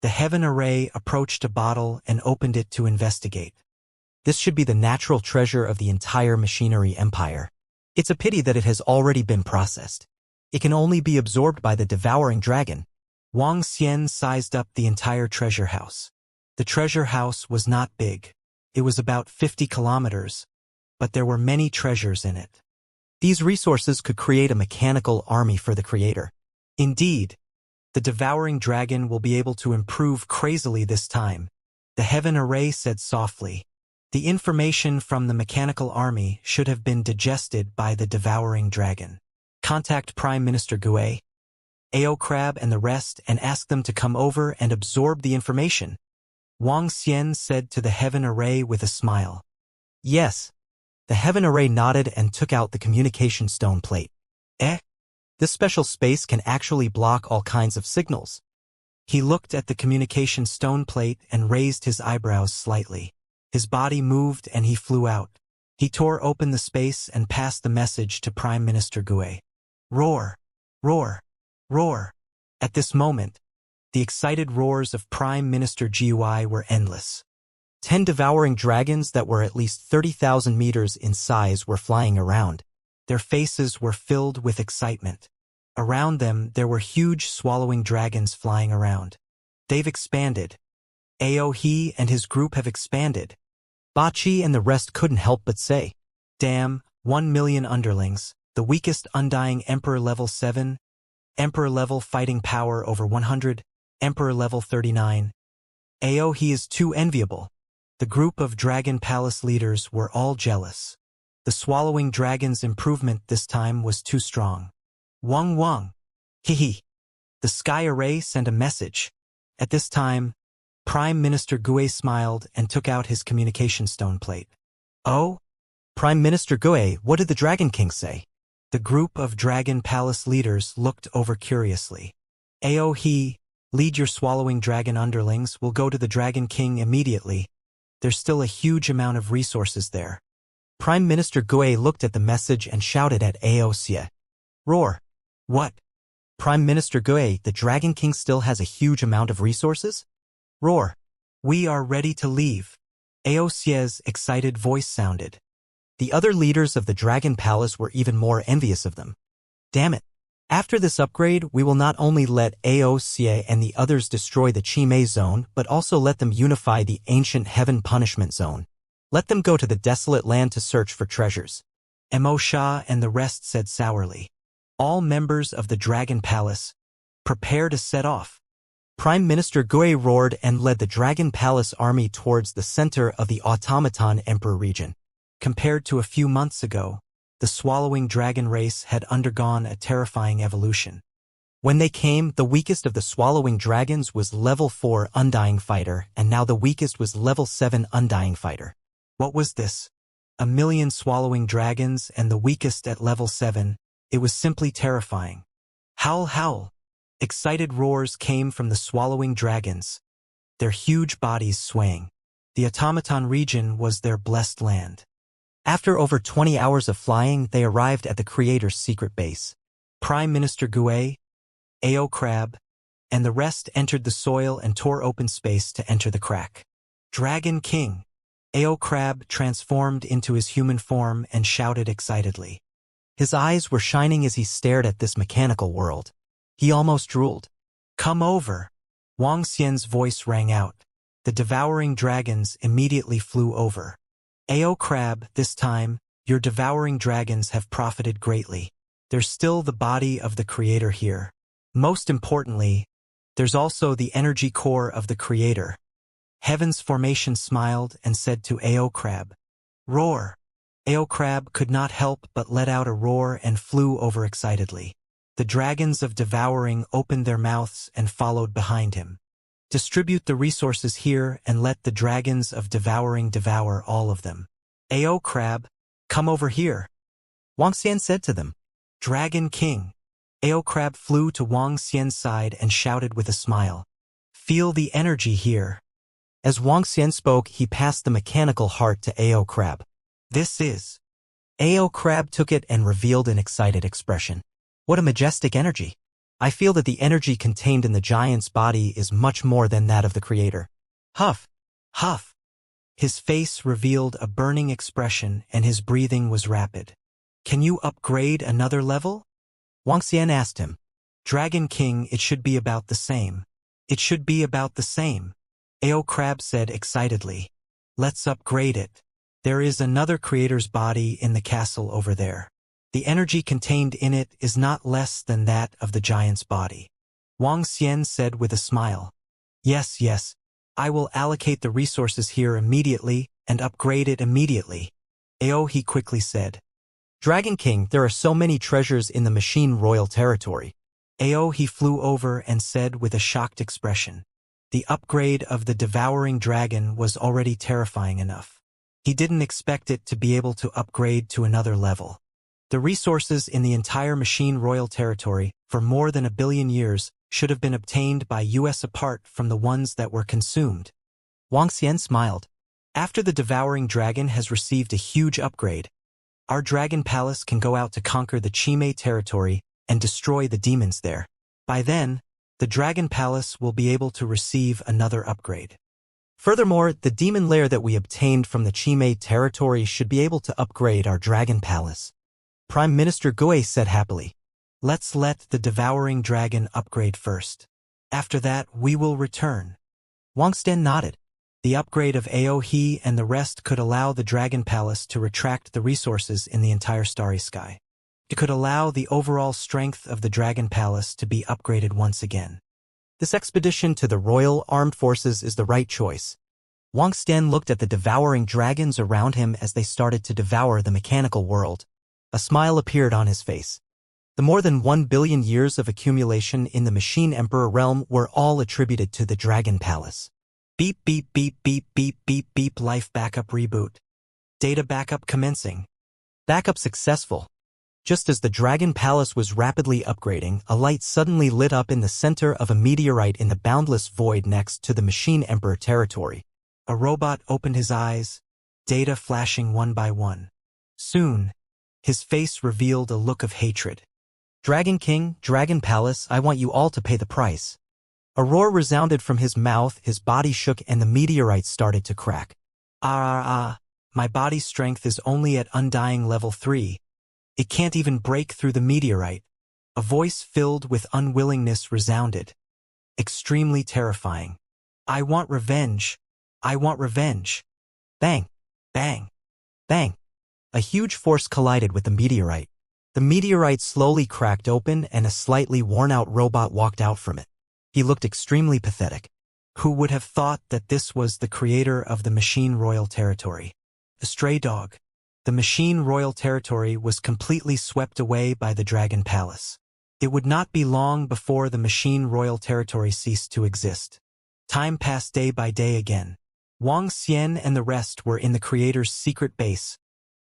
The Heaven Array approached a bottle and opened it to investigate. This should be the natural treasure of the entire machinery empire. It's a pity that it has already been processed. It can only be absorbed by the devouring dragon. Wang Xian sized up the entire treasure house. The treasure house was not big. It was about 50 kilometers, but there were many treasures in it. These resources could create a mechanical army for the creator. Indeed, the devouring dragon will be able to improve crazily this time, the Heaven Array said softly. The information from the mechanical army should have been digested by the devouring dragon. Contact Prime Minister Gue, Ao Crab and the rest and ask them to come over and absorb the information, Wang Xian said to the Heaven Array with a smile. Yes. The Heaven Array nodded and took out the communication stone plate. This special space can actually block all kinds of signals. He looked at the communication stone plate and raised his eyebrows slightly. His body moved and he flew out. He tore open the space and passed the message to Prime Minister Gue. Roar! Roar! Roar! At this moment, the excited roars of Prime Minister Gui were endless. 10 devouring dragons that were at least 30,000 meters in size were flying around. Their faces were filled with excitement. Around them, there were huge swallowing dragons flying around. They've expanded. He and his group have expanded. Bachi and the rest couldn't help but say, Damn, 1 million underlings, the weakest undying Emperor level 7, Emperor level fighting power over 100, Emperor level 39. He is too enviable. The group of Dragon Palace leaders were all jealous. The swallowing dragon's improvement this time was too strong. Wang Wang. Hee. The Sky Array sent a message. At this time, Prime Minister Gue smiled and took out his communication stone plate. Oh? Prime Minister Gue, what did the Dragon King say? The group of Dragon Palace leaders looked over curiously. He, lead your swallowing dragon underlings, will go to the Dragon King immediately. There's still a huge amount of resources there. Prime Minister Gue looked at the message and shouted at Wuxia. Roar. What? Prime Minister Gue, the Dragon King still has a huge amount of resources? Roar. We are ready to leave. Wuxia's excited voice sounded. The other leaders of the Dragon Palace were even more envious of them. Damn it. After this upgrade, we will not only let Wuxia and the others destroy the Chimei Zone, but also let them unify the ancient Heaven Punishment Zone. Let them go to the desolate land to search for treasures. Mo Sha and the rest said sourly. All members of the Dragon Palace, prepare to set off. Prime Minister Gue roared and led the Dragon Palace army towards the center of the Automaton Emperor region. Compared to a few months ago, the swallowing dragon race had undergone a terrifying evolution. When they came, the weakest of the swallowing dragons was level 4 Undying Fighter, and now the weakest was level 7 Undying Fighter. What was this? A million swallowing dragons and the weakest at level 7. It was simply terrifying. Howl, howl. Excited roars came from the swallowing dragons, their huge bodies swaying. The Automaton region was their blessed land. After over 20 hours of flying, they arrived at the Creator's secret base. Prime Minister Gue, Ao Crab, and the rest entered the soil and tore open space to enter the crack. Dragon King. Ao Crab transformed into his human form and shouted excitedly. His eyes were shining as he stared at this mechanical world. He almost drooled. Come over. Wang Xian's voice rang out. The devouring dragons immediately flew over. Ao Crab, this time, your devouring dragons have profited greatly. There's still the body of the Creator here. Most importantly, there's also the energy core of the Creator. Heaven's formation smiled and said to Ao Crab, Roar. Ao Crab could not help but let out a roar and flew over excitedly. The dragons of devouring opened their mouths and followed behind him. Distribute the resources here and let the dragons of devouring devour all of them. Ao Crab, come over here. Wang Xian said to them. Dragon King. Ao Crab flew to Wang Xian's side and shouted with a smile. Feel the energy here. As Wang Xian spoke, he passed the mechanical heart to Ao Crab. This is. Ao Crab took it and revealed an excited expression. What a majestic energy. I feel that the energy contained in the giant's body is much more than that of the Creator. Huff, huff. His face revealed a burning expression and his breathing was rapid. Can you upgrade another level? Wang Xian asked him. Dragon King, it should be about the same. It should be about the same. Ao Crab said excitedly. Let's upgrade it. There is another creator's body in the castle over there. The energy contained in it is not less than that of the giant's body. Wang Xian said with a smile. Yes, yes. I will allocate the resources here immediately and upgrade it immediately. He quickly said. Dragon King, there are so many treasures in the machine royal territory. He flew over and said with a shocked expression. The upgrade of the devouring dragon was already terrifying enough. He didn't expect it to be able to upgrade to another level. The resources in the entire machine royal territory, for more than 1 billion years, should have been obtained by us apart from the ones that were consumed. Wang Xian smiled. After the devouring dragon has received a huge upgrade, our dragon palace can go out to conquer the Chimay territory and destroy the demons there. By then, the dragon palace will be able to receive another upgrade. Furthermore, the demon lair that we obtained from the Chimay territory should be able to upgrade our dragon palace. Prime Minister Gui said happily. Let's let the devouring dragon upgrade first. After that, we will return. Wang Xian nodded. The upgrade of He and the rest could allow the Dragon Palace to retract the resources in the entire starry sky. It could allow the overall strength of the Dragon Palace to be upgraded once again. This expedition to the Royal Armed Forces is the right choice. Wang Xian looked at the devouring dragons around him as they started to devour the mechanical world. A smile appeared on his face. The more than 1 billion years of accumulation in the Machine Emperor realm were all attributed to the Dragon Palace. Beep beep beep beep beep beep beep. Life backup reboot. Data backup commencing. Backup successful. Just as the Dragon Palace was rapidly upgrading, a light suddenly lit up in the center of a meteorite in the boundless void next to the Machine Emperor territory. A robot opened his eyes, data flashing one by one. Soon, his face revealed a look of hatred. Dragon King, Dragon Palace, I want you all to pay the price. A roar resounded from his mouth, his body shook, and the meteorite started to crack. My body's strength is only at undying level 3. It can't even break through the meteorite. A voice filled with unwillingness resounded. Extremely terrifying. I want revenge. I want revenge. Bang! Bang! Bang! A huge force collided with the meteorite. The meteorite slowly cracked open and a slightly worn-out robot walked out from it. He looked extremely pathetic. Who would have thought that this was the creator of the Machine Royal Territory? A stray dog. The Machine Royal Territory was completely swept away by the Dragon Palace. It would not be long before the Machine Royal Territory ceased to exist. Time passed day by day again. Wang Xian and the rest were in the creator's secret base,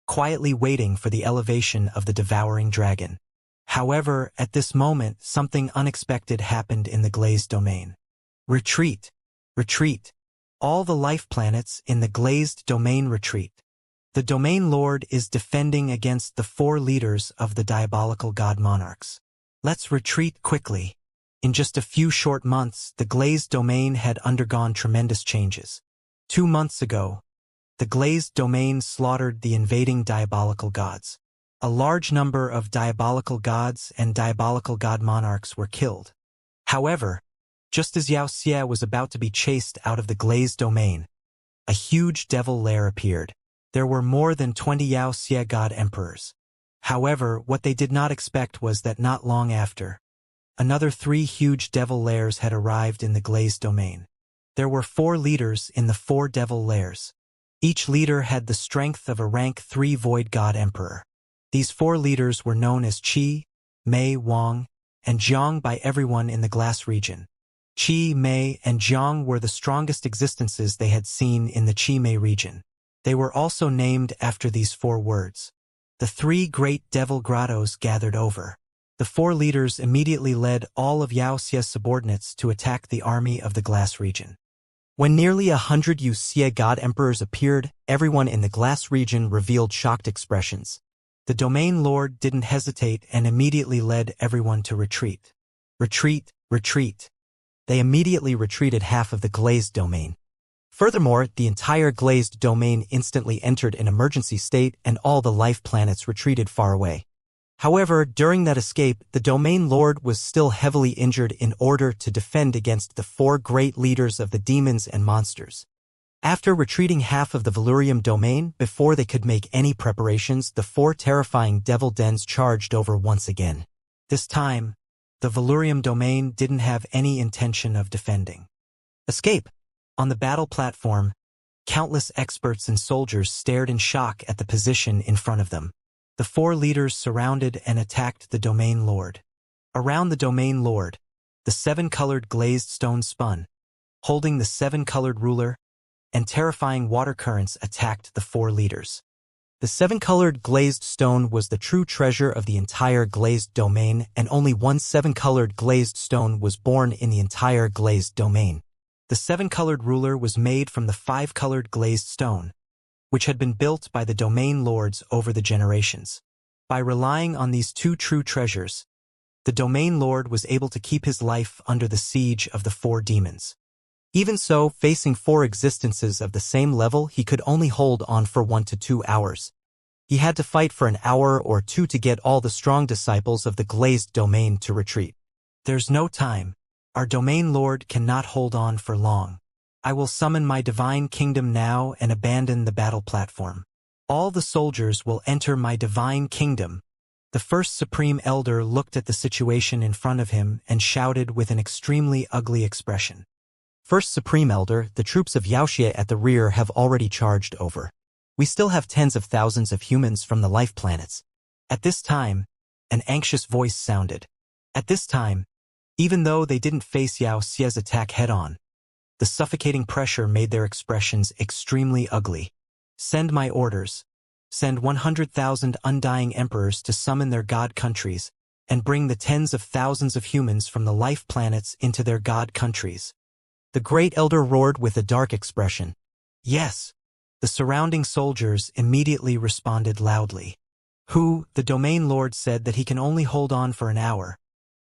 quietly waiting for the elevation of the devouring dragon. However, at this moment, something unexpected happened in the glazed domain. Retreat! Retreat! All the life planets in the glazed domain retreat. The domain lord is defending against the 4 leaders of the diabolical god monarchs. Let's retreat quickly. In just a few short months, the glazed domain had undergone tremendous changes. 2 months ago, the glazed domain slaughtered the invading diabolical gods. A large number of diabolical gods and diabolical god monarchs were killed. However, just as Yao Xie was about to be chased out of the glazed domain, a huge devil lair appeared. There were more than 20 Yao Xie god emperors. However, what they did not expect was that not long after, another 3 huge devil lairs had arrived in the glazed domain. There were 4 leaders in the 4 devil lairs. Each leader had the strength of a rank 3 void god emperor. These 4 leaders were known as Qi, Mei, Wang, and Jiang by everyone in the glass region. Qi, Mei, and Jiang were the strongest existences they had seen in the Qi-Mei region. They were also named after these 4 words. The 3 great devil grottos gathered over. The 4 leaders immediately led all of Yao Xie's subordinates to attack the army of the glass region. When nearly 100 Yu Xie god emperors appeared, everyone in the glass region revealed shocked expressions. The domain lord didn't hesitate and immediately led everyone to retreat. Retreat, retreat. They immediately retreated half of the glazed domain. Furthermore, the entire glazed domain instantly entered an emergency state and all the life planets retreated far away. However, during that escape, the domain lord was still heavily injured in order to defend against the 4 great leaders of the demons and monsters. After retreating half of the Valurium domain before they could make any preparations, the 4 terrifying devil dens charged over once again. This time, the Valurium domain didn't have any intention of defending. Escape! On the battle platform, countless experts and soldiers stared in shock at the position in front of them. The 4 leaders surrounded and attacked the domain lord. Around the domain lord, the 7-colored glazed stone spun, holding the 7-colored ruler, and terrifying water currents attacked the 4 leaders. The 7-colored glazed stone was the true treasure of the entire glazed domain, and only one 7-colored glazed stone was born in the entire glazed domain. The 7-colored ruler was made from the 5-colored glazed stone, which had been built by the domain lords over the generations. By relying on these 2 true treasures, the domain lord was able to keep his life under the siege of the 4 demons. Even so, facing 4 existences of the same level, he could only hold on for 1 to 2 hours. He had to fight for an hour or 2 to get all the strong disciples of the glazed domain to retreat. There's no time. Our domain lord cannot hold on for long. I will summon my divine kingdom now and abandon the battle platform. All the soldiers will enter my divine kingdom. The first supreme elder looked at the situation in front of him and shouted with an extremely ugly expression. First Supreme Elder, the troops of Wuxia at the rear have already charged over. We still have tens of thousands of humans from the life planets. At this time, an anxious voice sounded. At this time, even though they didn't face Wuxia's attack head-on, the suffocating pressure made their expressions extremely ugly. Send my orders. Send 100,000 undying emperors to summon their god countries, and bring the tens of thousands of humans from the life planets into their god countries. The great elder roared with a dark expression. Yes. The surrounding soldiers immediately responded loudly. Who, the domain lord said that he can only hold on for an hour.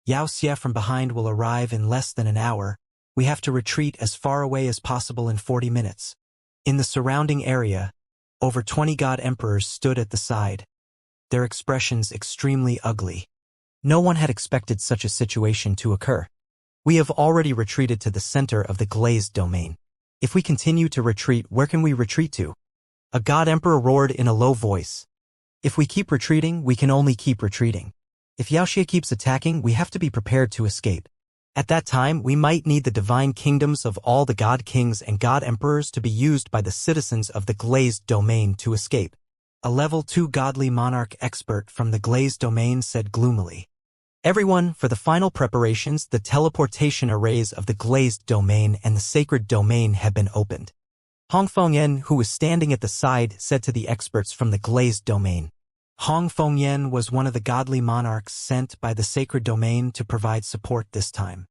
Wuxia from behind will arrive in less than an hour. We have to retreat as far away as possible in 40 minutes. In the surrounding area, over 20 god emperors stood at the side, their expressions extremely ugly. No one had expected such a situation to occur. We have already retreated to the center of the glazed domain. If we continue to retreat, where can we retreat to? A god emperor roared in a low voice. If we keep retreating, we can only keep retreating. If Wuxia keeps attacking, we have to be prepared to escape. At that time, we might need the divine kingdoms of all the god kings and god emperors to be used by the citizens of the glazed domain to escape. A level 2 godly monarch expert from the glazed domain said gloomily. Everyone, for the final preparations, the teleportation arrays of the glazed domain and the sacred domain have been opened. Hong Fengyan, who was standing at the side, said to the experts from the glazed domain. Hong Fengyan was one of the godly monarchs sent by the sacred domain to provide support this time.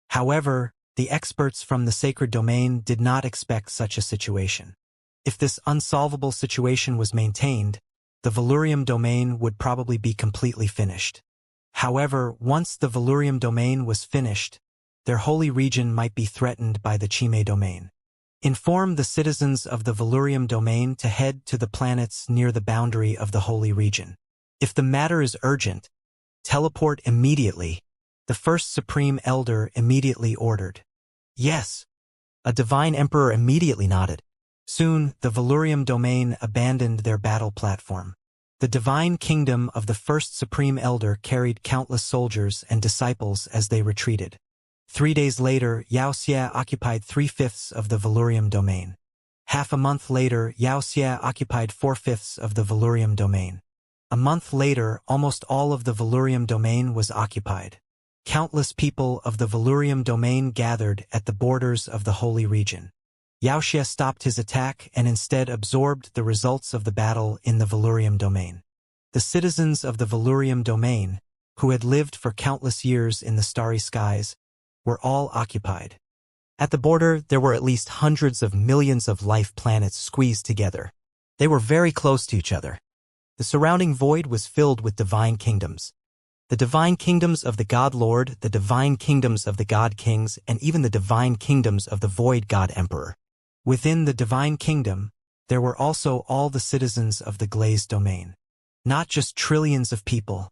However, the experts from the sacred domain did not expect such a situation. If this unsolvable situation was maintained, the Valurium domain would probably be completely finished. However, once the Valurium domain was finished, their holy region might be threatened by the Chime domain. Inform the citizens of the Valurium domain to head to the planets near the boundary of the holy region. If the matter is urgent, teleport immediately. The first Supreme Elder immediately ordered. Yes. A divine emperor immediately nodded. Soon, the Valurium domain abandoned their battle platform. The divine kingdom of the first Supreme Elder carried countless soldiers and disciples as they retreated. 3 days later, Wuxia occupied 3/5 of the Valurium domain. Half a month later, Wuxia occupied 4/5 of the Valurium domain. A month later, almost all of the Valurium domain was occupied. Countless people of the Valurium domain gathered at the borders of the holy region. Wuxia stopped his attack and instead absorbed the results of the battle in the Valurium domain. The citizens of the Valurium domain, who had lived for countless years in the starry skies, were all occupied. At the border, there were at least hundreds of millions of life planets squeezed together. They were very close to each other. The surrounding void was filled with divine kingdoms. The divine kingdoms of the God Lord, the divine kingdoms of the God Kings, and even the divine kingdoms of the Void God Emperor. Within the divine kingdom, there were also all the citizens of the glazed domain. Not just trillions of people,